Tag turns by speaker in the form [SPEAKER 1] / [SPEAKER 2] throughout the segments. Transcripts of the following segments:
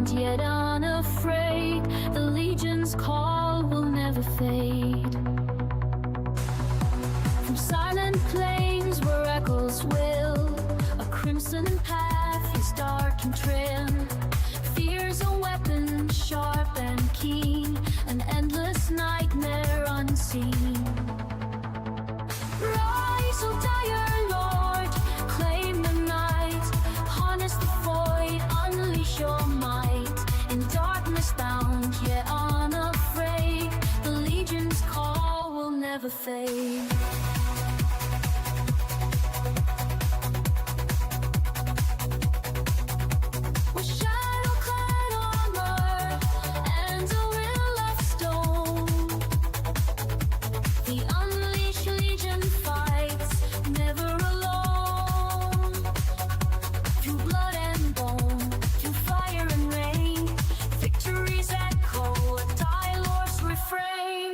[SPEAKER 1] bound, yet unafraid. The legion's call will never fade. From silent plains where echoes will, a crimson path is dark and trim. Fear's a weapon sharp and keen, an endless nightmare unseen. Rise, O dire Lord, claim the night, harness the void, unleash your might. In darkness bound, yet unafraid, the legion's call will never fade. With shadow-clad armor and a will of stone, the unleashed legion fights, never alone. Through blood and bone, through fire and rain, victories echo a Direlord's refrain.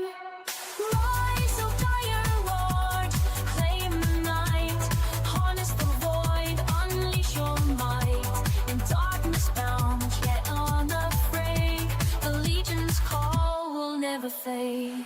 [SPEAKER 1] Rise, O dire Lord, claim the night, harness the void, unleash your might. In darkness bound, yet unafraid, the legion's call will never fade.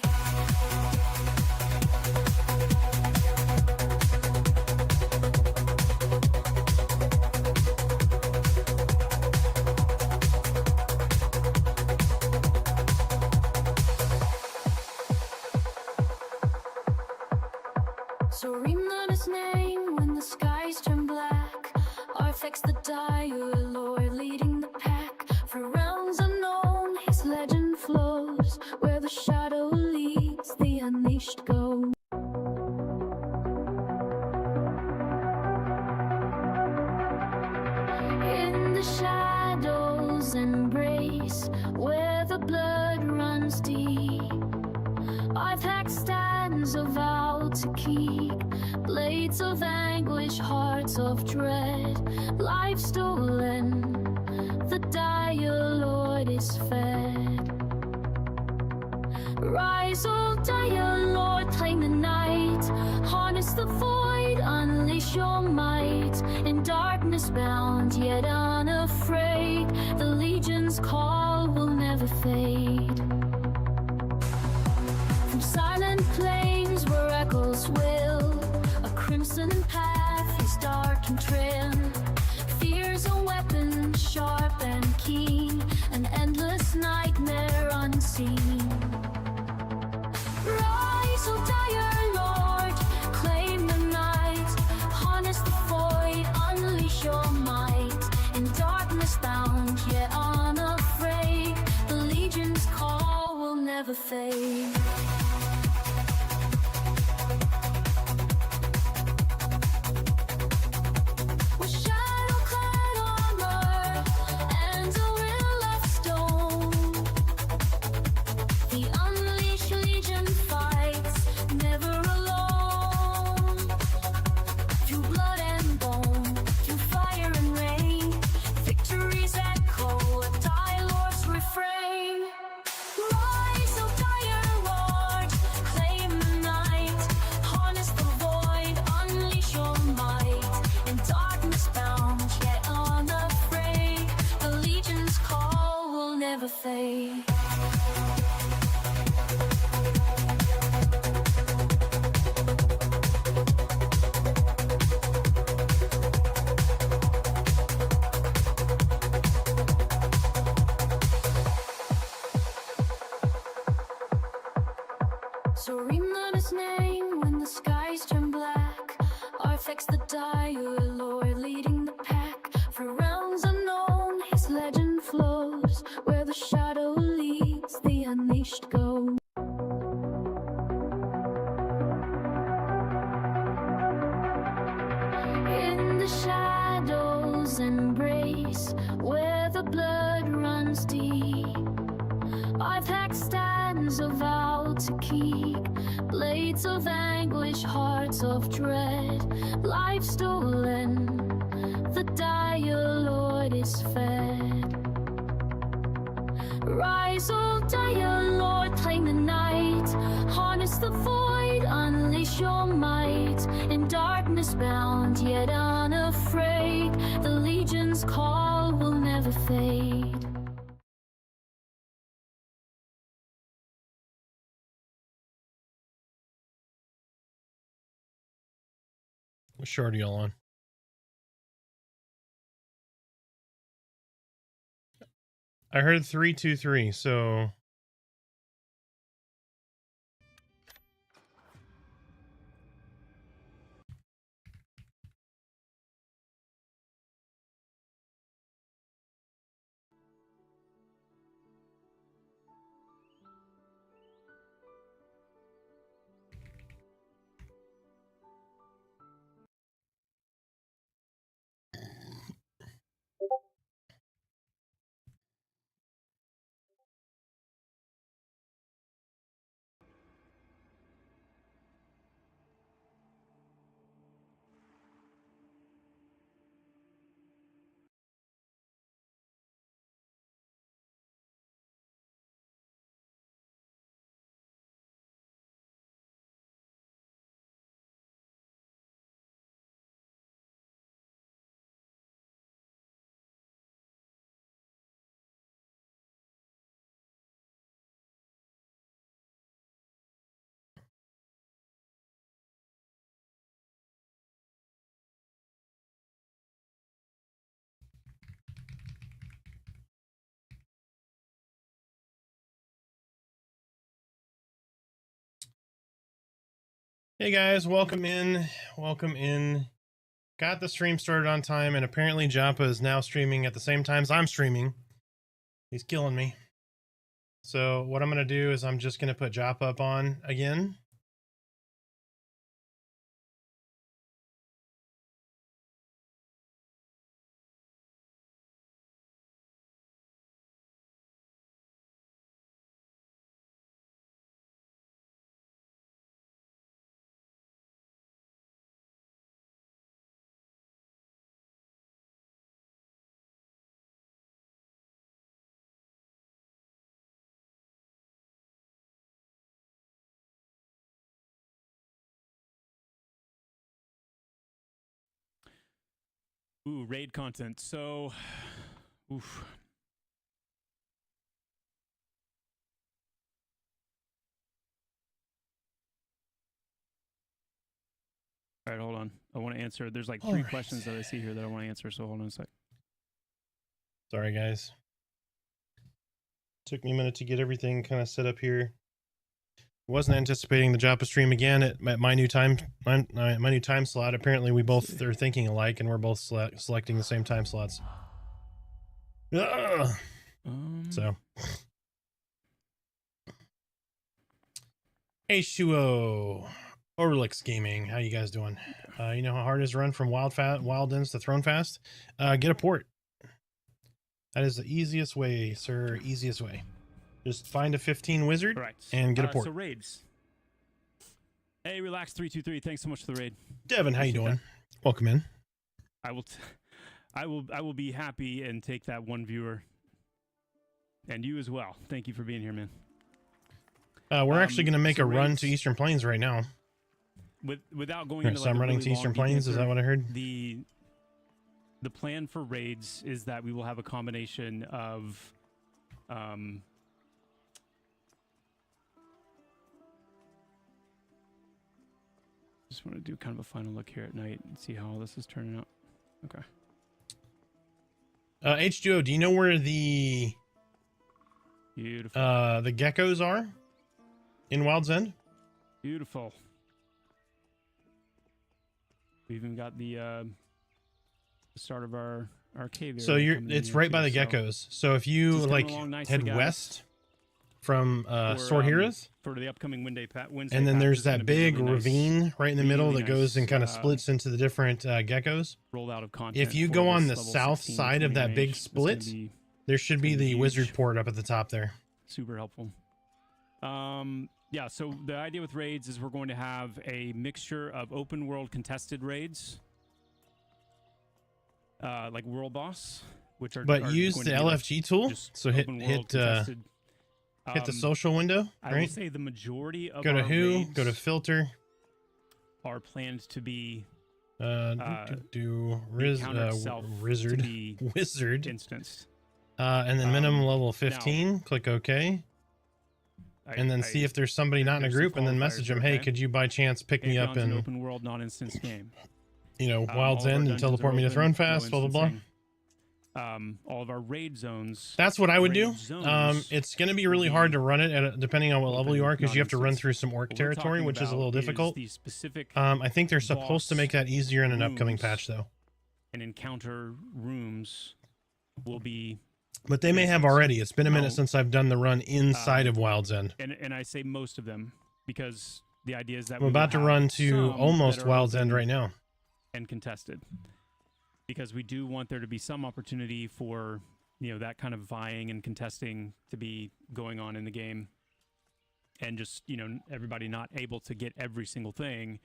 [SPEAKER 1] So remember his name when the skies turn black. Artifacts the dire Lord leading the pack. For realms unknown, his legend flows. Where the shadow leads, the unleashed go. In the shadows embrace, where the blood runs deep, Artifact stands a vow to keep. Blades of anguish, hearts of dread, life stolen, the dire Lord is fed. Rise, O dire Lord, claim the night, harness the void, unleash your might. In darkness bound, yet unafraid, the legion's call will never fade. From silent plains where echoes will, a crimson path is dark and trim. Fear's a weapon sharp and keen, an endless nightmare unseen. Rise, O dire Lord, claim the night, harness the void, unleash your might. In darkness bound, yet unafraid, the legion's call will never fade. With shadow-clad armor and a will of stone, the unleashed legion fights, never alone. Through blood and bone, through fire and rain, victories echo a Direlord's refrain. Rise, O dire Lord, claim the night, harness the void, unleash your might. In darkness bound, yet unafraid, the legion's call will never fade. So remember his name when the skies turn black. Artifacts the dire Lord leading the pack. For realms unknown, his legend flows. Where the shadow leads, the unleashed go. In the shadows embrace, where the blood runs deep, Artifact stands a vow to keep. Blades of anguish, hearts of dread, life stolen, the dire Lord is fed. Rise, O dire Lord, claim the night, harness the void, unleash your might. In darkness bound, yet unafraid, the legion's call will never fade.
[SPEAKER 2] What shard are y'all on? I heard 323, so hey guys, welcome in. Welcome in. Got the stream started on time, and apparently Joppa is now streaming at the same time as I'm streaming. He's killing me. So what I'm gonna do is I'm just gonna put Joppa up on again.
[SPEAKER 3] Ooh, raid content. So, oof. All right, hold on. I want to answer. There's like three questions that I see here that I want to answer. So hold on a sec.
[SPEAKER 2] Sorry, guys. Took me a minute to get everything kind of set up here. Wasn't anticipating the Joppa stream again at my new time slot. Apparently, we both are thinking alike, and we're both selecting the same time slots. So, hey Shuo, Orlix Gaming, how you guys doing? You know how hard it is to run from Wildlands to Throne Fast? Get a port. That is the easiest way, sir. Easiest way. Just find a 15 wizard and get a port.
[SPEAKER 3] So raids. Hey, relax 323. Thanks so much for the raid.
[SPEAKER 2] Devin, how you doing? Welcome in.
[SPEAKER 3] I will be happy and take that one viewer. And you as well. Thank you for being here, man.
[SPEAKER 2] We're actually going to make a run to Eastern Plains right now.
[SPEAKER 3] Without going into
[SPEAKER 2] so I'm running to Eastern Plains. Is that what I heard?
[SPEAKER 3] The plan for raids is that we will have a combination of just want to do kind of a final look here at night and see how all this is turning out. Okay.
[SPEAKER 2] H2O, do you know where the
[SPEAKER 3] beautiful
[SPEAKER 2] the geckos are in Wild's End?
[SPEAKER 3] Beautiful. We even got the start of our cave area.
[SPEAKER 2] So it's right by the geckos. So if you like head west from Sorhira's
[SPEAKER 3] for the upcoming Wednesday
[SPEAKER 2] and then there's that big ravine right in the middle that goes and kind of splits into the different geckos.
[SPEAKER 3] Rollout of content.
[SPEAKER 2] If you go on the south side of that big split, there should be the wizard port up at the top there.
[SPEAKER 3] Super helpful. Yeah, so the idea with raids is we're going to have a mixture of open world contested raids, like World Boss, which are
[SPEAKER 2] use the LFG tool. So hit the social window. Right?
[SPEAKER 3] I would say the majority of
[SPEAKER 2] go to
[SPEAKER 3] our raids
[SPEAKER 2] go to filter.
[SPEAKER 3] Are planned to be
[SPEAKER 2] wizard
[SPEAKER 3] instanced,
[SPEAKER 2] and then minimum level 15. Click OK. And then see if there's somebody not in a group, and then message them, hey, could you by chance pick me up in
[SPEAKER 3] an open world non-instance game?
[SPEAKER 2] you know,
[SPEAKER 3] All
[SPEAKER 2] Wild's
[SPEAKER 3] of our
[SPEAKER 2] End and
[SPEAKER 3] dungeons are
[SPEAKER 2] teleport me to
[SPEAKER 3] open,
[SPEAKER 2] Throne
[SPEAKER 3] no
[SPEAKER 2] Fast, blah, blah, blah.
[SPEAKER 3] instancing. All of our raid zones.
[SPEAKER 2] That's what I would do.
[SPEAKER 3] Raid zones
[SPEAKER 2] It's going to be
[SPEAKER 3] will
[SPEAKER 2] really hard to run it depending on what level you
[SPEAKER 3] open,
[SPEAKER 2] are, because
[SPEAKER 3] not
[SPEAKER 2] you have to run
[SPEAKER 3] instance.
[SPEAKER 2] through some orc
[SPEAKER 3] What we're
[SPEAKER 2] territory,
[SPEAKER 3] talking
[SPEAKER 2] which is a little
[SPEAKER 3] about
[SPEAKER 2] difficult.
[SPEAKER 3] the specific
[SPEAKER 2] I think they're supposed to
[SPEAKER 3] boss
[SPEAKER 2] make that easier in an upcoming
[SPEAKER 3] rooms
[SPEAKER 2] patch, though.
[SPEAKER 3] and encounter rooms will be.
[SPEAKER 2] But they may have
[SPEAKER 3] instance.
[SPEAKER 2] already. It's been a minute
[SPEAKER 3] No.
[SPEAKER 2] since I've done the run inside of Wild's End.
[SPEAKER 3] And I say most of them because the idea is that
[SPEAKER 2] I'm about to run to almost Wild's End right now.
[SPEAKER 3] and contested, because we do want there to be some opportunity for, you know, that kind of vying and contesting to be going on in the game, and just, you know, everybody not able to get every single thing.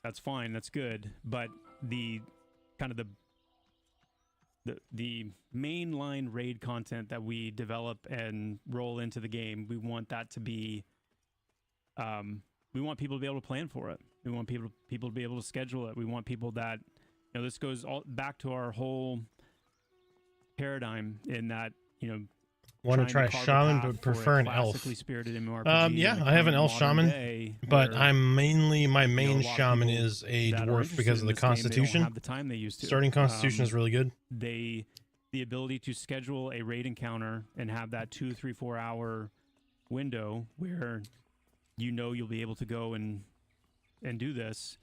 [SPEAKER 3] That's fine, that's good, but the kind of the mainline raid content that we develop and roll into the game, we want that to be we want people to be able to plan for it. We want people to be able to schedule it. We want people that, you know, this goes all back to our whole paradigm in that, you know,
[SPEAKER 2] Want to try a
[SPEAKER 3] carve
[SPEAKER 2] shaman,
[SPEAKER 3] path
[SPEAKER 2] but
[SPEAKER 3] for a
[SPEAKER 2] prefer an elf.
[SPEAKER 3] classically spirited MMORPG
[SPEAKER 2] Yeah,
[SPEAKER 3] in the
[SPEAKER 2] I have an
[SPEAKER 3] current
[SPEAKER 2] elf
[SPEAKER 3] modern
[SPEAKER 2] shaman,
[SPEAKER 3] day
[SPEAKER 2] but
[SPEAKER 3] where,
[SPEAKER 2] I'm mainly, my
[SPEAKER 3] you know,
[SPEAKER 2] main
[SPEAKER 3] a lot of
[SPEAKER 2] shaman
[SPEAKER 3] people
[SPEAKER 2] is a
[SPEAKER 3] that are
[SPEAKER 2] dwarf
[SPEAKER 3] interested
[SPEAKER 2] because of
[SPEAKER 3] in
[SPEAKER 2] the
[SPEAKER 3] this game, they don't
[SPEAKER 2] constitution.
[SPEAKER 3] have the time they used to.
[SPEAKER 2] Starting constitution is really good.
[SPEAKER 3] The ability to schedule a raid encounter and have that 2, 3, 4 hour window where, you know, you'll be able to go and do this,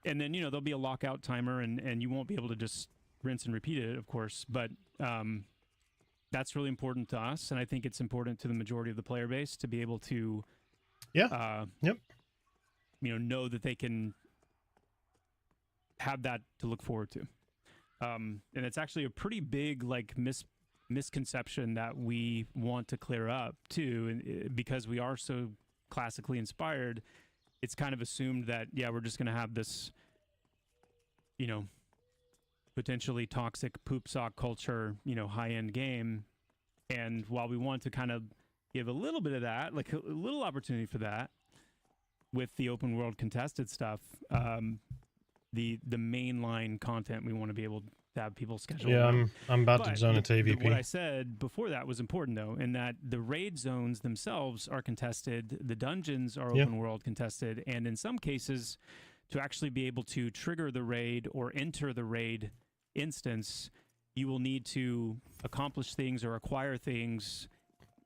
[SPEAKER 3] and then, you know, there'll be a lockout timer, and you won't be able to just rinse and repeat it, of course, but that's really important to us, and I think it's important to the majority of the player base to be able to you know that they can have that to look forward to. And it's actually a pretty big, like, misconception that we want to clear up too, and because we are so classically inspired, it's kind of assumed that, yeah, we're just going to have this, you know, potentially toxic poop sock culture, you know, high-end game. And while we want to kind of give a little bit of that, like a little opportunity for that with the open world contested stuff, the mainline content we want to be able to have people schedule.
[SPEAKER 2] Yeah,
[SPEAKER 3] around.
[SPEAKER 2] I'm about to
[SPEAKER 3] But
[SPEAKER 2] zone into AVP.
[SPEAKER 3] what I said before that was important, though, in that the raid zones themselves are contested, the dungeons are open world contested, and in some cases, to actually be able to trigger the raid or enter the raid instance, you will need to accomplish things or acquire things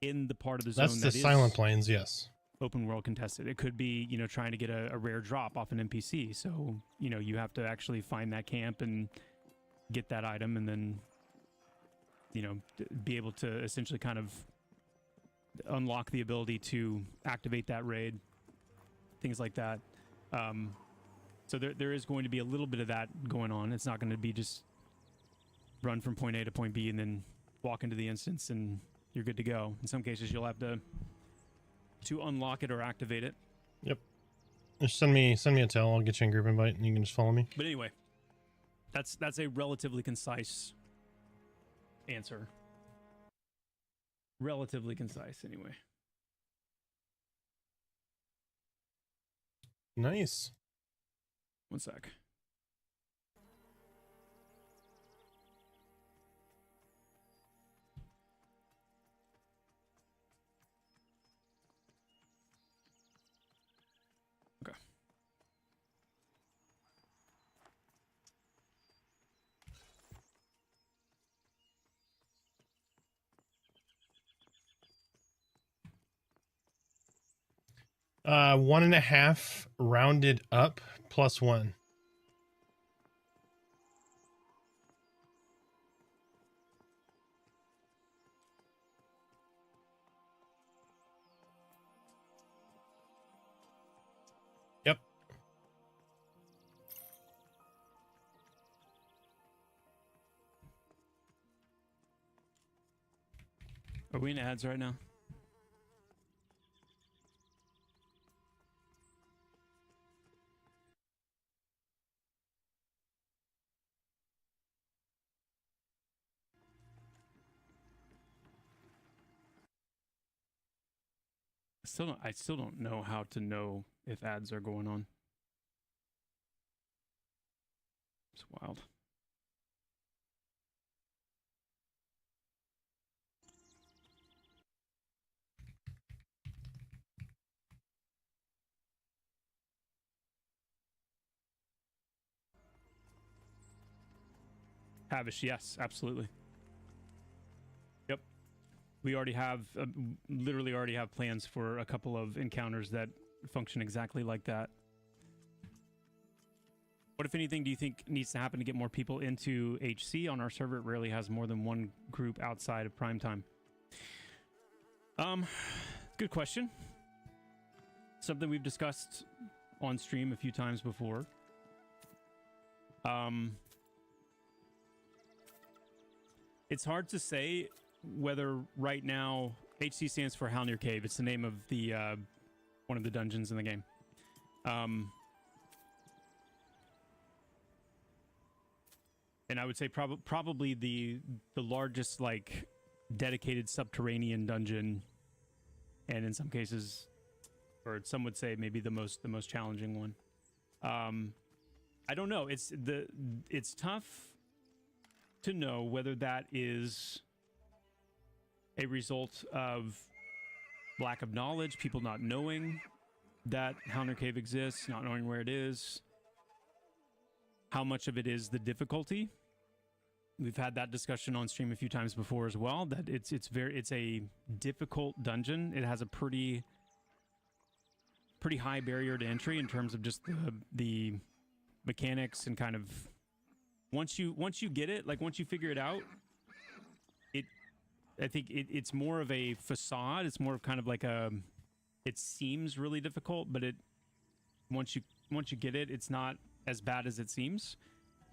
[SPEAKER 3] in the part of the zone
[SPEAKER 2] That's the
[SPEAKER 3] that
[SPEAKER 2] Silent
[SPEAKER 3] is
[SPEAKER 2] Plains, yes.
[SPEAKER 3] open world contested. It could be, you know, trying to get a rare drop off an NPC. So, you know, you have to actually find that camp and get that item, and then, you know, be able to essentially kind of unlock the ability to activate that raid, things like that. So there is going to be a little bit of that going on. It's not going to be just run from point A to point B and then walk into the instance and you're good to go. In some cases, you'll have to unlock it or activate it.
[SPEAKER 2] Yep. Just send me a tell. I'll get you a group invite, and you can just follow me.
[SPEAKER 3] But anyway, that's a relatively concise answer. Relatively concise, anyway.
[SPEAKER 2] Nice.
[SPEAKER 3] One sec. Okay.
[SPEAKER 2] Uh, 1.5 rounded up plus 1. Yep.
[SPEAKER 3] Are we in ads right now? I still don't know how to know if ads are going on. It's wild. Havish, yes, absolutely. Yep. We already have, literally already have plans for a couple of encounters that function exactly like that. What, if anything, do you think needs to happen to get more people into HC? On our server, it rarely has more than one group outside of prime time. Good question. Something we've discussed on stream a few times before. It's hard to say whether right now HC stands for Haunder Cave. It's the name of the one of the dungeons in the game. And I would say probably the largest like dedicated subterranean dungeon, and in some cases, or some would say maybe the most challenging one. I don't know. It's tough to know whether that is a result of lack of knowledge, people not knowing that Haunder Cave exists, not knowing where it is. How much of it is the difficulty? We've had that discussion on stream a few times before as well, that it's a difficult dungeon. It has a pretty high barrier to entry in terms of just the mechanics, and kind of once you get it, like once you figure it out, I think it's more of a facade. It's more of kind of like it seems really difficult, but once you get it, it's not as bad as it seems.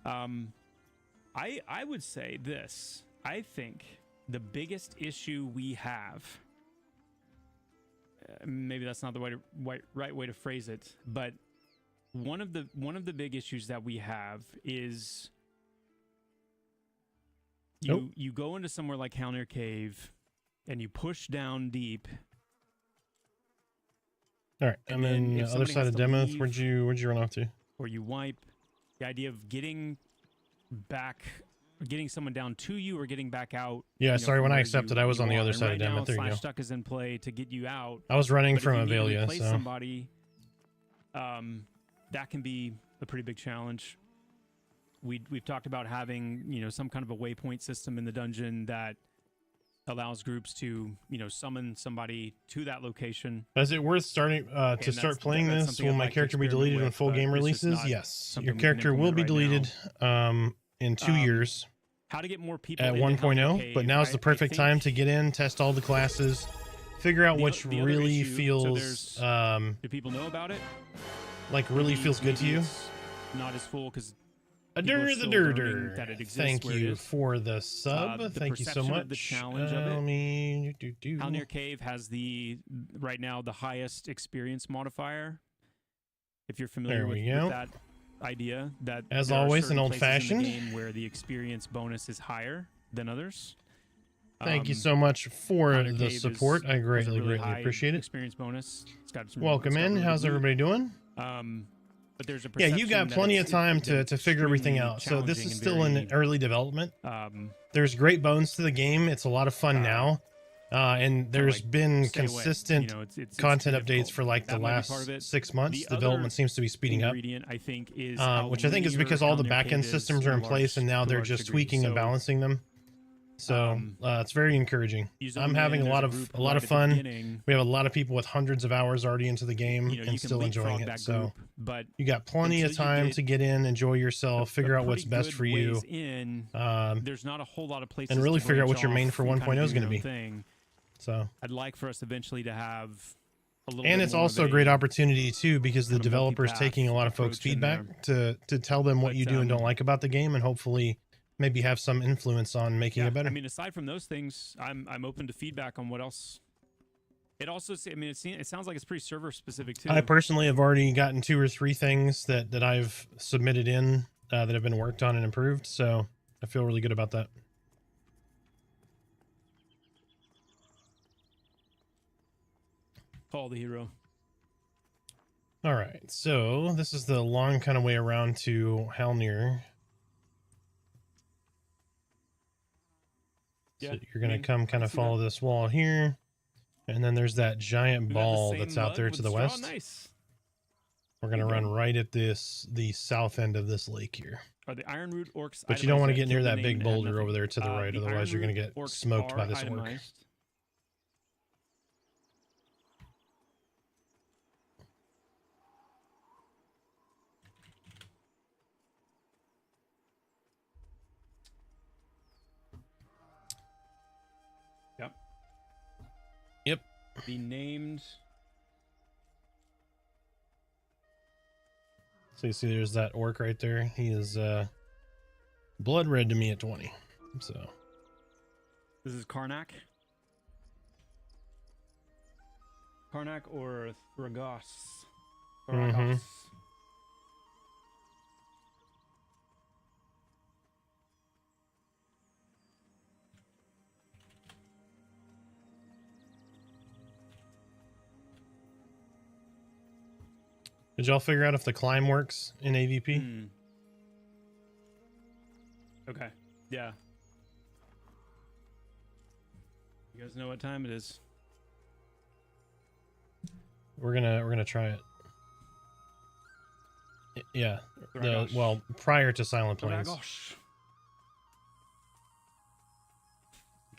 [SPEAKER 3] I would say this. I think the biggest issue we have, maybe that's not the right way to phrase it, but one of the big issues that we have is you go into somewhere like Haunder Cave and you push down deep.
[SPEAKER 2] All right, and then the other side of Demoth, where'd you run off to?
[SPEAKER 3] Or you wipe. The idea of getting someone down to you or getting back out.
[SPEAKER 2] Yeah, sorry, when I accepted, I was on the other side of Demoth. There you go.
[SPEAKER 3] Slash Stuck is in play to get you out.
[SPEAKER 2] I was running from Avelia, so
[SPEAKER 3] somebody, that can be a pretty big challenge. We've talked about having some kind of a waypoint system in the dungeon that allows groups to summon somebody to that location.
[SPEAKER 2] Is it worth starting to start playing this? Will my character be deleted when full game releases? Yes, your character will be deleted in 2 years.
[SPEAKER 3] How to get more people
[SPEAKER 2] at 1.0, but now is the perfect time to get in, test all the classes, figure out which really feels
[SPEAKER 3] do people know about it?
[SPEAKER 2] Like really feels good to you?
[SPEAKER 3] Not as full because
[SPEAKER 2] Thank you for the sub. Thank you so much.
[SPEAKER 3] The challenge of it. Haunder Cave has right now the highest experience modifier. If you're familiar with that idea, that
[SPEAKER 2] as always an old-fashioned
[SPEAKER 3] game where the experience bonus is higher than others.
[SPEAKER 2] Thank you so much for the support. I greatly appreciate it.
[SPEAKER 3] Experience bonus. It's got some,
[SPEAKER 2] welcome in. How's everybody doing?
[SPEAKER 3] But there's a
[SPEAKER 2] you got plenty of time to figure everything out. So this is still in early development. There's great bones to the game. It's a lot of fun now. And there's been consistent content updates for like the last 6 months. Development seems to be speeding up,
[SPEAKER 3] I think is
[SPEAKER 2] which I think is because all the backend systems are in place and now they're just tweaking and balancing them. So it's very encouraging. I'm having a lot of fun. We have a lot of people with hundreds of hours already into the game and still enjoying it. So you got plenty of time to get in, enjoy yourself, figure out what's best for you.
[SPEAKER 3] There's not a whole lot of places
[SPEAKER 2] and really figure out what your main for 1.0 is going to be. So
[SPEAKER 3] I'd like for us eventually to have a little.
[SPEAKER 2] And it's also a great opportunity too, because the developer's taking a lot of folks' feedback to tell them what you do and don't like about the game, and hopefully maybe have some influence on making it better.
[SPEAKER 3] I mean, aside from those things, I'm open to feedback on what else. It also, I mean, it sounds like it's pretty server specific too.
[SPEAKER 2] I personally have already gotten 2 or 3 things that I've submitted in that have been worked on and improved, so I feel really good about that.
[SPEAKER 3] Call the hero.
[SPEAKER 2] All right, so this is the long kind of way around to Haunder. So you're going to come kind of follow this wall here. And then there's that giant ball that's out there to the west.
[SPEAKER 3] Nice.
[SPEAKER 2] We're going to run right at the south end of this lake here.
[SPEAKER 3] Are the Ironroot orcs?
[SPEAKER 2] But you don't want to
[SPEAKER 3] itemized
[SPEAKER 2] get
[SPEAKER 3] yet?
[SPEAKER 2] near
[SPEAKER 3] Kill the
[SPEAKER 2] that
[SPEAKER 3] name
[SPEAKER 2] big
[SPEAKER 3] and add
[SPEAKER 2] boulder
[SPEAKER 3] nothing.
[SPEAKER 2] over there to the right.
[SPEAKER 3] The
[SPEAKER 2] Otherwise, you're going to
[SPEAKER 3] Ironroot
[SPEAKER 2] get
[SPEAKER 3] orcs
[SPEAKER 2] smoked
[SPEAKER 3] are
[SPEAKER 2] by this orc.
[SPEAKER 3] itemized. Yep.
[SPEAKER 2] Yep.
[SPEAKER 3] Be named.
[SPEAKER 2] So you see there's that orc right there. He is blood red to me at 20. So
[SPEAKER 3] This is Karnak. Karnak or Thragos? Thragos.
[SPEAKER 2] did y'all figure out if the climb works in AVP?
[SPEAKER 3] Hmm. Okay. Yeah. You guys know what time it is?
[SPEAKER 2] We're gonna try it. Yeah.
[SPEAKER 3] Thragos.
[SPEAKER 2] Well, prior to Silent Plains.
[SPEAKER 3] Thragos.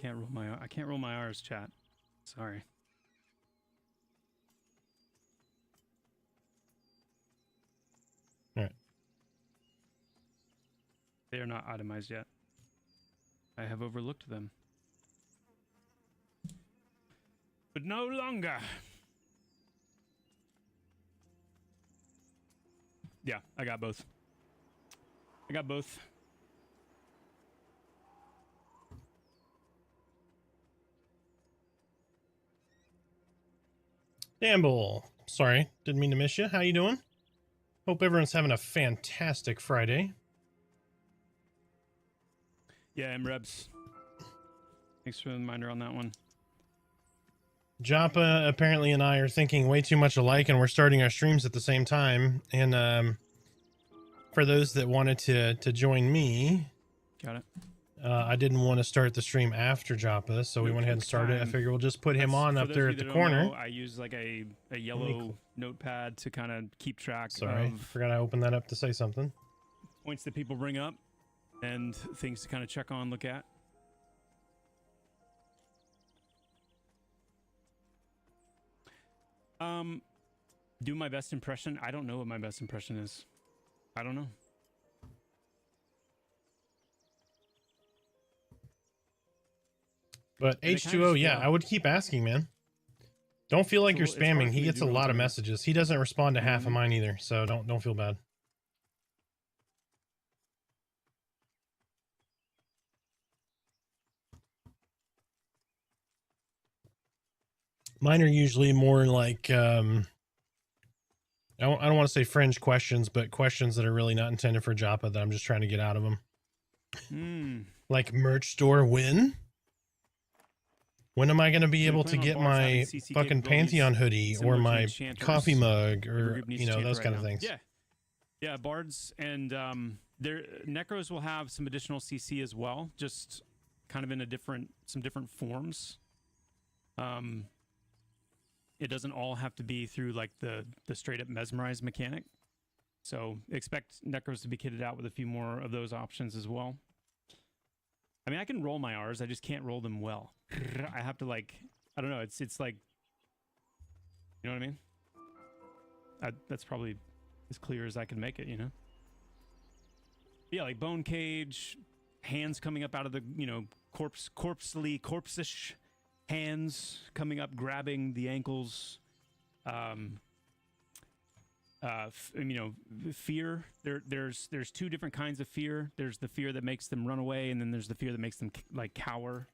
[SPEAKER 3] I can't roll my R's, chat. Sorry.
[SPEAKER 2] All right.
[SPEAKER 3] They are not itemized yet. I have overlooked them. But no longer. Yeah, I got both. I got both.
[SPEAKER 2] Damble. Sorry, didn't mean to miss you. How you doing? Hope everyone's having a fantastic Friday.
[SPEAKER 3] Yeah, Rebs. Thanks for the reminder on that one.
[SPEAKER 2] Joppa apparently and I are thinking way too much alike, and we're starting our streams at the same time. And for those that wanted to join me,
[SPEAKER 3] Got it.
[SPEAKER 2] I didn't want to start the stream after Joppa, so we
[SPEAKER 3] No
[SPEAKER 2] went ahead and
[SPEAKER 3] quick
[SPEAKER 2] started. I
[SPEAKER 3] time.
[SPEAKER 2] figure we'll just put him on
[SPEAKER 3] For
[SPEAKER 2] up
[SPEAKER 3] those
[SPEAKER 2] there
[SPEAKER 3] of
[SPEAKER 2] at
[SPEAKER 3] you
[SPEAKER 2] the
[SPEAKER 3] that don't
[SPEAKER 2] corner.
[SPEAKER 3] know, I use like a yellow notepad to kind of keep track
[SPEAKER 2] Sorry,
[SPEAKER 3] of
[SPEAKER 2] forgot I opened that up to say something.
[SPEAKER 3] points that people bring up and things to kind of check on, look at. Do my best impression. I don't know what my best impression is. I don't know.
[SPEAKER 2] But
[SPEAKER 3] And it kinda
[SPEAKER 2] H2O,
[SPEAKER 3] just
[SPEAKER 2] yeah,
[SPEAKER 3] feel-
[SPEAKER 2] I would keep asking, man. Don't feel like you're
[SPEAKER 3] It's hard
[SPEAKER 2] spamming.
[SPEAKER 3] for
[SPEAKER 2] He
[SPEAKER 3] me to
[SPEAKER 2] gets
[SPEAKER 3] do
[SPEAKER 2] a
[SPEAKER 3] on
[SPEAKER 2] lot
[SPEAKER 3] my
[SPEAKER 2] of
[SPEAKER 3] end.
[SPEAKER 2] messages. He doesn't respond to half of
[SPEAKER 3] Mhm.
[SPEAKER 2] mine either, so don't feel bad. Mine are usually more like I don't want to say fringe questions, but questions that are really not intended for Joppa that I'm just trying to get out of him.
[SPEAKER 3] Hmm.
[SPEAKER 2] Like merch store when? When am I going to be
[SPEAKER 3] Do we
[SPEAKER 2] able
[SPEAKER 3] plan
[SPEAKER 2] to
[SPEAKER 3] on
[SPEAKER 2] get
[SPEAKER 3] bards having
[SPEAKER 2] my
[SPEAKER 3] CC
[SPEAKER 2] fucking
[SPEAKER 3] capabilities
[SPEAKER 2] Pantheon hoodie or
[SPEAKER 3] similar to
[SPEAKER 2] my
[SPEAKER 3] enchanters?
[SPEAKER 2] coffee mug
[SPEAKER 3] Every
[SPEAKER 2] or,
[SPEAKER 3] group needs
[SPEAKER 2] you
[SPEAKER 3] a
[SPEAKER 2] know,
[SPEAKER 3] chanter
[SPEAKER 2] those
[SPEAKER 3] right
[SPEAKER 2] kind of
[SPEAKER 3] now.
[SPEAKER 2] things?
[SPEAKER 3] Yeah, bards and their necros will have some additional CC as well, just kind of in some different forms. It doesn't all have to be through like the straight up mesmerize mechanic. So expect necros to be kitted out with a few more of those options as well. I mean, I can roll my R's, I just can't roll them well. I have to like, I don't know, it's like, you know what I mean? That's probably as clear as I can make it, you know? Yeah, like bone cage, hands coming up out of the, you know, corpse-ish hands coming up, grabbing the ankles. You know, fear. There's two different kinds of fear. There's the fear that makes them run away, and then there's the fear that makes them like cower.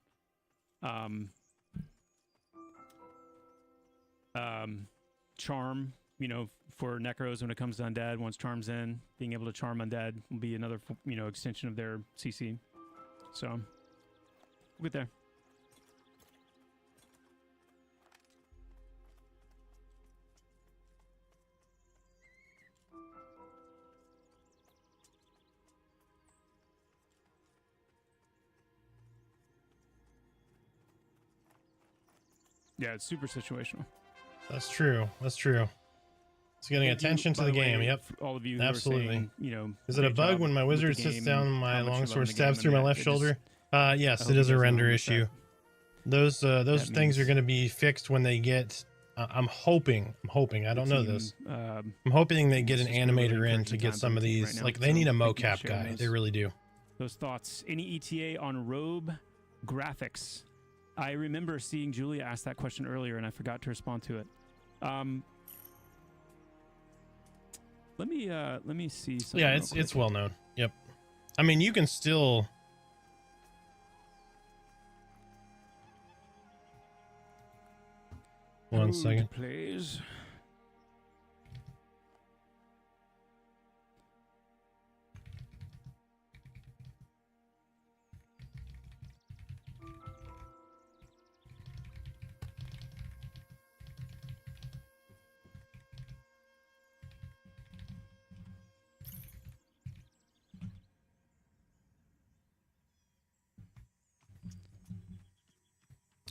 [SPEAKER 3] Charm. You know, for necros when it comes to undead, once charm's in, being able to charm undead will be another, you know, extension of their CC. So we'll get there. Yeah, it's super situational.
[SPEAKER 2] That's true. That's true. It's getting
[SPEAKER 3] Thank you,
[SPEAKER 2] attention to
[SPEAKER 3] by
[SPEAKER 2] the
[SPEAKER 3] way,
[SPEAKER 2] game. Yep.
[SPEAKER 3] for all of you who
[SPEAKER 2] Absolutely.
[SPEAKER 3] are saying, you know,
[SPEAKER 2] Is it a
[SPEAKER 3] great
[SPEAKER 2] bug
[SPEAKER 3] job
[SPEAKER 2] when my
[SPEAKER 3] with the
[SPEAKER 2] wizard sits
[SPEAKER 3] game
[SPEAKER 2] down
[SPEAKER 3] and
[SPEAKER 2] and my
[SPEAKER 3] how much you're
[SPEAKER 2] longsword
[SPEAKER 3] loving the
[SPEAKER 2] stabs
[SPEAKER 3] game,
[SPEAKER 2] through
[SPEAKER 3] and
[SPEAKER 2] my
[SPEAKER 3] that
[SPEAKER 2] left
[SPEAKER 3] it just-
[SPEAKER 2] shoulder?
[SPEAKER 3] I
[SPEAKER 2] Yes,
[SPEAKER 3] hope
[SPEAKER 2] it
[SPEAKER 3] you
[SPEAKER 2] is a
[SPEAKER 3] guys know
[SPEAKER 2] render
[SPEAKER 3] what
[SPEAKER 2] issue. Those
[SPEAKER 3] that
[SPEAKER 2] things are
[SPEAKER 3] means.
[SPEAKER 2] going to be fixed when they get. I'm hoping. I don't know this. I'm hoping they get an
[SPEAKER 3] it's just been a really
[SPEAKER 2] animator in to
[SPEAKER 3] encouraging
[SPEAKER 2] get
[SPEAKER 3] time
[SPEAKER 2] some
[SPEAKER 3] for
[SPEAKER 2] of
[SPEAKER 3] the team
[SPEAKER 2] these.
[SPEAKER 3] right now,
[SPEAKER 2] Like they
[SPEAKER 3] so
[SPEAKER 2] need a
[SPEAKER 3] thank you for
[SPEAKER 2] mocap
[SPEAKER 3] sharing
[SPEAKER 2] guy. They
[SPEAKER 3] those.
[SPEAKER 2] really do.
[SPEAKER 3] Those thoughts. Any ETA on robe graphics? I remember seeing Julia ask that question earlier, and I forgot to respond to it. Let me see something.
[SPEAKER 2] Yeah,
[SPEAKER 3] real
[SPEAKER 2] it's
[SPEAKER 3] quick.
[SPEAKER 2] well known. Yep. I mean, you can still. One
[SPEAKER 3] Hold,
[SPEAKER 2] second.
[SPEAKER 3] please.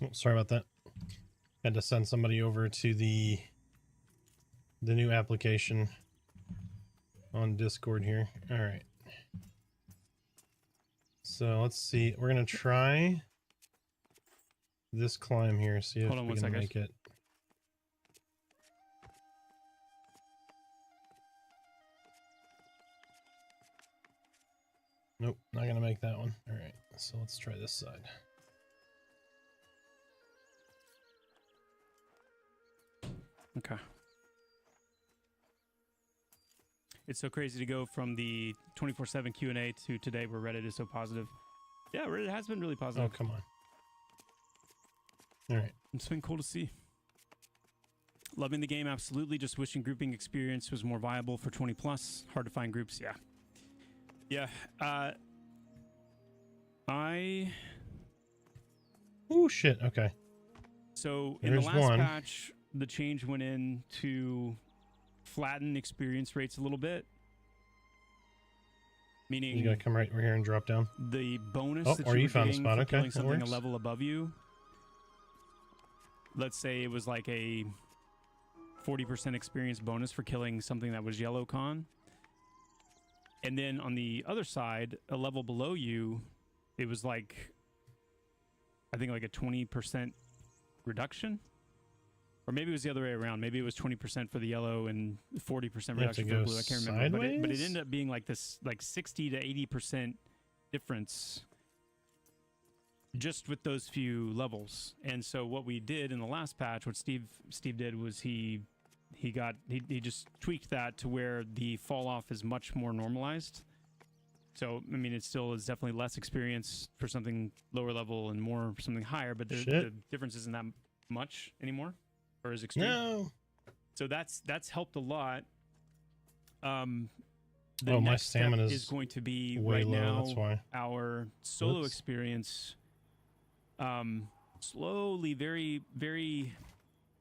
[SPEAKER 2] Oh, sorry about that. Had to send somebody over to the new application on Discord here. All right. So let's see. We're gonna try this climb here. See if
[SPEAKER 3] Hold on
[SPEAKER 2] we
[SPEAKER 3] one
[SPEAKER 2] can
[SPEAKER 3] second.
[SPEAKER 2] make it. Nope, not gonna make that one. All right. So let's try this side.
[SPEAKER 3] Okay. It's so crazy to go from the 24/7 Q&A to today where Reddit is so positive. Yeah, Reddit has been really
[SPEAKER 2] Oh,
[SPEAKER 3] positive.
[SPEAKER 2] come on. All right.
[SPEAKER 3] It's been cool to see. Loving the game, absolutely. Just wishing grouping experience was more viable for 20 plus. Hard to find groups, yeah. Yeah.
[SPEAKER 2] Oh shit. Okay.
[SPEAKER 3] So in
[SPEAKER 2] There's
[SPEAKER 3] the last
[SPEAKER 2] one.
[SPEAKER 3] patch, the change went in to flatten experience rates a little bit. Meaning
[SPEAKER 2] You gotta come right over here and drop down.
[SPEAKER 3] the bonus
[SPEAKER 2] Oh,
[SPEAKER 3] that
[SPEAKER 2] or
[SPEAKER 3] you
[SPEAKER 2] you
[SPEAKER 3] were
[SPEAKER 2] found a
[SPEAKER 3] getting
[SPEAKER 2] spot.
[SPEAKER 3] for
[SPEAKER 2] Okay,
[SPEAKER 3] killing
[SPEAKER 2] that
[SPEAKER 3] something a
[SPEAKER 2] works.
[SPEAKER 3] level above you. Let's say it was like a 40% experience bonus for killing something that was yellow con. And then on the other side, a level below you, it was like, I think like a 20% reduction. Or maybe it was the other way around. Maybe it was 20% for the yellow and 40%
[SPEAKER 2] You have to
[SPEAKER 3] reduction for the
[SPEAKER 2] go
[SPEAKER 3] blue. I can't remember. But it
[SPEAKER 2] sideways?
[SPEAKER 3] ended up being like this, like 60 to 80% difference just with those few levels. And so what we did in the last patch, what Steve did was he just tweaked that to where the fall off is much more normalized. So I mean, it still is definitely less experience for something lower level and more for something higher, but the difference isn't that much anymore, or as extreme.
[SPEAKER 2] No.
[SPEAKER 3] So that's helped a lot. The
[SPEAKER 2] Oh, my
[SPEAKER 3] next step
[SPEAKER 2] stamina's
[SPEAKER 3] is going to be
[SPEAKER 2] way
[SPEAKER 3] right
[SPEAKER 2] low,
[SPEAKER 3] now
[SPEAKER 2] that's why.
[SPEAKER 3] our solo
[SPEAKER 2] Whoops.
[SPEAKER 3] experience. Slowly, very, very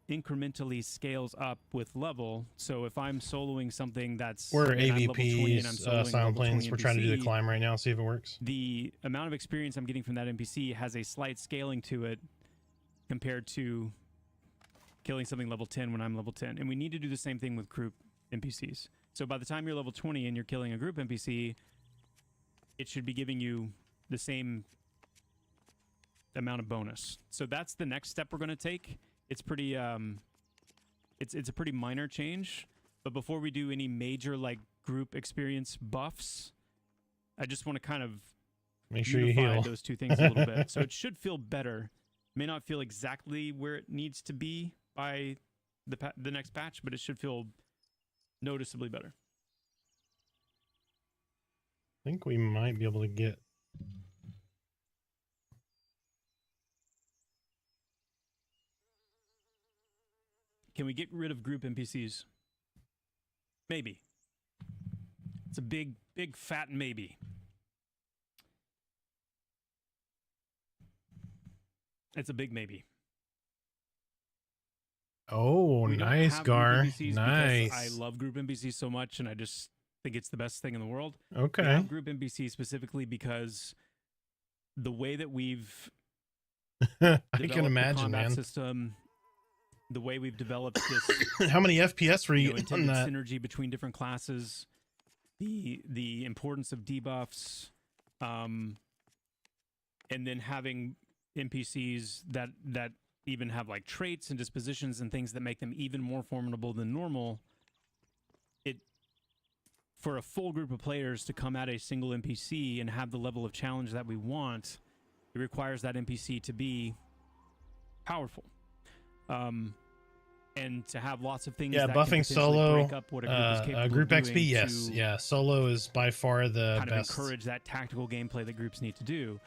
[SPEAKER 3] incrementally scales up with level. So if I'm soloing something that's
[SPEAKER 2] We're
[SPEAKER 3] and I'm level 20 and I'm
[SPEAKER 2] AVPs,
[SPEAKER 3] soloing a
[SPEAKER 2] silent
[SPEAKER 3] level 20
[SPEAKER 2] planes. We're trying to do the
[SPEAKER 3] NPC,
[SPEAKER 2] climb right now, see if it works.
[SPEAKER 3] the amount of experience I'm getting from that NPC has a slight scaling to it compared to killing something level 10 when I'm level 10. And we need to do the same thing with group NPCs. So by the time you're level 20 and you're killing a group NPC, it should be giving you the same amount of bonus. So that's the next step we're going to take. It's pretty it's a pretty minor change, but before we do any major like group experience buffs, I just want to kind of
[SPEAKER 2] Make sure you
[SPEAKER 3] unify
[SPEAKER 2] heal.
[SPEAKER 3] those two things a little bit. So it should feel better. May not feel exactly where it needs to be by the next patch, but it should feel noticeably better.
[SPEAKER 2] I think we might be able to get.
[SPEAKER 3] Can we get rid of group NPCs? Maybe. It's a big, big fat maybe. It's a big maybe.
[SPEAKER 2] Oh,
[SPEAKER 3] We don't
[SPEAKER 2] nice,
[SPEAKER 3] have group
[SPEAKER 2] Gar.
[SPEAKER 3] NPCs because
[SPEAKER 2] Nice.
[SPEAKER 3] I love group NPCs so much, and I just think it's the best thing in the world. We
[SPEAKER 2] Okay.
[SPEAKER 3] have group NPCs specifically because the way that we've
[SPEAKER 2] I can
[SPEAKER 3] developed the
[SPEAKER 2] imagine,
[SPEAKER 3] combat
[SPEAKER 2] man.
[SPEAKER 3] system, the way we've developed this
[SPEAKER 2] How many FPS were you on
[SPEAKER 3] intended
[SPEAKER 2] that?
[SPEAKER 3] synergy between different classes, the importance of debuffs, and then having NPCs that even have like traits and dispositions and things that make them even more formidable than normal. It, for a full group of players to come at a single NPC and have the level of challenge that we want, it requires that NPC to be powerful. And to have lots of things that can
[SPEAKER 2] Buffing
[SPEAKER 3] potentially
[SPEAKER 2] solo,
[SPEAKER 3] break up what a group is capable
[SPEAKER 2] group
[SPEAKER 3] of
[SPEAKER 2] XP,
[SPEAKER 3] doing
[SPEAKER 2] yes.
[SPEAKER 3] to
[SPEAKER 2] Yeah, solo is by far the
[SPEAKER 3] kind
[SPEAKER 2] best.
[SPEAKER 3] of encourage that tactical gameplay that groups need to do.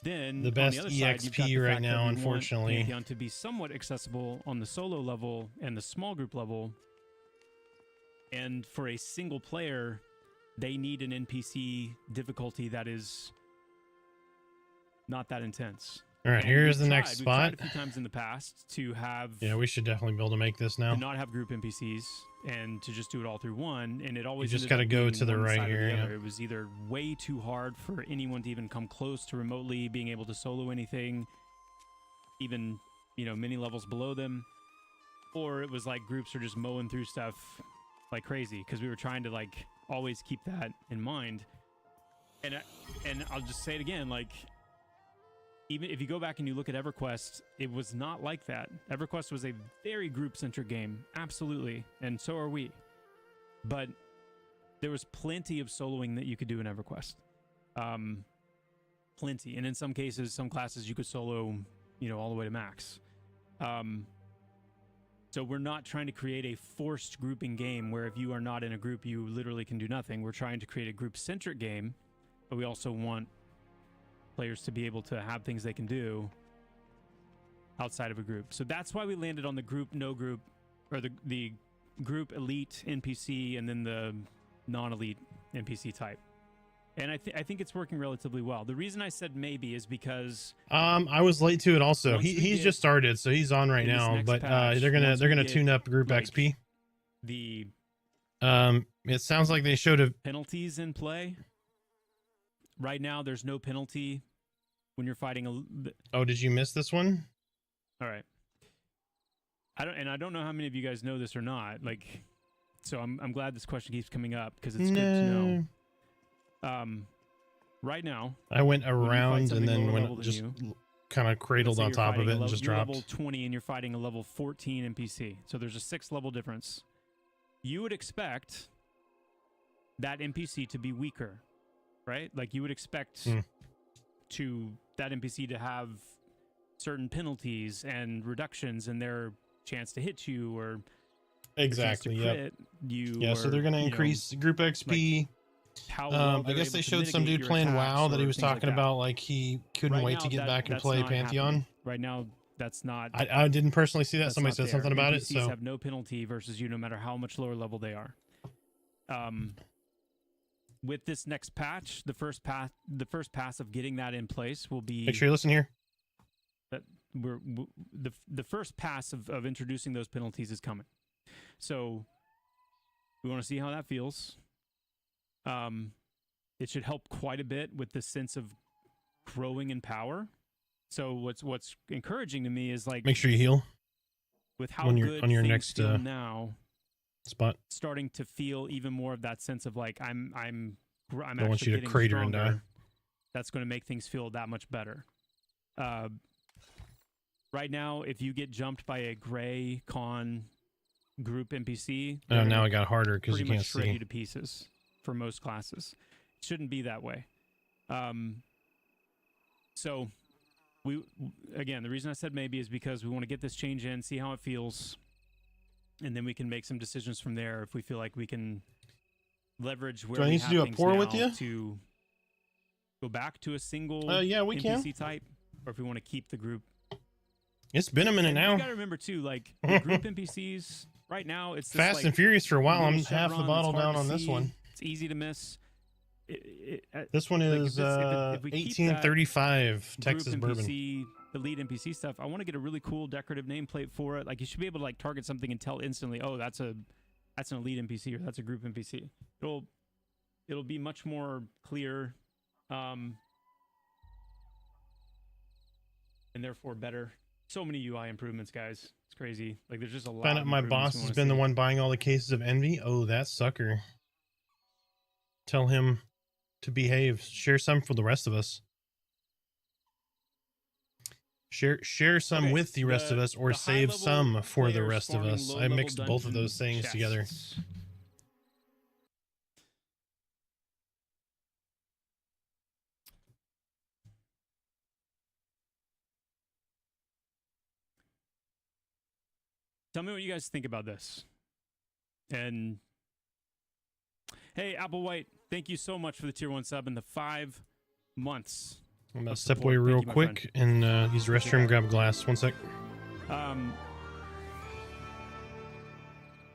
[SPEAKER 3] Then
[SPEAKER 2] The
[SPEAKER 3] on
[SPEAKER 2] best
[SPEAKER 3] the other side, you've got
[SPEAKER 2] EXP
[SPEAKER 3] the
[SPEAKER 2] right
[SPEAKER 3] fact that
[SPEAKER 2] now,
[SPEAKER 3] we
[SPEAKER 2] unfortunately.
[SPEAKER 3] want Pantheon to be somewhat accessible on the solo level and the small group level. And for a single player, they need an NPC difficulty that is not that intense.
[SPEAKER 2] All right,
[SPEAKER 3] And
[SPEAKER 2] here's
[SPEAKER 3] we've
[SPEAKER 2] the next
[SPEAKER 3] We've
[SPEAKER 2] spot.
[SPEAKER 3] tried a few times in the past to have
[SPEAKER 2] Yeah, we should definitely be able to make this now.
[SPEAKER 3] to not have group NPCs and to just do it all through one, and it always
[SPEAKER 2] You just
[SPEAKER 3] got to
[SPEAKER 2] go to the right here, yeah.
[SPEAKER 3] It was either way too hard for anyone to even come close to remotely being able to solo anything, even many levels below them, or it was like groups are just mowing through stuff like crazy because we were trying to like always keep that in mind. And I'll just say it again, like, even if you go back and you look at EverQuest, it was not like that. EverQuest was a very group-centric game, absolutely, and so are we. But there was plenty of soloing that you could do in EverQuest. Plenty. And in some cases, some classes you could solo, all the way to max. So we're not trying to create a forced grouping game where if you are not in a group, you literally can do nothing. We're trying to create a group-centric game, but we also want players to be able to have things they can do outside of a group. So that's why we landed on the group, no group, or the group elite NPC and then the non-elite NPC type. And I think it's working relatively well. The reason I said maybe is because
[SPEAKER 2] I was late to it also. He's just started, so he's on right now. But they're gonna tune up group XP.
[SPEAKER 3] The
[SPEAKER 2] it sounds like they showed a
[SPEAKER 3] penalties in play. Right now, there's no penalty when you're fighting
[SPEAKER 2] Oh, did you miss this one?
[SPEAKER 3] All right. I don't know how many of you guys know this or not. Like, so I'm glad this question keeps coming up because it's good to know. Right now,
[SPEAKER 2] I went around and then went just kind of cradled on top of it and just dropped.
[SPEAKER 3] Level 20 and you're fighting a level 14 NPC. So there's a 6 level difference. You would expect that NPC to be weaker, right? Like you would expect that NPC to have certain penalties and reductions in their chance to hit you or
[SPEAKER 2] exactly so they're going to increase group XP. I guess they showed some dude playing WoW that he was talking about, like he couldn't wait to get back and play Pantheon.
[SPEAKER 3] Right now, that's not.
[SPEAKER 2] I didn't personally see that. Somebody said something about it.
[SPEAKER 3] NPCs
[SPEAKER 2] So
[SPEAKER 3] have no penalty versus you, no matter how much lower level they are. With this next patch, the first pass of getting that in place will be.
[SPEAKER 2] Make sure you listen here.
[SPEAKER 3] That the first pass of introducing those penalties is coming. So we want to see how that feels. It should help quite a bit with the sense of growing in power. So what's encouraging to me is like
[SPEAKER 2] make sure you heal
[SPEAKER 3] with how
[SPEAKER 2] on
[SPEAKER 3] good
[SPEAKER 2] on your
[SPEAKER 3] things
[SPEAKER 2] next
[SPEAKER 3] feel now
[SPEAKER 2] spot.
[SPEAKER 3] Starting to feel even more of that sense of like I'm
[SPEAKER 2] Don't
[SPEAKER 3] actually
[SPEAKER 2] want you to
[SPEAKER 3] getting
[SPEAKER 2] crater and
[SPEAKER 3] stronger.
[SPEAKER 2] die.
[SPEAKER 3] That's going to make things feel that much better. Right now, if you get jumped by a gray con group NPC,
[SPEAKER 2] Now it got harder because you
[SPEAKER 3] pretty
[SPEAKER 2] can't
[SPEAKER 3] much shred
[SPEAKER 2] see.
[SPEAKER 3] you to pieces for most classes. It shouldn't be that way. So again, the reason I said maybe is because we want to get this change in, see how it feels, and then we can make some decisions from there if we feel like we can leverage where
[SPEAKER 2] Do I
[SPEAKER 3] we
[SPEAKER 2] need to
[SPEAKER 3] have
[SPEAKER 2] do a
[SPEAKER 3] things
[SPEAKER 2] pour
[SPEAKER 3] now
[SPEAKER 2] with you?
[SPEAKER 3] to go back to a single
[SPEAKER 2] Yeah, we can.
[SPEAKER 3] NPC type, or if we want to keep the group.
[SPEAKER 2] It's been a minute
[SPEAKER 3] And
[SPEAKER 2] now.
[SPEAKER 3] you got to remember too, like the group NPCs right now, it's this,
[SPEAKER 2] Fast
[SPEAKER 3] like,
[SPEAKER 2] and Furious for a while. I'm
[SPEAKER 3] little
[SPEAKER 2] half the
[SPEAKER 3] chevron
[SPEAKER 2] bottle
[SPEAKER 3] that's hard
[SPEAKER 2] down
[SPEAKER 3] to
[SPEAKER 2] on this
[SPEAKER 3] see.
[SPEAKER 2] one.
[SPEAKER 3] It's easy to miss.
[SPEAKER 2] This one
[SPEAKER 3] like,
[SPEAKER 2] is
[SPEAKER 3] if we keep that
[SPEAKER 2] 1835 Texas
[SPEAKER 3] group
[SPEAKER 2] bourbon.
[SPEAKER 3] NPC, the lead NPC stuff, I want to get a really cool decorative nameplate for it. Like you should be able to like target something and tell instantly, oh, that's an elite NPC or that's a group NPC. It'll be much more clear, and therefore better So many UI improvements, guys. It's crazy. Like there's just a lot.
[SPEAKER 2] Find out
[SPEAKER 3] of
[SPEAKER 2] my
[SPEAKER 3] improvements
[SPEAKER 2] boss
[SPEAKER 3] we
[SPEAKER 2] has
[SPEAKER 3] wanna
[SPEAKER 2] been the
[SPEAKER 3] see.
[SPEAKER 2] one buying all the cases of envy. Oh, that sucker. Tell him to behave. Share some for the rest of us. Share some
[SPEAKER 3] Okay,
[SPEAKER 2] with the rest of us, or
[SPEAKER 3] the
[SPEAKER 2] save
[SPEAKER 3] high-level
[SPEAKER 2] some for the
[SPEAKER 3] players
[SPEAKER 2] rest of
[SPEAKER 3] farming
[SPEAKER 2] us. I
[SPEAKER 3] low-level
[SPEAKER 2] mixed both of
[SPEAKER 3] dungeon
[SPEAKER 2] those things together.
[SPEAKER 3] chests. Tell me what you guys think about this. And hey, Applewhite, thank you so much for the tier 1 sub and the 5 months.
[SPEAKER 2] I'm gonna
[SPEAKER 3] of
[SPEAKER 2] step
[SPEAKER 3] support.
[SPEAKER 2] away real
[SPEAKER 3] Thank you, my
[SPEAKER 2] quick and use the restroom, grab a glass. 1 sec. All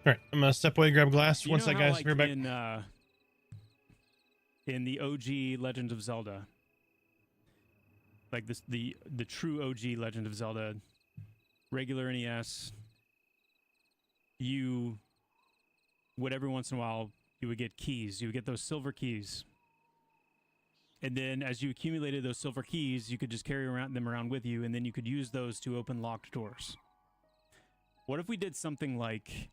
[SPEAKER 2] right, I'm gonna step away, grab a glass.
[SPEAKER 3] You
[SPEAKER 2] 1
[SPEAKER 3] know
[SPEAKER 2] sec,
[SPEAKER 3] how,
[SPEAKER 2] guys.
[SPEAKER 3] like,
[SPEAKER 2] We're back.
[SPEAKER 3] in the OG Legend of Zelda, like this, the true OG Legend of Zelda, regular NES, you would every once in a while you would get keys. You would get those silver keys, and then as you accumulated those silver keys, you could just carry them around with you, and then you could use those to open locked doors. What if we did something like,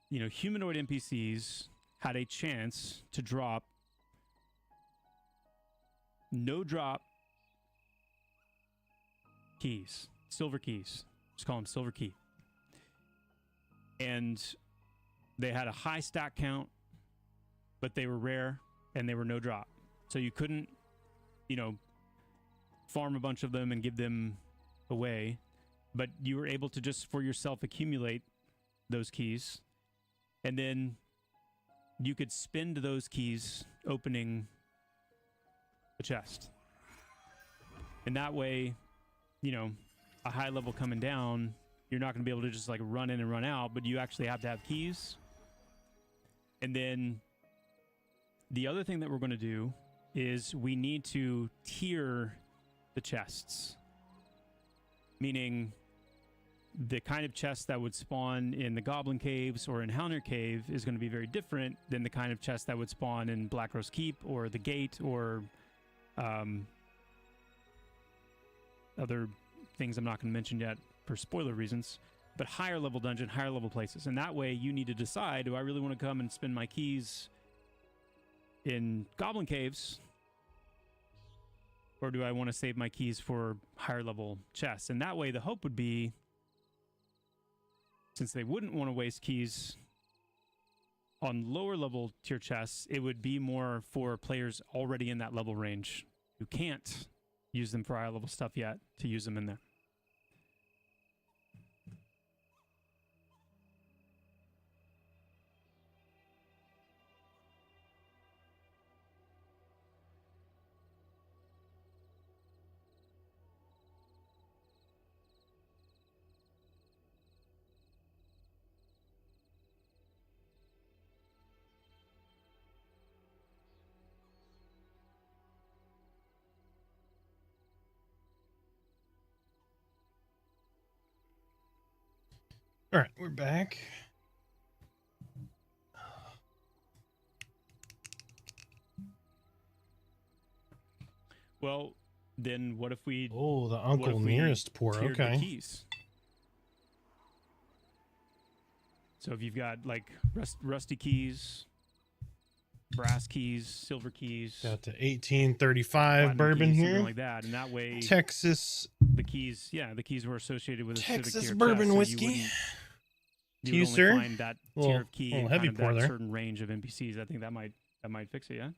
[SPEAKER 3] you know, humanoid NPCs had a chance to drop no drop keys, silver keys. Just call them silver key. And they had a high stack count, but they were rare and they were no drop. So you couldn't, you know, farm a bunch of them and give them away, but you were able to just for yourself accumulate those keys. And then you could spend those keys opening a chest. And that way, you know, a high level coming down, you're not going to be able to just like run in and run out, but you actually have to have keys. And then the other thing that we're going to do is we need to tier the chests. Meaning the kind of chest that would spawn in the Goblin Caves or in Haunder Cave is going to be very different than the kind of chest that would spawn in Black Rose Keep or the Gate or other things I'm not going to mention yet for spoiler reasons, but higher level dungeon, higher level places. And that way you need to decide, do I really want to come and spend my keys in Goblin Caves, or do I want to save my keys for higher level chests? And that way the hope would be, since they wouldn't want to waste keys on lower level tier chests, it would be more for players already in that level range who can't use them for higher level stuff yet to use them in there.
[SPEAKER 2] All right, we're back.
[SPEAKER 3] Well, then what if we
[SPEAKER 2] Oh, the uncle nearest pour.
[SPEAKER 3] tiered the
[SPEAKER 2] Okay.
[SPEAKER 3] keys? So if you've got like rusty keys, brass keys, silver keys,
[SPEAKER 2] Got the 1835
[SPEAKER 3] platinum
[SPEAKER 2] bourbon
[SPEAKER 3] keys,
[SPEAKER 2] here.
[SPEAKER 3] something like that, and that way
[SPEAKER 2] Texas
[SPEAKER 3] the keys, the keys were associated with a
[SPEAKER 2] Texas
[SPEAKER 3] specific tier
[SPEAKER 2] bourbon
[SPEAKER 3] chest, so
[SPEAKER 2] whiskey.
[SPEAKER 3] You
[SPEAKER 2] You,
[SPEAKER 3] would only
[SPEAKER 2] sir?
[SPEAKER 3] find that
[SPEAKER 2] Little-
[SPEAKER 3] tier of key
[SPEAKER 2] little
[SPEAKER 3] in
[SPEAKER 2] heavy
[SPEAKER 3] kind of
[SPEAKER 2] pour
[SPEAKER 3] that
[SPEAKER 2] there.
[SPEAKER 3] certain range of NPCs. I think that might fix it. Yeah.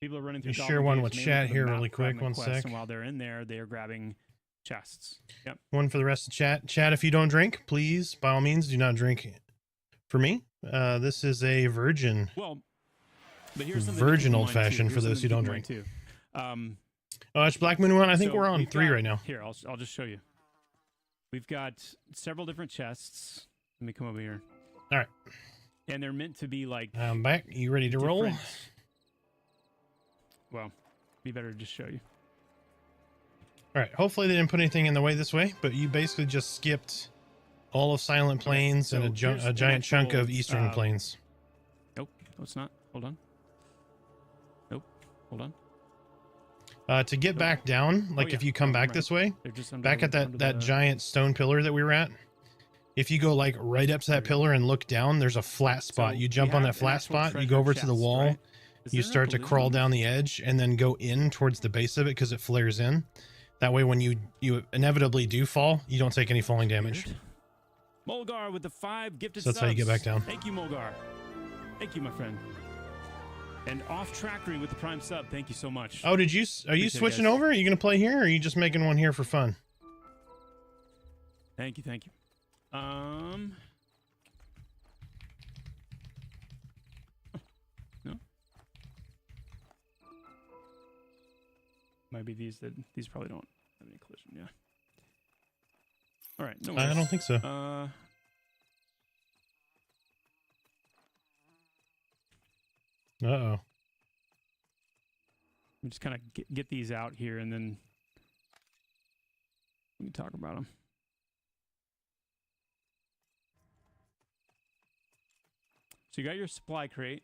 [SPEAKER 3] People are running through.
[SPEAKER 2] You
[SPEAKER 3] Goblin
[SPEAKER 2] share one
[SPEAKER 3] Caves
[SPEAKER 2] with
[SPEAKER 3] mainly
[SPEAKER 2] chat
[SPEAKER 3] for the
[SPEAKER 2] here
[SPEAKER 3] map
[SPEAKER 2] really quick,
[SPEAKER 3] fragment
[SPEAKER 2] 1
[SPEAKER 3] quests,
[SPEAKER 2] sec.
[SPEAKER 3] And while they're in there, they are grabbing chests. Yep.
[SPEAKER 2] One for the rest of chat. Chat, if you don't drink, please, by all means, do not drink. For me, this is a virgin.
[SPEAKER 3] Well, but here's something
[SPEAKER 2] Virgin
[SPEAKER 3] to keep in
[SPEAKER 2] old
[SPEAKER 3] mind, too.
[SPEAKER 2] fashioned for
[SPEAKER 3] Here's
[SPEAKER 2] those who
[SPEAKER 3] something
[SPEAKER 2] don't
[SPEAKER 3] to keep in mind, too.
[SPEAKER 2] Oh, it's Blackmoon one. I think
[SPEAKER 3] So
[SPEAKER 2] we're on
[SPEAKER 3] we've
[SPEAKER 2] 3
[SPEAKER 3] got-
[SPEAKER 2] right now.
[SPEAKER 3] Here, I'll just show you. We've got several different chests. Let me come over here.
[SPEAKER 2] All right.
[SPEAKER 3] And they're meant to be like
[SPEAKER 2] I'm back. You ready to roll?
[SPEAKER 3] different- Well, be better to just show you.
[SPEAKER 2] All right. Hopefully they didn't put anything in the way this way, but you basically just skipped all of Silent Plains
[SPEAKER 3] so
[SPEAKER 2] and
[SPEAKER 3] here's
[SPEAKER 2] a
[SPEAKER 3] an
[SPEAKER 2] giant chunk
[SPEAKER 3] actual,
[SPEAKER 2] of Eastern Plains.
[SPEAKER 3] Nope. No, it's not. Hold on. Nope. Hold on.
[SPEAKER 2] To get back down, like
[SPEAKER 3] yeah.
[SPEAKER 2] if you come
[SPEAKER 3] Oh,
[SPEAKER 2] back
[SPEAKER 3] right.
[SPEAKER 2] this way,
[SPEAKER 3] They're just under
[SPEAKER 2] back
[SPEAKER 3] the-
[SPEAKER 2] at that
[SPEAKER 3] under
[SPEAKER 2] that
[SPEAKER 3] the-
[SPEAKER 2] giant stone pillar that we were at, if you go like right up to that
[SPEAKER 3] There we go.
[SPEAKER 2] pillar and look down, there's a flat spot.
[SPEAKER 3] So
[SPEAKER 2] You
[SPEAKER 3] we
[SPEAKER 2] jump on
[SPEAKER 3] have
[SPEAKER 2] that
[SPEAKER 3] an
[SPEAKER 2] flat
[SPEAKER 3] actual
[SPEAKER 2] spot, you go
[SPEAKER 3] treasure
[SPEAKER 2] over to the
[SPEAKER 3] chest,
[SPEAKER 2] wall,
[SPEAKER 3] right? Is
[SPEAKER 2] you
[SPEAKER 3] there no
[SPEAKER 2] start to crawl
[SPEAKER 3] collision?
[SPEAKER 2] down the edge and then go in towards the base of it because it flares in. That way when you inevitably do fall, you don't take any falling damage.
[SPEAKER 3] Weird. Mulgar with the 5 gifted
[SPEAKER 2] So that's how you get
[SPEAKER 3] subs.
[SPEAKER 2] back down.
[SPEAKER 3] Thank you, Mulgar. Thank you, my friend. And off trackery with the prime sub. Thank you so much.
[SPEAKER 2] Oh, are you
[SPEAKER 3] Appreciate it,
[SPEAKER 2] switching
[SPEAKER 3] guys.
[SPEAKER 2] over? Are you going to play here or are you just making one here for fun?
[SPEAKER 3] Thank you, thank you. No. Might be these probably don't have any collision. Yeah. All right. No worries.
[SPEAKER 2] I don't think so. Uh-oh.
[SPEAKER 3] We just kind of get these out here, and then we can talk about them. So you got your supply crate,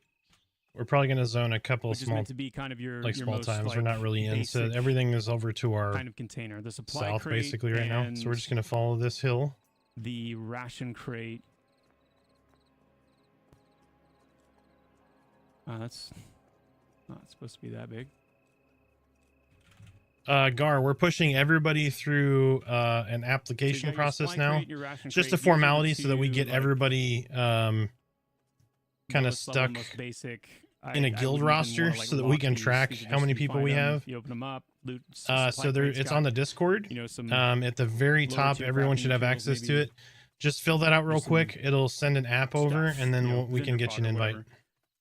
[SPEAKER 2] We're probably going to zone a couple of
[SPEAKER 3] which is
[SPEAKER 2] small,
[SPEAKER 3] meant to be kind of your
[SPEAKER 2] like
[SPEAKER 3] your
[SPEAKER 2] small
[SPEAKER 3] most,
[SPEAKER 2] times.
[SPEAKER 3] like,
[SPEAKER 2] We're not really in, so
[SPEAKER 3] basic
[SPEAKER 2] everything is over to our
[SPEAKER 3] kind of container. The supply
[SPEAKER 2] south
[SPEAKER 3] crate
[SPEAKER 2] basically right now. So we're just
[SPEAKER 3] and
[SPEAKER 2] going to follow this hill.
[SPEAKER 3] the ration crate. That's not supposed to be that big.
[SPEAKER 2] Gar, we're pushing everybody through an
[SPEAKER 3] So you
[SPEAKER 2] application
[SPEAKER 3] got your
[SPEAKER 2] process
[SPEAKER 3] supply
[SPEAKER 2] now.
[SPEAKER 3] crate, your ration
[SPEAKER 2] It's just
[SPEAKER 3] crate.
[SPEAKER 2] a
[SPEAKER 3] These are the
[SPEAKER 2] formality so that we
[SPEAKER 3] two,
[SPEAKER 2] get
[SPEAKER 3] like,
[SPEAKER 2] everybody kind of
[SPEAKER 3] lowest level,
[SPEAKER 2] stuck
[SPEAKER 3] most basic.
[SPEAKER 2] in a
[SPEAKER 3] I
[SPEAKER 2] guild
[SPEAKER 3] wouldn't even
[SPEAKER 2] roster
[SPEAKER 3] wanna, like,
[SPEAKER 2] so that we
[SPEAKER 3] lock
[SPEAKER 2] can
[SPEAKER 3] these.
[SPEAKER 2] track
[SPEAKER 3] These are
[SPEAKER 2] how
[SPEAKER 3] just
[SPEAKER 2] many
[SPEAKER 3] you
[SPEAKER 2] people
[SPEAKER 3] find
[SPEAKER 2] we
[SPEAKER 3] them,
[SPEAKER 2] have.
[SPEAKER 3] You open them up. Loot. Supply
[SPEAKER 2] So
[SPEAKER 3] crate's
[SPEAKER 2] it's
[SPEAKER 3] got,
[SPEAKER 2] on the Discord.
[SPEAKER 3] you know, some
[SPEAKER 2] At the very
[SPEAKER 3] lower
[SPEAKER 2] top,
[SPEAKER 3] tier
[SPEAKER 2] everyone
[SPEAKER 3] crafting
[SPEAKER 2] should have
[SPEAKER 3] materials,
[SPEAKER 2] access to
[SPEAKER 3] maybe.
[SPEAKER 2] it. Just fill that out real
[SPEAKER 3] There's some
[SPEAKER 2] quick. It'll send an app over,
[SPEAKER 3] stuff,
[SPEAKER 2] and then
[SPEAKER 3] you know,
[SPEAKER 2] we can
[SPEAKER 3] vendor
[SPEAKER 2] get you an
[SPEAKER 3] fodder,
[SPEAKER 2] invite.
[SPEAKER 3] whatever.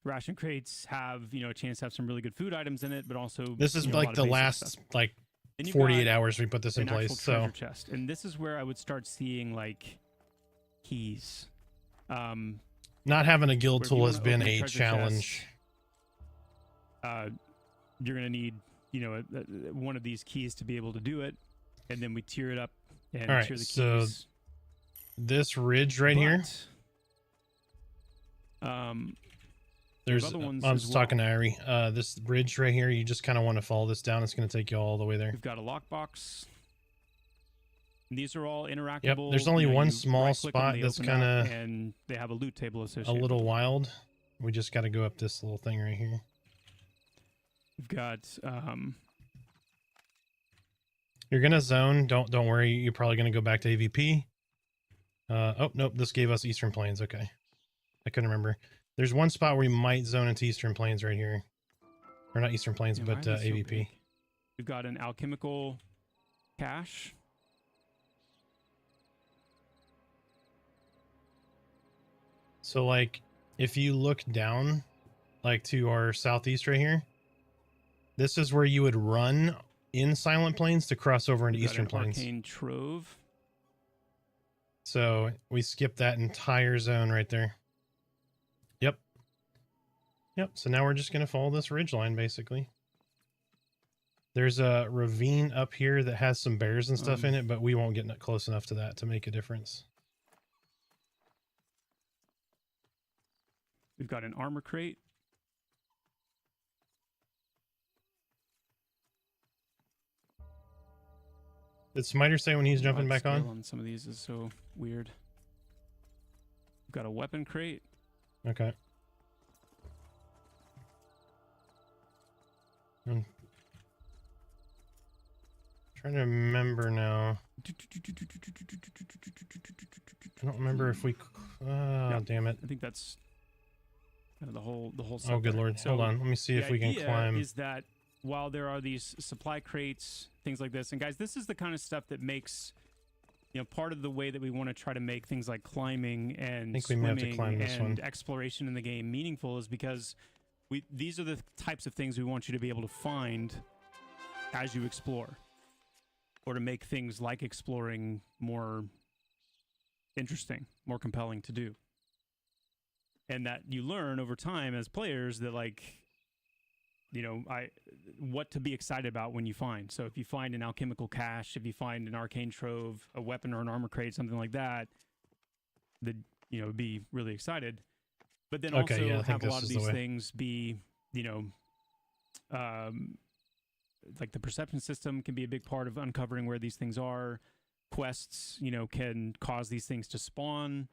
[SPEAKER 3] Ration crates have, you know, a chance to have some really good food items in it, but also
[SPEAKER 2] This is
[SPEAKER 3] you know, a
[SPEAKER 2] like
[SPEAKER 3] lot
[SPEAKER 2] the
[SPEAKER 3] of basic
[SPEAKER 2] last
[SPEAKER 3] stuff.
[SPEAKER 2] like
[SPEAKER 3] Then you've
[SPEAKER 2] 48
[SPEAKER 3] got
[SPEAKER 2] hours we put this in
[SPEAKER 3] an actual
[SPEAKER 2] place.
[SPEAKER 3] treasure
[SPEAKER 2] So
[SPEAKER 3] chest, and this is where I would start seeing like keys.
[SPEAKER 2] not having a guild
[SPEAKER 3] Where if you
[SPEAKER 2] tool has
[SPEAKER 3] wanna
[SPEAKER 2] been
[SPEAKER 3] open a
[SPEAKER 2] a
[SPEAKER 3] treasure
[SPEAKER 2] challenge.
[SPEAKER 3] You're gonna need, you know, one of these keys to be able to do it, and then we tier it up and
[SPEAKER 2] All right,
[SPEAKER 3] tier the
[SPEAKER 2] so
[SPEAKER 3] keys.
[SPEAKER 2] This ridge right here,
[SPEAKER 3] But,
[SPEAKER 2] there's
[SPEAKER 3] other ones
[SPEAKER 2] I'm
[SPEAKER 3] as
[SPEAKER 2] just talking to
[SPEAKER 3] well.
[SPEAKER 2] Irie. This bridge right here, you just kind of want to follow this down. It's going to take you all the way there.
[SPEAKER 3] We've got a lockbox. These are all interactable.
[SPEAKER 2] Yep, there's only
[SPEAKER 3] you know,
[SPEAKER 2] one
[SPEAKER 3] you
[SPEAKER 2] small
[SPEAKER 3] right-click 'em,
[SPEAKER 2] spot
[SPEAKER 3] they
[SPEAKER 2] that's
[SPEAKER 3] open up,
[SPEAKER 2] kinda
[SPEAKER 3] and they have a loot table
[SPEAKER 2] A
[SPEAKER 3] associated.
[SPEAKER 2] little
[SPEAKER 3] with them.
[SPEAKER 2] wild. We just got to go up this little thing right here.
[SPEAKER 3] We've got
[SPEAKER 2] You're gonna zone. Don't worry. You're probably gonna go back to AVP. Oh nope, this gave us Eastern Plains. Okay, I couldn't remember. There's one spot where we might zone into Eastern Plains right here, or not Eastern Plains,
[SPEAKER 3] yeah,
[SPEAKER 2] but
[SPEAKER 3] why are these so
[SPEAKER 2] AVP.
[SPEAKER 3] big? We've got an alchemical cache.
[SPEAKER 2] So like, if you look down, like to our southeast right here, this is where you would run in Silent Plains to cross over into
[SPEAKER 3] We've got
[SPEAKER 2] Eastern
[SPEAKER 3] an
[SPEAKER 2] Plains.
[SPEAKER 3] arcane trove.
[SPEAKER 2] So we skipped that entire zone right there. Yep. Yep. So now we're just going to follow this ridge line, basically. There's a ravine up here that has some bears and stuff in it, but we won't get close enough to that to make a difference.
[SPEAKER 3] We've got an armor crate.
[SPEAKER 2] Did Smiter say when he's jumping
[SPEAKER 3] God,
[SPEAKER 2] back
[SPEAKER 3] scale
[SPEAKER 2] on?
[SPEAKER 3] some of these is so weird. We've got a weapon crate.
[SPEAKER 2] Okay. I'm trying to remember now. I don't remember if we.
[SPEAKER 3] Yeah.
[SPEAKER 2] Damn it!
[SPEAKER 3] I think that's kind of the whole.
[SPEAKER 2] Oh, good
[SPEAKER 3] there.
[SPEAKER 2] lord!
[SPEAKER 3] So
[SPEAKER 2] Hold on. Let me see
[SPEAKER 3] the
[SPEAKER 2] if we can
[SPEAKER 3] idea
[SPEAKER 2] climb.
[SPEAKER 3] Is that while there are these supply crates, things like this, and guys, this is the kind of stuff that makes, you know, part of the way that we want to try to make things like climbing and
[SPEAKER 2] I think we may have to
[SPEAKER 3] swimming
[SPEAKER 2] climb this
[SPEAKER 3] and
[SPEAKER 2] one.
[SPEAKER 3] exploration in the game meaningful, is because these are the types of things we want you to be able to find as you explore, or to make things like exploring more interesting, more compelling to do. And that you learn over time as players that, like, you know, what to be excited about when you find. So if you find an alchemical cache, if you find an arcane trove, a weapon or an armor crate, something like that, you know, be really excited. But then
[SPEAKER 2] Okay,
[SPEAKER 3] also
[SPEAKER 2] yeah, I think
[SPEAKER 3] have a
[SPEAKER 2] this
[SPEAKER 3] lot of
[SPEAKER 2] is the
[SPEAKER 3] these
[SPEAKER 2] way.
[SPEAKER 3] things be, you know, like the perception system can be a big part of uncovering where these things are. Quests, you know, can cause these things to spawn.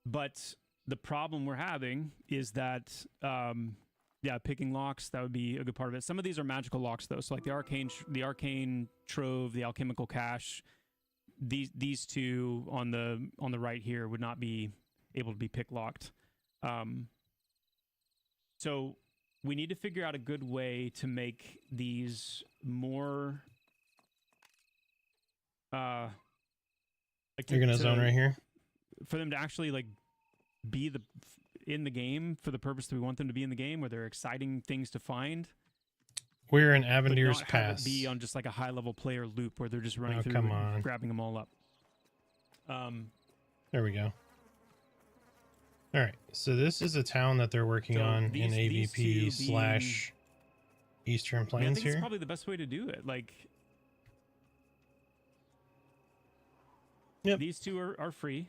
[SPEAKER 3] But the problem we're having is that, yeah, picking locks, that would be a good part of it. Some of these are magical locks, though. So like the arcane trove, the alchemical cache, these two on the right here would not be able to be pick locked. So we need to figure out a good way to make these more. Like
[SPEAKER 2] You're gonna zone right here.
[SPEAKER 3] For them to actually like be in the game for the purpose that we want them to be in the game, where they're exciting things to find.
[SPEAKER 2] We're in
[SPEAKER 3] But
[SPEAKER 2] Avenir's
[SPEAKER 3] not have
[SPEAKER 2] Pass.
[SPEAKER 3] it be on just like a high level player loop where they're just running through
[SPEAKER 2] come
[SPEAKER 3] and
[SPEAKER 2] on.
[SPEAKER 3] grabbing them all up.
[SPEAKER 2] There we go. All right, so this is a town that they're working on in
[SPEAKER 3] these
[SPEAKER 2] AVP / Eastern
[SPEAKER 3] I mean, I
[SPEAKER 2] Plains
[SPEAKER 3] think it's
[SPEAKER 2] here.
[SPEAKER 3] probably the best way to do it. Like,
[SPEAKER 2] Yep.
[SPEAKER 3] These two are free.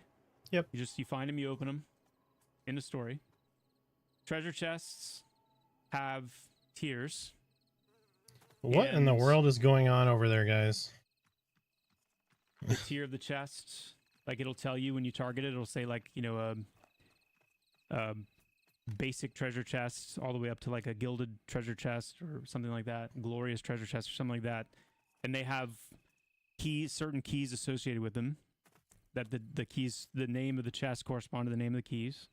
[SPEAKER 2] Yep.
[SPEAKER 3] You find them, you open them in the story. Treasure chests have tiers.
[SPEAKER 2] What in the
[SPEAKER 3] and-
[SPEAKER 2] world is going on over there, guys?
[SPEAKER 3] The tier of the chest, like it'll tell you when you target it, it'll say like, you know, basic treasure chest all the way up to like a gilded treasure chest or something like that, glorious treasure chest or something like that. And they have certain keys associated with them, that the keys, the name of the chest correspond to the name of the keys.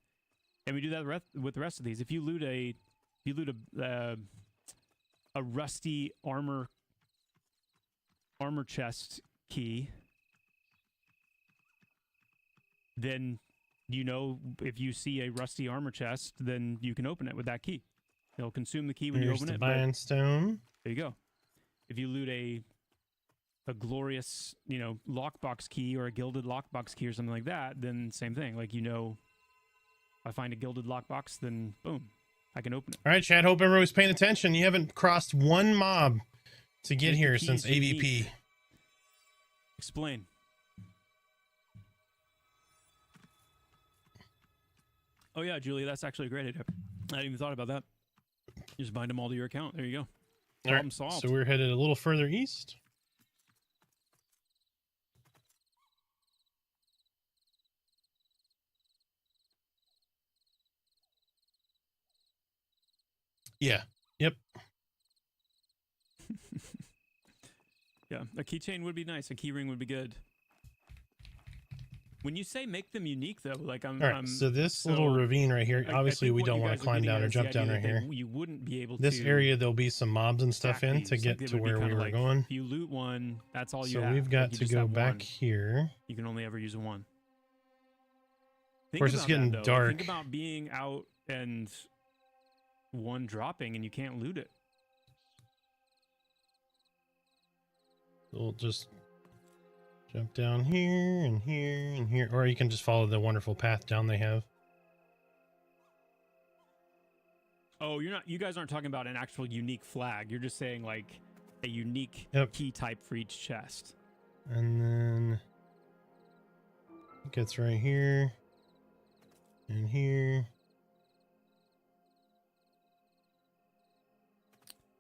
[SPEAKER 3] And we do that with the rest of these. If you loot a rusty armor chest key, then you know, if you see a rusty armor chest, then you can open it with that key. It'll consume the key when
[SPEAKER 2] Here's
[SPEAKER 3] you
[SPEAKER 2] the
[SPEAKER 3] open it.
[SPEAKER 2] Divine Stone.
[SPEAKER 3] There you go. If you loot a glorious, you know, lockbox key or a gilded lockbox key or something like that, then same thing. Like, you know, if I find a gilded lockbox, then boom, I can open it.
[SPEAKER 2] All right, Chad, hope everybody's paying attention. You haven't crossed one mob to get
[SPEAKER 3] Make the
[SPEAKER 2] here
[SPEAKER 3] keys
[SPEAKER 2] since AVP.
[SPEAKER 3] unique. Explain. Oh yeah, Julie, that's actually a great idea. I hadn't even thought about that. You just bind them all to your account. There you go.
[SPEAKER 2] All
[SPEAKER 3] Problem
[SPEAKER 2] right,
[SPEAKER 3] solved.
[SPEAKER 2] so we're headed a little further east. Yeah. Yep.
[SPEAKER 3] Yeah, a keychain would be nice. A key ring would be good. When you say make them unique, though, like
[SPEAKER 2] All right, so this little ravine right here,
[SPEAKER 3] I
[SPEAKER 2] obviously
[SPEAKER 3] think
[SPEAKER 2] we
[SPEAKER 3] what
[SPEAKER 2] don't
[SPEAKER 3] you
[SPEAKER 2] want
[SPEAKER 3] guys
[SPEAKER 2] to
[SPEAKER 3] are
[SPEAKER 2] climb
[SPEAKER 3] getting
[SPEAKER 2] down
[SPEAKER 3] at
[SPEAKER 2] or
[SPEAKER 3] is the
[SPEAKER 2] jump down
[SPEAKER 3] idea
[SPEAKER 2] right
[SPEAKER 3] that
[SPEAKER 2] here.
[SPEAKER 3] You wouldn't be able
[SPEAKER 2] This
[SPEAKER 3] to.
[SPEAKER 2] area, there'll be some mobs and stuff
[SPEAKER 3] stack
[SPEAKER 2] in
[SPEAKER 3] these.
[SPEAKER 2] to get
[SPEAKER 3] Like, it
[SPEAKER 2] to
[SPEAKER 3] would be
[SPEAKER 2] where we
[SPEAKER 3] kinda
[SPEAKER 2] were
[SPEAKER 3] like,
[SPEAKER 2] going.
[SPEAKER 3] If you loot one, that's all you
[SPEAKER 2] So
[SPEAKER 3] have.
[SPEAKER 2] we've
[SPEAKER 3] Like,
[SPEAKER 2] got
[SPEAKER 3] you
[SPEAKER 2] to
[SPEAKER 3] just
[SPEAKER 2] go
[SPEAKER 3] have
[SPEAKER 2] back
[SPEAKER 3] one.
[SPEAKER 2] here.
[SPEAKER 3] You can only ever use one. Think
[SPEAKER 2] course, it's
[SPEAKER 3] about
[SPEAKER 2] getting
[SPEAKER 3] that, though.
[SPEAKER 2] dark.
[SPEAKER 3] Think about being out and one dropping and you can't loot it.
[SPEAKER 2] We'll just jump down here and here and here, or you can just follow the wonderful path down they have.
[SPEAKER 3] Oh, you guys aren't talking about an actual unique flag. You're just saying like a unique
[SPEAKER 2] Yep.
[SPEAKER 3] key type for each chest.
[SPEAKER 2] And then it gets right here and here.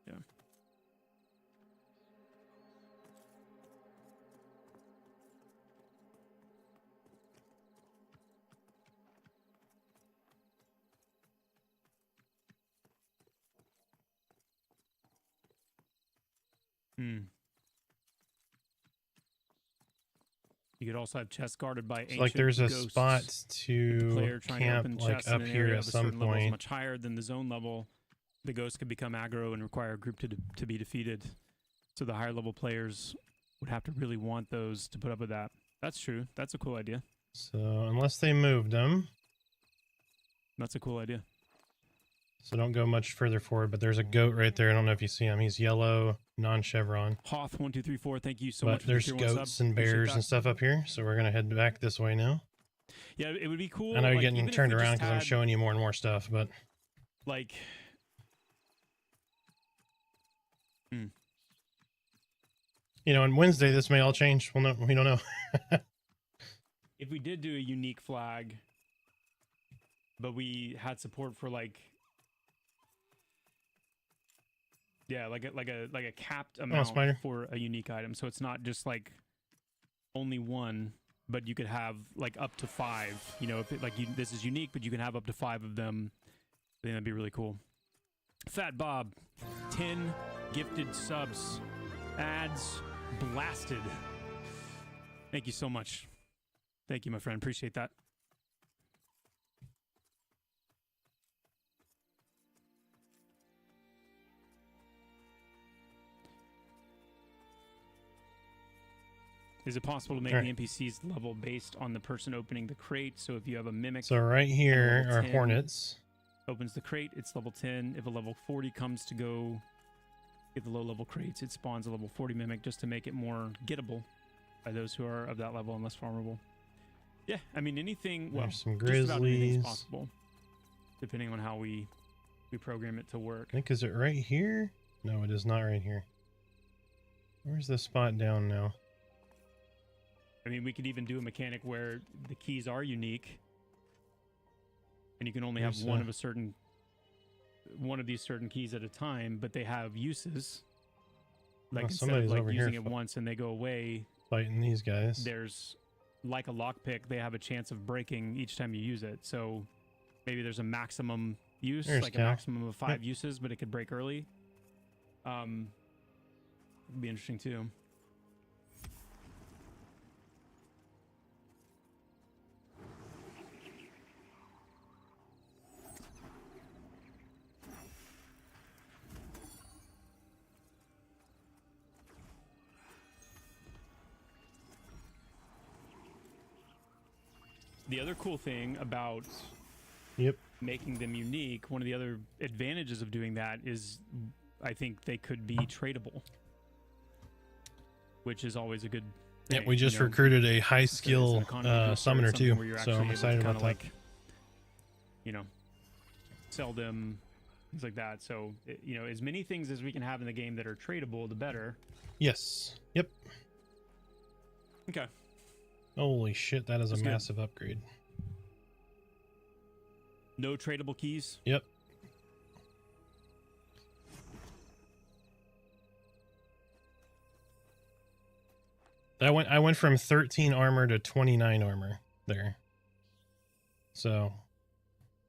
[SPEAKER 3] Yeah. You could also have chests guarded by
[SPEAKER 2] So,
[SPEAKER 3] ancient
[SPEAKER 2] like there's a
[SPEAKER 3] ghosts.
[SPEAKER 2] spot
[SPEAKER 3] The
[SPEAKER 2] to
[SPEAKER 3] player trying to
[SPEAKER 2] camp
[SPEAKER 3] open
[SPEAKER 2] like
[SPEAKER 3] chests in
[SPEAKER 2] up
[SPEAKER 3] an
[SPEAKER 2] here
[SPEAKER 3] area
[SPEAKER 2] at
[SPEAKER 3] of a
[SPEAKER 2] some
[SPEAKER 3] certain level is
[SPEAKER 2] point.
[SPEAKER 3] much higher than the zone level. The ghosts could become aggro and require a group to be defeated. So the higher level players would have to really want those to put up with that. That's true. That's a cool idea.
[SPEAKER 2] So unless they moved them,
[SPEAKER 3] That's a cool idea.
[SPEAKER 2] so don't go much further forward. But there's a goat right there. I don't know if you see him. He's yellow, non-chevron.
[SPEAKER 3] Hoth1234, thank you so
[SPEAKER 2] But
[SPEAKER 3] much.
[SPEAKER 2] there's
[SPEAKER 3] for the tier 1
[SPEAKER 2] goats
[SPEAKER 3] sub.
[SPEAKER 2] and
[SPEAKER 3] Appreciate
[SPEAKER 2] bears
[SPEAKER 3] that.
[SPEAKER 2] and stuff up here. So we're gonna head back this way now.
[SPEAKER 3] Yeah, it would be cool.
[SPEAKER 2] I know you're
[SPEAKER 3] like,
[SPEAKER 2] getting
[SPEAKER 3] even if
[SPEAKER 2] turned
[SPEAKER 3] we just
[SPEAKER 2] around because I'm
[SPEAKER 3] had,
[SPEAKER 2] showing you more and more stuff, but
[SPEAKER 3] like,
[SPEAKER 2] you know, on Wednesday this may all change. Well, no, we don't know.
[SPEAKER 3] if we did do a unique flag, but we had support for like Yeah, like a capped amount
[SPEAKER 2] spider.
[SPEAKER 3] for a unique item. So it's not just like only one, but you could have like up to 5. You know, if it, like this is unique, but you can have up to 5 of them. I think that'd be really cool. Fat Bob, 10 gifted subs, ads blasted. Thank you so much. Thank you, my friend. Appreciate that. Is it possible to make the NPCs level based on the person opening the crate? So if you have a mimic,
[SPEAKER 2] So right here are
[SPEAKER 3] 10,
[SPEAKER 2] hornets.
[SPEAKER 3] Opens the crate, it's level 10. If a level 40 comes to go get the low level crates, it spawns a level 40 mimic just to make it more gettable by those who are of that level and less farmable. Yeah, I mean anything. Well,
[SPEAKER 2] There's some
[SPEAKER 3] just about anything's
[SPEAKER 2] grizzlies.
[SPEAKER 3] possible, depending on how we program it to work.
[SPEAKER 2] I think, is it right here? No, it is not right here. Where's the spot down now?
[SPEAKER 3] I mean, we could even do a mechanic where the keys are unique, and you can only have one of these certain keys at a time, but they have uses. Like instead of like using it once and they go away,
[SPEAKER 2] fighting these guys.
[SPEAKER 3] There's like a lockpick, they have a chance of breaking each time you use it. So maybe there's a maximum use, like a maximum of 5 uses, but it could break early. It'd be interesting too. The other cool thing about making them unique, one of the other advantages of doing that is I think they could be tradable, which is always a good thing.
[SPEAKER 2] Yeah, we just recruited a high skill summoner too, so I'm excited about that.
[SPEAKER 3] Like, you know, sell them, things like that. So, you know, as many things as we can have in the game that are tradable, the better.
[SPEAKER 2] Yes. Yep.
[SPEAKER 3] Okay.
[SPEAKER 2] Holy shit, that is a massive upgrade.
[SPEAKER 3] No tradable keys?
[SPEAKER 2] Yep. I went from 13 armor to 29 armor there. So,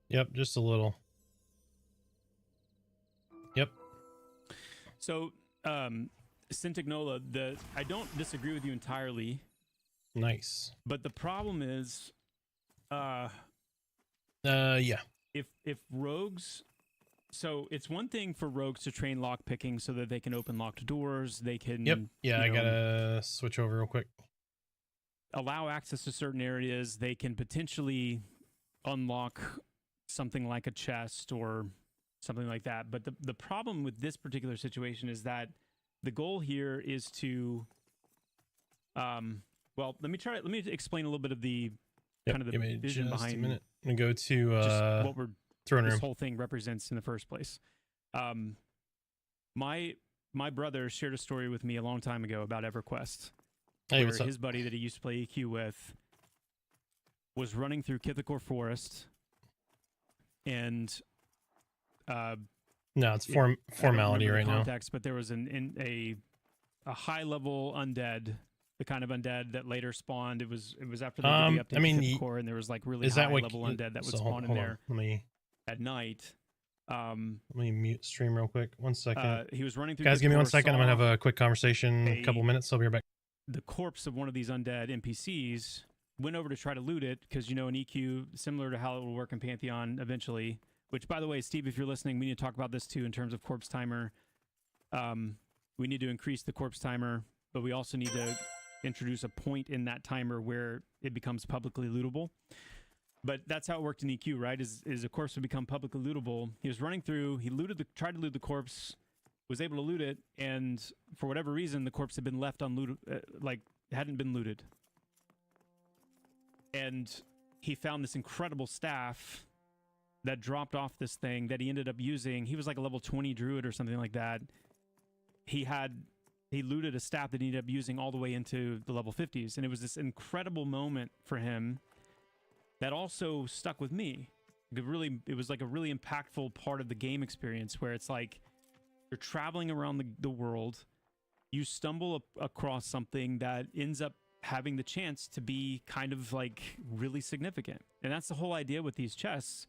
[SPEAKER 2] yep, just a little. Yep.
[SPEAKER 3] So, Centignola, I don't disagree with you entirely.
[SPEAKER 2] Nice.
[SPEAKER 3] But the problem is,
[SPEAKER 2] yeah.
[SPEAKER 3] If rogues, so it's one thing for rogues to train lockpicking so that they can open locked doors. They can.
[SPEAKER 2] Yep. Yeah, I gotta switch over real quick.
[SPEAKER 3] Allow access to certain areas. They can potentially unlock something like a chest or something like that. But the problem with this particular situation is that the goal here is to, well, let me explain a little bit of the kind of the vision behind.
[SPEAKER 2] A minute. I'm gonna go to
[SPEAKER 3] what we're
[SPEAKER 2] throne room.
[SPEAKER 3] This whole thing represents in the first place. My brother shared a story with me a long time ago about EverQuest, where his buddy that he used to play EQ with was running through Kithakor Forest, and
[SPEAKER 2] no, it's formality right now.
[SPEAKER 3] But there was a high level undead. The kind of undead that later spawned. It was after they did the update to Core, and there was like really high level undead that would spawn in there at night.
[SPEAKER 2] Let me mute stream real quick. 1 second.
[SPEAKER 3] He was running through.
[SPEAKER 2] Guys, give me 1 second. I'm gonna have a quick conversation. A couple minutes. I'll be right back.
[SPEAKER 3] The corpse of one of these undead NPCs went over to try to loot it because in EQ, similar to how it will work in Pantheon eventually. Which, by the way, Steve, if you're listening, we need to talk about this too in terms of corpse timer. We need to increase the corpse timer, but we also need to introduce a point in that timer where it becomes publicly lootable. But that's how it worked in EQ, right? Is a corpse would become publicly lootable. He was running through, he tried to loot the corpse, was able to loot it, and for whatever reason, the corpse had been left unlooted, hadn't been looted. And he found this incredible staff that dropped off this thing that he ended up using. He was like a level 20 druid or something like that. He looted a staff that he ended up using all the way into the level 50s. And it was this incredible moment for him that also stuck with me. It was like a really impactful part of the game experience where it's like, You're traveling around the world. You stumble across something that ends up having the chance to be kind of like really significant. And that's the whole idea with these chests.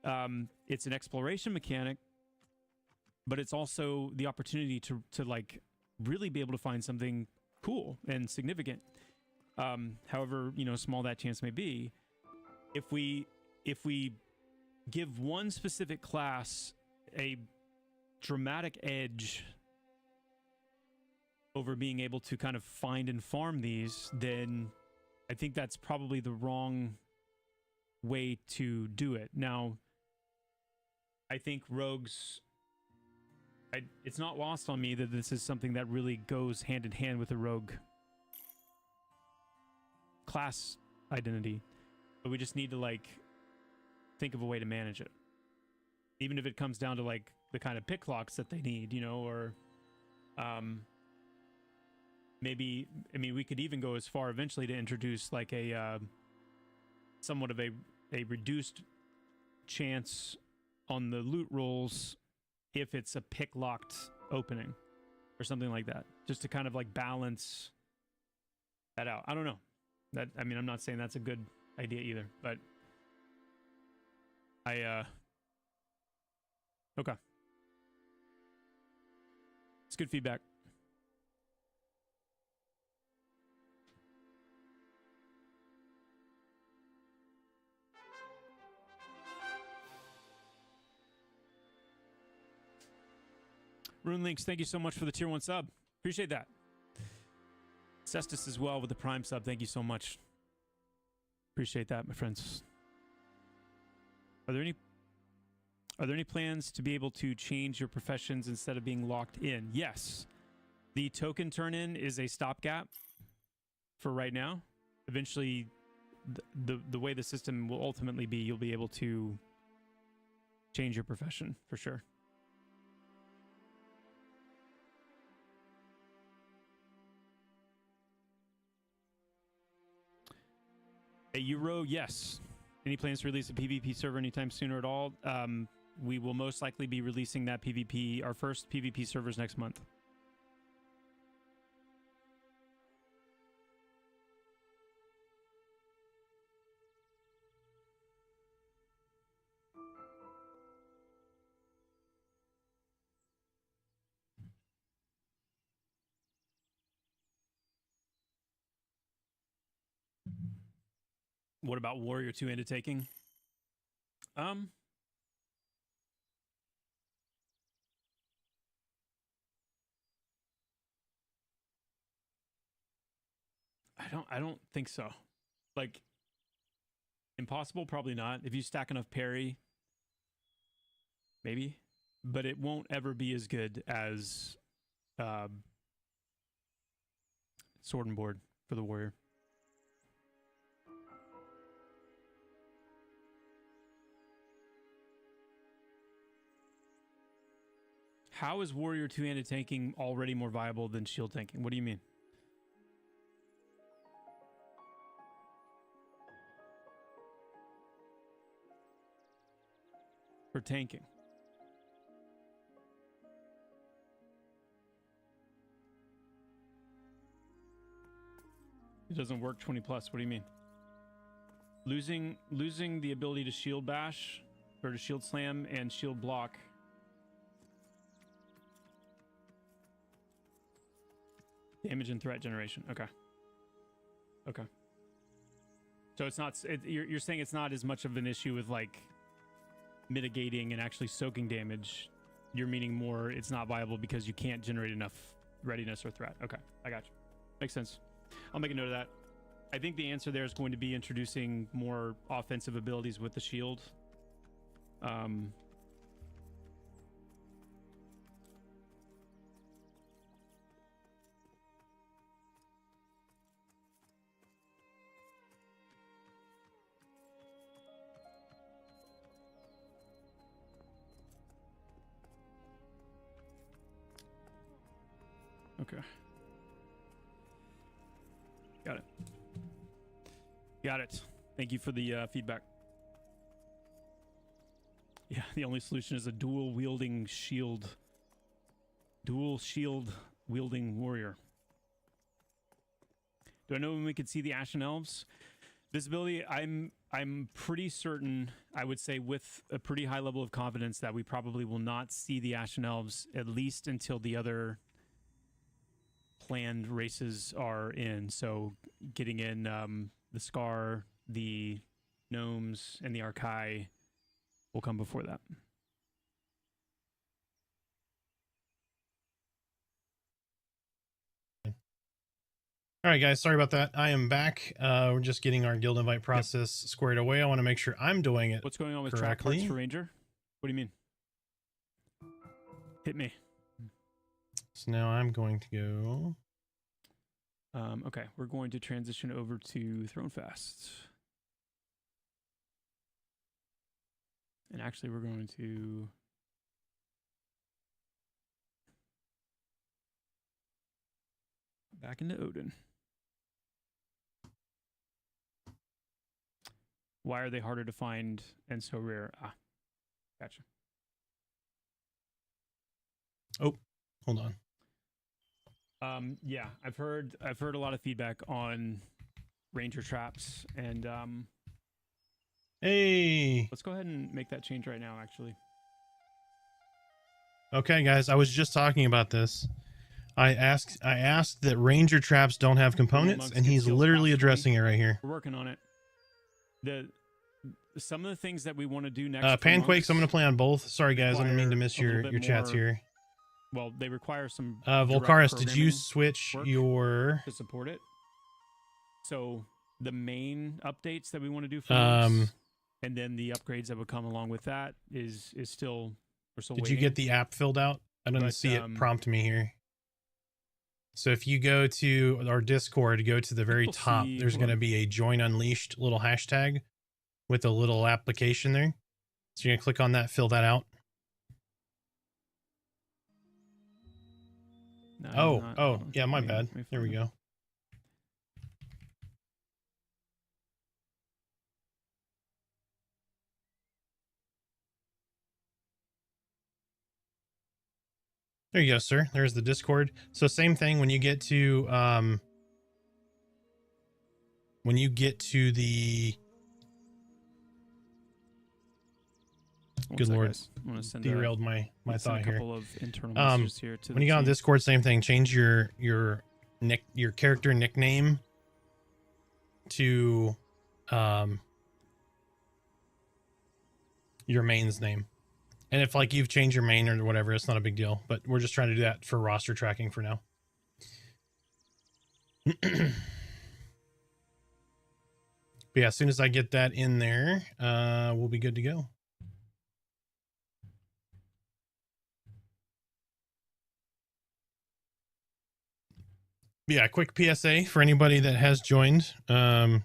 [SPEAKER 3] It's an exploration mechanic, but it's also the opportunity to like really be able to find something cool and significant. However, you know, small that chance may be. If we give one specific class a dramatic edge over being able to kind of find and farm these, then I think that's probably the wrong way to do it. Now, I think rogues, it's not lost on me that this is something that really goes hand in hand with the rogue class identity, but we just need to like think of a way to manage it, even if it comes down to like the kind of pick locks that they need, you know, or maybe, I mean, we could even go as far eventually to introduce like a somewhat of a reduced chance on the loot rolls if it's a pick locked opening or something like that, just to kind of like balance that out. I don't know. That, I mean, I'm not saying that's a good idea either, but okay. It's good feedback. Rune Links, thank you so much for the tier 1 sub. Appreciate that. Cestus as well with the prime sub. Thank you so much. Appreciate that, my friends. Are there any plans to be able to change your professions instead of being locked in? Yes. The token turn-in is a stopgap for right now. Eventually, the way the system will ultimately be, you'll be able to change your profession for sure. A Euro, yes. Any plans to release a PvP server anytime sooner at all? We will most likely be releasing that PvP, our first PvP servers next month. What about Warrior 2 Undertaking? I don't think so. Like, impossible? Probably not. If you stack enough parry, maybe. But it won't ever be as good as Sword and Board for the Warrior. How is Warrior 2-handed tanking already more viable than shield tanking? What do you mean? For tanking. It doesn't work 20 plus. What do you mean? Losing the ability to shield bash or to shield slam and shield block. Damage and threat generation. Okay. Okay. So it's not. You're saying it's not as much of an issue with like mitigating and actually soaking damage. You're meaning more. It's not viable because you can't generate enough readiness or threat. Okay, I got you. Makes sense. I'll make a note of that. I think the answer there is going to be introducing more offensive abilities with the shield. Okay. Got it. Got it. Thank you for the feedback. Yeah, the only solution is a dual wielding shield dual shield wielding warrior. Do I know when we could see the Ashen Elves? Visibility, I'm pretty certain, I would say with a pretty high level of confidence, that we probably will not see the Ashen Elves at least until the other planned races are in. So getting in the Scar, the Gnomes, and the Archai will come before that.
[SPEAKER 2] All right, guys, sorry about that. I am back. We're just getting our guild invite process squared away. I want to make sure I'm doing it.
[SPEAKER 3] What's going on with trap
[SPEAKER 2] correctly.
[SPEAKER 3] parts for Ranger? What do you mean? Hit me.
[SPEAKER 2] So now I'm going to go.
[SPEAKER 3] Okay, we're going to transition over to Throne Fast. And actually, we're going to... back into Odin. Why are they harder to find and so rare? Ah, gotcha.
[SPEAKER 2] Oh, hold on.
[SPEAKER 3] Yeah, I've heard a lot of feedback on Ranger traps, and
[SPEAKER 2] Hey.
[SPEAKER 3] let's go ahead and make that change right now, actually.
[SPEAKER 2] Okay, guys, I was just talking about this. I asked that Ranger traps don't have components, and he's literally addressing it right here.
[SPEAKER 3] We're working on it. Some of the things that we want to do next. For
[SPEAKER 2] Panquakes,
[SPEAKER 3] monks
[SPEAKER 2] I'm going to play on both. Sorry, guys, I didn't mean to miss
[SPEAKER 3] a little
[SPEAKER 2] your
[SPEAKER 3] bit
[SPEAKER 2] chats
[SPEAKER 3] more-
[SPEAKER 2] here.
[SPEAKER 3] Well, they require some.
[SPEAKER 2] Volcaris,
[SPEAKER 3] direct
[SPEAKER 2] did you
[SPEAKER 3] programming
[SPEAKER 2] switch
[SPEAKER 3] work
[SPEAKER 2] your...
[SPEAKER 3] to support it? So the main updates that we want to do for
[SPEAKER 2] Um,
[SPEAKER 3] monks, and then the upgrades that would come along with that is still we're still
[SPEAKER 2] Did
[SPEAKER 3] waiting.
[SPEAKER 2] you get the app filled out? I didn't
[SPEAKER 3] But,
[SPEAKER 2] see it prompt me here. So if you go to our Discord, go to the very
[SPEAKER 3] People
[SPEAKER 2] top,
[SPEAKER 3] see-
[SPEAKER 2] there's
[SPEAKER 3] hold
[SPEAKER 2] going to
[SPEAKER 3] on.
[SPEAKER 2] be a join unleashed little hashtag with a little application there. So you're going to click on that, fill that out.
[SPEAKER 3] No,
[SPEAKER 2] Oh,
[SPEAKER 3] not-
[SPEAKER 2] oh,
[SPEAKER 3] hold on.
[SPEAKER 2] yeah, my
[SPEAKER 3] Let me-
[SPEAKER 2] bad.
[SPEAKER 3] let me
[SPEAKER 2] There we
[SPEAKER 3] find it.
[SPEAKER 2] go. There you go, sir. There's the Discord. So same thing when you get to the
[SPEAKER 3] One
[SPEAKER 2] good
[SPEAKER 3] sec,
[SPEAKER 2] lord,
[SPEAKER 3] guys. I'm gonna send
[SPEAKER 2] derailed my
[SPEAKER 3] send
[SPEAKER 2] thought
[SPEAKER 3] a
[SPEAKER 2] here.
[SPEAKER 3] couple of internal messages here to
[SPEAKER 2] When
[SPEAKER 3] the
[SPEAKER 2] you get on
[SPEAKER 3] team.
[SPEAKER 2] Discord, same thing. Change your character nickname to your main's name. And if like you've changed your main or whatever, it's not a big deal. But we're just trying to do that for roster tracking for now. But yeah, as soon as I get that in there, we'll be good to go. Yeah, quick PSA for anybody that has joined and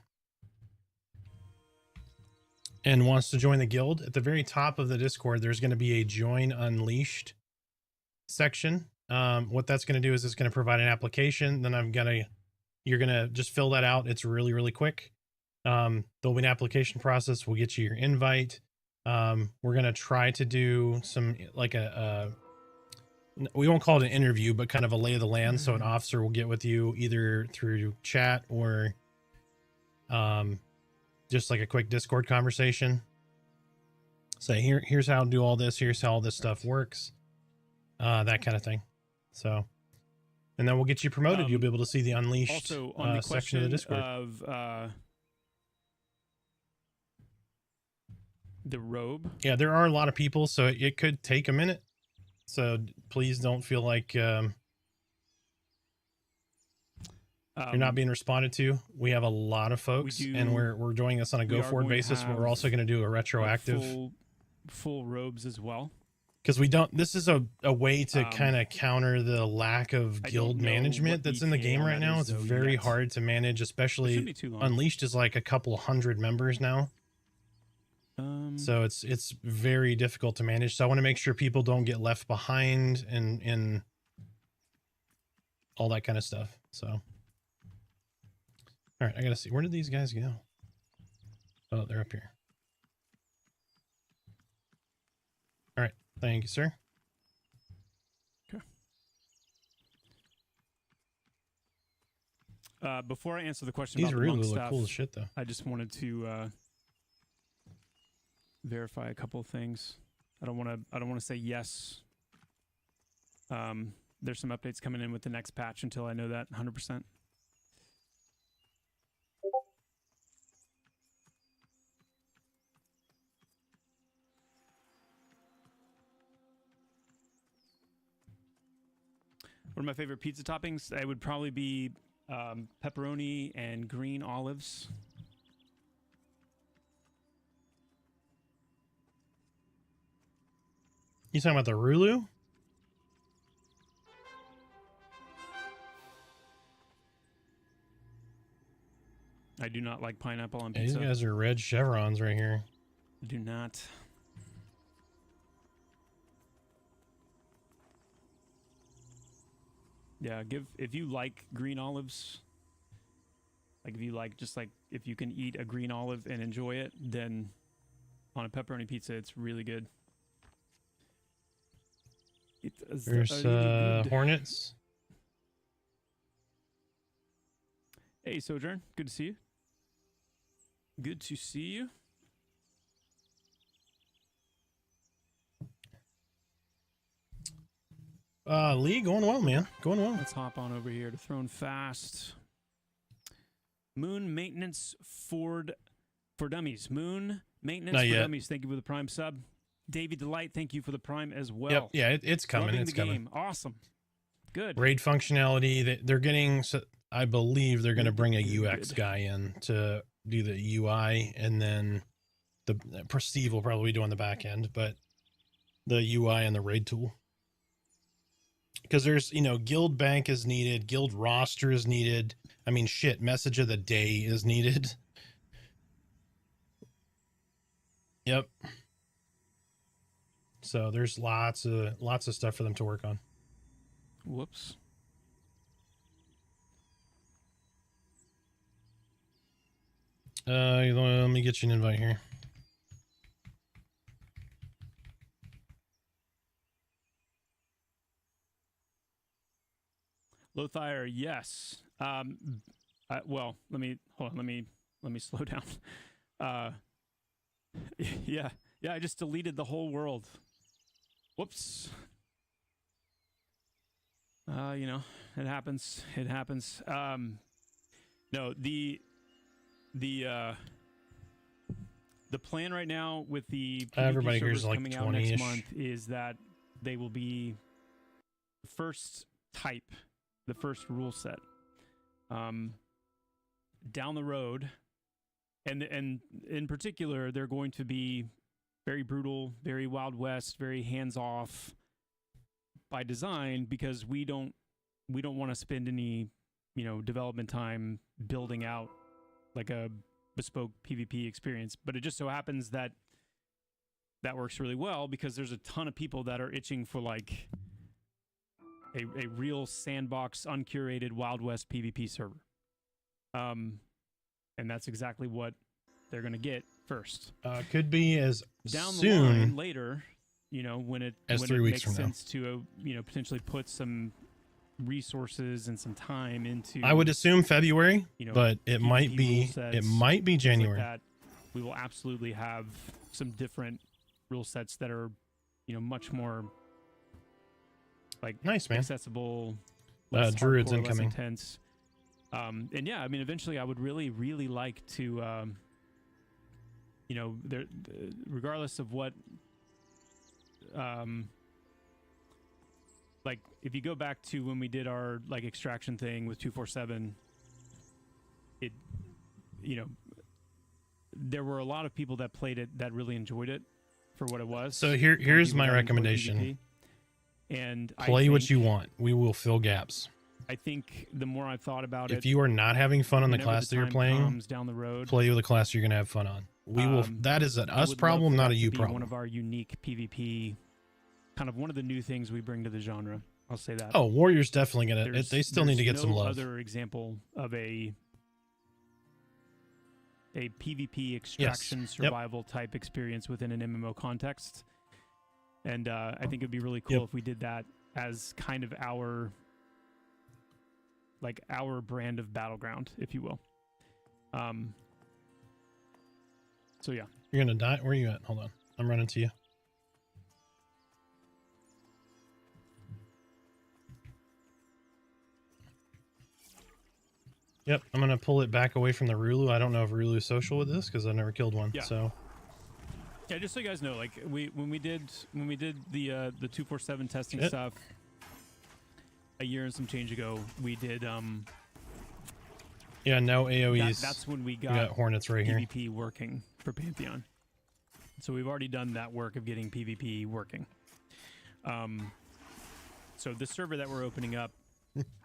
[SPEAKER 2] wants to join the guild. At the very top of the Discord, there's going to be a Join Unleashed section. What that's going to do is it's going to provide an application. Then you're going to just fill that out. It's really, really quick. There'll be an application process. We'll get you your invite. We're going to try to do some like we won't call it an interview, but kind of a lay of the land. So an officer will get with you either through chat or just like a quick Discord conversation. Say, here's how to do all this. Here's how all this stuff works. That kind of thing. So, and then we'll get you promoted. You'll be able to see the unleashed
[SPEAKER 3] Also, on the
[SPEAKER 2] section of the
[SPEAKER 3] question
[SPEAKER 2] Discord.
[SPEAKER 3] of the robe.
[SPEAKER 2] Yeah, there are a lot of people, so it could take a minute. So please don't feel like you're not being responded to. We have a lot of folks, and we're doing this on a go forward basis. But we're also going to do a retroactive
[SPEAKER 3] full robes as well.
[SPEAKER 2] because we don't. This is a way to kind of counter the lack of guild
[SPEAKER 3] know
[SPEAKER 2] management
[SPEAKER 3] what
[SPEAKER 2] that's in the
[SPEAKER 3] ETA
[SPEAKER 2] game
[SPEAKER 3] on
[SPEAKER 2] right
[SPEAKER 3] that
[SPEAKER 2] now.
[SPEAKER 3] is,
[SPEAKER 2] It's
[SPEAKER 3] though,
[SPEAKER 2] very
[SPEAKER 3] yet.
[SPEAKER 2] hard to manage,
[SPEAKER 3] Shouldn't
[SPEAKER 2] especially
[SPEAKER 3] be too long.
[SPEAKER 2] Unleashed is like a couple hundred members now. So it's very difficult to manage. So I want to make sure people don't get left behind and all that kind of stuff. So, all right, I gotta see, where did these guys go? Oh, they're up here. All right, thank you, sir.
[SPEAKER 3] Okay. Before I answer the question
[SPEAKER 2] These
[SPEAKER 3] about the
[SPEAKER 2] really
[SPEAKER 3] monk
[SPEAKER 2] look
[SPEAKER 3] stuff,
[SPEAKER 2] cool as shit, though.
[SPEAKER 3] I just wanted to verify a couple of things. I don't want to say yes. There's some updates coming in with the next patch until I know that 100%. One of my favorite pizza toppings, it would probably be pepperoni and green olives.
[SPEAKER 2] You talking about the Rulu?
[SPEAKER 3] I do not like pineapple on
[SPEAKER 2] Yeah,
[SPEAKER 3] pizza.
[SPEAKER 2] these guys are red chevrons right here.
[SPEAKER 3] Do not. Yeah, if you like green olives, like if you like if you can eat a green olive and enjoy it, then on a pepperoni pizza it's really good. It is
[SPEAKER 2] There's
[SPEAKER 3] really good.
[SPEAKER 2] Hornets.
[SPEAKER 3] Hey Sojourn, good to see you. Good to see you.
[SPEAKER 2] Lee, going well, man. Going well.
[SPEAKER 3] Let's hop on over here to Throne Fast. Moon Maintenance for Dummies. Moon Maintenance
[SPEAKER 2] Not
[SPEAKER 3] for
[SPEAKER 2] yet.
[SPEAKER 3] Dummies. Thank you for the Prime sub. Davey Delight, thank you for the Prime as well.
[SPEAKER 2] Yep. Yeah, it's coming.
[SPEAKER 3] Loving
[SPEAKER 2] It's
[SPEAKER 3] the
[SPEAKER 2] coming.
[SPEAKER 3] game. Awesome. Good.
[SPEAKER 2] Raid functionality. They're getting. I believe they're going to bring a UX
[SPEAKER 3] Good.
[SPEAKER 2] guy in to do the UI, and then the Steve will probably do on the back end, but the UI and the raid tool. Because there's, guild bank is needed, guild roster is needed. I mean, shit, message of the day is needed. Yep. So there's lots of stuff for them to work on.
[SPEAKER 3] Whoops.
[SPEAKER 2] Let me get you an invite here.
[SPEAKER 3] Lothire, yes. Well, let me slow down. Yeah, I just deleted the whole world. Whoops. It happens. It happens. No, the plan right now with the PvP
[SPEAKER 2] everybody here's
[SPEAKER 3] servers
[SPEAKER 2] like
[SPEAKER 3] coming out next
[SPEAKER 2] 20-ish.
[SPEAKER 3] month is that they will be the first type, the first rule set. Down the road, and in particular, they're going to be very brutal, very Wild West, very hands-off by design, because we don't want to spend any development time building out like a bespoke PvP experience. But it just so happens that works really well because there's a ton of people that are itching for like a real sandbox, uncurated Wild West PvP server. And that's exactly what they're going to get first.
[SPEAKER 2] Could be as
[SPEAKER 3] Down
[SPEAKER 2] soon
[SPEAKER 3] the line later, when it
[SPEAKER 2] 3 weeks
[SPEAKER 3] makes
[SPEAKER 2] from now.
[SPEAKER 3] sense to potentially put some resources and some time into.
[SPEAKER 2] I would assume February, but it
[SPEAKER 3] PvP
[SPEAKER 2] might be
[SPEAKER 3] rule sets,
[SPEAKER 2] January.
[SPEAKER 3] things like that. We will absolutely have some different rule sets that are much more like
[SPEAKER 2] Nice, man.
[SPEAKER 3] accessible, less
[SPEAKER 2] Druids
[SPEAKER 3] hardcore,
[SPEAKER 2] incoming.
[SPEAKER 3] less intense. And yeah, I mean, eventually I would really like to regardless of what like if you go back to when we did our like extraction thing with 247, it there were a lot of people that played it that really enjoyed it for what it was.
[SPEAKER 2] So here's
[SPEAKER 3] People
[SPEAKER 2] my
[SPEAKER 3] that enjoyed
[SPEAKER 2] recommendation.
[SPEAKER 3] PvP. And
[SPEAKER 2] Play what you want. We will fill gaps.
[SPEAKER 3] I think the more I've thought about
[SPEAKER 2] If
[SPEAKER 3] it,
[SPEAKER 2] you are not having fun on the
[SPEAKER 3] whenever
[SPEAKER 2] class that you're
[SPEAKER 3] time
[SPEAKER 2] playing,
[SPEAKER 3] comes down the road,
[SPEAKER 2] play with the class you're going to have fun on. We will. That is an
[SPEAKER 3] I
[SPEAKER 2] us
[SPEAKER 3] would love
[SPEAKER 2] problem,
[SPEAKER 3] for
[SPEAKER 2] not
[SPEAKER 3] that
[SPEAKER 2] a
[SPEAKER 3] to
[SPEAKER 2] you
[SPEAKER 3] be
[SPEAKER 2] problem.
[SPEAKER 3] One of our unique PvP, kind of one of the new things we bring to the genre. I'll say that.
[SPEAKER 2] Oh, Warriors definitely going to. They still need to get
[SPEAKER 3] there's
[SPEAKER 2] some
[SPEAKER 3] no
[SPEAKER 2] love.
[SPEAKER 3] Other example of a PvP extraction survival type experience within an MMO context, and I think it'd be really cool if we did that as kind of our like our brand of battleground, if you will. So yeah.
[SPEAKER 2] You're gonna die. Where are you at? Hold on. I'm running to you. Yep, I'm gonna pull it back away from the Rulu. I don't know if Rulu's social with this because I never killed one.
[SPEAKER 3] Yeah.
[SPEAKER 2] So
[SPEAKER 3] yeah, just so you guys know, like when we did the 247 testing stuff a year and some change ago, we did
[SPEAKER 2] yeah, no AOE's.
[SPEAKER 3] That's when we
[SPEAKER 2] we got Hornets right here.
[SPEAKER 3] PvP working for Pantheon. So we've already done that work of getting PvP working. So the server that we're opening up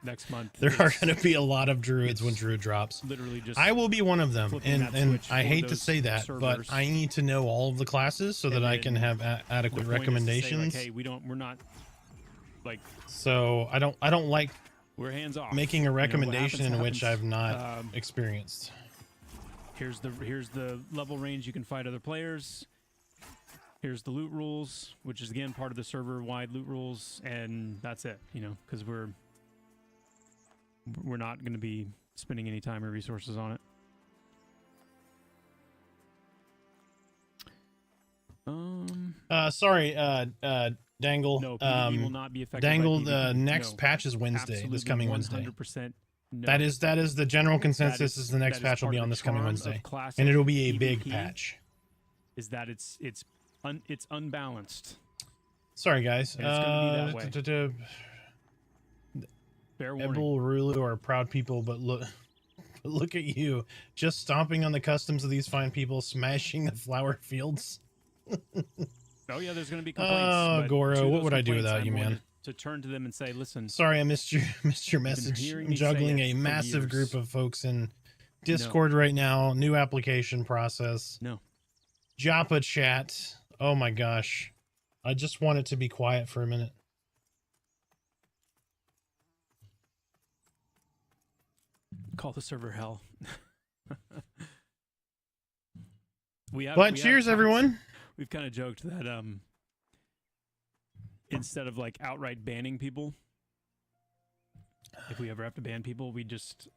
[SPEAKER 3] next month,
[SPEAKER 2] There are going to be a lot of druids when druid drops.
[SPEAKER 3] Literally just
[SPEAKER 2] I will be one of them, and I hate to say that,
[SPEAKER 3] servers.
[SPEAKER 2] but I need to know all of the classes so that I can have adequate
[SPEAKER 3] the point is to say,
[SPEAKER 2] recommendations.
[SPEAKER 3] like, hey, we're not like,
[SPEAKER 2] so I don't like
[SPEAKER 3] we're hands off
[SPEAKER 2] making a
[SPEAKER 3] what
[SPEAKER 2] recommendation
[SPEAKER 3] happens,
[SPEAKER 2] in which
[SPEAKER 3] happens.
[SPEAKER 2] I've not experienced.
[SPEAKER 3] Here's the level range you can fight other players. Here's the loot rules, which is again part of the server wide loot rules, and that's it. Because we're not going to be spending any time or resources on it.
[SPEAKER 2] Sorry, Dangle.
[SPEAKER 3] No, PvE will not be affected.
[SPEAKER 2] Dangle.
[SPEAKER 3] By
[SPEAKER 2] The
[SPEAKER 3] PvP.
[SPEAKER 2] next
[SPEAKER 3] No,
[SPEAKER 2] patch is Wednesday. This
[SPEAKER 3] absolutely
[SPEAKER 2] coming Wednesday.
[SPEAKER 3] 100%. No.
[SPEAKER 2] That is the general consensus. Is the next
[SPEAKER 3] that
[SPEAKER 2] patch will
[SPEAKER 3] part
[SPEAKER 2] be
[SPEAKER 3] of
[SPEAKER 2] on
[SPEAKER 3] the
[SPEAKER 2] this coming
[SPEAKER 3] charm
[SPEAKER 2] Wednesday,
[SPEAKER 3] of classic
[SPEAKER 2] and it'll be a big
[SPEAKER 3] PvP
[SPEAKER 2] patch.
[SPEAKER 3] Is that it's unbalanced.
[SPEAKER 2] Sorry, guys.
[SPEAKER 3] And it's gonna be that way. Fair warning.
[SPEAKER 2] Ebel, Rulu are proud people, but look at you, just stomping on the customs of these fine people, smashing the flower fields.
[SPEAKER 3] Oh yeah, there's going to be complaints.
[SPEAKER 2] Oh,
[SPEAKER 3] but
[SPEAKER 2] Goro,
[SPEAKER 3] to
[SPEAKER 2] what
[SPEAKER 3] those
[SPEAKER 2] would I do
[SPEAKER 3] complaints,
[SPEAKER 2] without
[SPEAKER 3] I'm
[SPEAKER 2] you,
[SPEAKER 3] going
[SPEAKER 2] man?
[SPEAKER 3] To turn to them and say, listen.
[SPEAKER 2] Sorry, I missed your message.
[SPEAKER 3] hearing
[SPEAKER 2] I'm
[SPEAKER 3] me say
[SPEAKER 2] juggling
[SPEAKER 3] it
[SPEAKER 2] a
[SPEAKER 3] for
[SPEAKER 2] massive
[SPEAKER 3] years.
[SPEAKER 2] group of folks in Discord right now. New application process.
[SPEAKER 3] No.
[SPEAKER 2] Joppa chat. Oh my gosh. I just want it to be quiet for a minute.
[SPEAKER 3] Call the server hell.
[SPEAKER 2] But cheers, everyone.
[SPEAKER 3] We've kind of joked that instead of like outright banning people, if we ever have to ban people, we just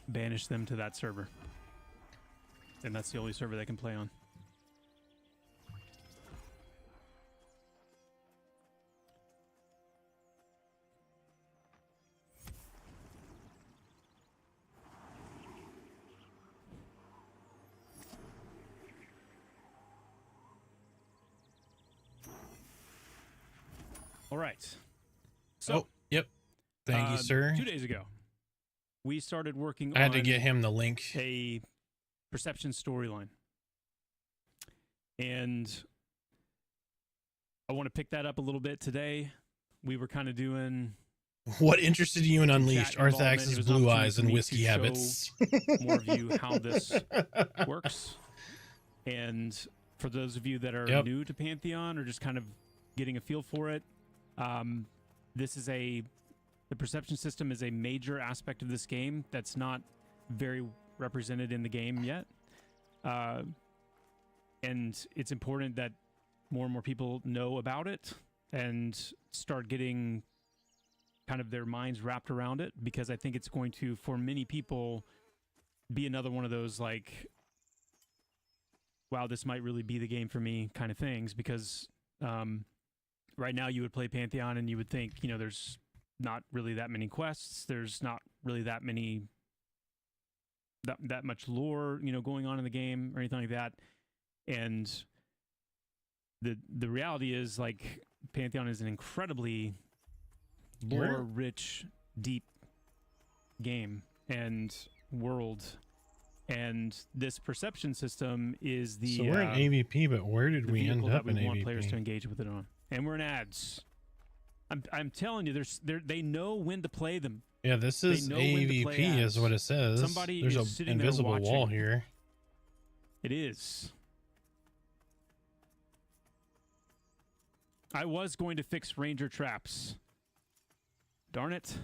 [SPEAKER 3] banish them to that server. And that's the only server they can play on. All right. So,
[SPEAKER 2] yep. Thank you, sir.
[SPEAKER 3] 2 days ago, we started working
[SPEAKER 2] I had
[SPEAKER 3] on
[SPEAKER 2] to get him the link.
[SPEAKER 3] a perception storyline. And I want to pick that up a little bit today. We were kind of doing...
[SPEAKER 2] What interested you in Unleashed?
[SPEAKER 3] Chat involvement.
[SPEAKER 2] Arthax's
[SPEAKER 3] It was
[SPEAKER 2] blue
[SPEAKER 3] an
[SPEAKER 2] eyes and
[SPEAKER 3] opportunity
[SPEAKER 2] whiskey
[SPEAKER 3] to show
[SPEAKER 2] habits.
[SPEAKER 3] more of you how this works. And for those of you that are new to Pantheon or just kind of getting a feel for it, the perception system is a major aspect of this game that's not very represented in the game yet. And it's important that more and more people know about it and start getting kind of their minds wrapped around it, because I think it's going to, for many people, be another one of those like, wow, this might really be the game for me kind of things, because right now you would play Pantheon and you would think, there's not really that many quests, there's not really that much lore, going on in the game or anything like that. And the reality is, like, Pantheon is an incredibly lore-rich, deep game and world, and this perception system is the
[SPEAKER 2] So we're in AVP, but where did we end up in
[SPEAKER 3] we want players to
[SPEAKER 2] AVP?
[SPEAKER 3] engage with it on, and we're in ads. I'm telling you, they know when to play them.
[SPEAKER 2] Yeah, this is
[SPEAKER 3] They know when to play
[SPEAKER 2] AVP,
[SPEAKER 3] ads.
[SPEAKER 2] is what it says.
[SPEAKER 3] Somebody
[SPEAKER 2] There's
[SPEAKER 3] is
[SPEAKER 2] an
[SPEAKER 3] sitting there
[SPEAKER 2] invisible wall
[SPEAKER 3] watching.
[SPEAKER 2] here.
[SPEAKER 3] It is. I was going to fix ranger traps. Darn it.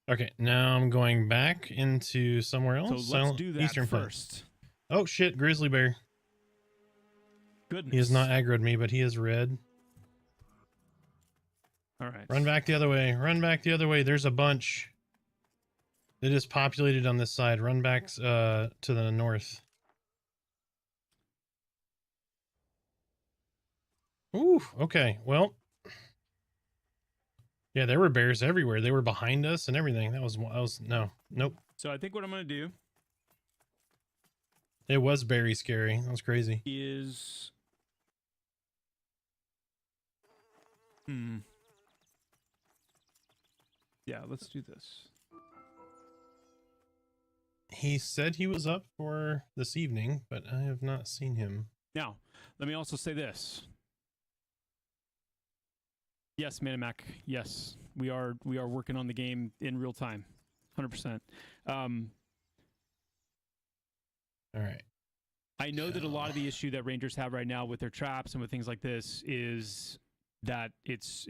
[SPEAKER 2] Okay, now I'm going back into somewhere else.
[SPEAKER 3] So let's do that
[SPEAKER 2] Eastern Front.
[SPEAKER 3] first.
[SPEAKER 2] Oh shit, grizzly bear.
[SPEAKER 3] Goodness.
[SPEAKER 2] He has not aggroed me, but he is red.
[SPEAKER 3] All right.
[SPEAKER 2] Run back the other way. Run back the other way. There's a bunch. It is populated on this side. Run back to the north. Ooh, okay. Well, yeah, there were bears everywhere. They were behind us and everything. That was nope.
[SPEAKER 3] So I think what I'm going to do
[SPEAKER 2] It was very scary. That was crazy.
[SPEAKER 3] is... Yeah, let's do this.
[SPEAKER 2] He said he was up for this evening, but I have not seen him.
[SPEAKER 3] Now, let me also say this. Yes, Manimac. Yes, we are working on the game in real time, 100%.
[SPEAKER 2] All right.
[SPEAKER 3] I know that a lot of the issue that Rangers have right now with their traps and with things like this is that it's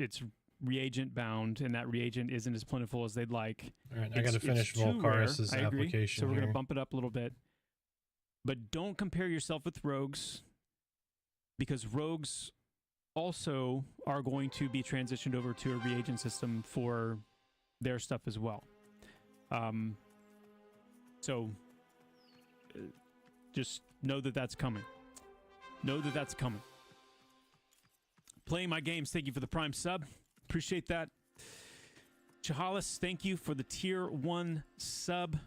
[SPEAKER 3] reagent bound, and that reagent isn't as plentiful as they'd like.
[SPEAKER 2] All right, I got to finish Volcaris's application.
[SPEAKER 3] So we're going
[SPEAKER 2] here.
[SPEAKER 3] to bump it up a little bit. But don't compare yourself with rogues, because rogues also are going to be transitioned over to a reagent system for their stuff as well. So just know that that's coming. Know that that's coming. Playing my games, thank you for the Prime sub. Appreciate that. Chahalis, thank you for the tier 1 sub.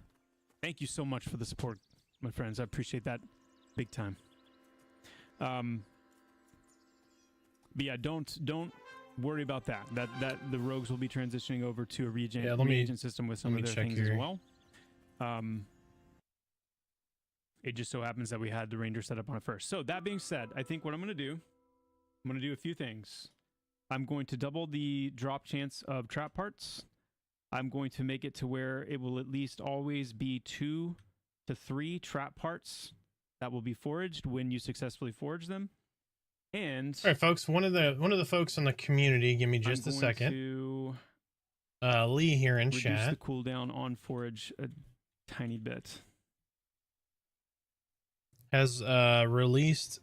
[SPEAKER 3] Thank you so much for the support, my friends. I appreciate that big time. But yeah, don't worry about that. That the rogues will be transitioning over to a reagent system with some of their things
[SPEAKER 2] here.
[SPEAKER 3] as well. It just so happens that we had the Ranger set up on it first. So that being said, I think what I'm going to do a few things. I'm going to double the drop chance of trap parts. I'm going to make it to where it will at least always be 2 to 3 trap parts that will be foraged when you successfully forage them. And
[SPEAKER 2] all right, folks, one of the folks in the community, give me just a second. Lee here in
[SPEAKER 3] reduce
[SPEAKER 2] chat.
[SPEAKER 3] the cooldown on forage a tiny bit.
[SPEAKER 2] Has released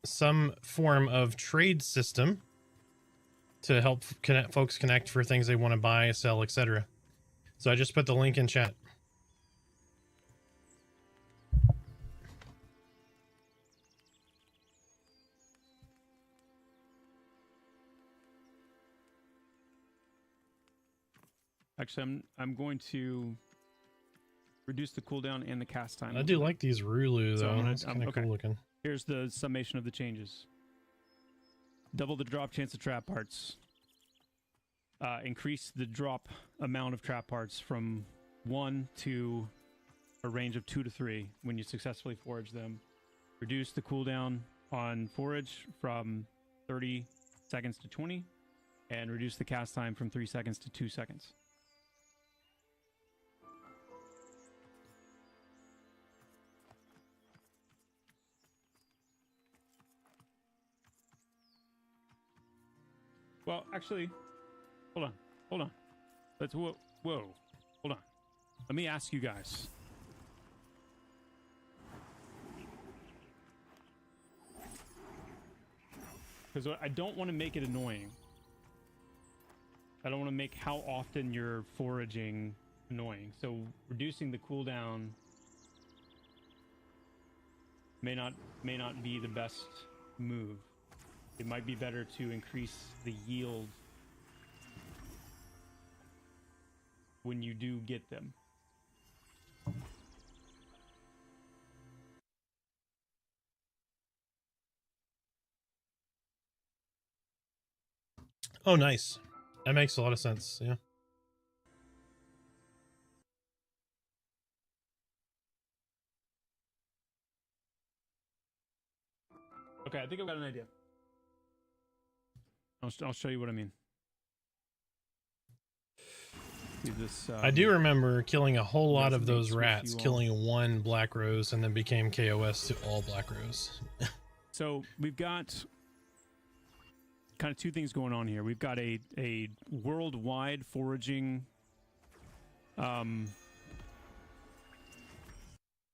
[SPEAKER 2] some form of trade system to help folks connect for things they want to buy, sell, etc. So I just put the link in chat.
[SPEAKER 3] Actually, I'm going to reduce the cooldown and the cast time.
[SPEAKER 2] I do like these Rulu though.
[SPEAKER 3] So
[SPEAKER 2] It's kind of cool looking.
[SPEAKER 3] Here's the summation of the changes. Double the drop chance of trap parts. Increase the drop amount of trap parts from 1 to a range of 2 to 3 when you successfully forage them. Reduce the cooldown on forage from 30 seconds to 20, and reduce the cast time from 3 seconds to 2 seconds. Well, actually, hold on. Let's whoa, hold on. Let me ask you guys. Because I don't want to make it annoying. I don't want to make how often you're foraging annoying. So reducing the cooldown may not be the best move. It might be better to increase the yield when you do get them.
[SPEAKER 2] Oh, nice. That makes a lot of sense. Yeah.
[SPEAKER 3] Okay, I think I've got an idea. I'll show you what I mean. This,
[SPEAKER 2] I do remember killing a whole lot of those rats, killing one black rose, and then became KOS to all black rose.
[SPEAKER 3] So we've got kind of two things going on here. We've got a worldwide foraging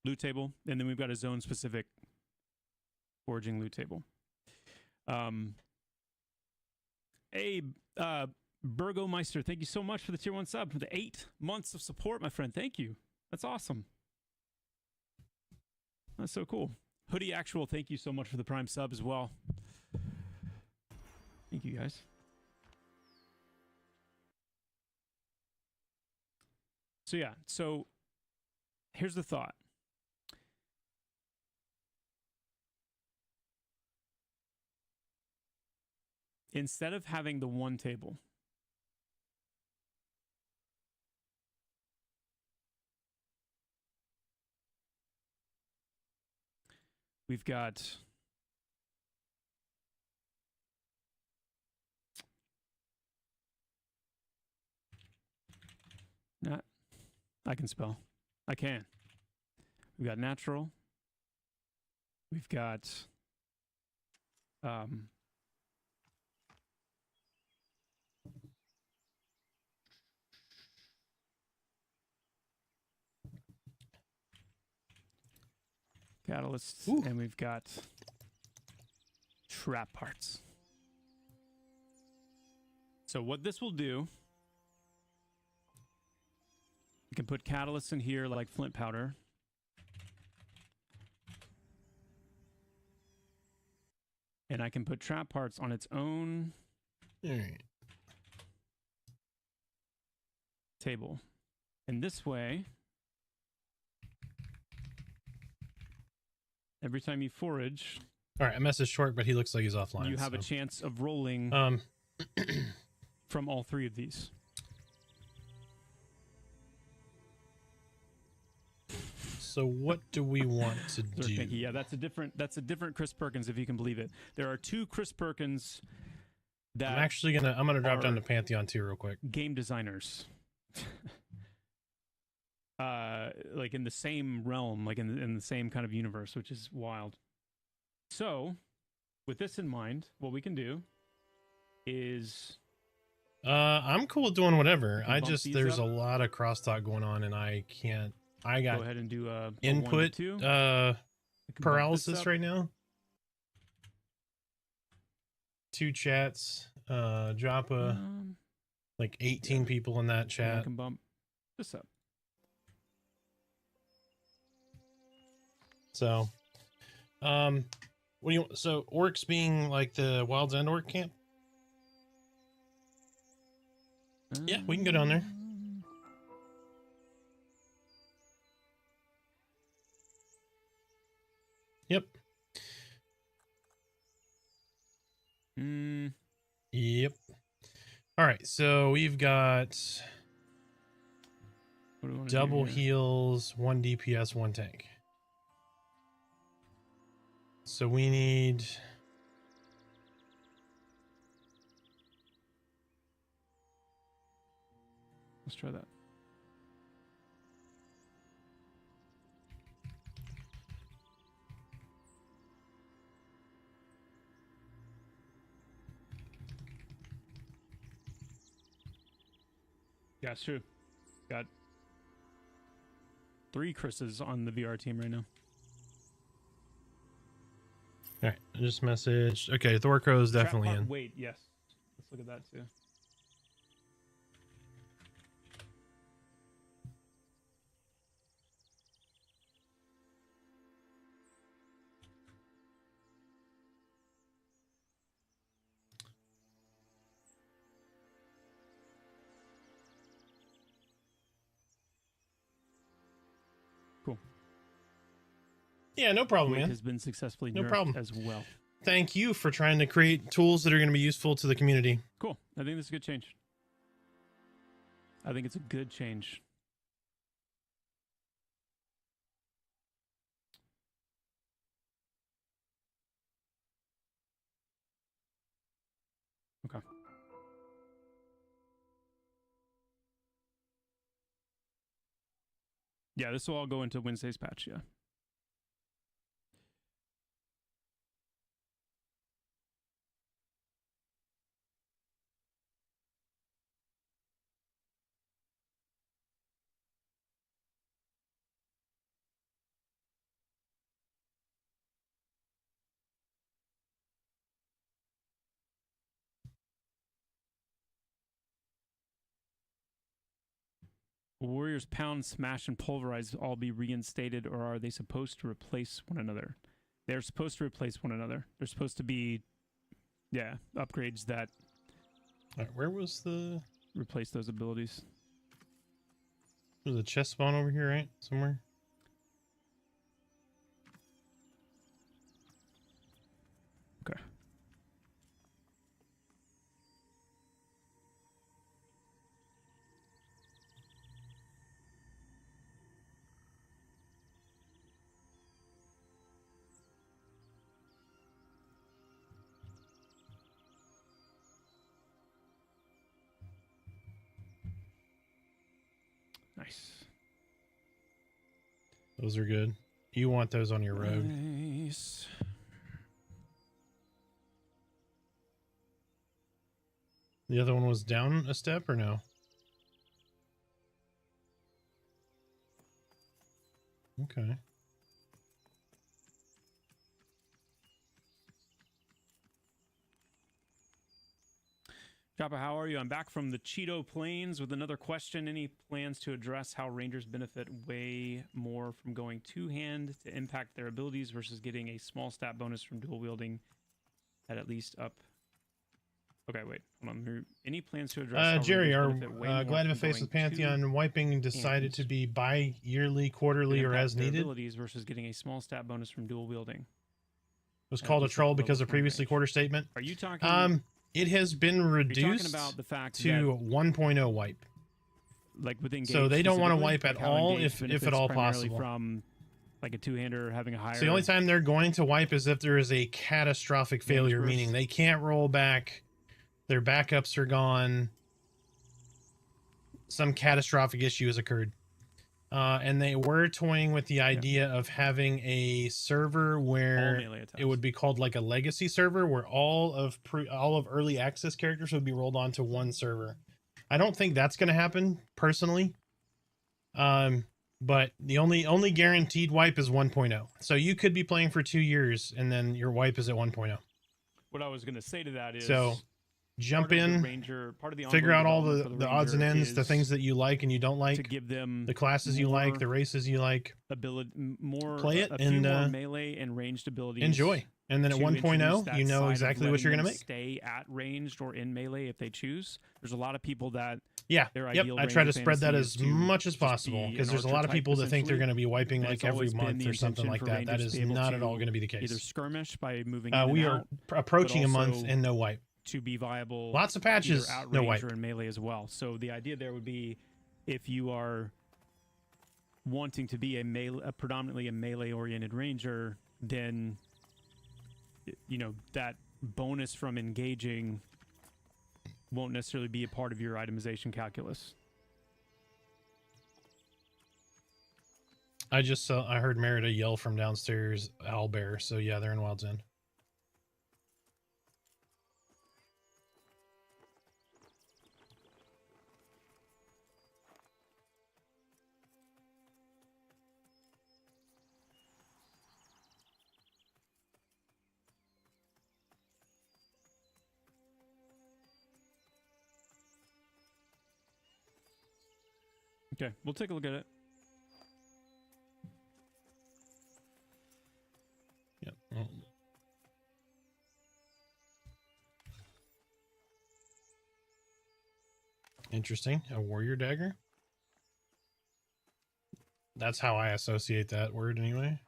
[SPEAKER 3] loot table, and then we've got a zone-specific foraging loot table. Hey, Burgomeister, thank you so much for the tier 1 sub for the 8 months of support, my friend. Thank you. That's awesome. That's so cool. Hoodie Actual, thank you so much for the Prime sub as well. Thank you, guys. So yeah, so here's the thought. Instead of having the one table, we've got not I can spell. I can. We've got natural. We've got catalysts,
[SPEAKER 2] Ooh.
[SPEAKER 3] and we've got trap parts. So what this will do, we can put catalysts in here like flint powder. And I can put trap parts on its own table. And this way, every time you forage,
[SPEAKER 2] all right, I messaged Short, but he looks like he's offline.
[SPEAKER 3] you have a chance of rolling from all 3 of these.
[SPEAKER 2] So what do we want to do?
[SPEAKER 3] Yeah, that's a different Chris Perkins, if you can believe it. There are 2 Chris Perkins that
[SPEAKER 2] I'm gonna drop down to Pantheon too real quick.
[SPEAKER 3] Game designers. Like in the same realm, like in the same kind of universe, which is wild. So, with this in mind, what we can do is
[SPEAKER 2] I'm cool with doing whatever. There's
[SPEAKER 3] up.
[SPEAKER 2] a lot of crosstalk going on and I got
[SPEAKER 3] go ahead and do a
[SPEAKER 2] input
[SPEAKER 3] 1 to 2.
[SPEAKER 2] paralysis right now. 2 chats, drop like 18 people in that
[SPEAKER 3] I
[SPEAKER 2] chat.
[SPEAKER 3] can bump this up.
[SPEAKER 2] So, what do you? So orcs being like the Wild's End orc camp? Yeah, we can go down there. Yep. Yep. All right, so we've got double heals, 1 DPS, 1 tank. So we need...
[SPEAKER 3] Let's try that. Yeah, it's true. Got 3 Chris's on the VR team right now.
[SPEAKER 2] All right, I just messaged. Okay, Thorco's definitely in.
[SPEAKER 3] Wait, yes. Let's look at that too. Cool.
[SPEAKER 2] Yeah, no problem,
[SPEAKER 3] Wait
[SPEAKER 2] man.
[SPEAKER 3] has been successfully
[SPEAKER 2] No
[SPEAKER 3] nerfed
[SPEAKER 2] problem.
[SPEAKER 3] as well.
[SPEAKER 2] Thank you for trying to create tools that are going to be useful to the community.
[SPEAKER 3] Cool. I think this is a good change. I think it's a good change. Okay. Yeah, this will all go into Wednesday's patch, yeah. Warriors pound, smash, and pulverize all be reinstated, or are they supposed to replace one another? They're supposed to replace one another. They're supposed to be, yeah, upgrades that
[SPEAKER 2] All right, where was the
[SPEAKER 3] replace those abilities.
[SPEAKER 2] there's a chest spawn over here, right? Somewhere.
[SPEAKER 3] Okay. Nice.
[SPEAKER 2] Those are good. You want those on your road.
[SPEAKER 3] Nice.
[SPEAKER 2] The other one was down a step or no? Okay.
[SPEAKER 3] Joppa, how are you? I'm back from the Cheeto Plains with another question. Any plans to address how Rangers benefit way more from going two-hand to impact their abilities versus getting a small stat bonus from dual wielding at least up? Okay, wait. Hold on. Any plans to address how
[SPEAKER 2] Jerry,
[SPEAKER 3] Rangers
[SPEAKER 2] our
[SPEAKER 3] benefit way more
[SPEAKER 2] Glad to
[SPEAKER 3] from
[SPEAKER 2] Face
[SPEAKER 3] going
[SPEAKER 2] with Pantheon wiping decided to be bi-yearly, quarterly,
[SPEAKER 3] to
[SPEAKER 2] or
[SPEAKER 3] impact
[SPEAKER 2] as
[SPEAKER 3] their
[SPEAKER 2] needed. It
[SPEAKER 3] abilities versus getting a small stat bonus from dual wielding?
[SPEAKER 2] was
[SPEAKER 3] at
[SPEAKER 2] called a
[SPEAKER 3] least
[SPEAKER 2] troll
[SPEAKER 3] at
[SPEAKER 2] because
[SPEAKER 3] level
[SPEAKER 2] of previously
[SPEAKER 3] 20 range.
[SPEAKER 2] quarter statement.
[SPEAKER 3] Are you talking?
[SPEAKER 2] It has been
[SPEAKER 3] Are you talking
[SPEAKER 2] reduced
[SPEAKER 3] about the fact
[SPEAKER 2] to 1.0 wipe.
[SPEAKER 3] that, like with engage,
[SPEAKER 2] So they don't want to
[SPEAKER 3] specifically,
[SPEAKER 2] wipe
[SPEAKER 3] like
[SPEAKER 2] at
[SPEAKER 3] how
[SPEAKER 2] all
[SPEAKER 3] engage
[SPEAKER 2] if at
[SPEAKER 3] benefits
[SPEAKER 2] all
[SPEAKER 3] primarily
[SPEAKER 2] possible.
[SPEAKER 3] from like a two-hander having a higher.
[SPEAKER 2] So the only time they're going to wipe is if there is a catastrophic failure,
[SPEAKER 3] burst.
[SPEAKER 2] meaning they can't roll back, their backups are gone, some catastrophic issue has occurred. And they were toying with the idea of having a server
[SPEAKER 3] all
[SPEAKER 2] where
[SPEAKER 3] melee attacks.
[SPEAKER 2] it would be called like a legacy server where all of early access characters would be rolled onto one server. I don't think that's going to happen personally. But the only guaranteed wipe is 1.0. So you could be playing for 2 years and then your wipe is at 1.0.
[SPEAKER 3] What I was going to say to that is
[SPEAKER 2] So jump
[SPEAKER 3] part of the
[SPEAKER 2] in,
[SPEAKER 3] Ranger, part of the
[SPEAKER 2] figure
[SPEAKER 3] ongoing
[SPEAKER 2] out all
[SPEAKER 3] development
[SPEAKER 2] the
[SPEAKER 3] for
[SPEAKER 2] odds and
[SPEAKER 3] Ranger
[SPEAKER 2] ends, the
[SPEAKER 3] is
[SPEAKER 2] things that you like and you don't
[SPEAKER 3] to
[SPEAKER 2] like,
[SPEAKER 3] give them
[SPEAKER 2] the classes you like,
[SPEAKER 3] more
[SPEAKER 2] the races you like.
[SPEAKER 3] ability, more
[SPEAKER 2] Play it
[SPEAKER 3] a few
[SPEAKER 2] and,
[SPEAKER 3] more melee and ranged abilities.
[SPEAKER 2] Enjoy. And then at
[SPEAKER 3] to introduce
[SPEAKER 2] 1.0,
[SPEAKER 3] that
[SPEAKER 2] you know
[SPEAKER 3] side of
[SPEAKER 2] exactly what
[SPEAKER 3] letting
[SPEAKER 2] you're going to
[SPEAKER 3] them
[SPEAKER 2] make.
[SPEAKER 3] Stay at ranged or in melee if they choose. There's a lot of people that
[SPEAKER 2] Yeah.
[SPEAKER 3] their
[SPEAKER 2] Yep.
[SPEAKER 3] ideal
[SPEAKER 2] I try to
[SPEAKER 3] Ranger
[SPEAKER 2] spread that
[SPEAKER 3] fantasy
[SPEAKER 2] as
[SPEAKER 3] is to
[SPEAKER 2] much as
[SPEAKER 3] just
[SPEAKER 2] possible
[SPEAKER 3] be
[SPEAKER 2] because
[SPEAKER 3] an
[SPEAKER 2] there's a lot of
[SPEAKER 3] archetype,
[SPEAKER 2] people that think they're
[SPEAKER 3] essentially.
[SPEAKER 2] going to be wiping
[SPEAKER 3] And
[SPEAKER 2] like
[SPEAKER 3] it's
[SPEAKER 2] every
[SPEAKER 3] always been
[SPEAKER 2] month
[SPEAKER 3] the
[SPEAKER 2] or something
[SPEAKER 3] intention
[SPEAKER 2] like
[SPEAKER 3] for
[SPEAKER 2] that. That
[SPEAKER 3] Rangers
[SPEAKER 2] is
[SPEAKER 3] to be able
[SPEAKER 2] not at
[SPEAKER 3] to
[SPEAKER 2] all going to be the
[SPEAKER 3] either
[SPEAKER 2] case.
[SPEAKER 3] skirmish by moving in
[SPEAKER 2] We
[SPEAKER 3] and
[SPEAKER 2] are
[SPEAKER 3] out
[SPEAKER 2] approaching a month
[SPEAKER 3] also
[SPEAKER 2] and no wipe.
[SPEAKER 3] to be viable.
[SPEAKER 2] Lots of patches,
[SPEAKER 3] either out
[SPEAKER 2] no
[SPEAKER 3] range
[SPEAKER 2] wipe.
[SPEAKER 3] or in melee as well. So the idea there would be if you are wanting to be a predominantly a melee-oriented ranger, then you know that bonus from engaging won't necessarily be a part of your itemization calculus.
[SPEAKER 2] I heard Merida yell from downstairs, owlbear. So yeah, they're in Wild's End.
[SPEAKER 3] Okay, we'll take a look at it.
[SPEAKER 2] Yep. Well, interesting. A warrior dagger. That's how I associate that word anyway.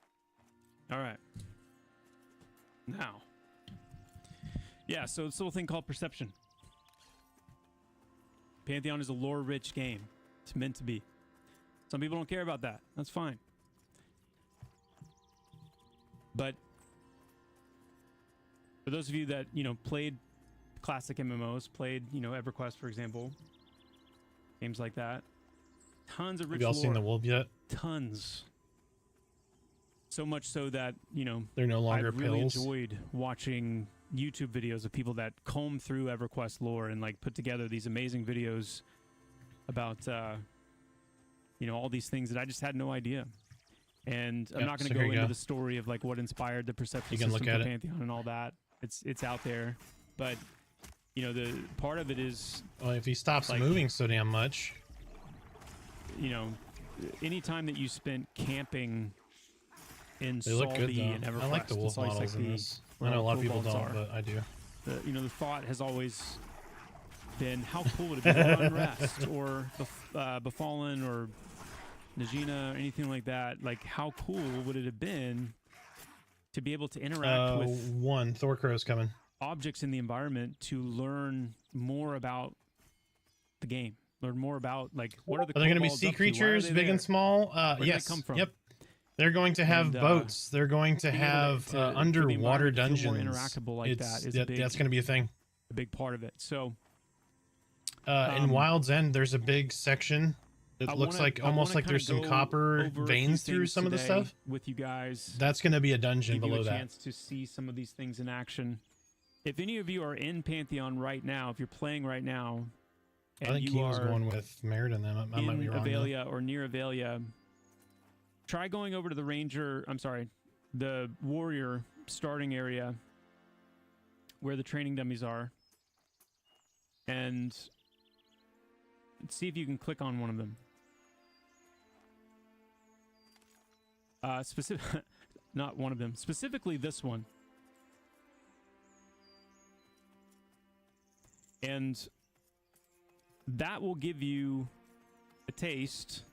[SPEAKER 3] All right. Now. Yeah, so it's a little thing called perception. Pantheon is a lore-rich game. It's meant to be. Some people don't care about that. That's fine. But for those of you that, you know, played classic MMOs, played, you know, EverQuest, for example, games like that, tons of rich
[SPEAKER 2] Have y'all
[SPEAKER 3] lore.
[SPEAKER 2] seen the wolf yet?
[SPEAKER 3] Tons. So much so that, you know,
[SPEAKER 2] They're no longer
[SPEAKER 3] I've really
[SPEAKER 2] pills.
[SPEAKER 3] enjoyed watching YouTube videos of people that comb through EverQuest lore and like put together these amazing videos about, you know, all these things that I just had no idea. And I'm
[SPEAKER 2] Yep,
[SPEAKER 3] not going
[SPEAKER 2] so
[SPEAKER 3] to go
[SPEAKER 2] here you
[SPEAKER 3] into
[SPEAKER 2] go.
[SPEAKER 3] the story of like what inspired the perception
[SPEAKER 2] You can
[SPEAKER 3] system
[SPEAKER 2] look
[SPEAKER 3] for
[SPEAKER 2] at it.
[SPEAKER 3] Pantheon and all that. It's out there, but you know, the part of it is
[SPEAKER 2] Well, if he stops
[SPEAKER 3] Like-
[SPEAKER 2] moving so damn much,
[SPEAKER 3] you know, any time that you spent camping in
[SPEAKER 2] They look good
[SPEAKER 3] Salby and
[SPEAKER 2] though.
[SPEAKER 3] EverQuest,
[SPEAKER 2] I like the wolf
[SPEAKER 3] it's always
[SPEAKER 2] models
[SPEAKER 3] like
[SPEAKER 2] in
[SPEAKER 3] the,
[SPEAKER 2] this. I
[SPEAKER 3] where
[SPEAKER 2] know a
[SPEAKER 3] all
[SPEAKER 2] lot of
[SPEAKER 3] the
[SPEAKER 2] people
[SPEAKER 3] kobolds
[SPEAKER 2] don't,
[SPEAKER 3] are.
[SPEAKER 2] but I do.
[SPEAKER 3] You know, the thought has always been, how cool would it be, or Unrest, or Befallen, or Najina, or anything like that. Like, how cool would it have been to be able to interact with
[SPEAKER 2] Thorcrow's coming.
[SPEAKER 3] objects in the environment to learn more about the game, learn more about, like, what are the
[SPEAKER 2] Are there going to be
[SPEAKER 3] kobolds
[SPEAKER 2] sea
[SPEAKER 3] up to? Why are
[SPEAKER 2] creatures,
[SPEAKER 3] they
[SPEAKER 2] big
[SPEAKER 3] there?
[SPEAKER 2] and small?
[SPEAKER 3] Where do they
[SPEAKER 2] Yes.
[SPEAKER 3] come from?
[SPEAKER 2] Yep. They're going to have
[SPEAKER 3] And,
[SPEAKER 2] boats. They're going to
[SPEAKER 3] being able
[SPEAKER 2] have
[SPEAKER 3] for the
[SPEAKER 2] underwater
[SPEAKER 3] environment to feel more
[SPEAKER 2] dungeons.
[SPEAKER 3] interactable like that is
[SPEAKER 2] That's going to be a thing.
[SPEAKER 3] a big part of it. So
[SPEAKER 2] In Wild's End, there's a big section. It looks like almost like there's some copper veins through some of the stuff
[SPEAKER 3] with you guys.
[SPEAKER 2] That's going to be a dungeon
[SPEAKER 3] Give
[SPEAKER 2] below
[SPEAKER 3] you a
[SPEAKER 2] that.
[SPEAKER 3] chance to see some of these things in action. If any of you are in Pantheon right now, if you're playing right now, and
[SPEAKER 2] I think
[SPEAKER 3] you
[SPEAKER 2] he was
[SPEAKER 3] are
[SPEAKER 2] going with Merritt and them. I might
[SPEAKER 3] in
[SPEAKER 2] be wrong.
[SPEAKER 3] Avelia or near Avelia, try going over to the the warrior starting area where the training dummies are, and see if you can click on one of them. Not one of them. Specifically this one. And that will give you a taste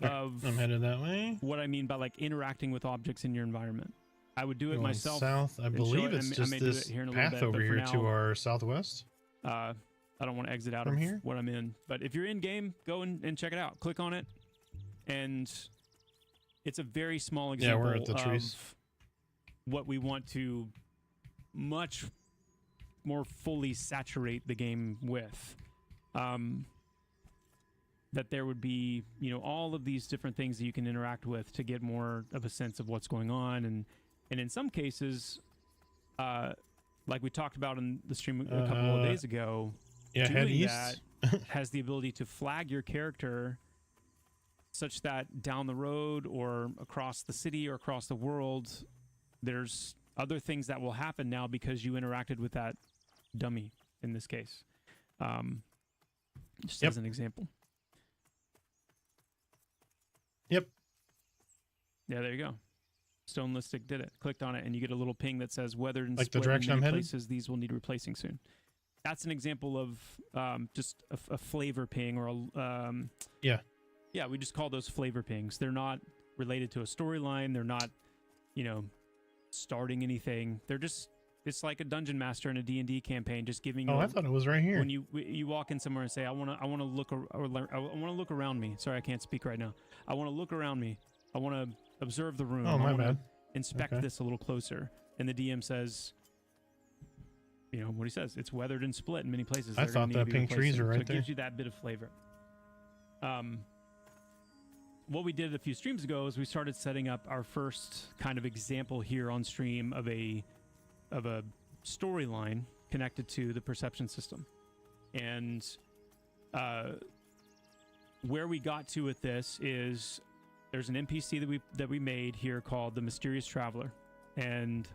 [SPEAKER 3] of
[SPEAKER 2] I'm headed that way.
[SPEAKER 3] what I mean by, like, interacting with objects in your environment. I would do it
[SPEAKER 2] Going
[SPEAKER 3] myself.
[SPEAKER 2] south. I
[SPEAKER 3] and
[SPEAKER 2] believe
[SPEAKER 3] show it.
[SPEAKER 2] it's
[SPEAKER 3] I
[SPEAKER 2] just
[SPEAKER 3] may do
[SPEAKER 2] this
[SPEAKER 3] it here in a little
[SPEAKER 2] path
[SPEAKER 3] bit,
[SPEAKER 2] over
[SPEAKER 3] but for
[SPEAKER 2] here to
[SPEAKER 3] now,
[SPEAKER 2] our southwest.
[SPEAKER 3] I don't want to exit out
[SPEAKER 2] From
[SPEAKER 3] of
[SPEAKER 2] here?
[SPEAKER 3] what I'm in. But if you're in game, go and check it out. Click on it, and it's a very small example
[SPEAKER 2] we're at the trees.
[SPEAKER 3] of what we want to much more fully saturate the game with. That there would be, you know, all of these different things that you can interact with to get more of a sense of what's going on, and in some cases, like we talked about in the stream a couple of days ago,
[SPEAKER 2] Yeah, head
[SPEAKER 3] doing
[SPEAKER 2] east.
[SPEAKER 3] that has the ability to flag your character such that down the road or across the city or across the world, there's other things that will happen now because you interacted with that dummy in this case. Just as an example.
[SPEAKER 2] Yep.
[SPEAKER 3] Yeah, there you go. Stone Listic did it. Clicked on it, and you get a little ping that says weathered and
[SPEAKER 2] Like the
[SPEAKER 3] split in
[SPEAKER 2] direction
[SPEAKER 3] many
[SPEAKER 2] I'm headed?
[SPEAKER 3] places. These will need replacing soon. That's an example of just a flavor ping or a yeah. We just call those flavor pings. They're not related to a storyline. They're not, you know, starting anything. They're just, it's like a dungeon master in a D&D campaign, just giving you.
[SPEAKER 2] Oh, I thought it was right here.
[SPEAKER 3] When you walk in somewhere and say, I want to look around me. Sorry, I can't speak right now. I want to look around me. I want to observe the room.
[SPEAKER 2] Oh, my
[SPEAKER 3] I wanna
[SPEAKER 2] bad.
[SPEAKER 3] Inspect this a little closer. And the DM says, you know what he says. It's weathered and split in many places.
[SPEAKER 2] I thought the pink trees are right
[SPEAKER 3] so it
[SPEAKER 2] there.
[SPEAKER 3] gives you that bit of flavor. What we did a few streams ago is we started setting up our first kind of example here on stream of a storyline connected to the perception system. And where we got to with this is there's an NPC that we made here called the Mysterious Traveler. And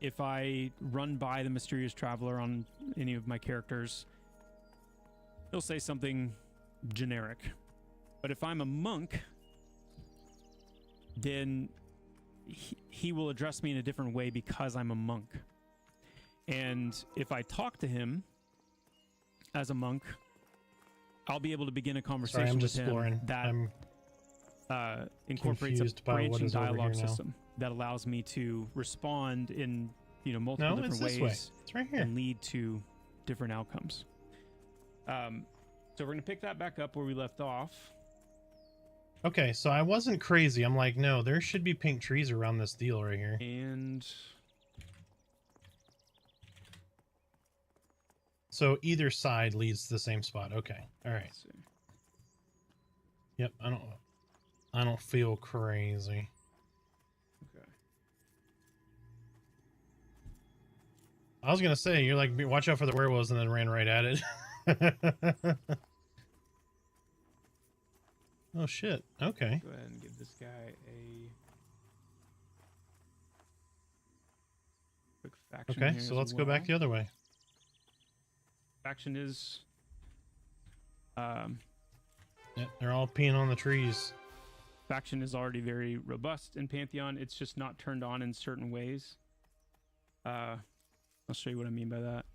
[SPEAKER 3] if I run by the Mysterious Traveler on any of my characters, he'll say something generic. But if I'm a monk, then he will address me in a different way because I'm a monk. And if I talk to him as a monk, I'll be able to begin a conversation
[SPEAKER 2] I'm
[SPEAKER 3] with
[SPEAKER 2] just
[SPEAKER 3] him
[SPEAKER 2] exploring.
[SPEAKER 3] that incorporates a
[SPEAKER 2] confused by what
[SPEAKER 3] branching
[SPEAKER 2] is over
[SPEAKER 3] dialogue
[SPEAKER 2] here now.
[SPEAKER 3] system that allows me to respond in, you know, multiple
[SPEAKER 2] No, it's
[SPEAKER 3] different
[SPEAKER 2] this
[SPEAKER 3] ways
[SPEAKER 2] way. It's right here.
[SPEAKER 3] and lead to different outcomes. So we're going to pick that back up where we left off.
[SPEAKER 2] Okay, so I wasn't crazy. I'm like, no, there should be pink trees around this deal right here.
[SPEAKER 3] And
[SPEAKER 2] So either side leads to the same spot. Okay. All right.
[SPEAKER 3] let's see.
[SPEAKER 2] Yep. I don't feel crazy.
[SPEAKER 3] Okay.
[SPEAKER 2] I was gonna say, you're like, watch out for the werewolves, and then ran right at it. Oh shit. Okay.
[SPEAKER 3] Go ahead and give this guy a quick faction.
[SPEAKER 2] Okay.
[SPEAKER 3] here
[SPEAKER 2] So
[SPEAKER 3] as
[SPEAKER 2] let's go back
[SPEAKER 3] well.
[SPEAKER 2] the other way.
[SPEAKER 3] Faction is
[SPEAKER 2] Yep, they're all peeing on the trees.
[SPEAKER 3] Faction is already very robust in Pantheon. It's just not turned on in certain ways. I'll show you what I mean by that.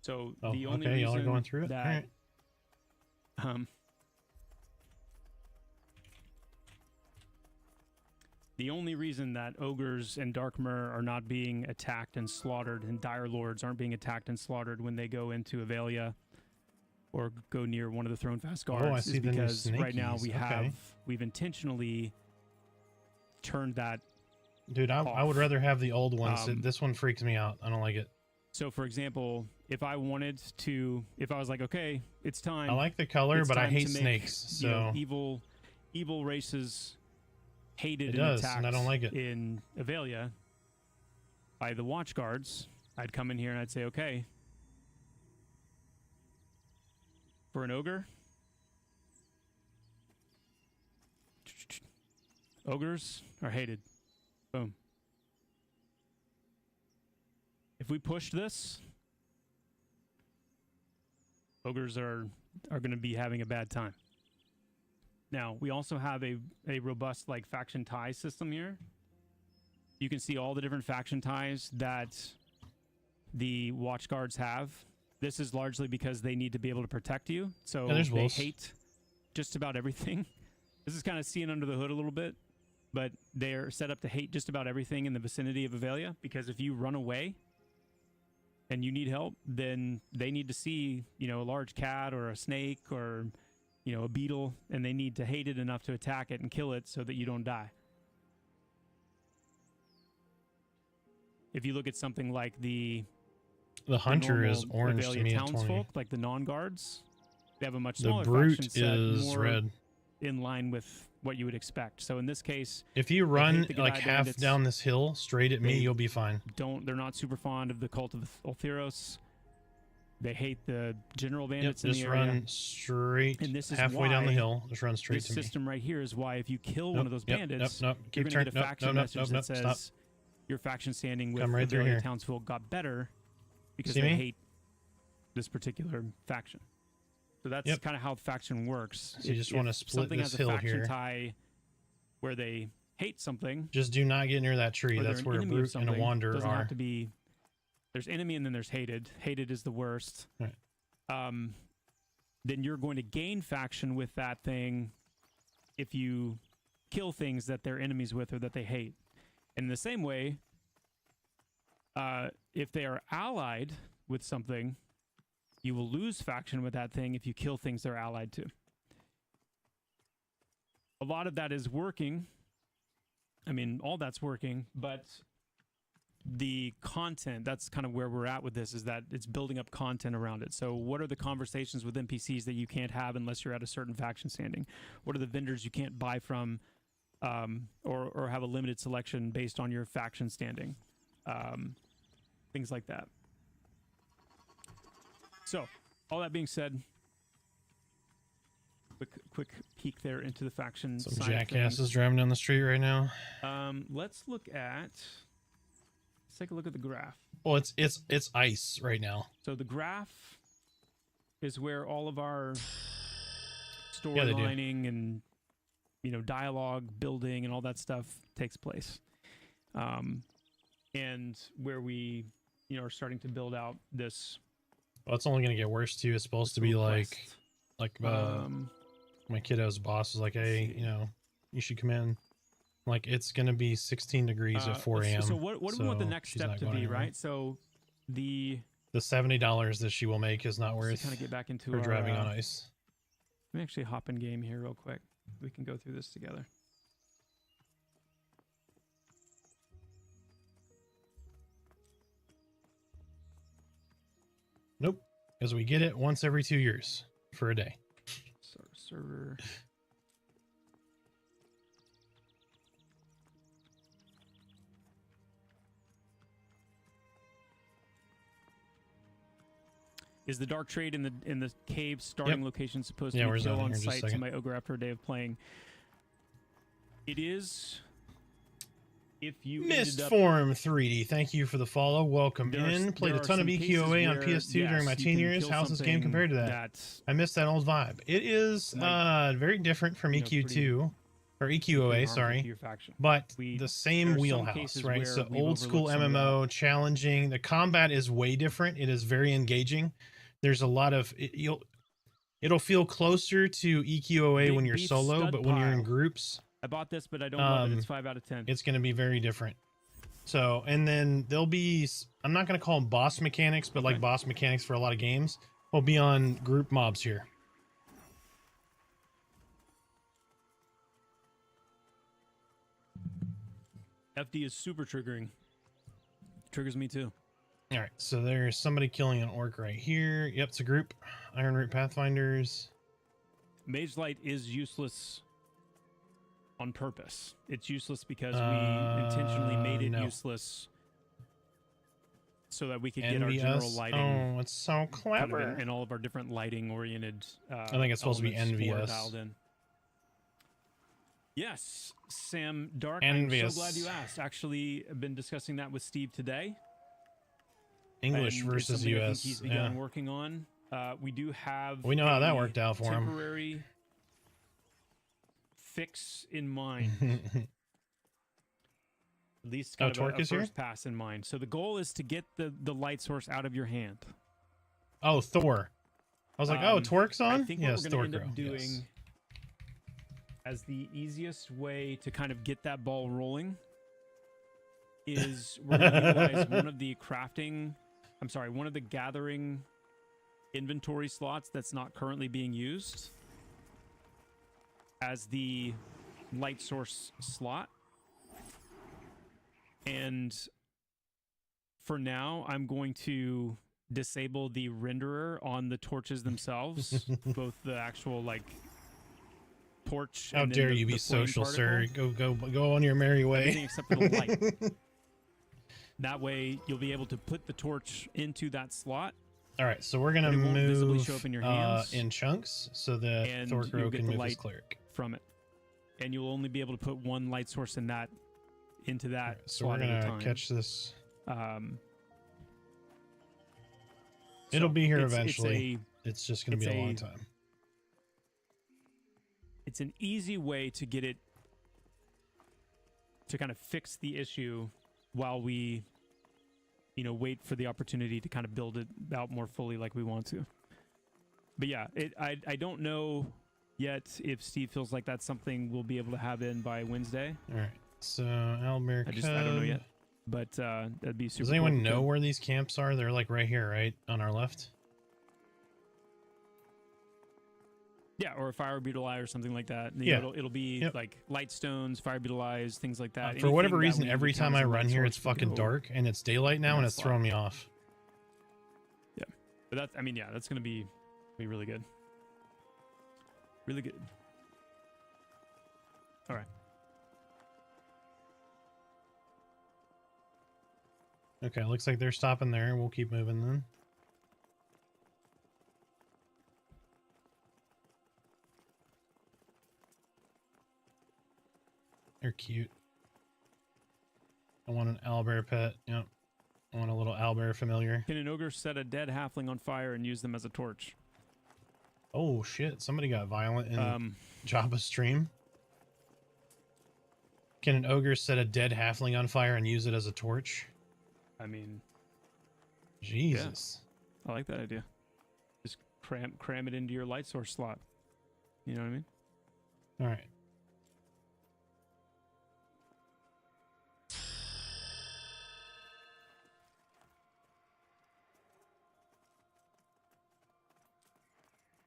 [SPEAKER 3] So the only reason
[SPEAKER 2] y'all are going through it.
[SPEAKER 3] that the only reason that ogres and darkmer are not being attacked and slaughtered, and Direlords aren't being attacked and slaughtered when they go into Avelia or go near one of the Throne Fast guards is because right now we've intentionally turned that.
[SPEAKER 2] Dude, I would rather have the old ones. This one freaks me out. I don't like it.
[SPEAKER 3] So, for example, if I wanted to, if I was like, okay, it's time.
[SPEAKER 2] I like the color, but I hate snakes. So
[SPEAKER 3] you know, evil races hated
[SPEAKER 2] and
[SPEAKER 3] attacked
[SPEAKER 2] and I don't like it.
[SPEAKER 3] in Avelia by the watch guards. I'd come in here and I'd say, okay, for an ogre, ogres are hated. Boom. If we push this, ogres are going to be having a bad time. Now, we also have a robust like faction tie system here. You can see all the different faction ties that the watch guards have. This is largely because they need to be able to protect you. So they hate just about everything. This is kind of seeing under the hood a little bit, but they're set up to hate just about everything in the vicinity of Avelia, because if you run away and you need help, then they need to see, you know, a large cat or a snake or, you know, a beetle, and they need to hate it enough to attack it and kill it so that you don't die. If you look at something like the
[SPEAKER 2] hunter is orange to me at 20.
[SPEAKER 3] Townsfolk, like the non-guards, they have a much
[SPEAKER 2] The
[SPEAKER 3] smaller
[SPEAKER 2] brute
[SPEAKER 3] faction set,
[SPEAKER 2] is
[SPEAKER 3] more
[SPEAKER 2] red.
[SPEAKER 3] in line with what you would expect. So in this case,
[SPEAKER 2] if you run like half
[SPEAKER 3] bandits
[SPEAKER 2] down this hill straight at me, you'll be fine.
[SPEAKER 3] They're not super fond of the cult of Ultheros. They hate the general bandits in the area.
[SPEAKER 2] Just run straight,
[SPEAKER 3] and this is
[SPEAKER 2] halfway down the hill. Just run straight to me.
[SPEAKER 3] This system right here is why if you kill one of those bandits,
[SPEAKER 2] you're
[SPEAKER 3] going to get a faction message that says your faction standing with the townsfolk got better because they hate this particular faction. So that's kind of how faction works.
[SPEAKER 2] So you just want to split this hill here.
[SPEAKER 3] Something has a faction tie where they hate something.
[SPEAKER 2] Just do not get near that tree. That's where a brute and a wanderer
[SPEAKER 3] doesn't
[SPEAKER 2] are.
[SPEAKER 3] Have to be. There's enemy and then there's hated. Hated is the worst.
[SPEAKER 2] Right.
[SPEAKER 3] Then you're going to gain faction with that thing if you kill things that they're enemies with or that they hate. And in the same way, if they are allied with something, you will lose faction with that thing if you kill things they're allied to. A lot of that is working. I mean, all that's working, but the content, that's kind of where we're at with this, is that it's building up content around it. So what are the conversations with NPCs that you can't have unless you're at a certain faction standing? What are the vendors you can't buy from or have a limited selection based on your faction standing? Things like that. So, all that being said, quick peek there into the faction.
[SPEAKER 2] Some jackasses driving down the street right now.
[SPEAKER 3] Let's take a look at the graph.
[SPEAKER 2] Well, it's ice right now.
[SPEAKER 3] So the graph is where all of our storylining and dialogue building and all that stuff takes place, and where we are starting to build out this.
[SPEAKER 2] Well, it's only going to get worse too. It's supposed to be like my kiddo's boss was like, hey, you should come in. Like, it's going to be 16 degrees at 4 a.m.
[SPEAKER 3] So what do we want the next step to be, right? So the
[SPEAKER 2] $70 that she will make is not worth
[SPEAKER 3] kind of get back into
[SPEAKER 2] her driving on ice.
[SPEAKER 3] Let me actually hop in game here real quick. We can go through this together.
[SPEAKER 2] Nope, because we get it once every 2 years for a day.
[SPEAKER 3] Server. Is the dark trade in the cave starting location supposed to be kill on site to my ogre after a day of playing? It is if you ended up,
[SPEAKER 2] Mistform 3D, thank you for the follow. Welcome in. Played a ton of EQOA on PS2 during my teen years. How's this game compared to that? I miss that old vibe. It is very different from EQ2 or EQOA, sorry, but the same wheelhouse, right? So old school MMO, challenging. The combat is way different. It is very engaging. There's a lot of it'll feel closer to EQOA when you're solo, but when you're in groups,
[SPEAKER 3] I bought this, but I don't love it. It's 5 out of 10.
[SPEAKER 2] It's going to be very different. So, and then there'll be, I'm not going to call them boss mechanics, but like boss mechanics for a lot of games will be on group mobs here.
[SPEAKER 3] FD is super triggering. Triggers me too.
[SPEAKER 2] All right, so there's somebody killing an orc right here. Yep, it's a group. Iron Root Pathfinders.
[SPEAKER 3] Mage Light is useless on purpose. It's useless because we intentionally made it useless so that we could get our general lighting.
[SPEAKER 2] Oh, it's so clever.
[SPEAKER 3] Kind of in all of our different lighting oriented
[SPEAKER 2] I think it's supposed to be envious.
[SPEAKER 3] Yes, Sam Dark.
[SPEAKER 2] Envious.
[SPEAKER 3] I'm so glad you asked. Actually, I've been discussing that with Steve today.
[SPEAKER 2] English versus US.
[SPEAKER 3] I think he's begun working on. We do have.
[SPEAKER 2] We know how that worked out for him.
[SPEAKER 3] Temporary fix in mind. At least kind of a first pass in mind. So the goal is to get the light source out of your hand.
[SPEAKER 2] Oh, Thor. I was like, oh, Torque's on?
[SPEAKER 3] I think what we're going to end up doing as the easiest way to kind of get that ball rolling is we're going to utilize one of the one of the gathering inventory slots that's not currently being used as the light source slot. And for now, I'm going to disable the renderer on the torches themselves, both the actual like torch.
[SPEAKER 2] How dare you be social, sir? Go on your merry way.
[SPEAKER 3] Everything except for the light. That way, you'll be able to put the torch into that slot.
[SPEAKER 2] All right, so we're gonna move show up in, your hands, in chunks so that Thorcro can move his cleric
[SPEAKER 3] from it, and you'll only be able to put one light source in that into that. Right,
[SPEAKER 2] so we're gonna catch this. It'll be here eventually. It's just gonna be a long time.
[SPEAKER 3] It's an easy way to get it to kind of fix the issue while we, wait for the opportunity to kind of build it out more fully like we want to. But yeah, I don't know yet if Steve feels like that's something we'll be able to have in by Wednesday.
[SPEAKER 2] All right. So Albert,
[SPEAKER 3] I don't know yet, but that'd be super.
[SPEAKER 2] Does anyone know where these camps are? They're like right here, right on our left.
[SPEAKER 3] Yeah, or fire beetle eye or something like that. It'll be like light stones, fire beetle eyes, things like that.
[SPEAKER 2] For whatever reason, every time I run here, it's fucking dark and it's daylight now, and it's throwing me off.
[SPEAKER 3] Yeah, but that's gonna be really good. Really good. All right.
[SPEAKER 2] Okay, looks like they're stopping there. We'll keep moving then. They're cute. I want an owlbear pet. Yep. I want a little owlbear familiar.
[SPEAKER 3] Can an ogre set a dead halfling on fire and use them as a torch?
[SPEAKER 2] Oh shit! Somebody got violent in Jabba's stream. Can an ogre set a dead halfling on fire and use it as a torch?
[SPEAKER 3] I mean,
[SPEAKER 2] Jesus.
[SPEAKER 3] Yeah, I like that idea. Just cram it into your light source slot. You know what I mean?
[SPEAKER 2] All right.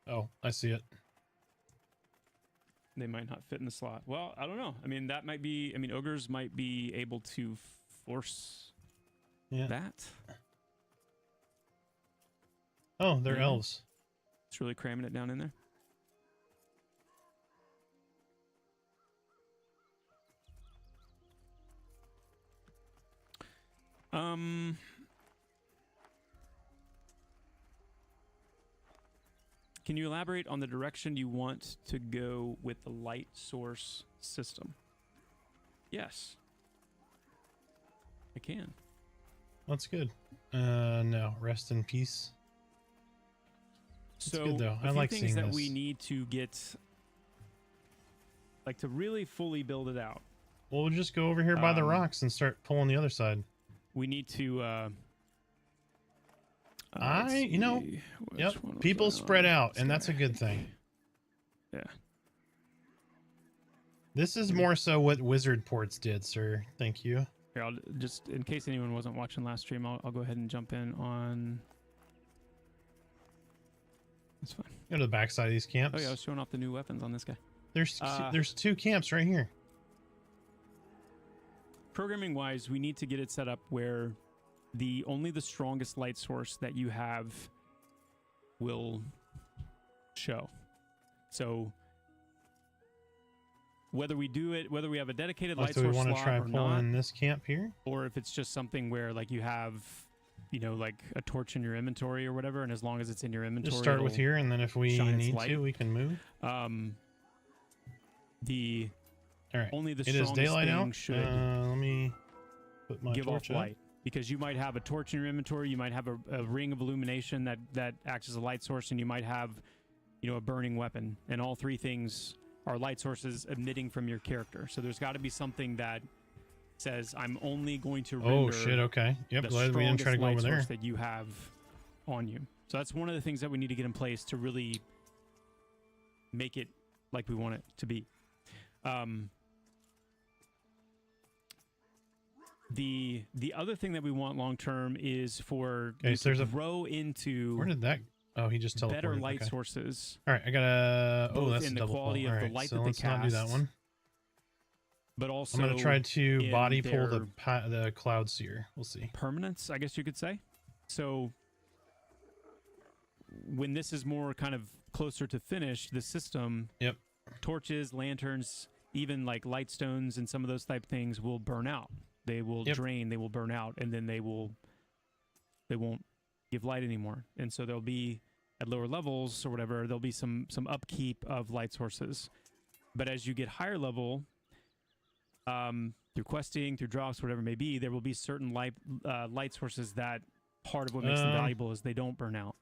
[SPEAKER 2] Oh, I see it.
[SPEAKER 3] They might not fit in the slot. Well, I don't know. I mean, that might be... I mean, ogres might be able to force that.
[SPEAKER 2] Oh, they're elves.
[SPEAKER 3] It's really cramming it down in there. Can you elaborate on the direction you want to go with the light source system? Yes. I can.
[SPEAKER 2] That's good. No, rest in peace. It's
[SPEAKER 3] So
[SPEAKER 2] good though.
[SPEAKER 3] a
[SPEAKER 2] I
[SPEAKER 3] few
[SPEAKER 2] like
[SPEAKER 3] things
[SPEAKER 2] seeing
[SPEAKER 3] that
[SPEAKER 2] this.
[SPEAKER 3] we need to get, like, to really fully build it out.
[SPEAKER 2] Well, we'll just go over here by the
[SPEAKER 3] Um,
[SPEAKER 2] rocks and start pulling the other side.
[SPEAKER 3] We need to.
[SPEAKER 2] You know, yep. People spread out, and that's a good thing.
[SPEAKER 3] Yeah.
[SPEAKER 2] This is more so what Wizard Ports did, sir. Thank you.
[SPEAKER 3] Here, I'll just, in case anyone wasn't watching last stream, I'll go ahead and jump in on. That's fine.
[SPEAKER 2] Go to the backside of these camps.
[SPEAKER 3] Oh yeah, I was showing off the new weapons on this guy.
[SPEAKER 2] There's 2 camps right here.
[SPEAKER 3] Programming wise, we need to get it set up where only the strongest light source that you have will show. So whether we have a dedicated light
[SPEAKER 2] Do we
[SPEAKER 3] source
[SPEAKER 2] want to
[SPEAKER 3] slot
[SPEAKER 2] try
[SPEAKER 3] or
[SPEAKER 2] pulling
[SPEAKER 3] not,
[SPEAKER 2] this camp here?
[SPEAKER 3] or if it's just something where like you have, you know, like a torch in your inventory or whatever, and as long as it's in your inventory,
[SPEAKER 2] Just start with here, and then if we
[SPEAKER 3] shine its
[SPEAKER 2] need
[SPEAKER 3] light.
[SPEAKER 2] to, we can move. All right.
[SPEAKER 3] Only the
[SPEAKER 2] It is
[SPEAKER 3] strongest
[SPEAKER 2] daylight
[SPEAKER 3] thing
[SPEAKER 2] out.
[SPEAKER 3] should
[SPEAKER 2] Let me put my
[SPEAKER 3] give off
[SPEAKER 2] torch up.
[SPEAKER 3] light, because you might have a torch in your inventory, you might have a ring of illumination that acts as a light source, and you might have, you know, a burning weapon, and all 3 things are light sources emitting from your character. So there's got to be something that says, I'm only going to render
[SPEAKER 2] Oh shit! Okay. Yep.
[SPEAKER 3] the
[SPEAKER 2] Glad we didn't try to
[SPEAKER 3] strongest
[SPEAKER 2] go
[SPEAKER 3] light
[SPEAKER 2] over there.
[SPEAKER 3] source that you have on you. So that's one of the things that we need to get in place to really make it like we want it to be. The other thing that we want long term is for you
[SPEAKER 2] so there's
[SPEAKER 3] to grow into
[SPEAKER 2] Where did that? Oh, he just teleported.
[SPEAKER 3] better light
[SPEAKER 2] okay.
[SPEAKER 3] sources,
[SPEAKER 2] All right, I gotta. Oh,
[SPEAKER 3] both
[SPEAKER 2] that's
[SPEAKER 3] in
[SPEAKER 2] a
[SPEAKER 3] the
[SPEAKER 2] double
[SPEAKER 3] quality
[SPEAKER 2] pull.
[SPEAKER 3] of
[SPEAKER 2] All
[SPEAKER 3] the
[SPEAKER 2] right,
[SPEAKER 3] light
[SPEAKER 2] so
[SPEAKER 3] that they
[SPEAKER 2] let's not do that
[SPEAKER 3] cast.
[SPEAKER 2] one.
[SPEAKER 3] but also
[SPEAKER 2] I'm gonna try to
[SPEAKER 3] in
[SPEAKER 2] body pull
[SPEAKER 3] their
[SPEAKER 2] the cloud seer. We'll see.
[SPEAKER 3] permanence, I guess you could say. So when this is more kind of closer to finished, the system,
[SPEAKER 2] Yep.
[SPEAKER 3] torches, lanterns, even like light stones and some of those type things will burn out. They will drain, they will burn out, and then they won't give light anymore. And so there'll be, at lower levels or whatever, there'll be some upkeep of light sources. But as you get higher level, through questing, through drops, whatever it may be, there will be certain light sources that part of what makes them valuable is they don't burn out.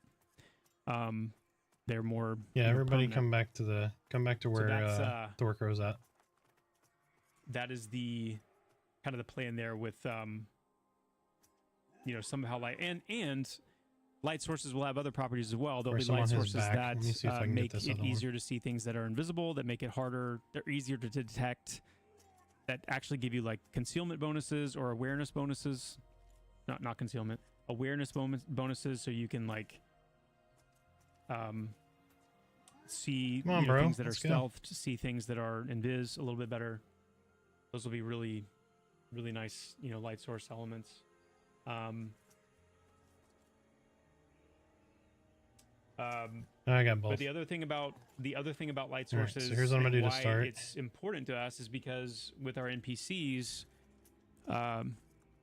[SPEAKER 3] They're more
[SPEAKER 2] Everybody
[SPEAKER 3] permanent.
[SPEAKER 2] come back to where Thorcro's at.
[SPEAKER 3] That is the kind of the plan there with you know, somehow light and light sources will have other properties as well. There'll be light sources that make it easier to see things that are invisible, that make it harder, they're easier to detect, that actually give you like concealment bonuses or awareness bonuses. Not concealment, awareness bonuses, so you can like see things that are stealth, to see things that are invis a little bit better. Those will be really, really nice, you know, light source elements.
[SPEAKER 2] I got both.
[SPEAKER 3] But the other thing about light sources,
[SPEAKER 2] so here's what I'm gonna do to
[SPEAKER 3] why
[SPEAKER 2] start.
[SPEAKER 3] it's important to us is because with our NPCs, I'm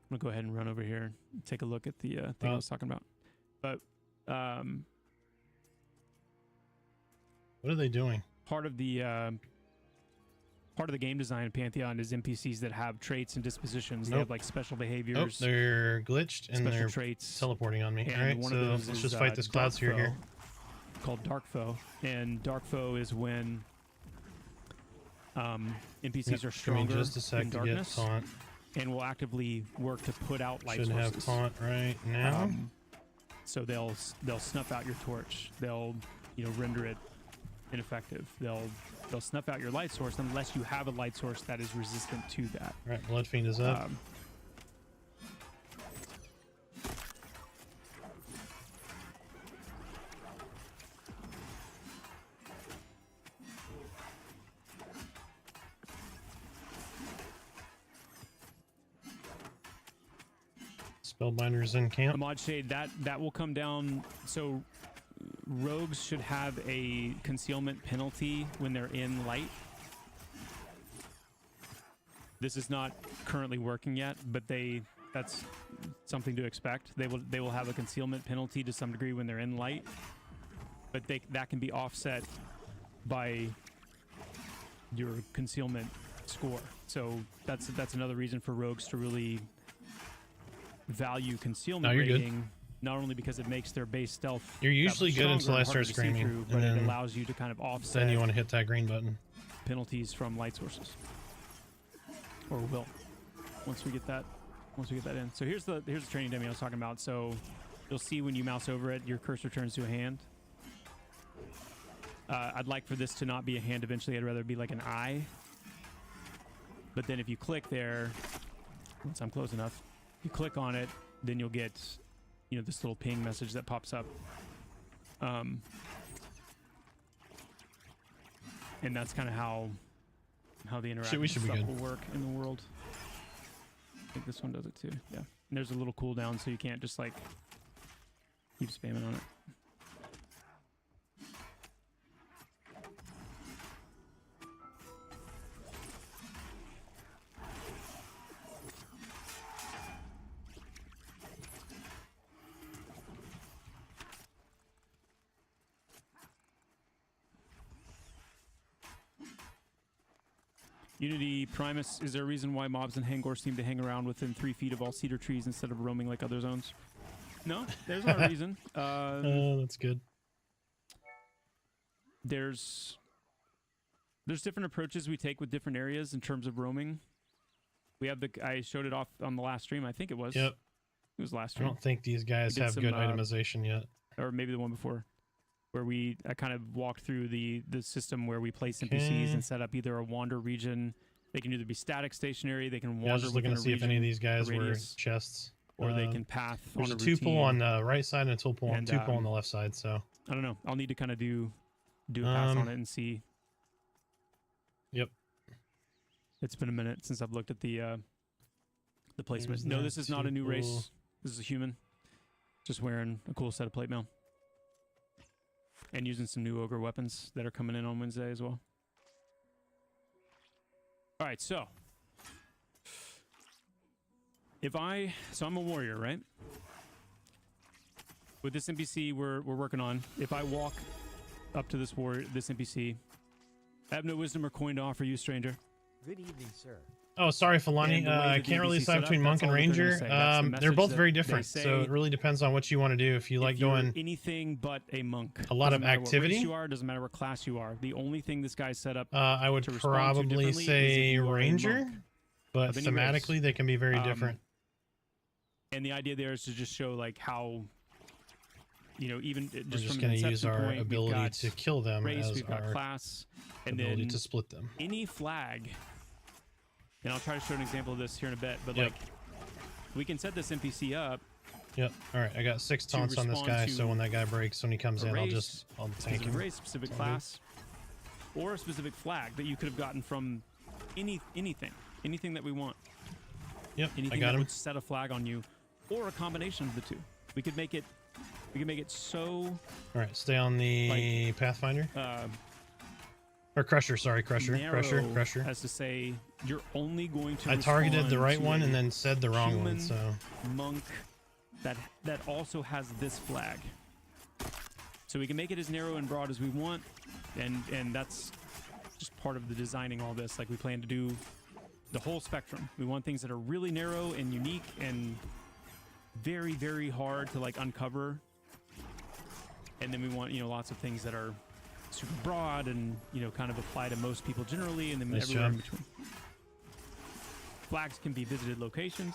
[SPEAKER 3] gonna go ahead and run over here and take a look at the thing I was talking about. But
[SPEAKER 2] what are they doing?
[SPEAKER 3] part of the game design in Pantheon is NPCs that have traits and dispositions. They have like special behaviors.
[SPEAKER 2] Oh, they're glitched and
[SPEAKER 3] special
[SPEAKER 2] they're
[SPEAKER 3] traits,
[SPEAKER 2] teleporting on me.
[SPEAKER 3] and
[SPEAKER 2] All right,
[SPEAKER 3] one
[SPEAKER 2] so
[SPEAKER 3] of those
[SPEAKER 2] let's
[SPEAKER 3] is,
[SPEAKER 2] just fight this cloud seer here.
[SPEAKER 3] Called Dark Foe, and Dark Foe is when NPCs are stronger
[SPEAKER 2] Give me just a sec
[SPEAKER 3] in
[SPEAKER 2] to
[SPEAKER 3] darkness,
[SPEAKER 2] get taunt.
[SPEAKER 3] and will actively work to put out light
[SPEAKER 2] Should
[SPEAKER 3] sources.
[SPEAKER 2] have taunt right now.
[SPEAKER 3] So they'll snuff out your torch. They'll render it ineffective. They'll snuff out your light source unless you have a light source that is resistant to that.
[SPEAKER 2] All right, Blood Fiend is up. Spellbinder's in camp.
[SPEAKER 3] Mod Shade, that will come down. So rogues should have a concealment penalty when they're in light. This is not currently working yet, but that's something to expect. They will have a concealment penalty to some degree when they're in light, but that can be offset by your concealment score. So that's another reason for rogues to really value concealment
[SPEAKER 2] No, you're good.
[SPEAKER 3] rating, not only because it makes their base stealth.
[SPEAKER 2] You're
[SPEAKER 3] that
[SPEAKER 2] usually
[SPEAKER 3] much
[SPEAKER 2] good until
[SPEAKER 3] stronger
[SPEAKER 2] I
[SPEAKER 3] and
[SPEAKER 2] start
[SPEAKER 3] harder to see
[SPEAKER 2] screaming,
[SPEAKER 3] through,
[SPEAKER 2] and
[SPEAKER 3] but it
[SPEAKER 2] then-
[SPEAKER 3] allows you to kind of offset
[SPEAKER 2] Then you want to hit that green button.
[SPEAKER 3] penalties from light sources, or will once we get that in. So here's the training dummy I was talking about. So you'll see when you mouse over it, your cursor turns to a hand. I'd like for this to not be a hand eventually. I'd rather it be like an eye. But then if you click there, once I'm close enough, you click on it, then you'll get, you know, this little ping message that pops up. And that's kind of how the interactive
[SPEAKER 2] should be
[SPEAKER 3] stuff
[SPEAKER 2] good.
[SPEAKER 3] will work in the world. I think this one does it too. Yeah. And there's a little cooldown, so you can't just like keep spamming on it. Unity Primus, is there a reason why mobs in Hangor seem to hang around within 3 feet of all cedar trees instead of roaming like other zones? No, there's not a reason.
[SPEAKER 2] Oh, that's good.
[SPEAKER 3] There's different approaches we take with different areas in terms of roaming. We have I showed it off on the last stream. I think it was.
[SPEAKER 2] Yep.
[SPEAKER 3] It was last
[SPEAKER 2] I
[SPEAKER 3] stream.
[SPEAKER 2] don't think these guys
[SPEAKER 3] We did
[SPEAKER 2] have
[SPEAKER 3] some,
[SPEAKER 2] good itemization yet.
[SPEAKER 3] Or maybe the one before, where I kind of walked through the system where we place NPCs and set up either a wander region. They can either be static, stationary. They can wander.
[SPEAKER 2] Yeah, I was just looking to see if any of these guys were
[SPEAKER 3] radius,
[SPEAKER 2] chests.
[SPEAKER 3] or they can path on
[SPEAKER 2] There's
[SPEAKER 3] a
[SPEAKER 2] a two pull
[SPEAKER 3] routine.
[SPEAKER 2] on the right side and a two pull
[SPEAKER 3] And,
[SPEAKER 2] on the left side. So
[SPEAKER 3] I don't know. I'll need to kind of do a pass on it and see.
[SPEAKER 2] Yep.
[SPEAKER 3] It's been a minute since I've looked at the placement.
[SPEAKER 2] There's
[SPEAKER 3] No,
[SPEAKER 2] that
[SPEAKER 3] this is not a new
[SPEAKER 2] two
[SPEAKER 3] race.
[SPEAKER 2] pull.
[SPEAKER 3] This is a human, just wearing a cool set of plate mail and using some new ogre weapons that are coming in on Wednesday as well. All right, so I'm a warrior, right? With this NPC we're working on, if I walk up to this NPC, I have no wisdom or coin to offer you, stranger.
[SPEAKER 4] Good evening, sir.
[SPEAKER 2] Oh, sorry, Falani.
[SPEAKER 3] And the way
[SPEAKER 2] I
[SPEAKER 3] the
[SPEAKER 2] can't really
[SPEAKER 3] DBC
[SPEAKER 2] decide
[SPEAKER 3] set up,
[SPEAKER 2] between
[SPEAKER 3] that's
[SPEAKER 2] monk and
[SPEAKER 3] all that they're gonna
[SPEAKER 2] ranger.
[SPEAKER 3] say. That's the
[SPEAKER 2] They're
[SPEAKER 3] message
[SPEAKER 2] both
[SPEAKER 3] that
[SPEAKER 2] very
[SPEAKER 3] they
[SPEAKER 2] different, so
[SPEAKER 3] say.
[SPEAKER 2] it really depends on what you want to do. If you like
[SPEAKER 3] If you're
[SPEAKER 2] doing
[SPEAKER 3] anything but a monk,
[SPEAKER 2] a lot
[SPEAKER 3] doesn't
[SPEAKER 2] of
[SPEAKER 3] matter what
[SPEAKER 2] activity,
[SPEAKER 3] race you are, doesn't matter what class you are. The only thing this guy's set up
[SPEAKER 2] I would
[SPEAKER 3] to respond to
[SPEAKER 2] probably
[SPEAKER 3] differently is if
[SPEAKER 2] say
[SPEAKER 3] you are a
[SPEAKER 2] ranger,
[SPEAKER 3] monk
[SPEAKER 2] but
[SPEAKER 3] of any
[SPEAKER 2] thematically
[SPEAKER 3] race.
[SPEAKER 2] they can be very different.
[SPEAKER 3] And the idea there is to just show like how, you know, even
[SPEAKER 2] We're
[SPEAKER 3] just
[SPEAKER 2] just
[SPEAKER 3] from an
[SPEAKER 2] going to use
[SPEAKER 3] inception
[SPEAKER 2] our
[SPEAKER 3] point, we've
[SPEAKER 2] ability
[SPEAKER 3] got
[SPEAKER 2] to kill them
[SPEAKER 3] race,
[SPEAKER 2] as
[SPEAKER 3] we've got
[SPEAKER 2] our
[SPEAKER 3] class, and
[SPEAKER 2] ability
[SPEAKER 3] then
[SPEAKER 2] to split them.
[SPEAKER 3] any flag. And I'll try to show an example of this here in a bit, but
[SPEAKER 2] Yep.
[SPEAKER 3] like we can set this NPC up.
[SPEAKER 2] Yep. All right, I got 6
[SPEAKER 3] To
[SPEAKER 2] taunts on this
[SPEAKER 3] respond
[SPEAKER 2] guy,
[SPEAKER 3] to
[SPEAKER 2] so when that guy breaks, when he comes
[SPEAKER 3] a
[SPEAKER 2] in, I'll
[SPEAKER 3] race,
[SPEAKER 2] tank
[SPEAKER 3] specific
[SPEAKER 2] him.
[SPEAKER 3] race, specific
[SPEAKER 2] It's all good.
[SPEAKER 3] class, or a specific flag that you could have gotten from anything that we want.
[SPEAKER 2] Yep,
[SPEAKER 3] Anything
[SPEAKER 2] I got
[SPEAKER 3] that
[SPEAKER 2] him.
[SPEAKER 3] would set a flag on you, or a combination of the two. We could make it so
[SPEAKER 2] All right, stay on the Pathfinder. Or Crusher, sorry, Crusher.
[SPEAKER 3] narrow
[SPEAKER 2] Crusher.
[SPEAKER 3] as to say you're only going to
[SPEAKER 2] I targeted the
[SPEAKER 3] respond
[SPEAKER 2] right
[SPEAKER 3] to
[SPEAKER 2] one
[SPEAKER 3] a
[SPEAKER 2] and then said the wrong one,
[SPEAKER 3] human
[SPEAKER 2] so...
[SPEAKER 3] monk that also has this flag. So we can make it as narrow and broad as we want, and that's just part of the designing all this. Like we plan to do the whole spectrum. We want things that are really narrow and unique and very, very hard to like uncover. And then we want, you know, lots of things that are super broad and, you know, kind of apply to most people generally, and then
[SPEAKER 2] Nice
[SPEAKER 3] everywhere in
[SPEAKER 2] job.
[SPEAKER 3] between. Flags can be visited locations.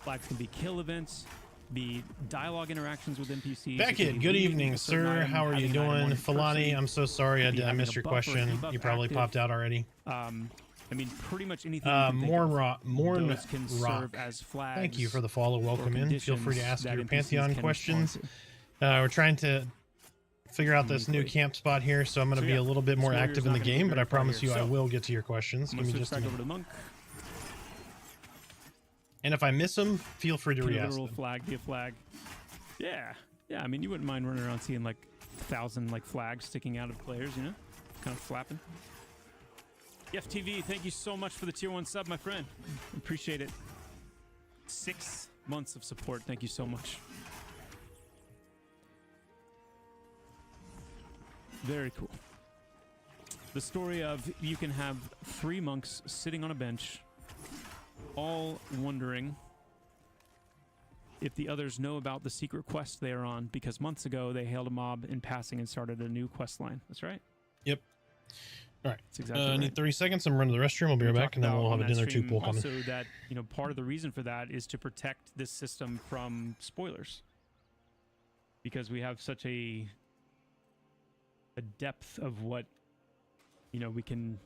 [SPEAKER 3] Flags can be kill events, be dialogue interactions with NPCs. it can
[SPEAKER 2] Beckett,
[SPEAKER 3] be
[SPEAKER 2] good
[SPEAKER 3] leading
[SPEAKER 2] evening,
[SPEAKER 3] a certain
[SPEAKER 2] sir.
[SPEAKER 3] item,
[SPEAKER 2] How are you
[SPEAKER 3] having an item on
[SPEAKER 2] doing?
[SPEAKER 3] your
[SPEAKER 2] Falani,
[SPEAKER 3] person.
[SPEAKER 2] I'm so sorry
[SPEAKER 3] Could be
[SPEAKER 2] I
[SPEAKER 3] having
[SPEAKER 2] missed
[SPEAKER 3] a
[SPEAKER 2] your
[SPEAKER 3] buff or a
[SPEAKER 2] question.
[SPEAKER 3] debuff
[SPEAKER 2] You probably
[SPEAKER 3] active.
[SPEAKER 2] popped out already.
[SPEAKER 3] I mean, pretty much anything. You can think
[SPEAKER 2] Morn
[SPEAKER 3] of.
[SPEAKER 2] Rock. Morn
[SPEAKER 3] Those can
[SPEAKER 2] Rock.
[SPEAKER 3] serve as flags.
[SPEAKER 2] Thank you for the follow. Welcome in. Feel free to
[SPEAKER 3] conditions
[SPEAKER 2] ask
[SPEAKER 3] that
[SPEAKER 2] your
[SPEAKER 3] NPCs
[SPEAKER 2] Pantheon
[SPEAKER 3] can
[SPEAKER 2] questions.
[SPEAKER 3] respond to.
[SPEAKER 2] We're trying to figure out this new
[SPEAKER 3] Great.
[SPEAKER 2] camp spot here, so I'm going to
[SPEAKER 3] So
[SPEAKER 2] be
[SPEAKER 3] yeah,
[SPEAKER 2] a little bit more
[SPEAKER 3] Warrior's
[SPEAKER 2] active in the
[SPEAKER 3] not gonna be
[SPEAKER 2] game, but
[SPEAKER 3] very
[SPEAKER 2] I
[SPEAKER 3] far
[SPEAKER 2] promise
[SPEAKER 3] here.
[SPEAKER 2] you I
[SPEAKER 3] So,
[SPEAKER 2] will get to your questions.
[SPEAKER 3] I'm
[SPEAKER 2] Give
[SPEAKER 3] gonna
[SPEAKER 2] me
[SPEAKER 3] switch
[SPEAKER 2] just a
[SPEAKER 3] back over
[SPEAKER 2] minute.
[SPEAKER 3] to the monk.
[SPEAKER 2] And if I miss them, feel free to
[SPEAKER 3] Can a
[SPEAKER 2] re-ask
[SPEAKER 3] literal
[SPEAKER 2] them.
[SPEAKER 3] flag be a flag? Yeah. I mean, you wouldn't mind running around seeing like 1,000 like flags sticking out of players, you know, kind of flapping. FTV, thank you so much for the tier 1 sub, my friend. Appreciate it. 6 months of support. Thank you so much. Very cool. The story of you can have 3 monks sitting on a bench, all wondering if the others know about the secret quest they are on, because months ago they hailed a mob in passing and started a new quest line. That's right.
[SPEAKER 2] Yep. All right.
[SPEAKER 3] That's exactly
[SPEAKER 2] I
[SPEAKER 3] right.
[SPEAKER 2] need 30 seconds. I'm running to the restroom. I'll be
[SPEAKER 3] We
[SPEAKER 2] right back,
[SPEAKER 3] talked
[SPEAKER 2] and then
[SPEAKER 3] about
[SPEAKER 2] we'll have
[SPEAKER 3] on
[SPEAKER 2] a
[SPEAKER 3] that
[SPEAKER 2] dinner 2
[SPEAKER 3] stream
[SPEAKER 2] pool coming.
[SPEAKER 3] also that, you know, part of the reason for that is to protect this system from spoilers, because we have such a depth of what, you know, we can,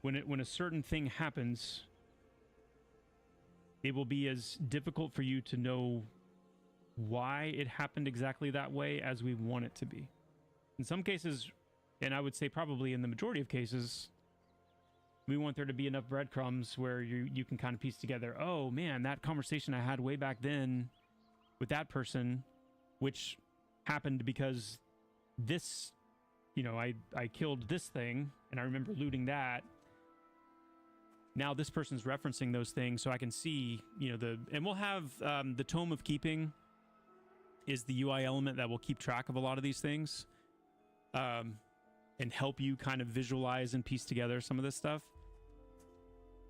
[SPEAKER 3] when a certain thing happens, it will be as difficult for you to know why it happened exactly that way as we want it to be. In some cases, and I would say probably in the majority of cases, we want there to be enough breadcrumbs where you can kind of piece together, oh man, that conversation I had way back then with that person, which happened because this, you know, I killed this thing and I remember looting that. Now this person's referencing those things, so I can see, you know, and we'll have the Tome of Keeping is the UI element that will keep track of a lot of these things, and help you kind of visualize and piece together some of this stuff.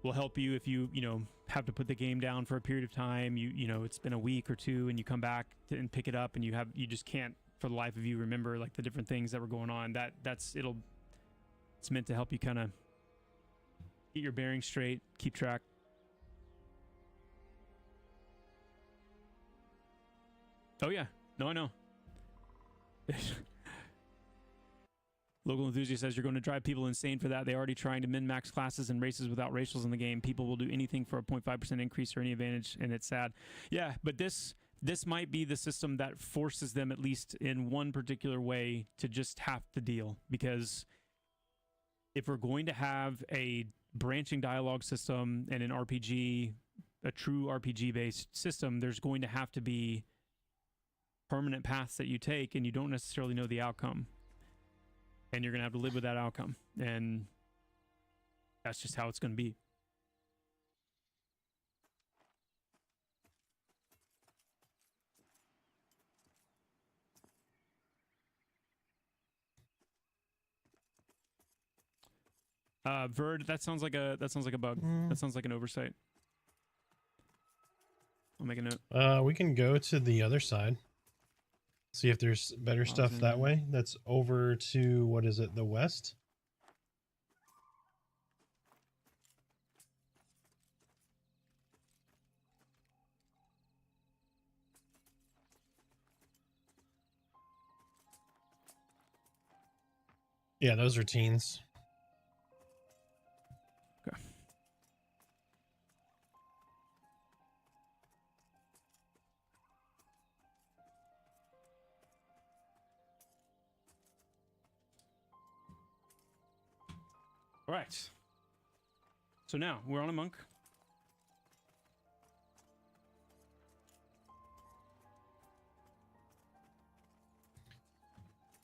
[SPEAKER 3] Will help you if you know, have to put the game down for a period of time. You know, it's been a week or two, and you come back and pick it up, and you just can't for the life of you remember like the different things that were going on. It's meant to help you kind of get your bearings straight, keep track. Oh yeah, no, I know. Local Enthusiast says you're going to drive people insane for that. They're already trying to min-max classes and races without racials in the game. People will do anything for a 0.5% increase or any advantage, and it's sad. Yeah, but this might be the system that forces them, at least in one particular way, to just have to deal. Because if we're going to have a branching dialogue system and an RPG, a true RPG-based system, there's going to have to be permanent paths that you take, and you don't necessarily know the outcome. And you're going to have to live with that outcome. And that's just how it's going to be. Verd, that sounds like a bug. That sounds like an oversight. I'll make a note.
[SPEAKER 2] We can go to the other side. See if there's better stuff that way. That's over to, what is it, the west? Yeah, those are teens.
[SPEAKER 3] Okay. All right. So now we're on a monk.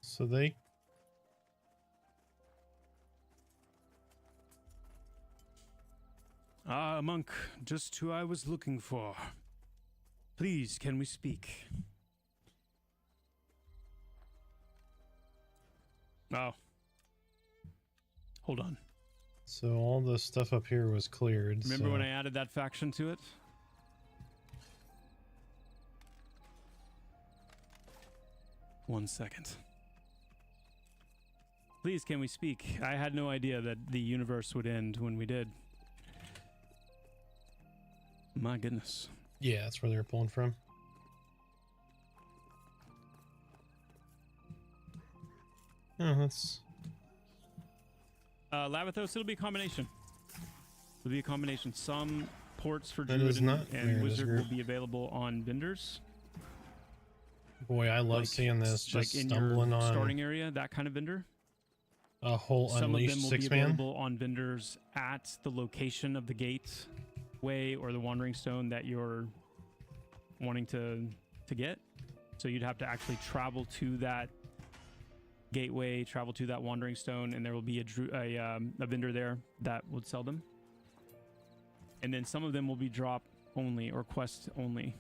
[SPEAKER 2] So they...
[SPEAKER 3] Ah, monk, just who I was looking for. Please, can we speak? Oh. Hold on.
[SPEAKER 2] So all the stuff up here was cleared.
[SPEAKER 3] Remember
[SPEAKER 2] so...
[SPEAKER 3] when I added that faction to it? One second. Please, can we speak? I had no idea that the universe would end when we did. My goodness.
[SPEAKER 2] Yeah, that's where they're pulling from. Oh, that's...
[SPEAKER 3] Lavathos, it'll be a combination. It'll be a combination. Some ports for
[SPEAKER 2] That
[SPEAKER 3] Druid
[SPEAKER 2] is not
[SPEAKER 3] and
[SPEAKER 2] near this
[SPEAKER 3] Wizard
[SPEAKER 2] group.
[SPEAKER 3] will be available on vendors.
[SPEAKER 2] Boy, I love
[SPEAKER 3] Like-
[SPEAKER 2] seeing this. Just
[SPEAKER 3] like in
[SPEAKER 2] stumbling
[SPEAKER 3] your
[SPEAKER 2] on
[SPEAKER 3] starting area, that kind of vendor.
[SPEAKER 2] a whole
[SPEAKER 3] Some of
[SPEAKER 2] unleashed
[SPEAKER 3] them will be
[SPEAKER 2] 6-man.
[SPEAKER 3] available on vendors at the location of the gateway or the Wandering Stone that you're wanting to get. So you'd have to actually travel to that gateway, travel to that Wandering Stone, and there will be a vendor there that would sell them. And then some of them will be drop only or quest only.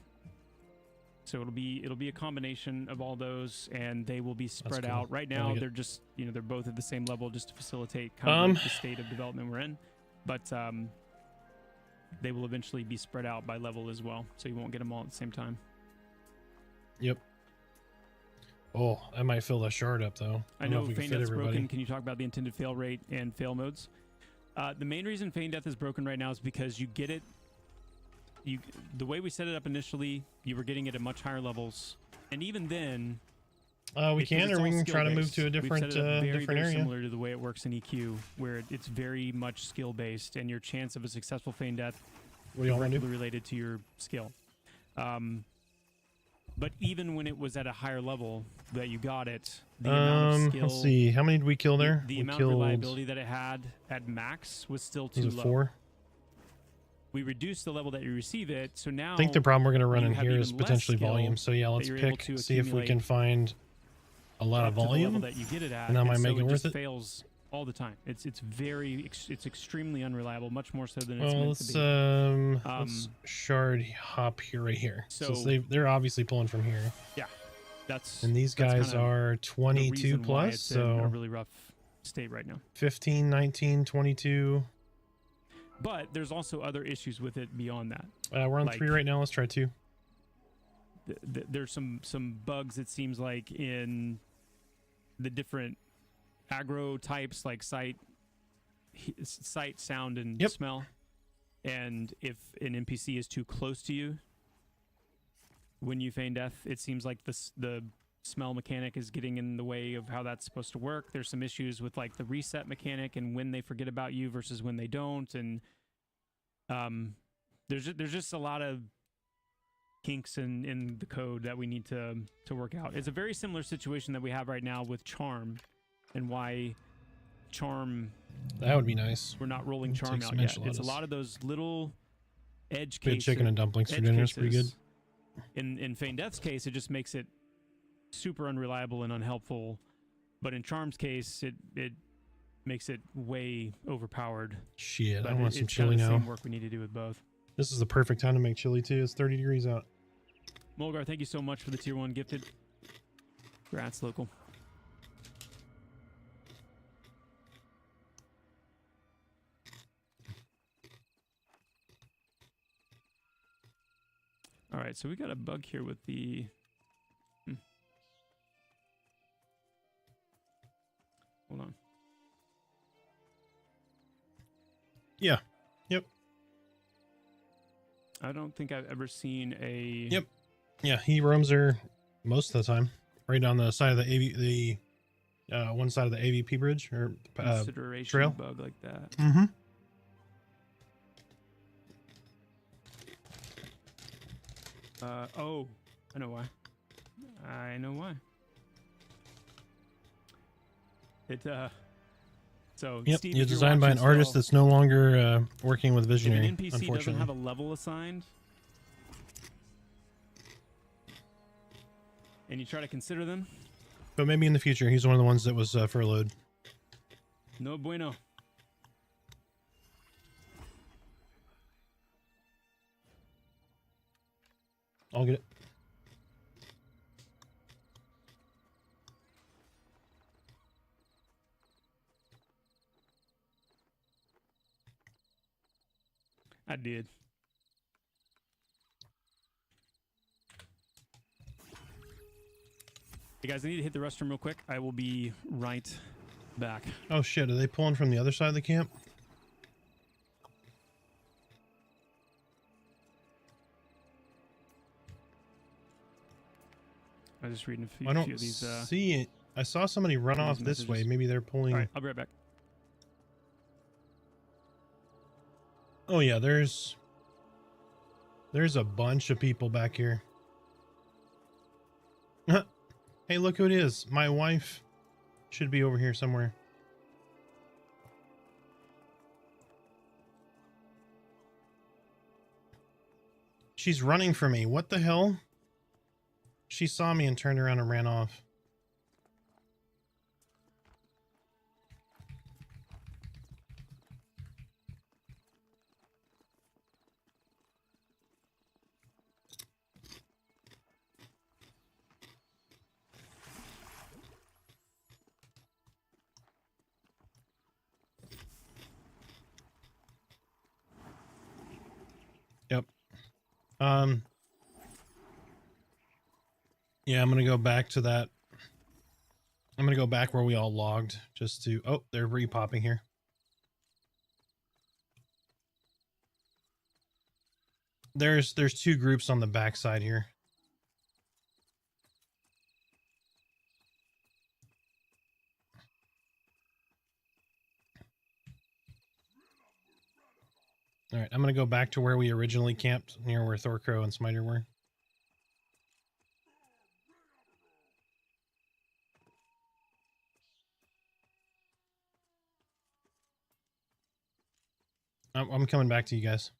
[SPEAKER 3] So it'll be a combination of all those, and they will be spread
[SPEAKER 2] cool.
[SPEAKER 3] out. Right
[SPEAKER 2] I
[SPEAKER 3] now,
[SPEAKER 2] like it.
[SPEAKER 3] they're just, you know, they're both at the same level just to facilitate kind of the state of development we're in. But they will eventually be spread out by level as well, so you won't get them all at the same time.
[SPEAKER 2] Yep. Oh, I might fill that shard up though.
[SPEAKER 3] I know
[SPEAKER 2] if we can
[SPEAKER 3] Feign
[SPEAKER 2] fit
[SPEAKER 3] Death's
[SPEAKER 2] everybody.
[SPEAKER 3] broken. Can you talk about the intended fail rate and fail modes? The main reason Feign Death is broken right now is because you get it. The way we set it up initially, you were getting it at much higher levels, and even then,
[SPEAKER 2] We
[SPEAKER 3] because
[SPEAKER 2] can,
[SPEAKER 3] it's
[SPEAKER 2] or we
[SPEAKER 3] all
[SPEAKER 2] can try to move
[SPEAKER 3] skill-based.
[SPEAKER 2] to a different
[SPEAKER 3] We've set it up very,
[SPEAKER 2] different
[SPEAKER 3] very
[SPEAKER 2] area.
[SPEAKER 3] similar to the way it works in EQ, where it's very much skill based, and your chance of a successful Feign Death
[SPEAKER 2] What do y'all want to do?
[SPEAKER 3] directly related to your skill. But even when it was at a higher level that you got it, the amount of skill,
[SPEAKER 2] Let's see. How many did we kill there?
[SPEAKER 3] the
[SPEAKER 2] we
[SPEAKER 3] amount
[SPEAKER 2] killed,
[SPEAKER 3] of reliability that it had at max was still too
[SPEAKER 2] was it
[SPEAKER 3] low.
[SPEAKER 2] 4?
[SPEAKER 3] We reduced the level that you receive it, so now
[SPEAKER 2] I think the problem we're going to run
[SPEAKER 3] you
[SPEAKER 2] in
[SPEAKER 3] have
[SPEAKER 2] here
[SPEAKER 3] even
[SPEAKER 2] is
[SPEAKER 3] less
[SPEAKER 2] potentially
[SPEAKER 3] skill
[SPEAKER 2] volume. So yeah, let's
[SPEAKER 3] you're able
[SPEAKER 2] pick,
[SPEAKER 3] to
[SPEAKER 2] see if we can
[SPEAKER 3] accumulate
[SPEAKER 2] find a lot of
[SPEAKER 3] up to the level
[SPEAKER 2] volume.
[SPEAKER 3] that you get it at,
[SPEAKER 2] and that might
[SPEAKER 3] so
[SPEAKER 2] make it worth
[SPEAKER 3] just
[SPEAKER 2] it.
[SPEAKER 3] fails all the time. It's extremely unreliable, much more so than it's
[SPEAKER 2] Well,
[SPEAKER 3] meant
[SPEAKER 2] let's
[SPEAKER 3] to be.
[SPEAKER 2] let's shard hop here, right here. So,
[SPEAKER 3] So-
[SPEAKER 2] they're obviously pulling from here,
[SPEAKER 3] That's
[SPEAKER 2] and these
[SPEAKER 3] that's
[SPEAKER 2] guys
[SPEAKER 3] kinda
[SPEAKER 2] are
[SPEAKER 3] the
[SPEAKER 2] 22
[SPEAKER 3] reason why
[SPEAKER 2] plus,
[SPEAKER 3] it's in a
[SPEAKER 2] so
[SPEAKER 3] really rough state right now.
[SPEAKER 2] 15, 19, 22.
[SPEAKER 3] But there's also other issues with it beyond that.
[SPEAKER 2] We're on
[SPEAKER 3] Like-
[SPEAKER 2] 3 right now. Let's try 2.
[SPEAKER 3] There's some bugs, it seems like, in the different aggro types, like sight, sound, and
[SPEAKER 2] Yep.
[SPEAKER 3] smell. And if an NPC is too close to you when you feign death, it seems like the smell mechanic is getting in the way of how that's supposed to work. There's some issues with like the reset mechanic and when they forget about you versus when they don't, and there's just a lot of kinks in the code that we need to work out. It's a very similar situation that we have right now with Charm, and why Charm,
[SPEAKER 2] That would be nice.
[SPEAKER 3] we're not rolling
[SPEAKER 2] Take
[SPEAKER 3] Charm
[SPEAKER 2] some
[SPEAKER 3] out yet. It's a
[SPEAKER 2] enchiladas.
[SPEAKER 3] lot of those little edge
[SPEAKER 2] We had
[SPEAKER 3] cases.
[SPEAKER 2] chicken and dumplings for
[SPEAKER 3] edge
[SPEAKER 2] dinner. It's pretty good.
[SPEAKER 3] cases. In Feign Death's case, it just makes it super unreliable and unhelpful. But in Charm's case, it makes it way overpowered.
[SPEAKER 2] Shit,
[SPEAKER 3] But
[SPEAKER 2] I want some
[SPEAKER 3] it's kind
[SPEAKER 2] chili
[SPEAKER 3] of the
[SPEAKER 2] now.
[SPEAKER 3] same work we need to do with both.
[SPEAKER 2] This is the perfect time to make chili too. It's 30 degrees out.
[SPEAKER 3] Mulgar, thank you so much for the tier 1 gifted. Congrats, local. All right, so we got a bug here with the... Hold on.
[SPEAKER 2] Yeah. Yep.
[SPEAKER 3] I don't think I've ever seen a...
[SPEAKER 2] Yep. Yeah, he roams there most of the time. Right on the side of the one side of the AVP bridge or
[SPEAKER 3] consideration
[SPEAKER 2] trail.
[SPEAKER 3] bug like that.
[SPEAKER 2] Mm-hmm.
[SPEAKER 3] Oh, I know why. I know why. So
[SPEAKER 2] Yep.
[SPEAKER 3] Steve,
[SPEAKER 2] He's
[SPEAKER 3] if you're
[SPEAKER 2] designed by an
[SPEAKER 3] watching
[SPEAKER 2] artist
[SPEAKER 3] still,
[SPEAKER 2] that's no longer working with
[SPEAKER 3] if
[SPEAKER 2] Visionary,
[SPEAKER 3] an NPC doesn't
[SPEAKER 2] unfortunately.
[SPEAKER 3] have a level assigned, and you try to consider them,
[SPEAKER 2] But maybe in the future, he's one of the ones that was furloughed.
[SPEAKER 3] no bueno.
[SPEAKER 2] I'll get it.
[SPEAKER 3] I did. Hey guys, I need to hit the restroom real quick. I will be right back.
[SPEAKER 2] Oh shit, are they pulling from the other side of the camp?
[SPEAKER 3] I was just reading a few,
[SPEAKER 2] I don't
[SPEAKER 3] few of these.
[SPEAKER 2] see it. I saw somebody run
[SPEAKER 3] these
[SPEAKER 2] off this way.
[SPEAKER 3] messages.
[SPEAKER 2] Maybe they're pulling.
[SPEAKER 3] All right, I'll be right back.
[SPEAKER 2] Oh yeah, there's a bunch of people back here. Hey, look who it is. My wife should be over here somewhere. She's running for me. What the hell? She saw me and turned around and ran off. Yeah, I'm gonna go back to that. I'm gonna go back where we all logged just to. Oh, they're repopping here. There's two groups on the backside here. All right, I'm gonna go back to where we originally camped, near where Thorcrow and Smiter were. I'm coming back to you guys.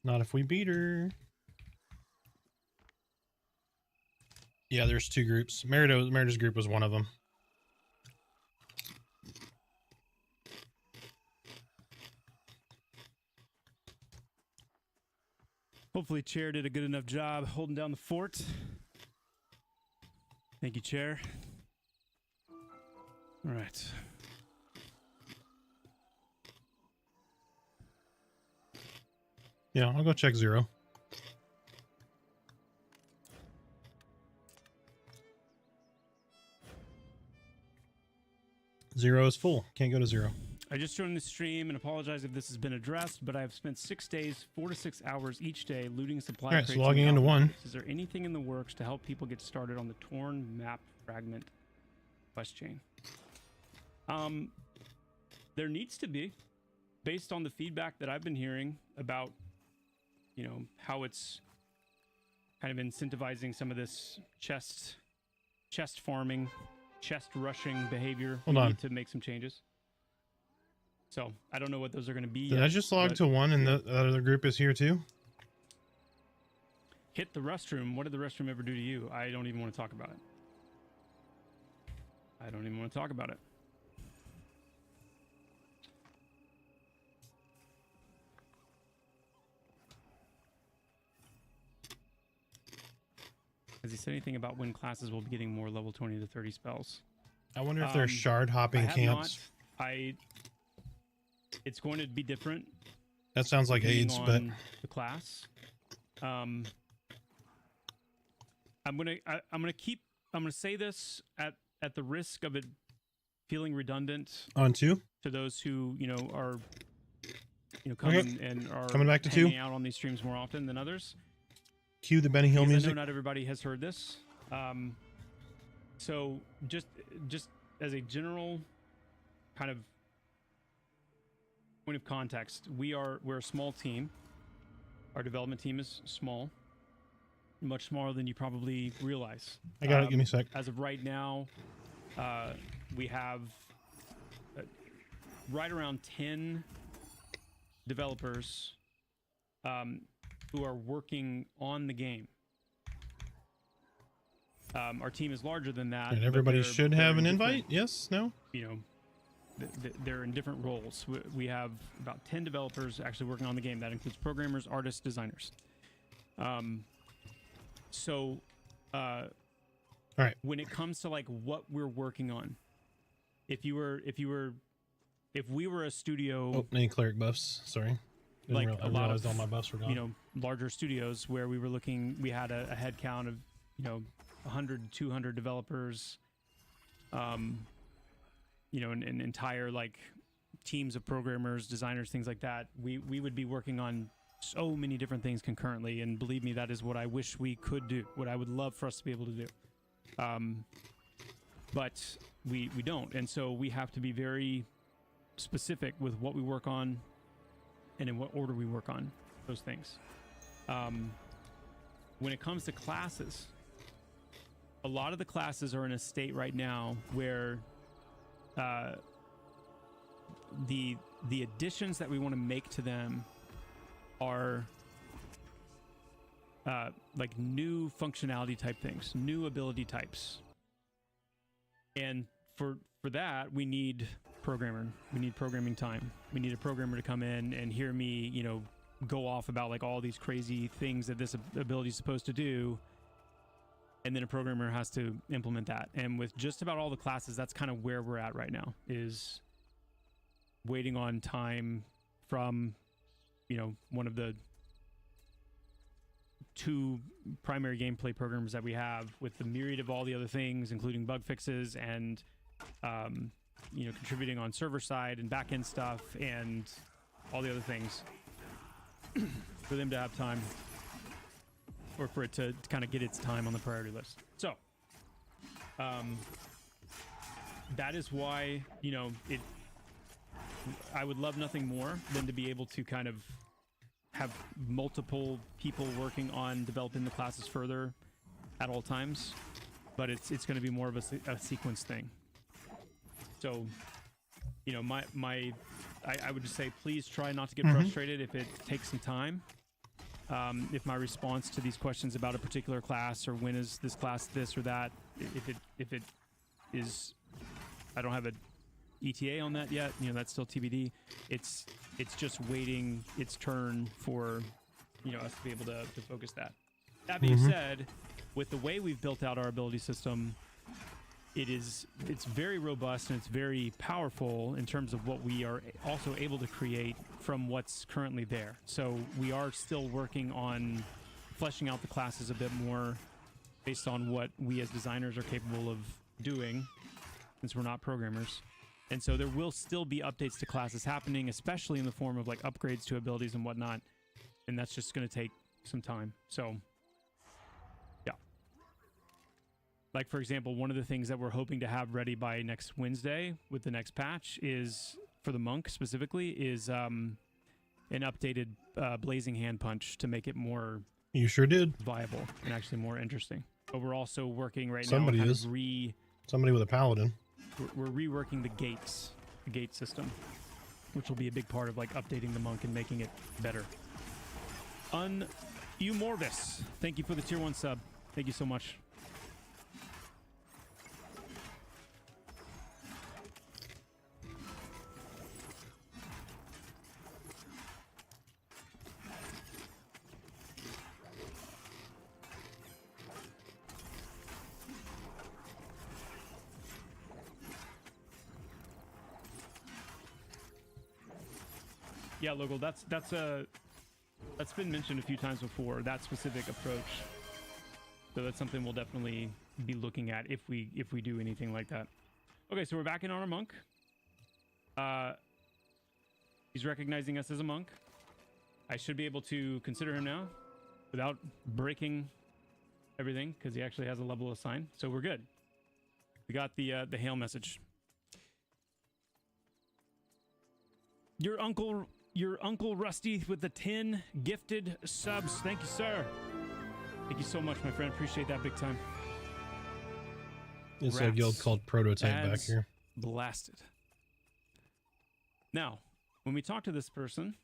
[SPEAKER 2] Not if we beat her. Yeah, there's two groups. Merida's group was one of them.
[SPEAKER 3] Hopefully Chair did a good enough job holding down the fort. Thank you, Chair. All right.
[SPEAKER 2] Yeah, I'll go check 0. Zero is full. Can't go to 0.
[SPEAKER 3] I just joined the stream and apologize if this has been addressed, but I've spent 6 days, 4 to 6 hours each day looting supply
[SPEAKER 2] Alright,
[SPEAKER 3] crates.
[SPEAKER 2] so logging
[SPEAKER 3] and
[SPEAKER 2] into 1.
[SPEAKER 3] Is there anything in the works to help people get started on the torn map fragment quest chain? There needs to be, based on the feedback that I've been hearing about, you know, how it's kind of incentivizing some of this chest farming, chest rushing behavior.
[SPEAKER 2] Hold
[SPEAKER 3] we
[SPEAKER 2] on.
[SPEAKER 3] need to make some changes. So I don't know what those are going to be.
[SPEAKER 2] Did
[SPEAKER 3] yet,
[SPEAKER 2] I just log
[SPEAKER 3] but
[SPEAKER 2] to 1 and the other group is here too?
[SPEAKER 3] hit the restroom. What did the restroom ever do to you? I don't even want to talk about it. I don't even want to talk about it. Has he said anything about when classes will be getting more level 20 to 30 spells?
[SPEAKER 2] I wonder if there's shard
[SPEAKER 3] I
[SPEAKER 2] hopping
[SPEAKER 3] have
[SPEAKER 2] camps.
[SPEAKER 3] not. It's going to be different.
[SPEAKER 2] That sounds like
[SPEAKER 3] depending
[SPEAKER 2] AIDS, but
[SPEAKER 3] on the class. I'm gonna say this at the risk of it feeling redundant
[SPEAKER 2] on 2.
[SPEAKER 3] to those who are come
[SPEAKER 2] Okay.
[SPEAKER 3] and are
[SPEAKER 2] Coming back to
[SPEAKER 3] hanging
[SPEAKER 2] 2.
[SPEAKER 3] out on these streams more often than others.
[SPEAKER 2] Cue the Benny Hill
[SPEAKER 3] Because I know
[SPEAKER 2] music.
[SPEAKER 3] not everybody has heard this. So just as a general kind of point of context, we're a small team. Our development team is small, much smaller than you probably realize.
[SPEAKER 2] I got it. Give me a sec.
[SPEAKER 3] As of right now, we have right around 10 developers who are working on the game. Our team is larger than that.
[SPEAKER 2] And
[SPEAKER 3] but
[SPEAKER 2] everybody
[SPEAKER 3] they're-
[SPEAKER 2] should
[SPEAKER 3] they're
[SPEAKER 2] have
[SPEAKER 3] in
[SPEAKER 2] an
[SPEAKER 3] different-
[SPEAKER 2] invite? Yes? No?
[SPEAKER 3] They're in different roles. We have about 10 developers actually working on the game. That includes programmers, artists, designers. So,
[SPEAKER 2] All right.
[SPEAKER 3] when it comes to like what we're working on, if we were a studio,
[SPEAKER 2] Oh, any cleric buffs. Sorry.
[SPEAKER 3] Like
[SPEAKER 2] I
[SPEAKER 3] a lot
[SPEAKER 2] realized
[SPEAKER 3] of,
[SPEAKER 2] all my buffs were gone.
[SPEAKER 3] larger studios where we had a head count of 100 200 developers, an entire like teams of programmers, designers, things like that. We would be working on so many different things concurrently, and believe me, that is what I wish we could do, what I would love for us to be able to do. But we don't, and so we have to be very specific with what we work on and in what order we work on those things. When it comes to classes, a lot of the classes are in a state right now where the additions that we want to make to them are like new functionality type things, new ability types. And for that, we need programming time. We need a programmer to come in and hear me, go off about like all these crazy things that this ability is supposed to do. And then a programmer has to implement that. And with just about all the classes, that's kind of where we're at right now, is waiting on time from, you know, one of the 2 primary gameplay programs that we have, with the myriad of all the other things, including bug fixes and, you know, contributing on server side and backend stuff and all the other things, for them to have time, or for it to kind of get its time on the priority list. So, that is why, you know, I would love nothing more than to be able to kind of have multiple people working on developing the classes further at all times, but it's going to be more of a sequence thing. So, you know, I would just say, please try not to get frustrated if it takes some time. If my response to these questions about a particular class, or when is this class this or that, if it is, I don't have a ETA on that yet, you know, that's still TBD. It's just waiting its turn for, you know, us to be able to focus that. That being said, with the way we've built out our ability system, it's very robust and it's very powerful in terms of what we are also able to create from what's currently there. So we are still working on fleshing out the classes a bit more based on what we as designers are capable of doing, since we're not programmers. And so there will still be updates to classes happening, especially in the form of like upgrades to abilities and whatnot. And that's just going to take some time. So, yeah. Like, for example, one of the things that we're hoping to have ready by next Wednesday with the next patch is, for the monk specifically, is an updated blazing hand punch to make it more
[SPEAKER 2] You sure did.
[SPEAKER 3] viable and actually more interesting. But we're also working right
[SPEAKER 2] Somebody
[SPEAKER 3] now on
[SPEAKER 2] is.
[SPEAKER 3] Somebody
[SPEAKER 2] with a paladin.
[SPEAKER 3] we're reworking the gate system, which will be a big part of like updating the monk and making it better. Morvis, thank you for the tier 1 sub. Thank you so much. Yeah, Local, that's been mentioned a few times before, that specific approach. So that's something we'll definitely be looking at if we do anything like that. Okay, so we're back in on our monk. He's recognizing us as a monk. I should be able to consider him now without breaking everything, because he actually has a level assigned. So we're good. We got the hail message. Your Uncle Rusty with the 10 gifted subs. Thank you, sir. Thank you so much, my friend. Appreciate that big time.
[SPEAKER 2] It's a guild called Prototype back here.
[SPEAKER 3] Blasted. Now, when we talk to this person...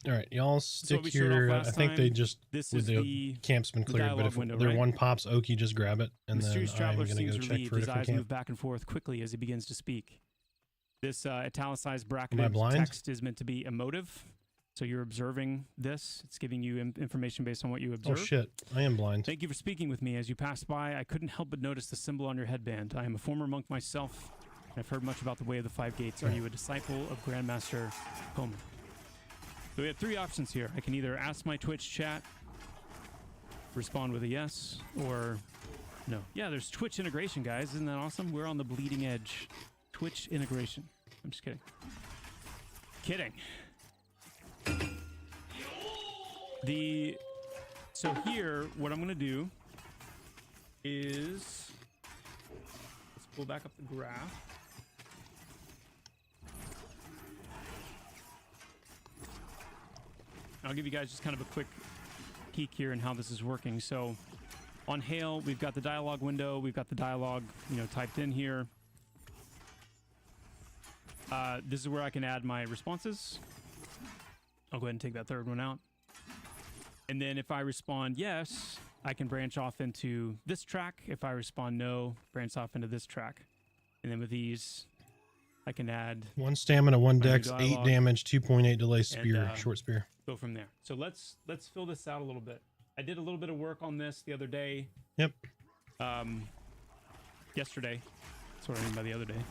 [SPEAKER 2] All right, y'all stick here. I think they just, the camp's been cleared, but if there one pops, Oki, just grab it, and
[SPEAKER 3] Mysterious
[SPEAKER 2] then I'm
[SPEAKER 3] Traveler
[SPEAKER 2] going to
[SPEAKER 3] seems
[SPEAKER 2] go check
[SPEAKER 3] relieved.
[SPEAKER 2] for a
[SPEAKER 3] His
[SPEAKER 2] different
[SPEAKER 3] eyes
[SPEAKER 2] camp.
[SPEAKER 3] move back and forth quickly as he begins to speak. This italicized
[SPEAKER 2] Am I
[SPEAKER 3] bracketed
[SPEAKER 2] blind?
[SPEAKER 3] text is meant to be emotive. So you're observing this. It's giving you information based on what you observe.
[SPEAKER 2] Oh shit, I am blind.
[SPEAKER 3] Thank you for speaking with me. As you passed by, I couldn't help but notice the symbol on your headband. I am a former monk myself, and I've heard much about the Way of the Five Gates. Are you a disciple of Grandmaster Feign? So we have 3 options here. I can either ask my Twitch chat, respond with a yes, or no. Yeah, there's Twitch integration, guys. Isn't that awesome? We're on the bleeding edge. Twitch integration. I'm just kidding. Kidding. So here, what I'm going to do is, let's pull back up the graph. I'll give you guys just kind of a quick peek here in how this is working. So on Hail, we've got the dialogue window. We've got the dialogue, typed in here. This is where I can add my responses. I'll go ahead and take that third one out. And then if I respond yes, I can branch off into this track. If I respond no, branch off into this track. And then with these, I can add
[SPEAKER 2] 1 stamina, 1 dex, 8 damage, 2.8 delay spear, short spear.
[SPEAKER 3] Go from there. So let's fill this out a little bit. I did a little bit of work on this the other day.
[SPEAKER 2] Yep.
[SPEAKER 3] Yesterday. That's what I mean by the other day.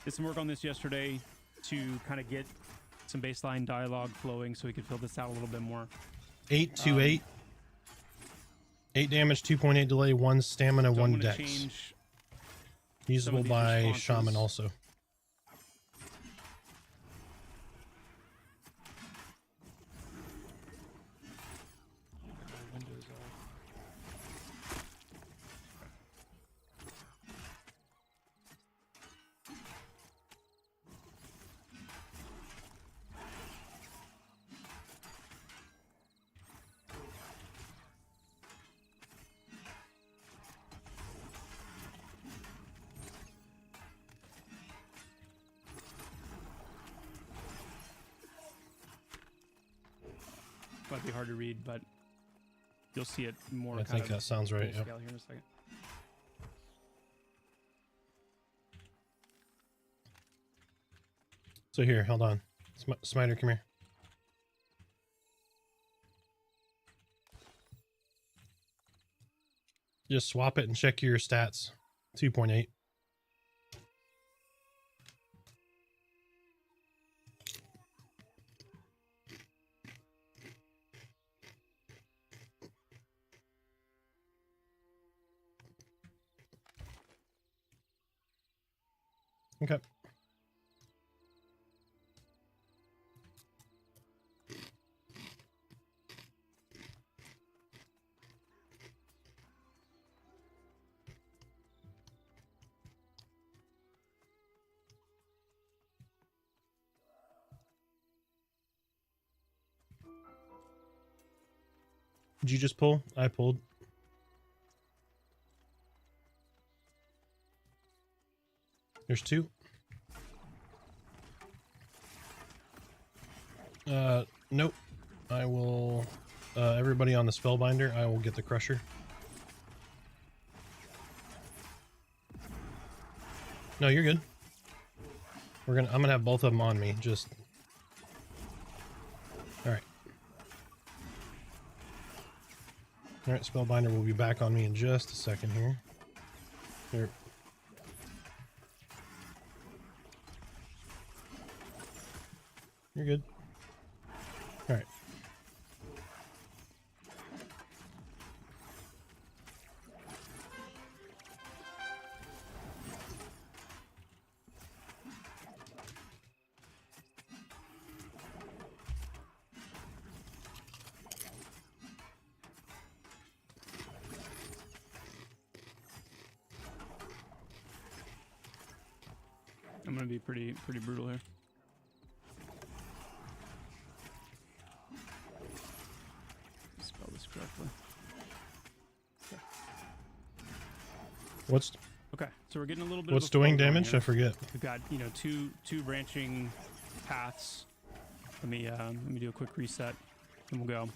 [SPEAKER 3] did some work on this yesterday to kind of get some baseline dialogue flowing so we could fill this out a little bit more.
[SPEAKER 2] 828. 8 damage, 2.8 delay, 1 stamina,
[SPEAKER 3] So
[SPEAKER 2] 1 dex.
[SPEAKER 3] Change
[SPEAKER 2] Usable
[SPEAKER 3] these
[SPEAKER 2] by
[SPEAKER 3] responses.
[SPEAKER 2] shaman also.
[SPEAKER 3] Windows off. Might be hard to read, but you'll see it more.
[SPEAKER 2] I think that sounds right. Yep.
[SPEAKER 3] Scale here in a second.
[SPEAKER 2] So here, hold on. Smiter, come here. Just swap it and check your stats. 2.8. Okay. Did you just pull? I pulled. There's 2. Nope. I will, everybody on the spellbinder, I will get the crusher. No, you're good. I'm gonna have both of them on me, just. Alright. Alright, spellbinder will be back on me in just a second here. Here. You're good. All right.
[SPEAKER 3] I'm gonna be pretty brutal here. Spell this correctly. Okay.
[SPEAKER 2] What's
[SPEAKER 3] Okay, so we're getting a little bit.
[SPEAKER 2] what's
[SPEAKER 3] of a
[SPEAKER 2] doing
[SPEAKER 3] flow going
[SPEAKER 2] damage?
[SPEAKER 3] here.
[SPEAKER 2] I forget.
[SPEAKER 3] We've got two branching paths. Let me do a quick reset, and we'll go.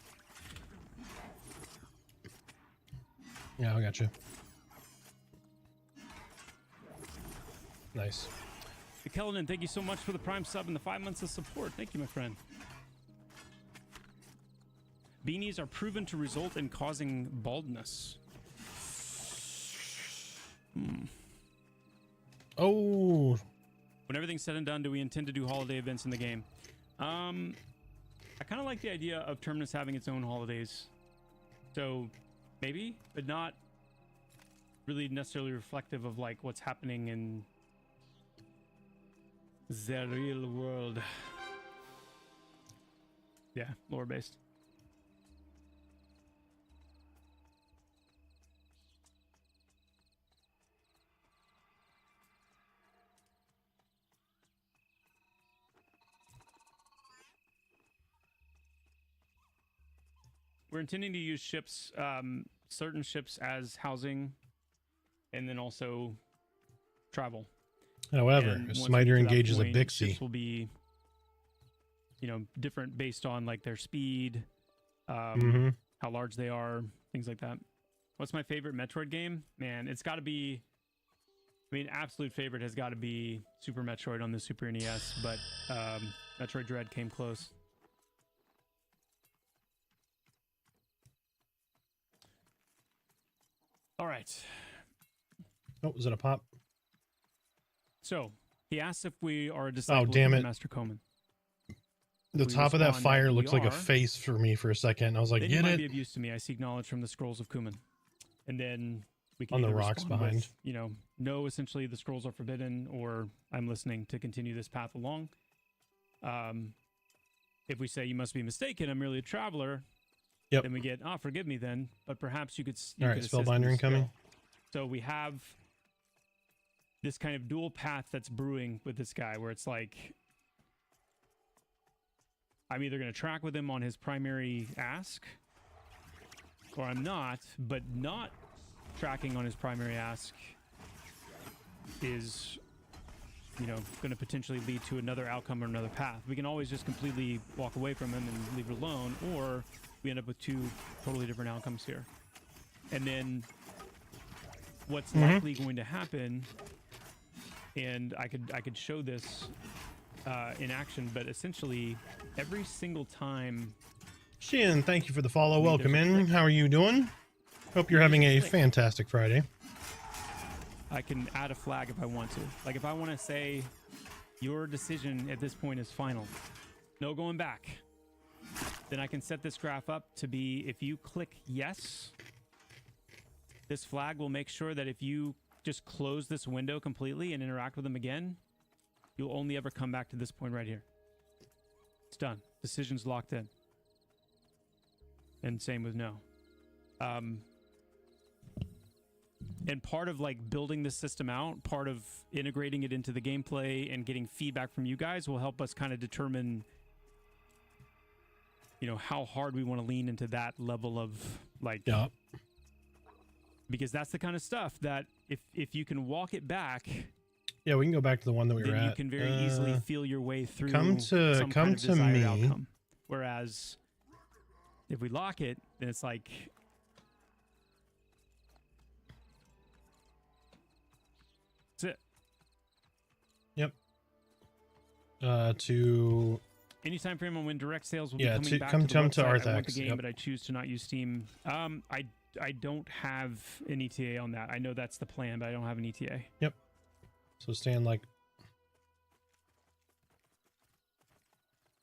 [SPEAKER 2] Yeah, I got you. Nice.
[SPEAKER 3] Hey, Kellenen, thank you so much for the Prime sub and the 5 months of support. Thank you, my friend. Beanies are proven to result in causing baldness.
[SPEAKER 2] Oh,
[SPEAKER 3] When everything's said and done, do we intend to do holiday events in the game? I kind of like the idea of Terminus having its own holidays. So maybe, but not really necessarily reflective of like what's happening in the real world. Yeah, lore based. We're intending to use ships, certain ships as housing, and then also travel.
[SPEAKER 2] however,
[SPEAKER 3] And
[SPEAKER 2] a
[SPEAKER 3] once we
[SPEAKER 2] smiter
[SPEAKER 3] get to that
[SPEAKER 2] engages a
[SPEAKER 3] point,
[SPEAKER 2] Bixie.
[SPEAKER 3] ships will be, different based on like their speed,
[SPEAKER 2] Mm-hmm.
[SPEAKER 3] how large they are, things like that. What's my favorite Metroid game? Man, it's got to be. I mean, absolute favorite has got to be Super Metroid on the Super NES, but Metroid Dread came close. All right.
[SPEAKER 2] Oh, is it a pop?
[SPEAKER 3] So, He asks if we are a disciple
[SPEAKER 2] damn
[SPEAKER 3] of
[SPEAKER 2] it.
[SPEAKER 3] Master Coleman.
[SPEAKER 2] The
[SPEAKER 3] We
[SPEAKER 2] top of that
[SPEAKER 3] respond that
[SPEAKER 2] fire
[SPEAKER 3] we
[SPEAKER 2] looks like a
[SPEAKER 3] are.
[SPEAKER 2] face for me for a second. I was like,
[SPEAKER 3] Then you
[SPEAKER 2] get
[SPEAKER 3] might
[SPEAKER 2] it?
[SPEAKER 3] be of use to me. I seek knowledge from the scrolls of Kuman. And then we can
[SPEAKER 2] On the
[SPEAKER 3] either
[SPEAKER 2] rocks
[SPEAKER 3] respond
[SPEAKER 2] behind.
[SPEAKER 3] with, no, essentially the scrolls are forbidden, or I'm listening to continue this path along. If we say you must be mistaken, I'm merely a traveler,
[SPEAKER 2] Yep.
[SPEAKER 3] then we get, forgive me then, but perhaps you could
[SPEAKER 2] All right,
[SPEAKER 3] could assist in
[SPEAKER 2] Spellbinder
[SPEAKER 3] this
[SPEAKER 2] incoming.
[SPEAKER 3] skill. So we have this kind of dual path that's brewing with this guy, where it's like, I'm either going to track with him on his primary ask, or I'm not, but not tracking on his primary ask is, going to potentially lead to another outcome or another path. We can always just completely walk away from him and leave it alone, or we end up with two totally different outcomes here. And then what's likely going to happen, and I could show this in action, but essentially every single time.
[SPEAKER 2] Shin, thank you for the follow.
[SPEAKER 3] Wait,
[SPEAKER 2] Welcome
[SPEAKER 3] there's a
[SPEAKER 2] in.
[SPEAKER 3] click.
[SPEAKER 2] How are you doing? Hope you're having a fantastic Friday.
[SPEAKER 3] I can add a flag if I want to. Like if I want to say your decision at this point is final, no going back, then I can set this graph up to be, if you click yes, this flag will make sure that if you just close this window completely and interact with them again, you'll only ever come back to this point right here. It's done. Decision's locked in. And same with no. And part of like building this system out, part of integrating it into the gameplay and getting feedback from you guys will help us kind of determine, how hard we want to lean into that level of like, because that's the kind of stuff that if you can walk it back,
[SPEAKER 2] Yeah, we can go back to the one that we were
[SPEAKER 3] then
[SPEAKER 2] at.
[SPEAKER 3] you can very easily feel your way through
[SPEAKER 2] come
[SPEAKER 3] some kind of
[SPEAKER 2] to
[SPEAKER 3] desired
[SPEAKER 2] me.
[SPEAKER 3] outcome. Whereas if we lock it, then it's like, that's it.
[SPEAKER 2] Yep. To
[SPEAKER 3] Any time frame on when direct sales will be
[SPEAKER 2] Yeah,
[SPEAKER 3] coming
[SPEAKER 2] to
[SPEAKER 3] back
[SPEAKER 2] come
[SPEAKER 3] to the
[SPEAKER 2] to
[SPEAKER 3] website. I want the
[SPEAKER 2] Arthax,
[SPEAKER 3] game,
[SPEAKER 2] yep.
[SPEAKER 3] but I choose to not use Steam. I don't have an ETA on that. I know that's the plan, but I don't have an E ETA.
[SPEAKER 2] so stand like.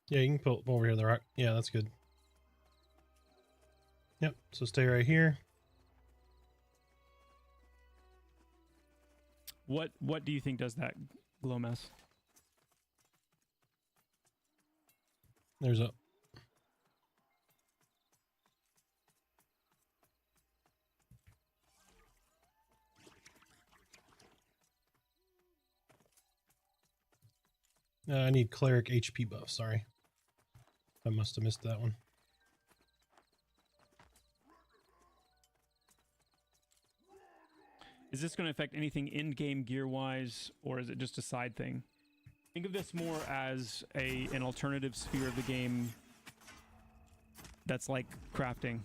[SPEAKER 2] Yeah, you can pull over here. The rock. Yeah, that's good. Yep. So stay right here.
[SPEAKER 3] What do you think does that, Glomez?
[SPEAKER 2] There's a. I need cleric HP buff. Sorry, I must have missed that one.
[SPEAKER 3] Is this going to affect anything in-game gear-wise, or is it just a side thing? Think of this more as an alternative sphere of the game that's like crafting.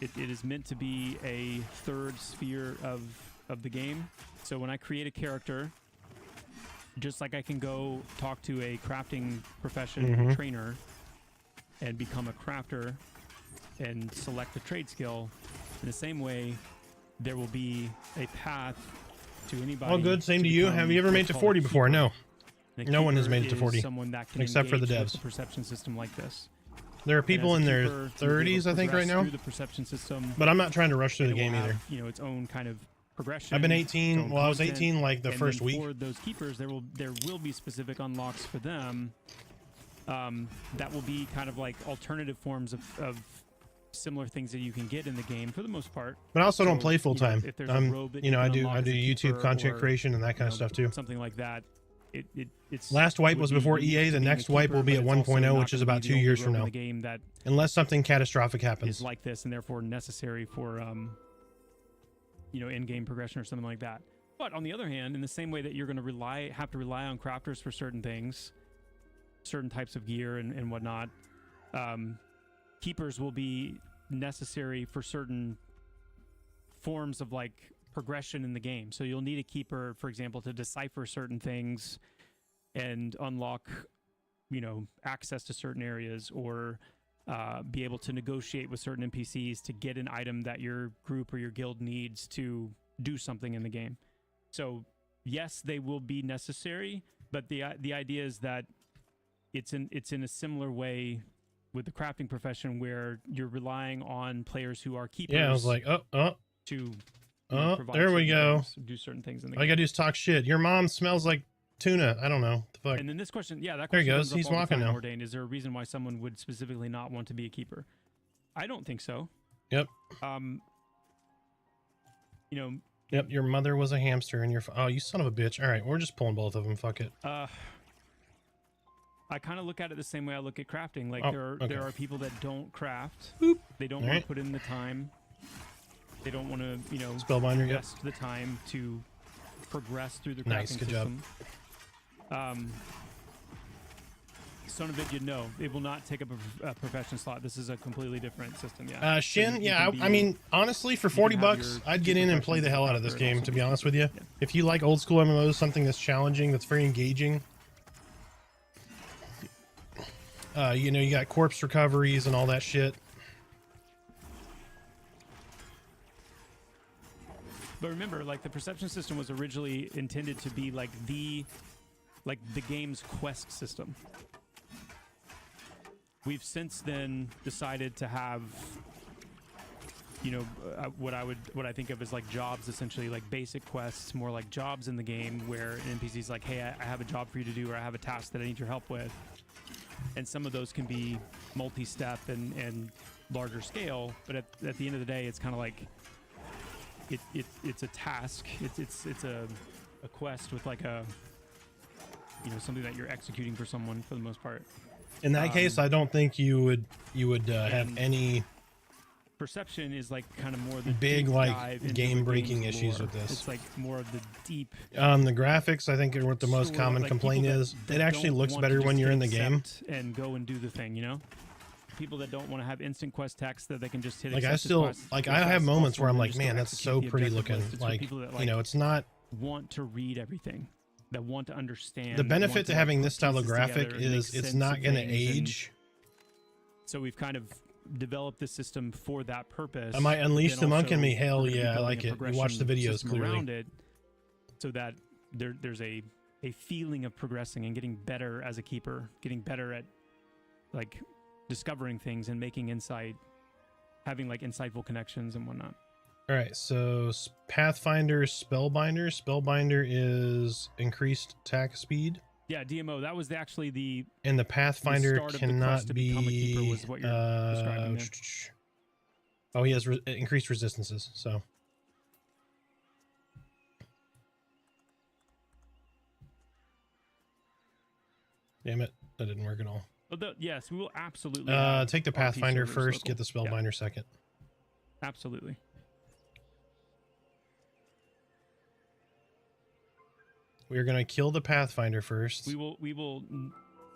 [SPEAKER 3] It is meant to be a third sphere of the game. So when I create a character, just like I can go talk to a crafting profession trainer and become a crafter and select a trade skill, in the same way, there will be a path to anybody.
[SPEAKER 2] All good. Same to you. Have you ever made it to 40 before? No.
[SPEAKER 3] And a
[SPEAKER 2] No one has
[SPEAKER 3] keeper
[SPEAKER 2] made it to
[SPEAKER 3] is
[SPEAKER 2] 40,
[SPEAKER 3] someone that can
[SPEAKER 2] except for the
[SPEAKER 3] engage with
[SPEAKER 2] devs.
[SPEAKER 3] a perception system like this.
[SPEAKER 2] There are
[SPEAKER 3] And
[SPEAKER 2] people
[SPEAKER 3] as a
[SPEAKER 2] in their
[SPEAKER 3] keeper, you'll be able
[SPEAKER 2] 30s,
[SPEAKER 3] to
[SPEAKER 2] I think, right
[SPEAKER 3] progress
[SPEAKER 2] now.
[SPEAKER 3] through the perception system,
[SPEAKER 2] But I'm not trying to rush through
[SPEAKER 3] and
[SPEAKER 2] the
[SPEAKER 3] it will
[SPEAKER 2] game either.
[SPEAKER 3] have, its own kind of progression.
[SPEAKER 2] I've been
[SPEAKER 3] its
[SPEAKER 2] 18.
[SPEAKER 3] own
[SPEAKER 2] Well, I was
[SPEAKER 3] content,
[SPEAKER 2] 18 like the
[SPEAKER 3] and
[SPEAKER 2] first
[SPEAKER 3] then
[SPEAKER 2] week.
[SPEAKER 3] For those keepers, there will be specific unlocks for them. That will be kind of like alternative forms of similar things that you can get in the game for the most part.
[SPEAKER 2] But I also don't
[SPEAKER 3] So,
[SPEAKER 2] play full time.
[SPEAKER 3] if there's a robe that you
[SPEAKER 2] I
[SPEAKER 3] can
[SPEAKER 2] do
[SPEAKER 3] unlock as a
[SPEAKER 2] YouTube
[SPEAKER 3] keeper,
[SPEAKER 2] content
[SPEAKER 3] or,
[SPEAKER 2] creation and that kind of stuff too.
[SPEAKER 3] Something like that. It's
[SPEAKER 2] Last wipe
[SPEAKER 3] would
[SPEAKER 2] was
[SPEAKER 3] be
[SPEAKER 2] before
[SPEAKER 3] unique
[SPEAKER 2] EA.
[SPEAKER 3] to
[SPEAKER 2] The
[SPEAKER 3] being a
[SPEAKER 2] next wipe
[SPEAKER 3] keeper,
[SPEAKER 2] will be
[SPEAKER 3] but
[SPEAKER 2] at
[SPEAKER 3] it's also
[SPEAKER 2] 1.0,
[SPEAKER 3] not
[SPEAKER 2] which is
[SPEAKER 3] gonna be
[SPEAKER 2] about
[SPEAKER 3] the
[SPEAKER 2] 2
[SPEAKER 3] only
[SPEAKER 2] years
[SPEAKER 3] robe
[SPEAKER 2] from
[SPEAKER 3] in
[SPEAKER 2] now.
[SPEAKER 3] the game that
[SPEAKER 2] Unless something catastrophic happens.
[SPEAKER 3] is like this and therefore necessary for in-game progression or something like that. But on the other hand, in the same way that you're going to have to rely on crafters for certain things, certain types of gear and whatnot, keepers will be necessary for certain forms of like progression in the game. So you'll need a keeper, for example, to decipher certain things and unlock access to certain areas, or be able to negotiate with certain NPCs to get an item that your group or your guild needs to do something in the game. So yes, they will be necessary, But the idea is that it's in a similar way with the crafting profession where you're relying on players who are keepers.
[SPEAKER 2] Yeah, I was like,
[SPEAKER 3] to provide
[SPEAKER 2] there we
[SPEAKER 3] certain
[SPEAKER 2] go.
[SPEAKER 3] things, do certain things in the
[SPEAKER 2] All you
[SPEAKER 3] game.
[SPEAKER 2] gotta do is talk shit. Your mom smells like tuna. I don't know. The fuck.
[SPEAKER 3] And then this question, that
[SPEAKER 2] There
[SPEAKER 3] question
[SPEAKER 2] he goes.
[SPEAKER 3] comes up
[SPEAKER 2] He's
[SPEAKER 3] all the
[SPEAKER 2] walking
[SPEAKER 3] time,
[SPEAKER 2] now.
[SPEAKER 3] Ordained. Is there a reason why someone would specifically not want to be a keeper? I don't think so.
[SPEAKER 2] Yep.
[SPEAKER 3] You know,
[SPEAKER 2] Yep. Your mother was a hamster, and oh, you son of a bitch. All right, we're just pulling both of them. Fuck it.
[SPEAKER 3] I kind of look at it the same way I look at crafting. Like
[SPEAKER 2] okay.
[SPEAKER 3] there are people that don't craft.
[SPEAKER 2] Boop.
[SPEAKER 3] They don't
[SPEAKER 2] All
[SPEAKER 3] want
[SPEAKER 2] right.
[SPEAKER 3] to put in the time. They don't want to,
[SPEAKER 2] Spellbinder. Yep.
[SPEAKER 3] invest the time to progress through the crafting
[SPEAKER 2] Nice. Good job.
[SPEAKER 3] system. Son of it, no, it will not take up a profession slot. This is a completely different system. Yeah.
[SPEAKER 2] Shin.
[SPEAKER 3] You
[SPEAKER 2] Yeah.
[SPEAKER 3] can
[SPEAKER 2] I mean, honestly, for
[SPEAKER 3] can
[SPEAKER 2] 40
[SPEAKER 3] have
[SPEAKER 2] bucks,
[SPEAKER 3] your
[SPEAKER 2] I'd get in and play the hell out of this game. To be honest with you, if you like old school MMOs, something that's challenging, that's very engaging. You got corpse recoveries and all that shit.
[SPEAKER 3] But remember, like the perception system was originally intended to be like the game's quest system. We've since then decided to have, what I think of as like jobs, essentially like basic quests, more like jobs in the game where an NPC's like, hey, I have a job for you to do, or I have a task that I need your help with. And some of those can be multi-step and larger scale, but at the end of the day, it's kind of like it's a task. It's a quest with like a something that you're executing for someone for the most part.
[SPEAKER 2] In that case, I don't think you would have any
[SPEAKER 3] perception is like kind of more the
[SPEAKER 2] big
[SPEAKER 3] deep
[SPEAKER 2] like
[SPEAKER 3] dive into
[SPEAKER 2] game-breaking
[SPEAKER 3] the game's
[SPEAKER 2] issues
[SPEAKER 3] lore.
[SPEAKER 2] with this.
[SPEAKER 3] It's like more of the deep.
[SPEAKER 2] The graphics, I think, are what the most
[SPEAKER 3] sort of
[SPEAKER 2] common
[SPEAKER 3] like
[SPEAKER 2] complaint
[SPEAKER 3] people
[SPEAKER 2] is.
[SPEAKER 3] that
[SPEAKER 2] It actually
[SPEAKER 3] don't
[SPEAKER 2] looks
[SPEAKER 3] want
[SPEAKER 2] better
[SPEAKER 3] to
[SPEAKER 2] when
[SPEAKER 3] just
[SPEAKER 2] you're in the
[SPEAKER 3] hit
[SPEAKER 2] game.
[SPEAKER 3] accept and go and do the thing. People that don't want to have instant quest text that they can just hit.
[SPEAKER 2] Like I
[SPEAKER 3] accept the
[SPEAKER 2] still
[SPEAKER 3] quest
[SPEAKER 2] like
[SPEAKER 3] as
[SPEAKER 2] I
[SPEAKER 3] fast
[SPEAKER 2] have
[SPEAKER 3] as
[SPEAKER 2] moments
[SPEAKER 3] possible
[SPEAKER 2] where I'm
[SPEAKER 3] and
[SPEAKER 2] like,
[SPEAKER 3] just
[SPEAKER 2] man,
[SPEAKER 3] go
[SPEAKER 2] that's
[SPEAKER 3] execute
[SPEAKER 2] so
[SPEAKER 3] the
[SPEAKER 2] pretty
[SPEAKER 3] objective
[SPEAKER 2] looking.
[SPEAKER 3] list. It's for
[SPEAKER 2] Like,
[SPEAKER 3] people that,
[SPEAKER 2] it's not.
[SPEAKER 3] want to read everything, that want to understand.
[SPEAKER 2] The
[SPEAKER 3] that
[SPEAKER 2] benefit
[SPEAKER 3] want
[SPEAKER 2] to
[SPEAKER 3] like,
[SPEAKER 2] having
[SPEAKER 3] put
[SPEAKER 2] this style of
[SPEAKER 3] pieces
[SPEAKER 2] graphic
[SPEAKER 3] together and make
[SPEAKER 2] is it's
[SPEAKER 3] sense
[SPEAKER 2] not
[SPEAKER 3] of
[SPEAKER 2] going to
[SPEAKER 3] things, and
[SPEAKER 2] age.
[SPEAKER 3] so we've kind of developed this system for that purpose.
[SPEAKER 2] I might unleash
[SPEAKER 3] but
[SPEAKER 2] the
[SPEAKER 3] then
[SPEAKER 2] monk in
[SPEAKER 3] also
[SPEAKER 2] me. Hell
[SPEAKER 3] we're gonna be
[SPEAKER 2] yeah, I
[SPEAKER 3] building
[SPEAKER 2] like
[SPEAKER 3] a
[SPEAKER 2] it. You watch the
[SPEAKER 3] progression
[SPEAKER 2] videos
[SPEAKER 3] system
[SPEAKER 2] clearly.
[SPEAKER 3] around it, so that there's a feeling of progressing and getting better as a keeper, getting better at like discovering things and making insight, having like insightful connections and whatnot.
[SPEAKER 2] All right, so Pathfinder, Spellbinder. Spellbinder is increased attack speed.
[SPEAKER 3] Yeah, DMO. That was actually the
[SPEAKER 2] And the Pathfinder
[SPEAKER 3] start of the
[SPEAKER 2] cannot
[SPEAKER 3] quest to become a keeper
[SPEAKER 2] be.
[SPEAKER 3] was what you're describing there.
[SPEAKER 2] Oh, he has increased resistances. So. Damn it, that didn't work at all.
[SPEAKER 3] Yes, we will absolutely. have
[SPEAKER 2] Take the
[SPEAKER 3] RP
[SPEAKER 2] Pathfinder
[SPEAKER 3] servers
[SPEAKER 2] first.
[SPEAKER 3] local.
[SPEAKER 2] Get the Spellbinder second.
[SPEAKER 3] Absolutely.
[SPEAKER 2] We are gonna kill the Pathfinder first.
[SPEAKER 3] We will.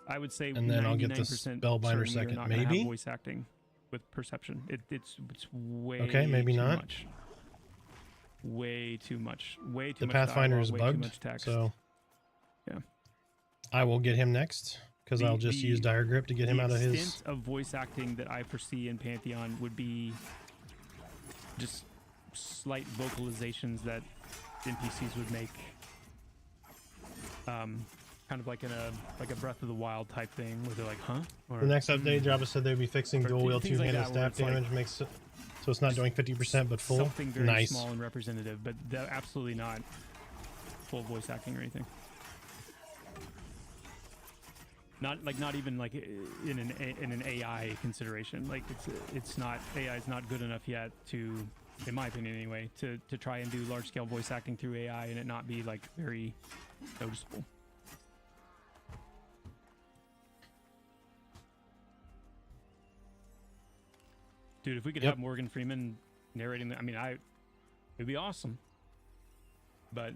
[SPEAKER 3] I would say,
[SPEAKER 2] And then I'll get the
[SPEAKER 3] 99%
[SPEAKER 2] Spellbinder
[SPEAKER 3] certain we are
[SPEAKER 2] second.
[SPEAKER 3] not gonna have
[SPEAKER 2] Maybe?
[SPEAKER 3] voice acting with perception. It's way
[SPEAKER 2] Okay, maybe
[SPEAKER 3] too
[SPEAKER 2] not.
[SPEAKER 3] much. Way too much. Way too
[SPEAKER 2] The
[SPEAKER 3] much.
[SPEAKER 2] Pathfinder
[SPEAKER 3] dialogue,
[SPEAKER 2] is
[SPEAKER 3] way
[SPEAKER 2] bugged,
[SPEAKER 3] Too much text.
[SPEAKER 2] so
[SPEAKER 3] yeah,
[SPEAKER 2] I will get him next because I'll just use Dire Grip to get him out of
[SPEAKER 3] The
[SPEAKER 2] his.
[SPEAKER 3] extent of voice acting that I foresee in Pantheon would be just slight vocalizations that NPCs would make. Kind of like in a Breath of the Wild type thing where they're like, huh? Or,
[SPEAKER 2] The next update, Jabba said they'd be fixing
[SPEAKER 3] Or
[SPEAKER 2] dual wield
[SPEAKER 3] things like
[SPEAKER 2] two-handed
[SPEAKER 3] that, where
[SPEAKER 2] staff
[SPEAKER 3] it's like-
[SPEAKER 2] damage, makes it so it's not doing 50% but full.
[SPEAKER 3] Something very
[SPEAKER 2] Nice.
[SPEAKER 3] small and representative, but absolutely not full voice acting or anything. Not even like in an AI consideration. Like it's not, AI is not good enough yet to, in my opinion anyway, to try and do large scale voice acting through AI and it not be like very noticeable. Dude, if we could
[SPEAKER 2] Yep.
[SPEAKER 3] have Morgan Freeman narrating that, I mean, it'd be awesome. But,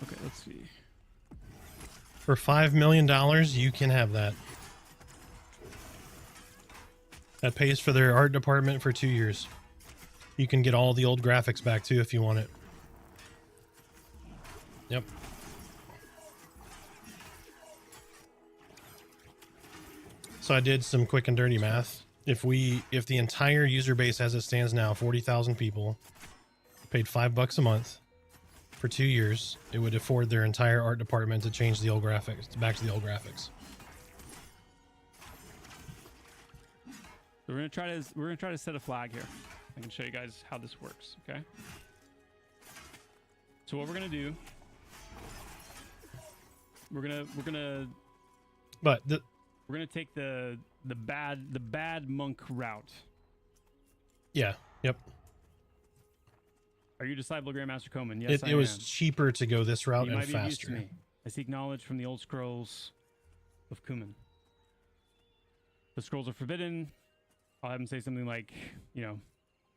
[SPEAKER 3] Okay, let's see.
[SPEAKER 2] For $5 million, you can have that. That pays for their art department for 2 years. You can get all the old graphics back too if you want it. Yep. So I did some quick and dirty math. If the entire user base as it stands now, 40,000 people, paid $5 a month for 2 years, it would afford their entire art department to change the old graphics back to the old graphics.
[SPEAKER 3] So we're gonna try to set a flag here. I can show you guys how this works. Okay. So what we're gonna do? We're gonna take the bad monk route.
[SPEAKER 2] Yeah. Yep.
[SPEAKER 3] Are you disciple Grandmaster Coman? Yes,
[SPEAKER 2] It was cheaper to go this route
[SPEAKER 3] you
[SPEAKER 2] and
[SPEAKER 3] might be of use to
[SPEAKER 2] faster.
[SPEAKER 3] me. I seek knowledge from the old scrolls of Kuman. The scrolls are forbidden. I'll have him say something like, you know,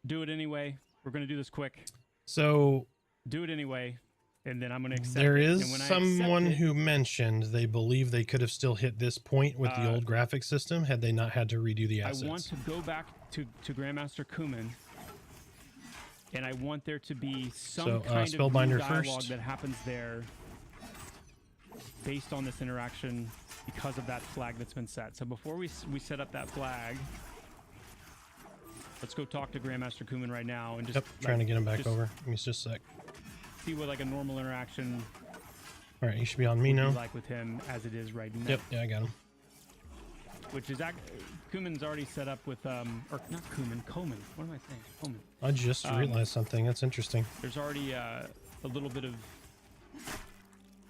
[SPEAKER 3] do it anyway. We're going to do this quick.
[SPEAKER 2] So
[SPEAKER 3] Do it anyway, and then I'm going to accept
[SPEAKER 2] there
[SPEAKER 3] it.
[SPEAKER 2] is
[SPEAKER 3] And when I
[SPEAKER 2] someone
[SPEAKER 3] accept it,
[SPEAKER 2] who mentioned they believe they could have still hit this point with the old graphic system had they not had to redo the assets.
[SPEAKER 3] I want to go back to Grandmaster Kuman, and I want there to be some kind of new
[SPEAKER 2] Spellbinder
[SPEAKER 3] dialogue
[SPEAKER 2] first.
[SPEAKER 3] that happens there based on this interaction because of that flag that's been set. So before we set up that flag, let's go talk to Grandmaster Kuman right now and just
[SPEAKER 2] trying to get him back over. Give me just a sec.
[SPEAKER 3] see what like a normal interaction
[SPEAKER 2] All right, you should be on me
[SPEAKER 3] would
[SPEAKER 2] now.
[SPEAKER 3] be like with him as it is right now.
[SPEAKER 2] Yep, yeah, I got him.
[SPEAKER 3] Which is Kuman's already set up with or not Kuman, Coman. What am I saying? Coman.
[SPEAKER 2] I just realized something. That's interesting.
[SPEAKER 3] There's already a little bit of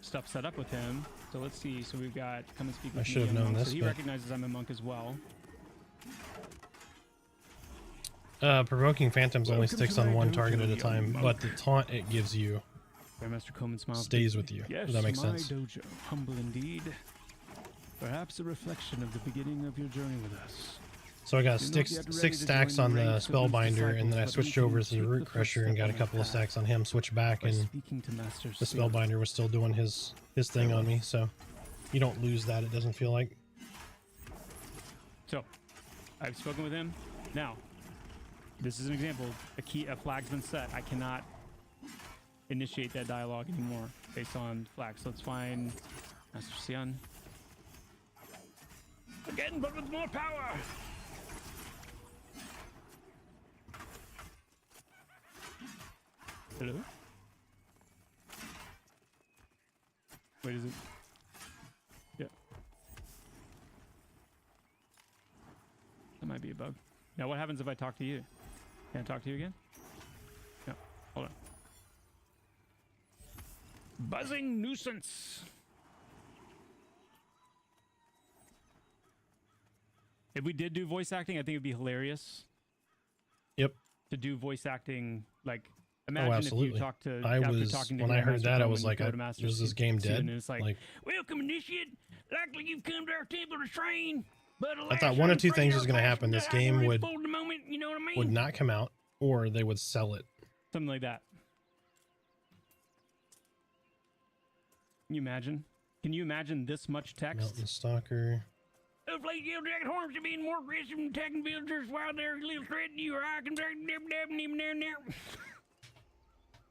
[SPEAKER 3] stuff set up with him. So let's see. So we've got come and speak with
[SPEAKER 2] I
[SPEAKER 3] me.
[SPEAKER 2] should have known
[SPEAKER 3] monk.
[SPEAKER 2] this,
[SPEAKER 3] So he
[SPEAKER 2] but-
[SPEAKER 3] recognizes I'm a monk as well.
[SPEAKER 2] Provoking Phantoms only
[SPEAKER 3] Welcome
[SPEAKER 2] sticks
[SPEAKER 3] to
[SPEAKER 2] on
[SPEAKER 3] my
[SPEAKER 2] one
[SPEAKER 3] dojo,
[SPEAKER 2] target at a
[SPEAKER 3] young
[SPEAKER 2] time,
[SPEAKER 3] monk.
[SPEAKER 2] but the taunt it gives you
[SPEAKER 3] Grandmaster Coman smiles.
[SPEAKER 2] stays with you.
[SPEAKER 3] Yes,
[SPEAKER 2] Does that make
[SPEAKER 3] my
[SPEAKER 2] sense?
[SPEAKER 3] dojo, humble indeed. Perhaps a reflection of the beginning of your journey with us.
[SPEAKER 2] So I got
[SPEAKER 3] You're not yet ready
[SPEAKER 2] six
[SPEAKER 3] to
[SPEAKER 2] stacks
[SPEAKER 3] join
[SPEAKER 2] on
[SPEAKER 3] the
[SPEAKER 2] the
[SPEAKER 3] ranks of these
[SPEAKER 2] Spellbinder, and then I
[SPEAKER 3] disciples,
[SPEAKER 2] switched
[SPEAKER 3] but
[SPEAKER 2] over
[SPEAKER 3] you
[SPEAKER 2] to the
[SPEAKER 3] can
[SPEAKER 2] Root
[SPEAKER 3] take the
[SPEAKER 2] Crusher
[SPEAKER 3] first
[SPEAKER 2] and got a
[SPEAKER 3] step on
[SPEAKER 2] couple of
[SPEAKER 3] that
[SPEAKER 2] stacks on him, switched back,
[SPEAKER 3] by
[SPEAKER 2] and
[SPEAKER 3] speaking to Master
[SPEAKER 2] the
[SPEAKER 3] Seal.
[SPEAKER 2] Spellbinder was still doing his thing on me, so you don't lose that, it doesn't feel like.
[SPEAKER 3] So, I've spoken with him. Now, this is an example. A flag's been set. I cannot initiate that dialogue anymore based on flags. So let's find Master Sion. Again, but with more power. Hello? Wait, is it? Yeah. That might be a bug. Now, what happens if I talk to you? Can I talk to you again? No. Hold on. Buzzing nuisance. If we did do voice acting, I think it'd be hilarious
[SPEAKER 2] Yep.
[SPEAKER 3] to do voice acting. Like, imagine if
[SPEAKER 2] absolutely.
[SPEAKER 3] you talk to
[SPEAKER 2] I
[SPEAKER 3] after
[SPEAKER 2] was
[SPEAKER 3] talking to
[SPEAKER 2] when I heard
[SPEAKER 3] Grandmaster
[SPEAKER 2] that, I
[SPEAKER 3] Coman,
[SPEAKER 2] was
[SPEAKER 3] you
[SPEAKER 2] like,
[SPEAKER 3] go to Master
[SPEAKER 2] "Is this
[SPEAKER 3] Seal,
[SPEAKER 2] game dead?"
[SPEAKER 3] and it's like,
[SPEAKER 2] Like,
[SPEAKER 3] welcome, initiate. Likely you've come to our temple to train. But
[SPEAKER 2] I thought one of two things was going to happen. This game would
[SPEAKER 3] you know what I mean?
[SPEAKER 2] would not come out, or they would sell it.
[SPEAKER 3] Something like that. Can you imagine? Can you imagine this much text?
[SPEAKER 2] Mountain Stalker.
[SPEAKER 3] Of late, yellow jacket horns have been more aggressive in attacking villagers while they're a little threatened you or I can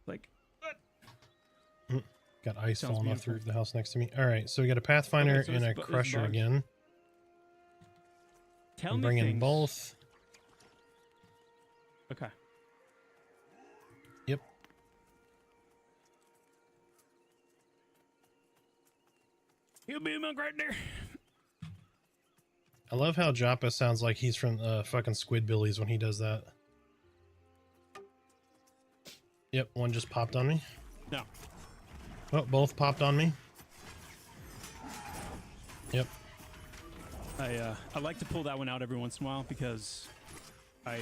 [SPEAKER 3] like, what?
[SPEAKER 2] Got ice
[SPEAKER 3] Sounds
[SPEAKER 2] falling off the
[SPEAKER 3] beautiful.
[SPEAKER 2] roof of the house next to me. All right, so we got a Pathfinder
[SPEAKER 3] Okay, so
[SPEAKER 2] and a
[SPEAKER 3] it's
[SPEAKER 2] Crusher
[SPEAKER 3] bugs.
[SPEAKER 2] again.
[SPEAKER 3] Tell
[SPEAKER 2] I'm
[SPEAKER 3] me
[SPEAKER 2] bringing
[SPEAKER 3] things.
[SPEAKER 2] both.
[SPEAKER 3] Okay.
[SPEAKER 2] Yep.
[SPEAKER 3] He'll be a monk right there.
[SPEAKER 2] I love how Joppa sounds like he's from fucking Squidbillies when he does that. Yep, one just popped on me.
[SPEAKER 3] No.
[SPEAKER 2] Oh, both popped on me. Yep.
[SPEAKER 3] I like to pull that one out every once in a while because I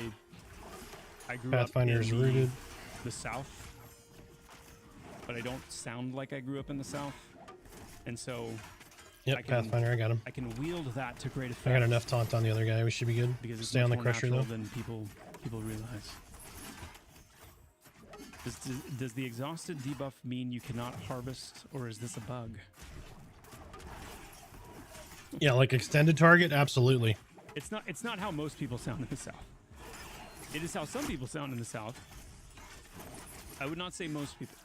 [SPEAKER 3] grew
[SPEAKER 2] Pathfinder
[SPEAKER 3] up
[SPEAKER 2] is
[SPEAKER 3] in
[SPEAKER 2] rooted.
[SPEAKER 3] the South, but I don't sound like I grew up in the South, and so
[SPEAKER 2] Yep,
[SPEAKER 3] I can-
[SPEAKER 2] Pathfinder, I got him.
[SPEAKER 3] I can wield that to great effect.
[SPEAKER 2] I got enough taunt on the other guy. We should be good.
[SPEAKER 3] because it's
[SPEAKER 2] Stay on
[SPEAKER 3] much
[SPEAKER 2] the
[SPEAKER 3] more
[SPEAKER 2] Crusher
[SPEAKER 3] natural
[SPEAKER 2] though.
[SPEAKER 3] than people realize. Does the exhausted debuff mean you cannot harvest, or is this a bug?
[SPEAKER 2] Yeah, like extended target, absolutely.
[SPEAKER 3] It's not how most people sound in the South. It is how some people sound in the South. I would not say most people.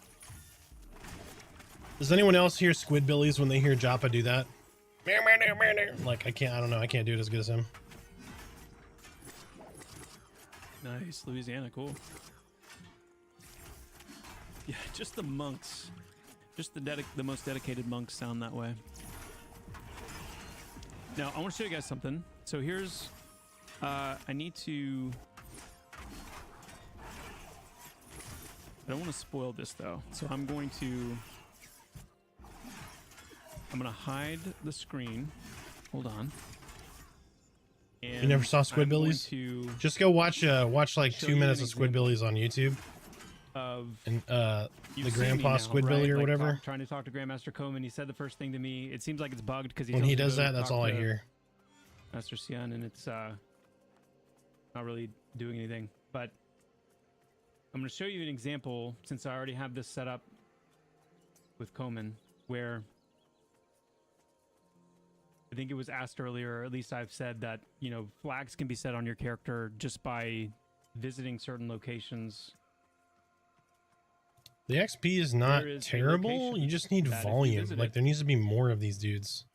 [SPEAKER 2] Does anyone else hear Squidbillies when they hear Joppa do that? Like, I don't know, I can't do it as good as him.
[SPEAKER 3] Nice, Louisiana, cool. Yeah, just the monks. Just the most dedicated monks sound that way. Now, I want to show you guys something. So here's, I need to, I don't want to spoil this though. So I'm going to hide the screen. Hold on. And
[SPEAKER 2] You never saw Squidbillies? Just go watch like 2 minutes of Squidbillies on YouTube. And the Grandpa Squidbilly, right? Or whatever.
[SPEAKER 3] Trying to talk to Grandmaster Coleman. He said the first thing to me. It seems like it's bugged because
[SPEAKER 2] when he does that, that's all I hear.
[SPEAKER 3] Master Sian, and it's not really doing anything. But I'm going to show you an example since I already have this set up with Coleman, where I think it was asked earlier, or at least I've said that, you know, flags can be set on your character just by visiting certain locations.
[SPEAKER 2] The XP is not terrible. You just need volume. Like, there needs to be more of these dudes.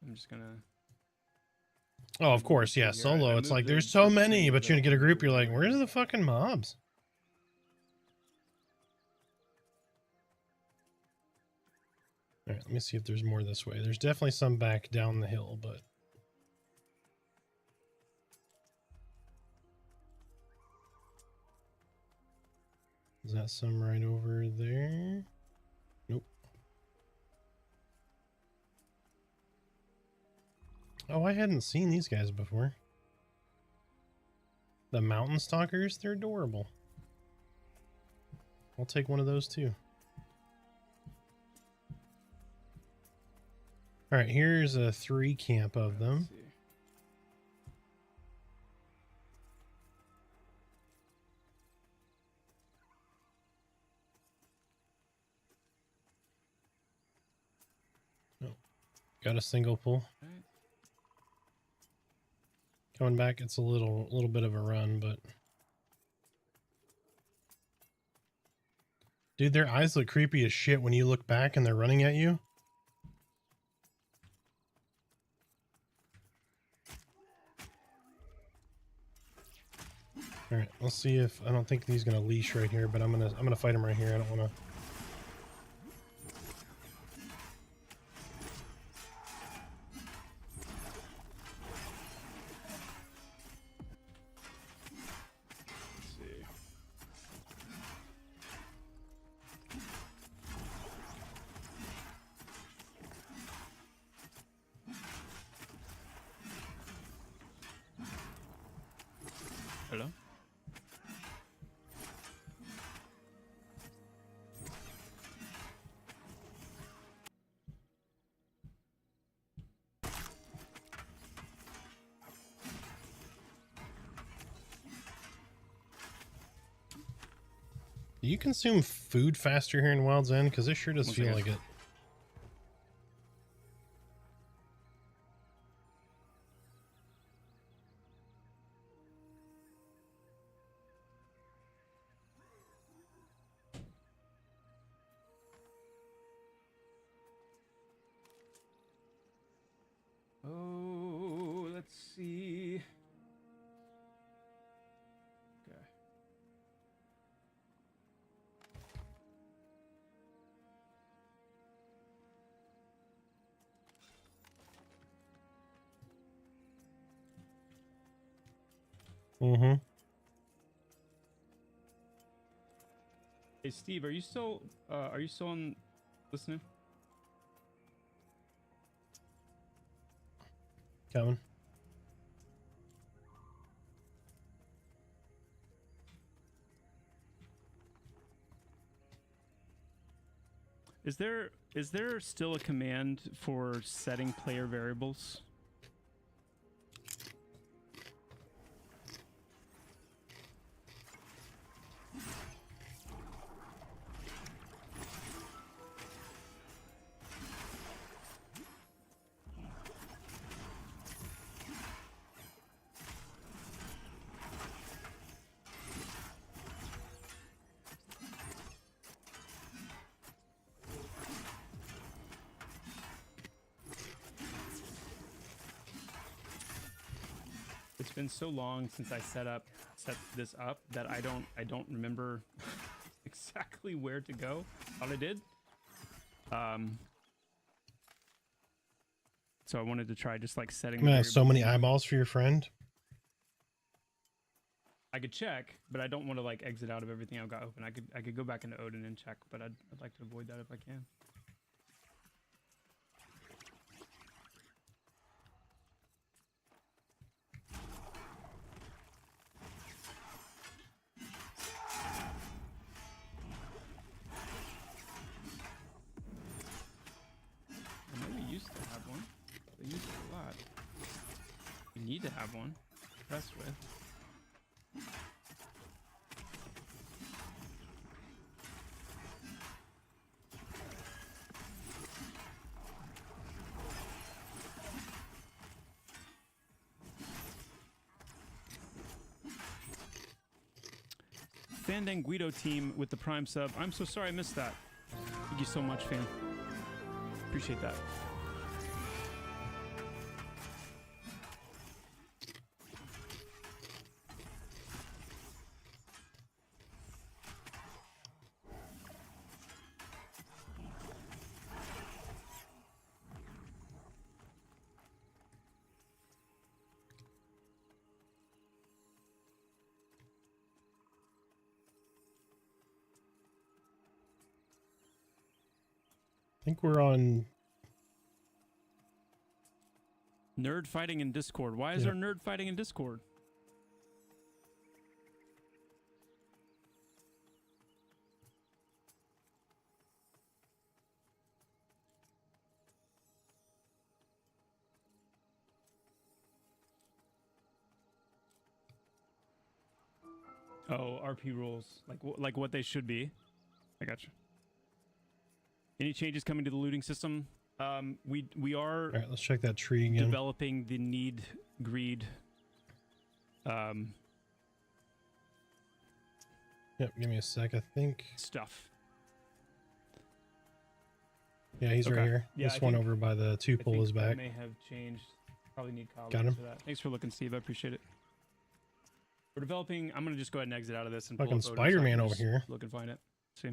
[SPEAKER 3] I'm just gonna.
[SPEAKER 2] Oh, of course, yeah. Solo, it's like there's so many, but you're gonna get a group. You're like, where's the fucking mobs? All right, let me see if there's more this way. There's definitely some back down the hill, but. Is that some right over there? Nope. Oh, I hadn't seen these guys before. The mountain stalkers, they're adorable. I'll take one of those too. All right, here's a 3 camp of them. Got a single pull.
[SPEAKER 3] Right.
[SPEAKER 2] Coming back, it's a little bit of a run, but dude, their eyes look creepy as shit when you look back and they're running at you. All right, let's see if I don't think he's gonna leash right here, but I'm gonna fight him right here. I don't want to.
[SPEAKER 3] Hello?
[SPEAKER 2] Do you consume food faster here in Wild's End? Because this sure does feel like it.
[SPEAKER 3] Oh, let's see. Okay.
[SPEAKER 2] Mm-hmm.
[SPEAKER 3] Hey Steve, are you still on listening?
[SPEAKER 2] Coming.
[SPEAKER 3] Is there still a command for setting player variables? been so long since I set this up that I don't remember exactly where to go. Thought I did. So I wanted to try just like setting.
[SPEAKER 2] Man, so many eyeballs for your friend.
[SPEAKER 3] I could check, but I don't want to like exit out of everything I've got open. I could go back into Odin and check, but I'd like to avoid that if I can. I know we used to have one. We used it a lot. We need to have one. Press with. Fandanguido team with the Prime sub. I'm so sorry I missed that. Thank you so much, fan. Appreciate that.
[SPEAKER 2] I think we're on
[SPEAKER 3] Nerd fighting in Discord. Why is there nerd fighting in Discord? Oh, RP rules, like what they should be. I got you. Any changes coming to the looting system? We are.
[SPEAKER 2] All right, let's check that tree again.
[SPEAKER 3] Developing the need greed.
[SPEAKER 2] Yep, give me a sec. I think.
[SPEAKER 3] Stuff.
[SPEAKER 2] Yeah, he's right here.
[SPEAKER 3] Yeah,
[SPEAKER 2] this one over by the two pull is back.
[SPEAKER 3] May have changed. Probably need colleagues
[SPEAKER 2] Got him.
[SPEAKER 3] for that. Thanks for looking, Steve. I appreciate it. We're developing. I'm gonna just go ahead and exit out of this and
[SPEAKER 2] Fucking
[SPEAKER 3] pull up
[SPEAKER 2] Spider-Man
[SPEAKER 3] Odin,
[SPEAKER 2] over here.
[SPEAKER 3] Look and find it. See.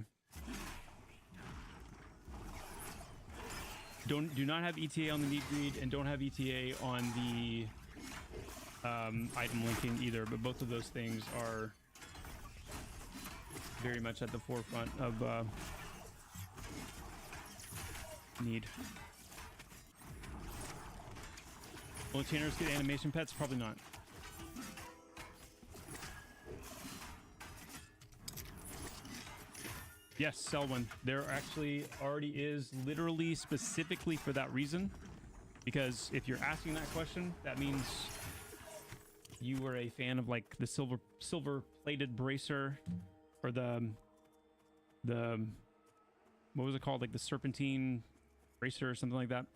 [SPEAKER 3] Do not have ETA on the need greed and don't have ETA on the item linking either, but both of those things are very much at the forefront of need. Will channers get animation pets? Probably not. Yes, sell one. There actually already is, literally specifically for that reason. Because if you're asking that question, that means you were a fan of like the silver plated bracer or the what was it called? Like the serpentine bracer or something like that.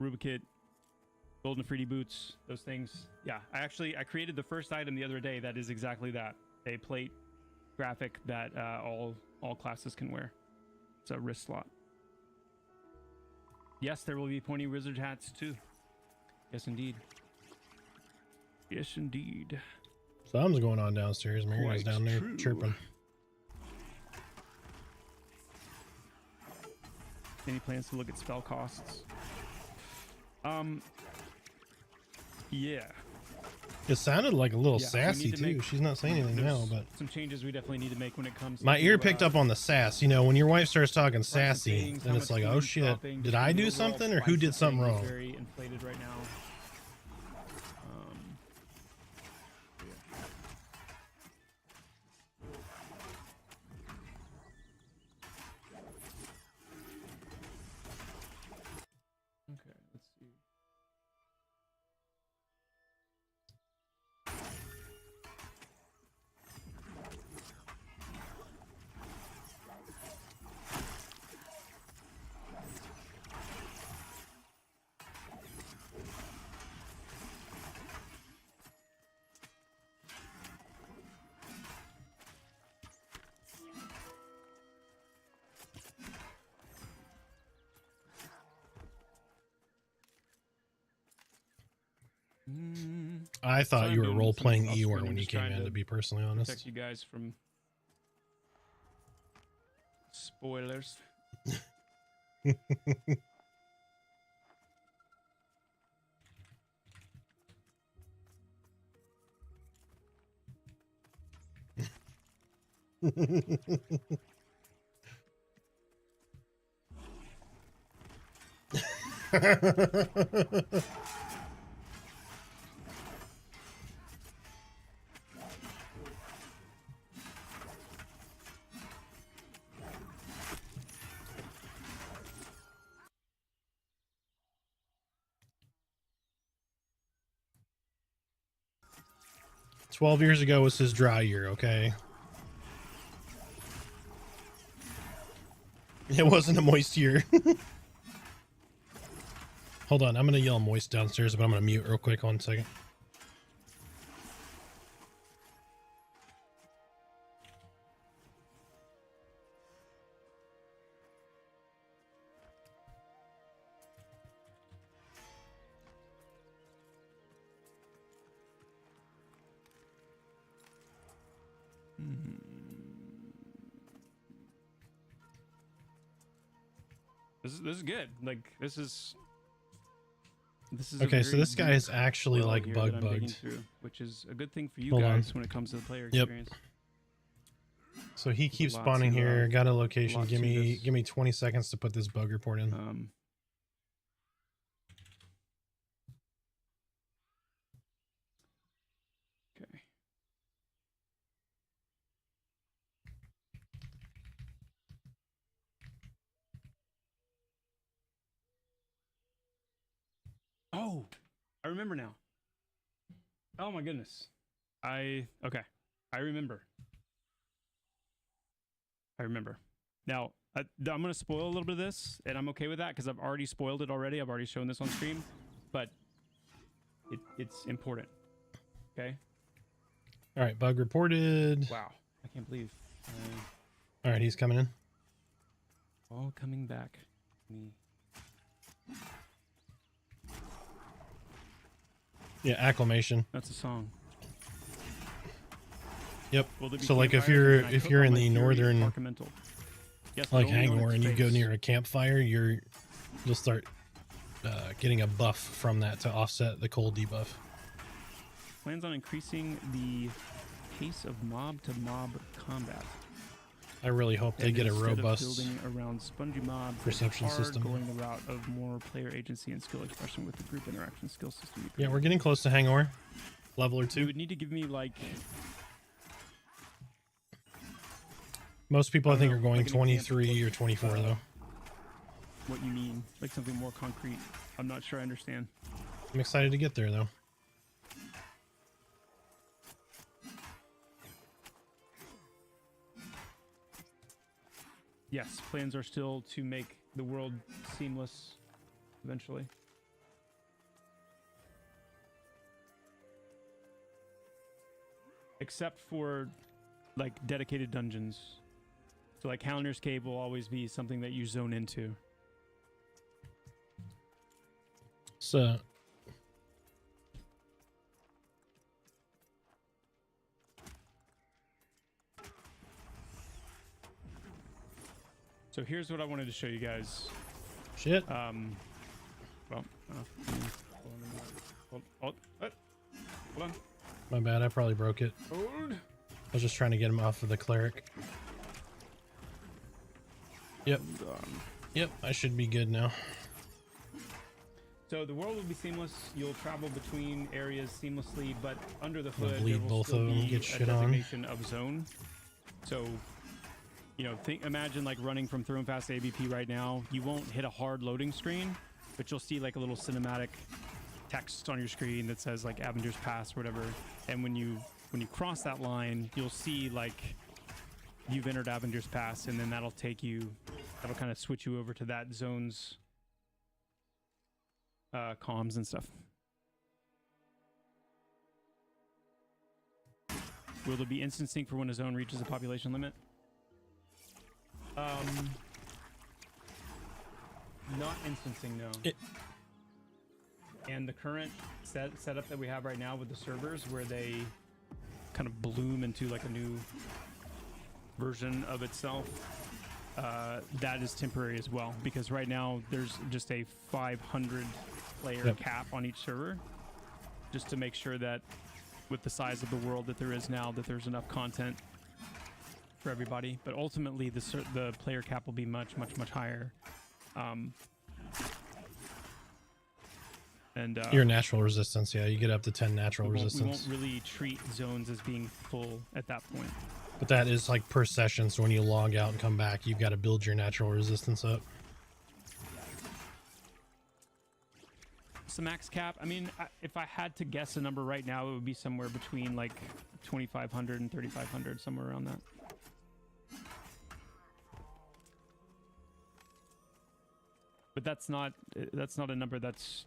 [SPEAKER 3] Rubikit, golden 3D boots, those things. Yeah, I created the first item the other day that is exactly that. A plate graphic that all classes can wear. It's a wrist slot. Yes, there will be pointy wizard hats too. Yes, indeed. Yes, indeed.
[SPEAKER 2] Something's going on downstairs. Mary's
[SPEAKER 3] Quite
[SPEAKER 2] down there
[SPEAKER 3] true.
[SPEAKER 2] chirping.
[SPEAKER 3] Any plans to look at spell costs? Yeah.
[SPEAKER 2] It sounded like a little
[SPEAKER 3] Yeah, we
[SPEAKER 2] sassy
[SPEAKER 3] need to
[SPEAKER 2] too.
[SPEAKER 3] make-
[SPEAKER 2] She's not saying anything now,
[SPEAKER 3] There's
[SPEAKER 2] but
[SPEAKER 3] some changes we definitely need to make when it comes
[SPEAKER 2] my
[SPEAKER 3] to,
[SPEAKER 2] ear picked up on the sass. You know, when your wife starts talking
[SPEAKER 3] price of
[SPEAKER 2] sassy,
[SPEAKER 3] things,
[SPEAKER 2] then
[SPEAKER 3] how
[SPEAKER 2] it's
[SPEAKER 3] much
[SPEAKER 2] like,
[SPEAKER 3] food
[SPEAKER 2] oh
[SPEAKER 3] is
[SPEAKER 2] shit,
[SPEAKER 3] dropping,
[SPEAKER 2] did
[SPEAKER 3] just
[SPEAKER 2] I
[SPEAKER 3] the
[SPEAKER 2] do
[SPEAKER 3] overall
[SPEAKER 2] something or
[SPEAKER 3] price
[SPEAKER 2] who
[SPEAKER 3] of
[SPEAKER 2] did something
[SPEAKER 3] things is
[SPEAKER 2] wrong?
[SPEAKER 3] Very inflated right now. Okay, let's see.
[SPEAKER 2] I thought
[SPEAKER 3] I'm
[SPEAKER 2] you were
[SPEAKER 3] doing
[SPEAKER 2] role playing
[SPEAKER 3] some
[SPEAKER 2] Eeyore
[SPEAKER 3] off-screen,
[SPEAKER 2] when you
[SPEAKER 3] just
[SPEAKER 2] came
[SPEAKER 3] trying
[SPEAKER 2] in,
[SPEAKER 3] to
[SPEAKER 2] to be personally
[SPEAKER 3] protect
[SPEAKER 2] honest.
[SPEAKER 3] you guys from spoilers.
[SPEAKER 2] "12 years ago was his dry year, okay? It wasn't a moist year." Hold on, I'm gonna yell moist downstairs, but I'm gonna mute real quick. 1 second.
[SPEAKER 3] This is good. Like this is
[SPEAKER 2] Okay,
[SPEAKER 3] a
[SPEAKER 2] so
[SPEAKER 3] very
[SPEAKER 2] this guy
[SPEAKER 3] deep
[SPEAKER 2] is actually
[SPEAKER 3] well
[SPEAKER 2] like
[SPEAKER 3] here that I'm digging
[SPEAKER 2] bugged.
[SPEAKER 3] through, which is a good thing for you
[SPEAKER 2] Hold on.
[SPEAKER 3] guys when it comes to the player
[SPEAKER 2] Yep.
[SPEAKER 3] experience.
[SPEAKER 2] So he
[SPEAKER 3] There's a
[SPEAKER 2] keeps
[SPEAKER 3] lot
[SPEAKER 2] spawning
[SPEAKER 3] to,
[SPEAKER 2] here. Got a
[SPEAKER 3] a
[SPEAKER 2] location.
[SPEAKER 3] lot
[SPEAKER 2] Give
[SPEAKER 3] to
[SPEAKER 2] me
[SPEAKER 3] this.
[SPEAKER 2] give me 20 seconds to put this bug report in.
[SPEAKER 3] Okay. Oh, I remember now. Oh my goodness. Okay. I remember. Now, I'm going to spoil a little bit of this, and I'm okay with that because I've already spoiled it already. I've already shown this on stream, but it's important. Okay?
[SPEAKER 2] All right, bug reported.
[SPEAKER 3] Wow. I can't believe.
[SPEAKER 2] All right, he's coming in.
[SPEAKER 3] All coming back. Me.
[SPEAKER 2] Yeah, acclimation.
[SPEAKER 3] That's a song.
[SPEAKER 2] Yep.
[SPEAKER 3] Will there be
[SPEAKER 2] So like if
[SPEAKER 3] campfires?
[SPEAKER 2] you're
[SPEAKER 3] And I
[SPEAKER 2] if
[SPEAKER 3] cook
[SPEAKER 2] you're
[SPEAKER 3] on
[SPEAKER 2] in
[SPEAKER 3] my
[SPEAKER 2] the
[SPEAKER 3] Fury
[SPEAKER 2] northern
[SPEAKER 3] Archamental. Yes, but
[SPEAKER 2] like
[SPEAKER 3] only on
[SPEAKER 2] Hangor
[SPEAKER 3] its
[SPEAKER 2] and you go
[SPEAKER 3] face.
[SPEAKER 2] near a campfire, you'll start getting a buff from that to offset the cold debuff.
[SPEAKER 3] Plans on increasing the pace of mob-to-mob combat.
[SPEAKER 2] I really hope they
[SPEAKER 3] And
[SPEAKER 2] get a
[SPEAKER 3] instead of
[SPEAKER 2] robust
[SPEAKER 3] building around spongy mobs,
[SPEAKER 2] perception
[SPEAKER 3] hard
[SPEAKER 2] system.
[SPEAKER 3] going the route of more player agency and skill expression with the group interaction skill system.
[SPEAKER 2] Yeah, we're getting close to Hangor. Level or
[SPEAKER 3] You
[SPEAKER 2] 2.
[SPEAKER 3] would need to give me like
[SPEAKER 2] Most people I
[SPEAKER 3] I
[SPEAKER 2] think
[SPEAKER 3] don't
[SPEAKER 2] are
[SPEAKER 3] know,
[SPEAKER 2] going
[SPEAKER 3] like an example
[SPEAKER 2] 23 or
[SPEAKER 3] of,
[SPEAKER 2] 24 though.
[SPEAKER 3] what you mean, like something more concrete. I'm not sure I understand.
[SPEAKER 2] I'm excited to get there though.
[SPEAKER 3] Yes, plans are still to make the world seamless eventually. Except for like dedicated dungeons. So like Haunder's Cave will always be something that you zone into.
[SPEAKER 2] So
[SPEAKER 3] So here's what I wanted to show you guys.
[SPEAKER 2] shit.
[SPEAKER 3] Well, hold on.
[SPEAKER 2] My bad, I probably broke it.
[SPEAKER 3] Hold.
[SPEAKER 2] I was just trying to get him off of the cleric. Yep.
[SPEAKER 3] Hold on.
[SPEAKER 2] Yep, I should be good now.
[SPEAKER 3] So the world will be seamless. You'll travel between areas seamlessly, but under the
[SPEAKER 2] I'm gonna
[SPEAKER 3] hood,
[SPEAKER 2] bleed
[SPEAKER 3] there will
[SPEAKER 2] both
[SPEAKER 3] still
[SPEAKER 2] of them,
[SPEAKER 3] be
[SPEAKER 2] get
[SPEAKER 3] a
[SPEAKER 2] shit on.
[SPEAKER 3] designation of zone. So, you know, imagine like running from Throw and Fast ABP right now. You won't hit a hard loading screen, but you'll see like a little cinematic text on your screen that says like Avenger's Pass or whatever. And when you cross that line, you'll see like you've entered Avenger's Pass, and then that'll kind of switch you over to that zone's comms and stuff. Will there be instancing for when a zone reaches a population limit? Not instancing, no. And the current setup that we have right now with the servers, where they kind of bloom into like a new version of itself, that is temporary as well, because right now there's just a 500 player cap on each server, just to make sure that with the size of the world that there is now, that there's enough content for everybody. But ultimately the player cap will be much higher. And
[SPEAKER 2] your natural resistance, yeah, you get up to 10 natural resistance.
[SPEAKER 3] We won't really treat zones as being full at that point.
[SPEAKER 2] But that is like per session, so when you log out and come back, you've got to build your natural resistance up.
[SPEAKER 3] So max cap, I mean, if I had to guess a number right now, it would be somewhere between like 2,500 and 3,500, somewhere around that. But that's not a number that's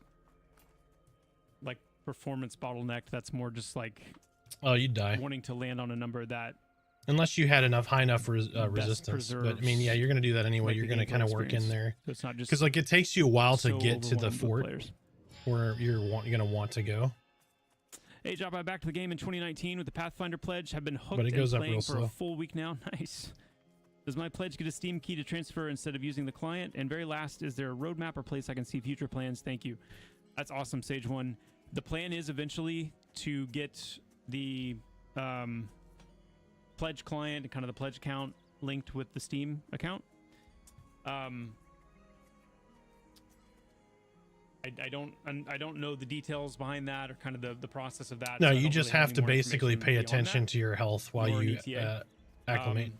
[SPEAKER 3] like performance bottlenecked. That's more just like,
[SPEAKER 2] oh, you'd die
[SPEAKER 3] wanting to land on a number that,
[SPEAKER 2] unless you had high enough resistance. But I mean, yeah, you're gonna do that anyway.
[SPEAKER 3] like
[SPEAKER 2] you're gonna kind of work in there.
[SPEAKER 3] So it's not just
[SPEAKER 2] because like it takes you a while to
[SPEAKER 3] so
[SPEAKER 2] get to the fort
[SPEAKER 3] players.
[SPEAKER 2] where you're gonna want to go.
[SPEAKER 3] Hey, drop by back to the game in 2019 with the Pathfinder pledge. Have been hooked
[SPEAKER 2] But it goes
[SPEAKER 3] and
[SPEAKER 2] up
[SPEAKER 3] playing
[SPEAKER 2] real
[SPEAKER 3] for
[SPEAKER 2] slow.
[SPEAKER 3] a full week now. Nice. Does my pledge get a Steam key to transfer instead of using the client? And very last, is there a roadmap or place I can see future plans? Thank you. That's awesome, Sage One. The plan is eventually to get the pledge client and kind of the pledge account linked with the Steam account. I don't know the details behind that or kind of the process of that.
[SPEAKER 2] No,
[SPEAKER 3] so I
[SPEAKER 2] you
[SPEAKER 3] don't
[SPEAKER 2] just
[SPEAKER 3] really
[SPEAKER 2] have
[SPEAKER 3] any
[SPEAKER 2] to
[SPEAKER 3] more
[SPEAKER 2] basically
[SPEAKER 3] information
[SPEAKER 2] pay
[SPEAKER 3] beyond
[SPEAKER 2] attention
[SPEAKER 3] that.
[SPEAKER 2] to your health while
[SPEAKER 3] Nor an
[SPEAKER 2] you
[SPEAKER 3] ETA.
[SPEAKER 2] acclimate.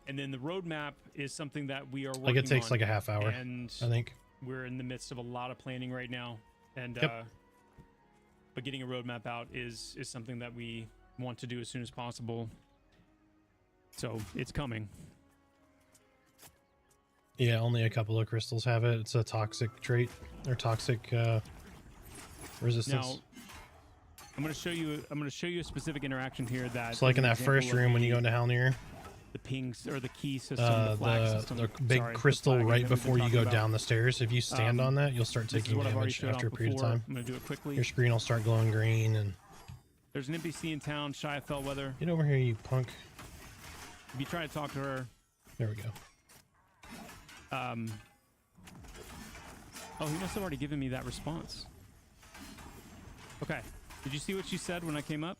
[SPEAKER 3] And then the roadmap is something that we are working on.
[SPEAKER 2] Like it takes like a half hour,
[SPEAKER 3] and
[SPEAKER 2] I think.
[SPEAKER 3] we're in the midst of a lot of planning right now. And but getting a roadmap out is something that we want to do as soon as possible. So it's coming.
[SPEAKER 2] Yeah, only a couple of crystals have it. It's a toxic trait or toxic resistance.
[SPEAKER 3] Now, I'm going to show you a specific interaction here that.
[SPEAKER 2] It's like
[SPEAKER 3] is
[SPEAKER 2] in
[SPEAKER 3] an
[SPEAKER 2] that first
[SPEAKER 3] example of
[SPEAKER 2] room when you go into Haunder.
[SPEAKER 3] the pings or the key system, the flag system.
[SPEAKER 2] The big
[SPEAKER 3] Sorry, the
[SPEAKER 2] crystal
[SPEAKER 3] flag
[SPEAKER 2] right
[SPEAKER 3] that we've been
[SPEAKER 2] before you
[SPEAKER 3] talking
[SPEAKER 2] go
[SPEAKER 3] about.
[SPEAKER 2] down the stairs. If you stand on that, you'll start
[SPEAKER 3] This is
[SPEAKER 2] taking
[SPEAKER 3] what I've already
[SPEAKER 2] damage
[SPEAKER 3] showed
[SPEAKER 2] after a
[SPEAKER 3] off
[SPEAKER 2] period of
[SPEAKER 3] before.
[SPEAKER 2] time.
[SPEAKER 3] I'm going to do it quickly.
[SPEAKER 2] Your screen will start glowing green, and
[SPEAKER 3] There's an NPC in town, Shy of Fellweather.
[SPEAKER 2] get over here, you punk.
[SPEAKER 3] If you try to talk to her,
[SPEAKER 2] There we go.
[SPEAKER 3] oh, he must have already given me that response. Okay. Did you see what she said when I came up?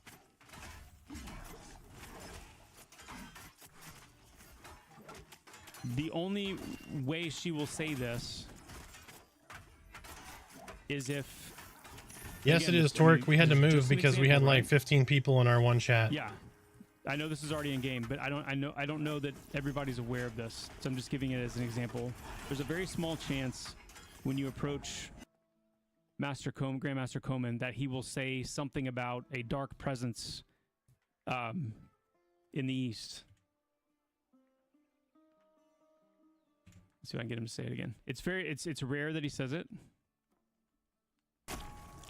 [SPEAKER 3] The only way she will say this is if...
[SPEAKER 2] Yes,
[SPEAKER 3] Again,
[SPEAKER 2] it is,
[SPEAKER 3] just-
[SPEAKER 2] Torque. We had to
[SPEAKER 3] just
[SPEAKER 2] move
[SPEAKER 3] an
[SPEAKER 2] because we had
[SPEAKER 3] example,
[SPEAKER 2] like
[SPEAKER 3] right?
[SPEAKER 2] 15 people in our one chat.
[SPEAKER 3] Yeah. I know this is already in game, but I don't know that everybody's aware of this. So I'm just giving it as an example. There's a very small chance when you approach Grandmaster Coman that he will say something about a dark presence in the east. Let's see if I can get him to say it again. It's rare that he says it.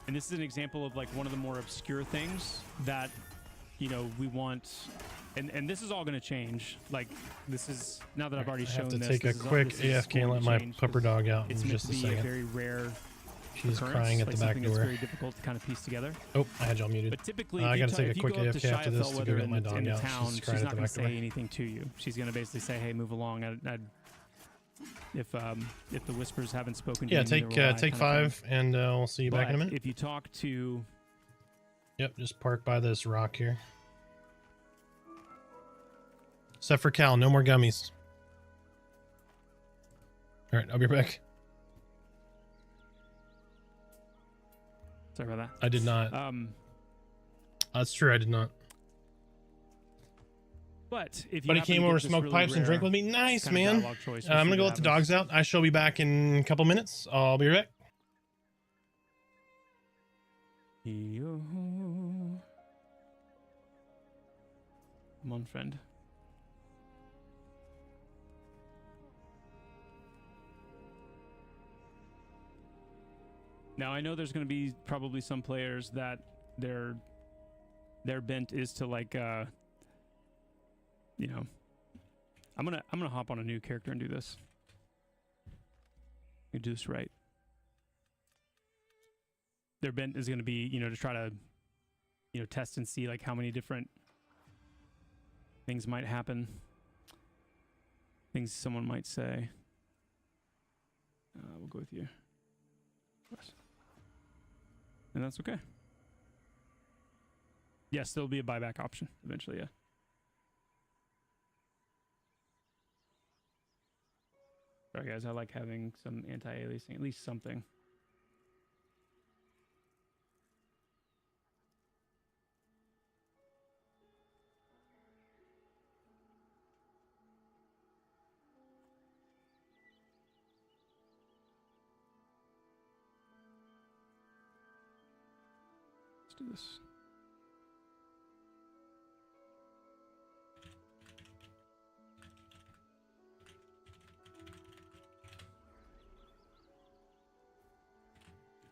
[SPEAKER 3] And this is an example of like one of the more obscure things that, you know, we want, and this is all going to change. Like, this is, now that I've already
[SPEAKER 2] I
[SPEAKER 3] shown
[SPEAKER 2] have to
[SPEAKER 3] this,
[SPEAKER 2] take a
[SPEAKER 3] this is all-
[SPEAKER 2] quick
[SPEAKER 3] this is
[SPEAKER 2] AFK and
[SPEAKER 3] going
[SPEAKER 2] let
[SPEAKER 3] to
[SPEAKER 2] my
[SPEAKER 3] change
[SPEAKER 2] pupper
[SPEAKER 3] 'cause
[SPEAKER 2] dog out in
[SPEAKER 3] it's meant
[SPEAKER 2] just
[SPEAKER 3] to
[SPEAKER 2] a
[SPEAKER 3] be
[SPEAKER 2] second.
[SPEAKER 3] a very rare
[SPEAKER 2] She's
[SPEAKER 3] occurrence,
[SPEAKER 2] crying at
[SPEAKER 3] like
[SPEAKER 2] the back
[SPEAKER 3] something that's
[SPEAKER 2] door.
[SPEAKER 3] very difficult to kind of piece together.
[SPEAKER 2] Oh, I had y'all muted.
[SPEAKER 3] But typically,
[SPEAKER 2] I
[SPEAKER 3] if you
[SPEAKER 2] gotta take a
[SPEAKER 3] if you
[SPEAKER 2] quick
[SPEAKER 3] go up to
[SPEAKER 2] AFK after
[SPEAKER 3] Shia
[SPEAKER 2] this to go
[SPEAKER 3] Fellweather
[SPEAKER 2] get my
[SPEAKER 3] in
[SPEAKER 2] dog
[SPEAKER 3] the
[SPEAKER 2] out.
[SPEAKER 3] town,
[SPEAKER 2] She's
[SPEAKER 3] she's
[SPEAKER 2] crying at
[SPEAKER 3] not
[SPEAKER 2] the
[SPEAKER 3] going to
[SPEAKER 2] back door.
[SPEAKER 3] say anything to you. She's going to basically say, "Hey, move along." If the whispers haven't spoken to
[SPEAKER 2] Yeah,
[SPEAKER 3] you, neither will I,
[SPEAKER 2] take
[SPEAKER 3] kind of
[SPEAKER 2] 5, and we'll see you
[SPEAKER 3] thing.
[SPEAKER 2] back in a
[SPEAKER 3] But
[SPEAKER 2] minute.
[SPEAKER 3] if you talk to
[SPEAKER 2] Yep, just park by this rock here. Except for Cal, no more gummies. All right, I'll be back.
[SPEAKER 3] sorry about
[SPEAKER 2] I did not.
[SPEAKER 3] that.
[SPEAKER 2] That's true, I did not.
[SPEAKER 3] But if you
[SPEAKER 2] But he
[SPEAKER 3] happen to
[SPEAKER 2] came
[SPEAKER 3] get
[SPEAKER 2] over,
[SPEAKER 3] this
[SPEAKER 2] smoked
[SPEAKER 3] really
[SPEAKER 2] pipes, and
[SPEAKER 3] rare
[SPEAKER 2] drink with me. Nice,
[SPEAKER 3] kind of
[SPEAKER 2] man.
[SPEAKER 3] dialogue choice,
[SPEAKER 2] I'm
[SPEAKER 3] we'll
[SPEAKER 2] gonna
[SPEAKER 3] see
[SPEAKER 2] go
[SPEAKER 3] what
[SPEAKER 2] let the
[SPEAKER 3] happens.
[SPEAKER 2] dogs out. I shall be back in a couple minutes. I'll be right back.
[SPEAKER 3] Yo. Come on, friend. Now I know there's going to be probably some players that their bent is to like you know, I'm gonna hop on a new character and do this. You do this right. their bent is going to be, you know, to try to, you know, test and see like how many different things might happen, things someone might say. We'll go with you. And that's okay. Yes, there'll be a buyback option eventually, yeah. Sorry guys, I like having some anti-aliasing, at least something. Let's do this.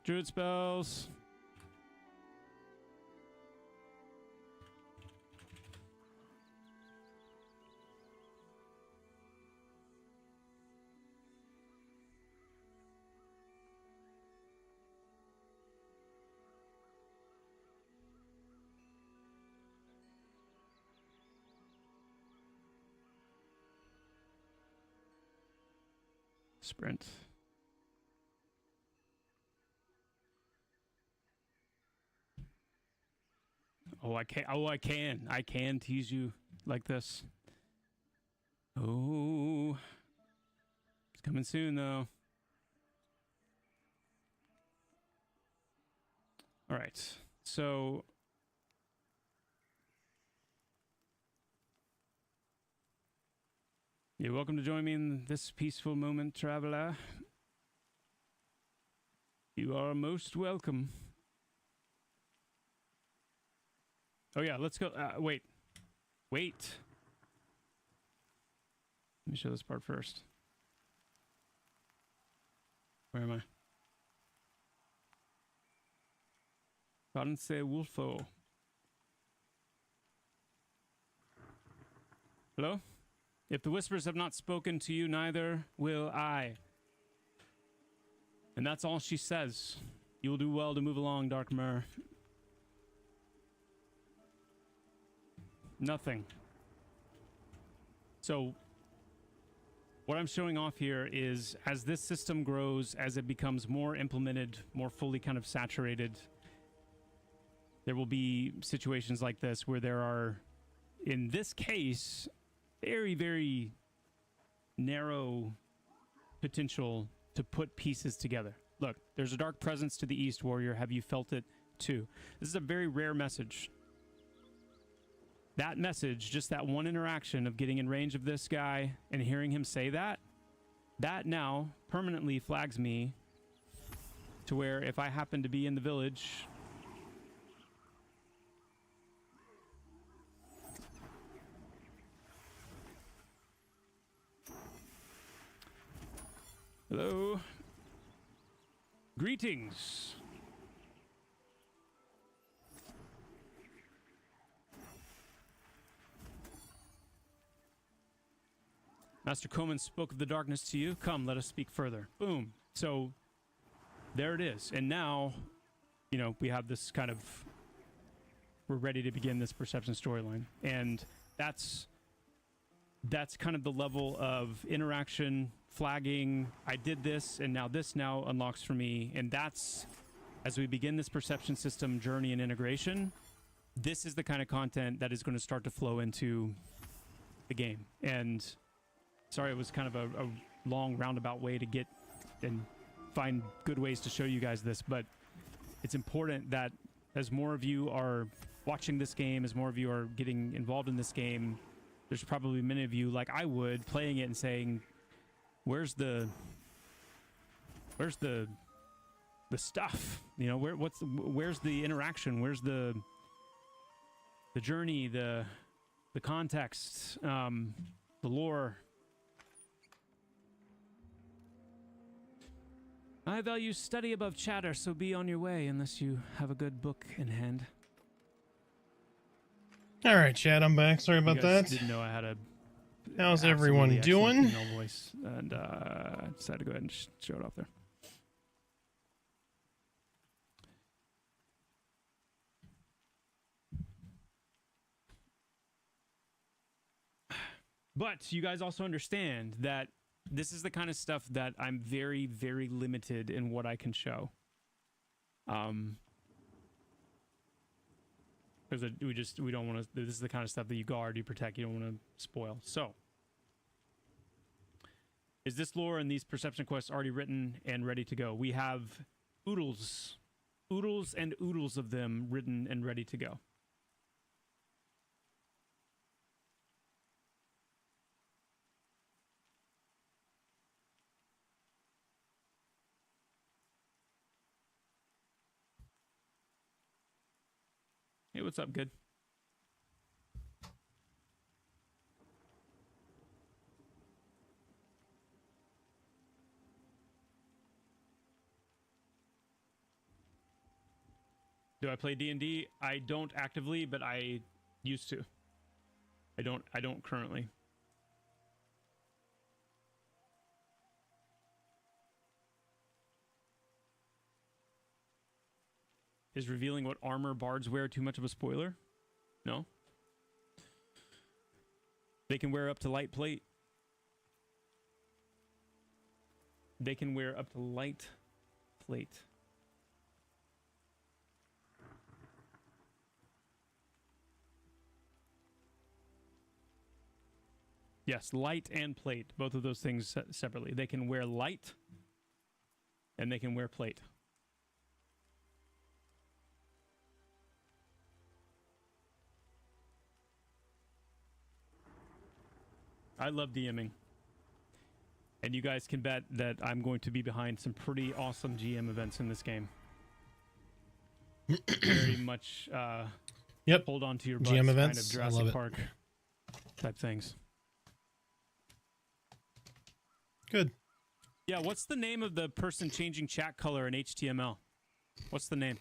[SPEAKER 3] Druid spells. Sprint. Oh, I can. Oh, I can. I can tease you like this. Oh, it's coming soon, though. All right. So, you're welcome to join me in this peaceful moment, traveler. You are most welcome. Oh yeah, let's go. Wait. Let me show this part first. Where am I? Can't say Wolfo. Hello? If the whispers have not spoken to you, neither will I. And that's all she says. You will do well to move along, Dark Myr. Nothing. So, what I'm showing off here is as this system grows, as it becomes more implemented, more fully kind of saturated, there will be situations like this where there are, in this case, very, very narrow potential to put pieces together. Look, there's a dark presence to the east, warrior. Have you felt it too? This is a very rare message. That message, just that one interaction of getting in range of this guy and hearing him say that, that now permanently flags me to where if I happen to be in the village, hello, greetings. Master Coman spoke of the darkness to you. Come, let us speak further. Boom. So there it is. And now, you know, we have this kind of, we're ready to begin this perception storyline. And that's kind of the level of interaction, flagging. I did this, and now this now unlocks for me. And that's, as we begin this perception system journey and integration, this is the kind of content that is going to start to flow into the game. And sorry, it was kind of a long roundabout way to get and find good ways to show you guys this, but it's important that as more of you are watching this game, as more of you are getting involved in this game, there's probably many of you, like I would, playing it and saying, where's the stuff? You know, where's the interaction? Where's the journey, the context, the lore? I value study above chatter, so be on your way unless you have a good book in hand.
[SPEAKER 2] All right, Chad, I'm back. Sorry about that.
[SPEAKER 3] Didn't know I had a.
[SPEAKER 2] How's everyone doing?
[SPEAKER 3] Female voice, and I decided to go ahead and show it off there. But you guys also understand that this is the kind of stuff that I'm very, very limited in what I can show. Because we don't want to. This is the kind of stuff that you guard, you protect, you don't want to spoil. So, is this lore and these perception quests already written and ready to go? We have oodles and oodles of them written and ready to go. Hey, what's up, good? Do I play D&D? I don't actively, but I used to. I don't currently. Is revealing what armor bards wear too much of a spoiler? No. They can wear up to light plate. They can wear up to light plate. Yes, light and plate. Both of those things separately. They can wear light and they can wear plate. I love DMing. And you guys can bet that I'm going to be behind some pretty awesome GM events in this game. Very much
[SPEAKER 2] Yep.
[SPEAKER 3] hold on to your butts,
[SPEAKER 2] GM
[SPEAKER 3] kind
[SPEAKER 2] events.
[SPEAKER 3] of Jurassic
[SPEAKER 2] I love it.
[SPEAKER 3] Park type things.
[SPEAKER 2] Good.
[SPEAKER 3] Yeah, what's the name of the person changing chat color in HTML? What's the name?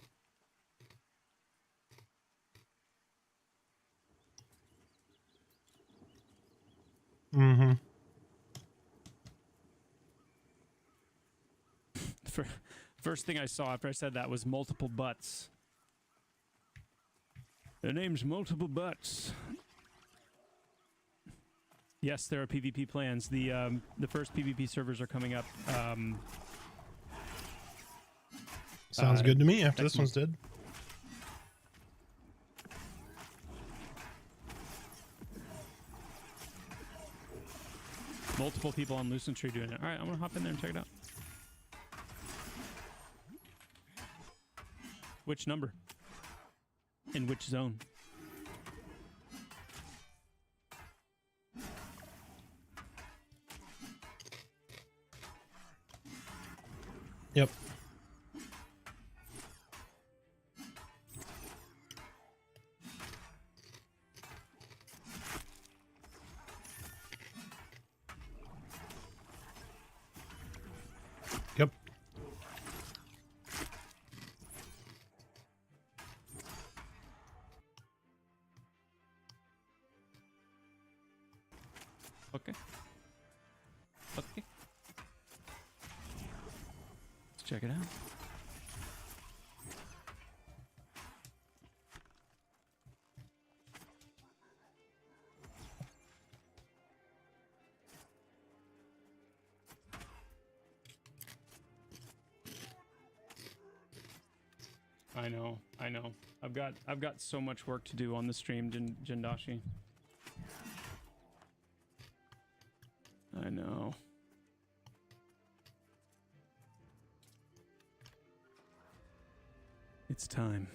[SPEAKER 2] Mm-hmm.
[SPEAKER 3] First thing I saw after I said that was multiple butts. Their name's multiple butts. Yes, there are PvP plans. The first PvP servers are coming up.
[SPEAKER 2] Sounds good to me after this one's dead.
[SPEAKER 3] Multiple people on Lucent Tree doing it. All right, I'm going to hop in there and check it out. Which number? In which zone?
[SPEAKER 2] Yep. Yep.
[SPEAKER 3] Okay. Okay. Let's check it out. I know. I've got so much work to do on the stream, Jindashi. I know. It's time.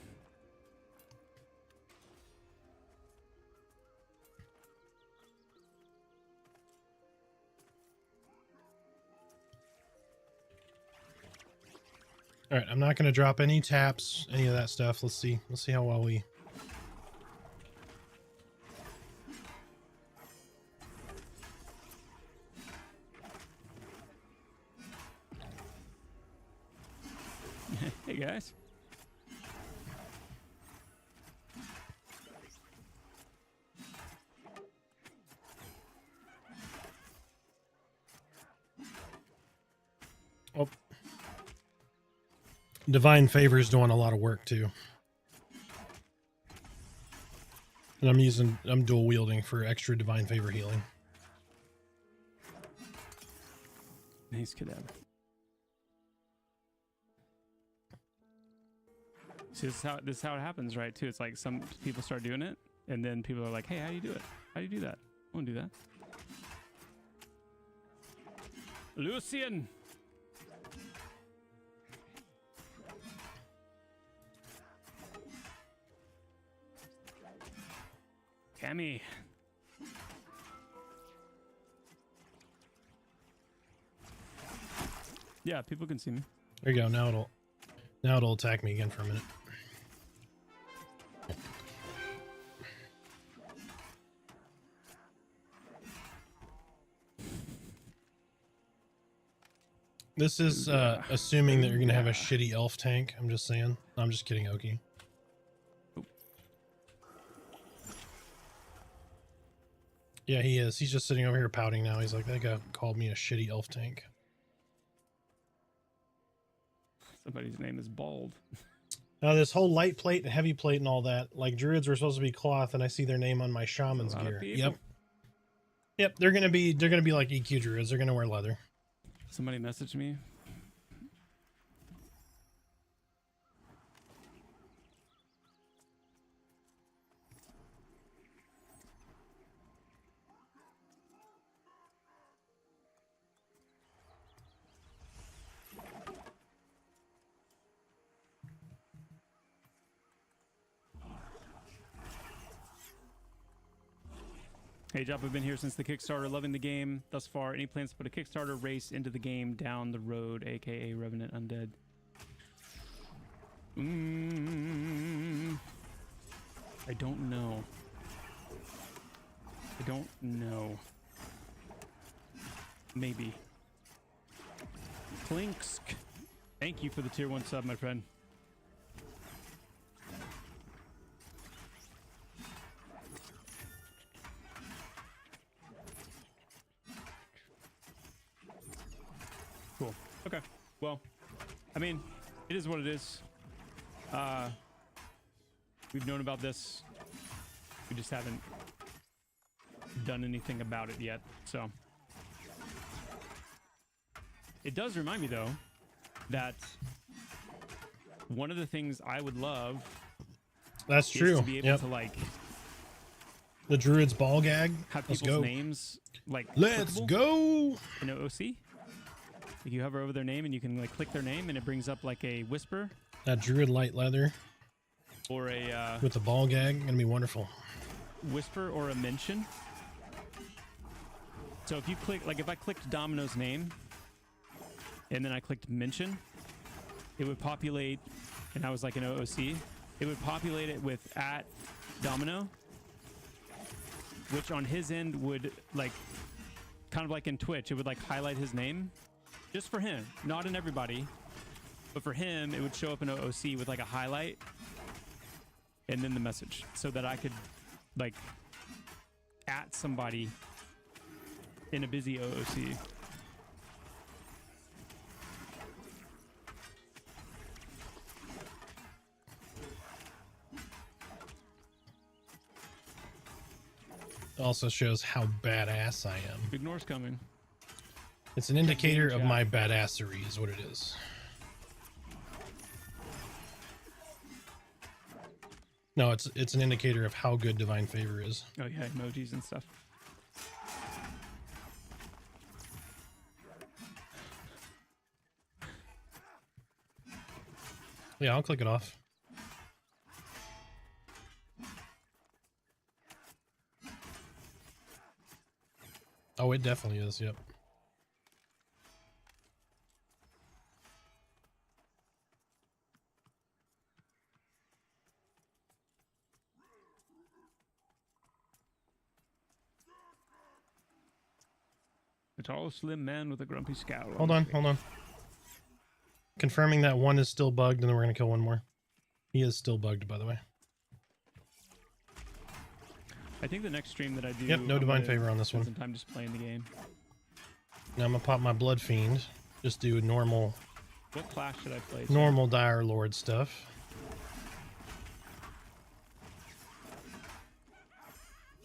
[SPEAKER 2] All right, I'm not going to drop any taps, any of that stuff. Let's see how well we.
[SPEAKER 3] Hey guys.
[SPEAKER 2] Oh. Divine Favor's doing a lot of work too. And I'm dual wielding for extra Divine Favor healing.
[SPEAKER 3] Nice cadaver. See, this is how it happens, right? Too. It's like some people start doing it, and then people are like, "Hey, how do you do it? How do you do that? I want to do that." Lucian. Cammy. Yeah, people can see me.
[SPEAKER 2] There you go. Now it'll attack me again for a minute. This is assuming that you're gonna have a shitty elf tank. I'm just saying. I'm just kidding, Oki. Yeah, he is. He's just sitting over here pouting now. He's like, that guy called me a shitty elf tank.
[SPEAKER 3] Somebody's name is Bald.
[SPEAKER 2] This whole light plate and heavy plate and all that, like druids were supposed to be cloth, and I see their name on my shaman's gear. Yep. They're gonna be like EQ druids. They're gonna wear leather.
[SPEAKER 3] Somebody messaged me. Hey, Job, I've been here since the Kickstarter, loving the game thus far. Any plans to put a Kickstarter race into the game down the road, aka Revenant Undead? I don't know. Maybe. Klinksk. Thank you for the tier 1 sub, my friend. Cool. Okay. Well, I mean, it is what it is. We've known about this. We just haven't done anything about it yet. So it does remind me, though, that one of the things I would love.
[SPEAKER 2] That's true.
[SPEAKER 3] To be able to like
[SPEAKER 2] the druid's ball gag.
[SPEAKER 3] Have
[SPEAKER 2] Let's
[SPEAKER 3] people's
[SPEAKER 2] go.
[SPEAKER 3] names like
[SPEAKER 2] let's go
[SPEAKER 3] in OOC. Like you hover over their name and you can like click their name and it brings up like a whisper.
[SPEAKER 2] That druid light leather.
[SPEAKER 3] Or a
[SPEAKER 2] with the ball gag, gonna be wonderful.
[SPEAKER 3] Whisper or a mention. So if you click, like if I clicked Domino's name and then I clicked mention, it would populate, and I was like an OOC, it would populate it with @Domino, which on his end would like, kind of like in Twitch, it would like highlight his name just for him, not in everybody, but for him, it would show up in OOC with like a highlight and then the message so that I could like @ somebody in a busy OOC.
[SPEAKER 2] It also shows how badass I am.
[SPEAKER 3] Ignore's coming.
[SPEAKER 2] It's an indicator of my badassery is what it is. No, it's an indicator of how good Divine Favor is.
[SPEAKER 3] Oh yeah, emojis and stuff.
[SPEAKER 2] Yeah, I'll click it off. Oh, it definitely is, yep.
[SPEAKER 3] A tall, slim man with a grumpy scowl.
[SPEAKER 2] Hold on. Confirming that one is still bugged, and then we're going to kill one more. He is still bugged, by the way.
[SPEAKER 3] I think the next stream that I do...
[SPEAKER 2] Yep, no Divine Favor on this one.
[SPEAKER 3] Some time just playing the game.
[SPEAKER 2] Now I'm going to pop my Blood Fiend. Just do normal...
[SPEAKER 3] What class should I play?
[SPEAKER 2] Normal Direlord stuff.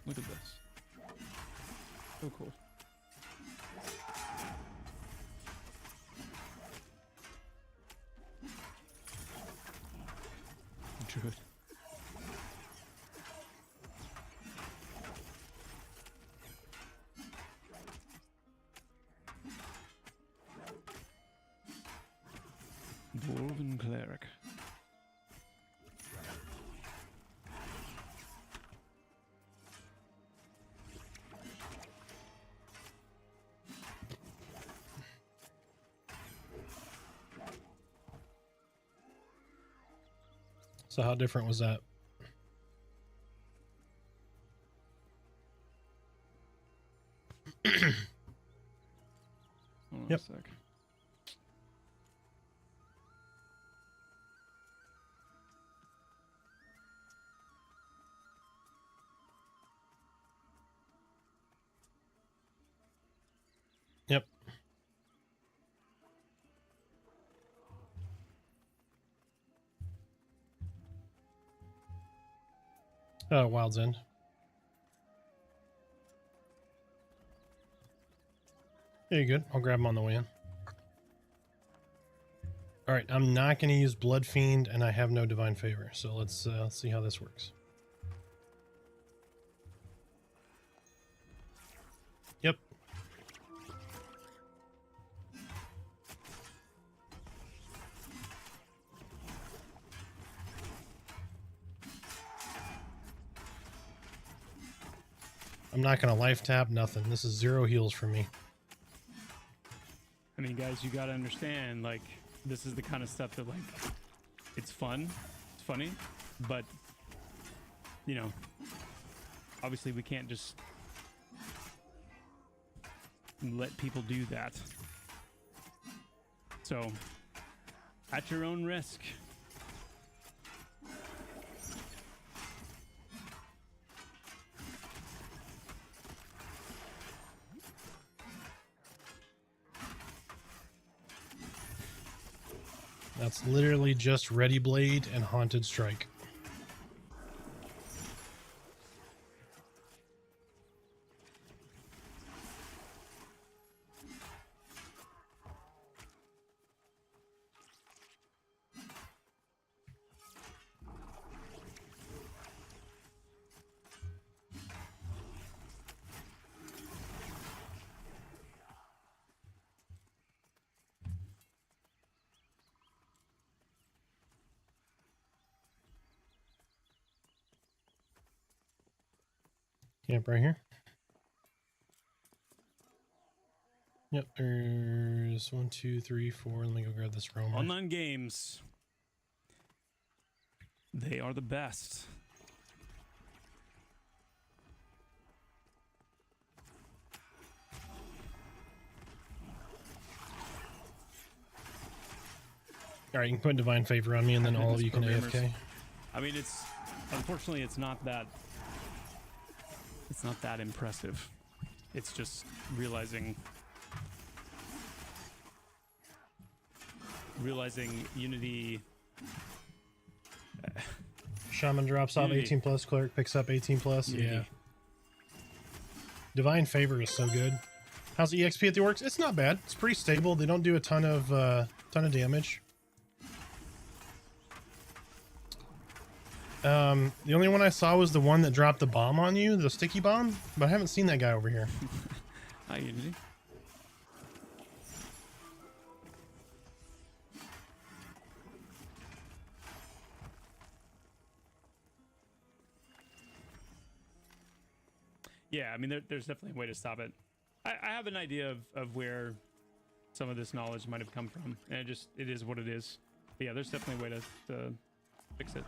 [SPEAKER 3] Look at this. So cool.
[SPEAKER 2] So how different was that?
[SPEAKER 3] Hold on
[SPEAKER 2] Yep.
[SPEAKER 3] a sec.
[SPEAKER 2] Yep. Oh, Wild's End. Yeah, you're good. I'll grab them on the way in. All right, I'm not going to use Blood Fiend, and I have no Divine Favor, so let's see how this works. Yep. I'm not going to life tap, nothing. This is 0 heals for me.
[SPEAKER 3] I mean, guys, you got to understand, like, this is the kind of stuff that, like, it's fun. It's funny. But, you know, obviously we can't just let people do that. So, at your own risk.
[SPEAKER 2] That's literally just Ready Blade and Haunted Strike. Camp right here. Yep, there's 1, 2, 3, 4. Let me go grab this roamer.
[SPEAKER 3] Online games. They are the best.
[SPEAKER 2] All right, you can put Divine Favor on me, and then all of you can
[SPEAKER 3] Programmers.
[SPEAKER 2] AFK.
[SPEAKER 3] I mean, it's unfortunately it's not that impressive. It's just realizing Unity.
[SPEAKER 2] Shaman drops off
[SPEAKER 3] Unity.
[SPEAKER 2] 18 plus, Cleric picks up 18 plus.
[SPEAKER 3] Unity.
[SPEAKER 2] Yeah. Divine Favor is so good. How's the EXP at the Orcs? It's not bad. It's pretty stable. They don't do a ton of damage. The only one I saw was the one that dropped the bomb on you, the sticky bomb, but I haven't seen that guy over here.
[SPEAKER 3] Hi, Unity. Yeah, I mean, there's definitely a way to stop it. I have an idea of where some of this knowledge might have come from, and it is what it is. But yeah, there's definitely a way to fix it.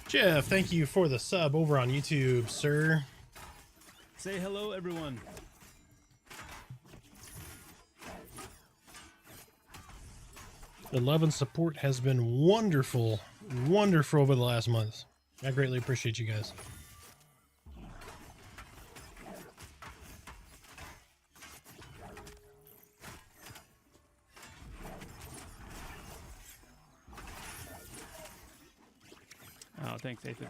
[SPEAKER 2] Jeff, thank you for the sub over on YouTube, sir.
[SPEAKER 3] Say hello, everyone.
[SPEAKER 2] The love and support has been wonderful, wonderful over the last month. I greatly appreciate you guys.
[SPEAKER 3] Oh, thanks, Aphid.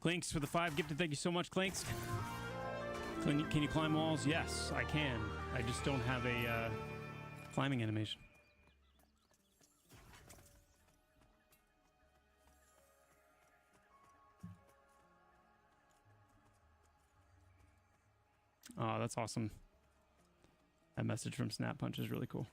[SPEAKER 3] Clinks for the 5 gifted. Thank you so much, Clinks. Can you climb walls? Yes, I can. I just don't have a climbing animation. Oh, that's awesome. That message from Snap Punch is really cool.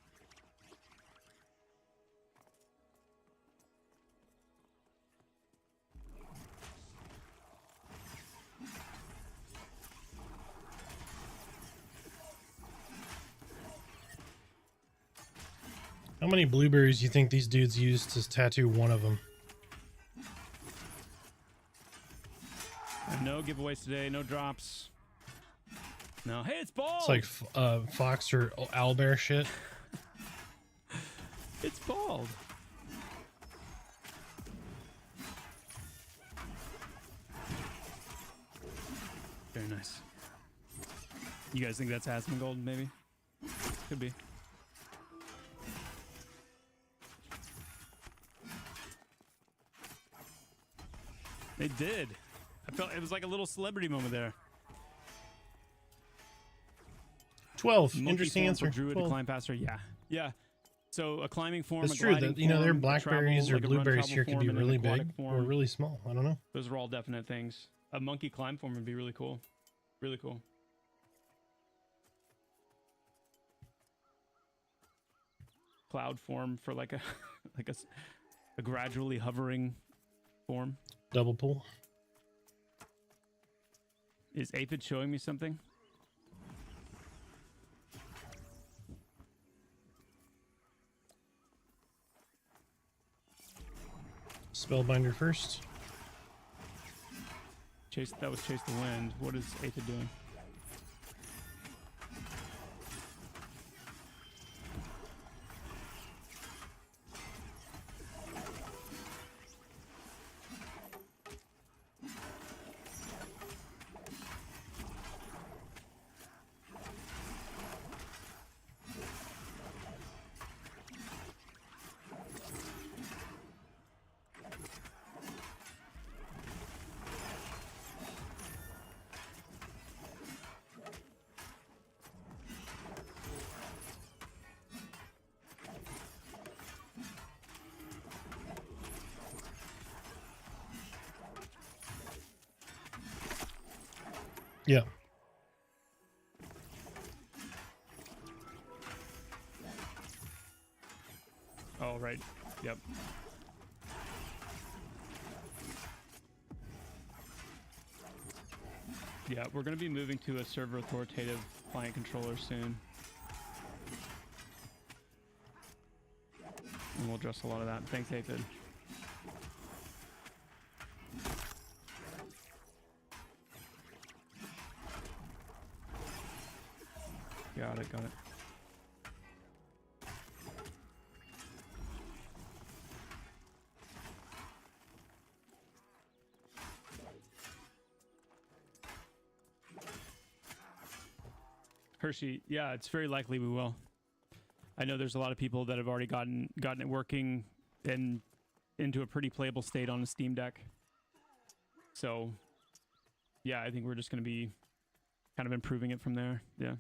[SPEAKER 2] How many blueberries do you think these dudes used to tattoo one of them?
[SPEAKER 3] No giveaways today, no drops. No, hey, it's bald.
[SPEAKER 2] It's like fox or owlbear shit.
[SPEAKER 3] It's bald. Very nice. You guys think that's Asmongold, maybe? Could be. They did. I felt it was like a little celebrity moment there.
[SPEAKER 2] 12.
[SPEAKER 3] Monkey
[SPEAKER 2] Interesting
[SPEAKER 3] form
[SPEAKER 2] answer.
[SPEAKER 3] For druid
[SPEAKER 2] 12.
[SPEAKER 3] to climb faster. Yeah. Yeah. So a climbing form,
[SPEAKER 2] It's
[SPEAKER 3] a
[SPEAKER 2] true
[SPEAKER 3] gliding
[SPEAKER 2] that, you know, their
[SPEAKER 3] form, a
[SPEAKER 2] blackberries
[SPEAKER 3] travel,
[SPEAKER 2] or
[SPEAKER 3] like a run
[SPEAKER 2] blueberries
[SPEAKER 3] travel
[SPEAKER 2] here could
[SPEAKER 3] form,
[SPEAKER 2] be
[SPEAKER 3] and an
[SPEAKER 2] really
[SPEAKER 3] aquatic
[SPEAKER 2] big
[SPEAKER 3] form.
[SPEAKER 2] or really small. I don't know.
[SPEAKER 3] Those are all definite things. A monkey climb form would be really cool. Really cool. Cloud form for like a like a gradually hovering form.
[SPEAKER 2] Double pull.
[SPEAKER 3] Is Aphid showing me something?
[SPEAKER 2] Spellbinder first.
[SPEAKER 3] Chase, that was Chase the Wind. What is Aphid doing?
[SPEAKER 2] Yeah.
[SPEAKER 3] Oh, right. Yep. Yeah, we're going to be moving to a server authoritative client controller soon. And we'll address a lot of that. Thanks, Aphid. Got it, got it. Hershey, yeah, it's very likely we will. I know there's a lot of people that have already gotten it working and into a pretty playable state on a Steam Deck. So, yeah, I think we're just going to be kind of improving it from there. Yeah.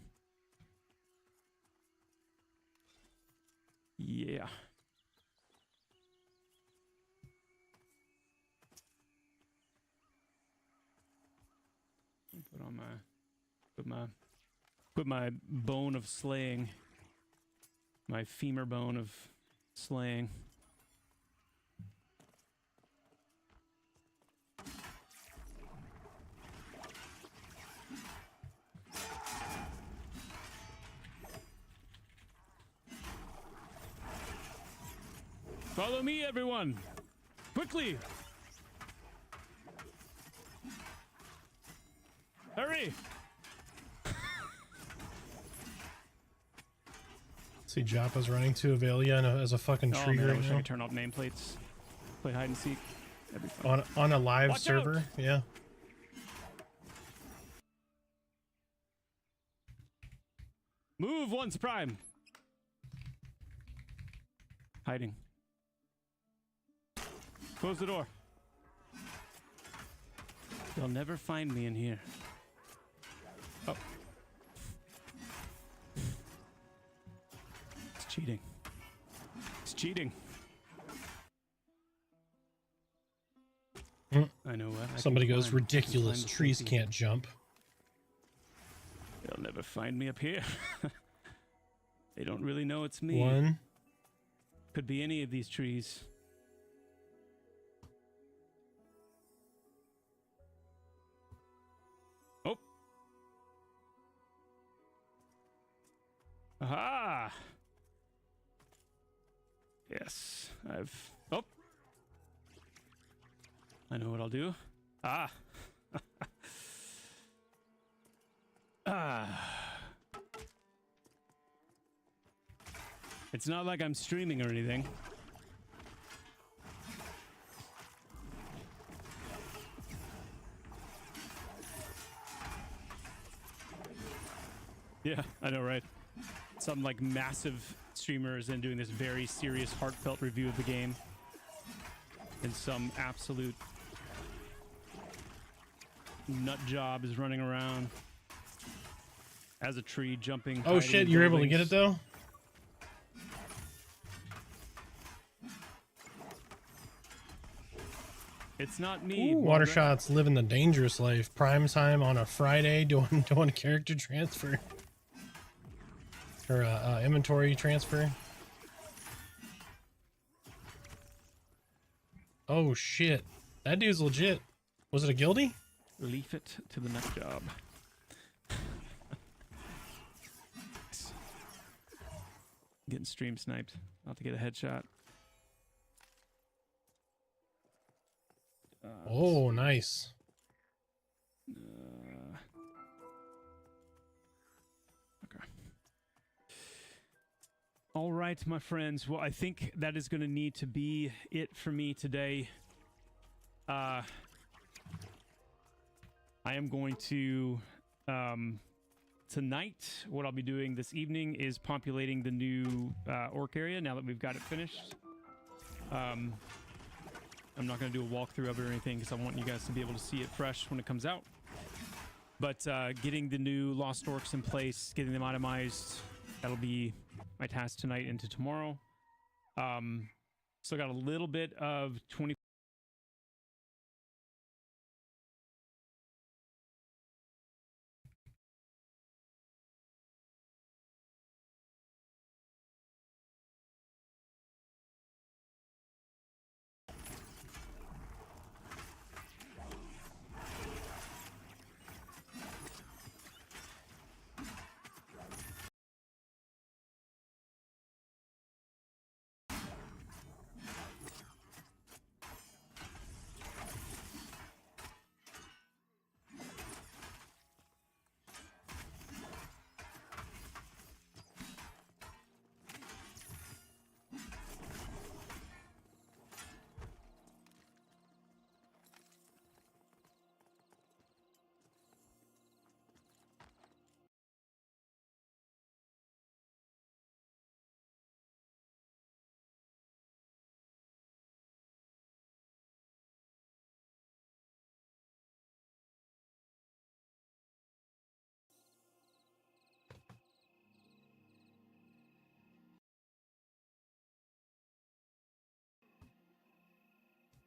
[SPEAKER 3] Yeah. Put my bone of slaying, my femur bone of slaying. Follow me, everyone! Quickly! Hurry!
[SPEAKER 2] See, Joppa's running to Avelia as a fucking
[SPEAKER 3] Oh
[SPEAKER 2] tree
[SPEAKER 3] man, I
[SPEAKER 2] right
[SPEAKER 3] wish I
[SPEAKER 2] now.
[SPEAKER 3] could turn off nameplates. Play hide and seek. That'd be fun.
[SPEAKER 2] On a live
[SPEAKER 3] Watch
[SPEAKER 2] server,
[SPEAKER 3] out!
[SPEAKER 2] yeah.
[SPEAKER 3] Move once prime! Hiding. Close the door. You'll never find me in here. Oh. It's cheating. It's cheating. I know what.
[SPEAKER 2] Somebody
[SPEAKER 3] I can
[SPEAKER 2] goes,
[SPEAKER 3] climb. I can
[SPEAKER 2] ridiculous.
[SPEAKER 3] climb the
[SPEAKER 2] Trees
[SPEAKER 3] city.
[SPEAKER 2] can't jump.
[SPEAKER 3] They'll never find me up here. They don't really know it's me.
[SPEAKER 2] One.
[SPEAKER 3] Could be any of these trees. Oh. Aha! Yes, Oh! I know what I'll do. Ah! Ah! It's not like I'm streaming or anything. Yeah, I know, right? Some like massive streamers and doing this very serious, heartfelt review of the game, and some absolute nut job is running around as a tree, jumping.
[SPEAKER 2] Oh shit! You're able to get it though.
[SPEAKER 3] It's not me.
[SPEAKER 2] Ooh, water shots living the dangerous life. Prime time on a Friday, doing a character transfer or inventory transfer. Oh shit! That dude's legit. Was it a guildie?
[SPEAKER 3] Leaf it to the nut job. Getting stream sniped. About to get a headshot.
[SPEAKER 2] Oh, nice.
[SPEAKER 3] Okay. All right, my friends. Well, I think that is going to need to be it for me today. I am going to tonight. What I'll be doing this evening is populating the new orc area. Now that we've got it finished. I'm not going to do a walkthrough of it or anything because I want you guys to be able to see it fresh when it comes out. But getting the new Lost Orcs in place, getting them itemized, that'll be my task tonight into tomorrow. Still got a little bit of 20.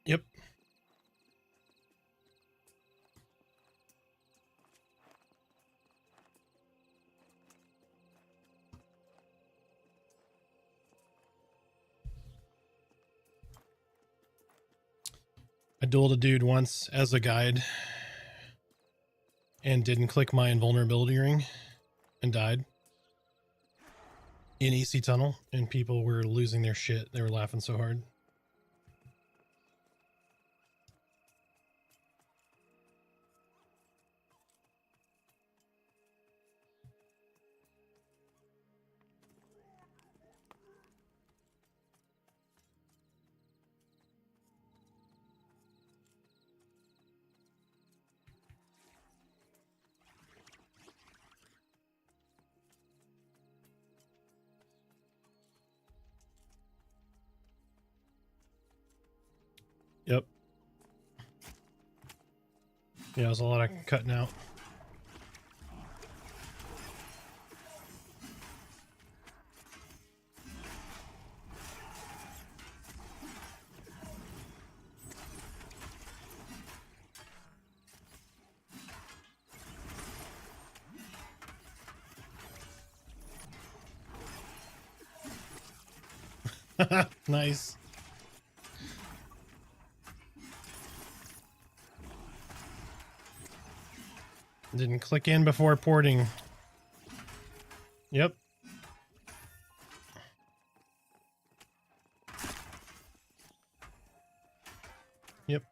[SPEAKER 2] Yep. I dueled a dude once as a guide and didn't click my invulnerability ring and died in EC Tunnel, and people were losing their shit. They were laughing so hard. Yep. Yeah, there's a lot of cutting out. Nice. Didn't click in before porting. Yep. Yep.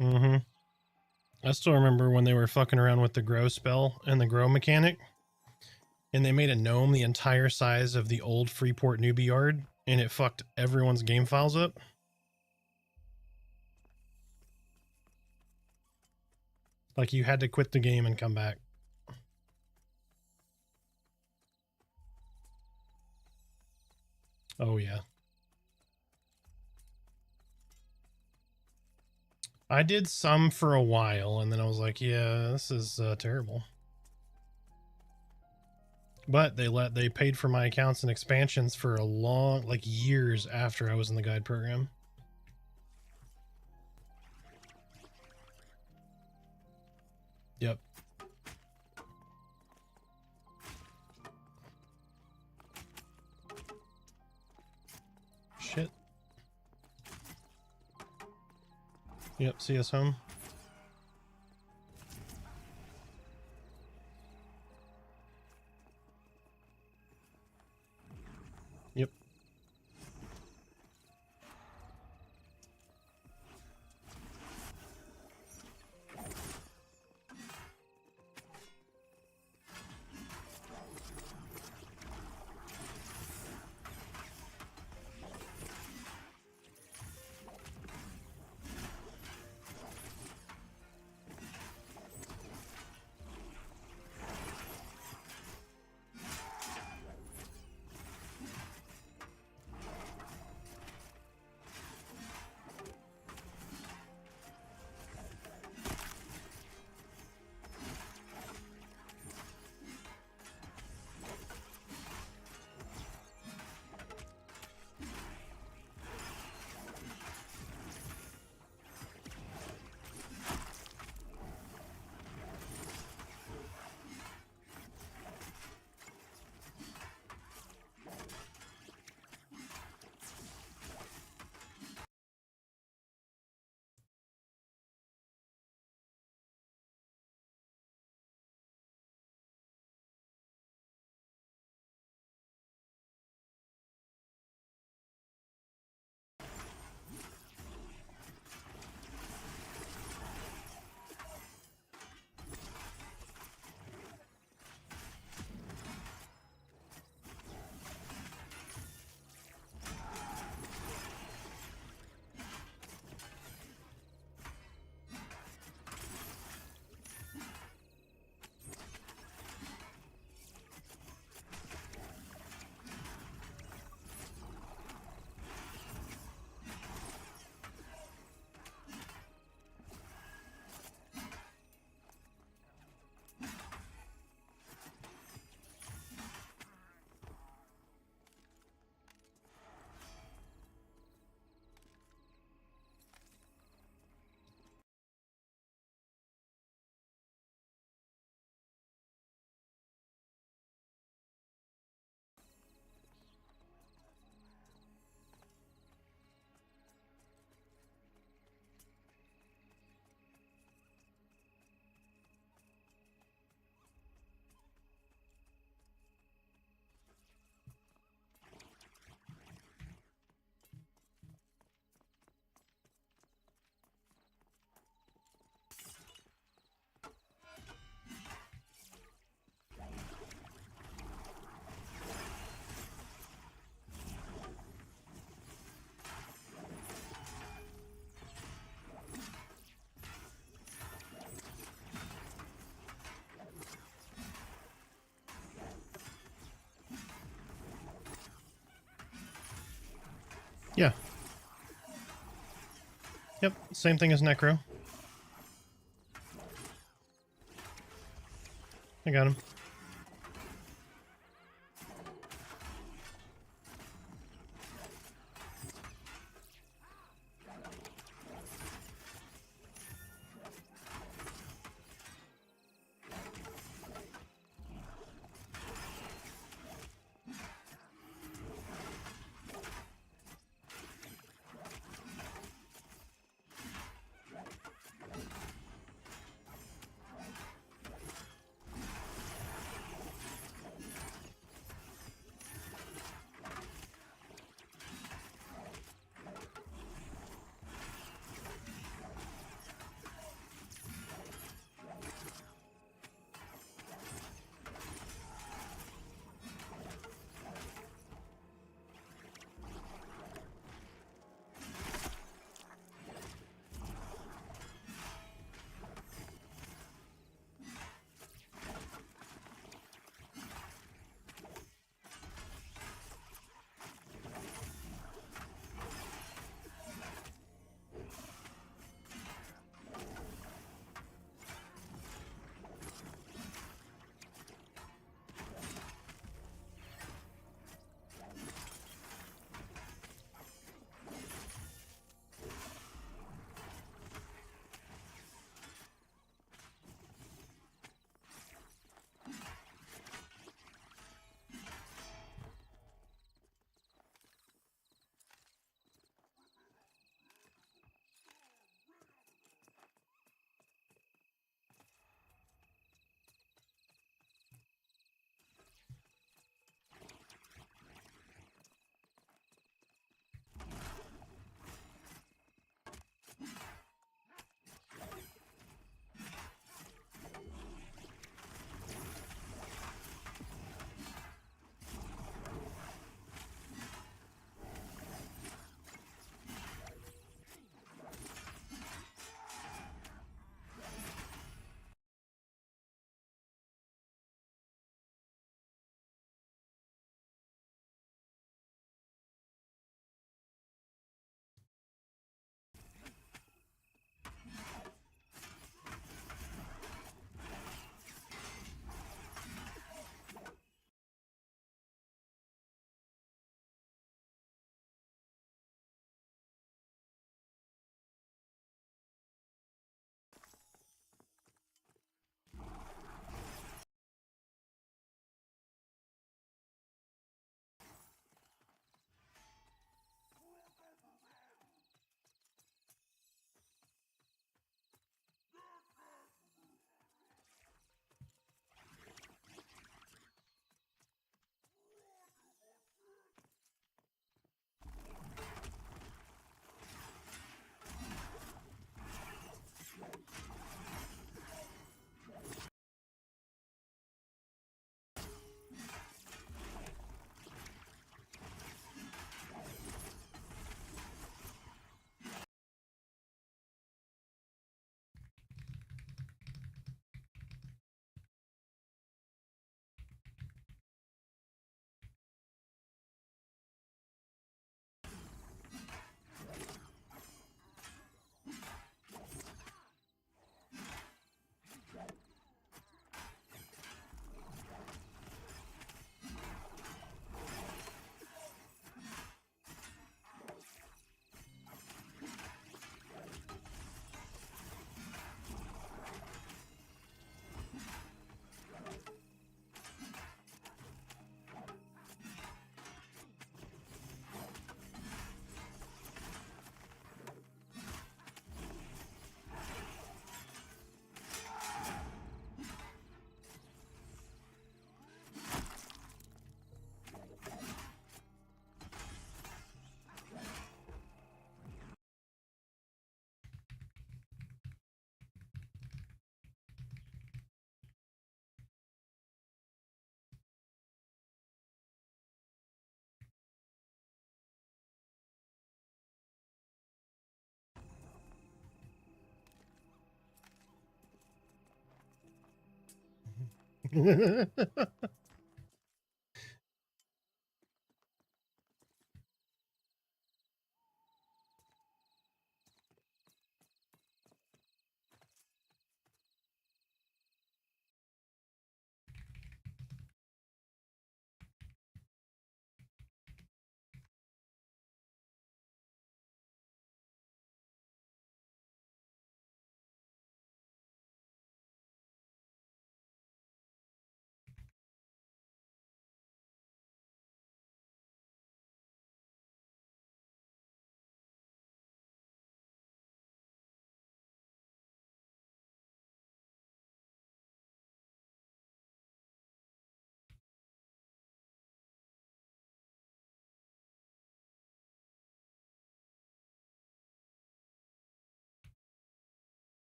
[SPEAKER 2] Mm-hmm. I still remember when they were fucking around with the grow spell and the grow mechanic, and they made a gnome the entire size of the old Freeport newbie yard, and it fucked everyone's game files up. Like, you had to quit the game and come back. Oh, yeah. I did some for a while, and then I was like, yeah, this is terrible. But they paid for my accounts and expansions for a long, like, years after I was in the guide program. Yep. Shit. Yep, see us home. Yep. Yeah. Yep, same thing as Necro. I got him.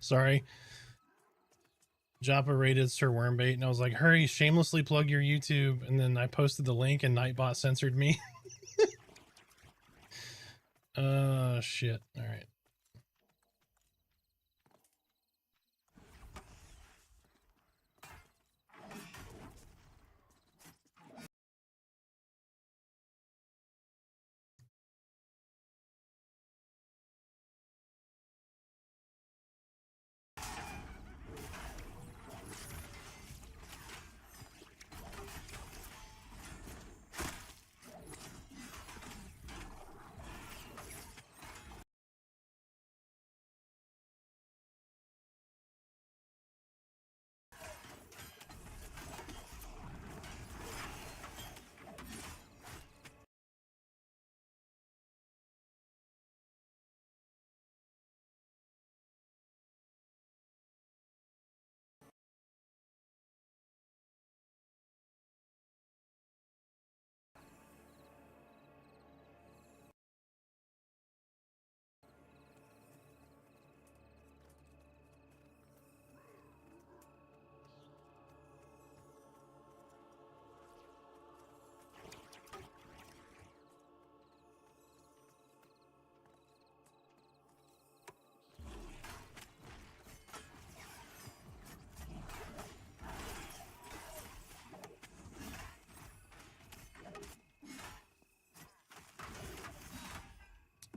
[SPEAKER 2] Sorry. Joppa rated Sir Wormbait, and I was like, hurry, shamelessly plug your YouTube. And then I posted the link, and Nightbot censored me. Shit. All right.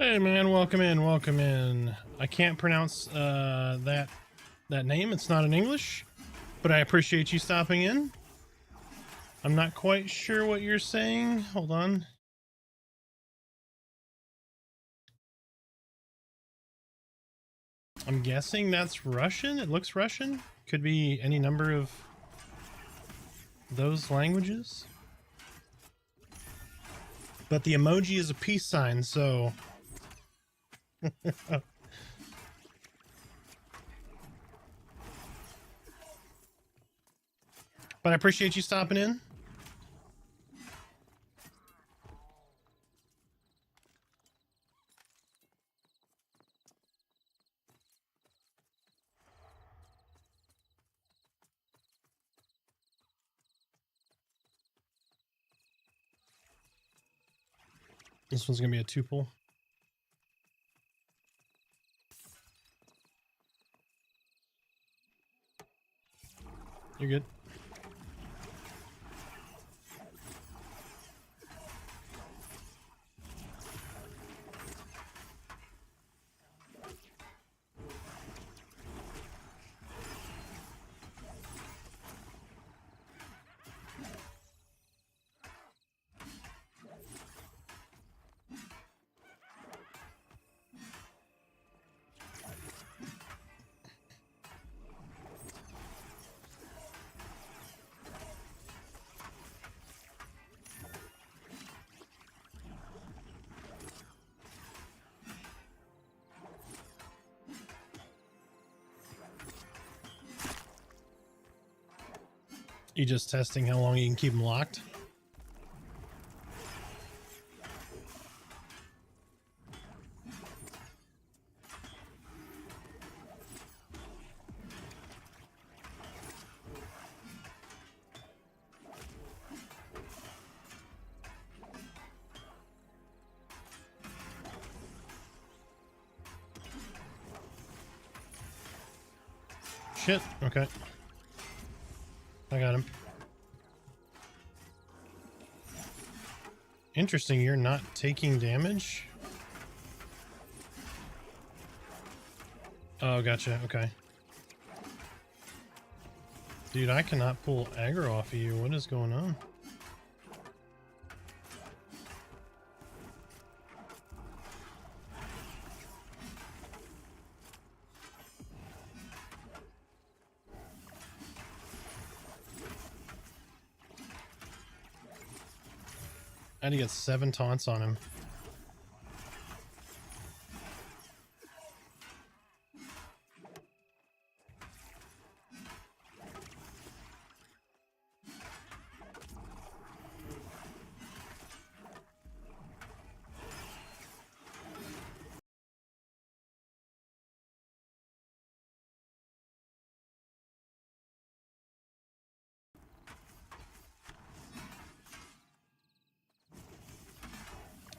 [SPEAKER 2] Hey man, welcome in, welcome in. I can't pronounce that name. It's not in English, but I appreciate you stopping in. I'm not quite sure what you're saying. Hold on. I'm guessing that's Russian. It looks Russian. Could be any number of those languages. But the emoji is a peace sign, so but I appreciate you stopping in. This one's gonna be a tuple. You're good. You just testing how long you can keep them locked? Shit. Okay. I got him. Interesting, you're not taking damage? Oh, gotcha. Okay. Dude, I cannot pull aggro off of you. What is going on? I had to get 7 taunts on him.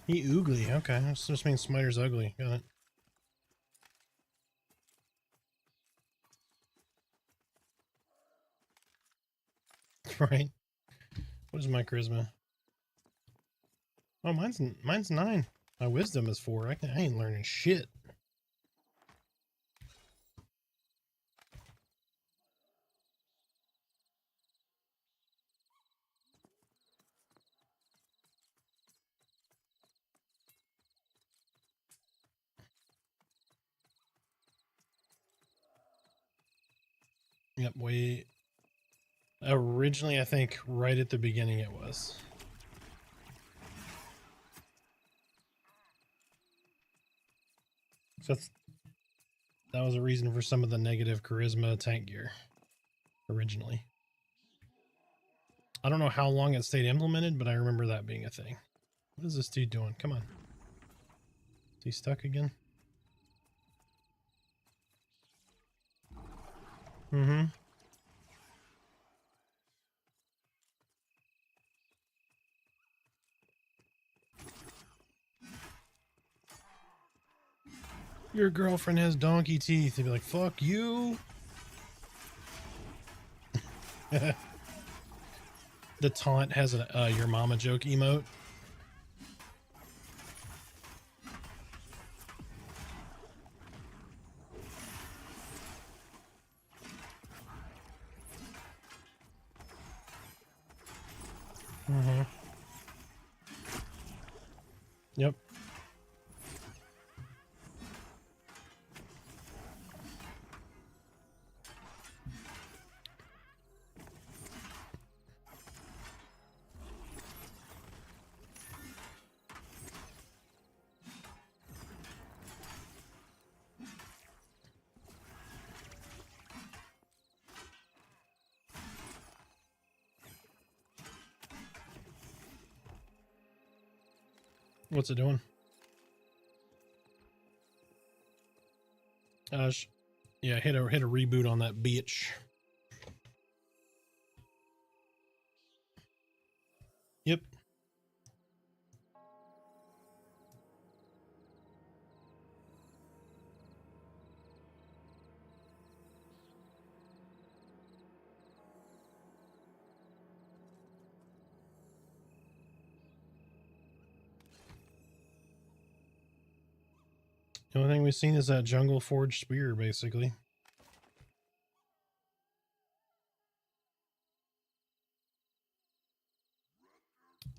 [SPEAKER 2] He oogly. Okay, that just means Smiter's ugly. Got it. Right. What is my charisma? Oh, mine's 9. My wisdom is 4. I ain't learning shit. Yep, wait. Originally, I think right at the beginning it was. So that was a reason for some of the negative charisma tank gear originally. I don't know how long it stayed implemented, but I remember that being a thing. What is this dude doing? Come on. Is he stuck again? Mm-hmm. Your girlfriend has donkey teeth. They'd be like, fuck you. The taunt has a your mama joke emote. Mm-hmm. Yep. What's it doing? Yeah, hit a reboot on that bitch. Yep. The only thing we've seen is that jungle forged spear, basically.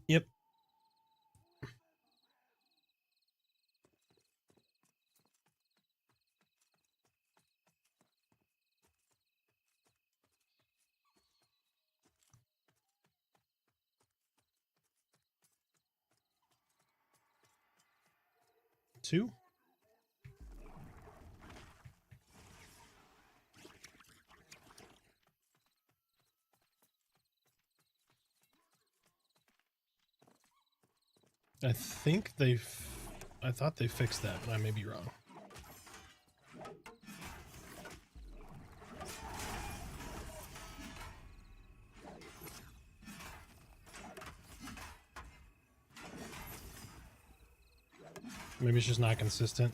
[SPEAKER 2] Yep. Two. I think I thought they fixed that, but I may be wrong. Maybe it's just not consistent.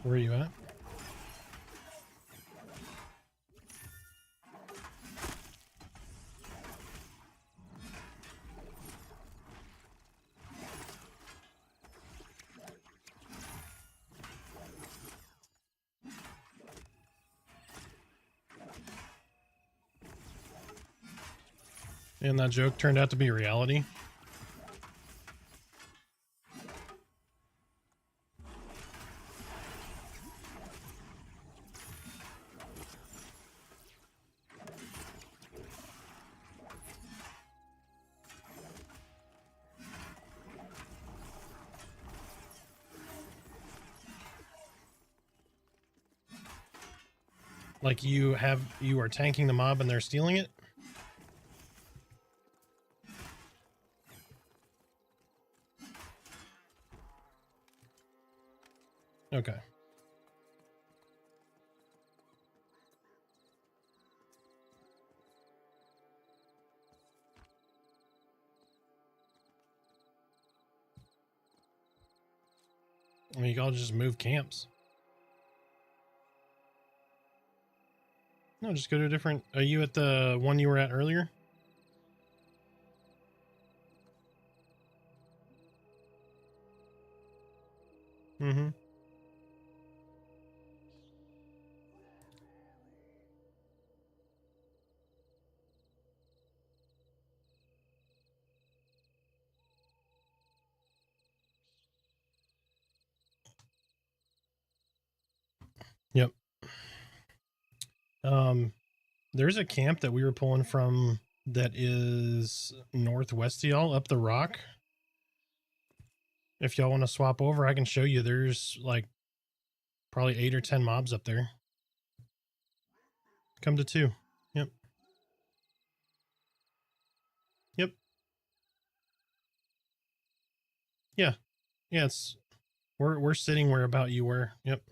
[SPEAKER 2] Where are you at? And that joke turned out to be reality. Like you are tanking the mob and they're stealing it? Okay. I mean, y'all just move camps. No, just go to a different... Are you at the one you were at earlier? Mm-hmm. Yep. There's a camp that we were pulling from that is northwest of y'all, up the rock. If y'all want to swap over, I can show you. There's like probably 8 or 10 mobs up there. Come to 2. Yep. Yep. Yeah. Yeah, it's we're sitting where about you were. Yep.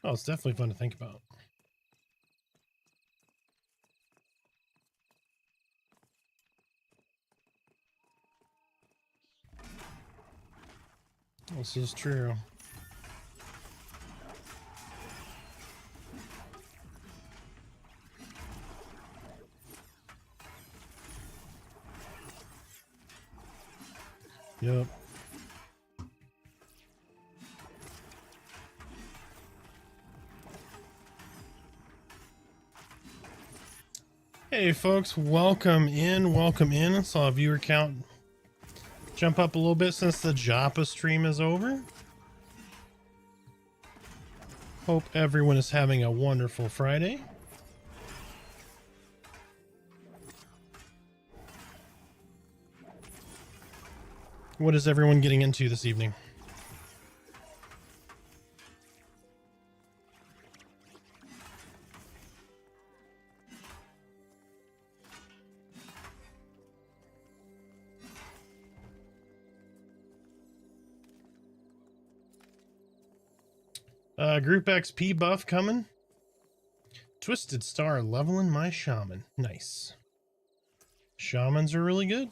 [SPEAKER 2] Oh, it's definitely fun to think about. This is true. Yep. Hey folks, welcome in. Saw a viewer count jump up a little bit since the Joppa stream is over. Hope everyone is having a wonderful Friday. What is everyone getting into this evening? Group XP buff coming. Twisted Star leveling my shaman. Nice. Shamans are really good.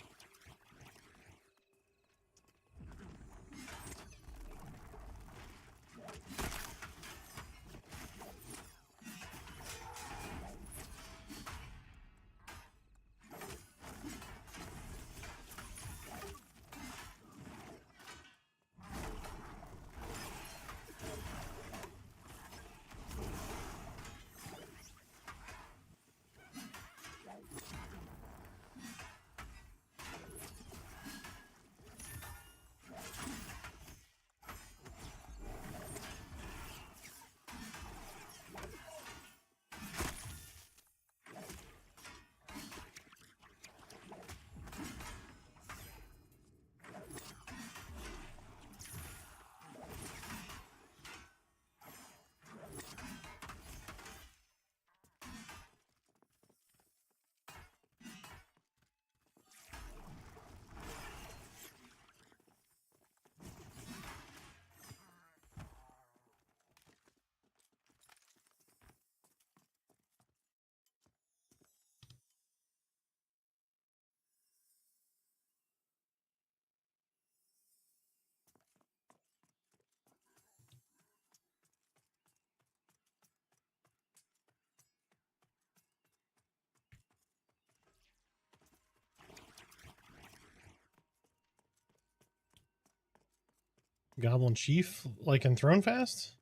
[SPEAKER 2] Goblin Chief, like in Throne Fast?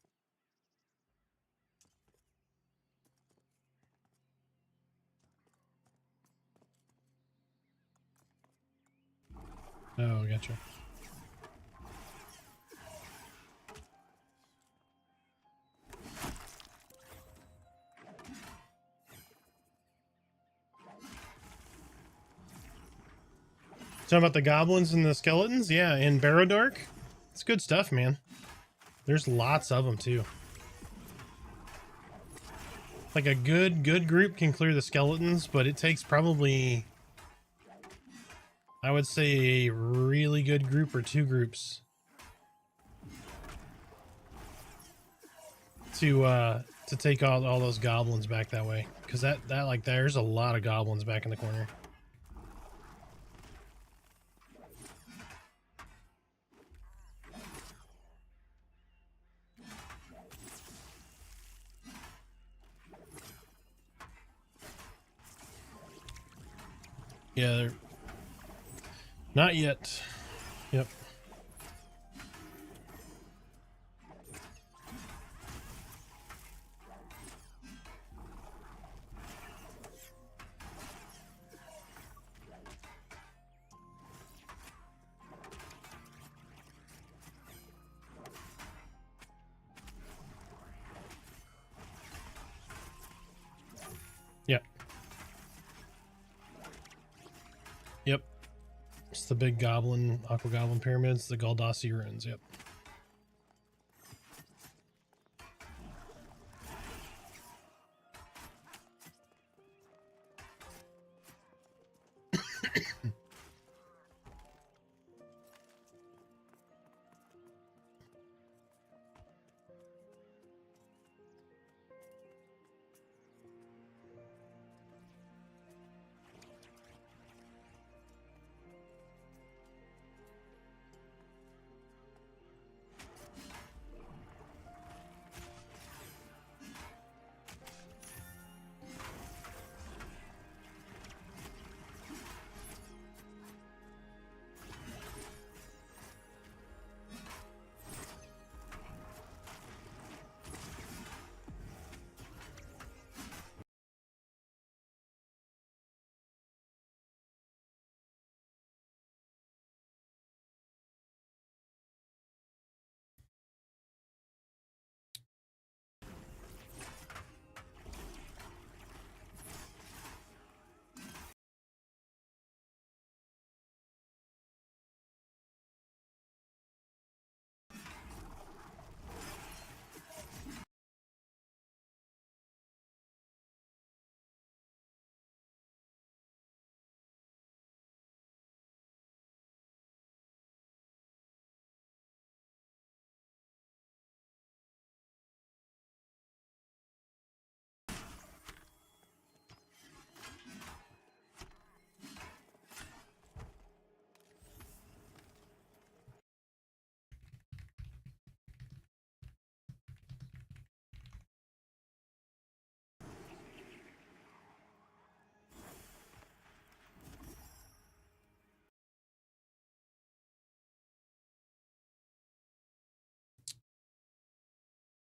[SPEAKER 2] Oh, gotcha. Talking about the goblins and the skeletons? Yeah, in Barrowdark. It's good stuff, man. There's lots of them, too. Like a good group can clear the skeletons, but it takes probably, I would say, a really good group or two groups to take all those goblins back that way. Because that like there's a lot of goblins back in the corner. Yeah, they're not yet. Yep. Yep. Yep. It's the big goblin, aqua goblin pyramids, the Galdassi ruins. Yep.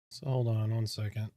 [SPEAKER 2] So hold on 1 second.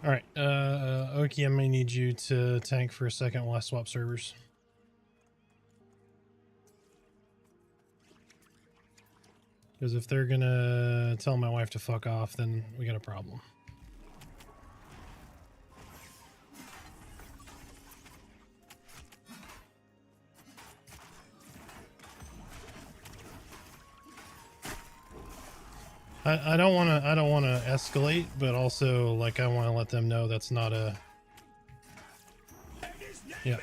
[SPEAKER 2] All right, Oki, I may need you to tank for a second while I swap servers. Because if they're gonna tell my wife to fuck off, then we got a problem. I don't want to escalate, but also like I want to let them know that's not a. Yeah.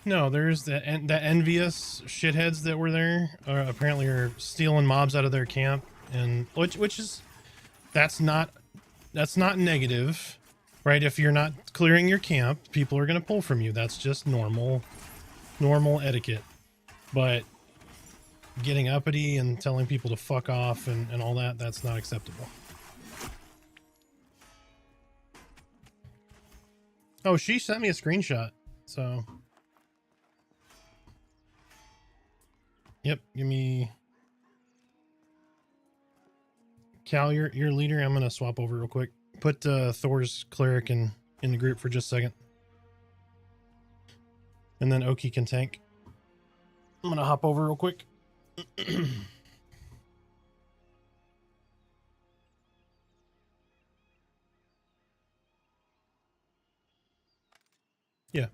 [SPEAKER 2] No, there's the envious shitheads that were there. Apparently, are stealing mobs out of their camp, and which is that's not negative, right? If you're not clearing your camp, people are gonna pull from you. That's just normal etiquette. But getting uppity and telling people to fuck off and all that, that's not acceptable. Oh, she sent me a screenshot, so. Yep, give me Cal, your leader. I'm gonna swap over real quick. Put Thor's cleric in the group for just a second, and then Oki can tank. I'm gonna hop over real quick. Yeah.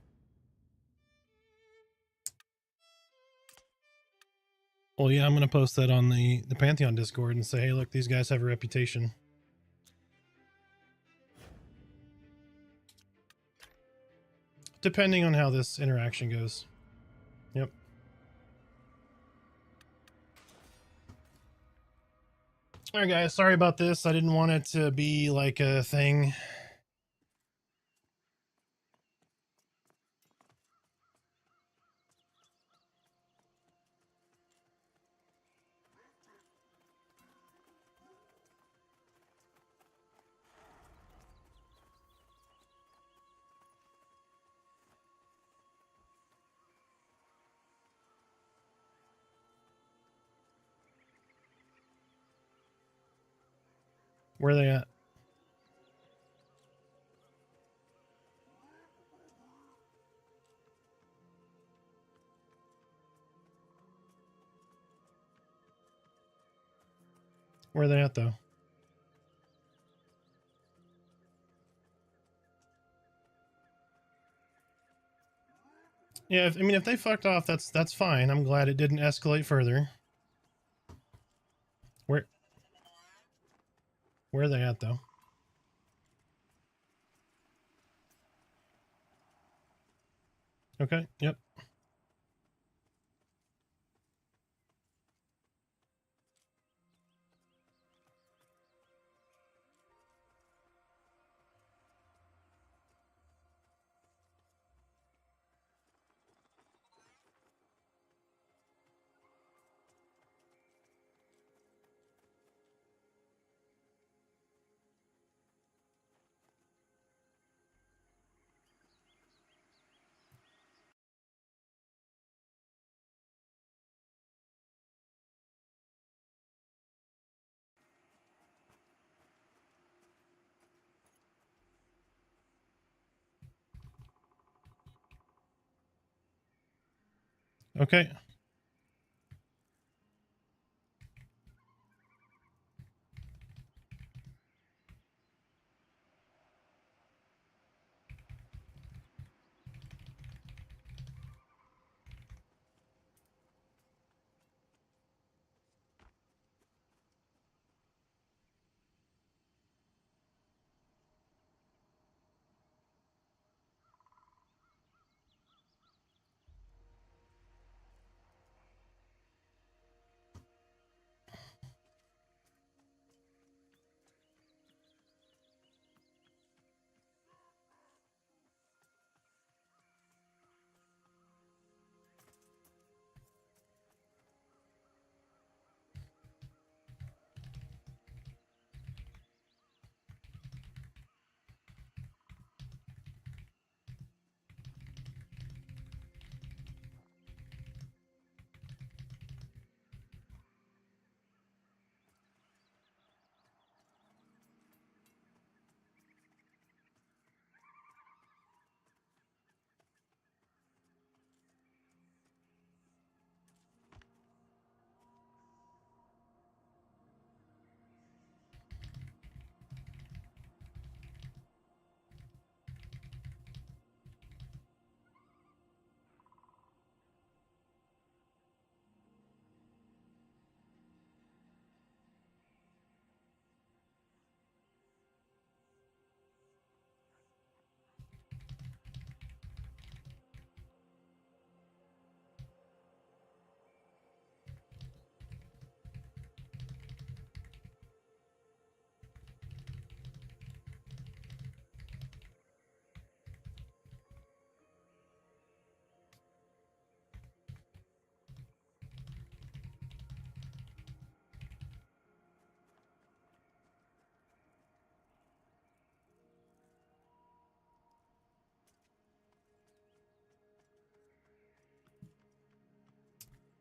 [SPEAKER 2] Well, yeah, I'm gonna post that on the Pantheon Discord and say, hey, look, these guys have a reputation. Depending on how this interaction goes. Yep. All right, guys. Sorry about this. I didn't want it to be like a thing. Where are they at? Where are they at, though? Yeah, I mean, if they fucked off, that's fine. I'm glad it didn't escalate further. Where are they at, though? Okay. Yep. Okay.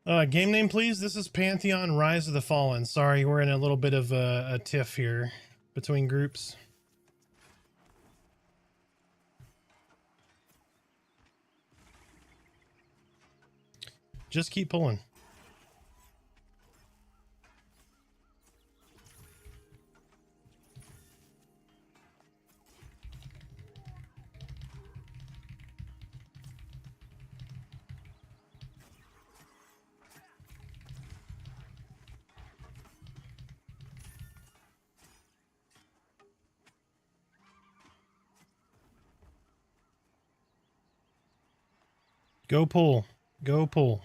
[SPEAKER 2] Game name, please. This is Pantheon Rise of the Fallen. Sorry, we're in a little bit of a tiff here between groups. Just keep pulling. Go pull. Go pull.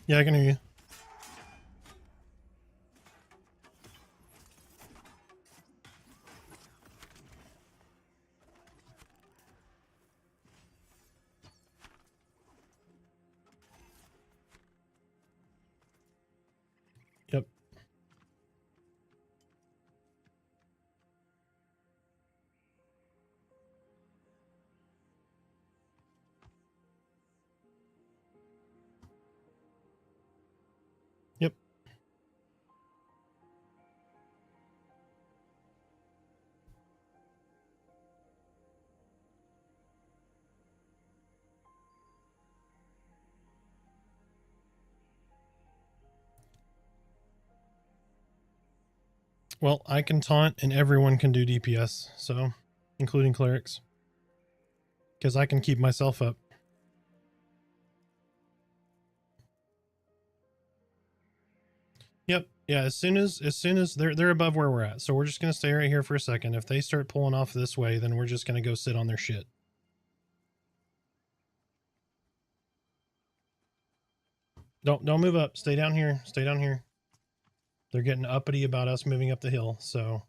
[SPEAKER 2] Yeah, I can hear you. Yep. Yep. Well, I can taunt and everyone can do DPS, so including clerics. Because I can keep myself up. Yep. Yeah, as soon as they're above where we're at. So we're just gonna stay right here for a second. If they start pulling off this way, then we're just gonna go sit on their shit. Don't move up. Stay down here. Stay down here. They're getting uppity about us moving up the hill, so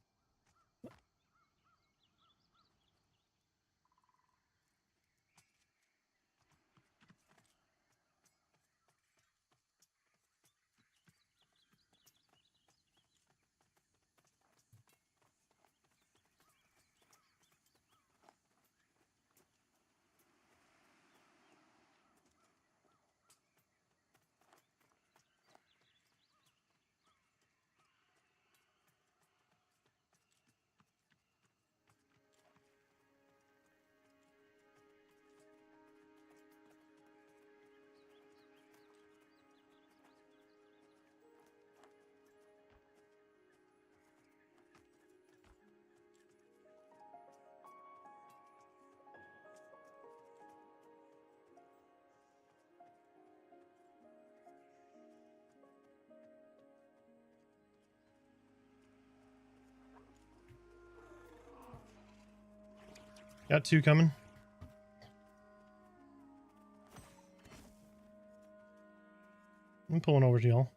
[SPEAKER 2] Got 2 coming. I'm pulling over to y'all.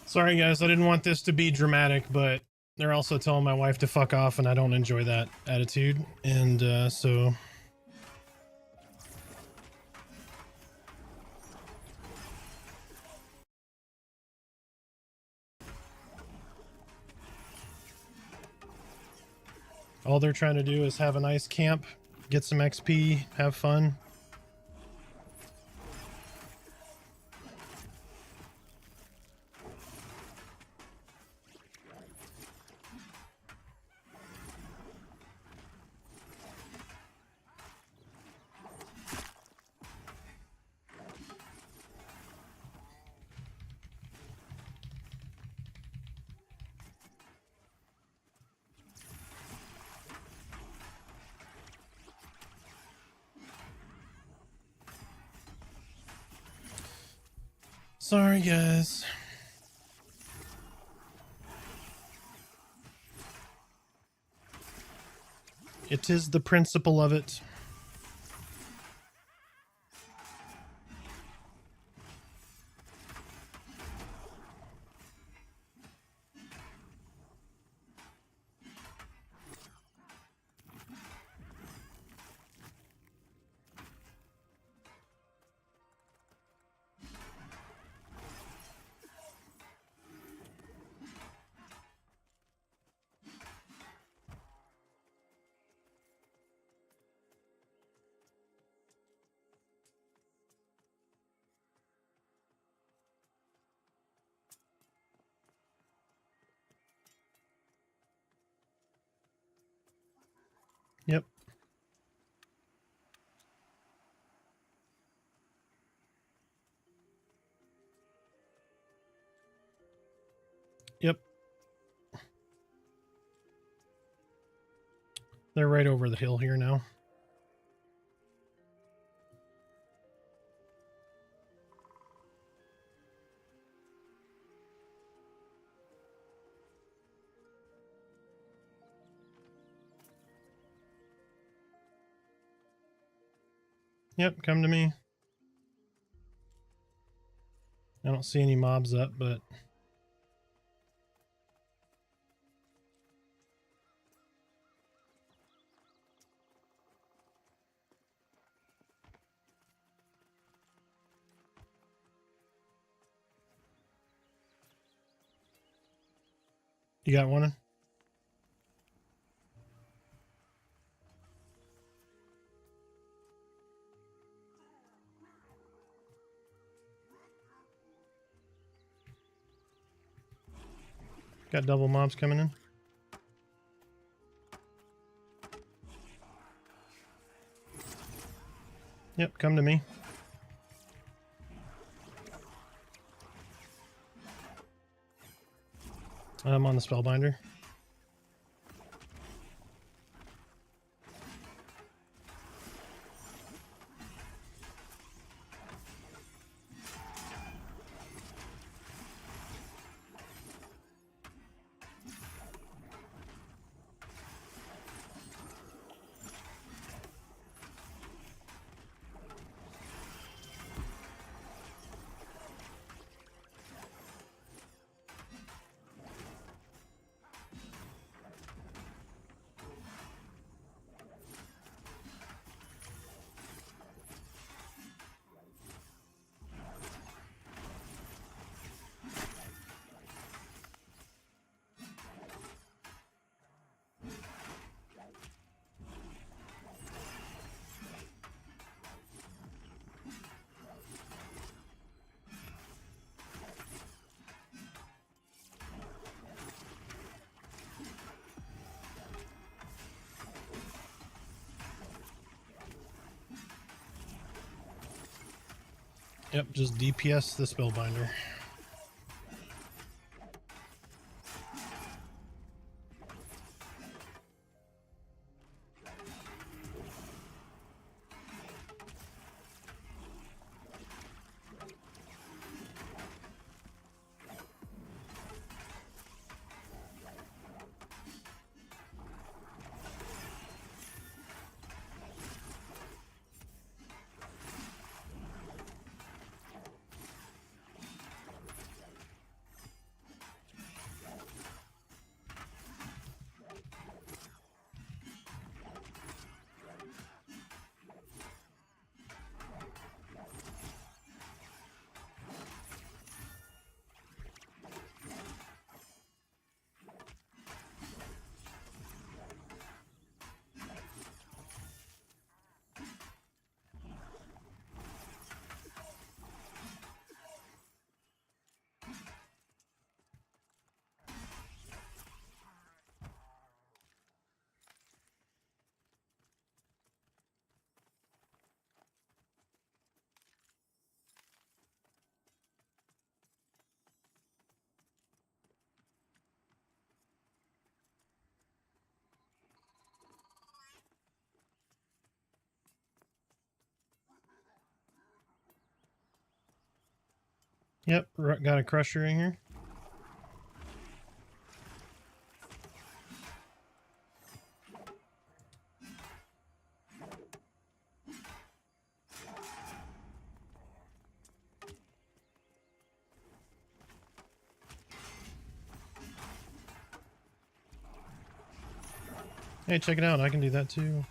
[SPEAKER 2] Sorry guys, I didn't want this to be dramatic, but they're also telling my wife to fuck off and I don't enjoy that attitude. And so all they're trying to do is have a nice camp, get some XP, have fun. Sorry, guys. It is the principle of it. Yep. Yep. They're right over the hill here now. Yep, come to me. I don't see any mobs up, but you got one? Got double mobs coming in. Yep, come to me. I'm on the spellbinder. Yep, just DPS the Spellbinder. Yep, got a crusher in here. Hey, check it out. I can do that too.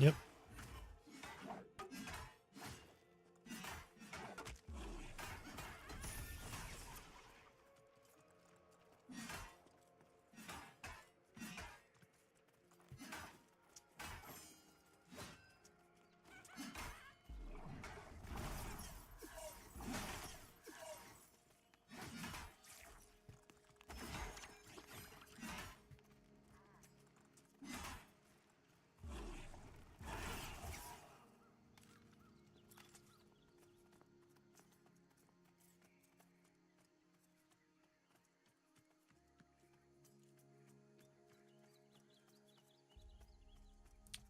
[SPEAKER 2] Yep.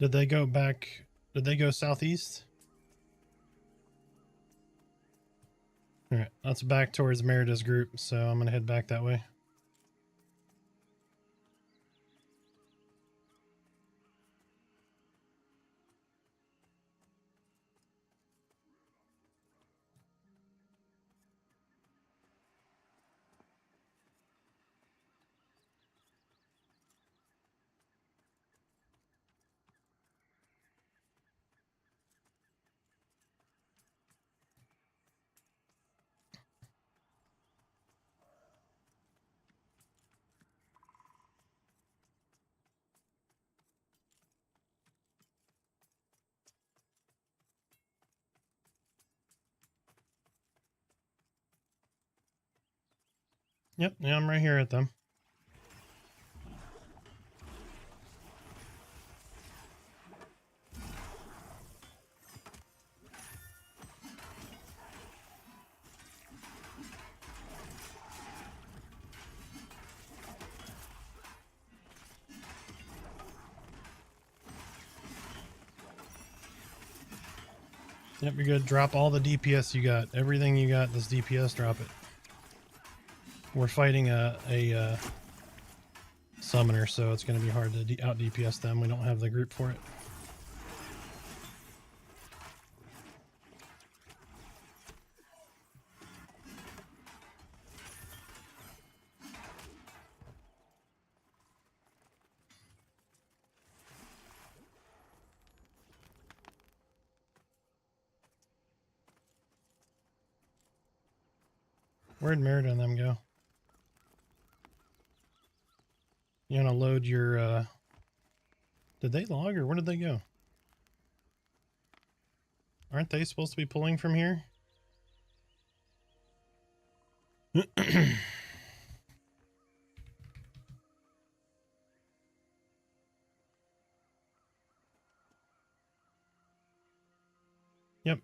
[SPEAKER 2] Did they go back? Did they go southeast? All right, that's back towards Merida's group, so I'm gonna head back that way. Yep, yeah, I'm right here at them. Yep, you're good. Drop all the DPS you got. Everything you got, this DPS, drop it. We're fighting a summoner, so it's going to be hard to out DPS them. We don't have the group for it. Where'd Merida and them go? You want to load your, did they log or where did they go? Aren't they supposed to be pulling from here? Yep.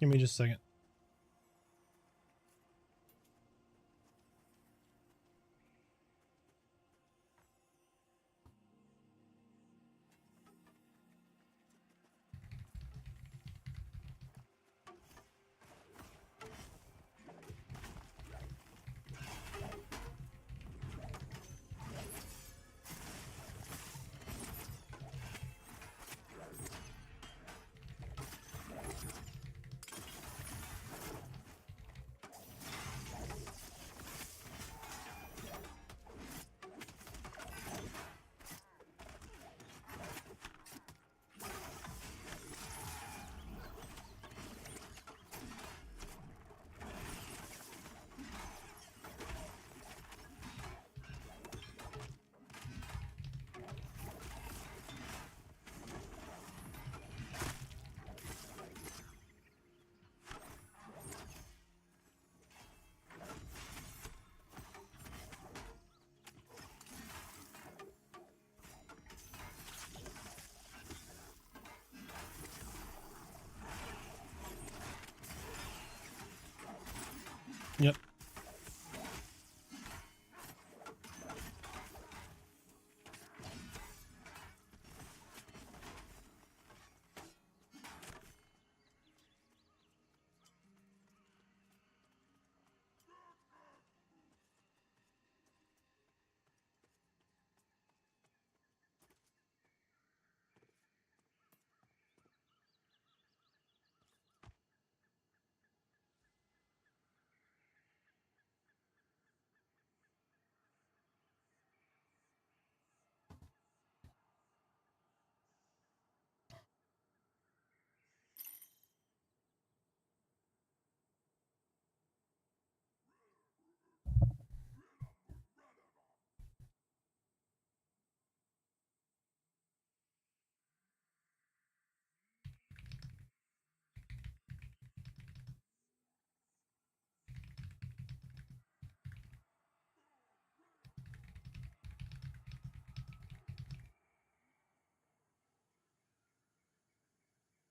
[SPEAKER 2] Give me just a second. Yep.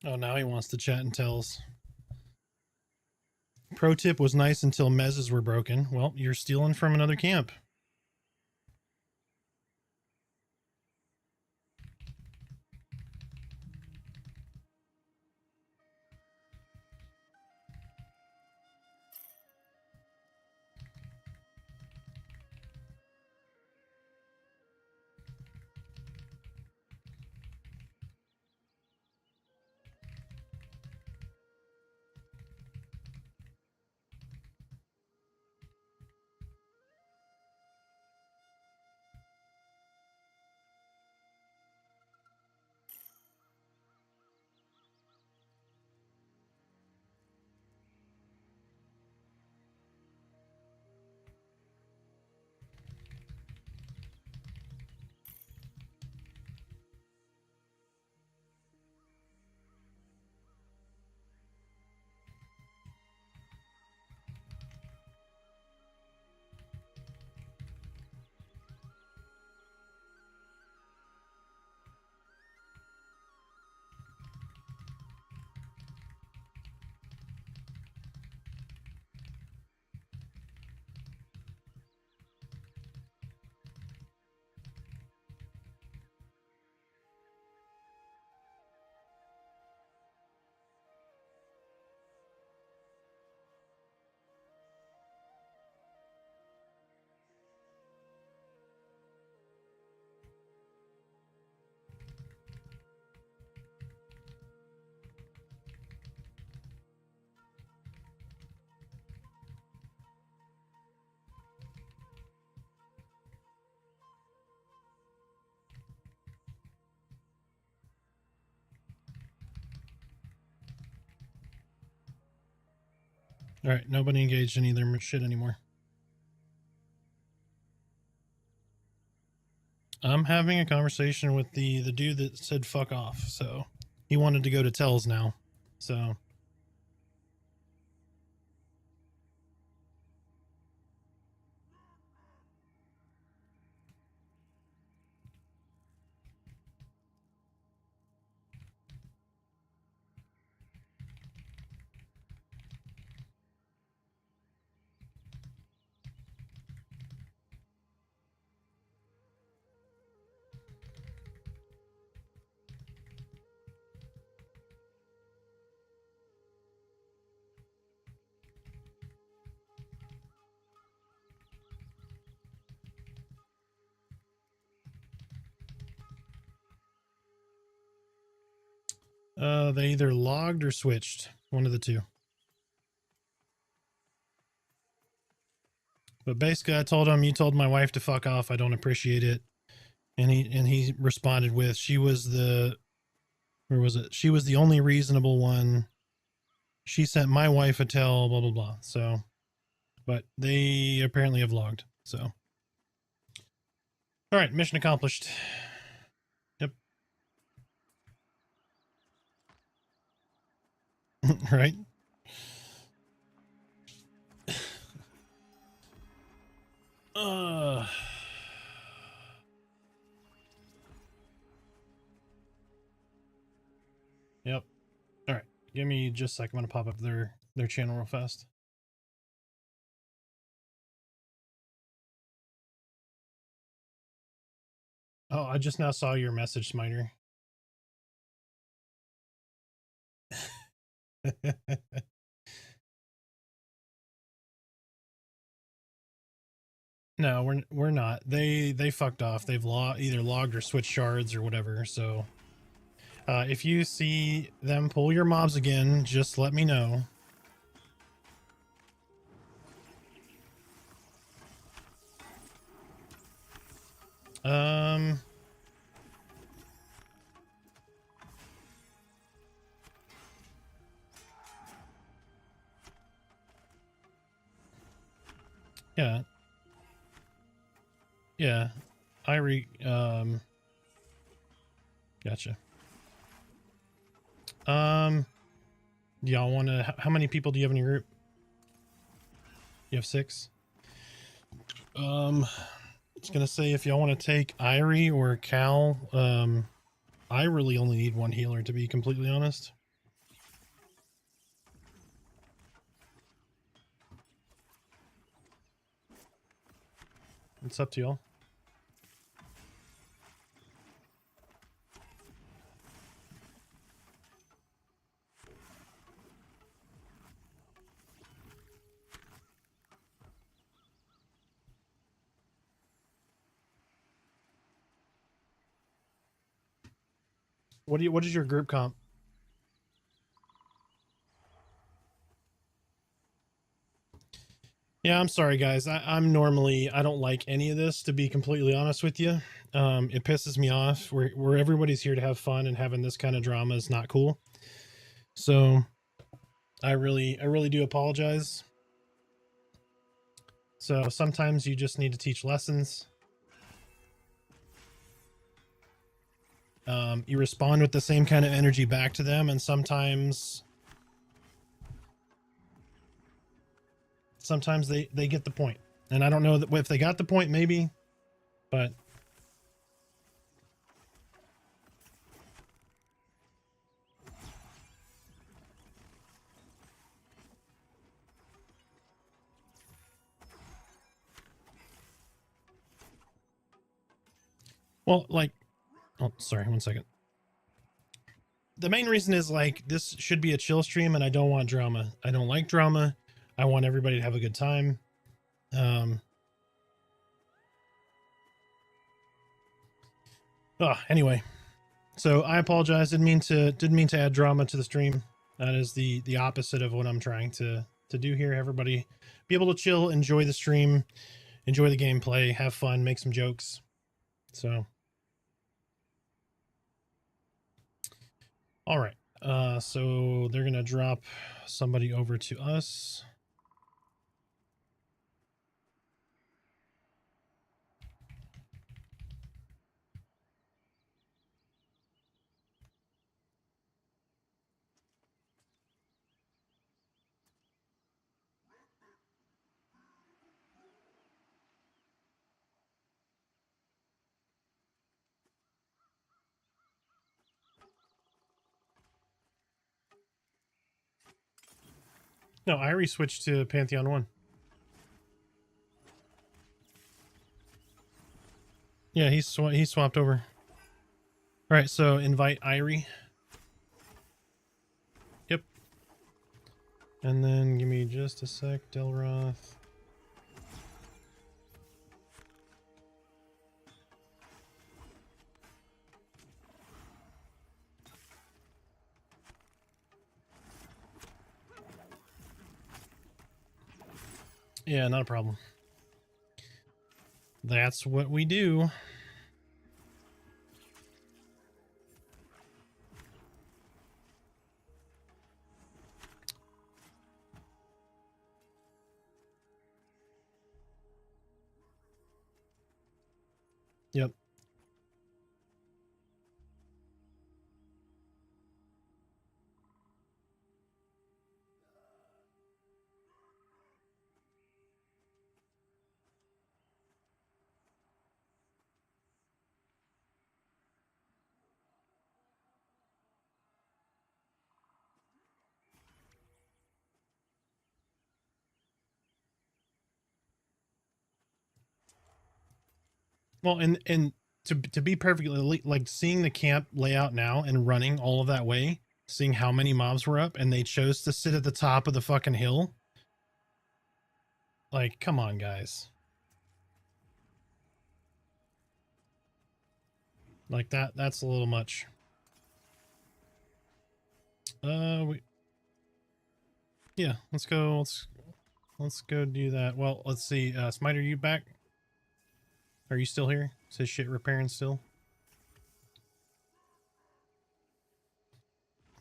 [SPEAKER 2] Oh, now he wants to chat and tells. Pro tip was nice until mezzes were broken. Well, you're stealing from another camp. All right, nobody engaged in either shit anymore. I'm having a conversation with the dude that said fuck off. So he wanted to go to Tells now. So they either logged or switched. One of the two. But basically I told him, you told my wife to fuck off. I don't appreciate it. And he responded with, she was the, where was it? She was the only reasonable one. She sent my wife a tell, blah, blah, blah. So, but they apparently have logged. So, all right, mission accomplished. Yep. Right. Uh. Yep. All right. Give me just a sec. I'm gonna pop up their channel real fast. Oh, I just now saw your message, Smiter. No, we're not. They fucked off. They've either logged or switched shards or whatever. So, if you see them pull your mobs again, just let me know. Yeah. Yeah. Gotcha. Y'all want to, how many people do you have in your group? You have 6? I was gonna say, if y'all want to take Irie or Cal, I really only need one healer, to be completely honest. It's up to y'all. What is your group comp? Yeah, I'm sorry guys. I don't like any of this, to be completely honest with you. It pisses me off where everybody's here to have fun, and having this kind of drama is not cool. So I really do apologize. So sometimes you just need to teach lessons. You respond with the same kind of energy back to them, and sometimes they get the point. And I don't know that if they got the point, maybe, but well, like, oh, sorry, one second. The main reason is, like, this should be a chill stream, and I don't want drama. I don't like drama. I want everybody to have a good time. Anyway, so I apologize. Didn't mean to add drama to the stream. That is the opposite of what I'm trying to do here. Everybody be able to chill, enjoy the stream, enjoy the gameplay, have fun, make some jokes. So, all right. So they're gonna drop somebody over to us. No, Irie switched to Pantheon 1. Yeah, he swapped over. All right, so invite Irie. Yep. And then give me just a sec, Delroth. Yeah, not a problem. That's what we do. Yep. Well, and to be perfectly like seeing the camp layout now and running all of that way, seeing how many mobs were up, and they chose to sit at the top of the fucking hill. Like, come on, guys. Like that's a little much. Yeah, let's go. Let's go do that. Well, let's see. Smite, are you back? Are you still here? Is his shit repairing still?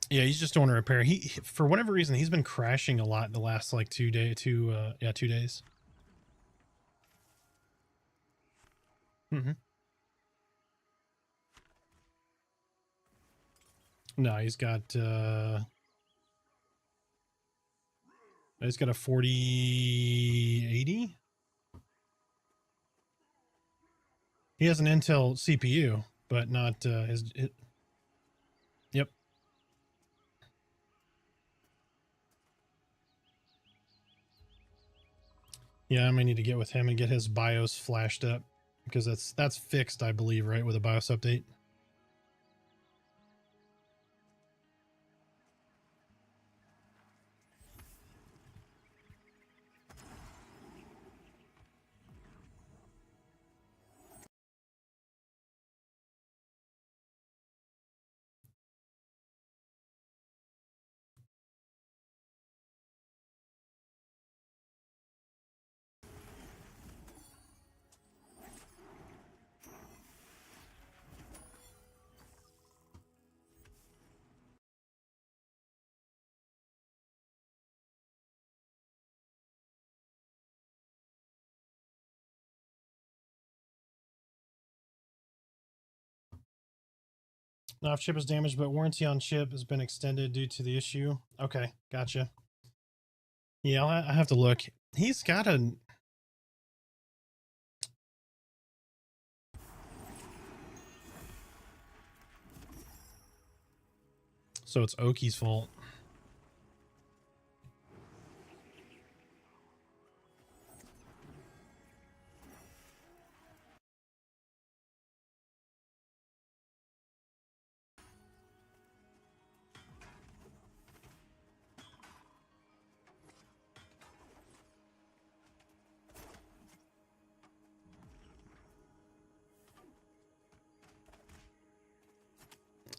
[SPEAKER 2] Yeah, he's just doing a repair. He for whatever reason he's been crashing a lot the last like 2 days. Mm-hmm. No, he's got a 4080. He has an Intel CPU, but not yep. Yeah, I might need to get with him and get his BIOS flashed up because that's fixed, I believe, right, with a BIOS update. Now, if chip is damaged, but warranty on chip has been extended due to the issue. Okay, gotcha. Yeah, I have to look. He's got a... So it's Oki's fault.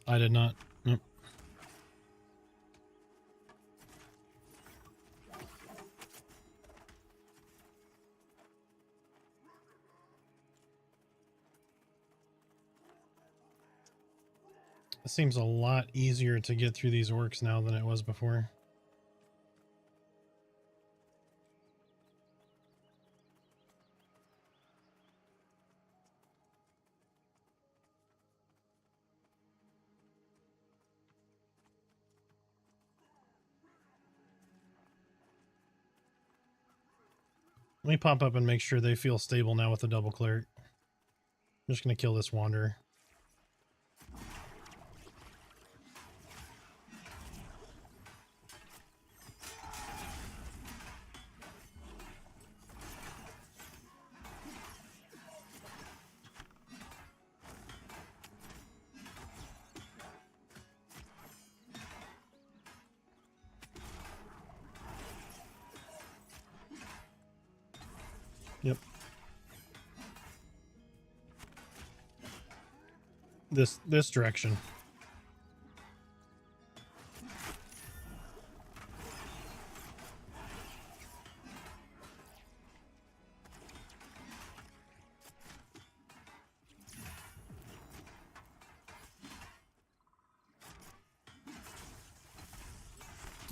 [SPEAKER 2] I did not. Nope. It seems a lot easier to get through these orcs now than it was before. Let me pop up and make sure they feel stable now with the double cleric. I'm just going to kill this wanderer. Yep. This direction.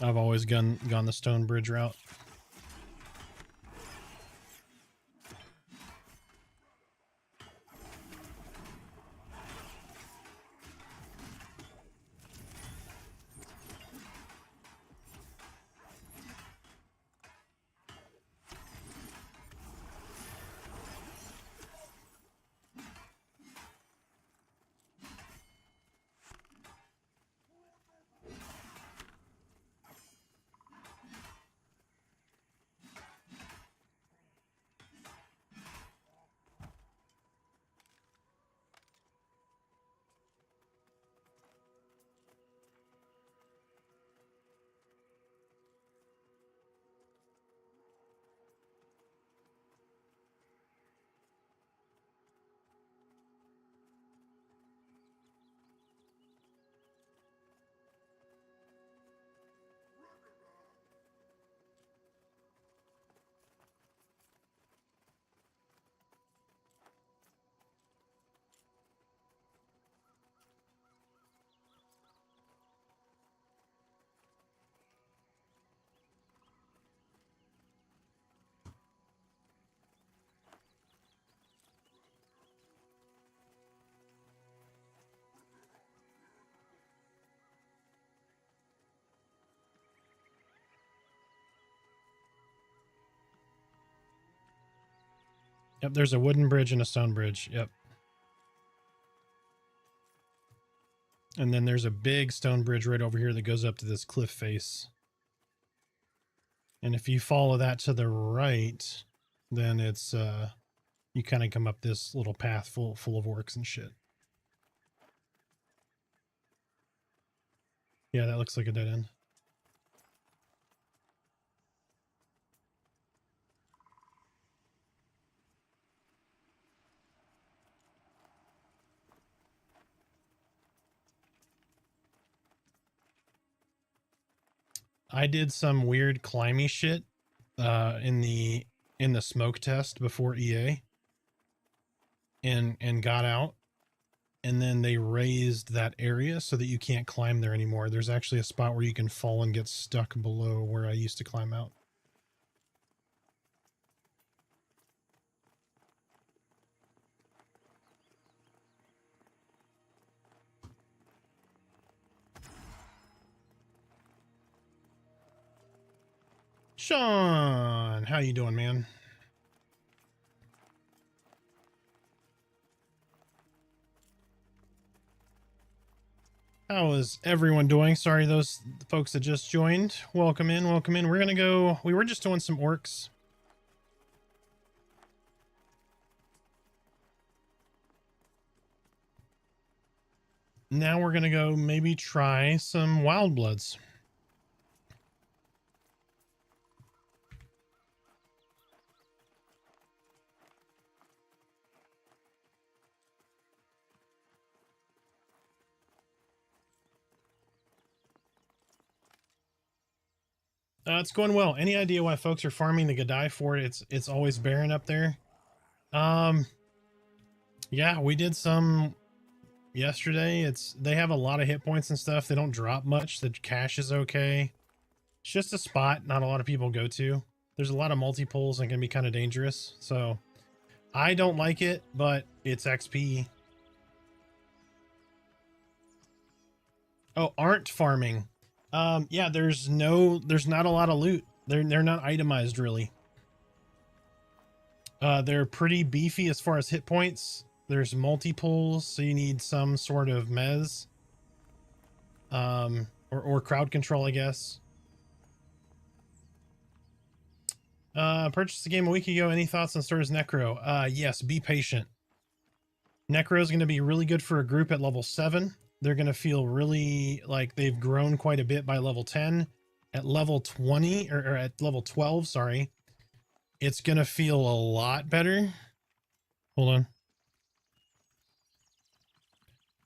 [SPEAKER 2] I've always gone the stone bridge route. Yep, there's a wooden bridge and a stone bridge. Yep. And then there's a big stone bridge right over here that goes up to this cliff face. And if you follow that to the right, then it's you kind of come up this little path full of orcs and shit. Yeah, that looks like a dead end. I did some weird climby shit in the smoke test before EA and got out, and then they raised that area so that you can't climb there anymore. There's actually a spot where you can fall and get stuck below where I used to climb out. Sean, how you doing, man? How is everyone doing? Sorry, those folks that just joined. Welcome in, welcome in. We're gonna go, we were just doing some orcs. Now we're gonna go maybe try some wild bloods. It's going well. Any idea why folks are farming the Gadai for it? It's always barren up there. Yeah, we did some yesterday. They have a lot of hit points and stuff. They don't drop much. The cache is okay. It's just a spot not a lot of people go to. There's a lot of multi-pulls and can be kind of dangerous. So I don't like it, but it's XP. Oh, aren't farming. Yeah, there's not a lot of loot. They're not itemized really. They're pretty beefy as far as hit points. There's multi-pulls, so you need some sort of mez. Or crowd control, I guess. Purchased the game a week ago. Any thoughts on Store's Necro? Yes, be patient. Necro is going to be really good for a group at level 7. They're going to feel really like they've grown quite a bit by level 10. At level 20, or at level 12, sorry, it's going to feel a lot better. Hold on.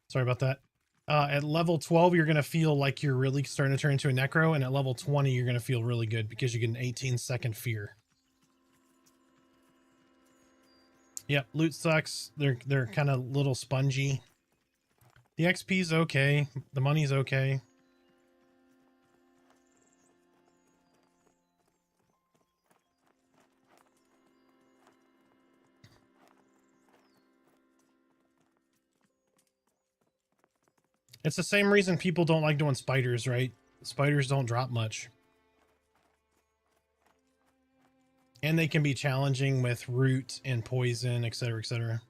[SPEAKER 2] Sorry about that. At level 12, you're going to feel like you're really starting to turn into a necro. And at level 20, you're going to feel really good because you get an 18-second fear. Yep, loot sucks. They're kind of little spongy. The XP's okay. The money's okay. It's the same reason people don't like doing spiders, right? Spiders don't drop much. And they can be challenging with root and poison, etc., etc.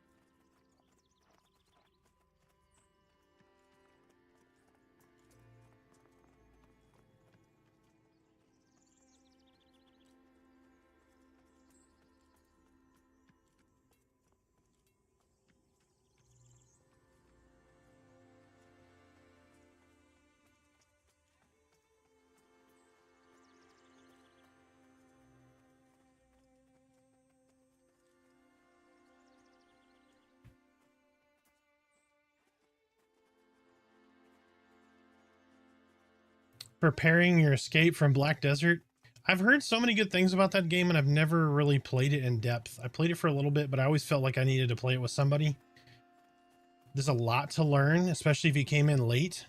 [SPEAKER 2] Preparing your escape from Black Desert. I've heard so many good things about that game, and I've never really played it in depth. I played it for a little bit, but I always felt like I needed to play it with somebody. There's a lot to learn, especially if you came in late.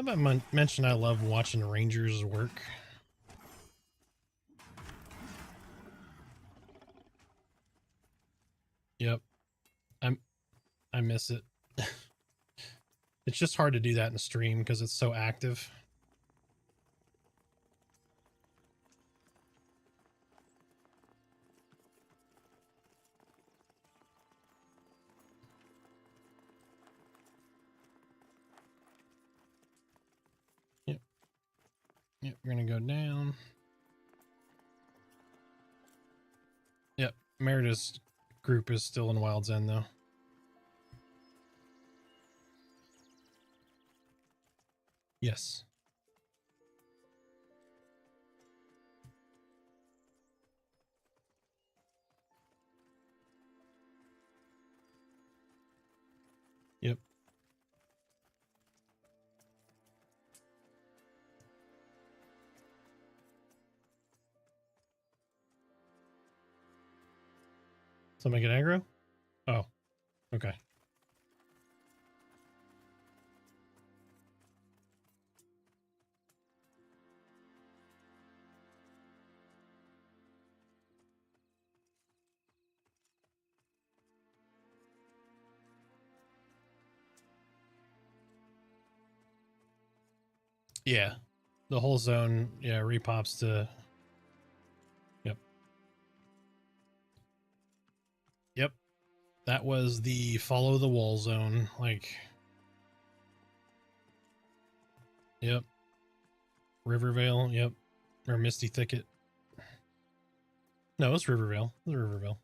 [SPEAKER 2] I mentioned I love watching rangers work. Yep. I miss it. It's just hard to do that in stream because it's so active. Yep. Yep, we're gonna go down. Yep, Merida's group is still in Wild's End though. Yes. Yep. Somebody get aggro? Oh, okay. Yeah, the whole zone, yeah, repops to... Yep. Yep. That was the follow the wall zone, like... Yep. Rivervale, yep. Or Misty Thicket. No, it's Rivervale. It's Rivervale.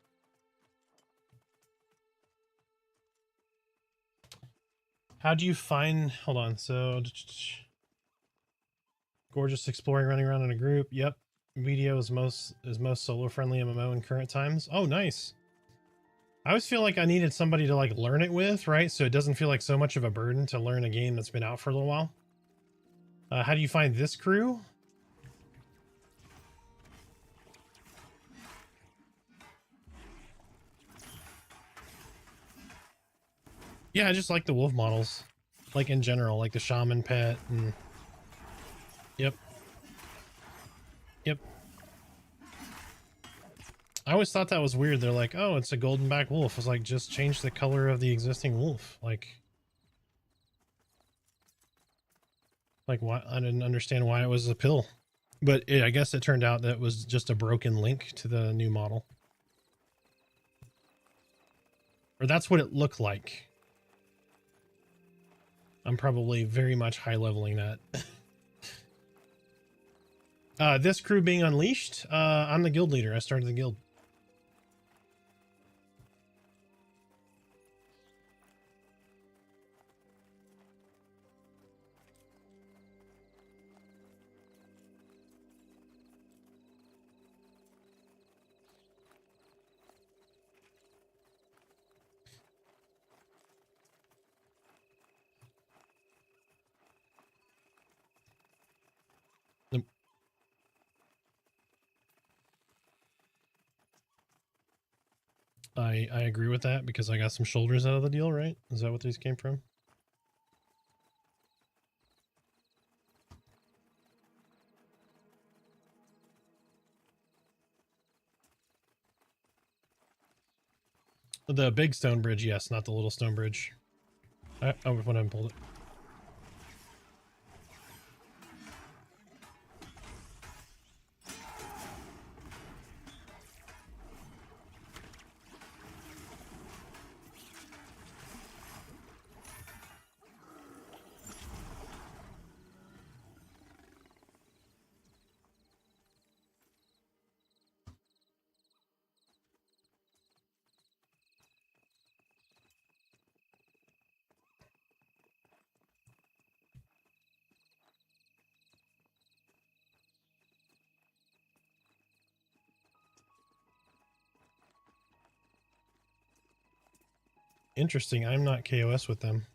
[SPEAKER 2] How do you find... Hold on, so... Gorgeous exploring, running around in a group. Yep. Video is most solo friendly MMO in current times. Oh, nice. I always feel like I needed somebody to like learn it with, right? So it doesn't feel like so much of a burden to learn a game that's been out for a little while. How do you find this crew? Yeah, I just like the wolf models. Like in general, like the shaman pet and... Yep. Yep. I always thought that was weird. They're like, oh, it's a golden back wolf. I was like, just change the color of the existing wolf. Like why? I didn't understand why it was a pill. But I guess it turned out that it was just a broken link to the new model. Or that's what it looked like. I'm probably very much high leveling that. This crew being unleashed, I'm the guild leader. I started the guild. I agree with that because I got some shoulders out of the deal, right? Is that what these came from? The big stone bridge, yes, not the little stone bridge. I went and pulled it. Interesting. I'm not KOS with them.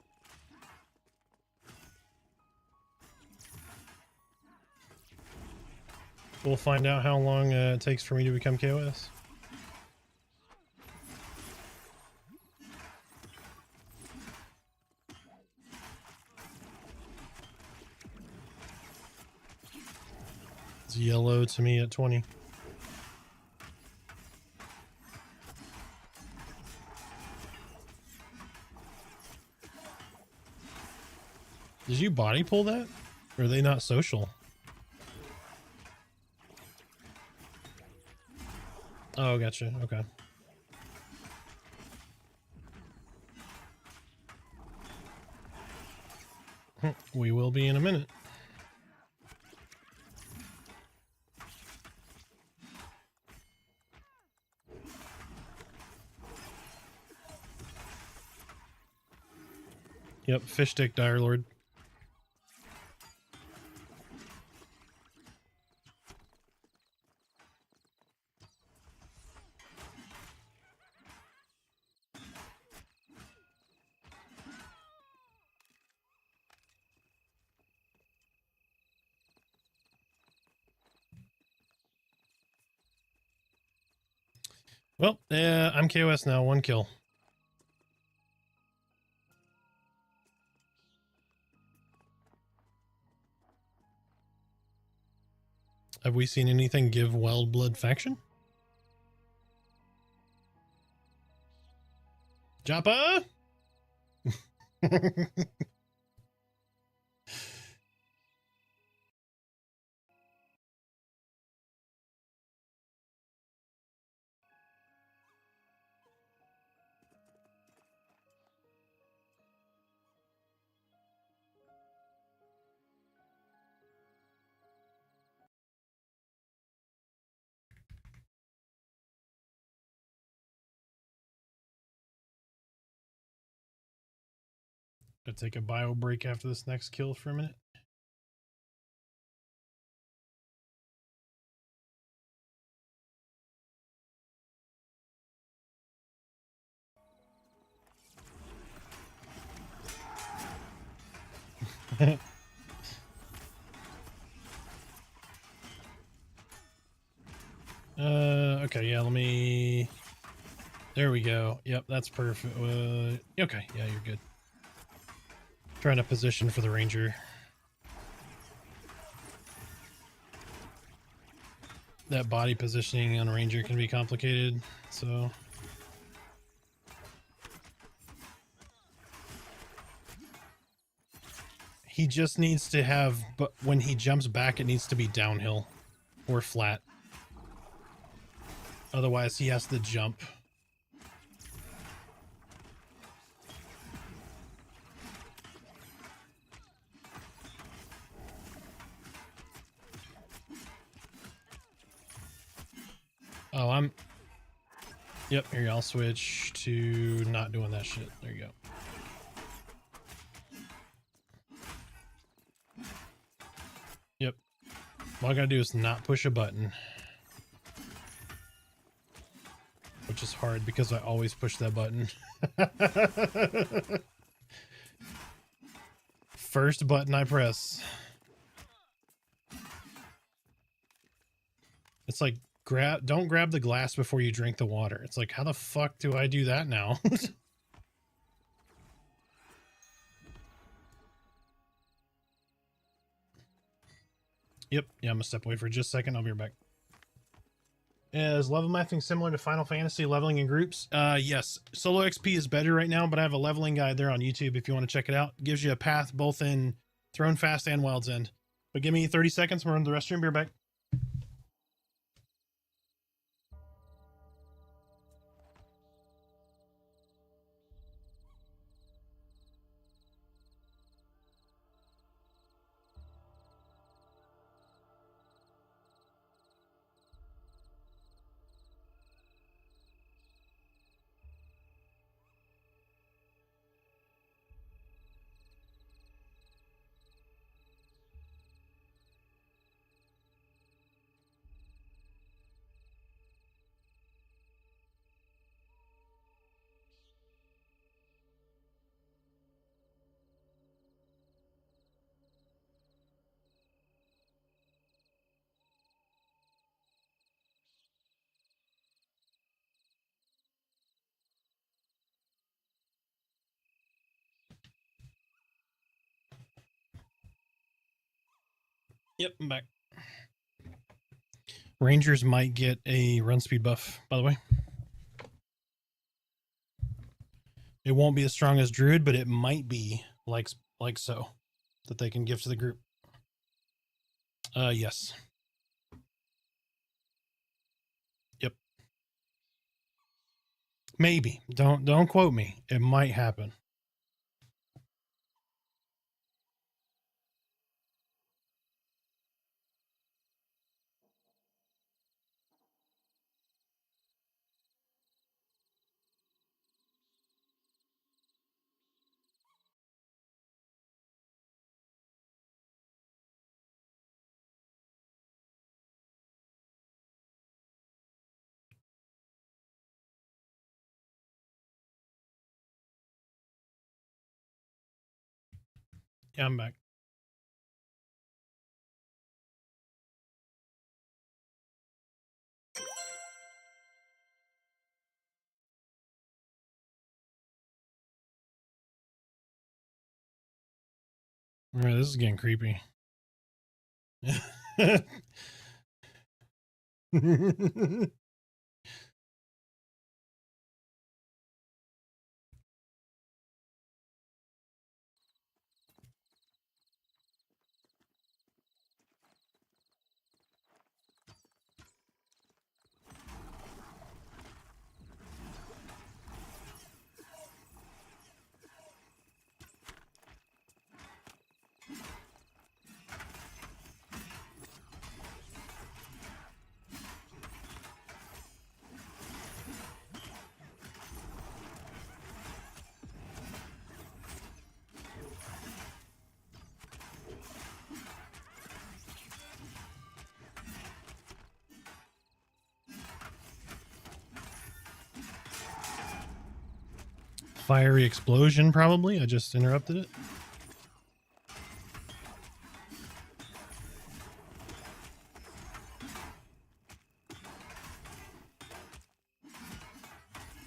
[SPEAKER 2] We'll find out how long it takes for me to become KOS. It's yellow to me at 20. Did you body pull that? Or are they not social? Oh, gotcha. Okay. We will be in a minute. Yep, fish stick Direlord. Well, I'm KOS now, 1 kill. Have we seen anything give Wild Blood faction? Joppa! Gonna take a bio break after this next kill for a minute. Okay, yeah, let me... There we go. Yep, that's perfect. Okay, yeah, you're good. Trying to position for the ranger. That body positioning on a ranger can be complicated, so... He just needs to have, but when he jumps back, it needs to be downhill or flat. Otherwise, he has to jump. Oh, Yep, here, I'll switch to not doing that shit. There you go. Yep. All I gotta do is not push a button. Which is hard because I always push that button. First button I press. It's like, don't grab the glass before you drink the water. It's like, how the fuck do I do that now? Yep. Yeah, I'm gonna step away for just a second. I'll be right back. Is level mapping similar to Final Fantasy leveling in groups? Yes. Solo XP is better right now, but I have a leveling guide there on YouTube if you want to check it out. It gives you a path both in Throne Fast and Wild's End. But give me 30 seconds. We're in the restroom. Be right back. Yep, I'm back. Rangers might get a run speed buff, by the way. It won't be as strong as Druid, but it might be like so that they can give to the group. Yes. Yep. Maybe. Don't quote me. It might happen. Yeah, I'm back. All right, this is getting creepy. Fiery explosion, probably. I just interrupted it.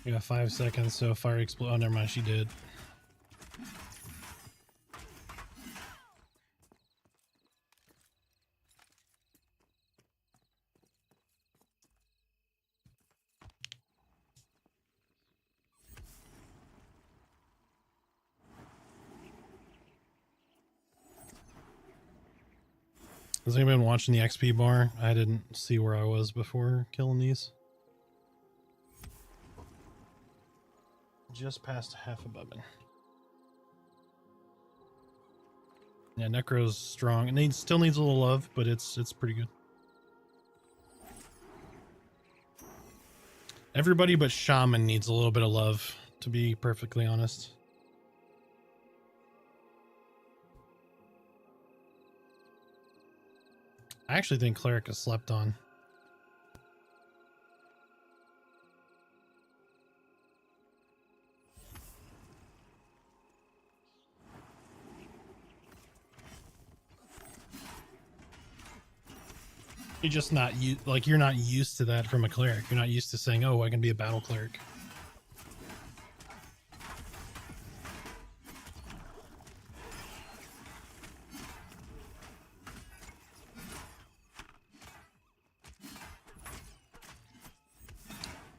[SPEAKER 2] We got 5 seconds, so fire explode. Oh, never mind. She did. Has anyone been watching the XP bar? I didn't see where I was before killing these. Just past half a button. Yeah, Necro's strong. It still needs a little love, but it's pretty good. Everybody but Shaman needs a little bit of love, to be perfectly honest. I actually think Cleric is slept on. You're just not you're not used to that from a cleric. You're not used to saying, "Oh, I can be a battle cleric."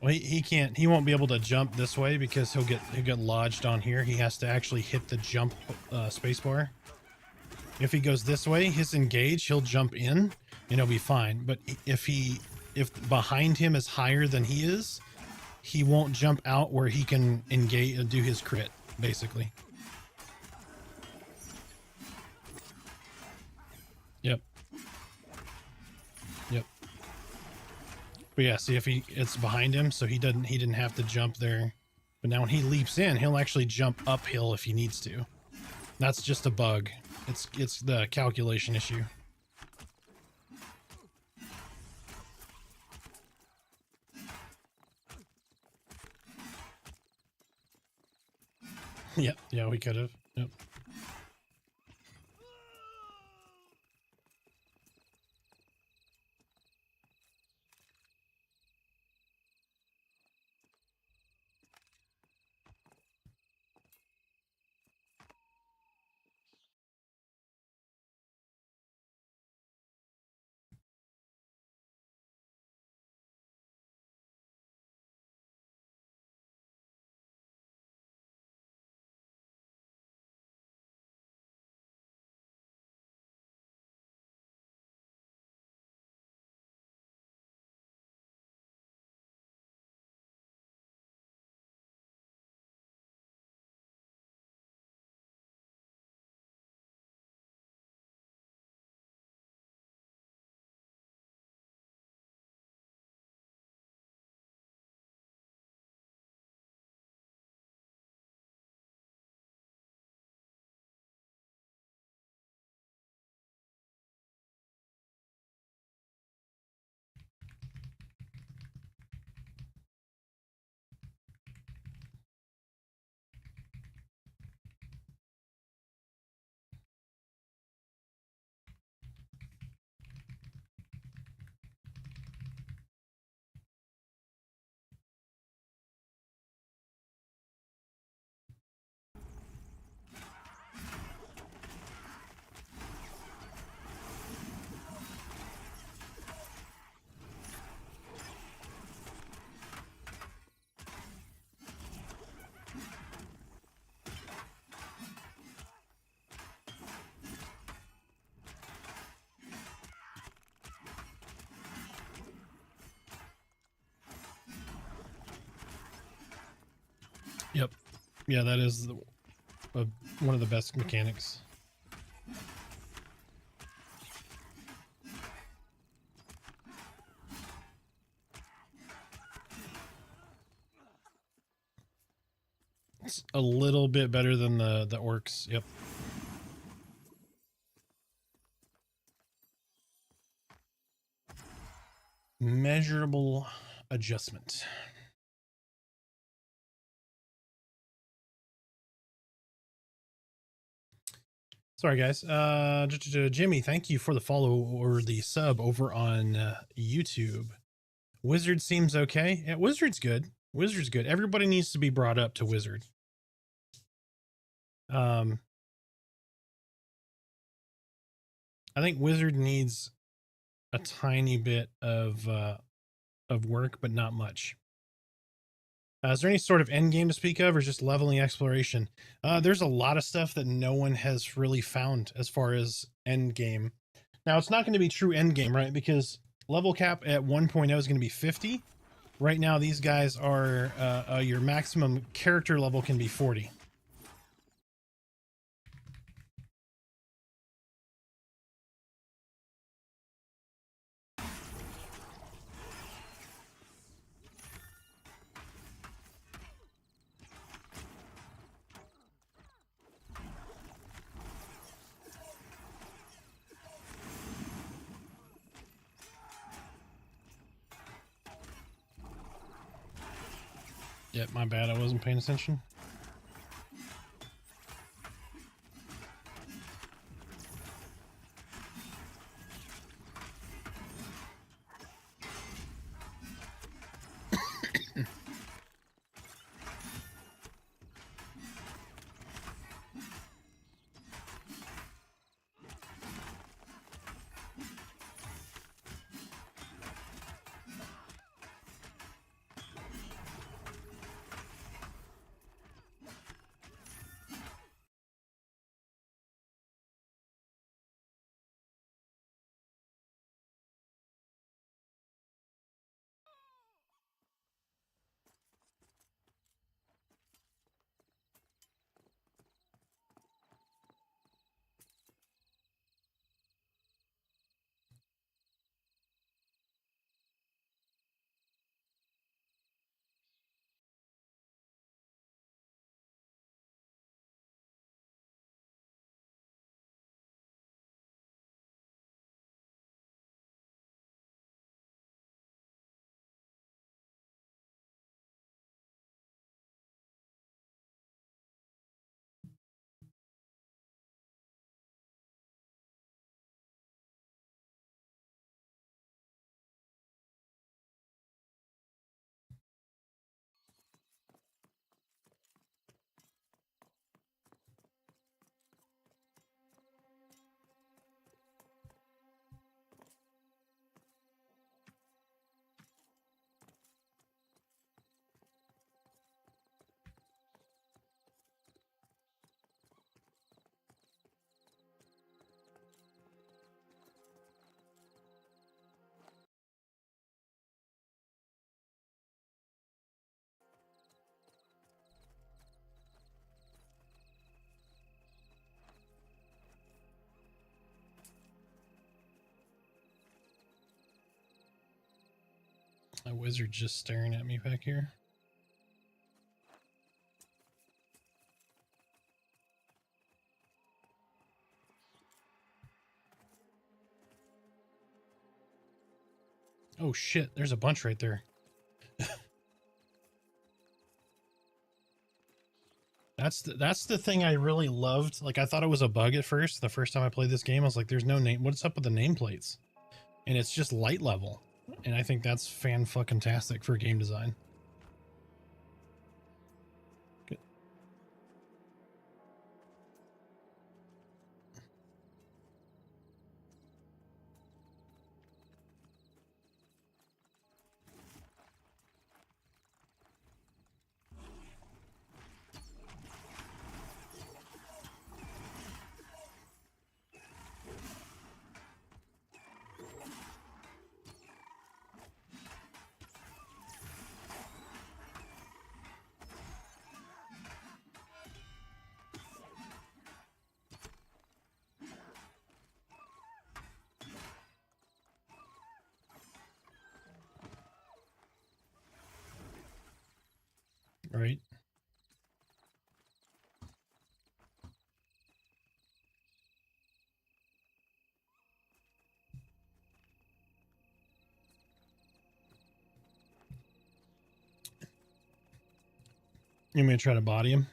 [SPEAKER 2] Well, he can't. He won't be able to jump this way because he'll get lodged on here. He has to actually hit the jump spacebar. If he goes this way, his engage, he'll jump in and he'll be fine. But if behind him is higher than he is, he won't jump out where he can engage and do his crit, basically. Yep. Yep. But yeah, see if it's behind him, so he didn't have to jump there. But now when he leaps in, he'll actually jump uphill if he needs to. That's just a bug. It's the calculation issue. Yeah, we could have. Yep. Yep. Yeah, that is one of the best mechanics. It's a little bit better than the orcs. Yep. Measurable adjustment. Sorry, guys. Jimmy, thank you for the follow or the sub over on YouTube. Wizard seems okay. Yeah, Wizard's good. Wizard's good. Everybody needs to be brought up to Wizard. I think Wizard needs a tiny bit of work, but not much. Is there any sort of end game to speak of, or just leveling exploration? There's a lot of stuff that no one has really found as far as end game. Now, it's not going to be true end game, right? Because level cap at 1.0 is going to be 50. Right now, these guys are your maximum character level can be 40. Yep, my bad. I wasn't paying attention. My wizard's just staring at me back here. Oh shit, there's a bunch right there. That's the thing I really loved. Like, I thought it was a bug at first. The first time I played this game, I was like, there's no name. What's up with the nameplates? And it's just light level. And I think that's fan-fucking-tastic for game design. Good. Right. You may try to body him.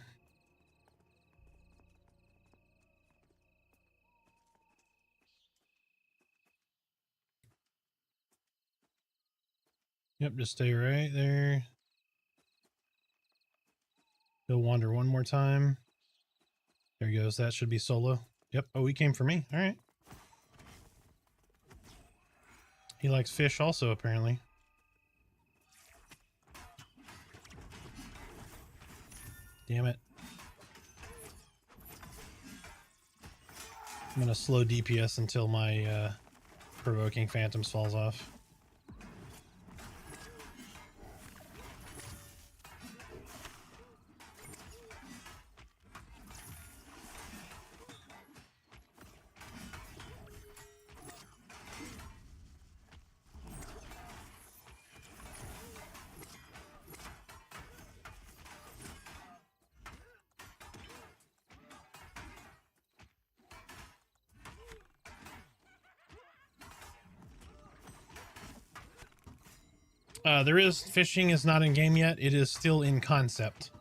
[SPEAKER 2] Yep, just stay right there. He'll wander one more time. There he goes. That should be solo. Yep. Oh, he came for me. All right. He likes fish also, apparently. Damn it. I'm going to slow DPS until my provoking phantoms falls off. There is fishing is not in game yet. It is still in concept.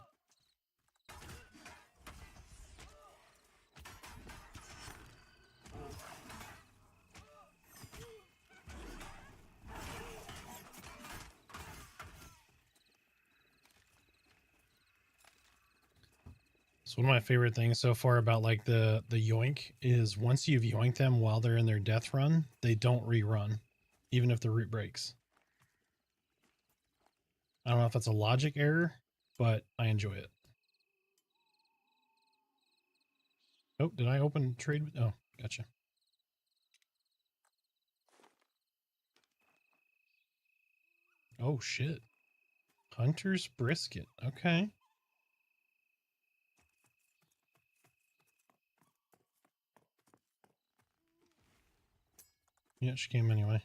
[SPEAKER 2] So one of my favorite things so far about like the yoink is once you've yoinked them while they're in their death run, they don't rerun, even if the root breaks. I don't know if that's a logic error, but I enjoy it. Oh, did I open trade? Oh, gotcha. Oh shit. Hunter's brisket. Okay. Yeah, she came anyway.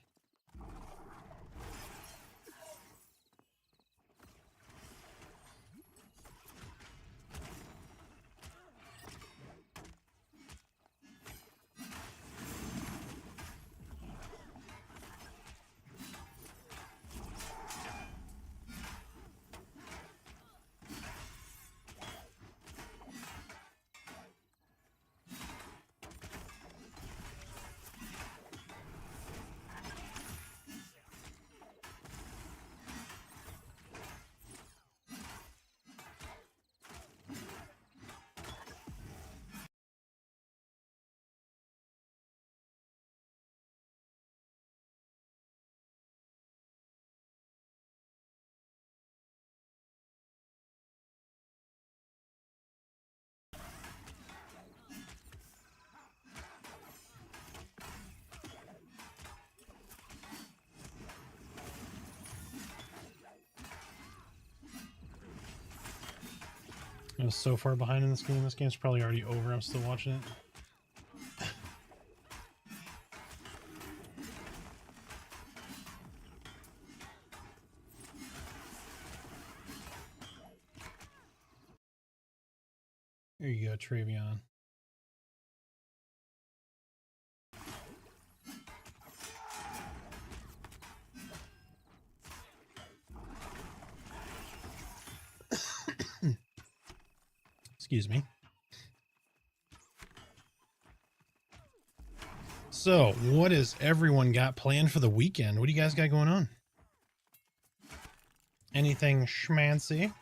[SPEAKER 2] I was so far behind in this game. This game's probably already over. I'm still watching it. There you go, Travion. Excuse me. So, what has everyone got planned for the weekend? What do you guys got going on? Anything schmancy?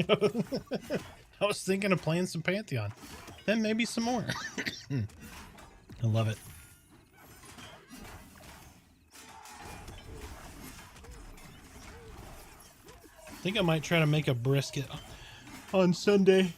[SPEAKER 2] I was thinking of playing some Pantheon. Then maybe some more. I love it. I think I might try to make a brisket on Sunday.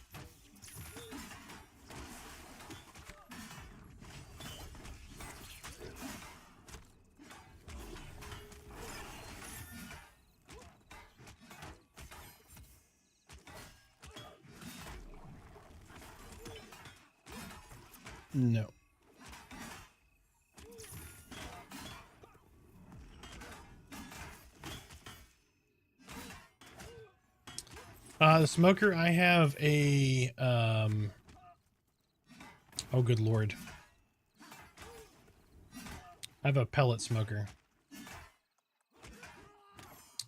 [SPEAKER 2] No. The smoker, I have a, oh, good Lord. I have a pellet smoker.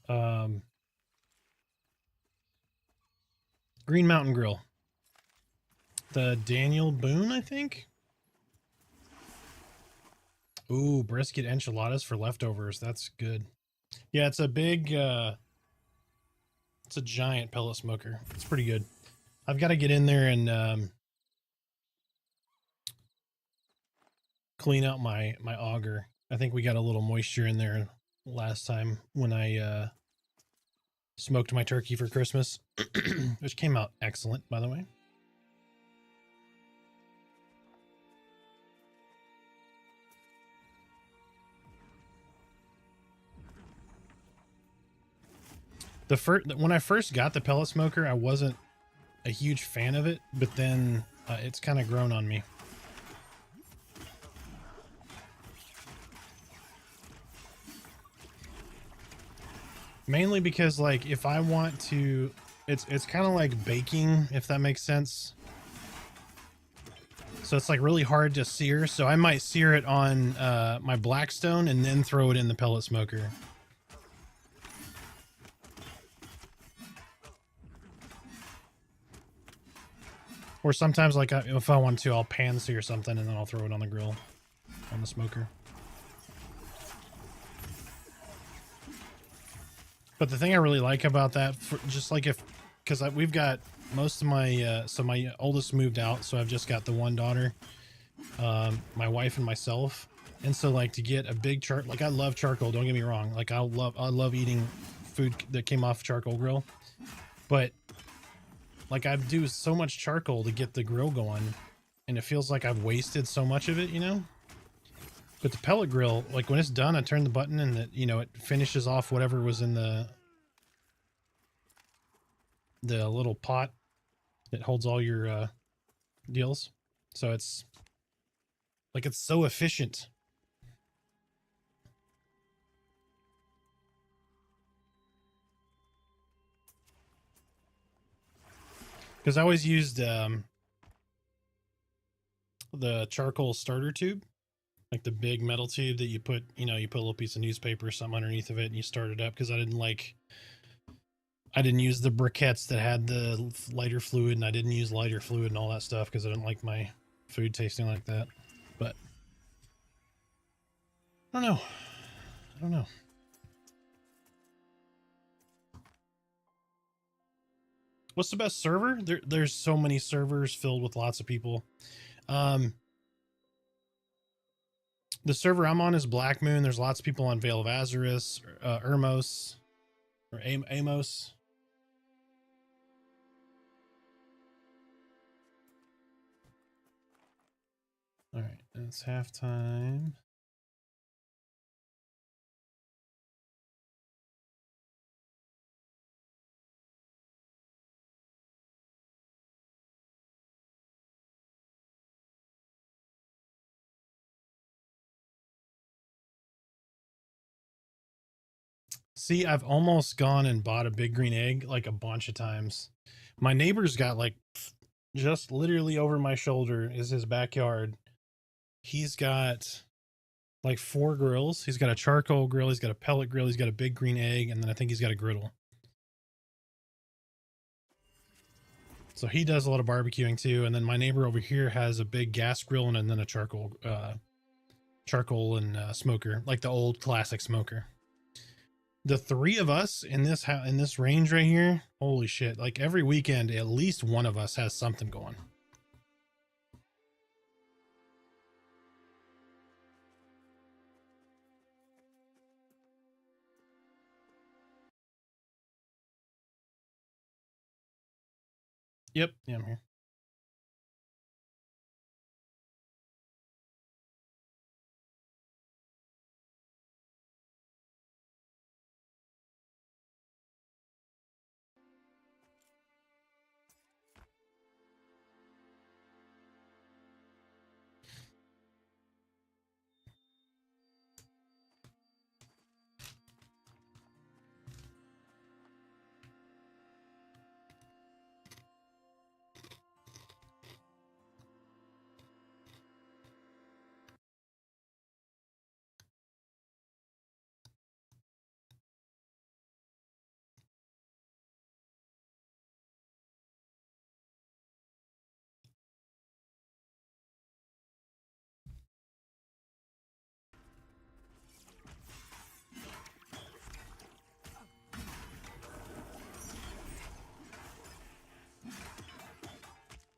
[SPEAKER 2] Green Mountain Grill. The Daniel Boone, I think. Ooh, brisket enchiladas for leftovers. That's good. Yeah, it's a big, it's a giant pellet smoker. It's pretty good. I've got to get in there and clean out my auger. I think we got a little moisture in there last time when I smoked my turkey for Christmas, which came out excellent, by the way. When I first got the pellet smoker, I wasn't a huge fan of it, but then it's kind of grown on me. Mainly because, like, if I want to, it's kind of like baking, if that makes sense. So it's like really hard to sear. So I might sear it on my Blackstone and then throw it in the pellet smoker. Or sometimes, like, if I want to, I'll pan sear something and then I'll throw it on the grill, on the smoker. But the thing I really like about that, just like because we've got most of my, so my oldest moved out, so I've just got the one daughter, my wife and myself. And so, like, to get a big like, I love charcoal, don't get me wrong. Like, I love eating food that came off charcoal grill. But, like, I do so much charcoal to get the grill going, and it feels like I've wasted so much of it, you know? But the pellet grill, like, when it's done, I turn the button and it, you know, it finishes off whatever was in the little pot that holds all your deals. So it's like, it's so efficient. Because I always used the charcoal starter tube. Like the big metal tube that you put, you know, you put a little piece of newspaper or something underneath of it and you start it up, because I didn't use the briquettes that had the lighter fluid, and I didn't use lighter fluid and all that stuff because I didn't like my food tasting like that. But I don't know. What's the best server? There's so many servers filled with lots of people. The server I'm on is Blackmoon. There's lots of people on Veil of Azurus, Amos. All right, it's halftime. See, I've almost gone and bought a big green egg like a bunch of times. My neighbor's got, like, just literally over my shoulder is his backyard. He's got like 4 grills. He's got a charcoal grill, he's got a pellet grill, he's got a big green egg, and then I think he's got a griddle. So he does a lot of barbecuing too. And then my neighbor over here has a big gas grill and then a charcoal and smoker, like the old classic smoker. The 3 of us in this range right here, holy shit, like every weekend at least one of us has something going. Yep, yeah, I'm here.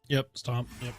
[SPEAKER 2] Yep, stomp, yep.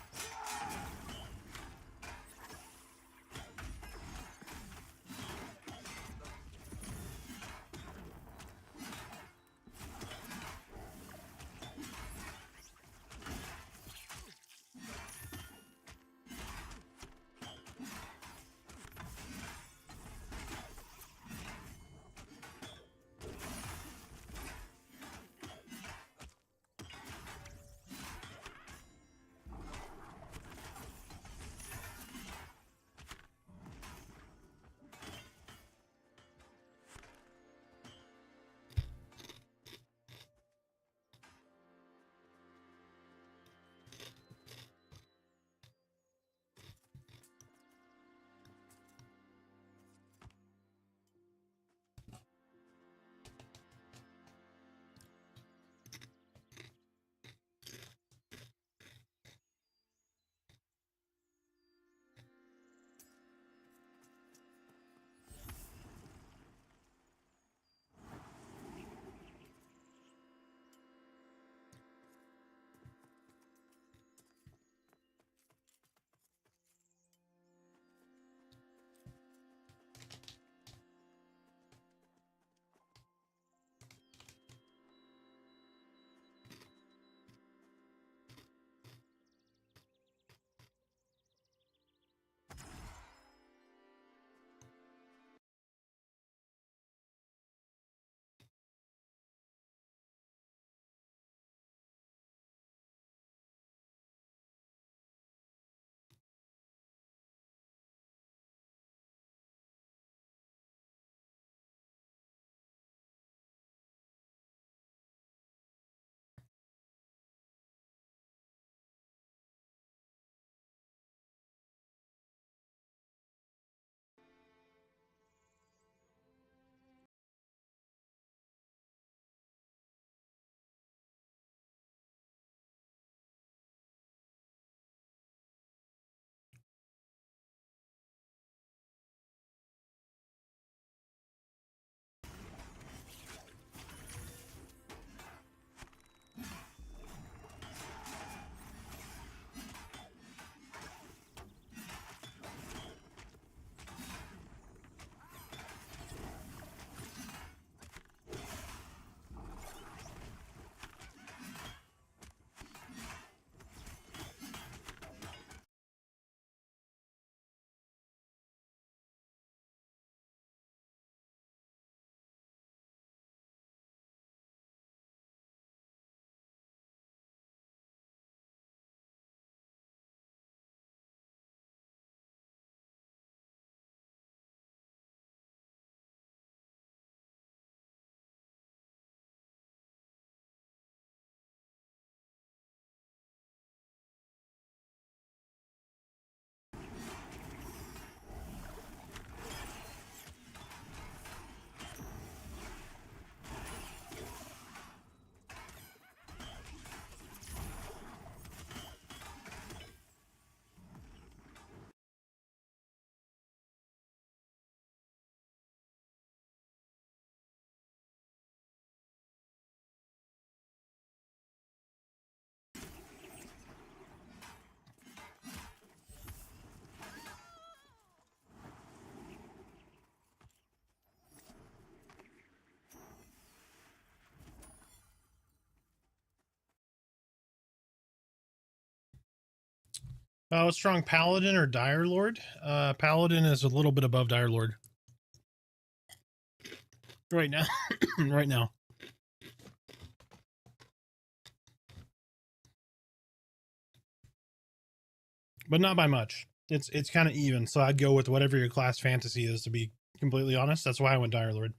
[SPEAKER 2] Oh, strong Paladin or Direlord? Paladin is a little bit above Direlord. Right now. Right now. But not by much. It's kind of even, so I'd go with whatever your class fantasy is, to be completely honest. That's why I went Direlord.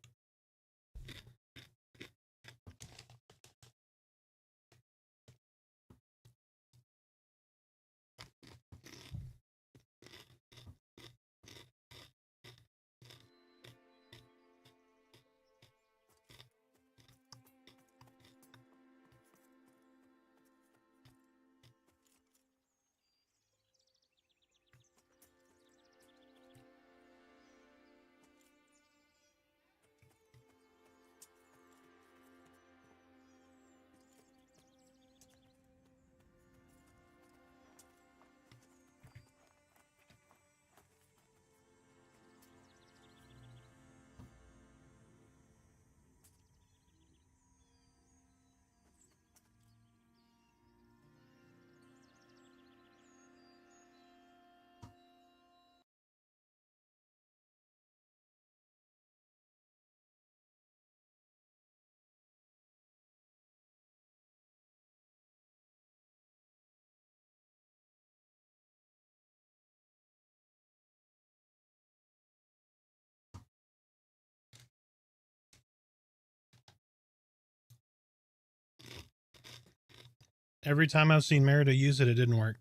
[SPEAKER 2] Every time I've seen Merida use it, it didn't work.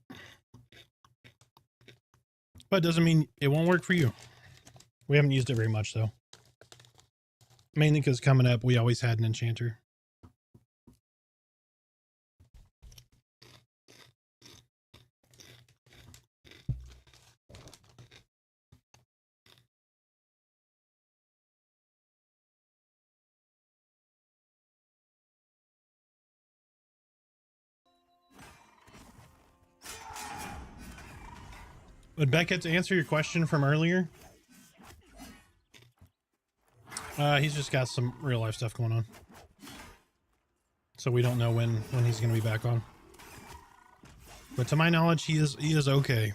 [SPEAKER 2] But it doesn't mean it won't work for you. We haven't used it very much, though. Mainly because coming up, we always had an enchanter. But Beckett, to answer your question from earlier, he's just got some real life stuff going on, so we don't know when he's going to be back on. But to my knowledge, he is okay.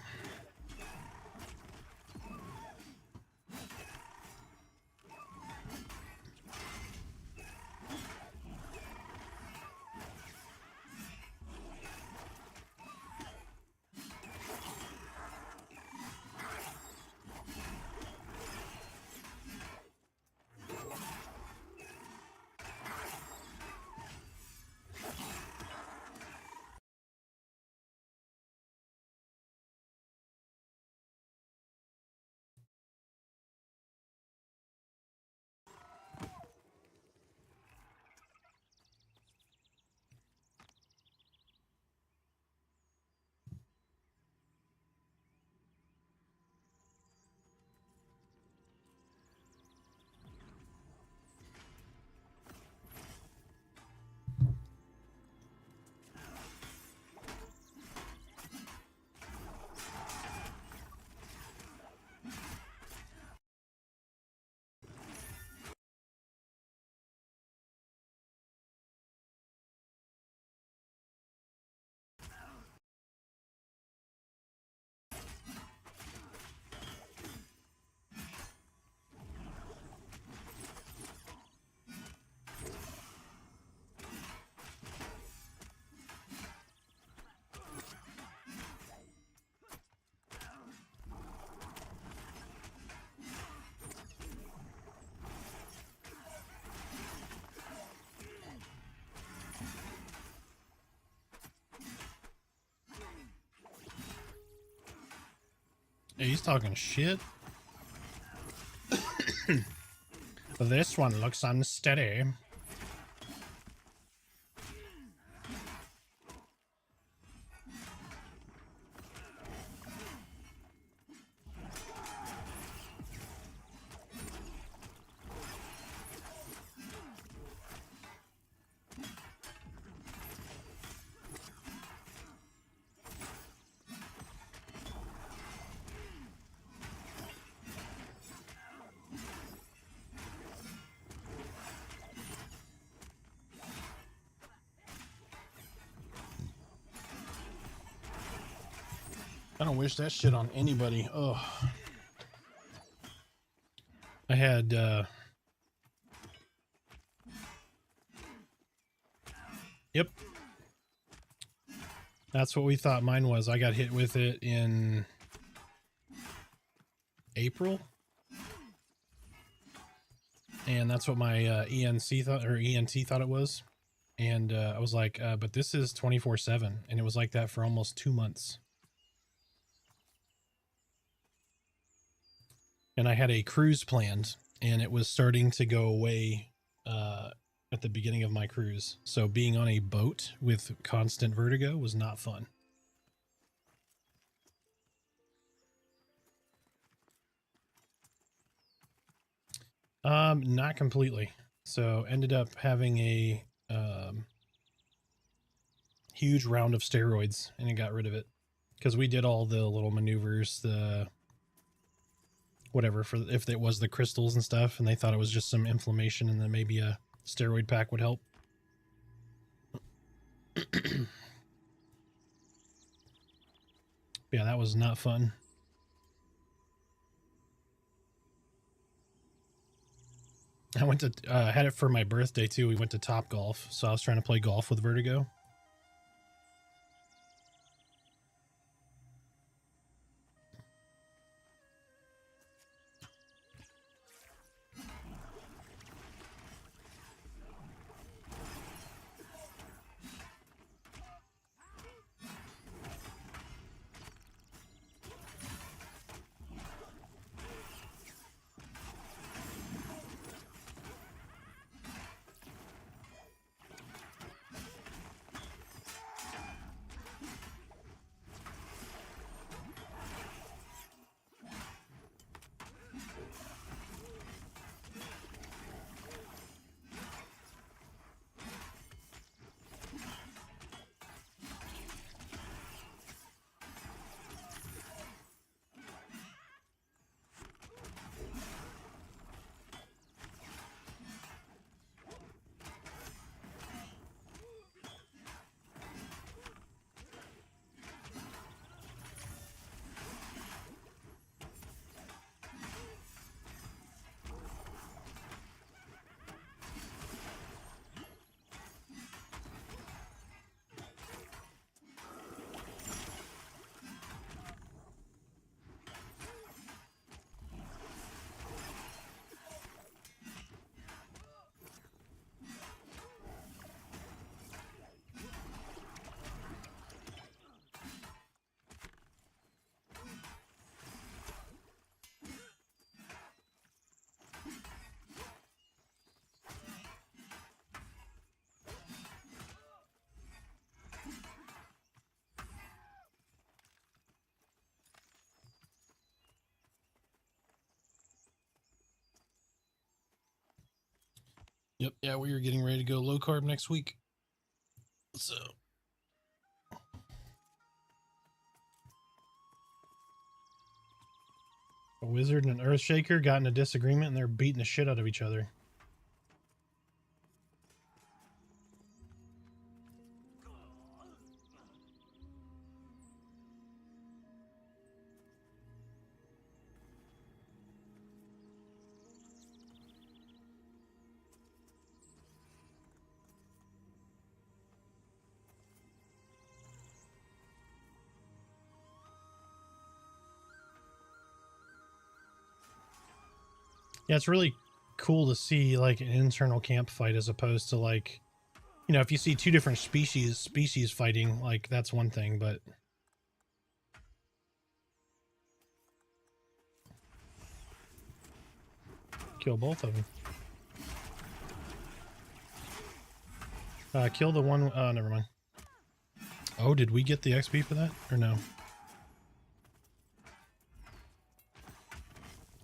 [SPEAKER 2] Yeah, he's talking shit. This one looks unsteady. I don't wish that shit on anybody. Oh. I had, yep. That's what we thought mine was. I got hit with it in April. And that's what my ENC thought, or ENT thought it was. And I was like, but this is 24/7. And it was like that for almost 2 months. And I had a cruise planned, and it was starting to go away at the beginning of my cruise. So being on a boat with constant vertigo was not fun. Not completely. So ended up having a huge round of steroids, and it got rid of it because we did all the little maneuvers, the whatever, for if it was the crystals and stuff, and they thought it was just some inflammation, and then maybe a steroid pack would help. Yeah, that was not fun. I went to had it for my birthday too. We went to Top Golf, so I was trying to play golf with vertigo. Yep. Yeah, we were getting ready to go low carb next week. So a wizard and an earth shaker got in a disagreement, and they're beating the shit out of each other. Yeah, it's really cool to see like an internal camp fight as opposed to like, you know, if you see two different species fighting, like that's one thing, but kill both of them. Kill the one. Never mind. Oh, did we get the XP for that or no?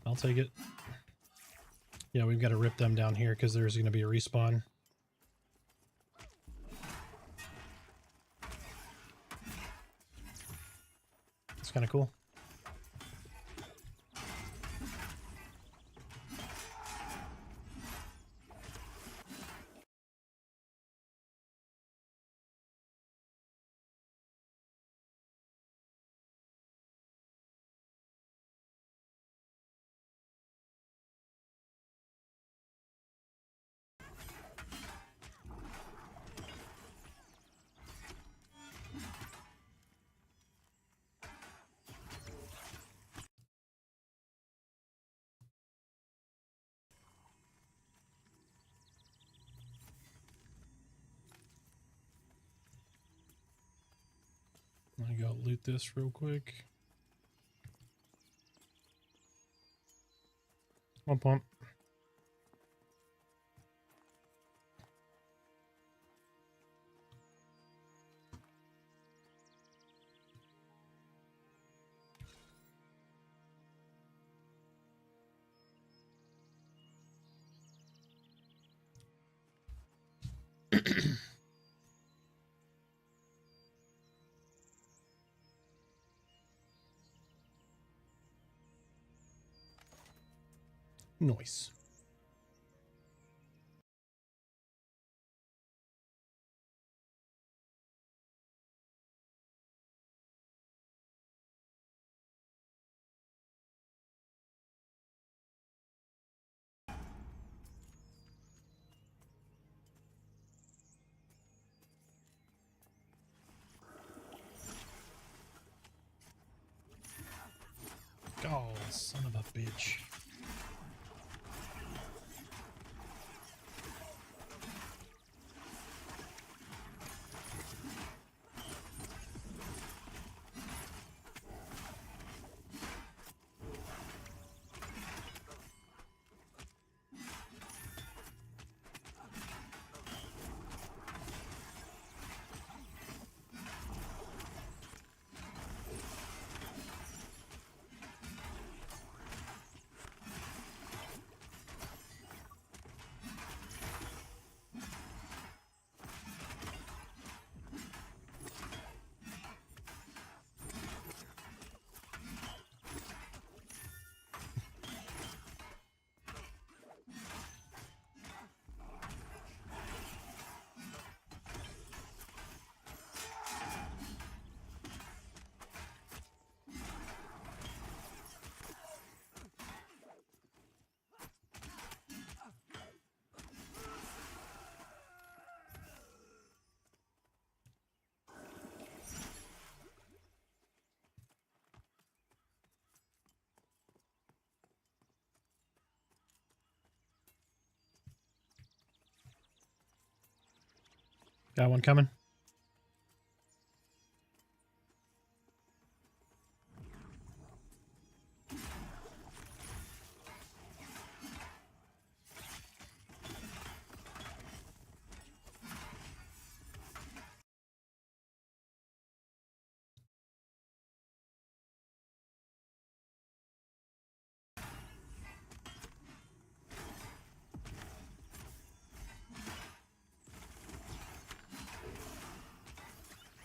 [SPEAKER 2] I'll take it. Yeah, we've got to rip them down here because there's going to be a respawn. It's kind of cool. I go loot this real quick. One pump. Nice. Oh, son of a bitch. Got one coming.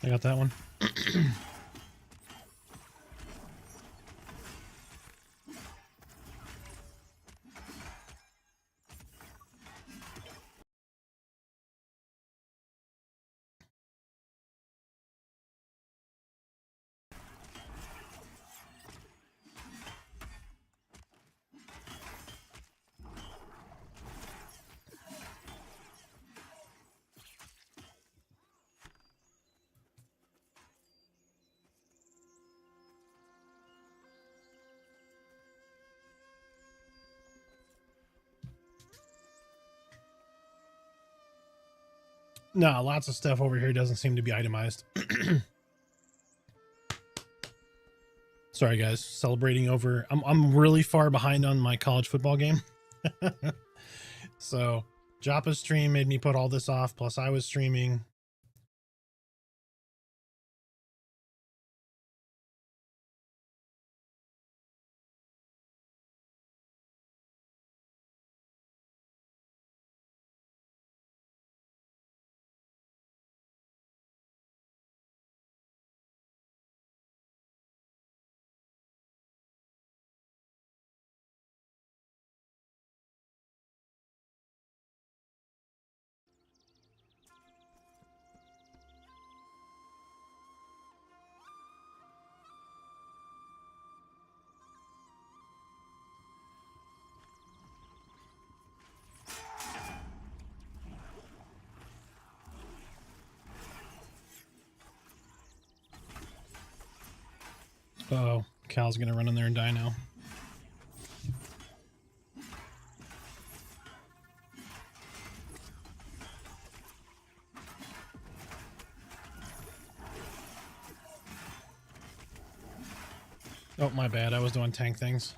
[SPEAKER 2] I got that one. No, lots of stuff over here doesn't seem to be itemized. Sorry, guys. Celebrating over. I'm really far behind on my college football game. So, Joppa's stream made me put all this off. Plus, I was streaming. Uh-oh. Cal's gonna run in there and die now. Oh, my bad. I was doing tank things.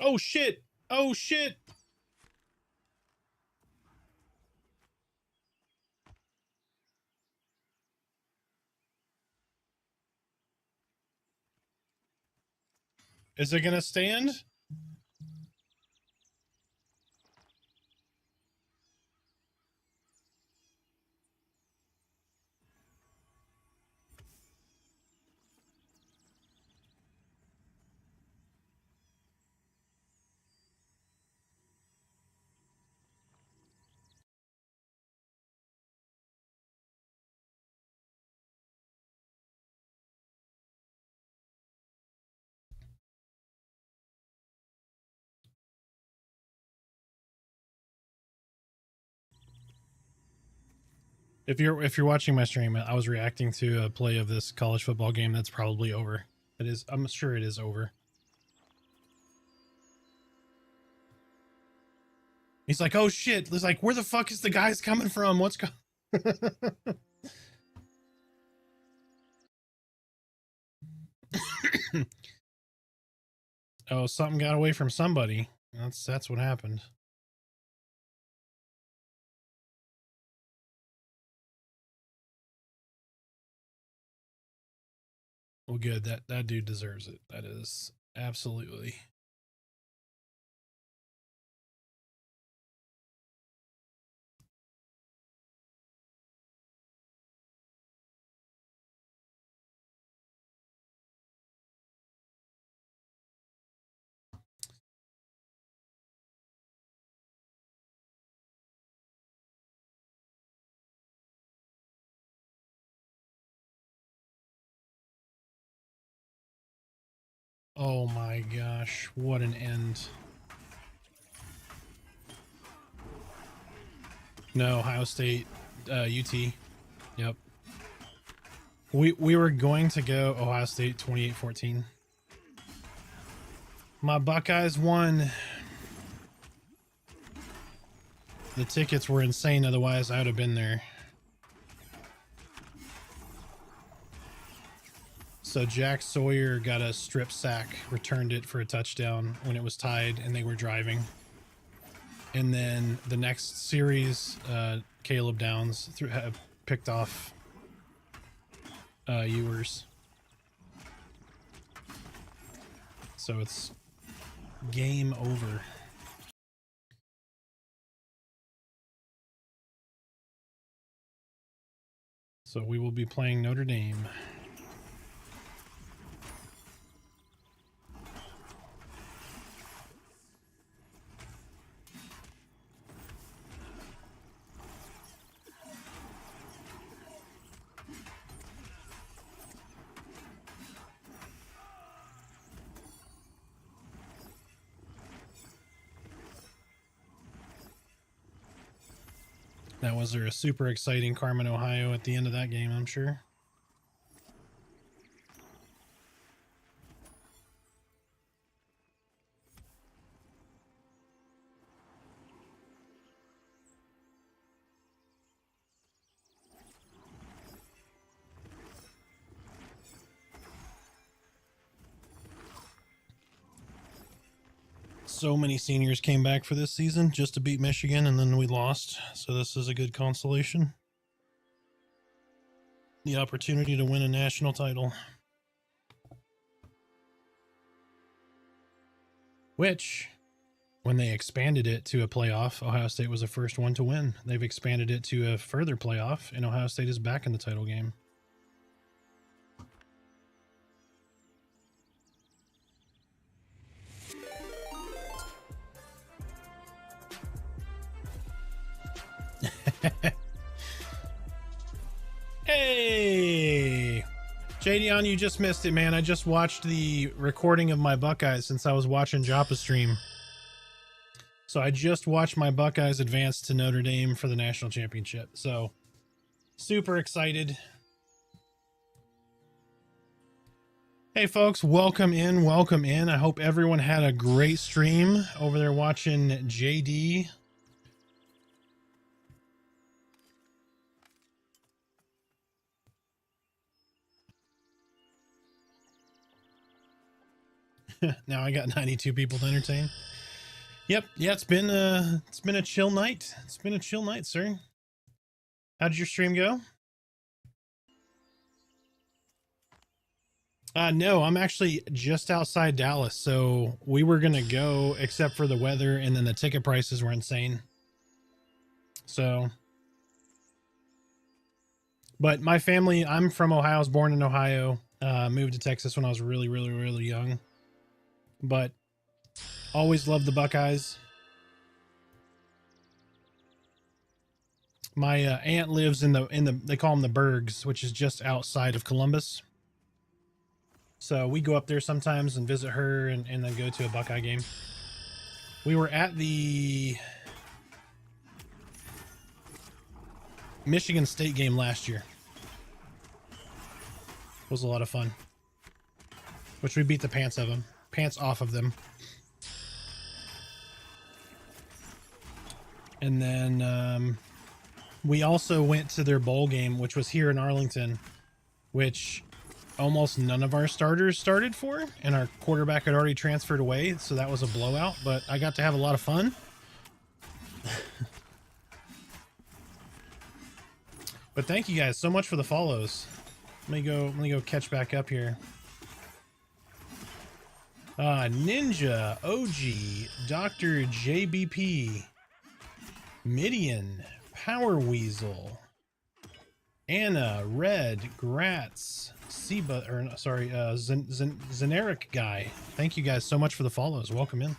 [SPEAKER 2] Oh, shit. Oh, shit. Is it going to stand? If you're watching my stream, I was reacting to a play of this college football game that's probably over. It is. I'm sure it is over. He's like, oh shit. He's like, where the fuck is the guys coming from? What's going? Oh, something got away from somebody. That's what happened. Well, good. That dude deserves it. That is absolutely. Oh my gosh, what an end. No, Ohio State, UT. Yep. We were going to go Ohio State 28-14. My Buckeyes won. The tickets were insane, otherwise I would have been there. So Jack Sawyer got a strip sack, returned it for a touchdown when it was tied and they were driving. And then the next series, Caleb Downs picked off Ewers. So it's game over. So we will be playing Notre Dame. That was a super exciting Carmen, Ohio at the end of that game, I'm sure. So many seniors came back for this season just to beat Michigan, and then we lost. So this is a good consolation. The opportunity to win a national title. Which when they expanded it to a playoff, Ohio State was the first one to win. They've expanded it to a further playoff, and Ohio State is back in the title game. Hey! JDon, you just missed it, man. I just watched the recording of my Buckeyes since I was watching Joppa's stream. So I just watched my Buckeyes advance to Notre Dame for the national championship. So super excited. Hey folks, welcome in, welcome in. I hope everyone had a great stream over there watching JD. Now I got 92 people to entertain. Yep, yeah, it's been a chill night. It's been a chill night, sir. How did your stream go? No, I'm actually just outside Dallas, so we were gonna go except for the weather, and then the ticket prices were insane. So, but my family, I'm from Ohio, I was born in Ohio, moved to Texas when I was really young, but always loved the Buckeyes. My aunt lives in the they call them the Bergs, which is just outside of Columbus. So we go up there sometimes and visit her, and then go to a Buckeye game. We were at the Michigan State game last year. It was a lot of fun. Which we beat the pants off of them. And then we also went to their bowl game, which was here in Arlington, which almost none of our starters started for, and our quarterback had already transferred away, so that was a blowout, but I got to have a lot of fun. But thank you guys so much for the follows. Let me go catch back up here. Ninja, OG, Dr. JBP, Midian, Power Weasel, Anna, Red, Gratz, Seba, or sorry, Zeneric guy. Thank you guys so much for the follows. Welcome in.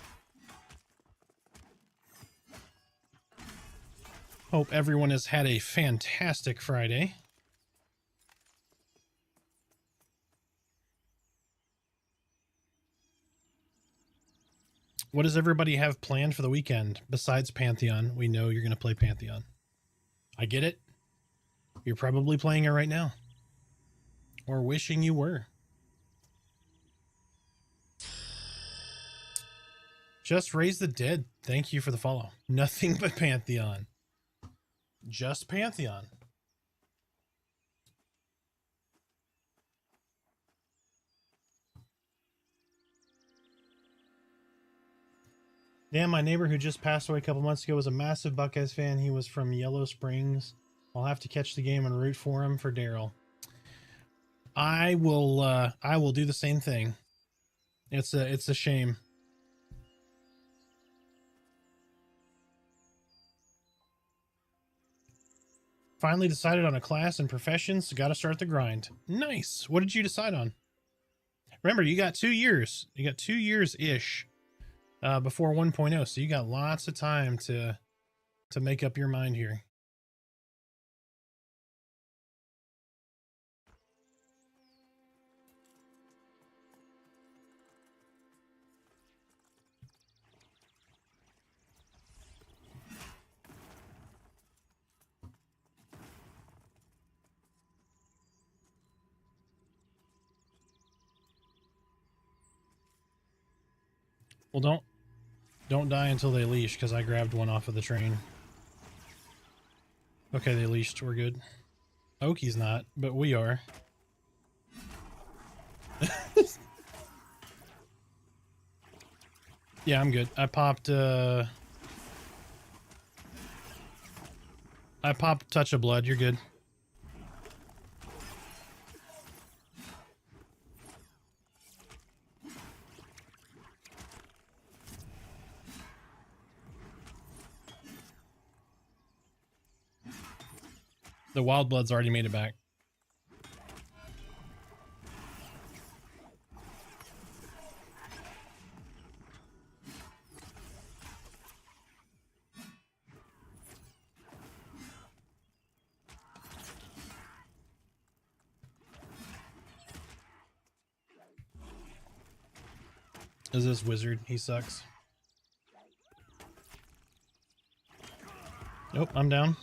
[SPEAKER 2] Hope everyone has had a fantastic Friday. What does everybody have planned for the weekend besides Pantheon? We know you're going to play Pantheon. I get it. You're probably playing it right now. Or wishing you were. Just Raise the Dead. Thank you for the follow. Nothing but Pantheon. Just Pantheon. Damn, my neighbor who just passed away a couple months ago was a massive Buckeyes fan. He was from Yellow Springs. I'll have to catch the game and root for him for Daryl. I will do the same thing. It's a shame. Finally decided on a class and professions. Got to start the grind. Nice. What did you decide on? Remember, you got 2 years. You got 2 years-ish before 1.0, so you got lots of time to make up your mind here. Well, don't die until they leash, because I grabbed one off of the train. Okay, they leashed. We're good. Oki's not, but we are. Yeah, I'm good. I popped Touch of Blood. You're good. The wild blood's already made it back. Is this wizard? He sucks. Nope, I'm down.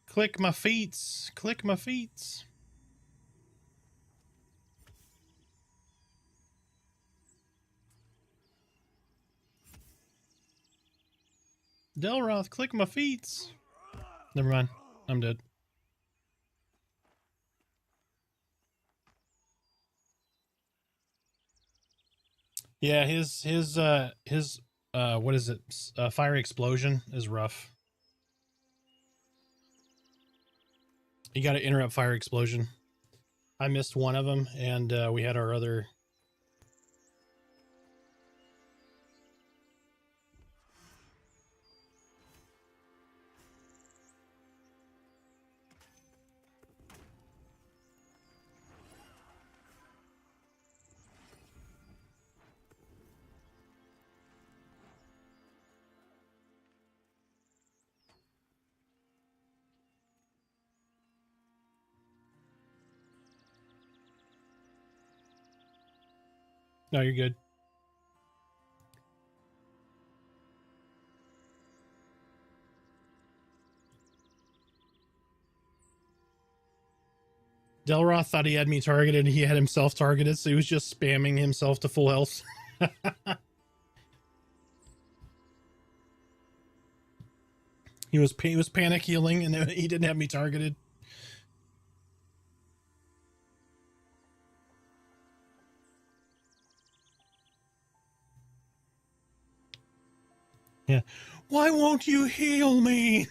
[SPEAKER 2] Click my feets. Click my feets. Delroth, click my feets. Never mind. I'm dead. Yeah, his what is it? Fiery explosion is rough. You got to interrupt fire explosion. I missed one of them, and we had our other. No, you're good. Delroth thought he had me targeted. He had himself targeted, so he was just spamming himself to full health. He was panic healing, and he didn't have me targeted. Yeah. Why won't you heal me?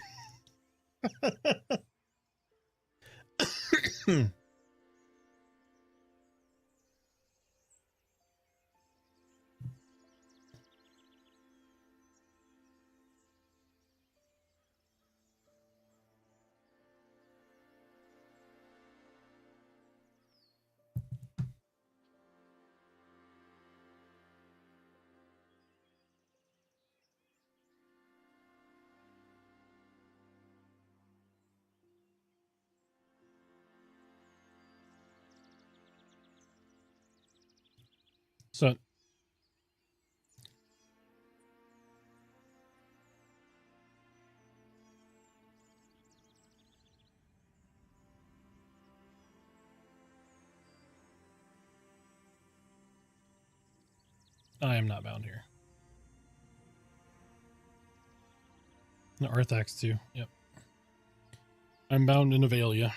[SPEAKER 2] So I am not bound here. The Arthax too. Yep. I'm bound in Avalia.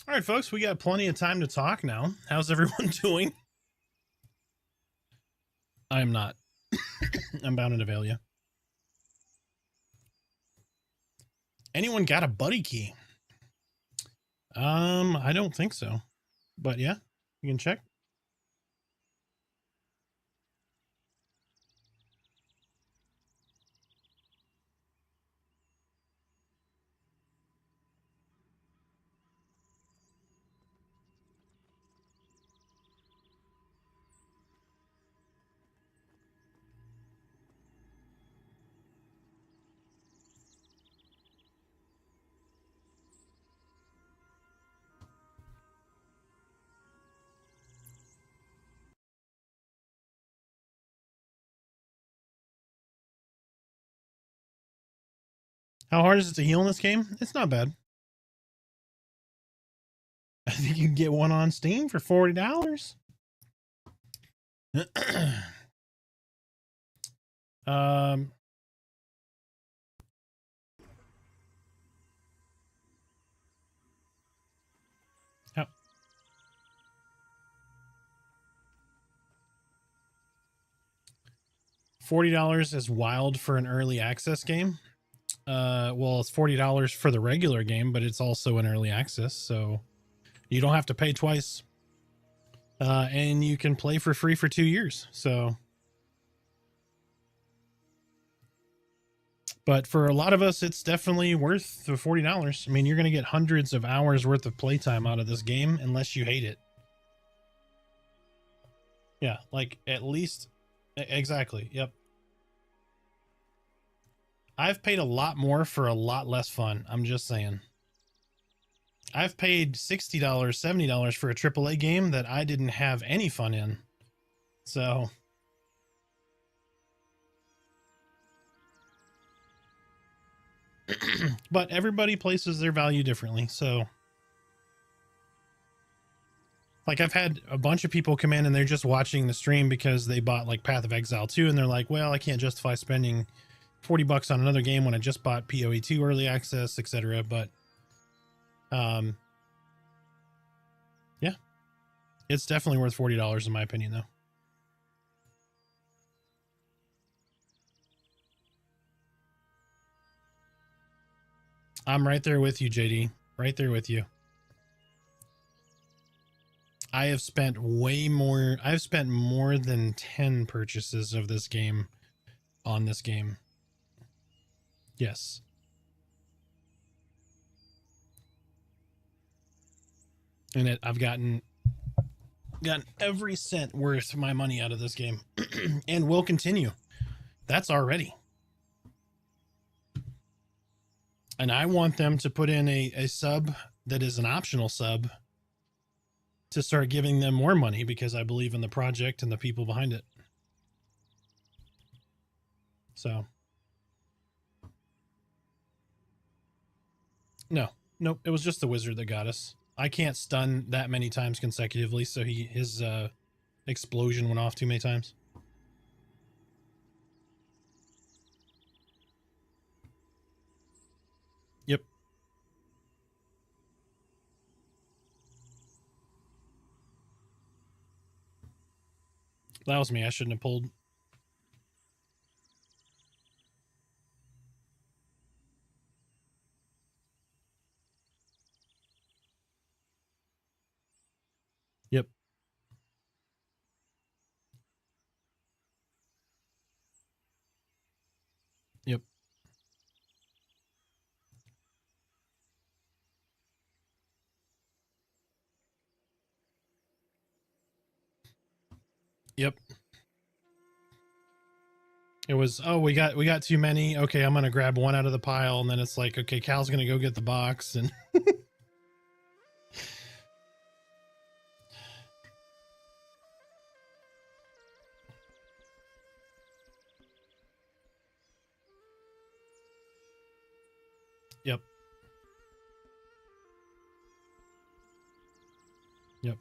[SPEAKER 2] All right, folks, we got plenty of time to talk now. How's everyone doing? I am not. I'm bound in Avalia. Anyone got a buddy key? I don't think so. But yeah, you can check. How hard is it to heal in this game? It's not bad. think you can get one on Steam for $40. um, how, $40 is wild for an early access game. Well, it's $40 for the regular game, but it's also an early access, so you don't have to pay twice. And you can play for free for 2 years. So, but for a lot of us, it's definitely worth the $40. I mean, you're going to get hundreds of hours worth of playtime out of this game unless you hate it. Yeah, like at least, exactly. Yep. I've paid a lot more for a lot less fun. I'm just saying. I've paid $60, $70 for a AAA game that I didn't have any fun in. So, but everybody places their value differently. So, like, I've had a bunch of people come in and they're just watching the stream because they bought like Path of Exile 2 and they're like, well, I can't justify spending $40 on another game when I just bought PoE 2 early access, etc. But, yeah, it's definitely worth $40 in my opinion, though. I'm right there with you, JD. Right there with you. I have spent way more. I've spent more than 10 purchases of this game on this game. Yes. And I've gotten every cent worth my money out of this game and will continue. That's already. And I want them to put in a sub that is an optional sub to start giving them more money because I believe in the project and the people behind it. So. No, nope. It was just the wizard that got us. I can't stun that many times consecutively, so his explosion went off too many times. Yep. That was me. I shouldn't have pulled. Yep. Yep. Yep. It was, oh, we got too many. Okay, I'm gonna grab one out of the pile, and then it's like, okay, Cal's gonna go get the box, and yep. Yep.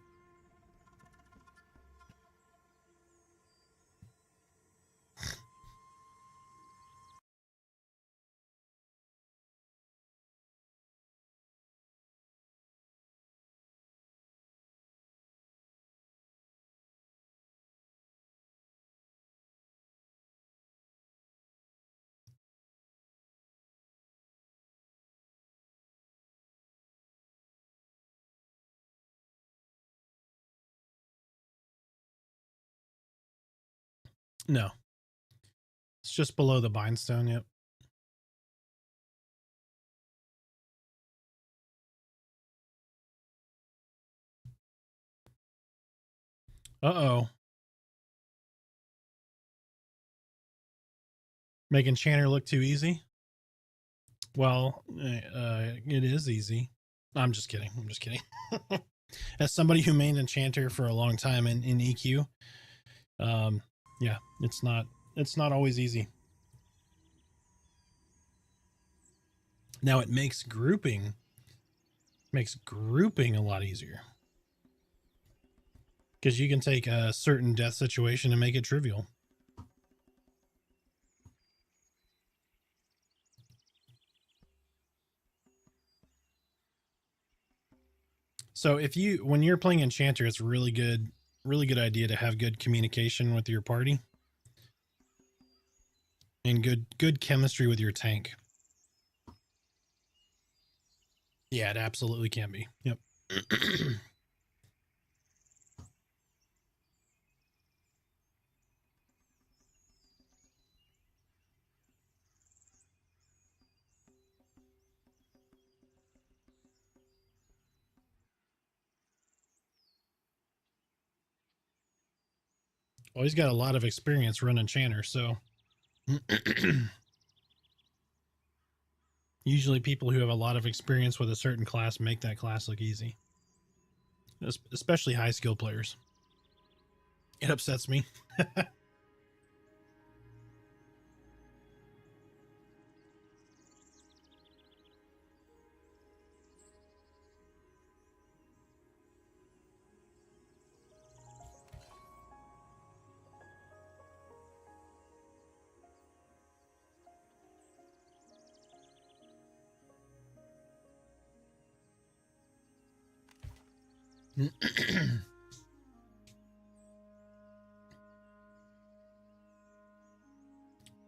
[SPEAKER 2] No. It's just below the bindstone, yep. Uh-oh. Make Enchanter look too easy? Well, it is easy. I'm just kidding. I'm just kidding. As somebody who mained Enchanter for a long time in EQ, yeah, it's not always easy. Now it makes grouping a lot easier. Because you can take a certain death situation and make it trivial. So when you're playing Enchanter, it's really good idea to have good communication with your party. And good chemistry with your tank. Yeah, it absolutely can be. Yep. Well, he's got a lot of experience running Enchanter, so usually people who have a lot of experience with a certain class make that class look easy. Especially high skill players. It upsets me.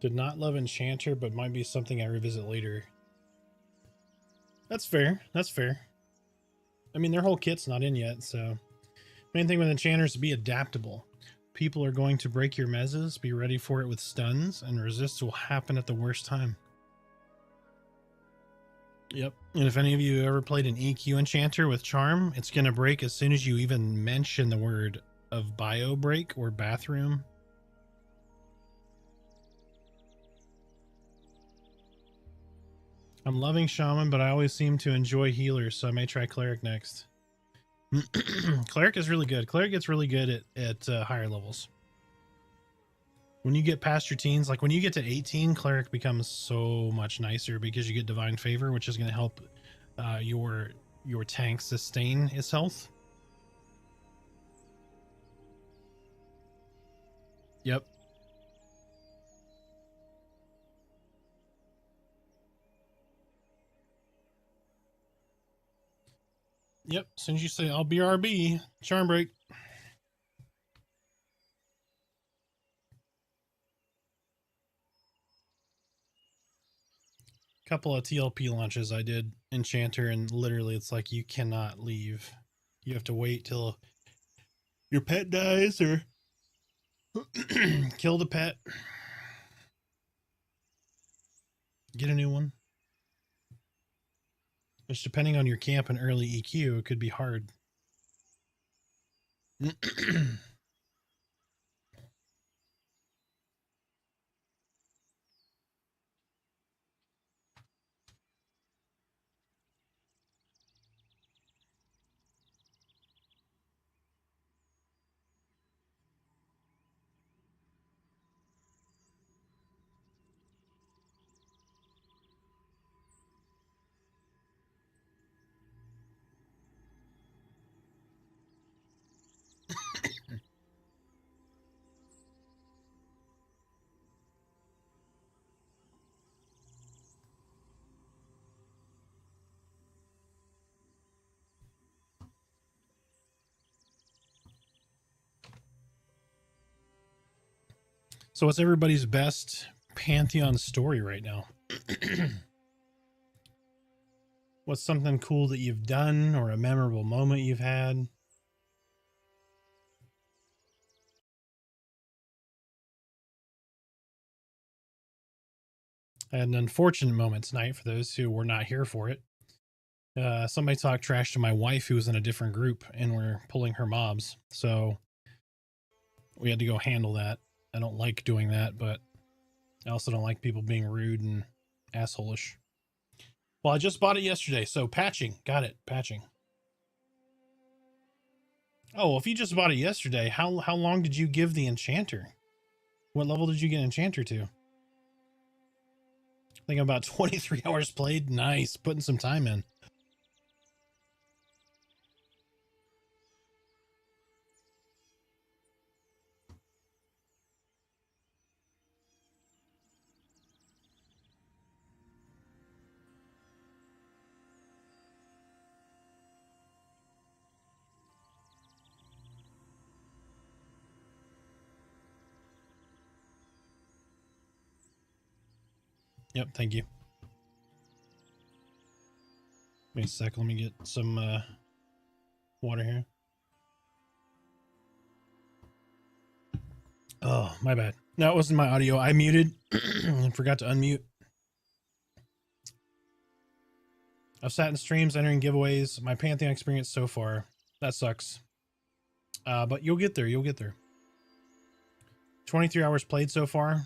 [SPEAKER 2] Did not love Enchanter, but might be something I revisit later. That's fair. That's fair. I mean, their whole kit's not in yet, so main thing with Enchanters is to be adaptable. People are going to break your mezzes, be ready for it with stuns, and resists will happen at the worst time. Yep. And if any of you ever played an EQ Enchanter with Charm, it's going to break as soon as you even mention the word of bio break or bathroom. I'm loving Shaman, but I always seem to enjoy healers, so I may try Cleric next. Cleric is really good. Cleric gets really good at higher levels. When you get past your teens, like when you get to 18, Cleric becomes so much nicer because you get Divine Favor, which is going to help your tank sustain its health. Yep. Yep. As soon as you say, I'll be RB, Charm Break. Couple of TLP launches I did Enchanter, and literally it's like you cannot leave. You have to wait till your pet dies or kill the pet. Get a new one. Which, depending on your camp and early EQ, it could be hard. So what's everybody's best Pantheon story right now? What's something cool that you've done or a memorable moment you've had? I had an unfortunate moment tonight for those who were not here for it. Somebody talked trash to my wife who was in a different group and we're pulling her mobs. So we had to go handle that. I don't like doing that, but I also don't like people being rude and asshole-ish. Well, I just bought it yesterday, so patching. Got it, patching. Oh, well, if you just bought it yesterday, how long did you give the Enchanter? What level did you get Enchanter to? I think about 23 hours played. Nice, putting some time in. Yep, thank you. Wait a sec, let me get some water here. Oh, my bad. No, it wasn't my audio. I muted and forgot to unmute. I've sat in streams entering giveaways. My Pantheon experience so far. That sucks. But you'll get there. You'll get there. 23 hours played so far.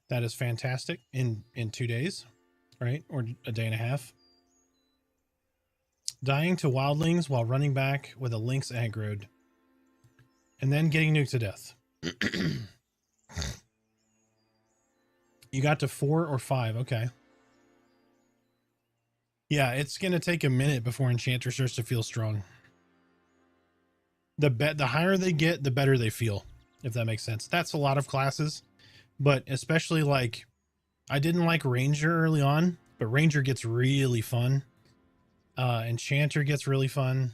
[SPEAKER 2] That is fantastic in 2 days, right? Or a day and a half. Dying to wildlings while running back with a lynx aggroed. And then getting nuked to death. You got to 4 or 5. Okay. Yeah, it's going to take a minute before Enchanter starts to feel strong. The higher they get, the better they feel, if that makes sense. That's a lot of classes, but especially like, I didn't like Ranger early on, but Ranger gets really fun. Enchanter gets really fun.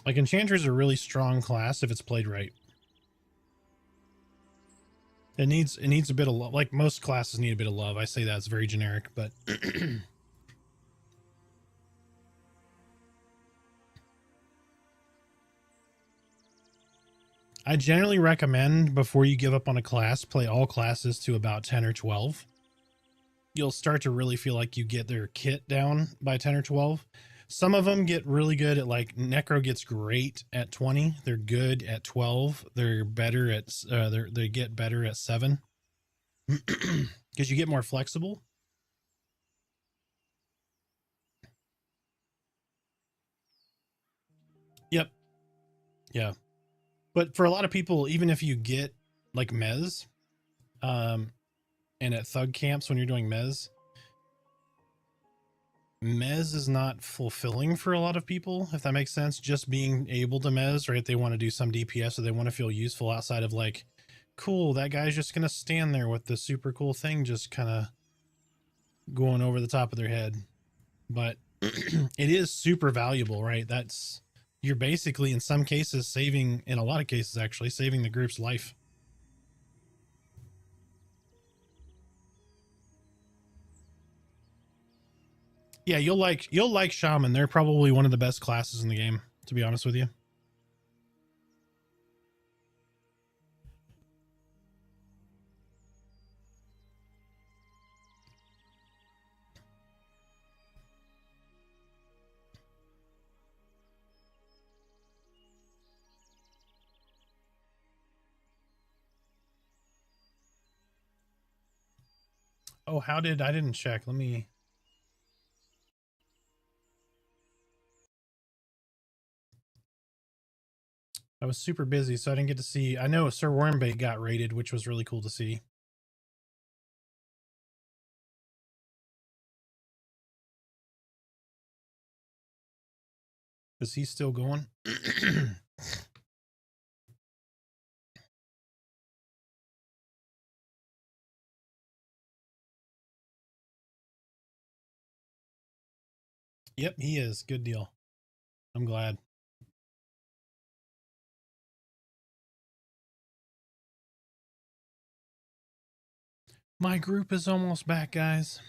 [SPEAKER 2] Like, Enchanter's a really strong class if it's played right. It needs a bit of love. Like most classes need a bit of love. I say that's very generic, but I generally recommend before you give up on a class, play all classes to about 10 or 12. You'll start to really feel like you get their kit down by 10 or 12. Some of them get really good at, like, Necro gets great at 20. They're good at 12. They're better at they get better at 7. Because you get more flexible. Yep. Yeah. But for a lot of people, even if you get like Mez, and at thug camps when you're doing Mez is not fulfilling for a lot of people, if that makes sense. Just being able to Mez, right? They want to do some DPS, or they want to feel useful outside of like, cool, that guy's just going to stand there with the super cool thing just kind of going over the top of their head. But it is super valuable, right? You're basically in some cases saving, in a lot of cases actually, saving the group's life. Yeah, you'll like Shaman. They're probably one of the best classes in the game, to be honest with you. Oh, I didn't check. Let me. I was super busy, so I didn't get to see. I know Sir Wormbait got raided, which was really cool to see. Is he still going? Yep, he is. Good deal. I'm glad. My group is almost back, guys.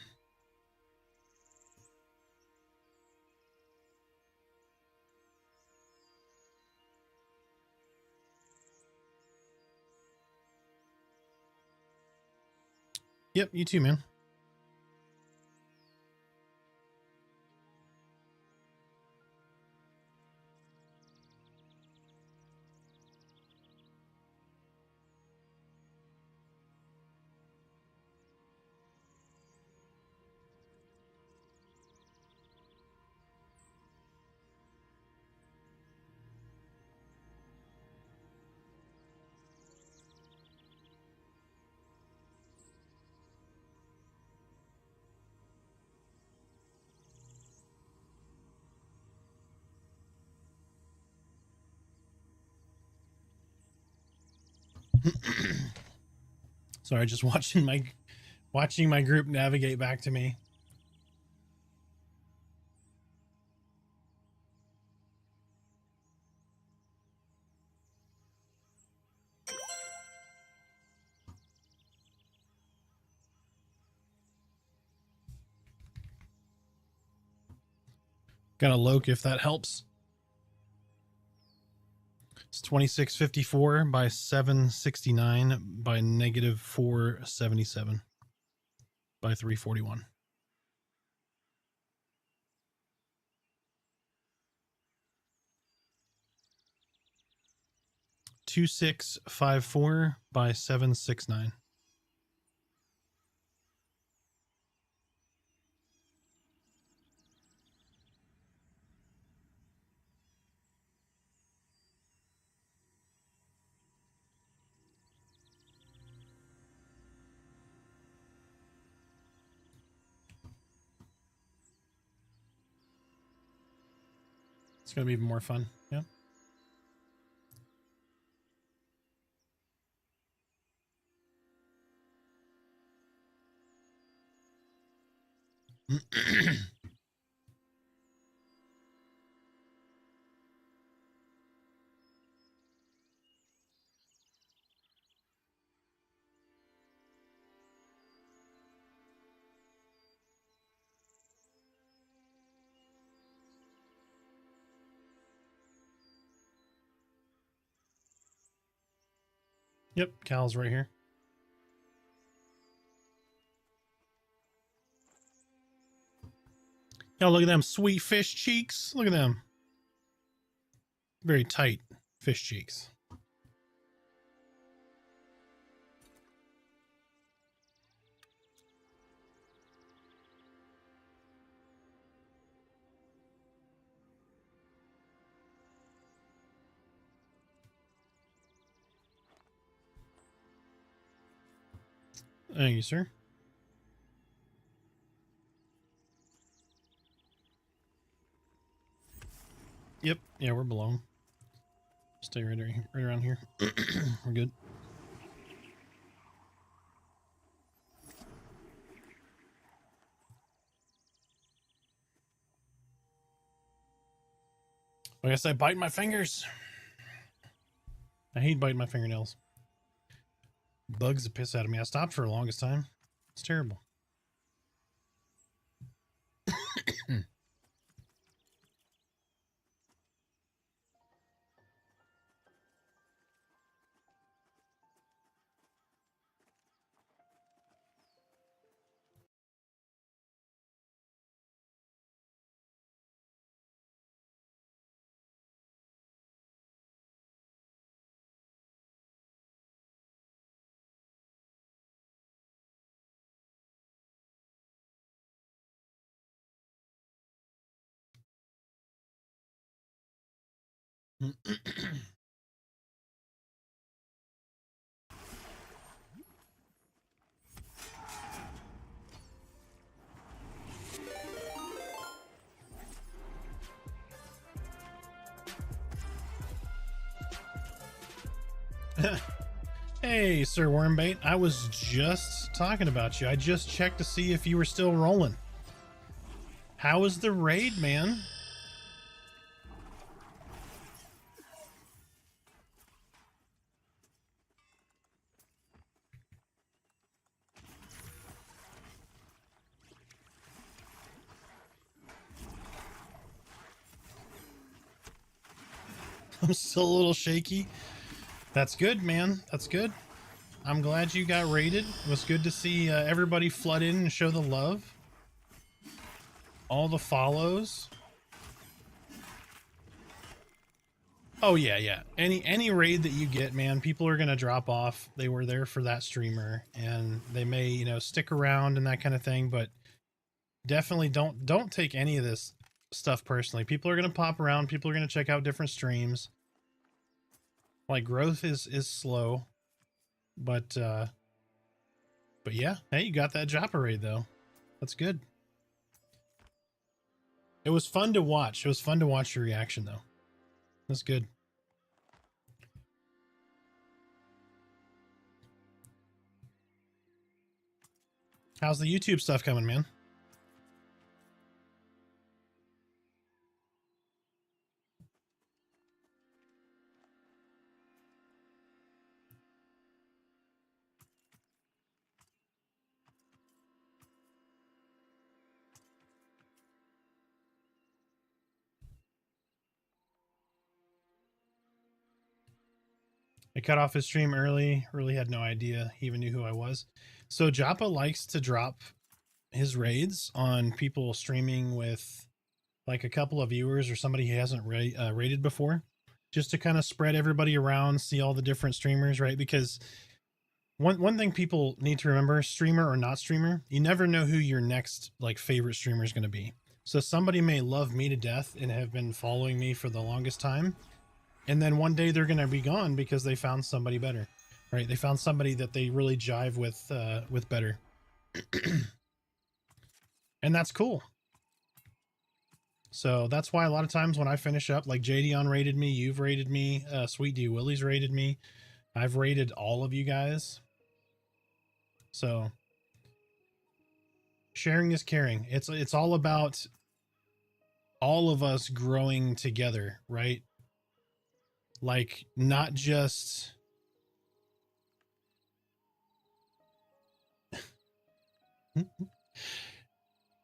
[SPEAKER 2] Yep, you too, man. Sorry, just watching my group navigate back to me. Got a Loke if that helps. It's 2654 by 769 by negative 477 by 341. $2654 by 769. It's gonna be even more fun. Yeah. Yep, Cal's right here. Oh, look at them sweet fish cheeks. Look at them. Very tight fish cheeks. Thank you, sir. Yep. Yeah, we're below him. Stay right around here. We're good. I guess I bite my fingers. I hate biting my fingernails. Bugs the piss out of me. I stopped for the longest time. It's terrible. Hey, Sir Wormbait. I was just talking about you. I just checked to see if you were still rolling. How was the raid, man? I'm still a little shaky. That's good, man. That's good. I'm glad you got raided. It was good to see everybody flood in and show the love. All the follows. Oh yeah, yeah. Any raid that you get, man, people are gonna drop off. They were there for that streamer, and they may, you know, stick around and that kind of thing. But definitely don't take any of this stuff personally. People are gonna pop around. People are gonna check out different streams. Like, growth is slow, but yeah. Hey, you got that Joppa raid though. That's good. It was fun to watch. It was fun to watch your reaction though. That's good. How's the YouTube stuff coming, man? I cut off his stream early. Really had no idea he even knew who I was. So Joppa likes to drop his raids on people streaming with like a couple of viewers or somebody he hasn't raided before, just to kind of spread everybody around, see all the different streamers, right? Because one thing people need to remember, streamer or not streamer, you never know who your next like favorite streamer is going to be. So somebody may love me to death and have been following me for the longest time, and then one day they're going to be gone because they found somebody better, right? They found somebody that they really jive with better. And that's cool. So that's why a lot of times when I finish up, like JDon rated me, you've rated me, Sweet D Willie's rated me, I've rated all of you guys. So sharing is caring. It's all about all of us growing together, right? Like not just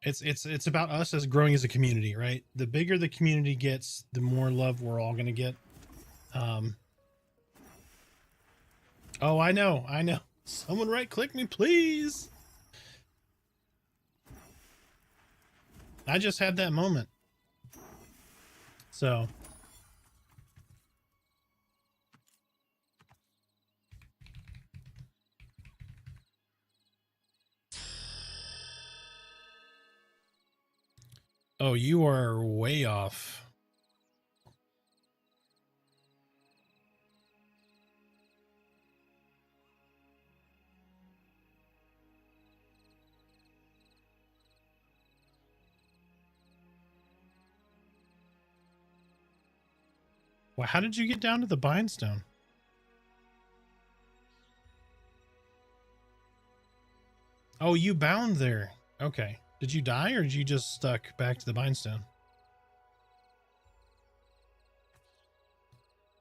[SPEAKER 2] it's about us as growing as a community, right? The bigger the community gets, the more love we're all going to get. Oh, I know. Someone right click me, please. I just had that moment. So oh, you are way off. Well, how did you get down to the bindstone? Oh, you bound there. Okay. Did you die or did you just stuck back to the bindstone?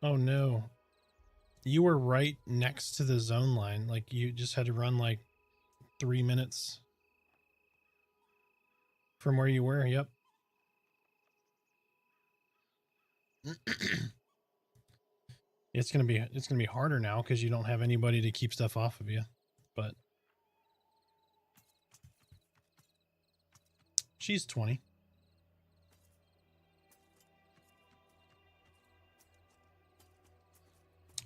[SPEAKER 2] Oh no. You were right next to the zone line. Like you just had to run like 3 minutes from where you were. Yep. It's gonna be harder now because you don't have anybody to keep stuff off of you. But she's 20.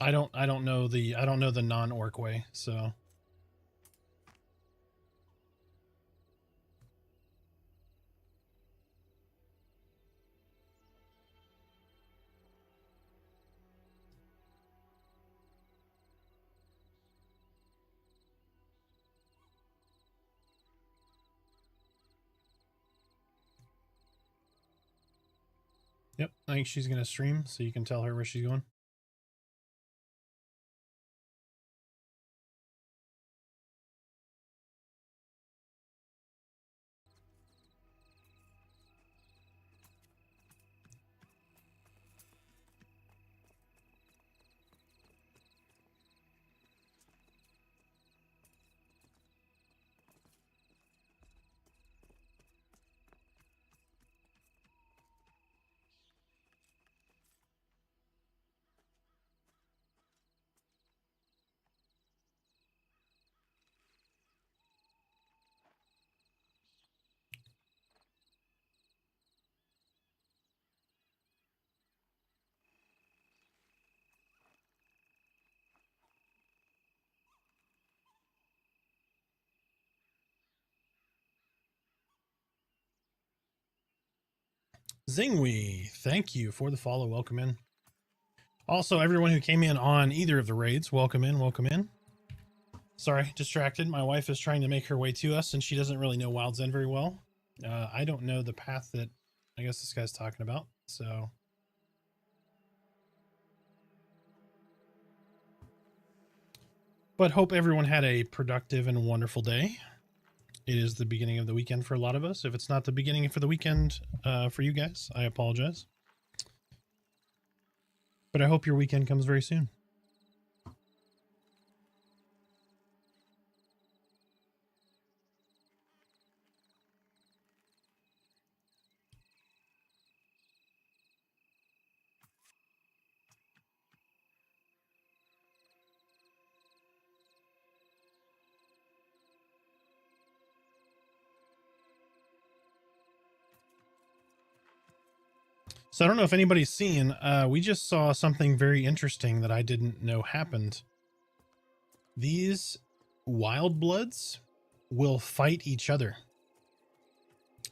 [SPEAKER 2] I don't know the non-orc way, so yep. I think she's gonna stream, so you can tell her where she's going. Zingwe, thank you for the follow. Welcome in. Also, everyone who came in on either of the raids, welcome in, welcome in. Sorry, distracted. My wife is trying to make her way to us, and she doesn't really know Wild's End very well. I don't know the path that I guess this guy's talking about, so... But hope everyone had a productive and wonderful day. It is the beginning of the weekend for a lot of us. If it's not the beginning for the weekend for you guys, I apologize. But I hope your weekend comes very soon. So I don't know if anybody's seen, we just saw something very interesting that I didn't know happened. These wild bloods will fight each other.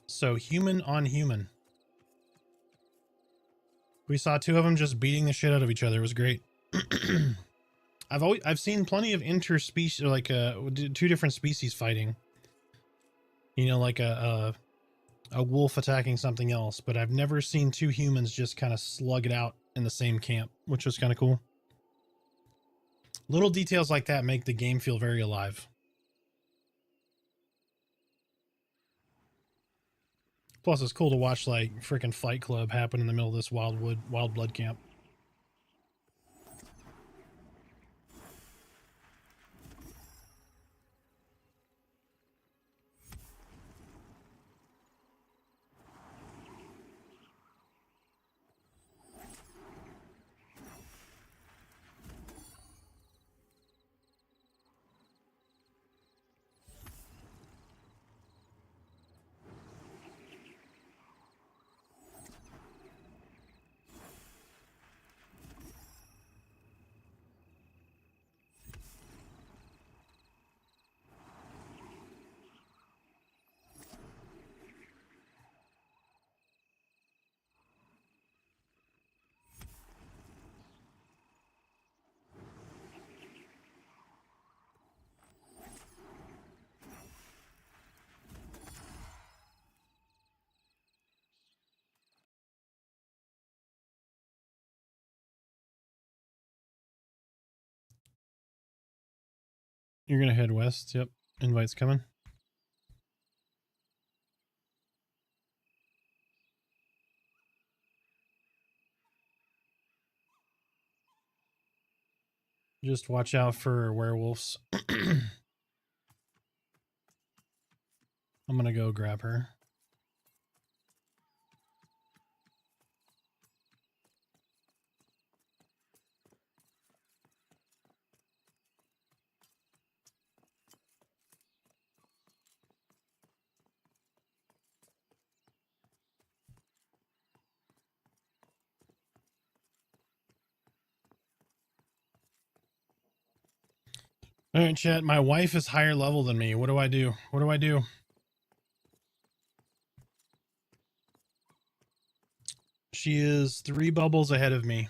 [SPEAKER 2] So human on human. We saw two of them just beating the shit out of each other. It was great. I've seen plenty of interspecies, like two different species fighting. You know, like a wolf attacking something else, but I've never seen two humans just kind of slug it out in the same camp, which was kind of cool. Little details like that make the game feel very alive. Plus, it's cool to watch like freaking Fight Club happen in the middle of this wild blood camp. You're gonna head west. Yep. Invite's coming. Just watch out for werewolves. I'm gonna go grab her. All right, chat. My wife is higher level than me. What do I do? What do I do? She is 3 bubbles ahead of me.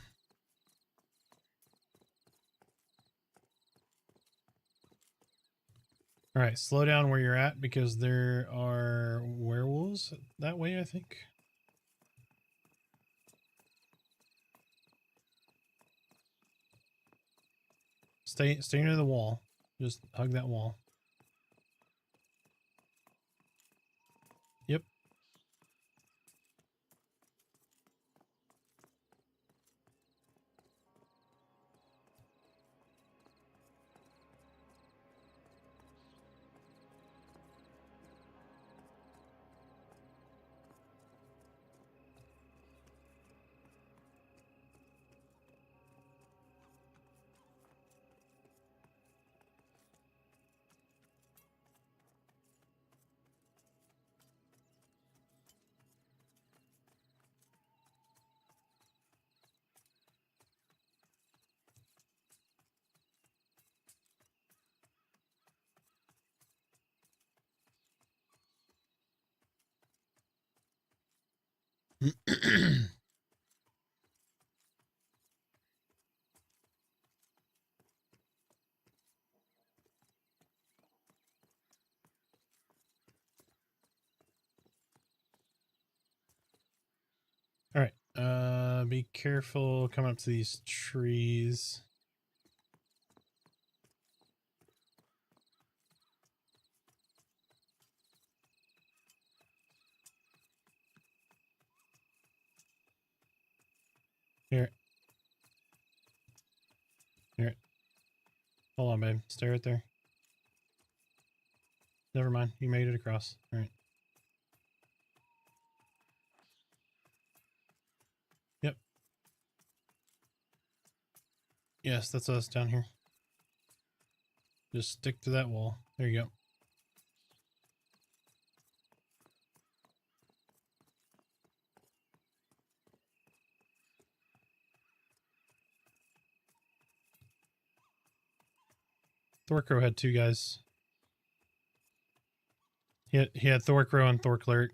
[SPEAKER 2] All right, slow down where you're at because there are werewolves that way, I think. Stay near the wall. Just hug that wall. Yep. All right. Be careful coming up to these trees. Here. Here. Hold on, babe. Stay right there. Never mind. You made it across. All right. Yep. Yes, that's us down here. Just stick to that wall. There you go. Thorcrow had 2 guys. He had Thorcrow and Thorcleric.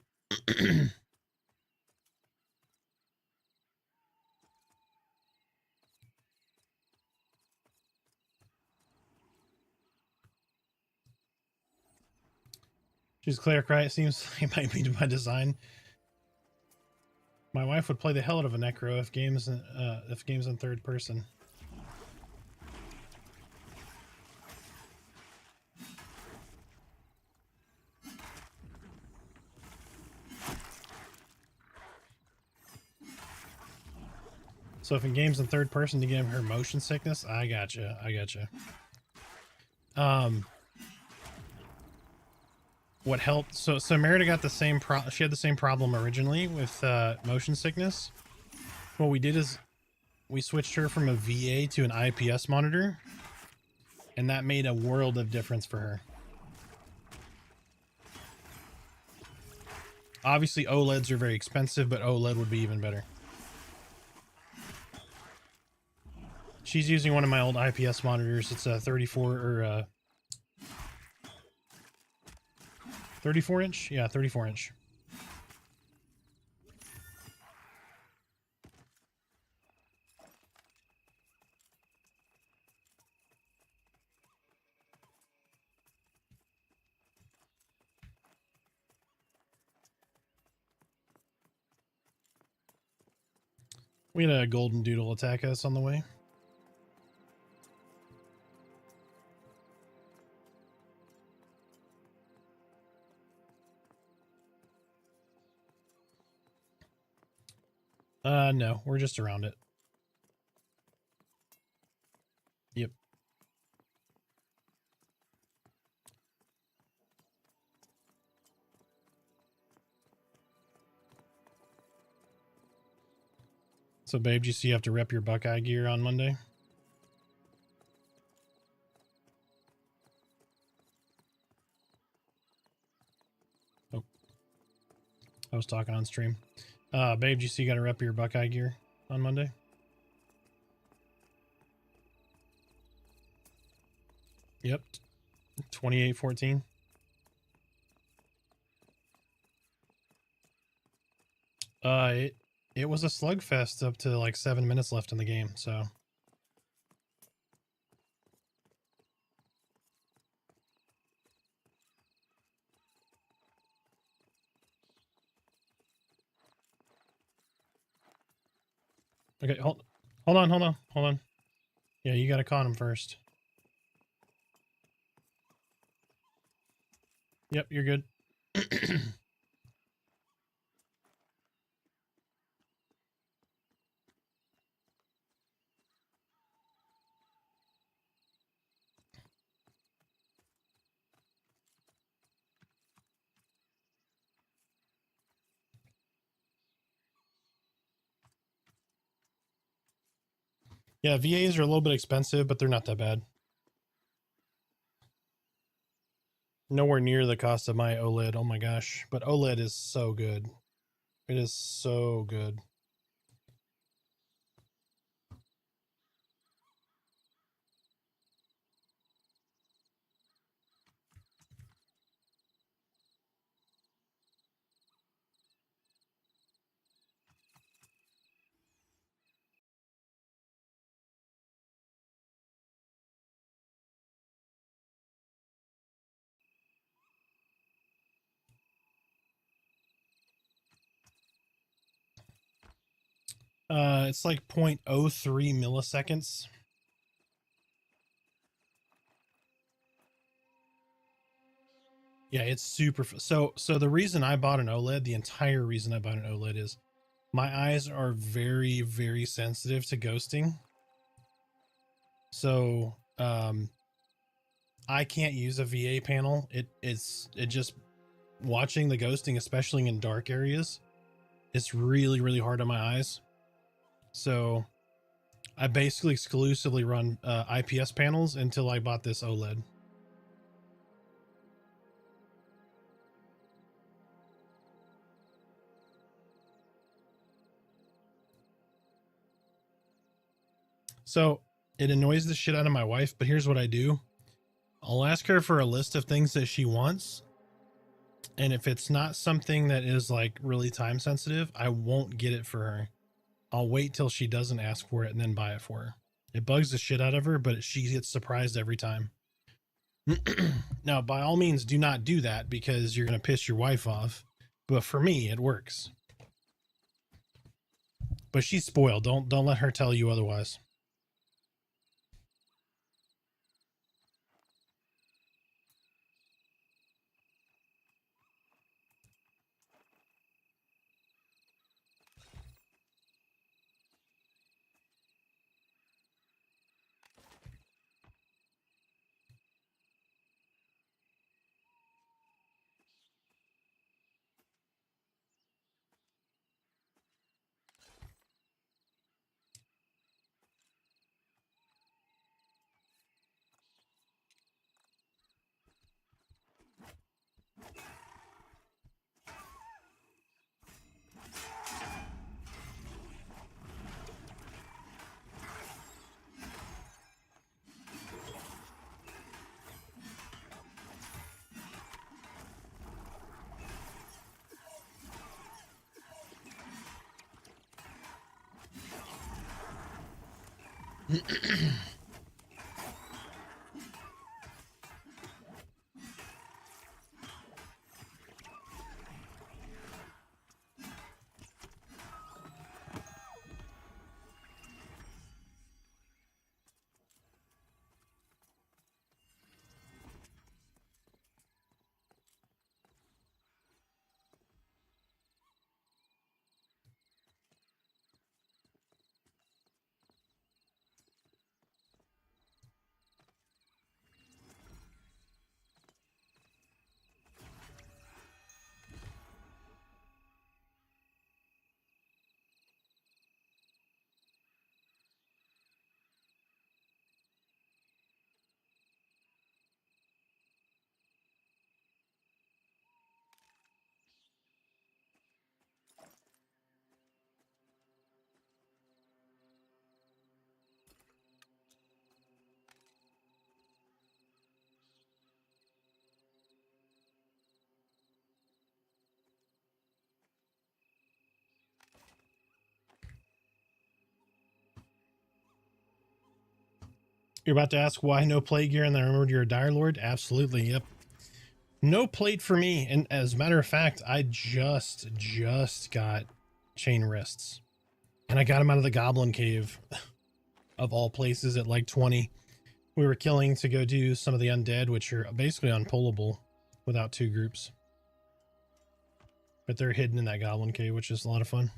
[SPEAKER 2] She's cleric, right? It seems like it might be by design. My wife would play the hell out of a necro if games in third person. So if in games in third person to give her motion sickness, I gotcha. What helped? So Merida got the same she had the same problem originally with motion sickness. What we did is we switched her from a VA to an IPS monitor, and that made a world of difference for her. Obviously OLEDs are very expensive, but OLED would be even better. She's using one of my old IPS monitors. It's a 34 inch? Yeah, 34 inch. We had a golden doodle attack us on the way. No, we're just around it. Yep. So, babe, do you see you have to rep your Buckeye gear on Monday? Oh. I was talking on stream. Babe, do you see you got to rep your Buckeye gear on Monday? Yep. 28-14. It was a slugfest up to like 7 minutes left in the game, so. Okay, hold on. Yeah, you gotta con him first. Yep, you're good. Yeah, VAs are a little bit expensive, but they're not that bad. Nowhere near the cost of my OLED. Oh my gosh. But OLED is so good. It is so good. It's like 0.03 milliseconds. Yeah, it's super. So the reason I bought an OLED, the entire reason I bought an OLED is my eyes are very, very sensitive to ghosting. So, I can't use a VA panel. It just watching the ghosting, especially in dark areas, it's really, really hard on my eyes. So I basically exclusively run IPS panels until I bought this OLED. So it annoys the shit out of my wife, but here's what I do. I'll ask her for a list of things that she wants. And if it's not something that is like really time sensitive, I won't get it for her. I'll wait till she doesn't ask for it and then buy it for her. It bugs the shit out of her, but she gets surprised every time. Now, by all means, do not do that because you're going to piss your wife off. But for me, it works. But she's spoiled. Don't let her tell you otherwise. You're about to ask why no plate gear, and then I remembered you're a Direlord? Absolutely, yep. No plate for me, and as a matter of fact, I just got chain wrists. And I got them out of the Goblin Cave, of all places, at like 20. We were killing to go do some of the undead, which are basically unpullable without two groups. But they're hidden in that Goblin Cave, which is a lot of fun.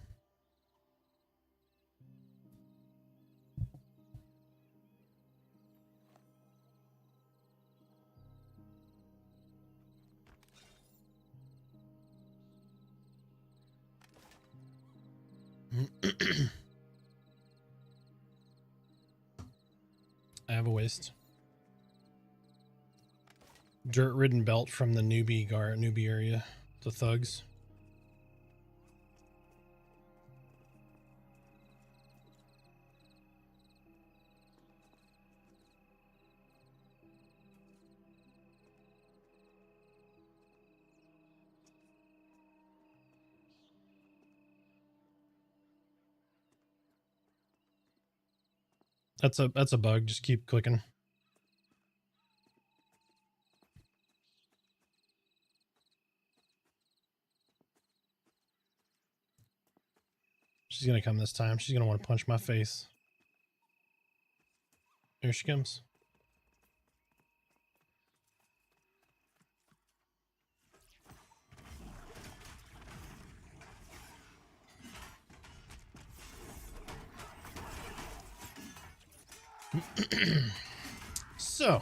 [SPEAKER 2] I have a waist. Dirt-ridden belt from the newbie area. The thugs. That's a bug. Just keep clicking. She's gonna come this time. She's gonna want to punch my face. Here she comes. So,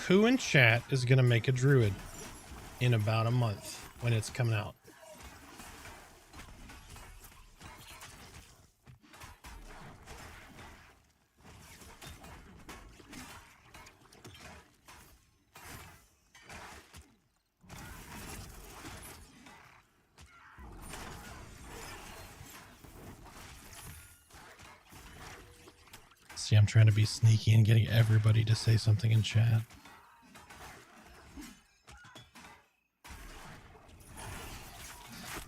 [SPEAKER 2] who in chat is gonna make a druid in about a month when it's coming out? See, I'm trying to be sneaky and getting everybody to say something in chat.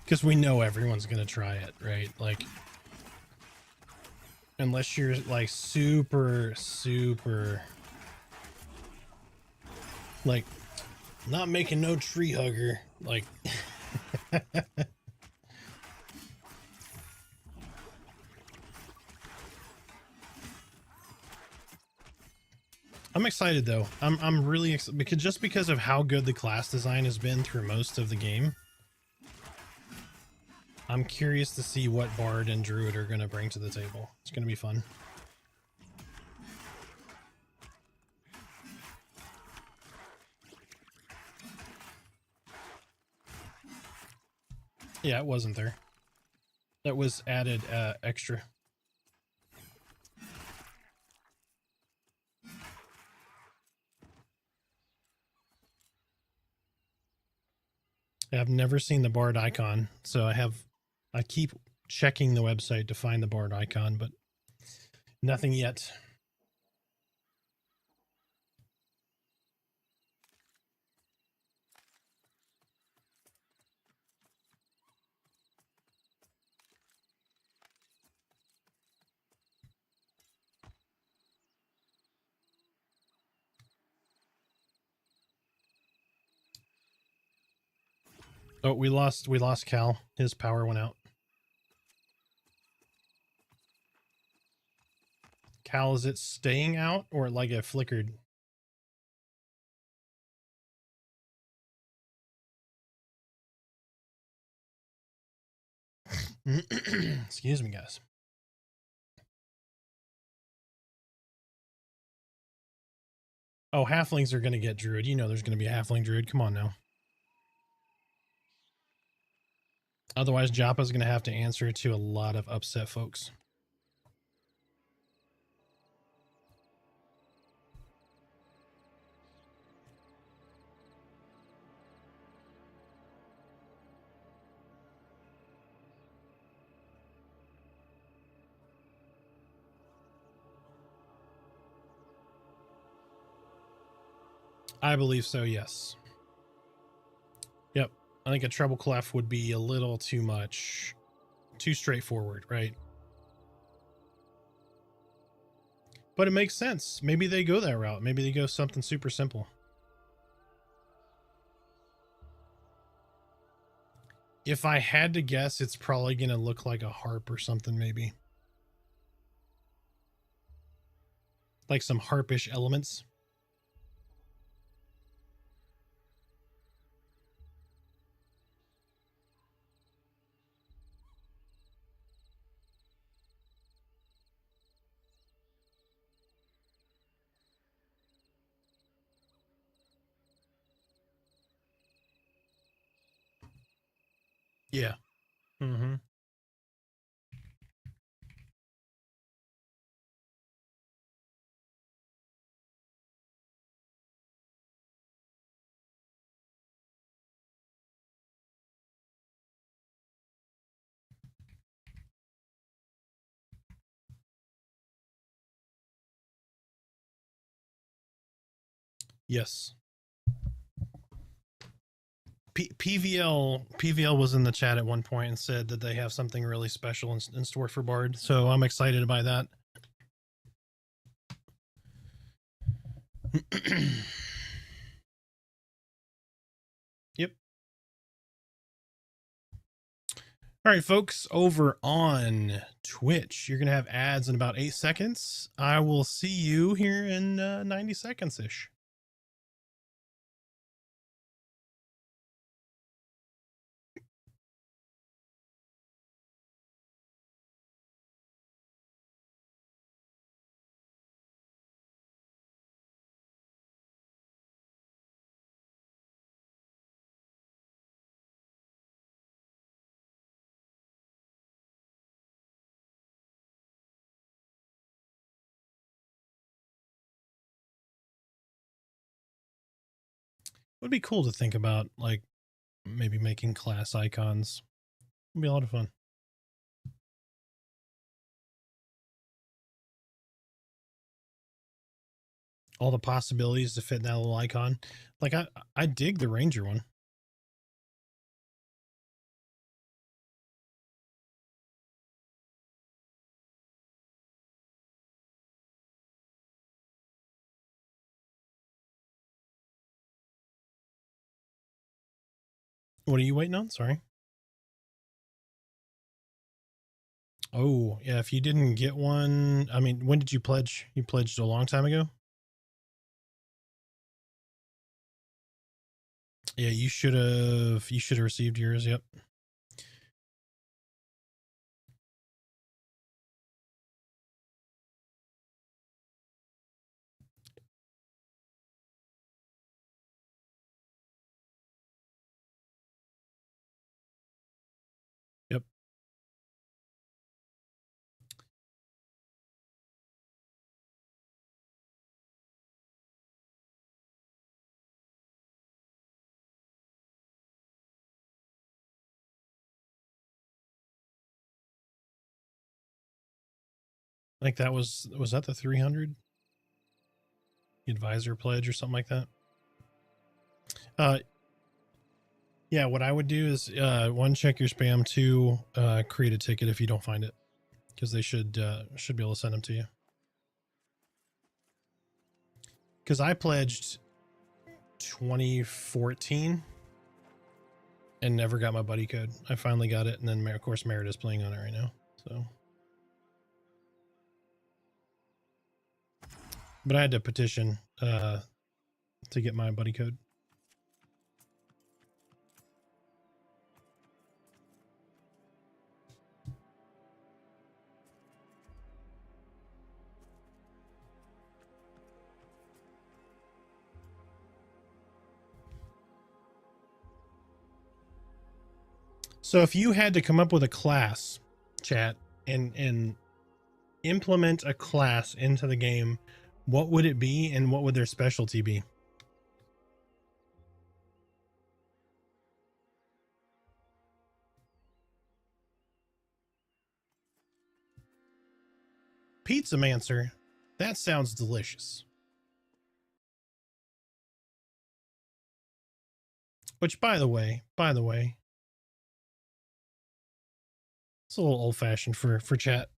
[SPEAKER 2] Because we know everyone's going to try it, right? Like, unless you're like super, like, not making no tree hugger, like... I'm excited though. I'm really excited because of how good the class design has been through most of the game. I'm curious to see what Bard and Druid are going to bring to the table. It's going to be fun. Yeah, it wasn't there. That was added extra. I've never seen the Bard icon, so I keep checking the website to find the Bard icon, but nothing yet. Oh, we lost Cal. His power went out. Cal, is it staying out or like it flickered? Excuse me, guys. Oh, halflings are going to get druid. You know there's going to be a halfling druid. Come on now. Otherwise, Joppa's going to have to answer to a lot of upset folks. I believe so, yes. Yep. I think a treble clef would be a little too much. Too straightforward, right? But it makes sense. Maybe they go that route. Maybe they go something super simple. If I had to guess, it's probably going to look like a harp or something, maybe. Like some harpish elements. Yeah. Mm-hmm. Yes. PVL was in the chat at one point and said that they have something really special in store for Bard. So I'm excited by that. Yep. All right, folks, over on Twitch, you're going to have ads in about 8 seconds. I will see you here in 90 seconds-ish. It would be cool to think about, like, maybe making class icons. It would be a lot of fun. all the possibilities to fit in that little icon. Like I dig the Ranger one. What are you waiting on? Sorry. Oh, yeah, if you didn't get one, I mean, when did you pledge? You pledged a long time ago? Yeah, you should have received yours, yep. Yep. I think that was that the 300 advisor pledge or something like that? Yeah, what I would do is one, check your spam, two, create a ticket if you don't find it, because they should be able to send them to you. Because I pledged 2014 and never got my buddy code. I finally got it, and then of course Merritt is playing on it right now. So, but I had to petition to get my buddy code. So if you had to come up with a class, chat, and implement a class into the game, what would it be and what would their specialty be? Pizzamancer. That sounds delicious. Which, by the way, it's a little old fashioned for chat.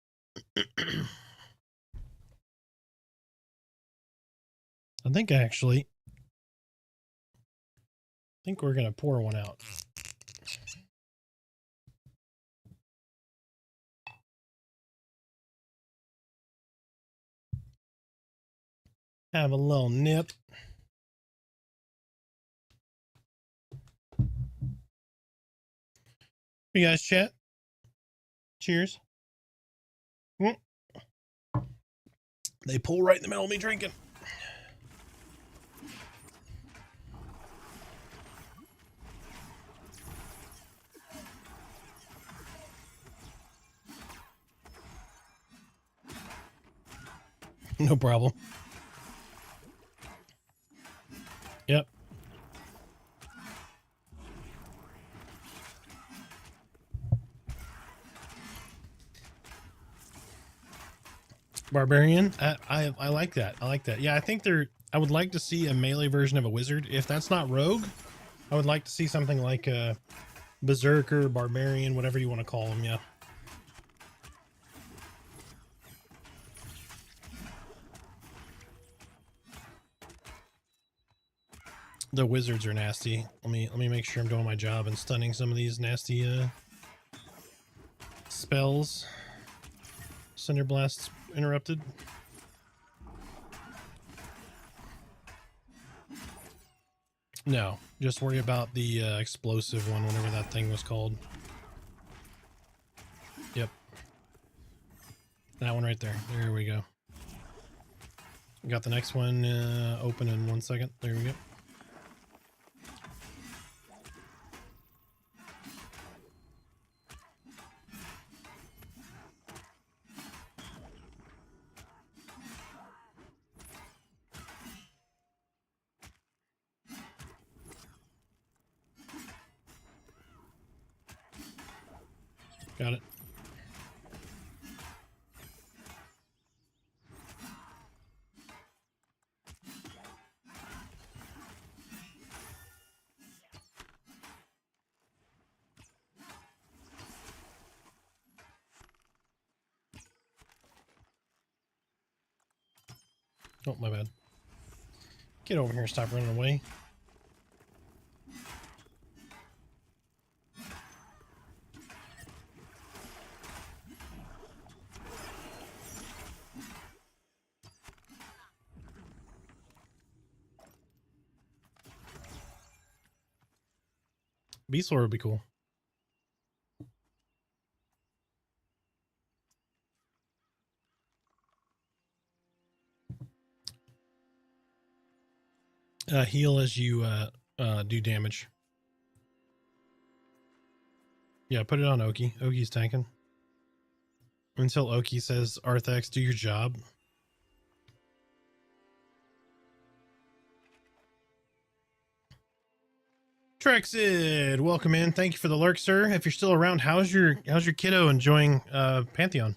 [SPEAKER 2] I think we're gonna pour one out. Have a little nip. You guys chat? Cheers. They pull right in the middle of me drinking. No problem. Yep. Barbarian. I like that. I like that. Yeah, I think I would like to see a melee version of a wizard. If that's not rogue, I would like to see something like a berserker, barbarian, whatever you want to call them. Yeah. The wizards are nasty. Let me make sure I'm doing my job and stunning some of these nasty spells. Cinder blasts interrupted. No, just worry about the explosive one, whatever that thing was called. Yep. That one right there. There we go. Got the next one open in 1 second. There we go. Got it. Oh, my bad. Get over here and stop running away. Beastlore would be cool. Heal as you do damage. Yeah, put it on Oki. Oki's tanking. Until Oki says, Arthax, do your job. Trexid, welcome in. Thank you for the lurk, sir. If you're still around, how's your kiddo enjoying Pantheon?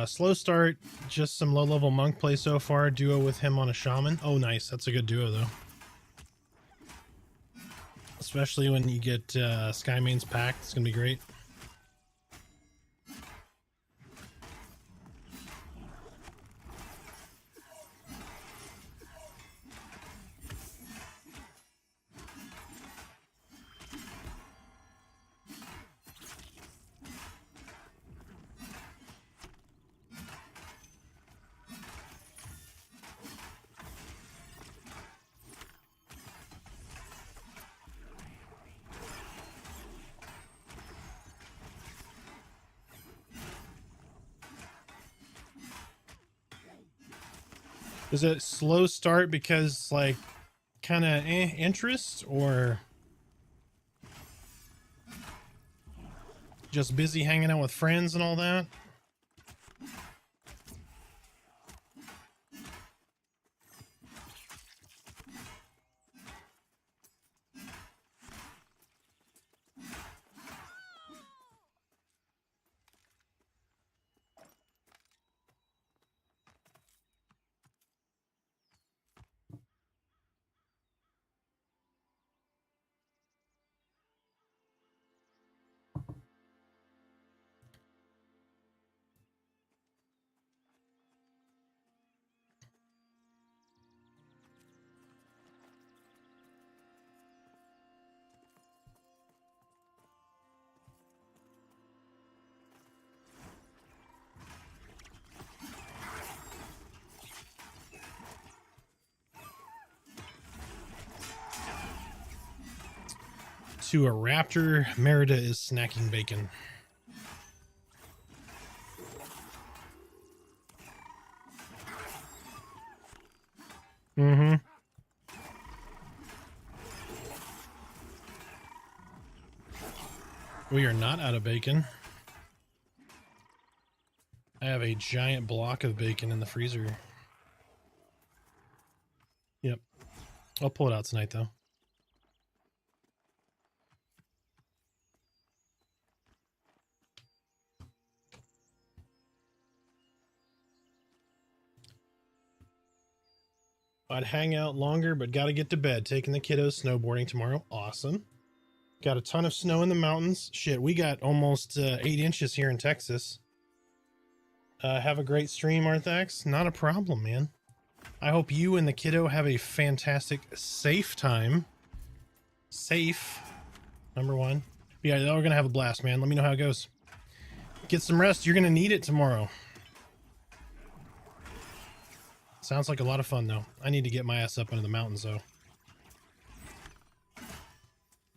[SPEAKER 2] Slow start, just some low-level monk play so far. Duo with him on a shaman. Oh, nice. That's a good duo, though. Especially when you get Skymane's packed. It's going to be great. Is it slow start because, like, kind of interest, or just busy hanging out with friends and all that? To a raptor, Merida is snacking bacon. Mm-hmm. We are not out of bacon. I have a giant block of bacon in the freezer. Yep. I'll pull it out tonight, though. I'd hang out longer, but got to get to bed. Taking the kiddos snowboarding tomorrow. Awesome. Got a ton of snow in the mountains. Shit, we got almost 8 inches here in Texas. Have a great stream, Arthax. Not a problem, man. I hope you and the kiddo have a fantastic, safe time. Safe. Number one. But yeah, we're going to have a blast, man. Let me know how it goes. Get some rest. You're going to need it tomorrow. Sounds like a lot of fun, though. I need to get my ass up into the mountains, though.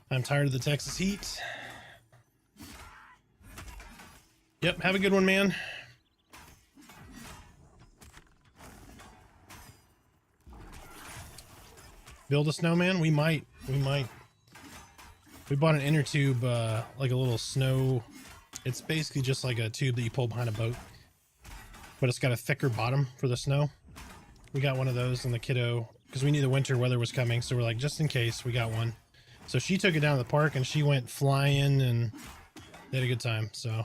[SPEAKER 2] I'm tired of the Texas heat. Yep, have a good one, man. Build a snowman? We might. We might. We bought an inner tube, like a little snow. It's basically just like a tube that you pull behind a boat. but it's got a thicker bottom for the snow. We got one of those in the kiddo because we knew the winter weather was coming, so we're like, just in case, we got one. So she took it down to the park and she went flying and they had a good time. So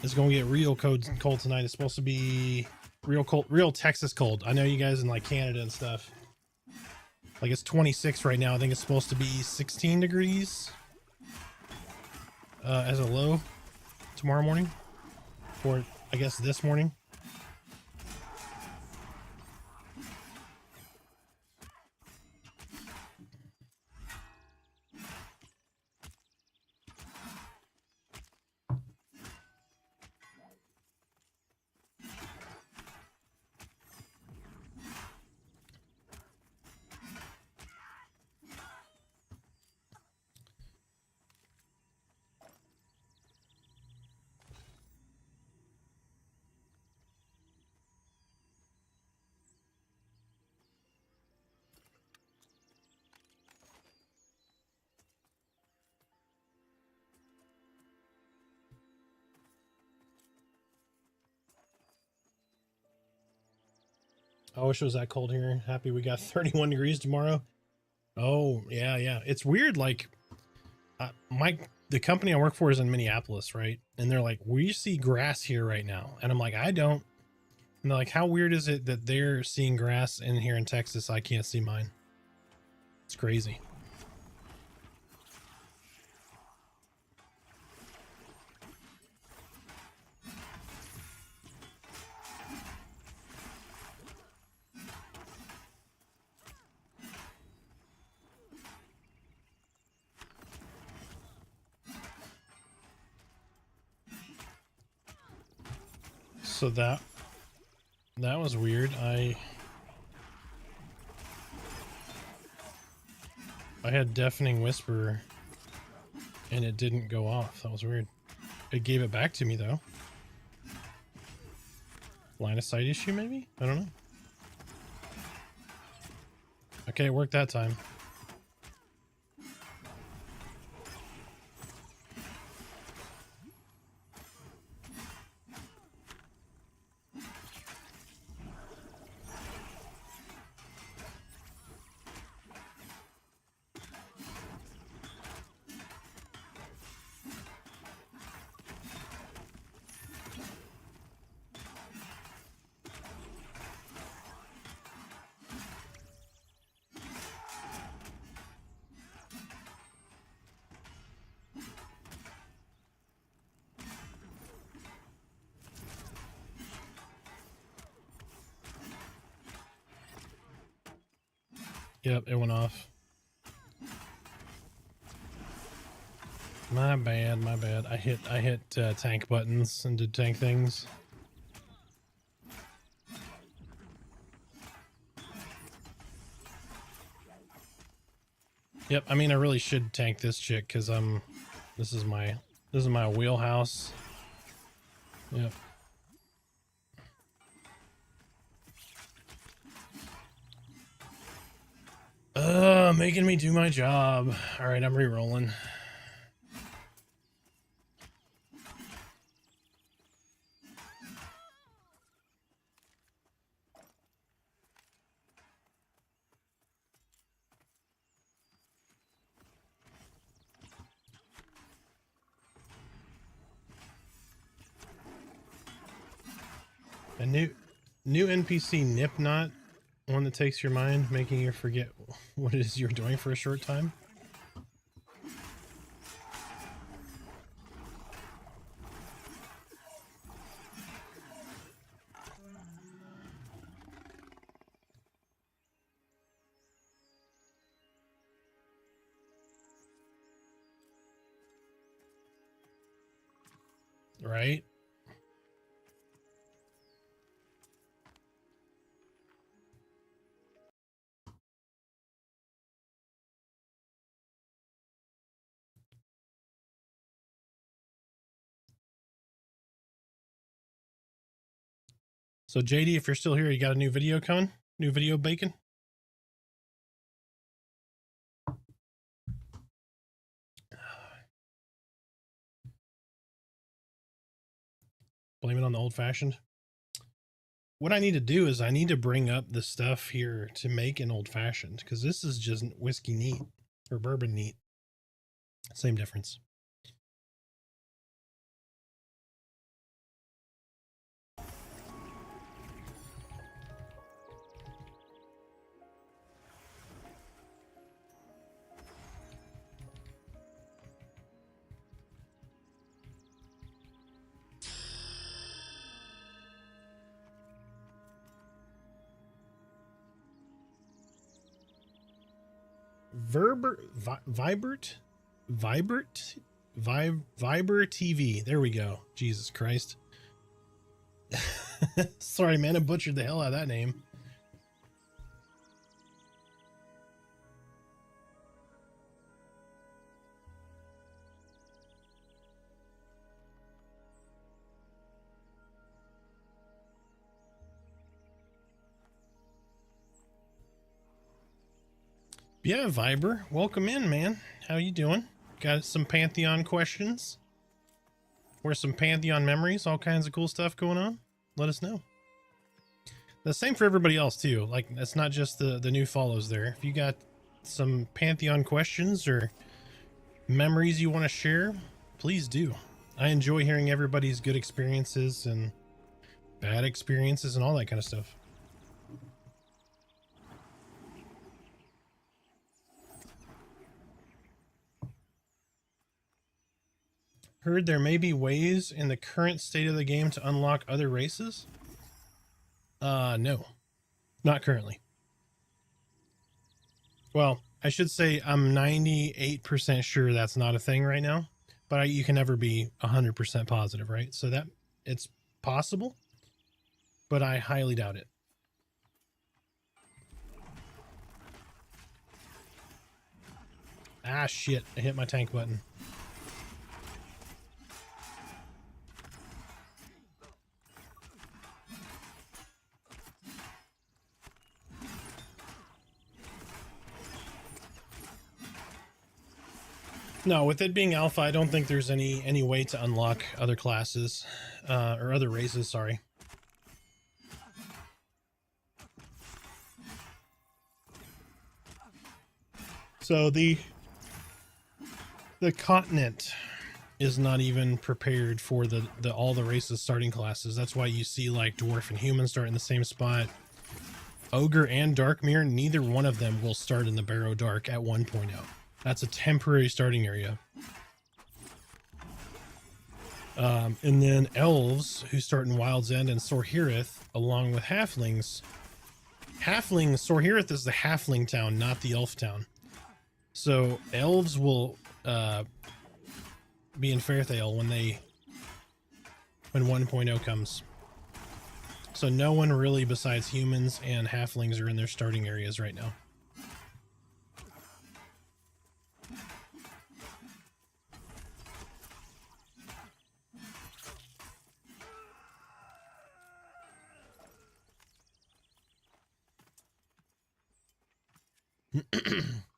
[SPEAKER 2] it's gonna get real cold tonight. It's supposed to be real cold, real Texas cold. I know you guys in like Canada and stuff. Like it's 26 right now. I think it's supposed to be 16 degrees as a low tomorrow morning, or I guess this morning. I wish it was that cold here. Happy we got 31 degrees tomorrow. Oh, yeah. It's weird. Like, the company I work for is in Minneapolis, right? And they're like, we see grass here right now. And I'm like, I don't. And they're like, how weird is it that they're seeing grass in here in Texas? I can't see mine. It's crazy. So that was weird. I had deafening whisper and it didn't go off. That was weird. It gave it back to me though. Line of sight issue maybe? I don't know. Okay, it worked that time. Yep, it went off. My bad. I hit tank buttons and did tank things. Yep, I mean I really should tank this chick because this is my wheelhouse. Yep. Making me do my job. All right, I'm re-rolling. A new NPC Nip Knot, one that takes your mind, making you forget what it is you're doing for a short time. Right? So JD, if you're still here, you got a new video coming? New video bacon? Blame it on the old fashioned. What I need to do is I need to bring up the stuff here to make an old fashioned, because this is just whiskey neat or bourbon neat. Same difference. Viber TV. There we go. Jesus Christ. Sorry, man. I butchered the hell out of that name. Yeah, Viber, welcome in, man. How you doing? Got some Pantheon questions? Or some Pantheon memories? All kinds of cool stuff going on? Let us know. The same for everybody else, too. Like, that's not just the new follows there. If you got some Pantheon questions or memories you want to share, please do. I enjoy hearing everybody's good experiences and bad experiences and all that kind of stuff. Heard there may be ways in the current state of the game to unlock other races? No. Not currently. Well, I should say I'm 98% sure that's not a thing right now, but you can never be 100% positive, right? So that it's possible, but I highly doubt it. Ah, shit. I hit my tank button. No, with it being alpha, I don't think there's any way to unlock other classes, or other races, sorry. So the continent is not even prepared for all the races starting classes. That's why you see like dwarf and human start in the same spot. Ogre and Darkmere, neither one of them will start in the Barrow Dark at 1.0. That's a temporary starting area. And then elves who start in Wild's End and Sorhireth, along with halflings. Sorhireth is the halfling town, not the elf town. So elves will be in Fairthale when 1.0 comes. So no one really besides humans and halflings are in their starting areas right now.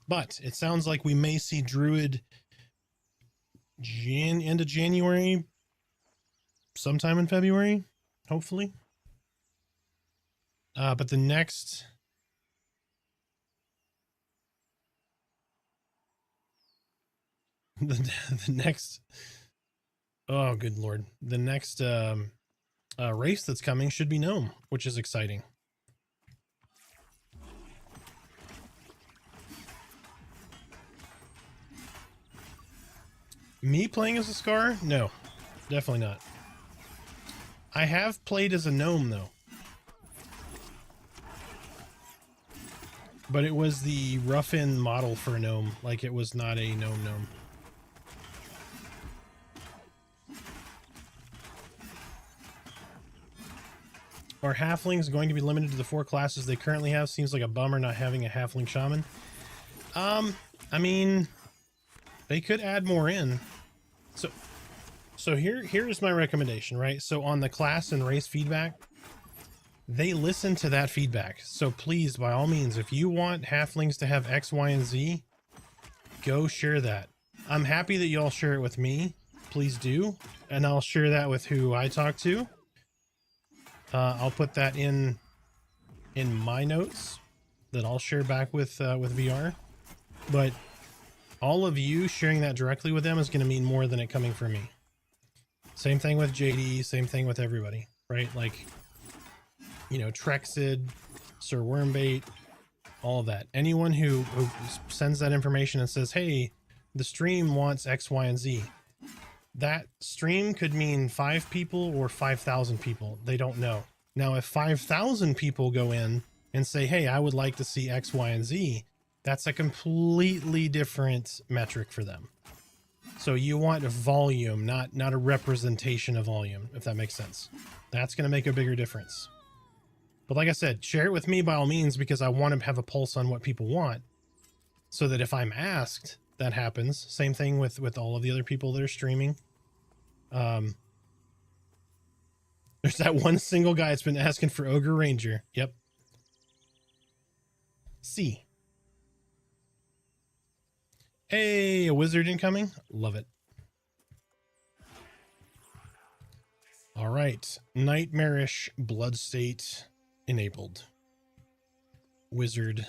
[SPEAKER 2] But it sounds like we may see Druid end of January, sometime in February, hopefully. But the next oh good lord, the next race that's coming should be Gnome, which is exciting. Me playing as a Scar? No, definitely not. I have played as a Gnome though. But it was the rough-in model for a Gnome, like it was not a Gnome. Are halflings going to be limited to the 4 classes they currently have? Seems like a bummer not having a halfling shaman. I mean, they could add more in. So here's my recommendation, right? So on the class and race feedback, they listen to that feedback. So please, by all means, if you want halflings to have X, Y, and Z, go share that. I'm happy that y'all share it with me. Please do. And I'll share that with who I talk to. I'll put that in my notes that I'll share back with VR. But all of you sharing that directly with them is going to mean more than it coming from me. Same thing with JD, same thing with everybody, right? Like, you know, Trexid, Sir Wormbait, all of that. Anyone who sends that information and says, hey, the stream wants X, Y, and Z. That stream could mean 5 people or 5,000 people. They don't know. Now, if 5,000 people go in and say, hey, I would like to see X, Y, and Z, that's a completely different metric for them. So you want volume, not a representation of volume, if that makes sense. That's going to make a bigger difference. But like I said, share it with me by all means, because I want to have a pulse on what people want, so that if I'm asked, that happens. Same thing with all of the other people that are streaming. There's that one single guy that's been asking for Ogre Ranger. Yep. C. Hey, a wizard incoming. Love it. All right. Nightmarish blood state enabled. Wizard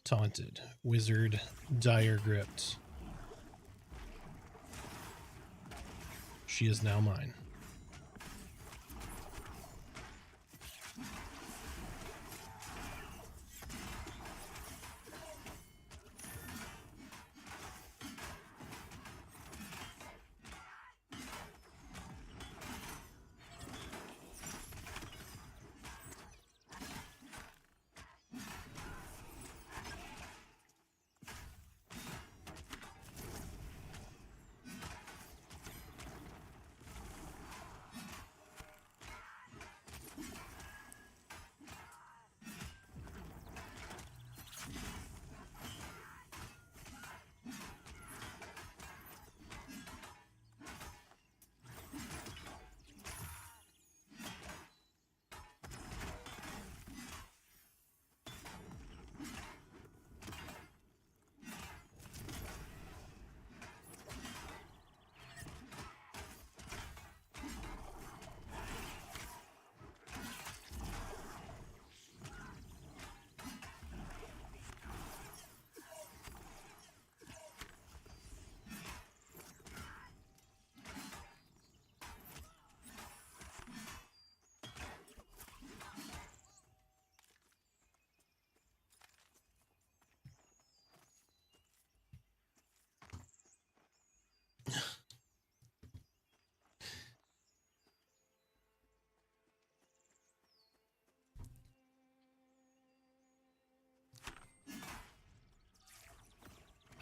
[SPEAKER 2] taunted. Wizard dire gripped. She is now mine.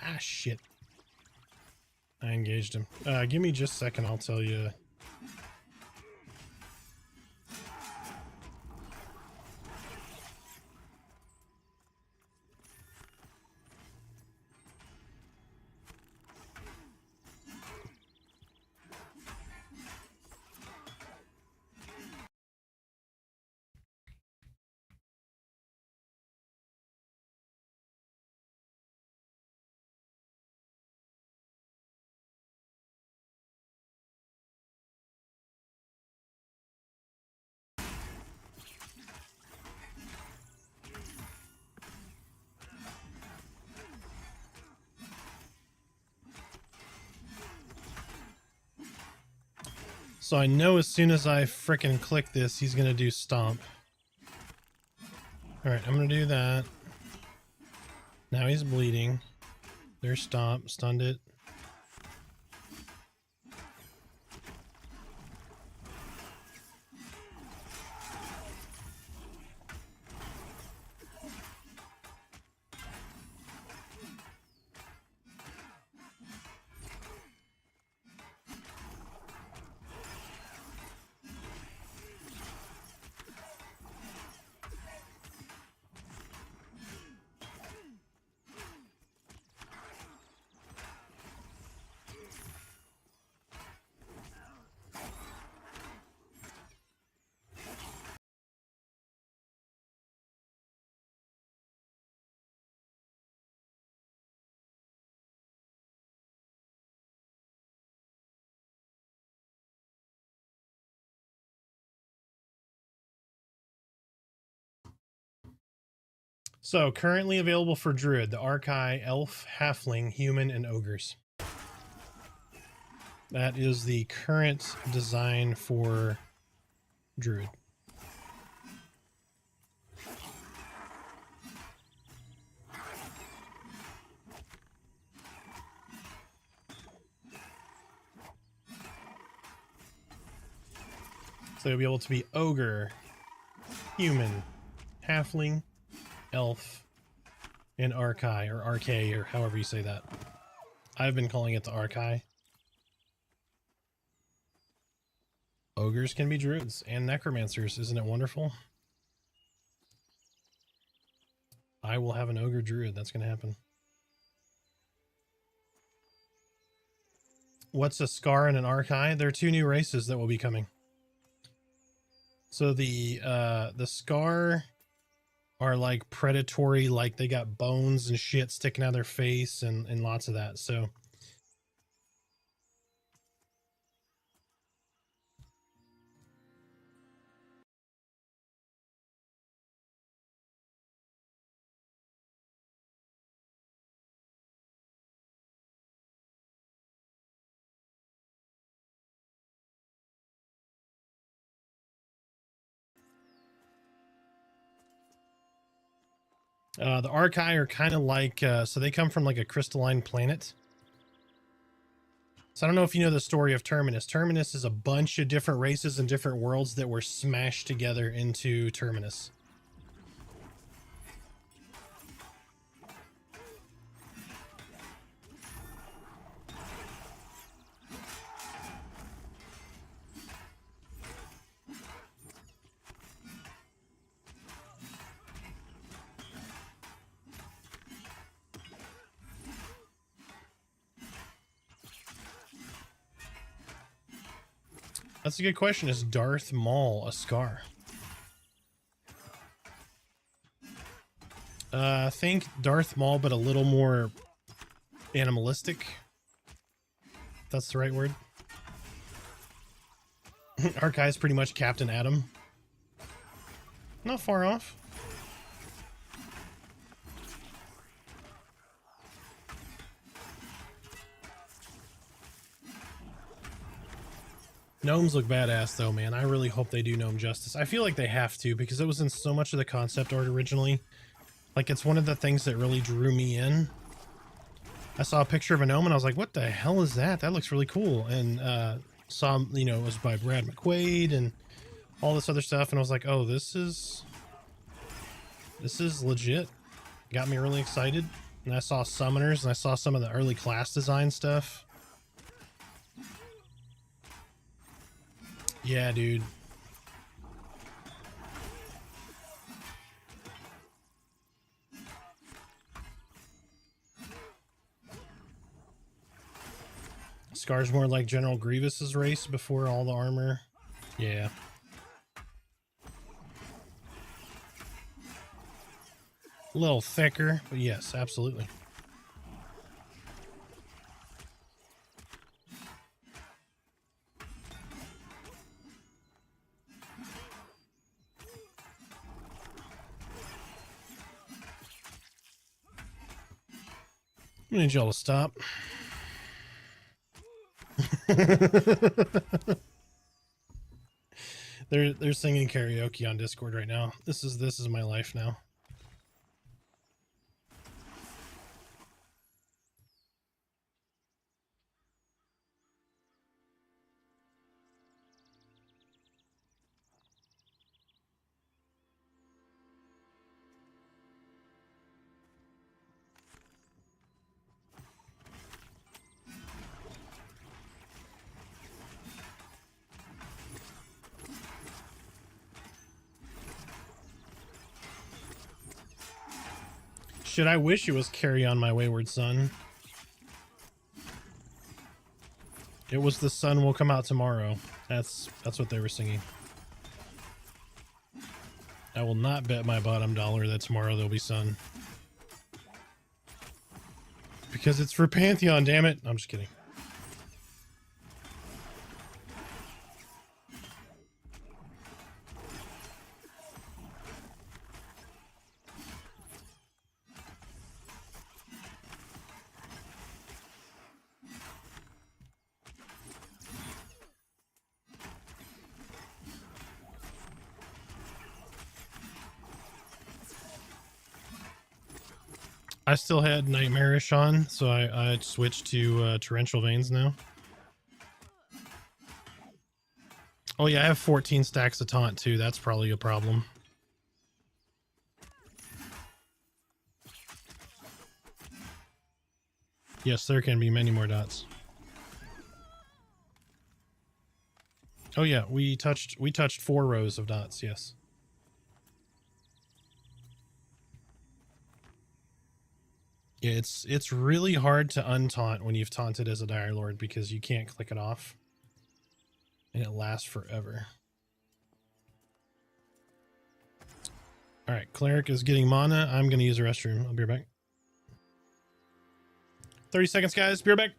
[SPEAKER 2] Ah, shit. I engaged him. Give me just a second, I'll tell you. So I know as soon as I frickin' click this, he's gonna do stomp. Alright, I'm gonna do that. Now he's bleeding. There's stomp, stunned it. So currently available for Druid, the Archai, Elf, Halfling, Human, and Ogres. That is the current design for Druid. So you'll be able to be Ogre, Human, Halfling, Elf, and Archai, or Archai, or however you say that. I've been calling it the Archai. Ogres can be Druids and Necromancers. Isn't it wonderful? I will have an Ogre Druid. That's going to happen. What's a Scar and an Archai? There are two new races that will be coming. So the Scar are like predatory, like they got bones and shit sticking out of their face and lots of that. So the Archai are kind of like, so they come from like a crystalline planet. So I don't know if you know the story of Terminus. Terminus is a bunch of different races and different worlds that were smashed together into Terminus. That's a good question. Is Darth Maul a Scar? I think Darth Maul, but a little more animalistic. If that's the right word. Archai is pretty much Captain Adam. Not far off. Gnomes look badass though, man. I really hope they do gnome justice. I feel like they have to because it was in so much of the concept art originally. Like it's one of the things that really drew me in. I saw a picture of a gnome and I was like, what the hell is that? That looks really cool. And saw, you know, it was by Brad McQuaid and all this other stuff. And I was like, oh, this is legit. Got me really excited. And I saw summoners and I saw some of the early class design stuff. Yeah, dude. Scar's more like General Grievous's race before all the armor. Yeah. A little thicker, but yes, absolutely. I need y'all to stop. They're singing karaoke on Discord right now. This is my life now. Shit, I wish it was Carry On My Wayward Son. It was The Sun Will Come Out Tomorrow. That's what they were singing. I will not bet my bottom dollar that tomorrow there'll be sun. Because it's for Pantheon, damn it. I'm just kidding. I still had Nightmarish on, so I switched to Torrential Veins now. Oh yeah, I have 14 stacks of taunt too. That's probably a problem. Yes, there can be many more dots. Oh yeah, we touched 4 rows of dots, yes. Yeah, it's really hard to untaunt when you've taunted as a Direlord because you can't click it off. And it lasts forever. Alright, Cleric is getting mana. I'm gonna use a restroom. I'll be right back. 30 seconds, guys. Be right back.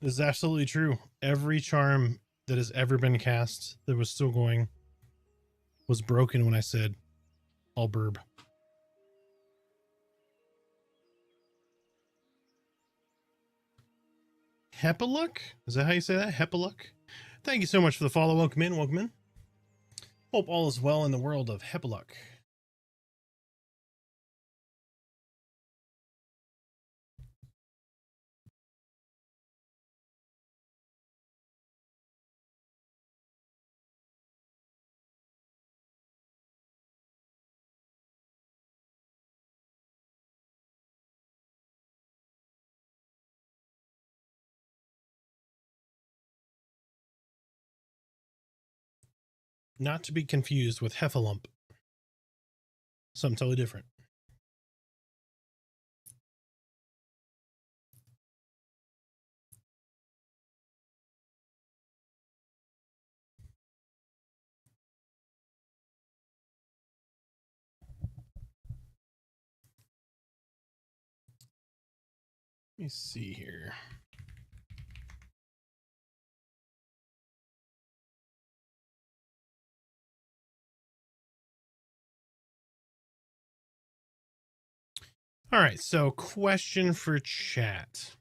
[SPEAKER 2] This is absolutely true. Every charm that has ever been cast that was still going was broken when I said all burb. Hepaluk? Is that how you say that? Hepaluk? Thank you so much for the follow. Welcome in, welcome in. Hope all is well in the world of Hepaluk. Not to be confused with Heffalump. Something totally different. Let me see here. All right, so question for chat.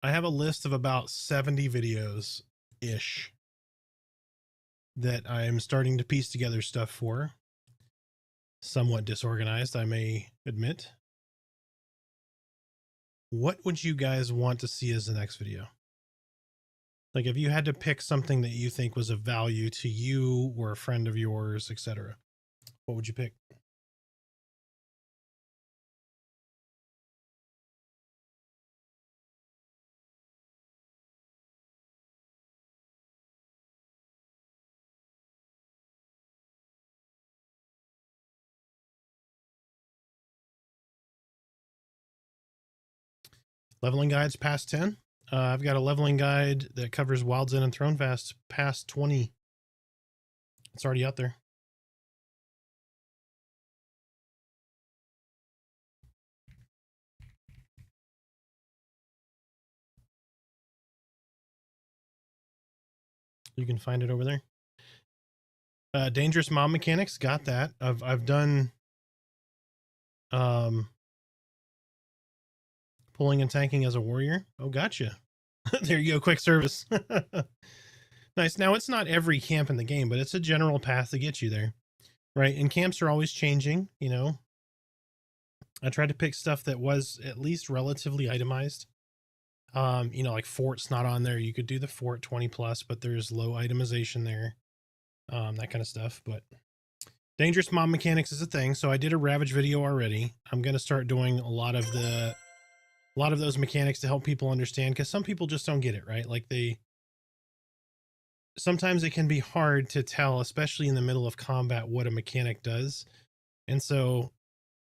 [SPEAKER 2] I have a list of about 70 videos-ish that I'm starting to piece together stuff for. Somewhat disorganized, I may admit. What would you guys want to see as the next video? Like if you had to pick something that you think was of value to you or a friend of yours, etc., what would you pick? Leveling guides past 10. I've got a leveling guide that covers Wild's End and Thronefast past 20. It's already out there. You can find it over there. Dangerous mob mechanics, got that. I've done pulling and tanking as a warrior. Oh, gotcha. There you go, quick service. Nice. Now it's not every camp in the game, but it's a general path to get you there, right? And camps are always changing, you know. I tried to pick stuff that was at least relatively itemized. You know, like fort's not on there. You could do the fort 20 plus, but there's low itemization there. That kind of stuff. But dangerous mob mechanics is a thing. So I did a Ravage video already. I'm going to start doing a lot of those mechanics to help people understand, because some people just don't get it, right? Like sometimes it can be hard to tell, especially in the middle of combat, what a mechanic does. And so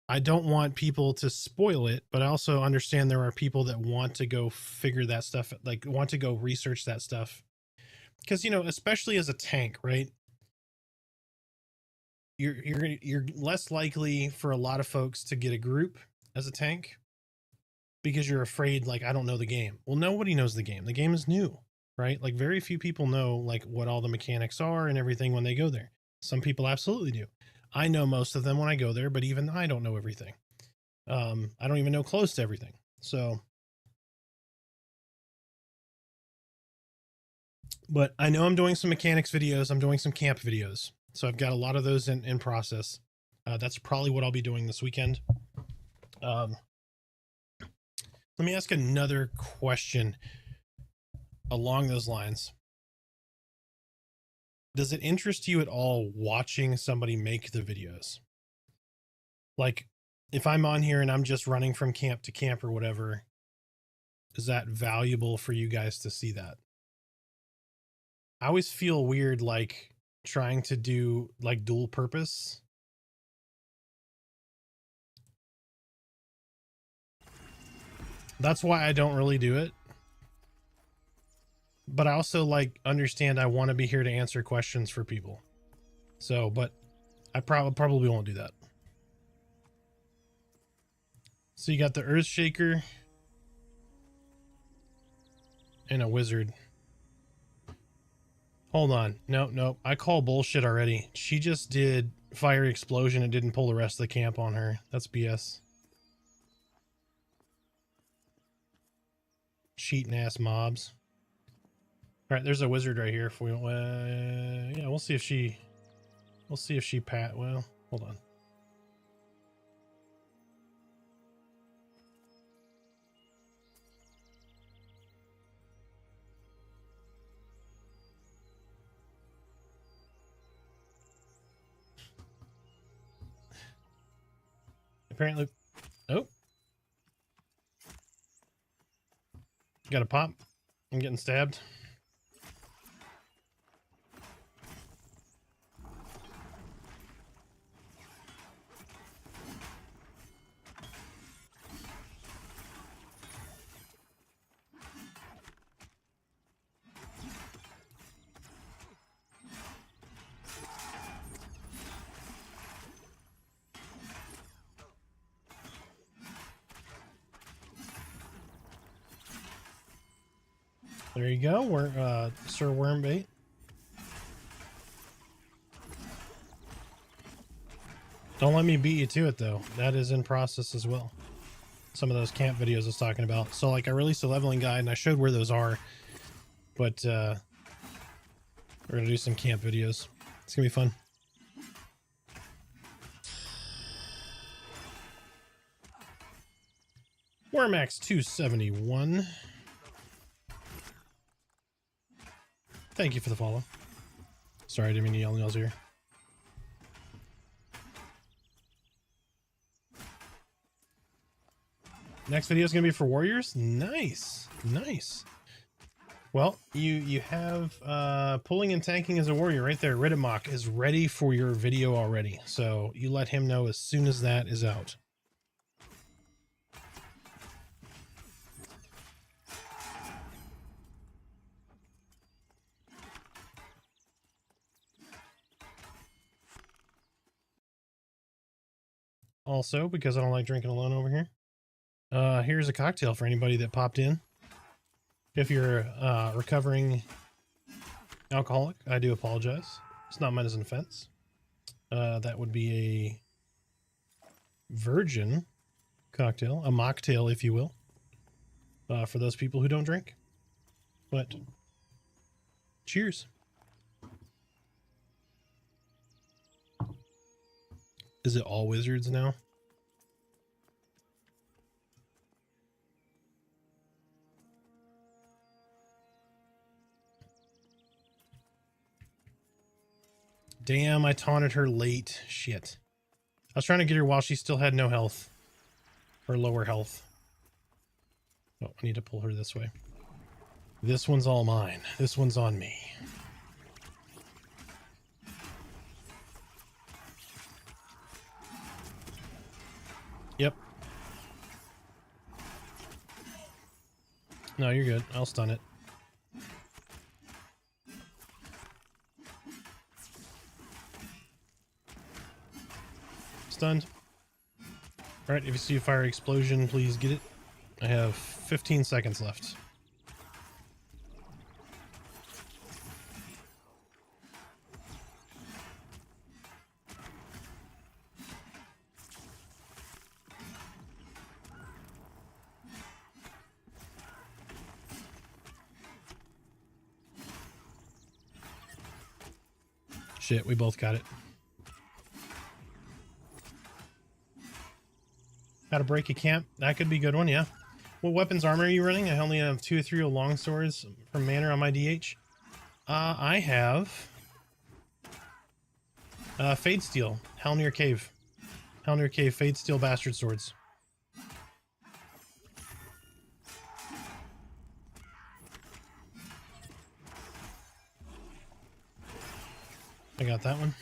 [SPEAKER 2] I don't want people to spoil it, but I also understand there are people that want to go figure that stuff, like want to go research that stuff. Because, you know, especially as a tank, right? You're less likely for a lot of folks to get a group as a tank because you're afraid, like, I don't know the game. Well, nobody knows the game. The game is new, right? Like, very few people know like what all the mechanics are and everything when they go there. Some people absolutely do. I know most of them when I go there, but even I don't know everything. I don't even know close to everything. So, but I know I'm doing some mechanics videos. I'm doing some camp videos. So I've got a lot of those in process. That's probably what I'll be doing this weekend. Let me ask another question along those lines. Does it interest you at all watching somebody make the videos? Like, if I'm on here and I'm just running from camp to camp or whatever, is that valuable for you guys to see that? I always feel weird, like, trying to do, like, dual purpose. That's why I don't really do it. But I also, like, understand I want to be here to answer questions for people. So, but I probably won't do that. So you got the Earthshaker and a wizard. Hold on. No. I call bullshit already. She just did fiery explosion and didn't pull the rest of the camp on her. That's BS. Cheating ass mobs. All right, there's a wizard right here. If we, yeah, we'll see if she well, hold on. Apparently, oh, got a pop. I'm getting stabbed. There you go. We're Sir Wormbait. Don't let me beat you to it though. That is in process as well. Some of those camp videos I was talking about. So like I released a leveling guide and I showed where those are, but we're gonna do some camp videos. It's gonna be fun. Wormax 271. Thank you for the follow. Sorry, I didn't mean to yell in y'all's ear. Next video is going to be for warriors. Nice. Well, you have pulling and tanking as a warrior right there. Ridimok is ready for your video already. So you let him know as soon as that is out. Also, because I don't like drinking alone over here, here's a cocktail for anybody that popped in. If you're a recovering alcoholic, I do apologize. It's not mine as an offense. That would be a virgin cocktail, a mocktail, if you will, for those people who don't drink. But cheers. Is it all wizards now? Damn, I taunted her late. Shit. I was trying to get her while she still had no health. Or lower health. Oh, I need to pull her this way. This one's all mine. This one's on me. Yep. No, you're good. I'll stun it. Stunned. Alright, if you see a fire explosion, please get it. I have 15 seconds left. Shit, we both got it. How to break a camp? That could be a good one, yeah. What weapons armor are you running? I only have 2 or 3 long swords from Manor on my DH. I have Fade Steel, Haunder Cave. Haunder Cave, Fade Steel Bastard Swords. I got that one.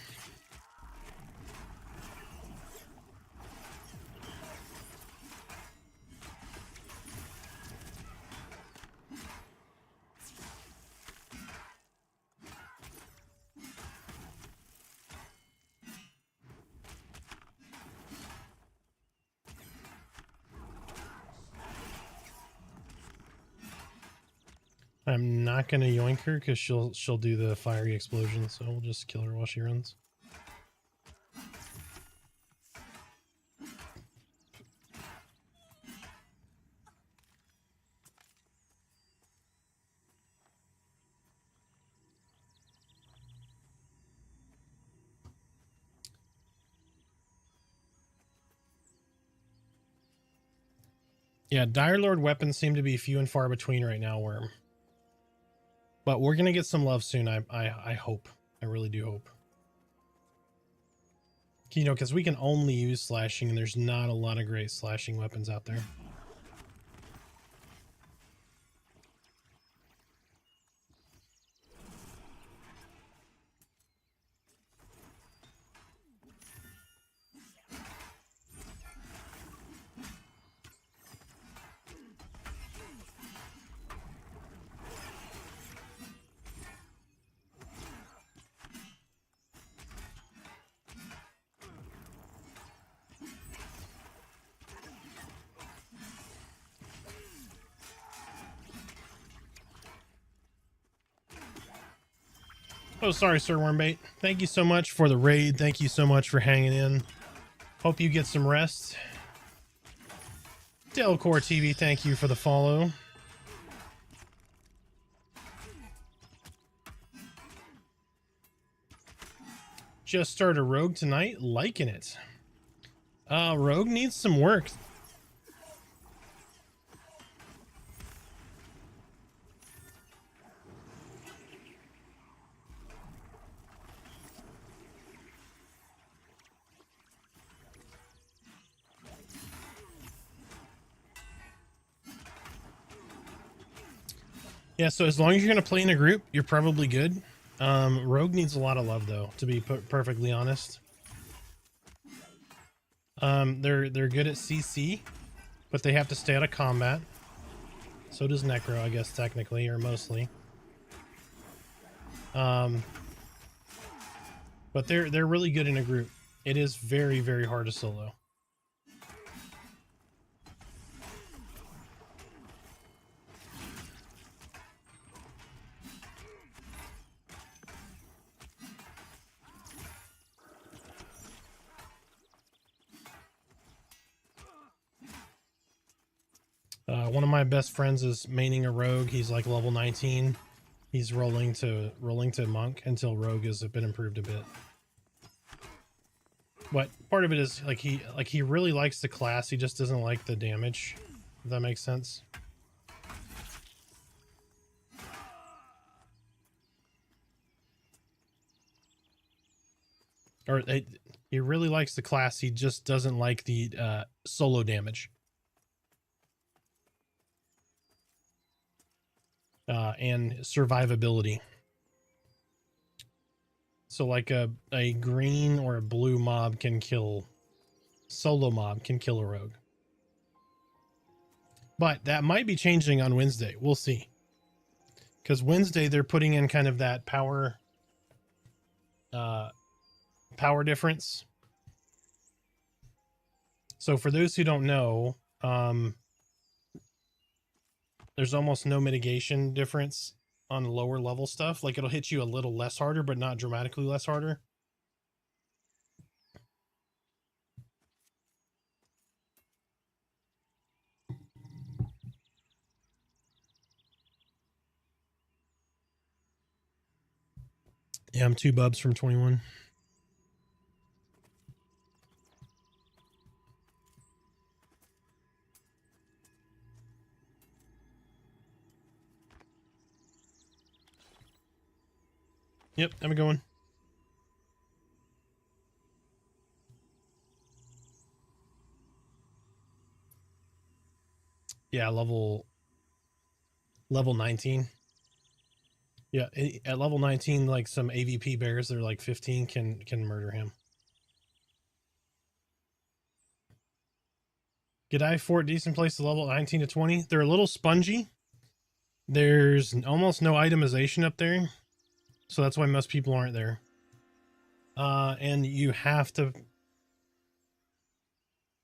[SPEAKER 2] I'm not gonna yoink her because she'll do the fiery explosion, so we'll just kill her while she runs. Yeah, Direlord weapons seem to be few and far between right now, Worm. But we're gonna get some love soon. I hope. I really do hope. You know, because we can only use slashing, and there's not a lot of great slashing weapons out there. Oh, sorry, Sir Wormbait. Thank you so much for the raid. Thank you so much for hanging in. Hope you get some rest. Delcore TV, thank you for the follow. Just started Rogue tonight. Liking it. Rogue needs some work. Yeah, so as long as you're going to play in a group, you're probably good. Rogue needs a lot of love, though, to be perfectly honest. They're good at CC, but they have to stay out of combat. So does Necro, I guess, technically, or mostly. But they're really good in a group. It is very, very hard to solo. One of my best friends is maining a rogue. He's like level 19. He's rolling to monk until rogue has been improved a bit. But part of it is like he really likes the class. He just doesn't like the damage. If that makes sense. Or he really likes the class. He just doesn't like the solo damage. And survivability. So like a green or a blue mob can kill, solo mob can kill a rogue. But that might be changing on Wednesday. We'll see. Because Wednesday they're putting in kind of that power difference. So for those who don't know, there's almost no mitigation difference on lower level stuff. Like it'll hit you a little less harder, but not dramatically less harder. Yeah, I'm 2 bubs from 21. Yep, have a good one. Yeah, level 19. Yeah, at level 19, like some AVP bears that are like 15 can murder him. G'day, Fort, decent place to level 19 to 20. They're a little spongy. There's almost no itemization up there. So that's why most people aren't there. And you have to,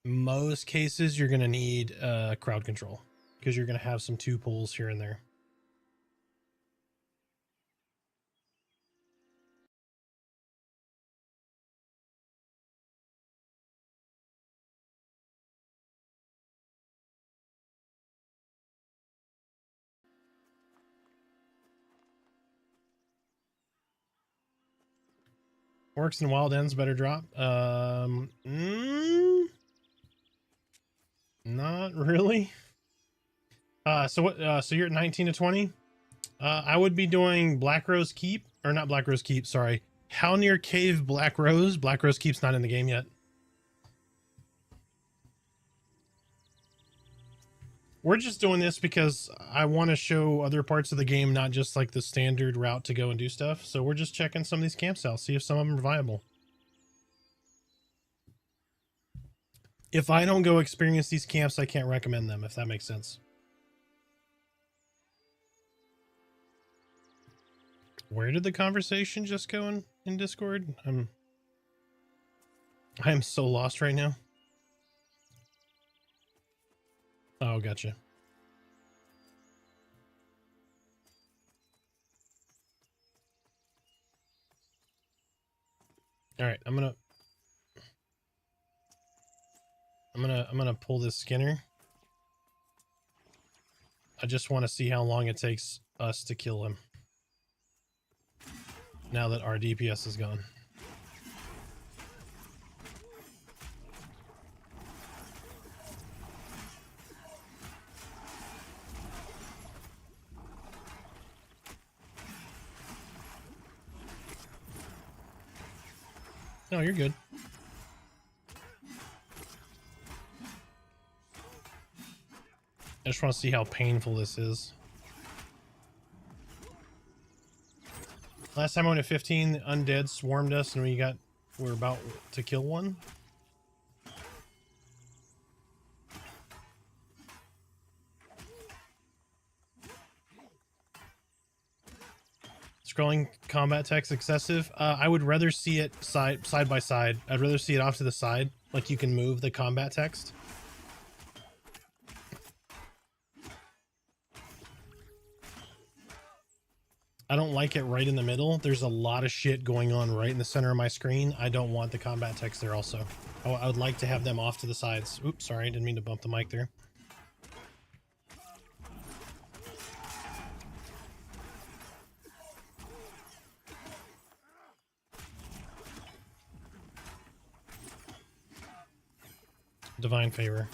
[SPEAKER 2] most cases, you're going to need crowd control because you're going to have some 2 pulls here and there. Orcs and wild ends better drop. Not really. So what? So you're at 19 to 20. I would be doing Black Rose Keep, or not Black Rose Keep. Sorry, Haunder Cave Black Rose. Black Rose Keep's not in the game yet. We're just doing this because I want to show other parts of the game, not just like the standard route to go and do stuff. So we're just checking some of these camps out, see if some of them are viable. If I don't go experience these camps, I can't recommend them, if that makes sense. Where did the conversation just go in Discord? I am so lost right now. Oh, gotcha. All right, I'm gonna pull this Skinner. I just want to see how long it takes us to kill him. Now that our DPS is gone. No, you're good. I just want to see how painful this is. Last time I went at 15, the undead swarmed us and we're about to kill one. Scrolling combat text excessive. I would rather see it side by side. I'd rather see it off to the side, like you can move the combat text. I don't like it right in the middle. There's a lot of shit going on right in the center of my screen. I don't want the combat text there also. I would like to have them off to the sides. Oops, sorry, I didn't mean to bump the mic there. divine favor.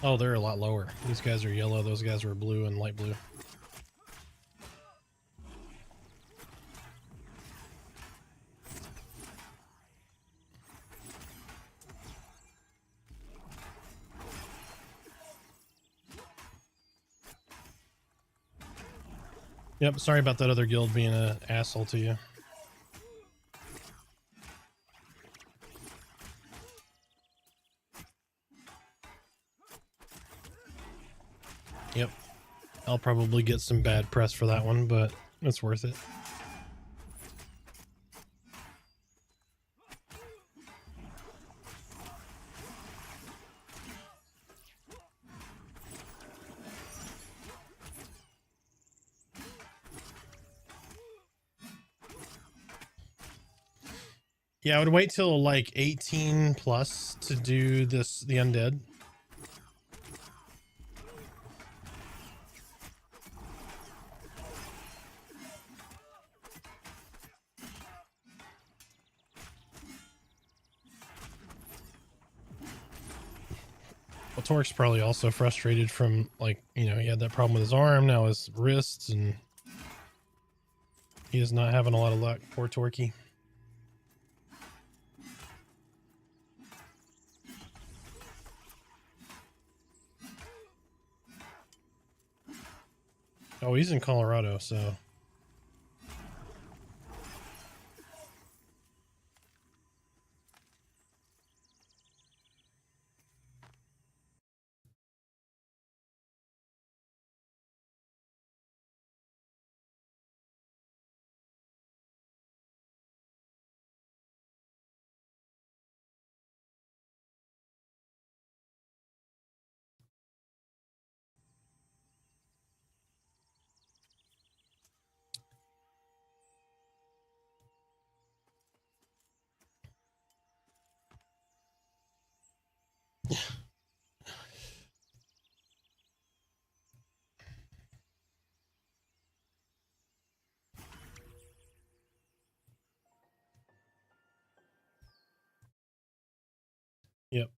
[SPEAKER 2] Oh, they're a lot lower. These guys are yellow, those guys were blue and light blue. Yep, sorry about that other guild being an asshole to you. Yep. I'll probably get some bad press for that one, but it's worth it. Yeah, I would wait till like 18 plus to do the undead. Well, Torque's probably also frustrated from, like, you know, he had that problem with his arm, now his wrists, and he is not having a lot of luck. Poor Torquey. Oh, he's in Colorado, so. Yep.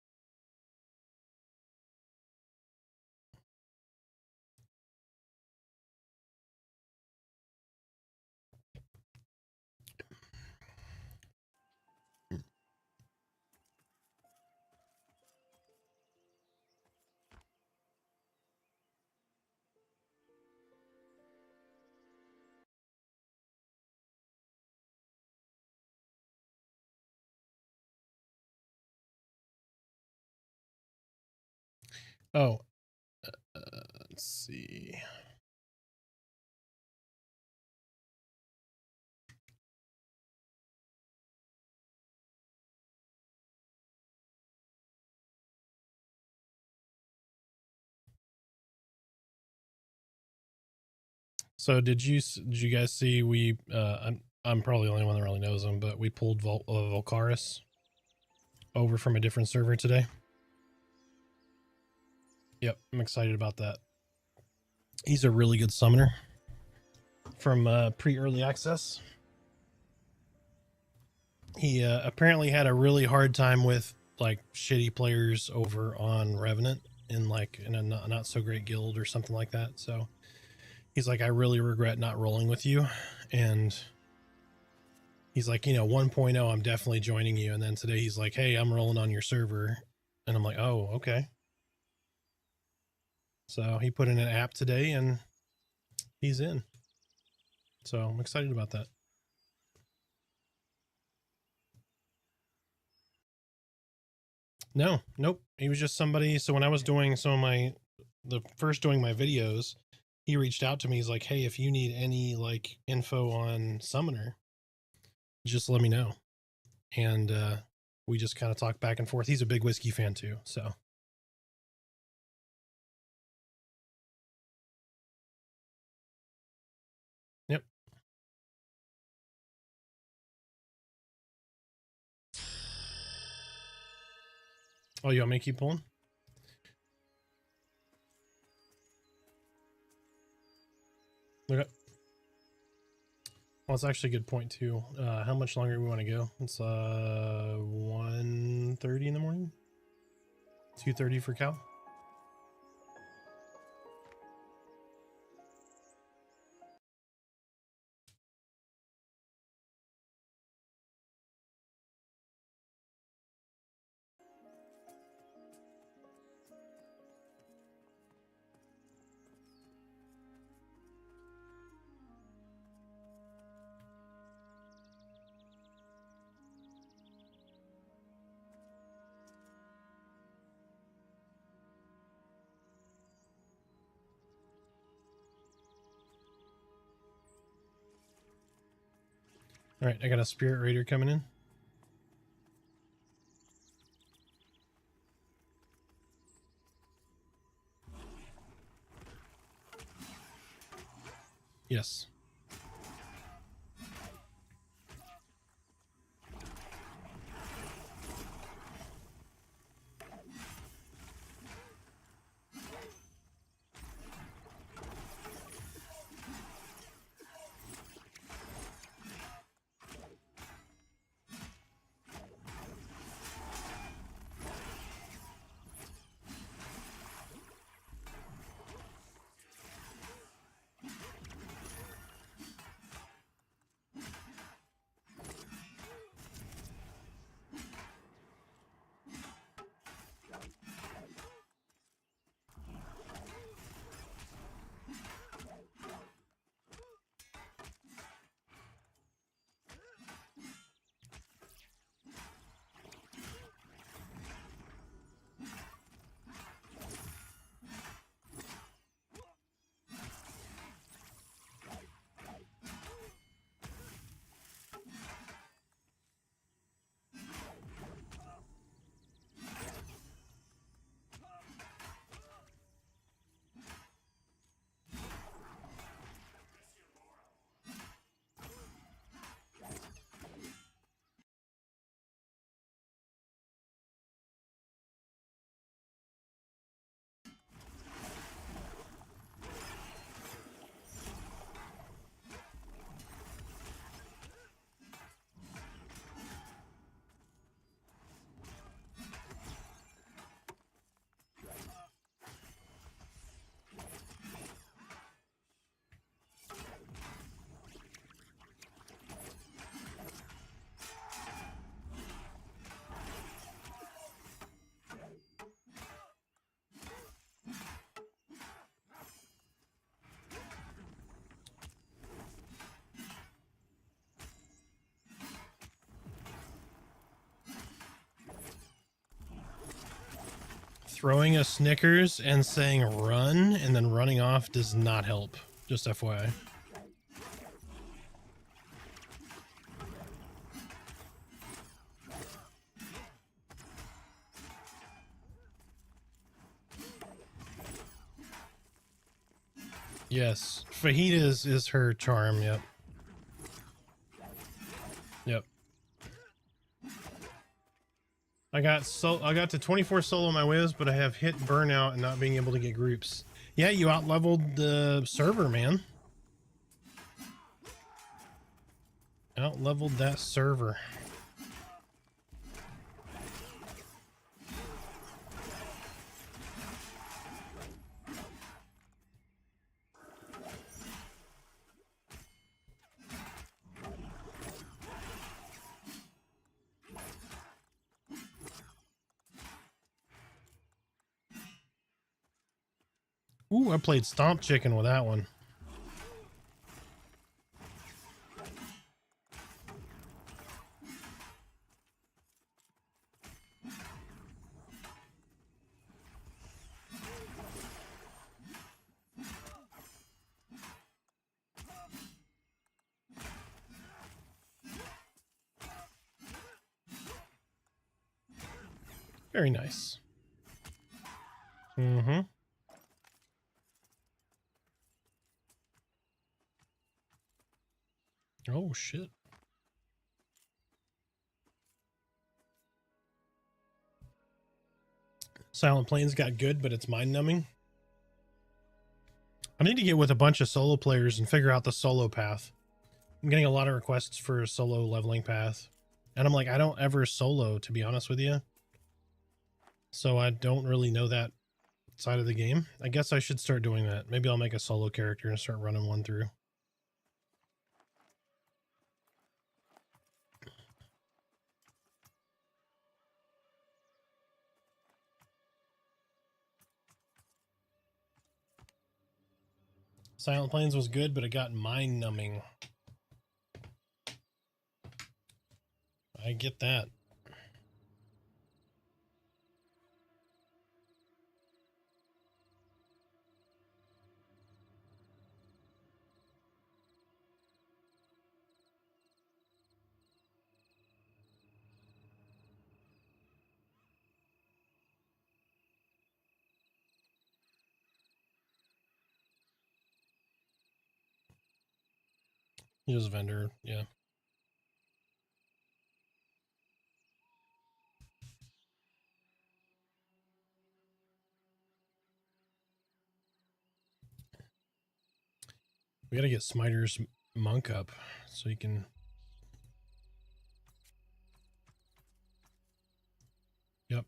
[SPEAKER 2] Oh, let's see. So did you guys see we I'm probably the only one that really knows him, but we pulled Volcaris over from a different server today. Yep, I'm excited about that. He's a really good summoner from pre-early access. He apparently had a really hard time with like shitty players over on Revenant in like in a not so great guild or something like that. So he's like, I really regret not rolling with you. And he's like, you know, 1.0, I'm definitely joining you. And then today he's like, hey, I'm rolling on your server. And I'm like, oh, okay. So he put in an app today and he's in. So I'm excited about that. No, nope. He was just somebody. So when I was doing doing my videos, he reached out to me. He's like, hey, if you need any like info on Summoner, just let me know. And we just kind of talked back and forth. He's a big whiskey fan too. So. Yep. Oh, you want me to keep pulling? Look up. Well, it's actually a good point too. How much longer do we want to go? It's 1:30 in the morning. 2:30 for Cal. All right, I got a Spirit Raider coming in. Yes. Throwing a Snickers and saying run and then running off does not help. Just FYI. Yes, fajitas is her charm. Yep. Yep. I got to 24 solo on my whiz, but I have hit burnout and not being able to get groups. Yeah, you out-leveled the server, man. Out-leveled that server. Ooh, I played Stomp Chicken with that one. Very nice. Mm-hmm. Oh, shit. Silent Plains got good, but it's mind numbing. I need to get with a bunch of solo players and figure out the solo path. I'm getting a lot of requests for a solo leveling path. And I'm like, I don't ever solo, to be honest with you. So I don't really know that side of the game. I guess I should start doing that. Maybe I'll make a solo character and start running one through. Silent Plains was good, but it got mind numbing. I get that. Use vendor, yeah. We gotta get Smiter's monk up so you can. Yep.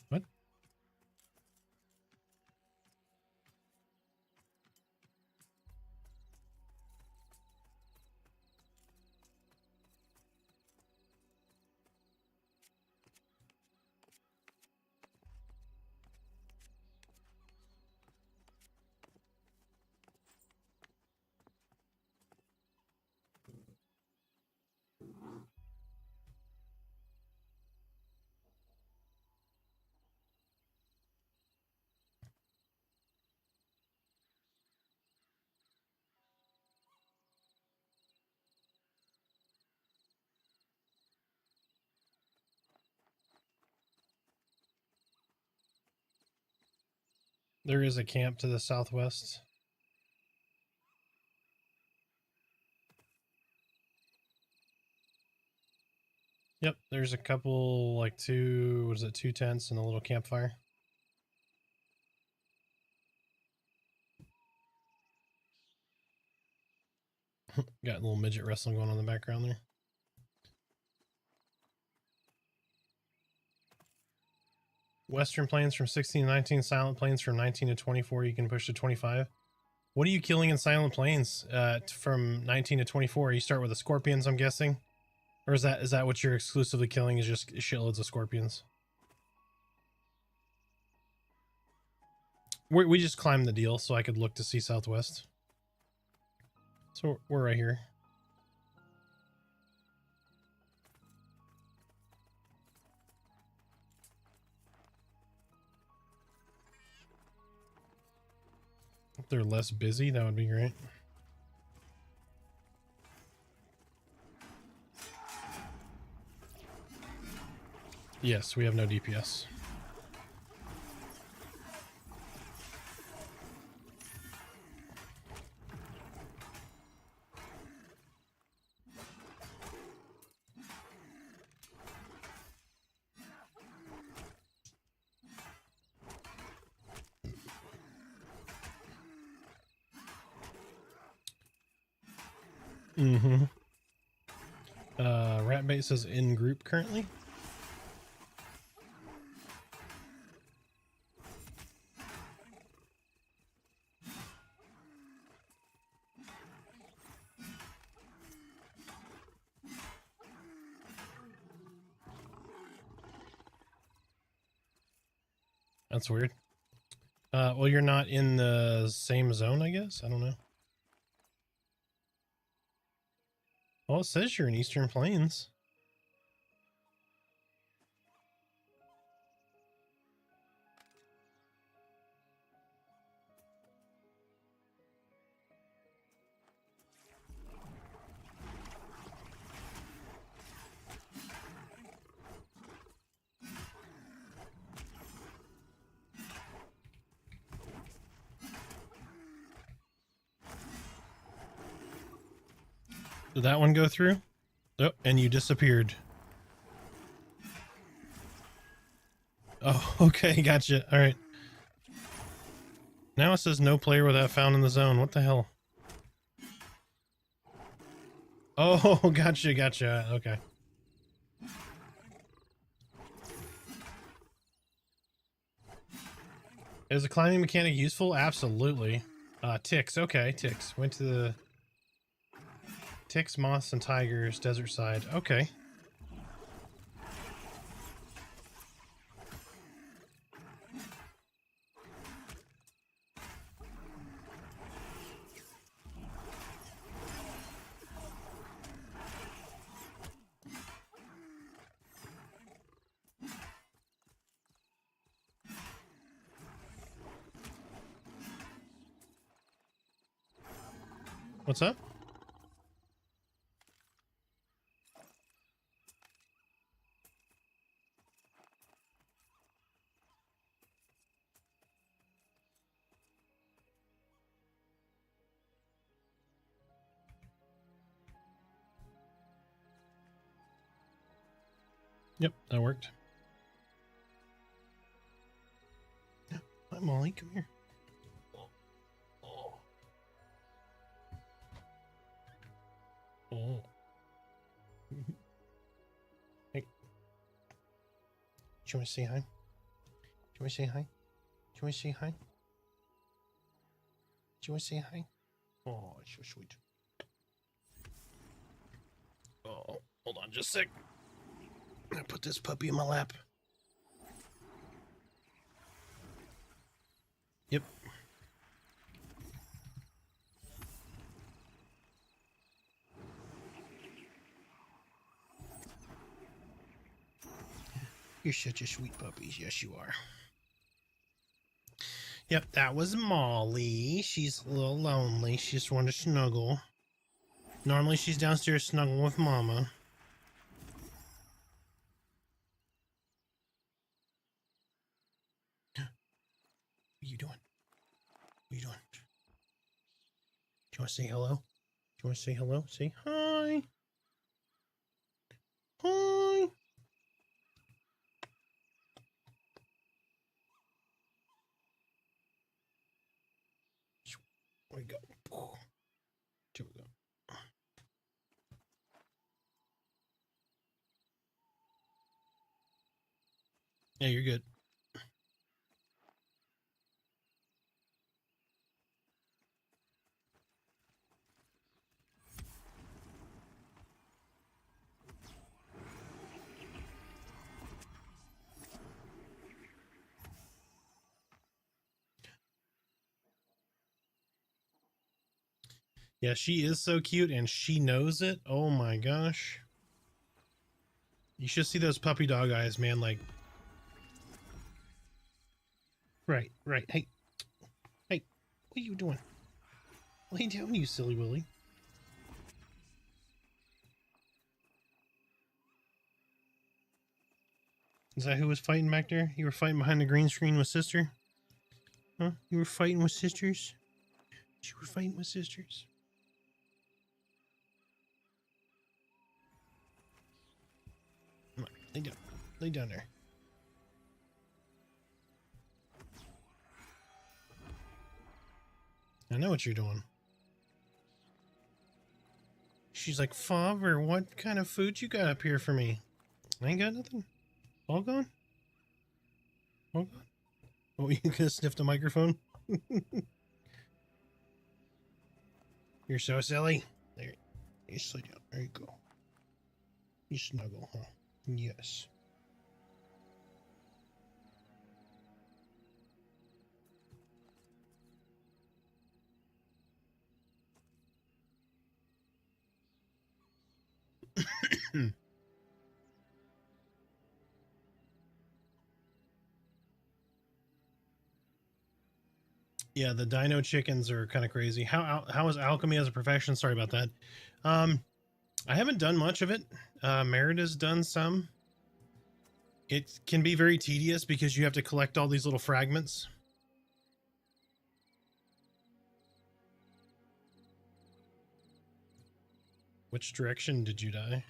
[SPEAKER 2] What? There is a camp to the southwest. Yep, there's a couple, like two tents and a little campfire. Got a little midget wrestling going on in the background there. Western Plains from 16 to 19, Silent Plains from 19 to 24, you can push to 25. What are you killing in Silent Plains from 19 to 24? You start with the scorpions, I'm guessing? Or is that what you're exclusively killing, is just shitloads of scorpions? We just climbed the deal so I could look to see southwest. So we're right here. If they're less busy, that would be great. Yes, we have no DPS. Mm-hmm. Ratbait says in group currently. That's weird. Well, you're not in the same zone, I guess. I don't know. Well, it says you're in Eastern Plains. Did that one go through? Oh, and you disappeared. Oh, okay, gotcha. All right. Now it says no player without found in the zone. What the hell? Oh, gotcha, gotcha. Okay. Is the climbing mechanic useful? Absolutely. Ticks. Okay, ticks. Went to the ticks, moths, and tigers, desert side. Okay. What's up? Yep, that worked. Hi, Molly. Come here. Oh. Hey. Do you want to say hi? Do you want to say hi? Do you want to say hi? Do you want to say hi? Oh, it's so sweet. Oh, hold on just a sec. I'm gonna put this puppy in my lap. Yep. You're such a sweet puppy. Yes, you are. Yep, that was Molly. She's a little lonely. She just wanted to snuggle. Normally she's downstairs snuggling with Mama. What are you doing? What are you doing? Do you want to say hello? Do you want to say hello? Say hi. Hi. There we go. Here we go. Yeah, you're good. Yeah, she is so cute and she knows it. Oh my gosh. You should see those puppy dog eyes, man. Like, right. Hey, what are you doing? Lay down, you silly Willy. Is that who was fighting back there? You were fighting behind the green screen with sister? Huh? You were fighting with sisters? You were fighting with sisters? Come on, lay down. Lay down there. I know what you're doing. She's like, Father, what kind of food you got up here for me? I ain't got nothing. All gone? All gone? Oh, you gonna sniff the microphone? You're so silly. There, you sit down. There you go. You snuggle, huh? Yes. Yeah, the dino chickens are kind of crazy. How is alchemy as a profession? Sorry about that. I haven't done much of it. Merida's done some. It can be very tedious because you have to collect all these little fragments. Which direction did you die?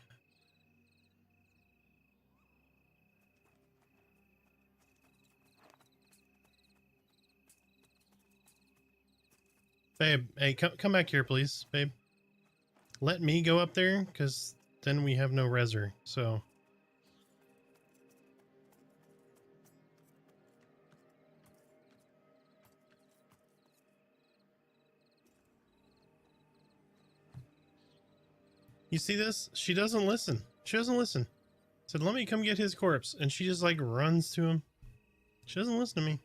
[SPEAKER 2] Babe, hey, come back here, please, babe. Let me go up there, because then we have no reser, so... You see this? She doesn't listen. She doesn't listen. Said, let me come get his corpse. And she just like runs to him. She doesn't listen to me.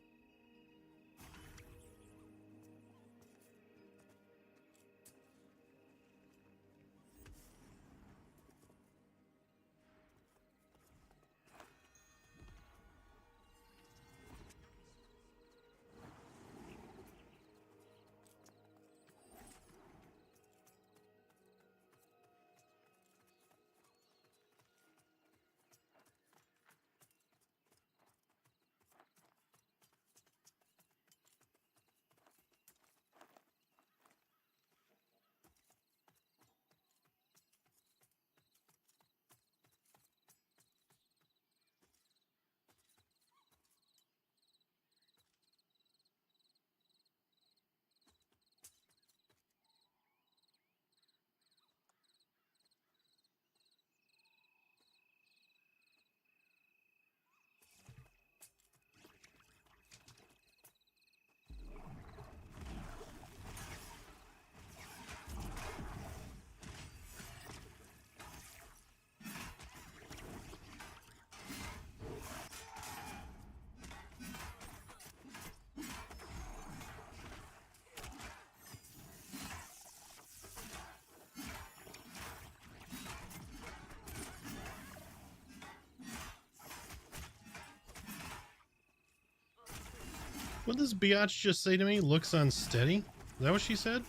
[SPEAKER 2] What does Biatch just say to me? Looks unsteady? Is that what she said?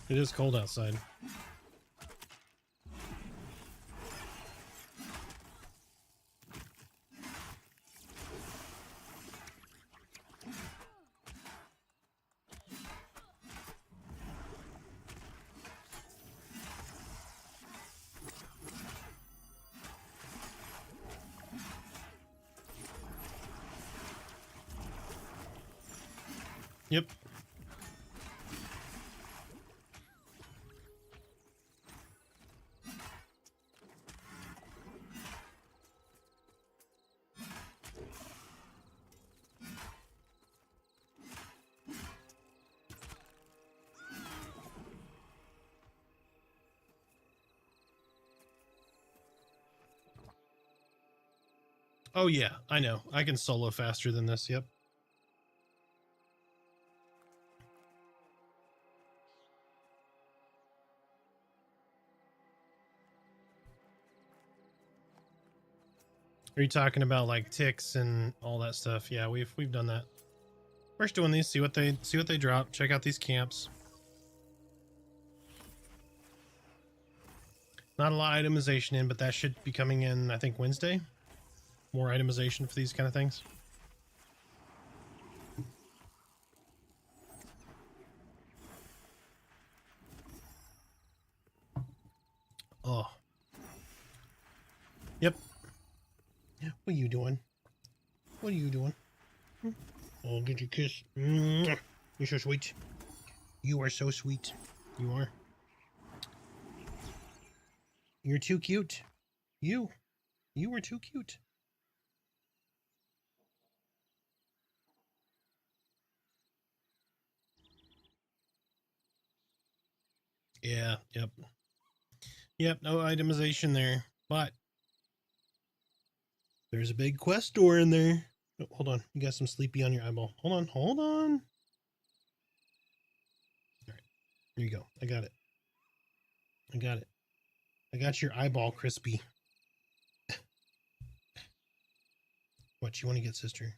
[SPEAKER 2] It is cold outside. Yep. Oh yeah, I know. I can solo faster than this, yep. Are you talking about like ticks and all that stuff? Yeah, we've done that. We're just doing these, see what they drop, check out these camps. Not a lot of itemization in, but that should be coming in, I think, Wednesday. More itemization for these kind of things. Oh. Yep. What are you doing? What are you doing? Oh, get your kiss. You're so sweet. You are so sweet. You are. You're too cute. You were too cute. Yeah, yep. Yep, no itemization there. But there's a big quest door in there. Oh, hold on. You got some sleepy on your eyeball. Hold on, hold on. Alright. Here you go. I got it. I got it. I got your eyeball crispy. What you want to get, sister?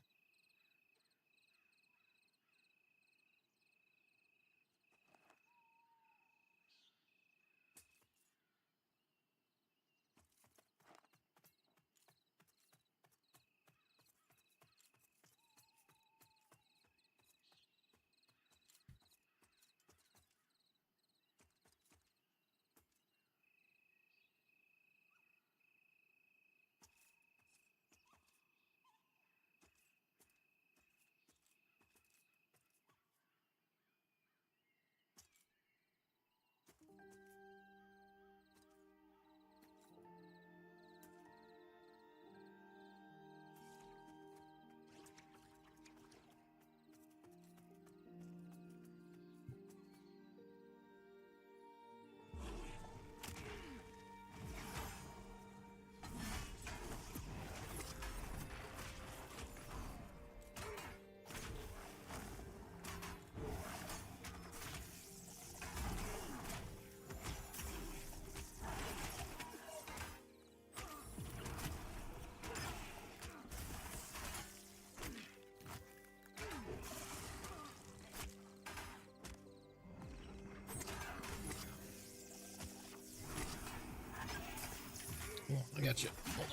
[SPEAKER 2] Oh, I got you. Hold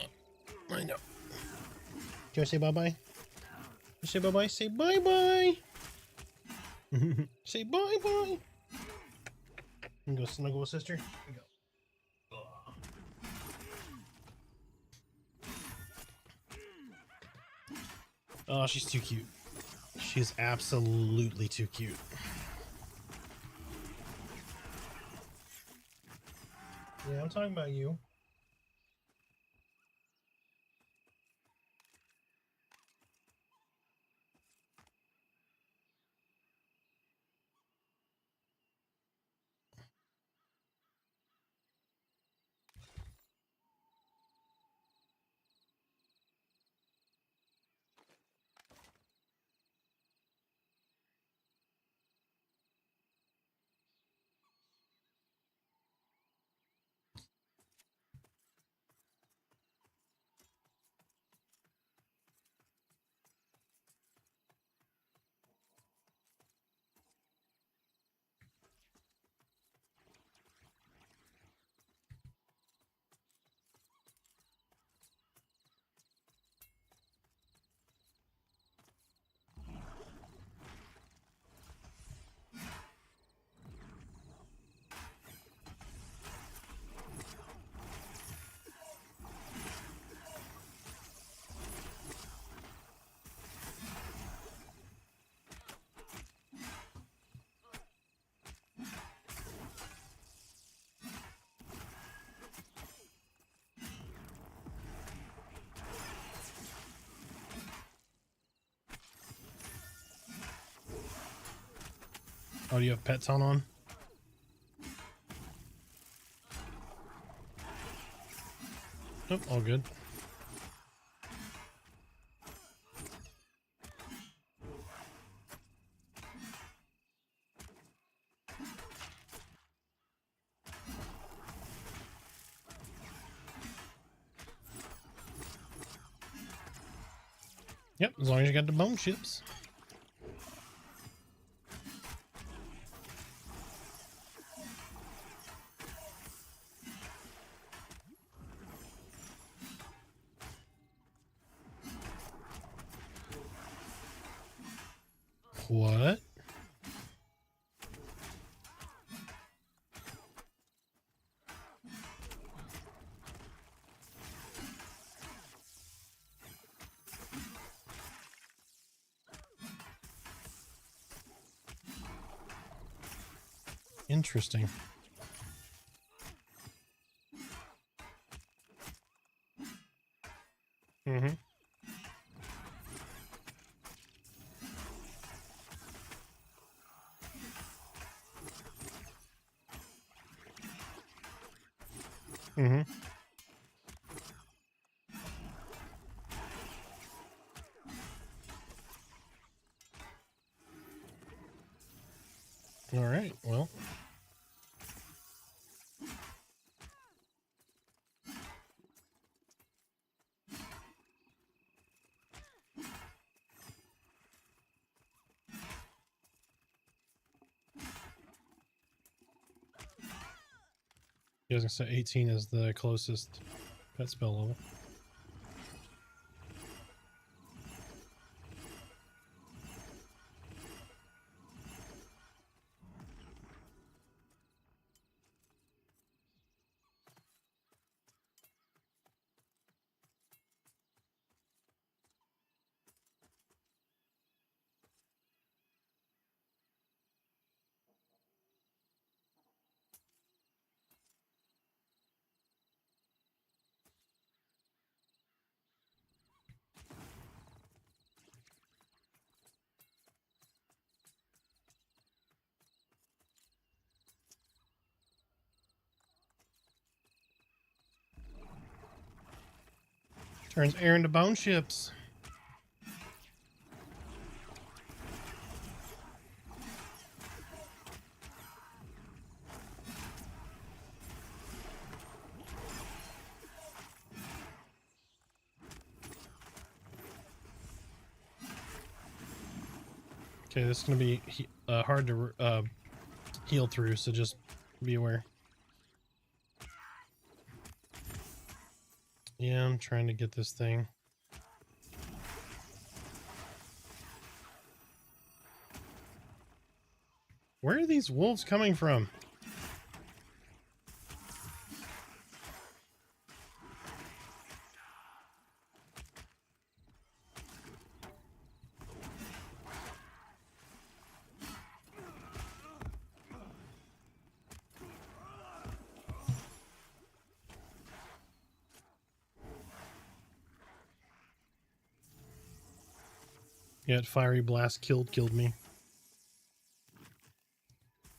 [SPEAKER 2] on. I know. Do I say bye-bye? Say bye-bye. Say bye-bye. Say bye-bye. Go snuggle with sister. Go. Oh, she's too cute. She's absolutely too cute. Yeah, I'm talking about you. Oh, do you have pet sound on? Nope, all good. Yep, as long as you got the bone chips. What? Interesting. Mm-hmm. Mm-hmm. All right, well. I was gonna say 18 is the closest pet spell level. Turns air into bone chips. Okay, this is gonna be hard to heal through, so just be aware. Yeah, I'm trying to get this thing. Where are these wolves coming from? Yeah, fiery blast killed me.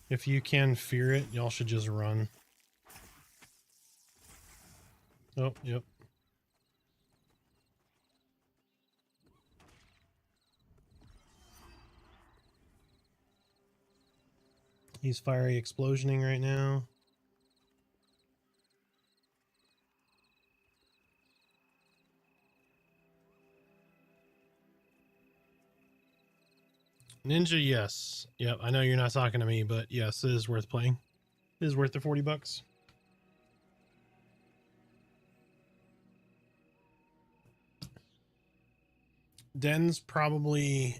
[SPEAKER 2] If you can fear it, y'all should just run. Oh, yep. He's fiery explosioning right now. Ninja, yes. Yep, I know you're not talking to me, but yes, it is worth playing. It is worth the $40. Den's probably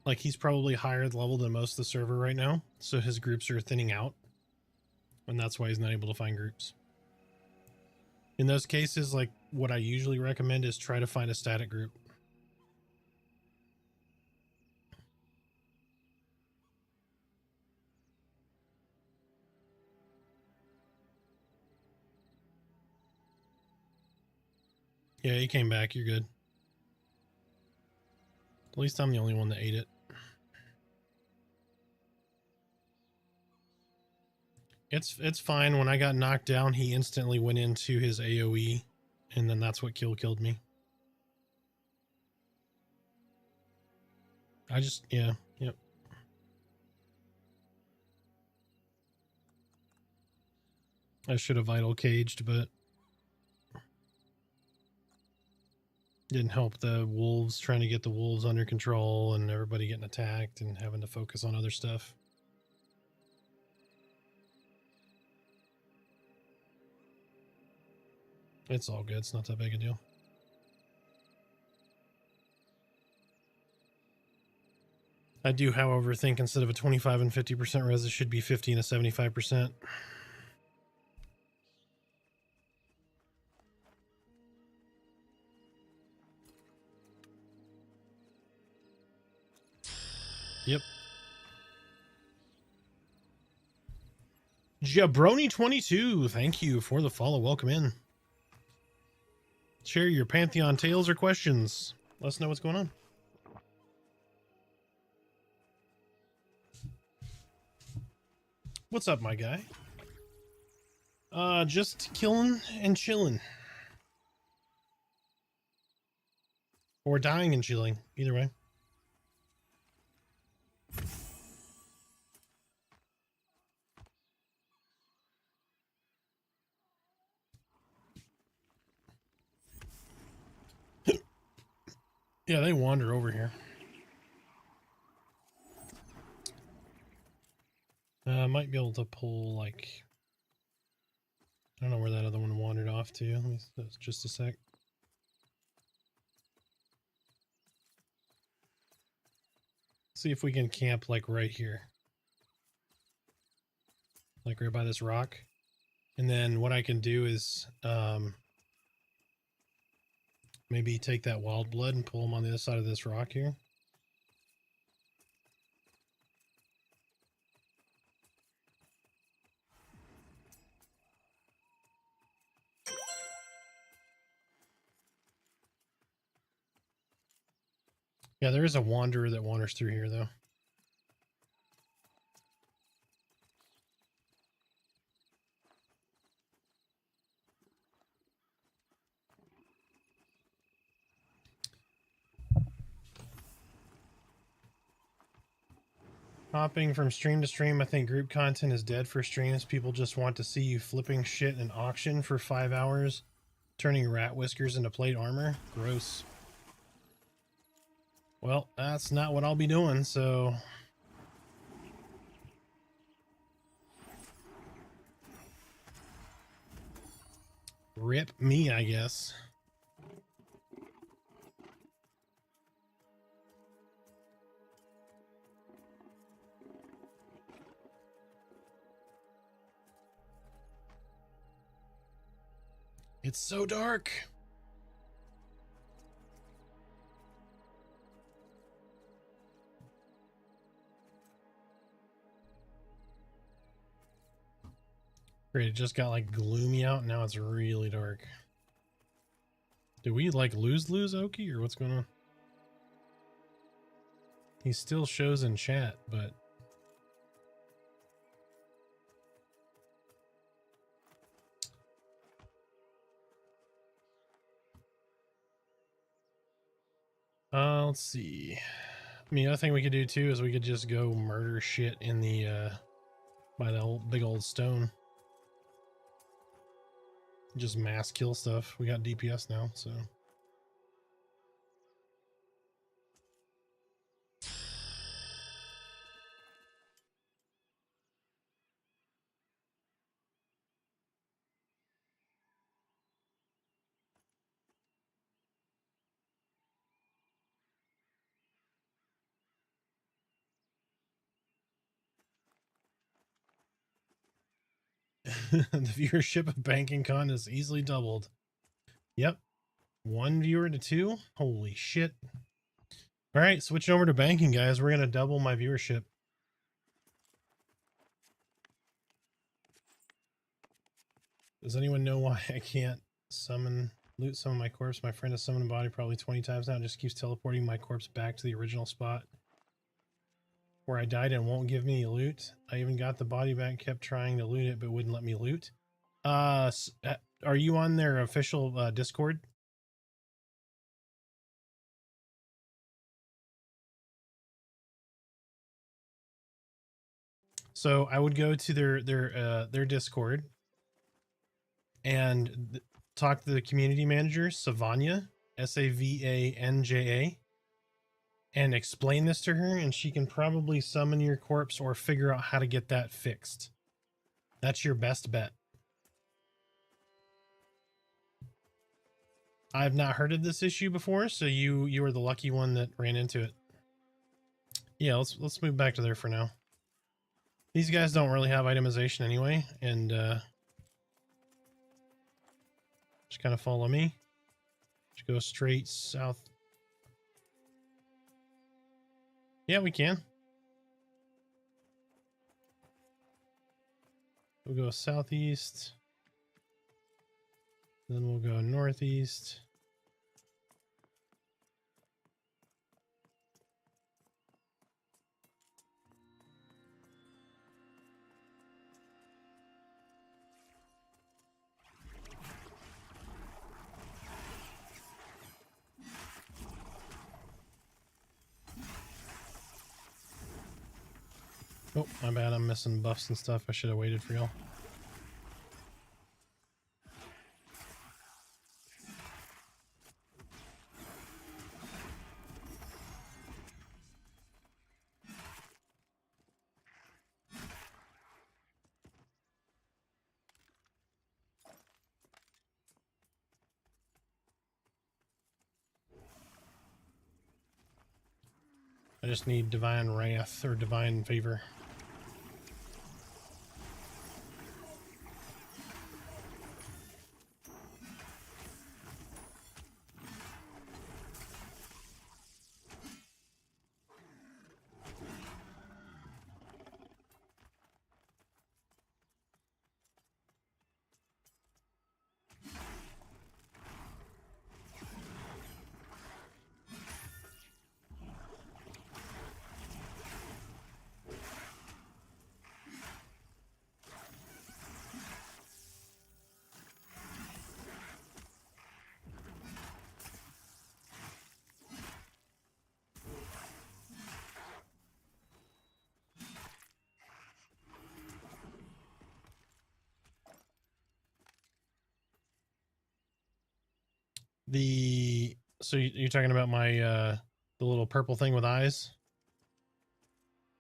[SPEAKER 2] like he's probably higher level than most of the server right now, so his groups are thinning out, and that's why he's not able to find groups. In those cases, like what I usually recommend is try to find a static group. Yeah, he came back. You're good. At least I'm the only one that ate it. It's fine. When I got knocked down, he instantly went into his AoE, and then that's what killed me. I just, yeah, yep. I should have vital caged, but didn't help the wolves, trying to get the wolves under control and everybody getting attacked and having to focus on other stuff. It's all good. It's not that big a deal. I do, however, think instead of a 25 and 50% res, it should be 50 and a 75%. Yep. Jabroni22, thank you for the follow. Welcome in. Share your Pantheon tales or questions. Let us know what's going on. What's up, my guy? Just killing and chilling. Or dying and chilling. Either way. Yeah, they wander over here. Might be able to pull, like... I don't know where that other one wandered off to. Let me, just a sec. See if we can camp, like, right here. Like, right by this rock. And then what I can do is, maybe take that wild blood and pull him on the other side of this rock here. Yeah, there is a wanderer that wanders through here, though. Hopping from stream to stream, I think group content is dead for streams. People just want to see you flipping shit in auction for 5 hours, turning rat whiskers into plate armor. Gross. Well, that's not what I'll be doing, so... Rip me, I guess. It's so dark. Great, it just got like gloomy out. Now it's really dark. Did we like lose Oki or what's going on? He still shows in chat, but let's see. I mean, the other thing we could do too is we could just go murder shit in the by the old, big old stone. Just mass kill stuff. We got DPS now, so. The viewership of Banking Con is easily doubled. Yep. 1 viewer to 2. Holy shit. All right, switching over to banking, guys. We're going to double my viewership. Does anyone know why I can't loot some of my corpse? My friend has summoned a body probably 20 times now and just keeps teleporting my corpse back to the original spot where I died and won't give me loot. I even got the body back, kept trying to loot it, but wouldn't let me loot. Are you on their official Discord? So I would go to their Discord and talk to the community manager, Savanya, Savanja, and explain this to her, and she can probably summon your corpse or figure out how to get that fixed. That's your best bet. I've not heard of this issue before, so you are the lucky one that ran into it. Yeah, let's move back to there for now. These guys don't really have itemization anyway, and just kind of follow me. Just go straight south. Yeah, we can. We'll go southeast. Then we'll go northeast. Oh, my bad. I'm missing buffs and stuff. I should have waited for y'all. I just need Divine Wrath or Divine Favor. So you're talking about my the little purple thing with eyes?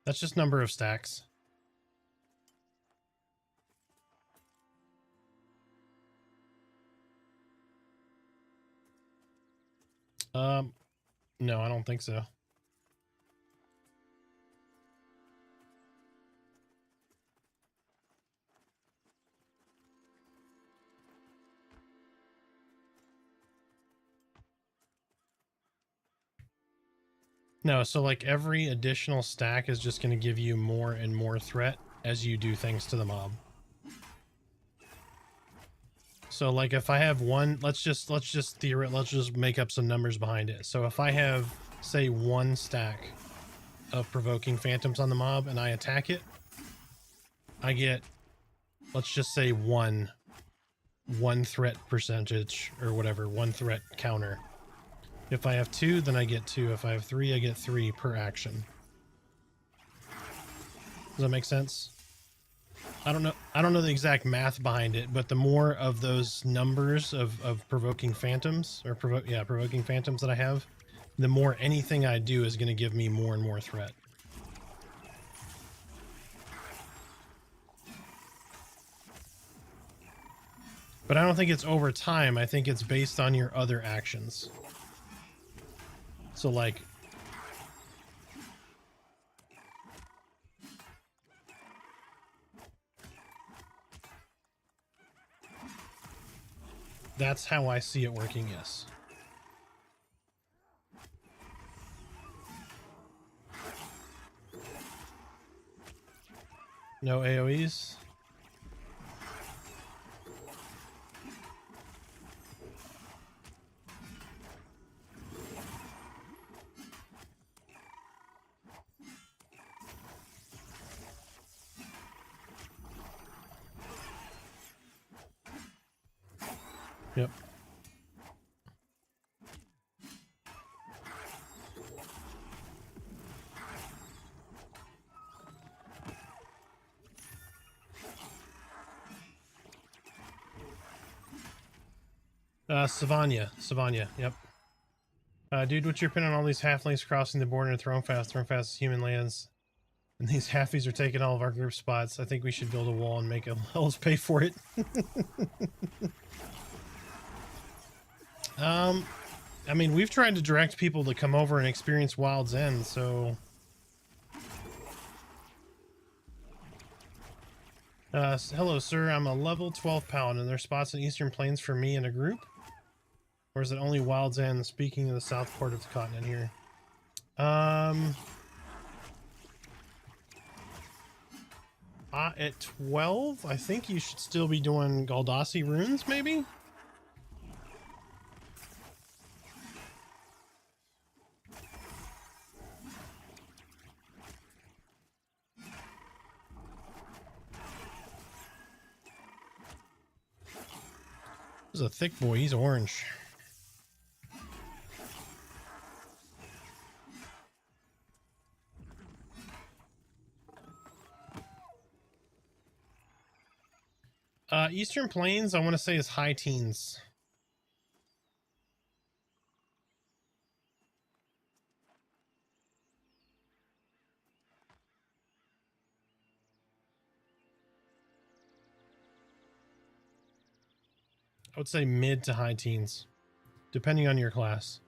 [SPEAKER 2] That's just number of stacks. No, I don't think so. No, so like every additional stack is just going to give you more and more threat as you do things to the mob. So like if I have one, let's just make up some numbers behind it. So if I have, say, one stack of provoking phantoms on the mob and I attack it, I get, let's just say one threat percentage or whatever, one threat counter. If I have two, then I get two. If I have three, I get three per action. Does that make sense? I don't know the exact math behind it, but the more of those numbers of provoking phantoms or provoking phantoms that I have, the more anything I do is going to give me more and more threat. But I don't think it's over time. I think it's based on your other actions. So like, that's how I see it working, yes. No AoEs? Yep. Savanya, yep. Dude, what's your opinion on all these halflings crossing the border and throwing fast as human lands? And these halfies are taking all of our group spots. I think we should build a wall and make elves pay for it. I mean, we've tried to direct people to come over and experience Wild's End, so... hello, sir. I'm a level 12 paladin. Are there spots in Eastern Plains for me and a group? Or is it only Wild's End, speaking of the south part of the continent here? At 12, I think you should still be doing Galdassi runes, maybe? This is a thick boy. He's orange. Eastern Plains, I want to say, is high teens. I would say mid to high teens, depending on your class.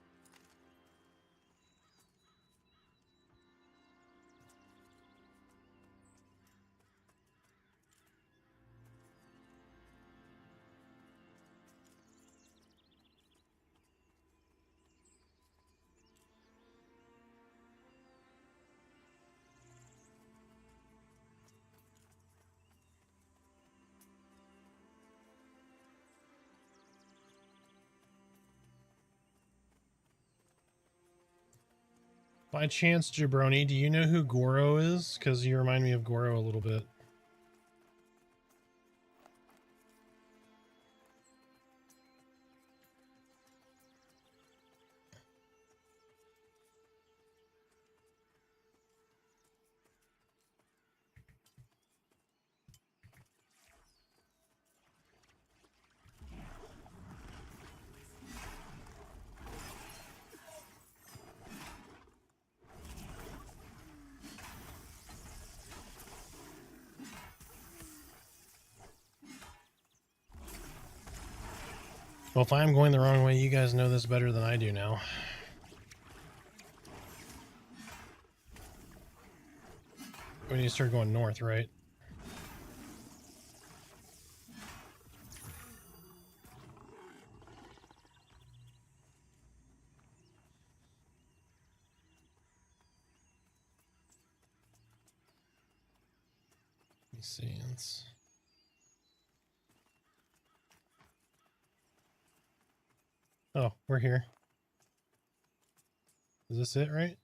[SPEAKER 2] By chance, Jabroni, do you know who Goro is? Because you remind me of Goro a little bit. Well, if I'm going the wrong way, you guys know this better than I do now. We need to start going north, right? Let me see. Oh, we're here. Is this it, right?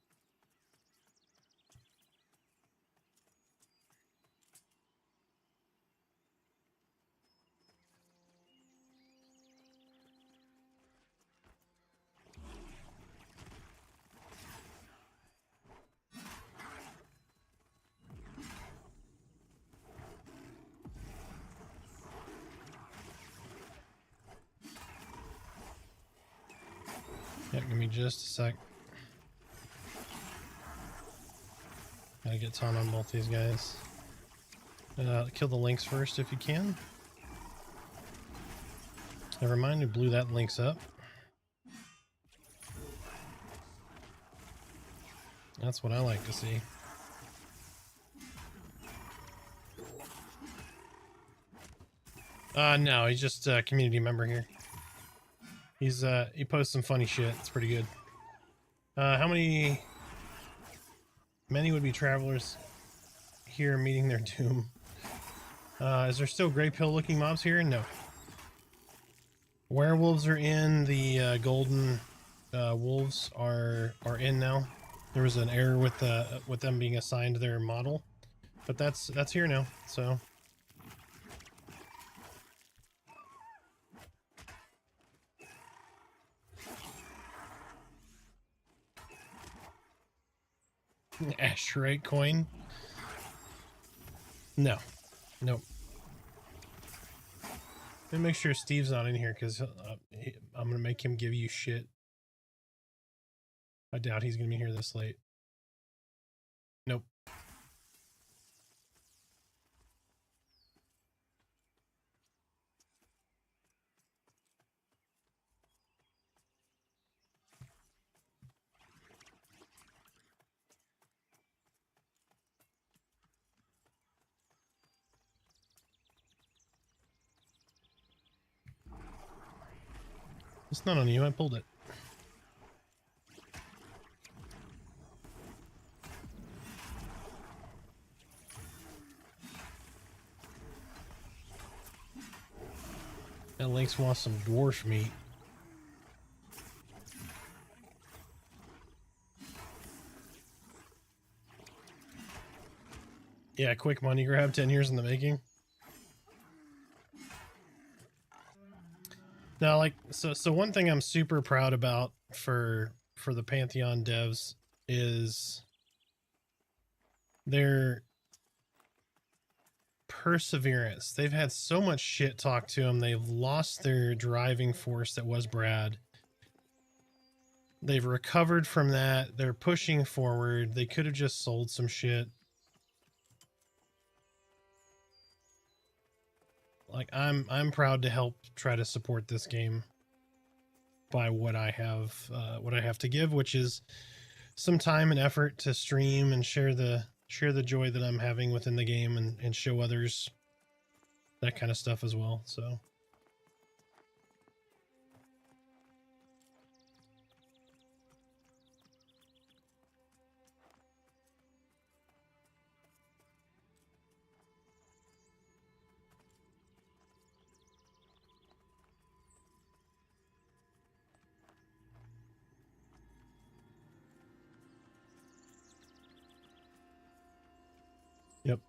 [SPEAKER 2] Yeah, give me just a sec. Gotta get ton on both these guys. Kill the lynx first if you can. Never mind, we blew that lynx up. That's what I like to see. No, he's just a community member here. He's he posts some funny shit. It's pretty good. How many would be travelers here meeting their doom? Is there still gray pill looking mobs here? No. Werewolves are in. The golden wolves are in now. There was an error with them being assigned their model, but that's here now. So Asterite coin. No, nope. Let me make sure Steve's not in here because I'm gonna make him give you shit. I doubt he's gonna be here this late. Nope. It's not on you, I pulled it. That lynx wants some dwarf meat. Yeah, quick money grab, 10 years in the making. Now, like, so one thing I'm super proud about for the Pantheon devs is their perseverance. They've had so much shit talked to them. They've lost their driving force that was Brad. They've recovered from that. They're pushing forward. They could have just sold some shit. Like, I'm proud to help try to support this game by what I have to give, which is some time and effort to stream and share the joy that I'm having within the game and show others that kind of stuff as well. So yep.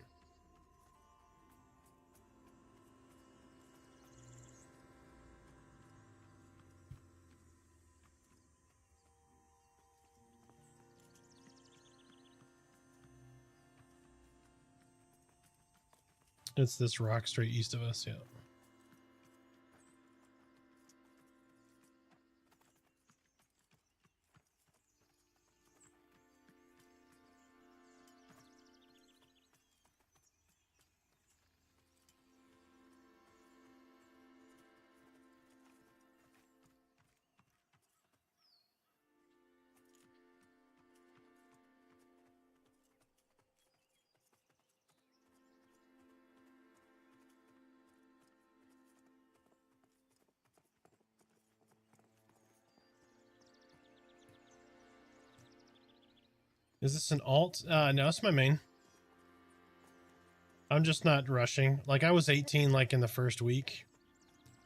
[SPEAKER 2] It's this rock straight east of us, yeah. Is this an alt? No, it's my main. I'm just not rushing. Like, I was 18 like in the first week.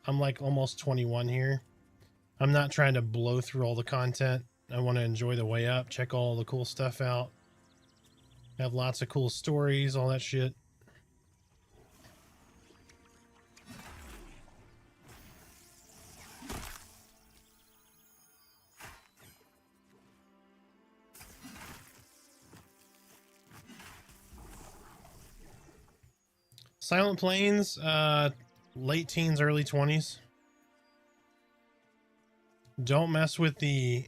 [SPEAKER 2] I'm like almost 21 here. I'm not trying to blow through all the content. I want to enjoy the way up, check all the cool stuff out. Have lots of cool stories, all that shit. Silent Plains, late teens, early 20s. Don't mess with the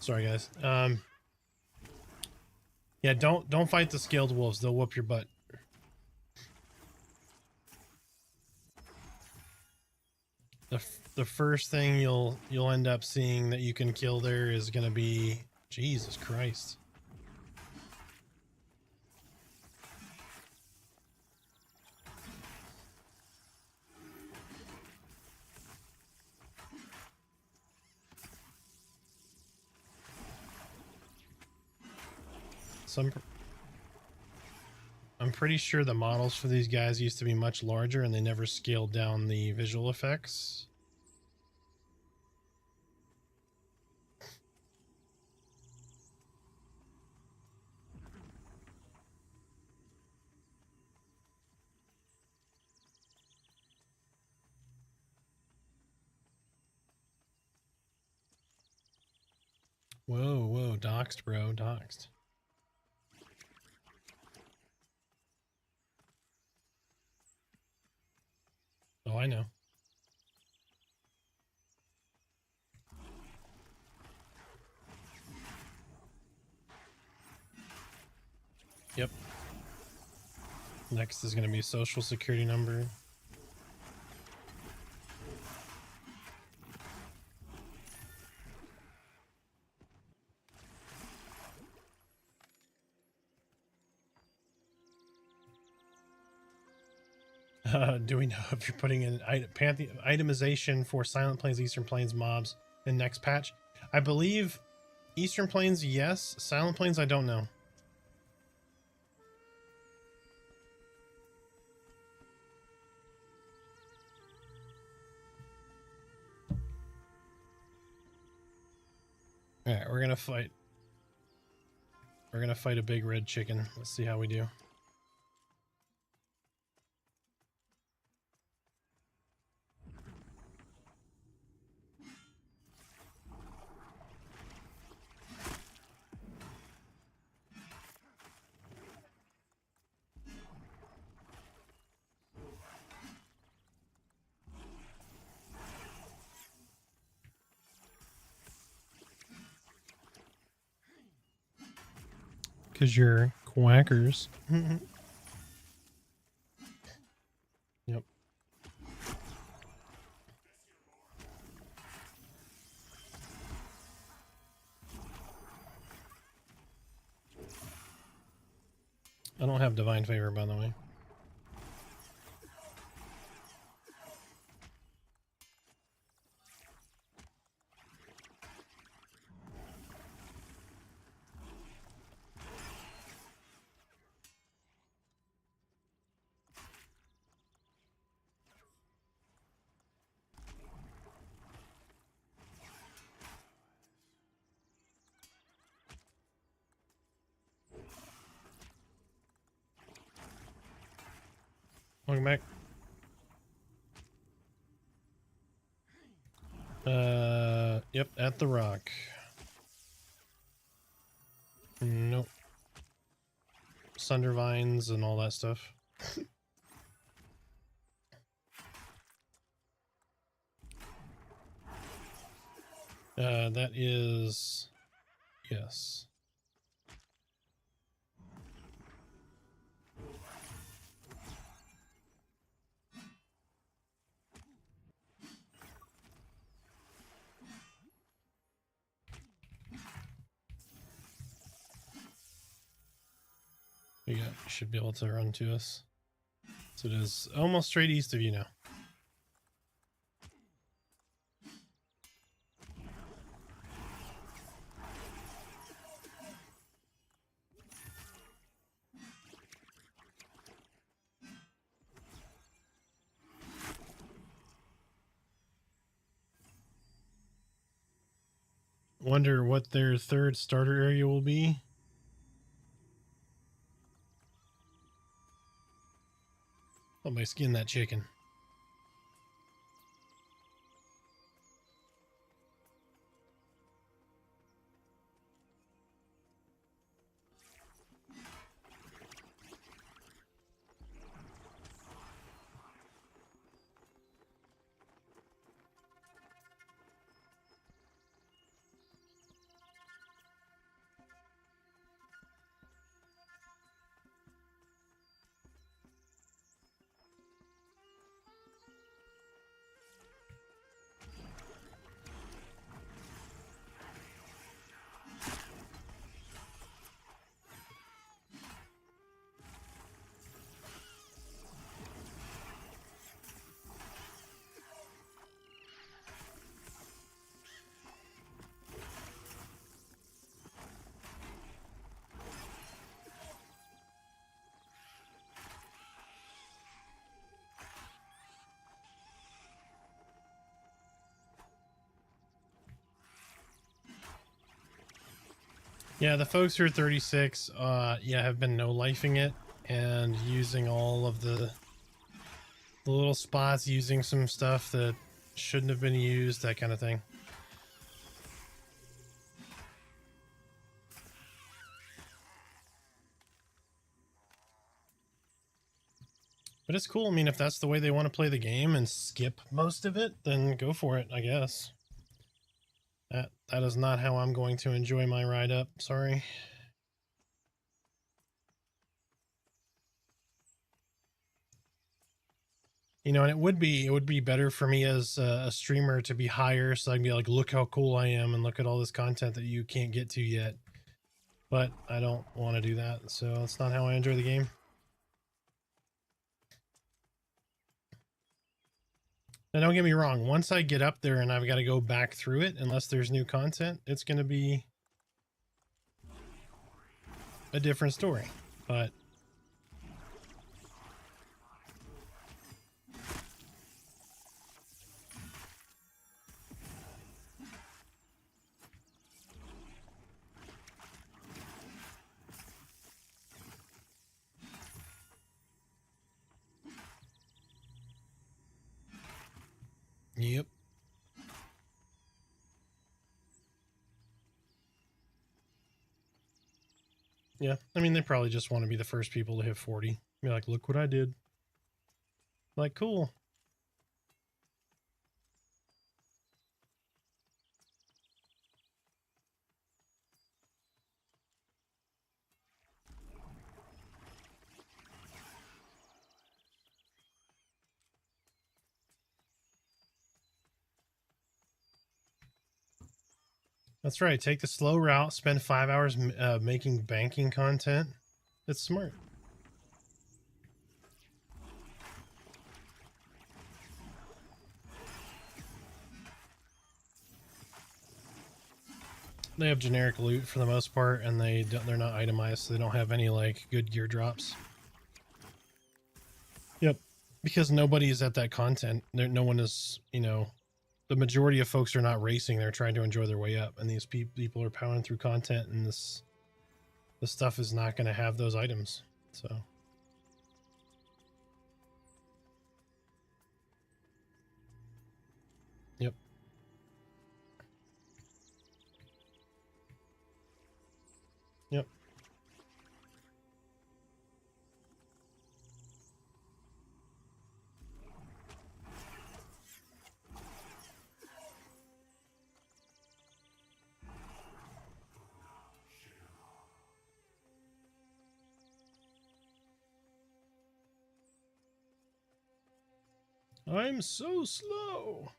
[SPEAKER 2] sorry guys. Yeah, don't fight the scaled wolves. They'll whoop your butt. The first thing you'll end up seeing that you can kill there is going to be Jesus Christ. I'm pretty sure the models for these guys used to be much larger and they never scaled down the visual effects. Whoa, doxed, bro, doxed. Oh, I know. Yep. Next is going to be social security number. Do we know if you're putting in itemization for Silent Plains, Eastern Plains mobs in next patch? I believe Eastern Plains, yes. Silent Plains, I don't know. All right, we're gonna fight. We're gonna fight a big red chicken. Let's see how we do. Because you're quackers. Yep. I don't have divine favor, by the way. Welcome back. Yep, at the rock. Nope. Sunder vines and all that stuff. That is... yes. We should be able to run to us. So it is almost straight east of you now. Wonder what their third starter area will be. Let me skin that chicken. Yeah, the folks who are 36, yeah, have been no-lifing it and using all of the little spots, using some stuff that shouldn't have been used, that kind of thing. But it's cool. I mean, if that's the way they want to play the game and skip most of it, then go for it, I guess. That is not how I'm going to enjoy my ride up. Sorry. You know, and it would be better for me as a streamer to be higher, so I can be like, look how cool I am and look at all this content that you can't get to yet. But I don't want to do that, so that's not how I enjoy the game. Now, don't get me wrong. Once I get up there and I've got to go back through it, unless there's new content, it's going to be a different story. But yep. Yeah, I mean, they probably just want to be the first people to hit 40. Be like, look what I did. Like, cool. That's right. Take the slow route, spend 5 hours making banking content. It's smart. They have generic loot for the most part, and they're not itemized, so they don't have any like good gear drops. Yep, because nobody is at that content. No one is, you know, the majority of folks are not racing. They're trying to enjoy their way up, and these people are powering through content, and this stuff is not going to have those items. So. Yep. Yep. I'm so slow.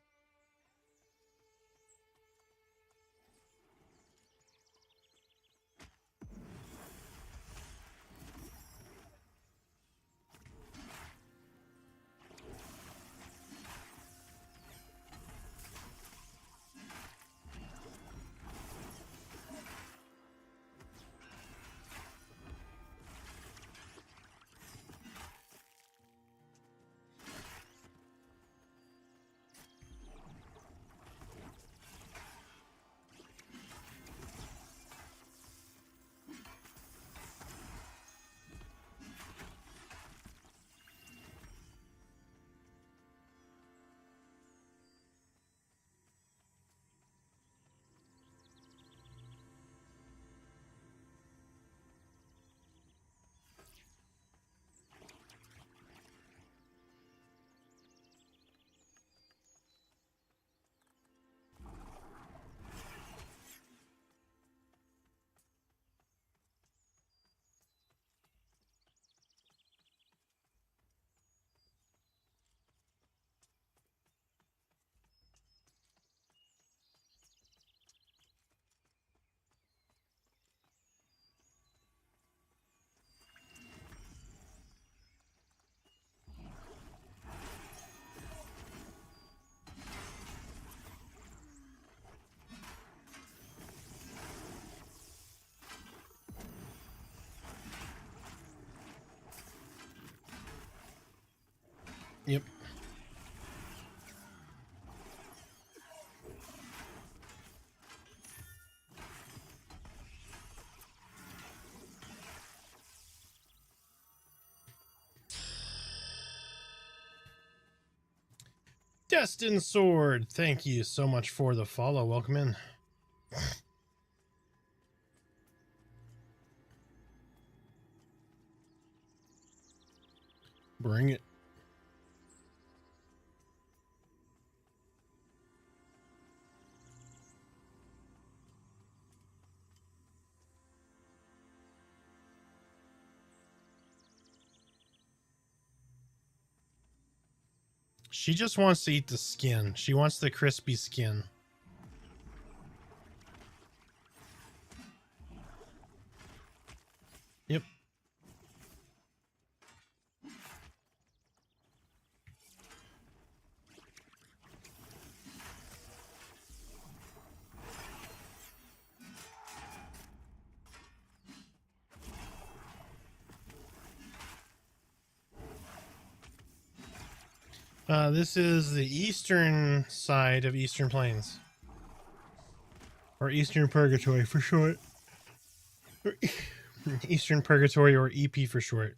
[SPEAKER 2] Yep. Destined Sword, thank you so much for the follow. Welcome in. Bring it. She just wants to eat the skin. She wants the crispy skin. Yep. This is the eastern side of Eastern Plains. Or Eastern Purgatory for short. Eastern Purgatory, or EP for short.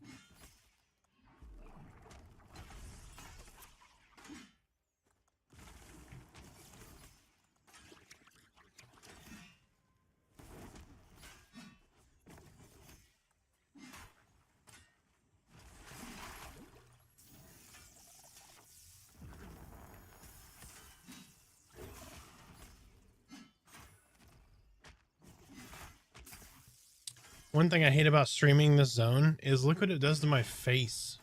[SPEAKER 2] One thing I hate about streaming this zone is look what it does to my face.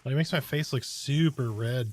[SPEAKER 2] Like, it makes my face look super red.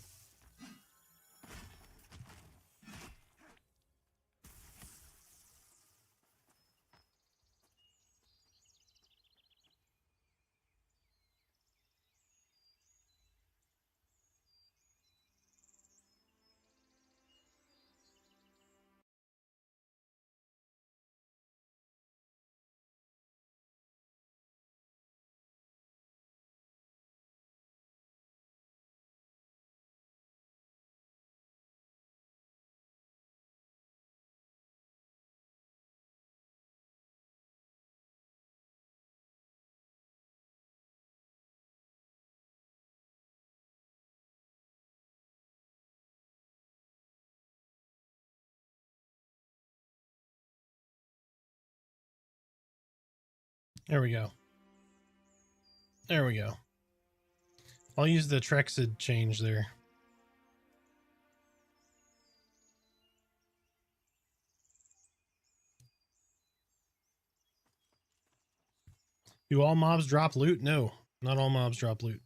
[SPEAKER 2] There we go. There we go. I'll use the Trexid change there. Do all mobs drop loot? No, not all mobs drop loot.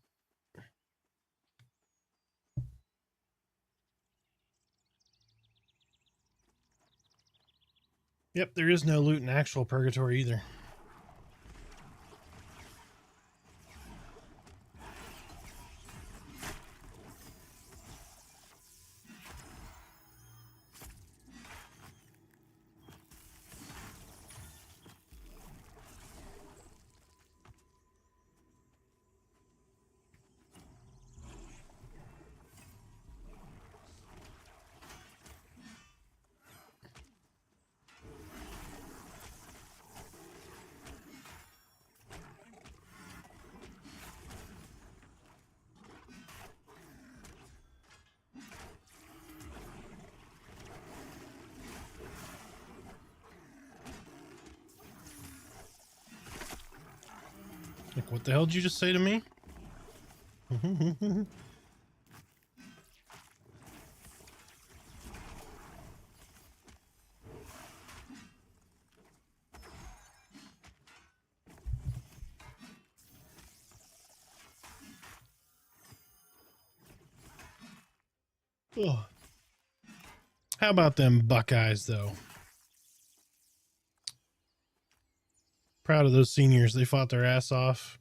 [SPEAKER 2] Yep, there is no loot in actual Purgatory either. Like, what the hell did you just say to me? Oh. How about them Buckeyes, though? Proud of those seniors. They fought their ass off.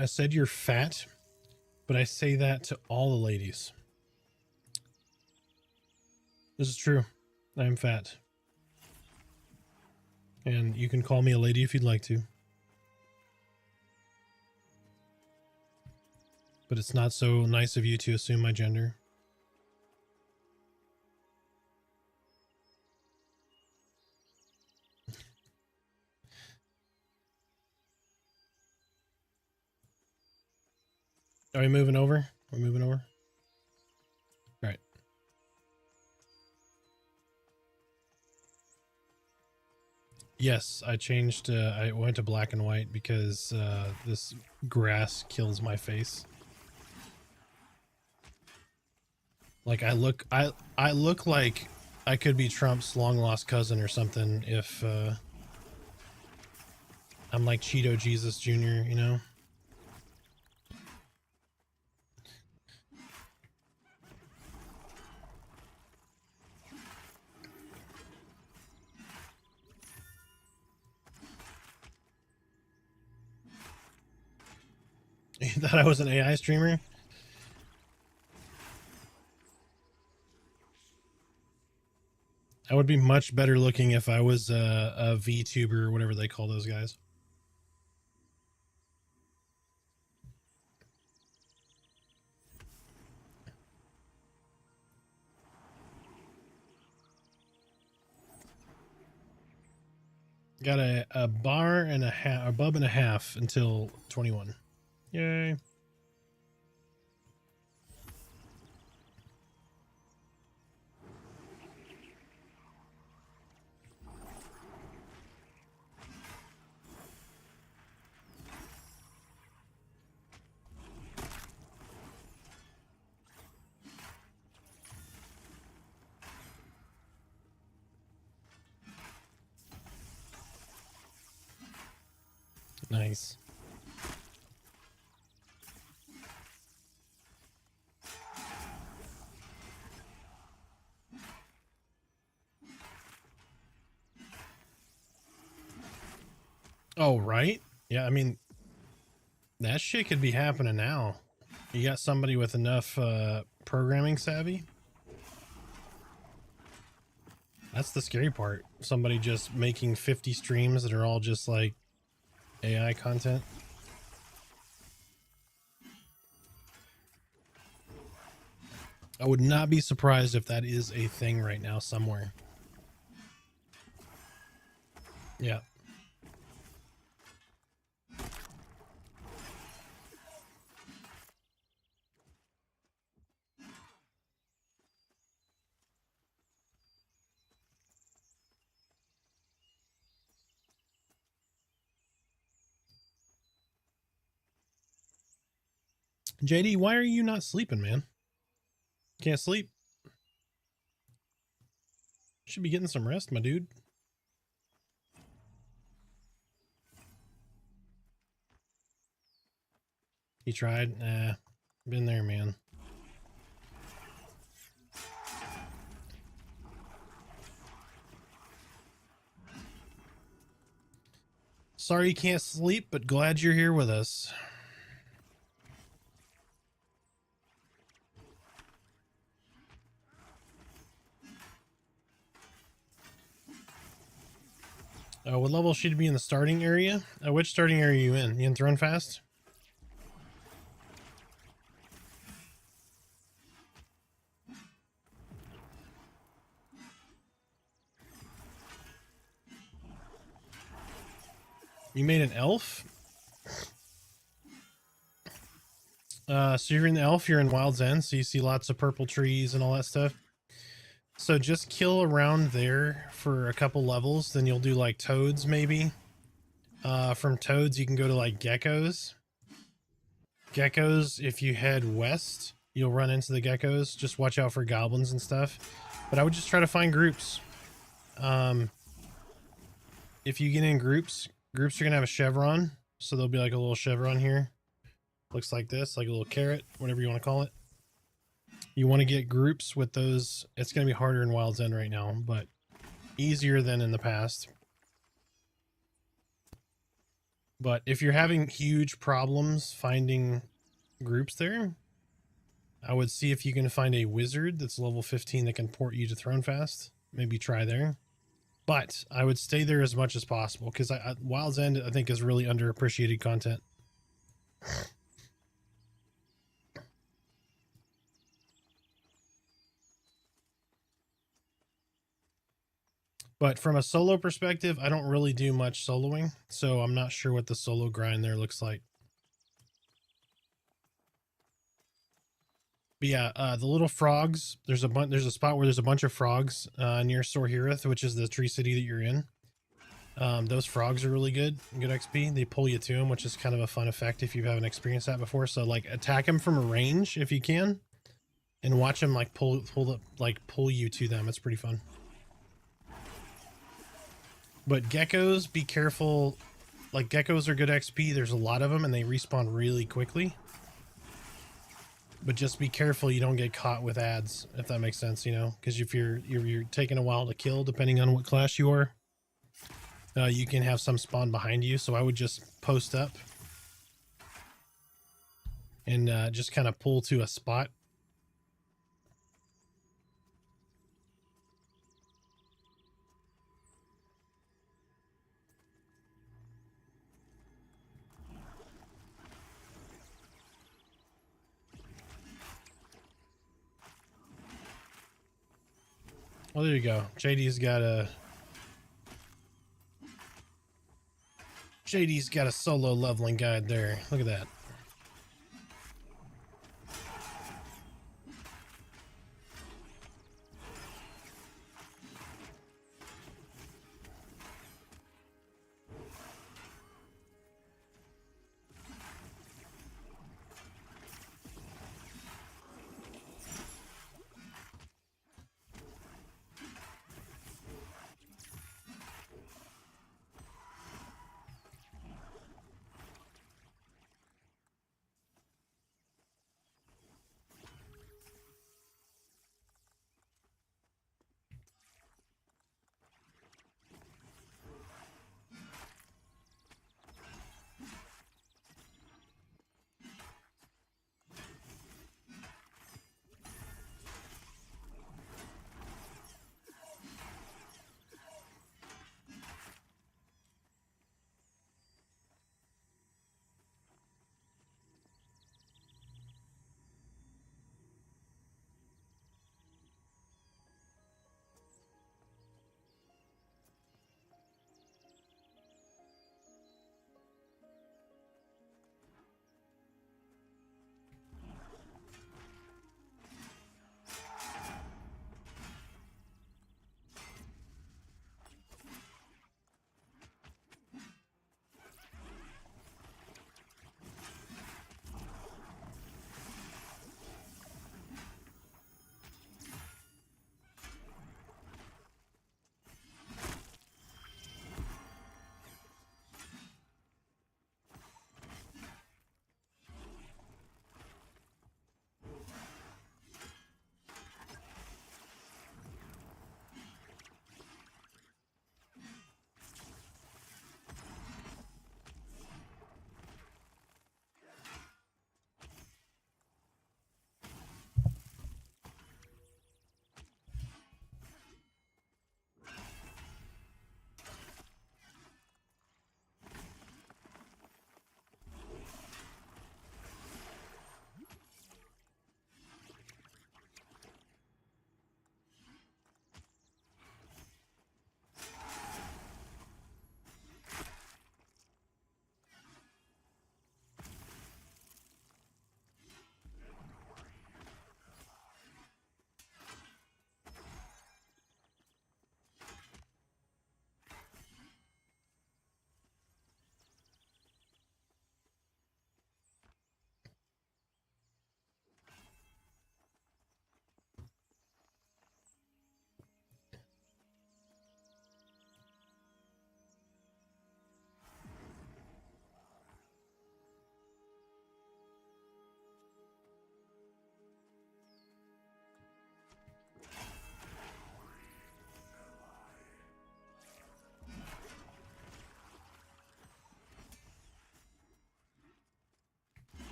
[SPEAKER 2] I said you're fat, but I say that to all the ladies. This is true. I am fat. And you can call me a lady if you'd like to. But it's not so nice of you to assume my gender. Are we moving over? We're moving over? All right. Yes, I changed. I went to black and white because this grass kills my face. Like I look like I could be Trump's long lost cousin or something if I'm like Cheeto Jesus Jr., you know? You thought I was an AI streamer? I would be much better looking if I was a VTuber or whatever they call those guys. Got a bar and a half, a bub and a half until 21. Yay. Nice. Oh, right? Yeah, I mean, that shit could be happening now. You got somebody with enough programming savvy. That's the scary part. Somebody just making 50 streams that are all just like AI content. I would not be surprised if that is a thing right now somewhere. Yeah. JD, why are you not sleeping, man? Can't sleep? Should be getting some rest, my dude. He tried? Nah. Been there, man. Sorry you can't sleep, but glad you're here with us. What level should be in the starting area? Which starting area are you in? You in Throne Fast? You made an elf? So you're in the elf, you're in Wild's End, so you see lots of purple trees and all that stuff. So just kill around there for a couple levels, then you'll do like toads maybe. From toads you can go to like geckos. Geckos, if you head west, you'll run into the geckos. Just watch out for goblins and stuff. But I would just try to find groups. If you get in groups are gonna have a chevron. So there'll be like a little chevron here. Looks like this, like a little carrot, whatever you want to call it. You want to get groups with those. It's going to be harder in Wild's End right now, but easier than in the past. But if you're having huge problems finding groups there, I would see if you can find a wizard that's level 15 that can port you to Throne Fast. Maybe try there. But I would stay there as much as possible because Wild's End, I think, is really underappreciated content. But from a solo perspective, I don't really do much soloing, so I'm not sure what the solo grind there looks like. But yeah, the little frogs, there's a spot where there's a bunch of frogs near Sorhirith, which is the tree city that you're in. Those frogs are really good XP. They pull you to them, which is kind of a fun effect if you haven't experienced that before. So like attack them from a range if you can, and watch them like pull you to them. It's pretty fun. But geckos, be careful. Like geckos are good XP. There's a lot of them and they respawn really quickly. But just be careful you don't get caught with ads, if that makes sense, you know, because if you're taking a while to kill, depending on what class you are, you can have some spawn behind you. So I would just post up and just kind of pull to a spot. Oh, there you go. JD's got a solo leveling guide there. Look at that.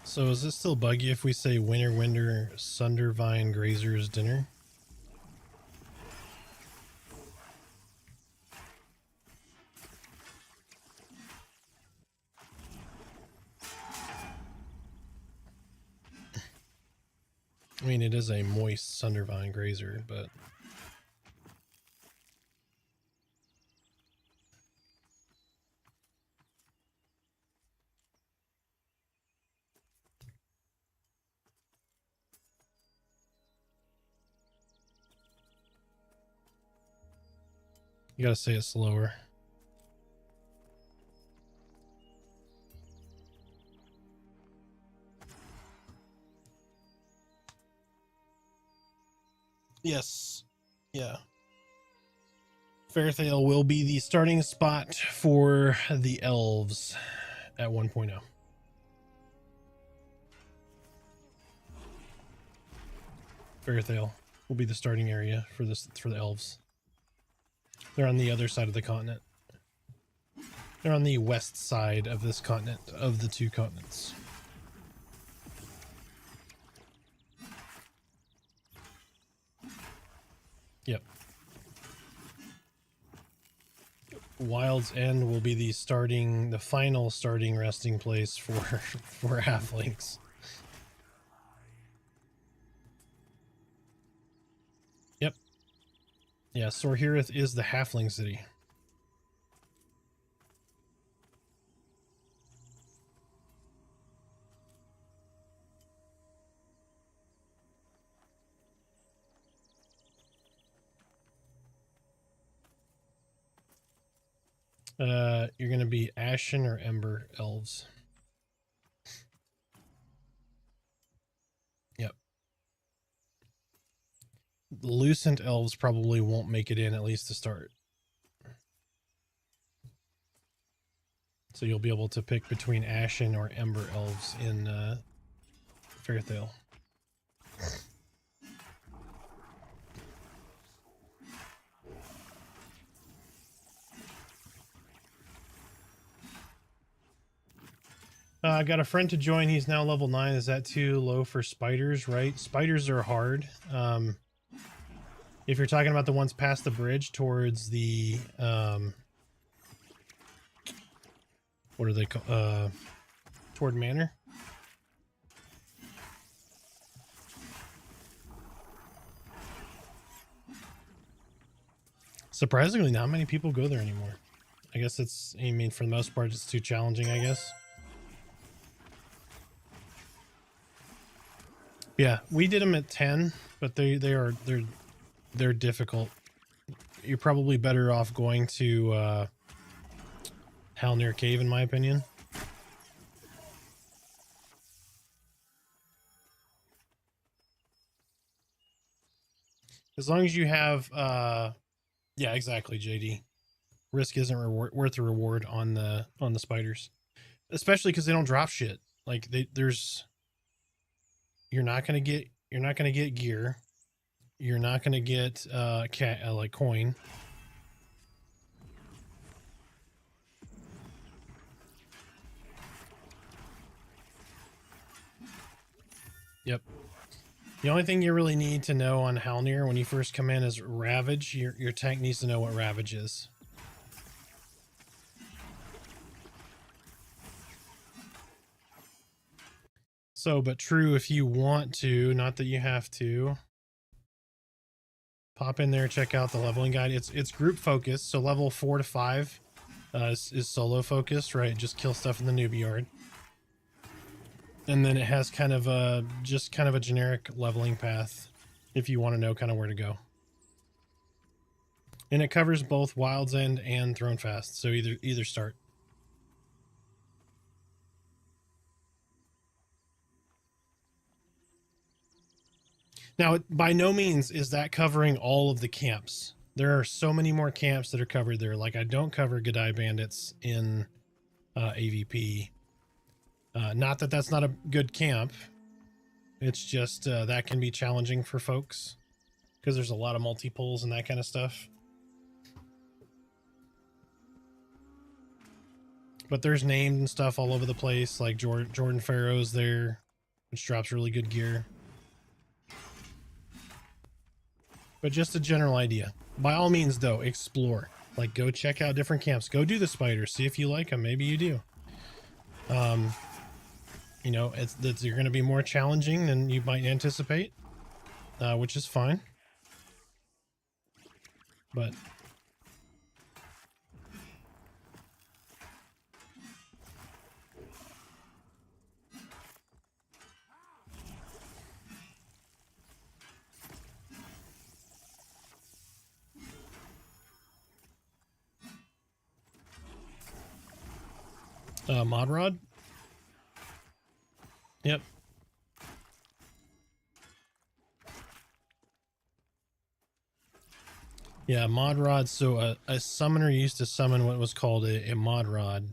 [SPEAKER 2] So is this still buggy if we say winter Sundervine Grazer's dinner? I mean, it is a moist Sundervine grazer, but you gotta say it slower. Yes. Yeah. Fairthale will be the starting spot for the elves at 1.0. Fairthale will be the starting area for the elves. They're on the other side of the continent. They're on the west side of this continent, of the two continents. Yep. Wild's End will be the final starting resting place for halflings. Yep. Yeah, Sorhirith is the halfling city. You're gonna be Ashen or Ember elves. Yep. The Lucent elves probably won't make it in, at least to start. So you'll be able to pick between Ashen or Ember elves in Fairthale. I got a friend to join. He's now level 9. Is that too low for spiders, right? Spiders are hard. If you're talking about the ones past the bridge towards the... what are they called? Toward Manor? Surprisingly, not many people go there anymore. I guess it's... I mean, for the most part, it's too challenging, I guess. Yeah, we did them at 10, but they're difficult. You're probably better off going to Haunder Cave, in my opinion. As long as you have yeah, exactly, JD. Risk isn't worth the reward on the spiders, especially because they don't drop shit. Like you're not gonna get gear. You're not gonna get like coin. Yep. The only thing you really need to know on Halnir when you first come in is Ravage. Your tank needs to know what Ravage is. So, but true, if you want to, not that you have to, pop in there, check out the leveling guide. It's group focused, so level 4 to 5 is solo focused, right? Just kill stuff in the newbie yard. And then it has kind of a generic leveling path if you want to know kind of where to go. And it covers both Wild's End and Throne Fast, so either start. Now, by no means is that covering all of the camps. There are so many more camps that are covered there. Like, I don't cover Godai Bandits in AVP. Not that that's not a good camp. It's just that can be challenging for folks because there's a lot of multi-pulls and that kind of stuff. But there's named and stuff all over the place, like Jordan Farrow's there, which drops really good gear. But just a general idea. By all means, though, explore. Like, go check out different camps. Go do the spiders. See if you like them. Maybe you do. You know, you're going to be more challenging than you might anticipate, which is fine. But mod rod. Yep. Yeah, mod rod. So a summoner used to summon what was called a mod rod,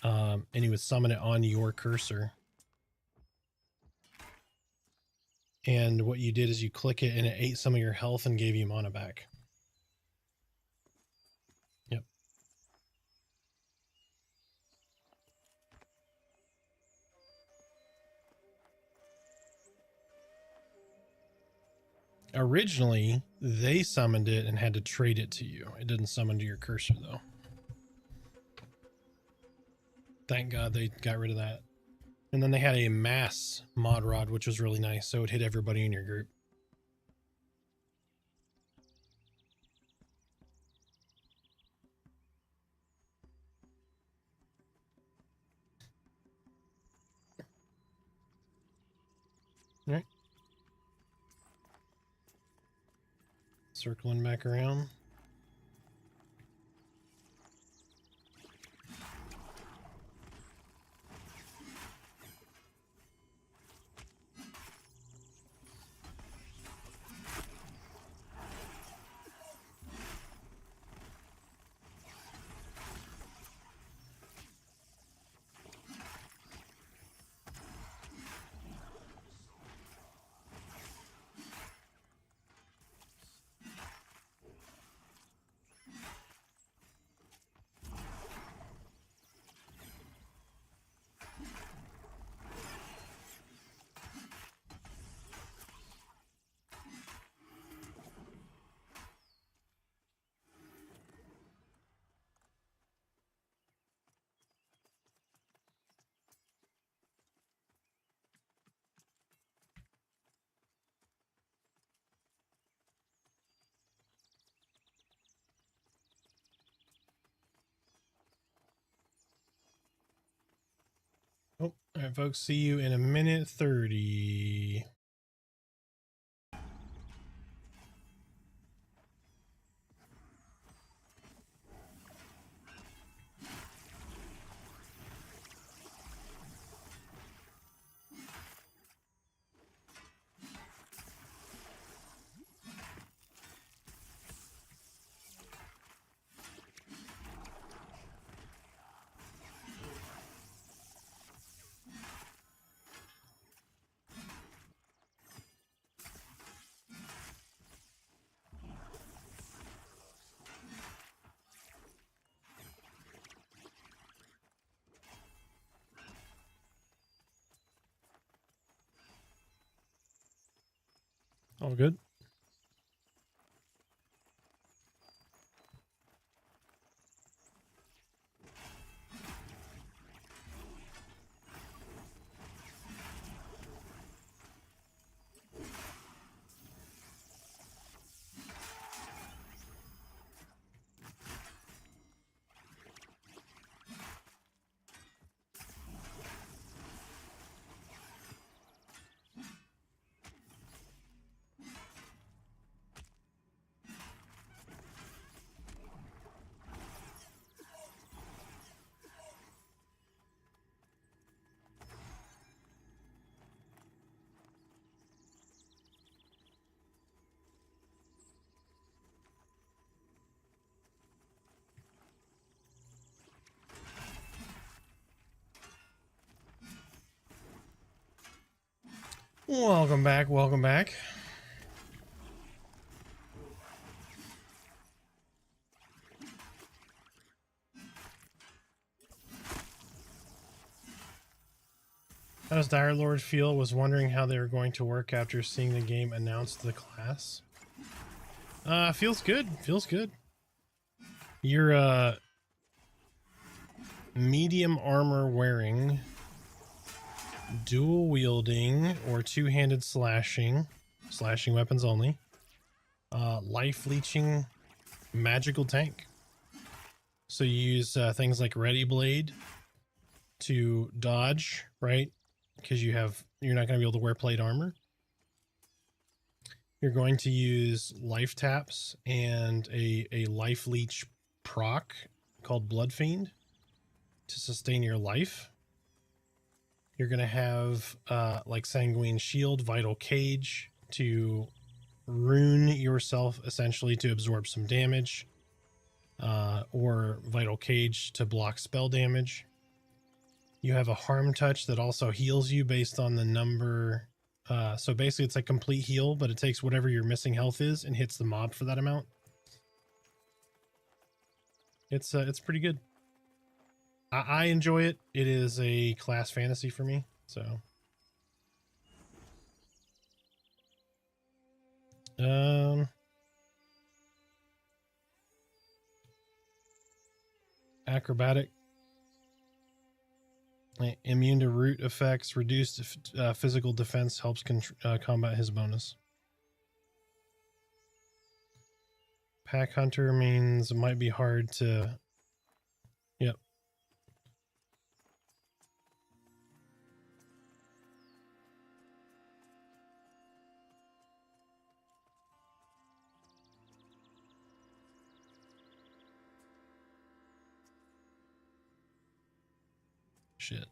[SPEAKER 2] and he would summon it on your cursor. And what you did is you click it and it ate some of your health and gave you mana back. Yep. Originally, they summoned it and had to trade it to you. It didn't summon to your cursor, though. Thank God they got rid of that. And then they had a mass mod rod, which was really nice, so it hit everybody in your group. All right. Circling back around. Oh, all right, folks. See you in a minute 30. All good. Welcome back. Welcome back. How does Direlord feel? Was wondering how they were going to work after seeing the game announce the class. Feels good. Feels good. You're medium armor wearing, dual wielding or two-handed slashing weapons only. Life leeching magical tank. So you use things like Ready Blade to dodge, right? Because you're not going to be able to wear plate armor. You're going to use life taps and a life leech proc called Blood Fiend to sustain your life. You're going to have like Sanguine Shield, Vital Cage to rune yourself essentially to absorb some damage, or Vital Cage to block spell damage. You have a Harm Touch that also heals you based on the number. So basically it's a complete heal, but it takes whatever your missing health is and hits the mob for that amount. It's pretty good. I enjoy it. It is a class fantasy for me, so. Acrobatic. Immune to root effects. Reduced physical defense helps combat his bonus. Pack Hunter means it might be hard to... Yep. Shit.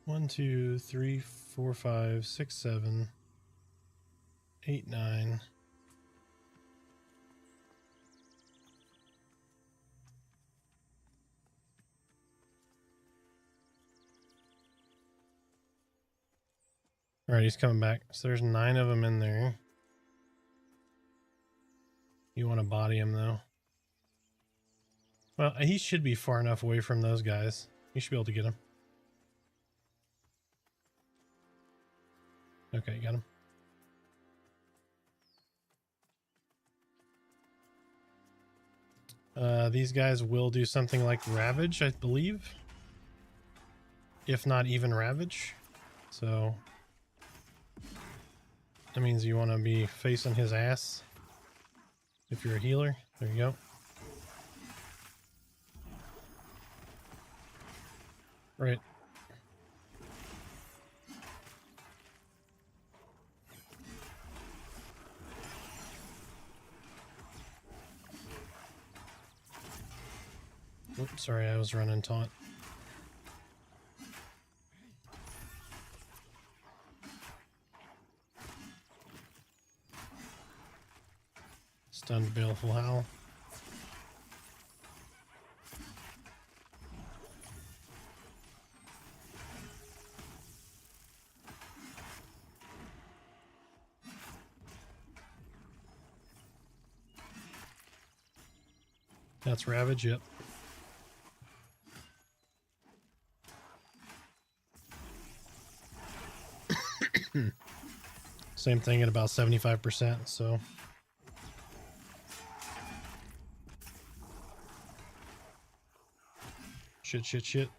[SPEAKER 2] One, 2, 3, 4, 5, 6, 7, 8, 9. All right, he's coming back. So there's 9 of them in there. You want to body him though. Well, he should be far enough away from those guys. You should be able to get him. Okay, you got him. These guys will do something like Ravage, I believe. If not even Ravage. So that means you want to be facing his ass. If you're a healer, there you go. Right. Oops, sorry, I was running taunt. Stunned Baleful Howl. That's Ravage, yep. Same thing at about 75%, so. Shit.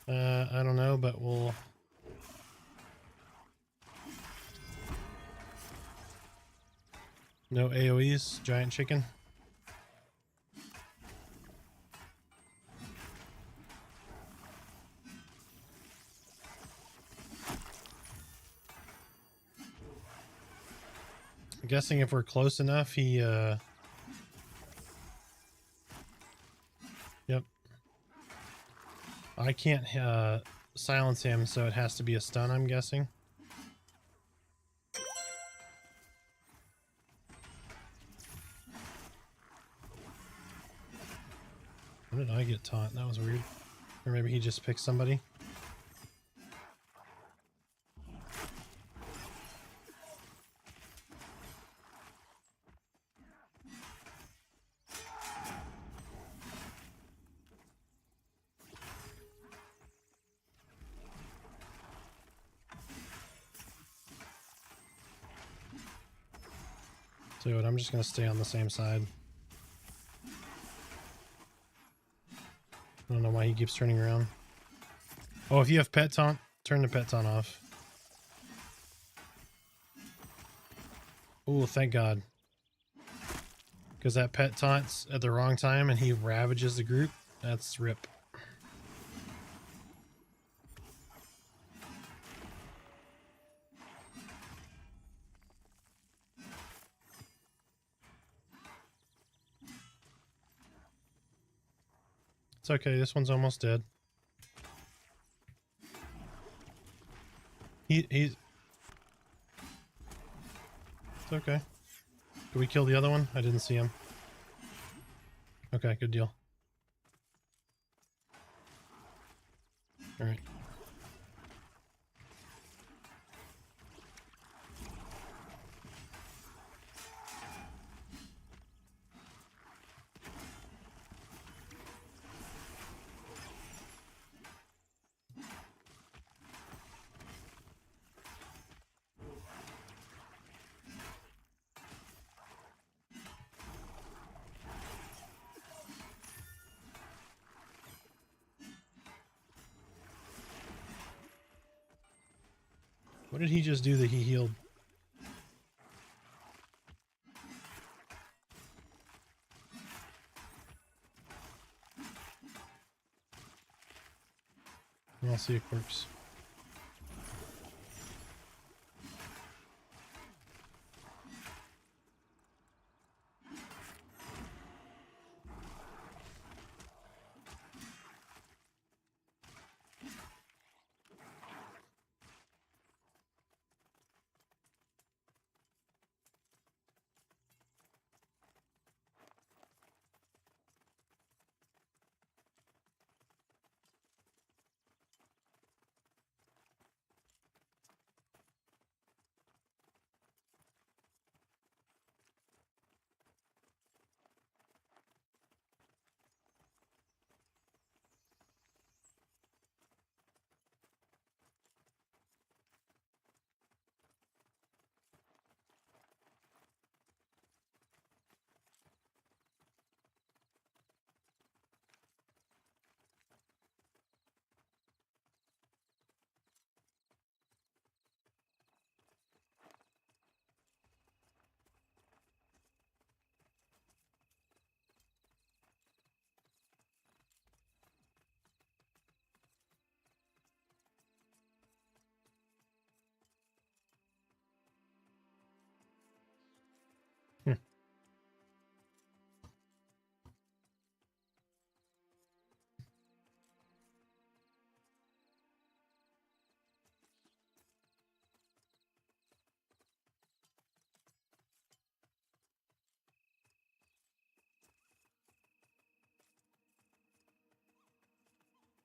[SPEAKER 2] I don't know, but we'll... No AoEs, giant chicken. I'm guessing if we're close enough, he, Yep. I can't, silence him, so it has to be a stun, I'm guessing. Where did I get taunt? That was weird. Or maybe he just picked somebody. So I'm just going to stay on the same side. I don't know why he keeps turning around. Oh, if you have pet taunt, turn the pet taunt off. Oh, thank God. Because that pet taunts at the wrong time and he ravages the group. That's rip. It's okay, this one's almost dead. He's... It's okay. Did we kill the other one? I didn't see him. Okay, good deal. Alright. What did he just do that he healed? I'll see a corpse.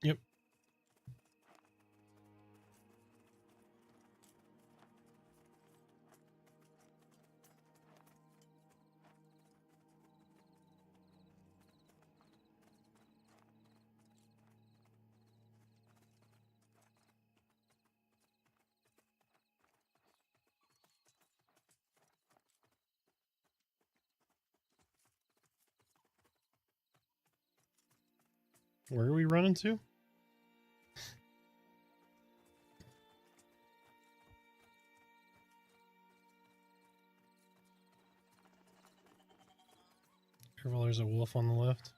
[SPEAKER 2] Yep. Where are we running to? Careful, there's a wolf on the left.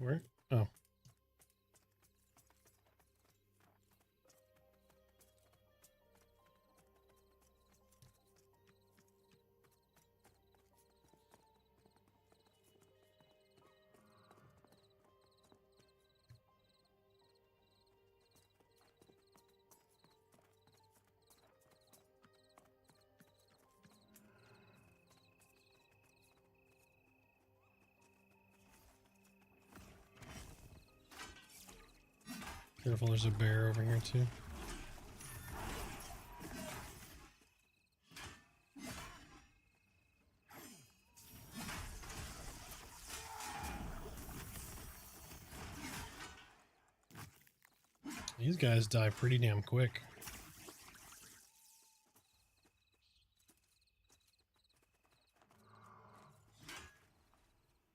[SPEAKER 2] Where? Oh. Careful, there's a bear over here too. These guys die pretty damn quick.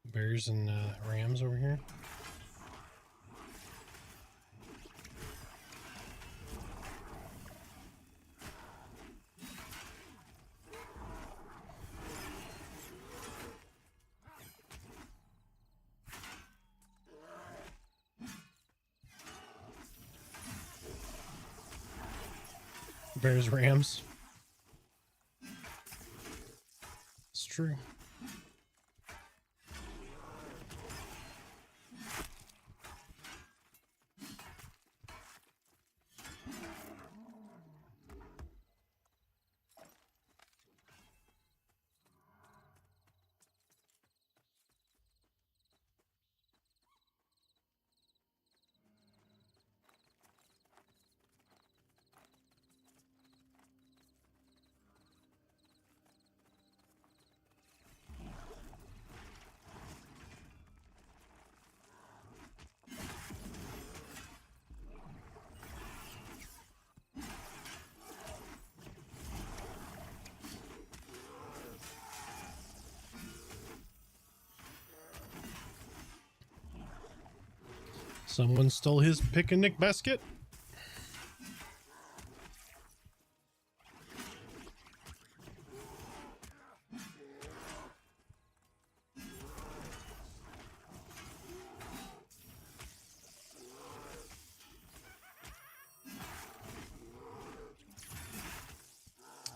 [SPEAKER 2] Bears and rams over here. Bears, rams. It's true. Someone stole his picnic basket.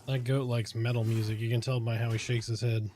[SPEAKER 2] That goat likes metal music. You can tell by how he shakes his head.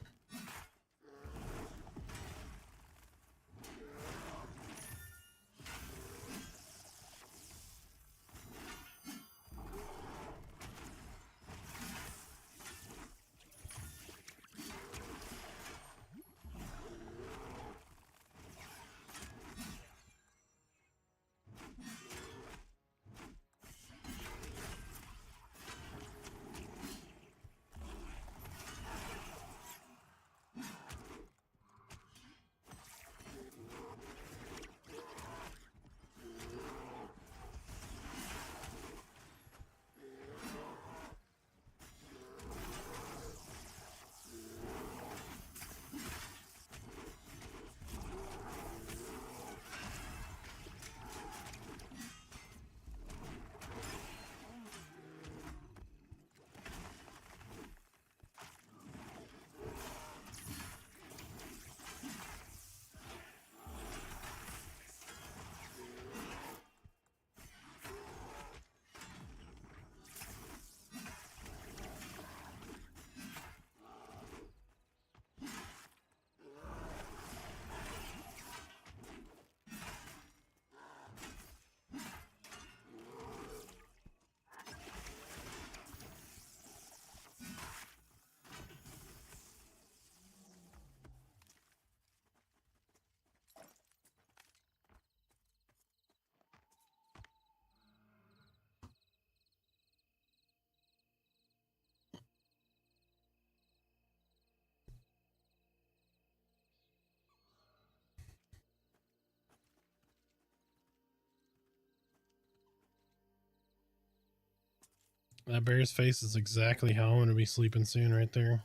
[SPEAKER 2] That bear's face is exactly how I'm going to be sleeping soon right there.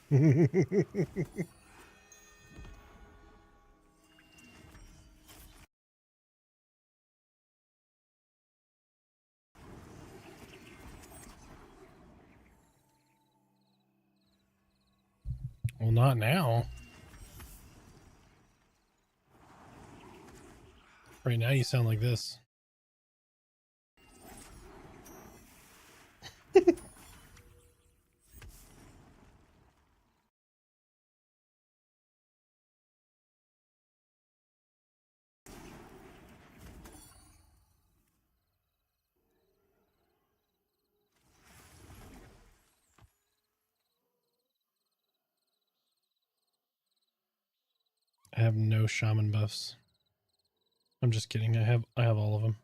[SPEAKER 2] Well, not now. Right now you sound like this. I have no shaman buffs. I'm just kidding. I have all of them.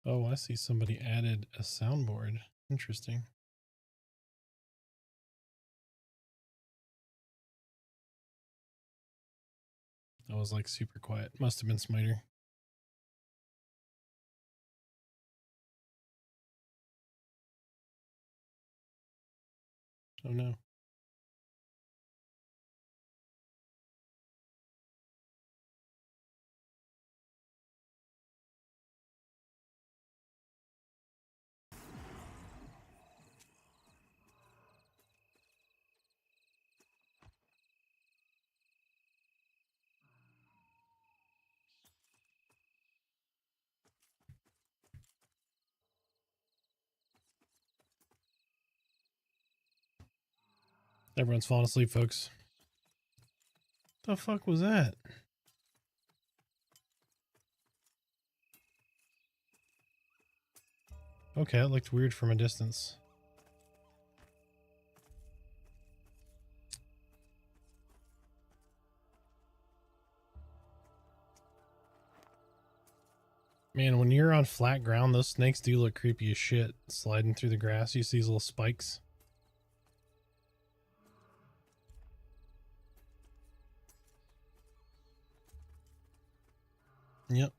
[SPEAKER 2] Oh, I see somebody added a soundboard. Interesting. That was like super quiet. Must have been Smiter. Oh no. Everyone's falling asleep, folks. The fuck was that? Okay, it looked weird from a distance. Man, when you're on flat ground, those snakes do look creepy as shit. Sliding through the grass, you see these little spikes. Yep.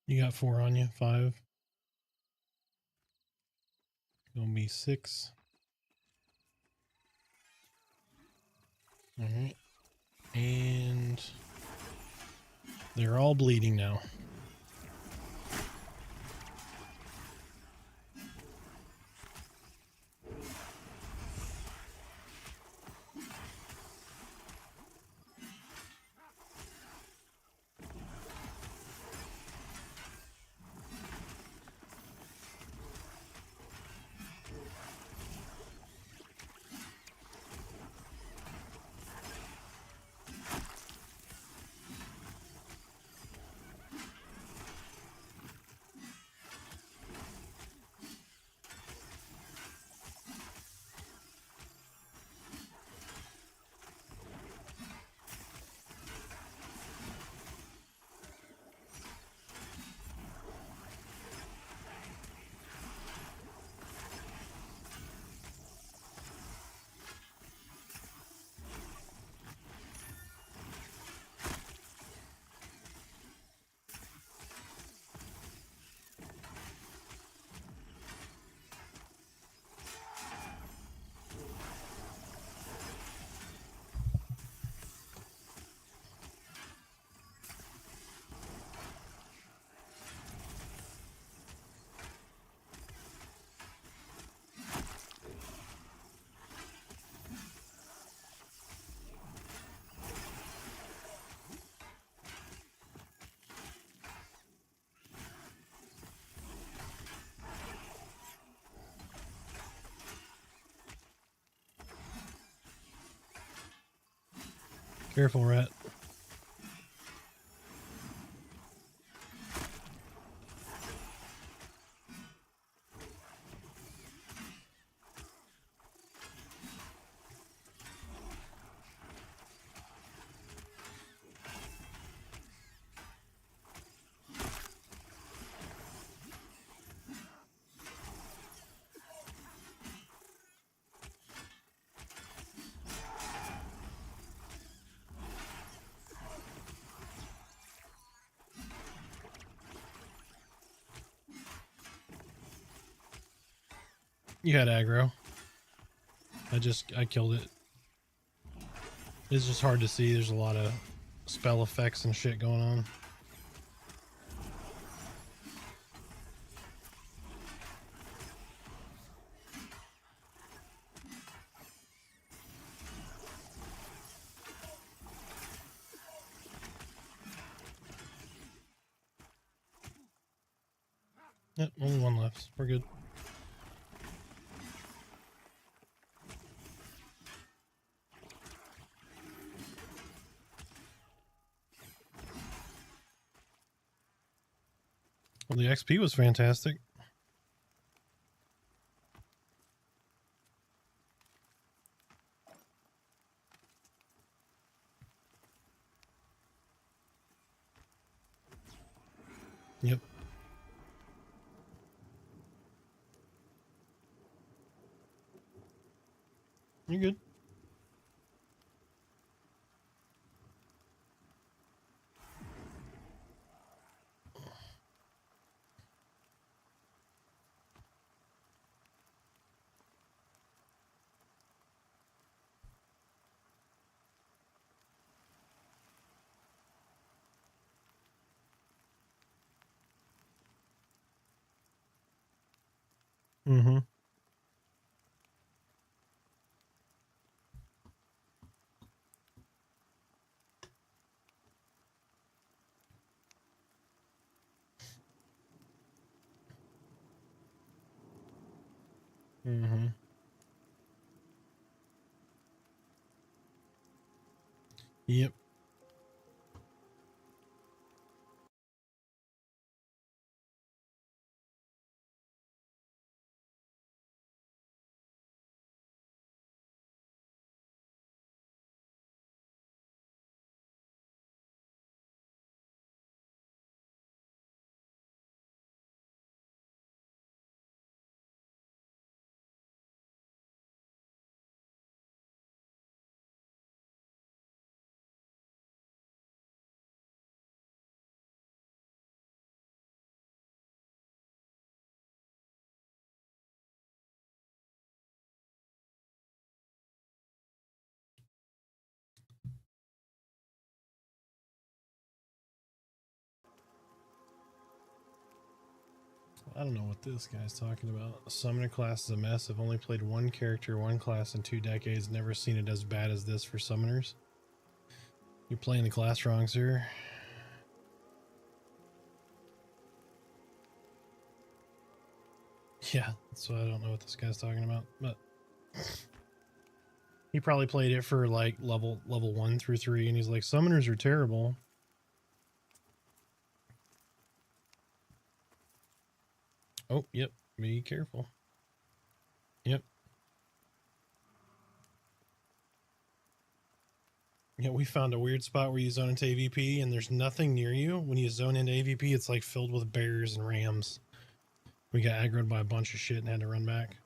[SPEAKER 2] You got 4 on you, 5. Gonna be 6. Alright. And they're all bleeding now. Careful, rat. You had aggro. I killed it. It's just hard to see. There's a lot of spell effects and shit going on. Yep, only one left. We're good. Well, the XP was fantastic. Yep. You're good. Mm-hmm. Mm-hmm. Yep. I don't know what this guy's talking about. Summoner class is a mess. I've only played one character, one class in 2 decades. Never seen it as bad as this for summoners. You're playing the class wrong, sir. Yeah, so I don't know what this guy's talking about, but he probably played it for like level 1 through 3, and he's like, summoners are terrible. Oh, yep. Be careful. Yep. Yeah, we found a weird spot where you zone into AVP and there's nothing near you. When you zone into AVP, it's like filled with bears and rams. We got aggroed by a bunch of shit and had to run back.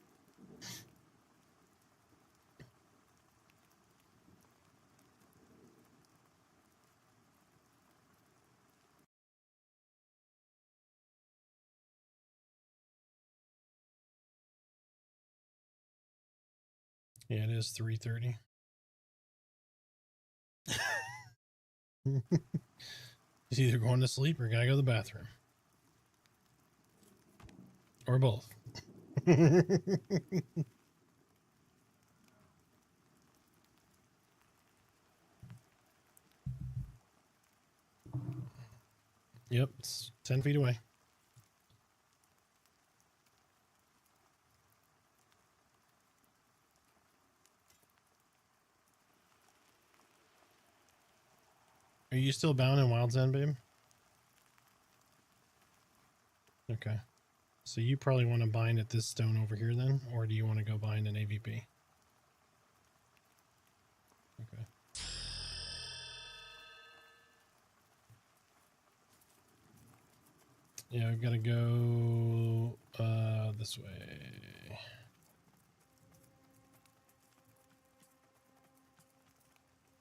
[SPEAKER 2] Yeah, it is 3:30. He's either going to sleep or gotta go to the bathroom. Or both. Yep, it's 10 feet away. Are you still bound in Wild's End, babe? Okay. So you probably want to bind at this stone over here then, or do you want to go bind an AVP? Okay. Yeah, we've got to go this way.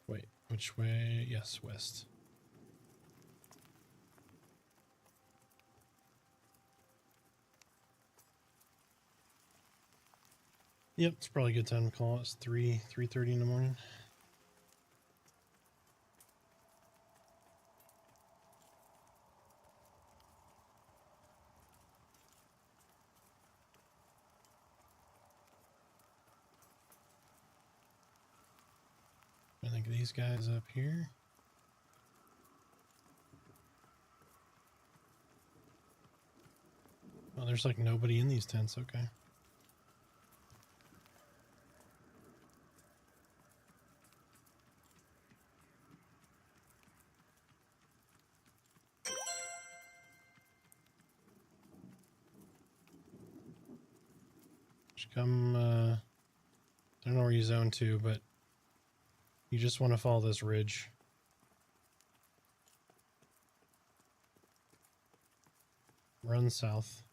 [SPEAKER 2] Wait, which way? Yes, west. Yep, it's probably a good time to call it. It's 3:30 in the morning. I think these guys up here. Oh, there's like nobody in these tents. Okay. Just come, I don't know where you zone to, but you just want to follow this ridge. Run south.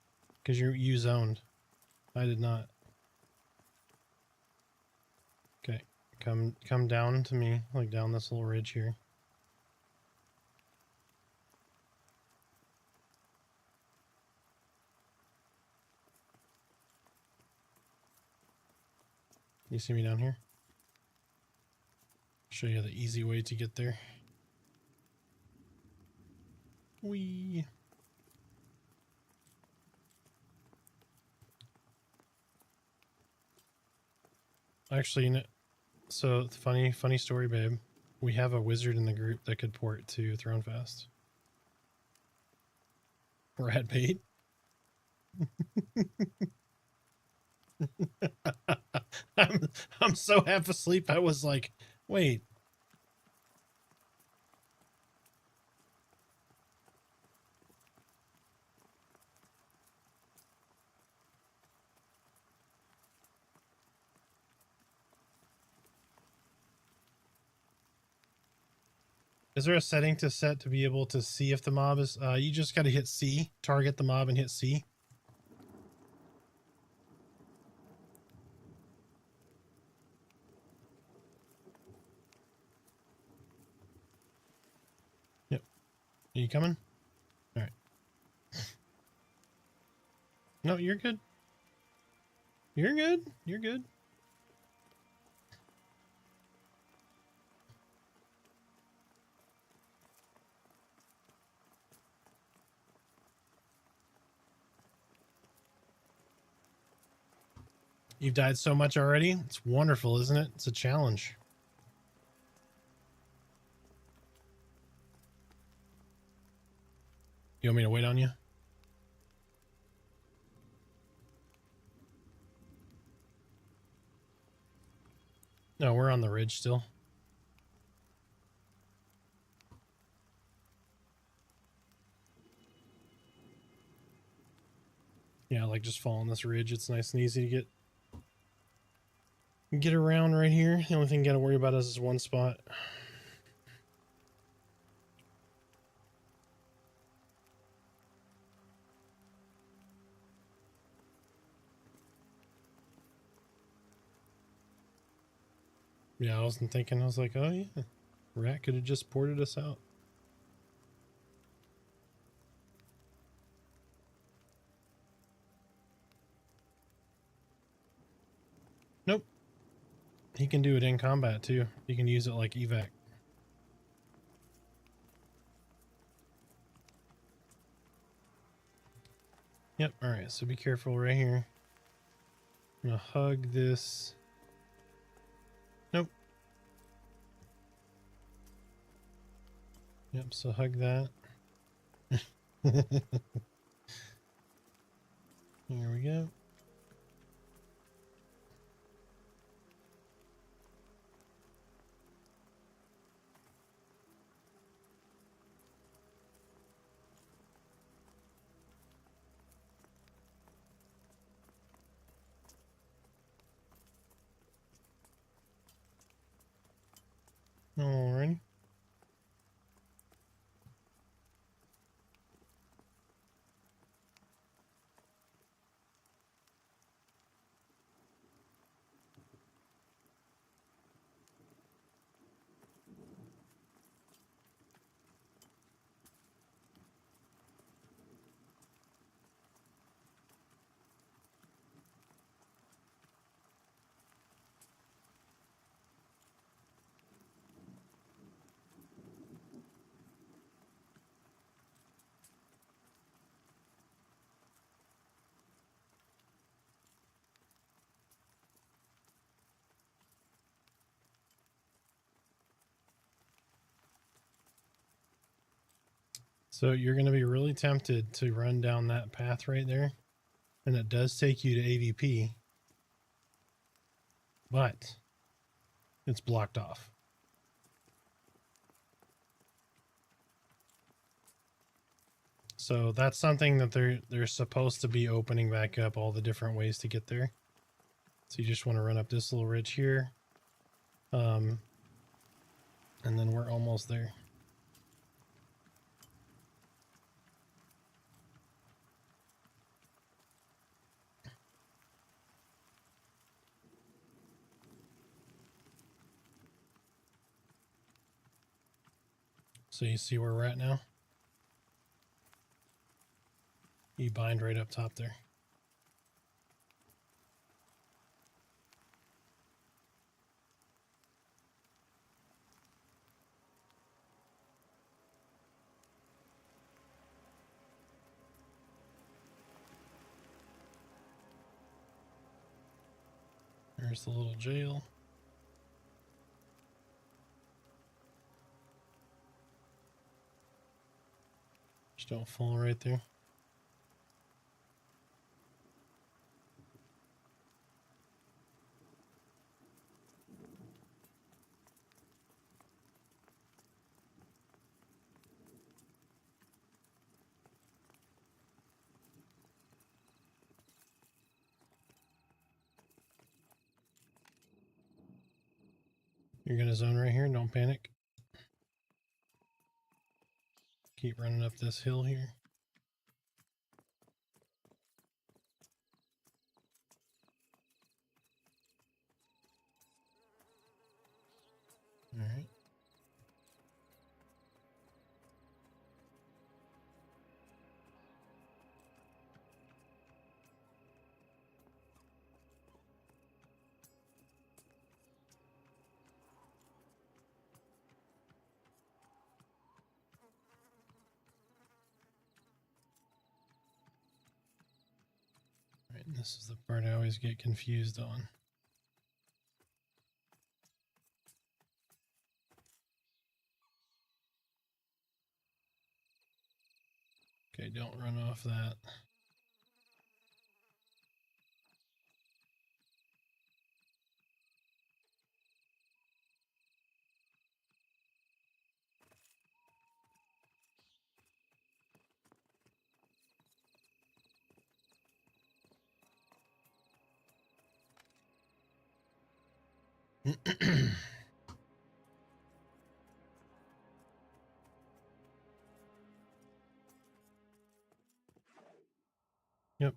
[SPEAKER 2] Because you zoned. I did not. Okay. Come down to me, like down this little ridge here. You see me down here? Show you the easy way to get there. Whee! Actually, so funny story, babe. We have a wizard in the group that could port to Thronefast. Rat bait. I'm so half asleep. I was like, wait. Is there a setting to set to be able to see if the mob is, you just got to hit C, target the mob and hit C. Yep. Are you coming? All right. No, you're good. You're good. You're good. You've died so much already. It's wonderful, isn't it? It's a challenge. You want me to wait on you? No, we're on the ridge still. Yeah, like just following this ridge. It's nice and easy to get around right here. The only thing you got to worry about is this one spot. Yeah, I wasn't thinking. I was like, oh yeah, Rat could have just ported us out. Nope. He can do it in combat too. You can use it like evac. Yep. All right. So be careful right here. I'm gonna hug this. Nope. Yep. So hug that. Here we go. Alrighty. So you're going to be really tempted to run down that path right there. And it does take you to AVP. But it's blocked off. So that's something that they're supposed to be opening back up, all the different ways to get there. So you just want to run up this little ridge here. And then we're almost there. So you see where we're at now? You bind right up top there. There's the little jail. Just don't fall right there. You're going to zone right here. Don't panic. Keep running up this hill here. All right. All right, and this is the part I always get confused on. Okay, don't run off that. Yep.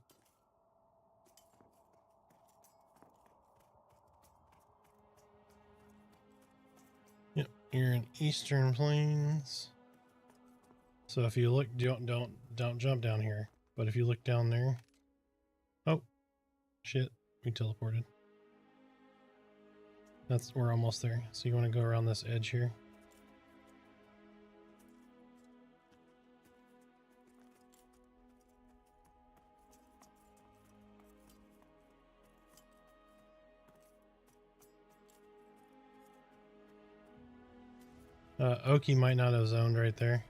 [SPEAKER 2] Yep. You're in Eastern Plains. So if you look, don't jump down here. But if you look down there, oh shit, we teleported. We're almost there. So you want to go around this edge here. Oki might not have zoned right there.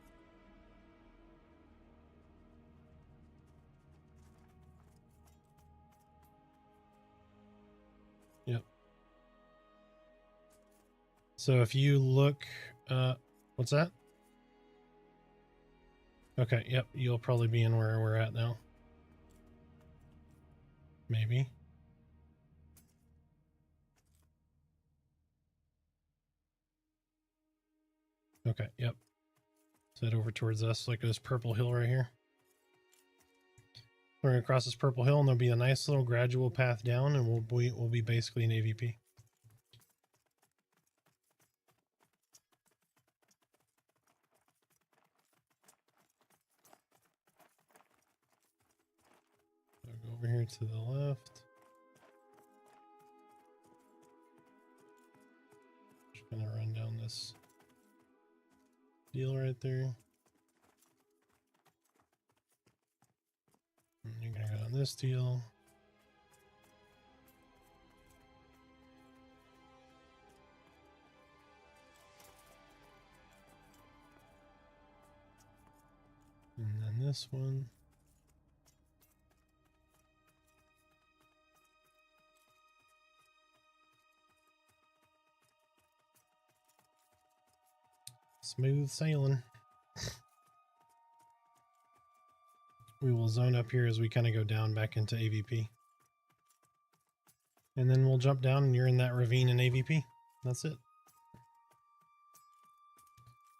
[SPEAKER 2] Yep. So if you look, what's that? Okay, yep, you'll probably be in where we're at now. Maybe. Okay, yep. So head over towards us, like this purple hill right here. We're gonna cross this purple hill, and there'll be a nice little gradual path down, and we'll be basically an AVP. So go over here to the left. Just gonna run down this deal right there. And you're gonna go down this deal. And then this one. Smooth sailing. We will zone up here as we kind of go down back into AVP. And then we'll jump down and you're in that ravine in AVP. That's it.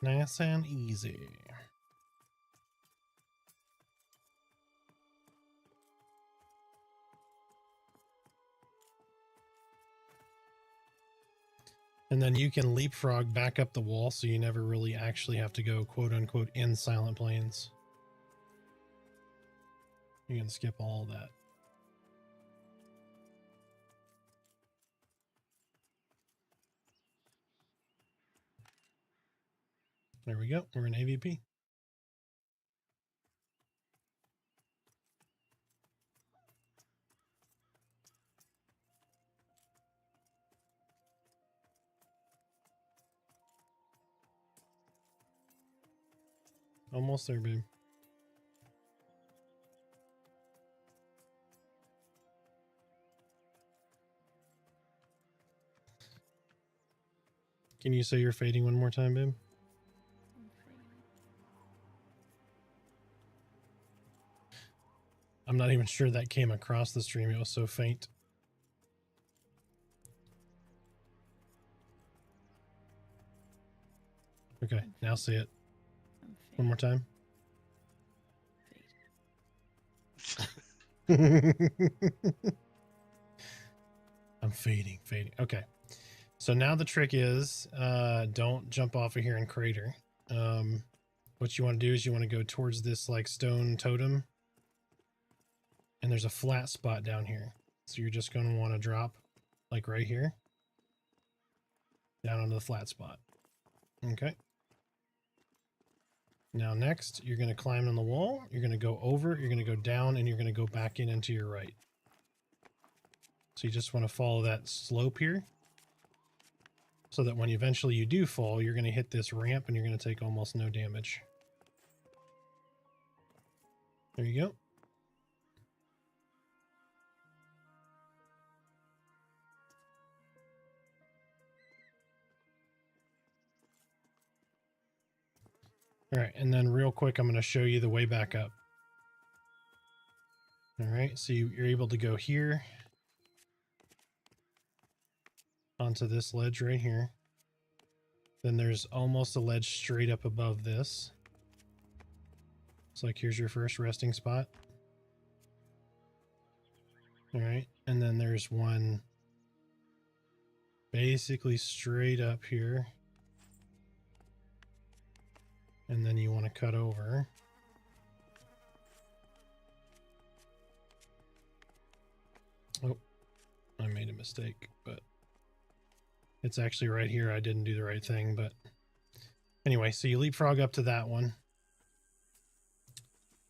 [SPEAKER 2] Nice and easy. And then you can leapfrog back up the wall so you never really actually have to go quote unquote in Silent Plains. You can skip all that. There we go. We're in AVP. Almost there, babe. Can you say you're fading one more time, babe? I'm not even sure that came across the stream. It was so faint. Okay, now say it. One more time. I'm fading. Okay. So now the trick is, don't jump off of here and crater. What you want to do is you want to go towards this like stone totem. And there's a flat spot down here. So you're just going to want to drop like right here. Down onto the flat spot. Okay. Now next, you're going to climb on the wall. You're going to go over, you're going to go down, and you're going to go back in into your right. So you just want to follow that slope here. So that when eventually you do fall, you're going to hit this ramp and you're going to take almost no damage. There you go. All right, and then real quick, I'm going to show you the way back up. All right, so you're able to go here onto this ledge right here. Then there's almost a ledge straight up above this. It's like here's your first resting spot. All right, and then there's one basically straight up here. And then you want to cut over. Oh, I made a mistake, but it's actually right here. I didn't do the right thing, but anyway, so you leapfrog up to that one.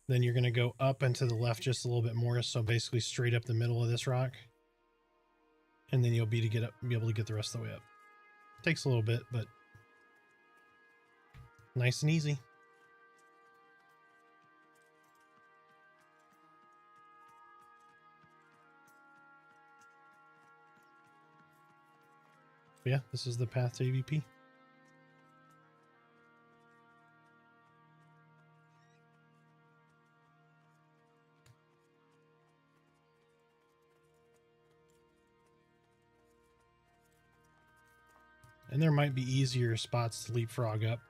[SPEAKER 2] Then you're going to go up and to the left just a little bit more. So basically straight up the middle of this rock. And then you'll be able to get the rest of the way up. Takes a little bit, but nice and easy. But yeah, this is the path to AVP. And there might be easier spots to leapfrog up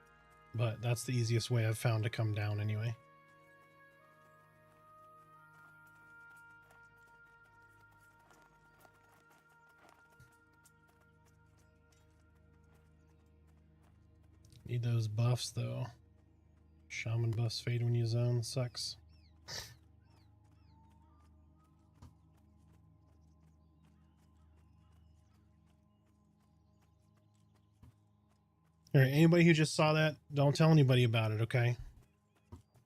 [SPEAKER 2] but that's the easiest way I've found to come down anyway. Need those buffs though. Shaman buffs fade when you zone. Sucks. All right, anybody who just saw that, don't tell anybody about it, okay?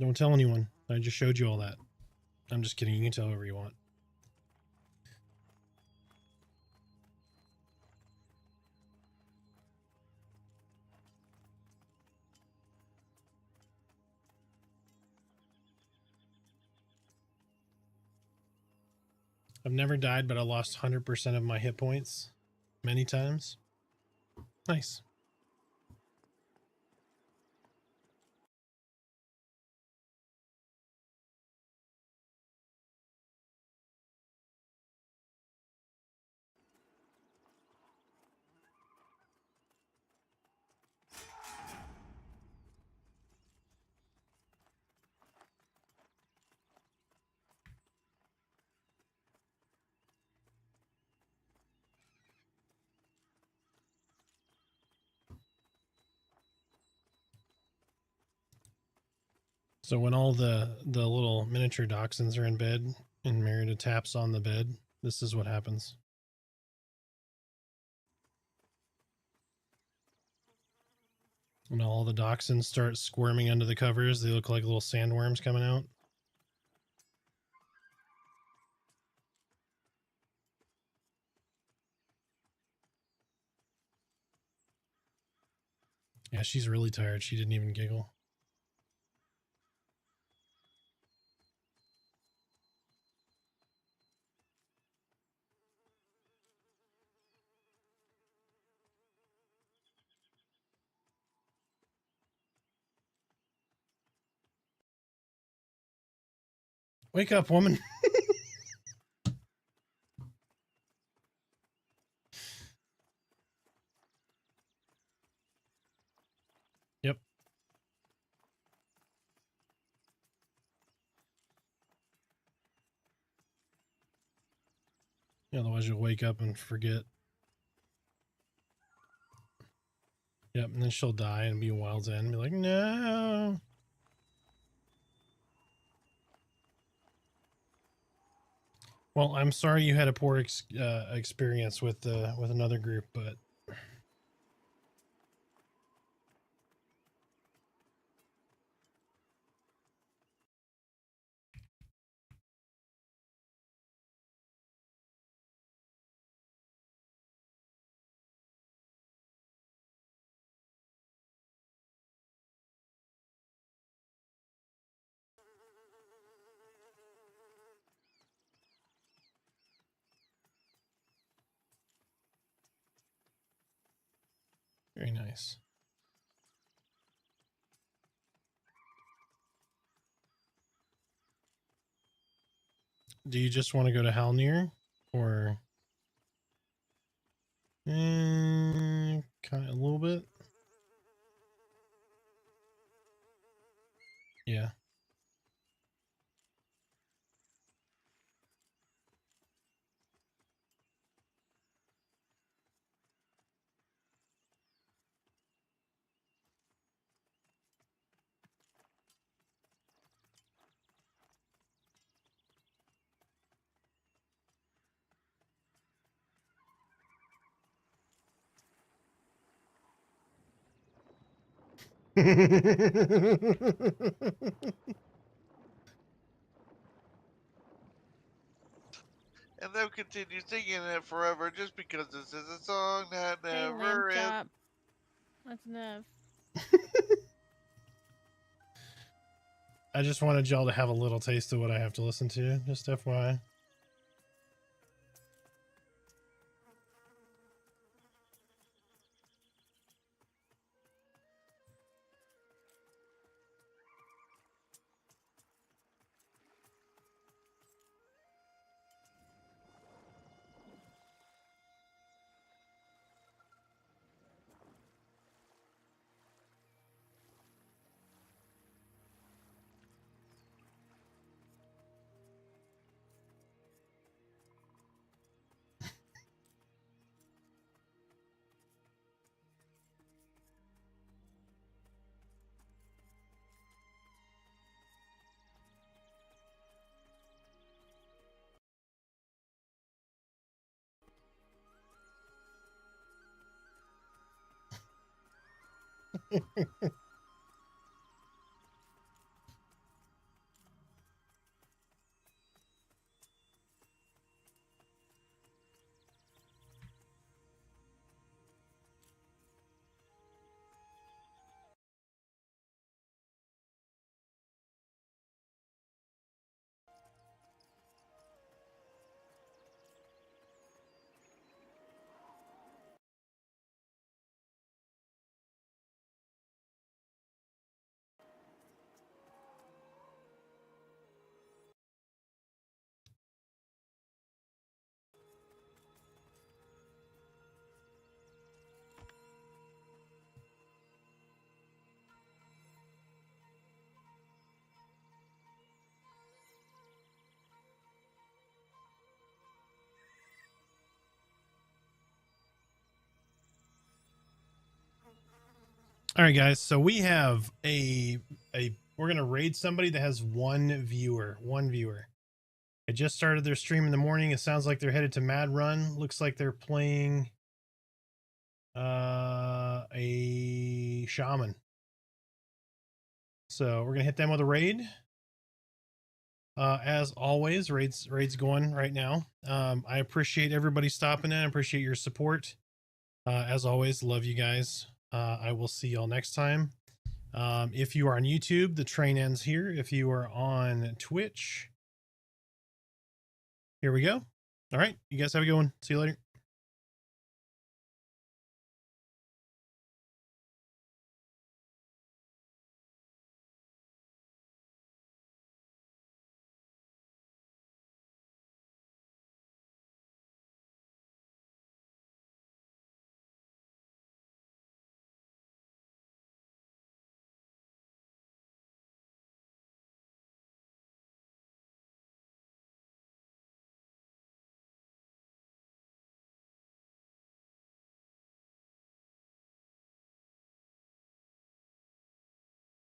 [SPEAKER 2] Don't tell anyone. I just showed you all that. I'm just kidding. You can tell whoever you want. I've never died, but I lost 100% of my hit points many times. Nice. So when all the little miniature dachshunds are in bed and Merida taps on the bed, this is what happens. When all the dachshunds start squirming under the covers, they look like little sandworms coming out. Yeah, she's really tired. She didn't even giggle. Wake up, woman. Yep. Yeah, otherwise you'll wake up and forget. Yep, and then she'll die and be a Wild's End and be like, no. Well, I'm sorry you had a poor experience with another group, but very nice. Do you just want to go to Halnir, or kind of a little bit? Yeah.
[SPEAKER 4] And they'll continue singing it forever just because this is a song that
[SPEAKER 5] Hey,
[SPEAKER 4] never
[SPEAKER 5] lamb
[SPEAKER 4] ends.
[SPEAKER 5] chop. That's enough.
[SPEAKER 2] I just wanted y'all to have a little taste of what I have to listen to, just FYI. All right, guys. So we have we're gonna raid somebody that has one viewer. It just started their stream in the morning. It sounds like they're headed to Mad Run. Looks like they're playing a shaman. So we're gonna hit them with a raid. As always, raids going right now. I appreciate everybody stopping in. I appreciate your support. As always, love you guys. I will see y'all next time. If you are on YouTube, the train ends here. If you are on Twitch, here we go. All right, you guys have a good one. See you later.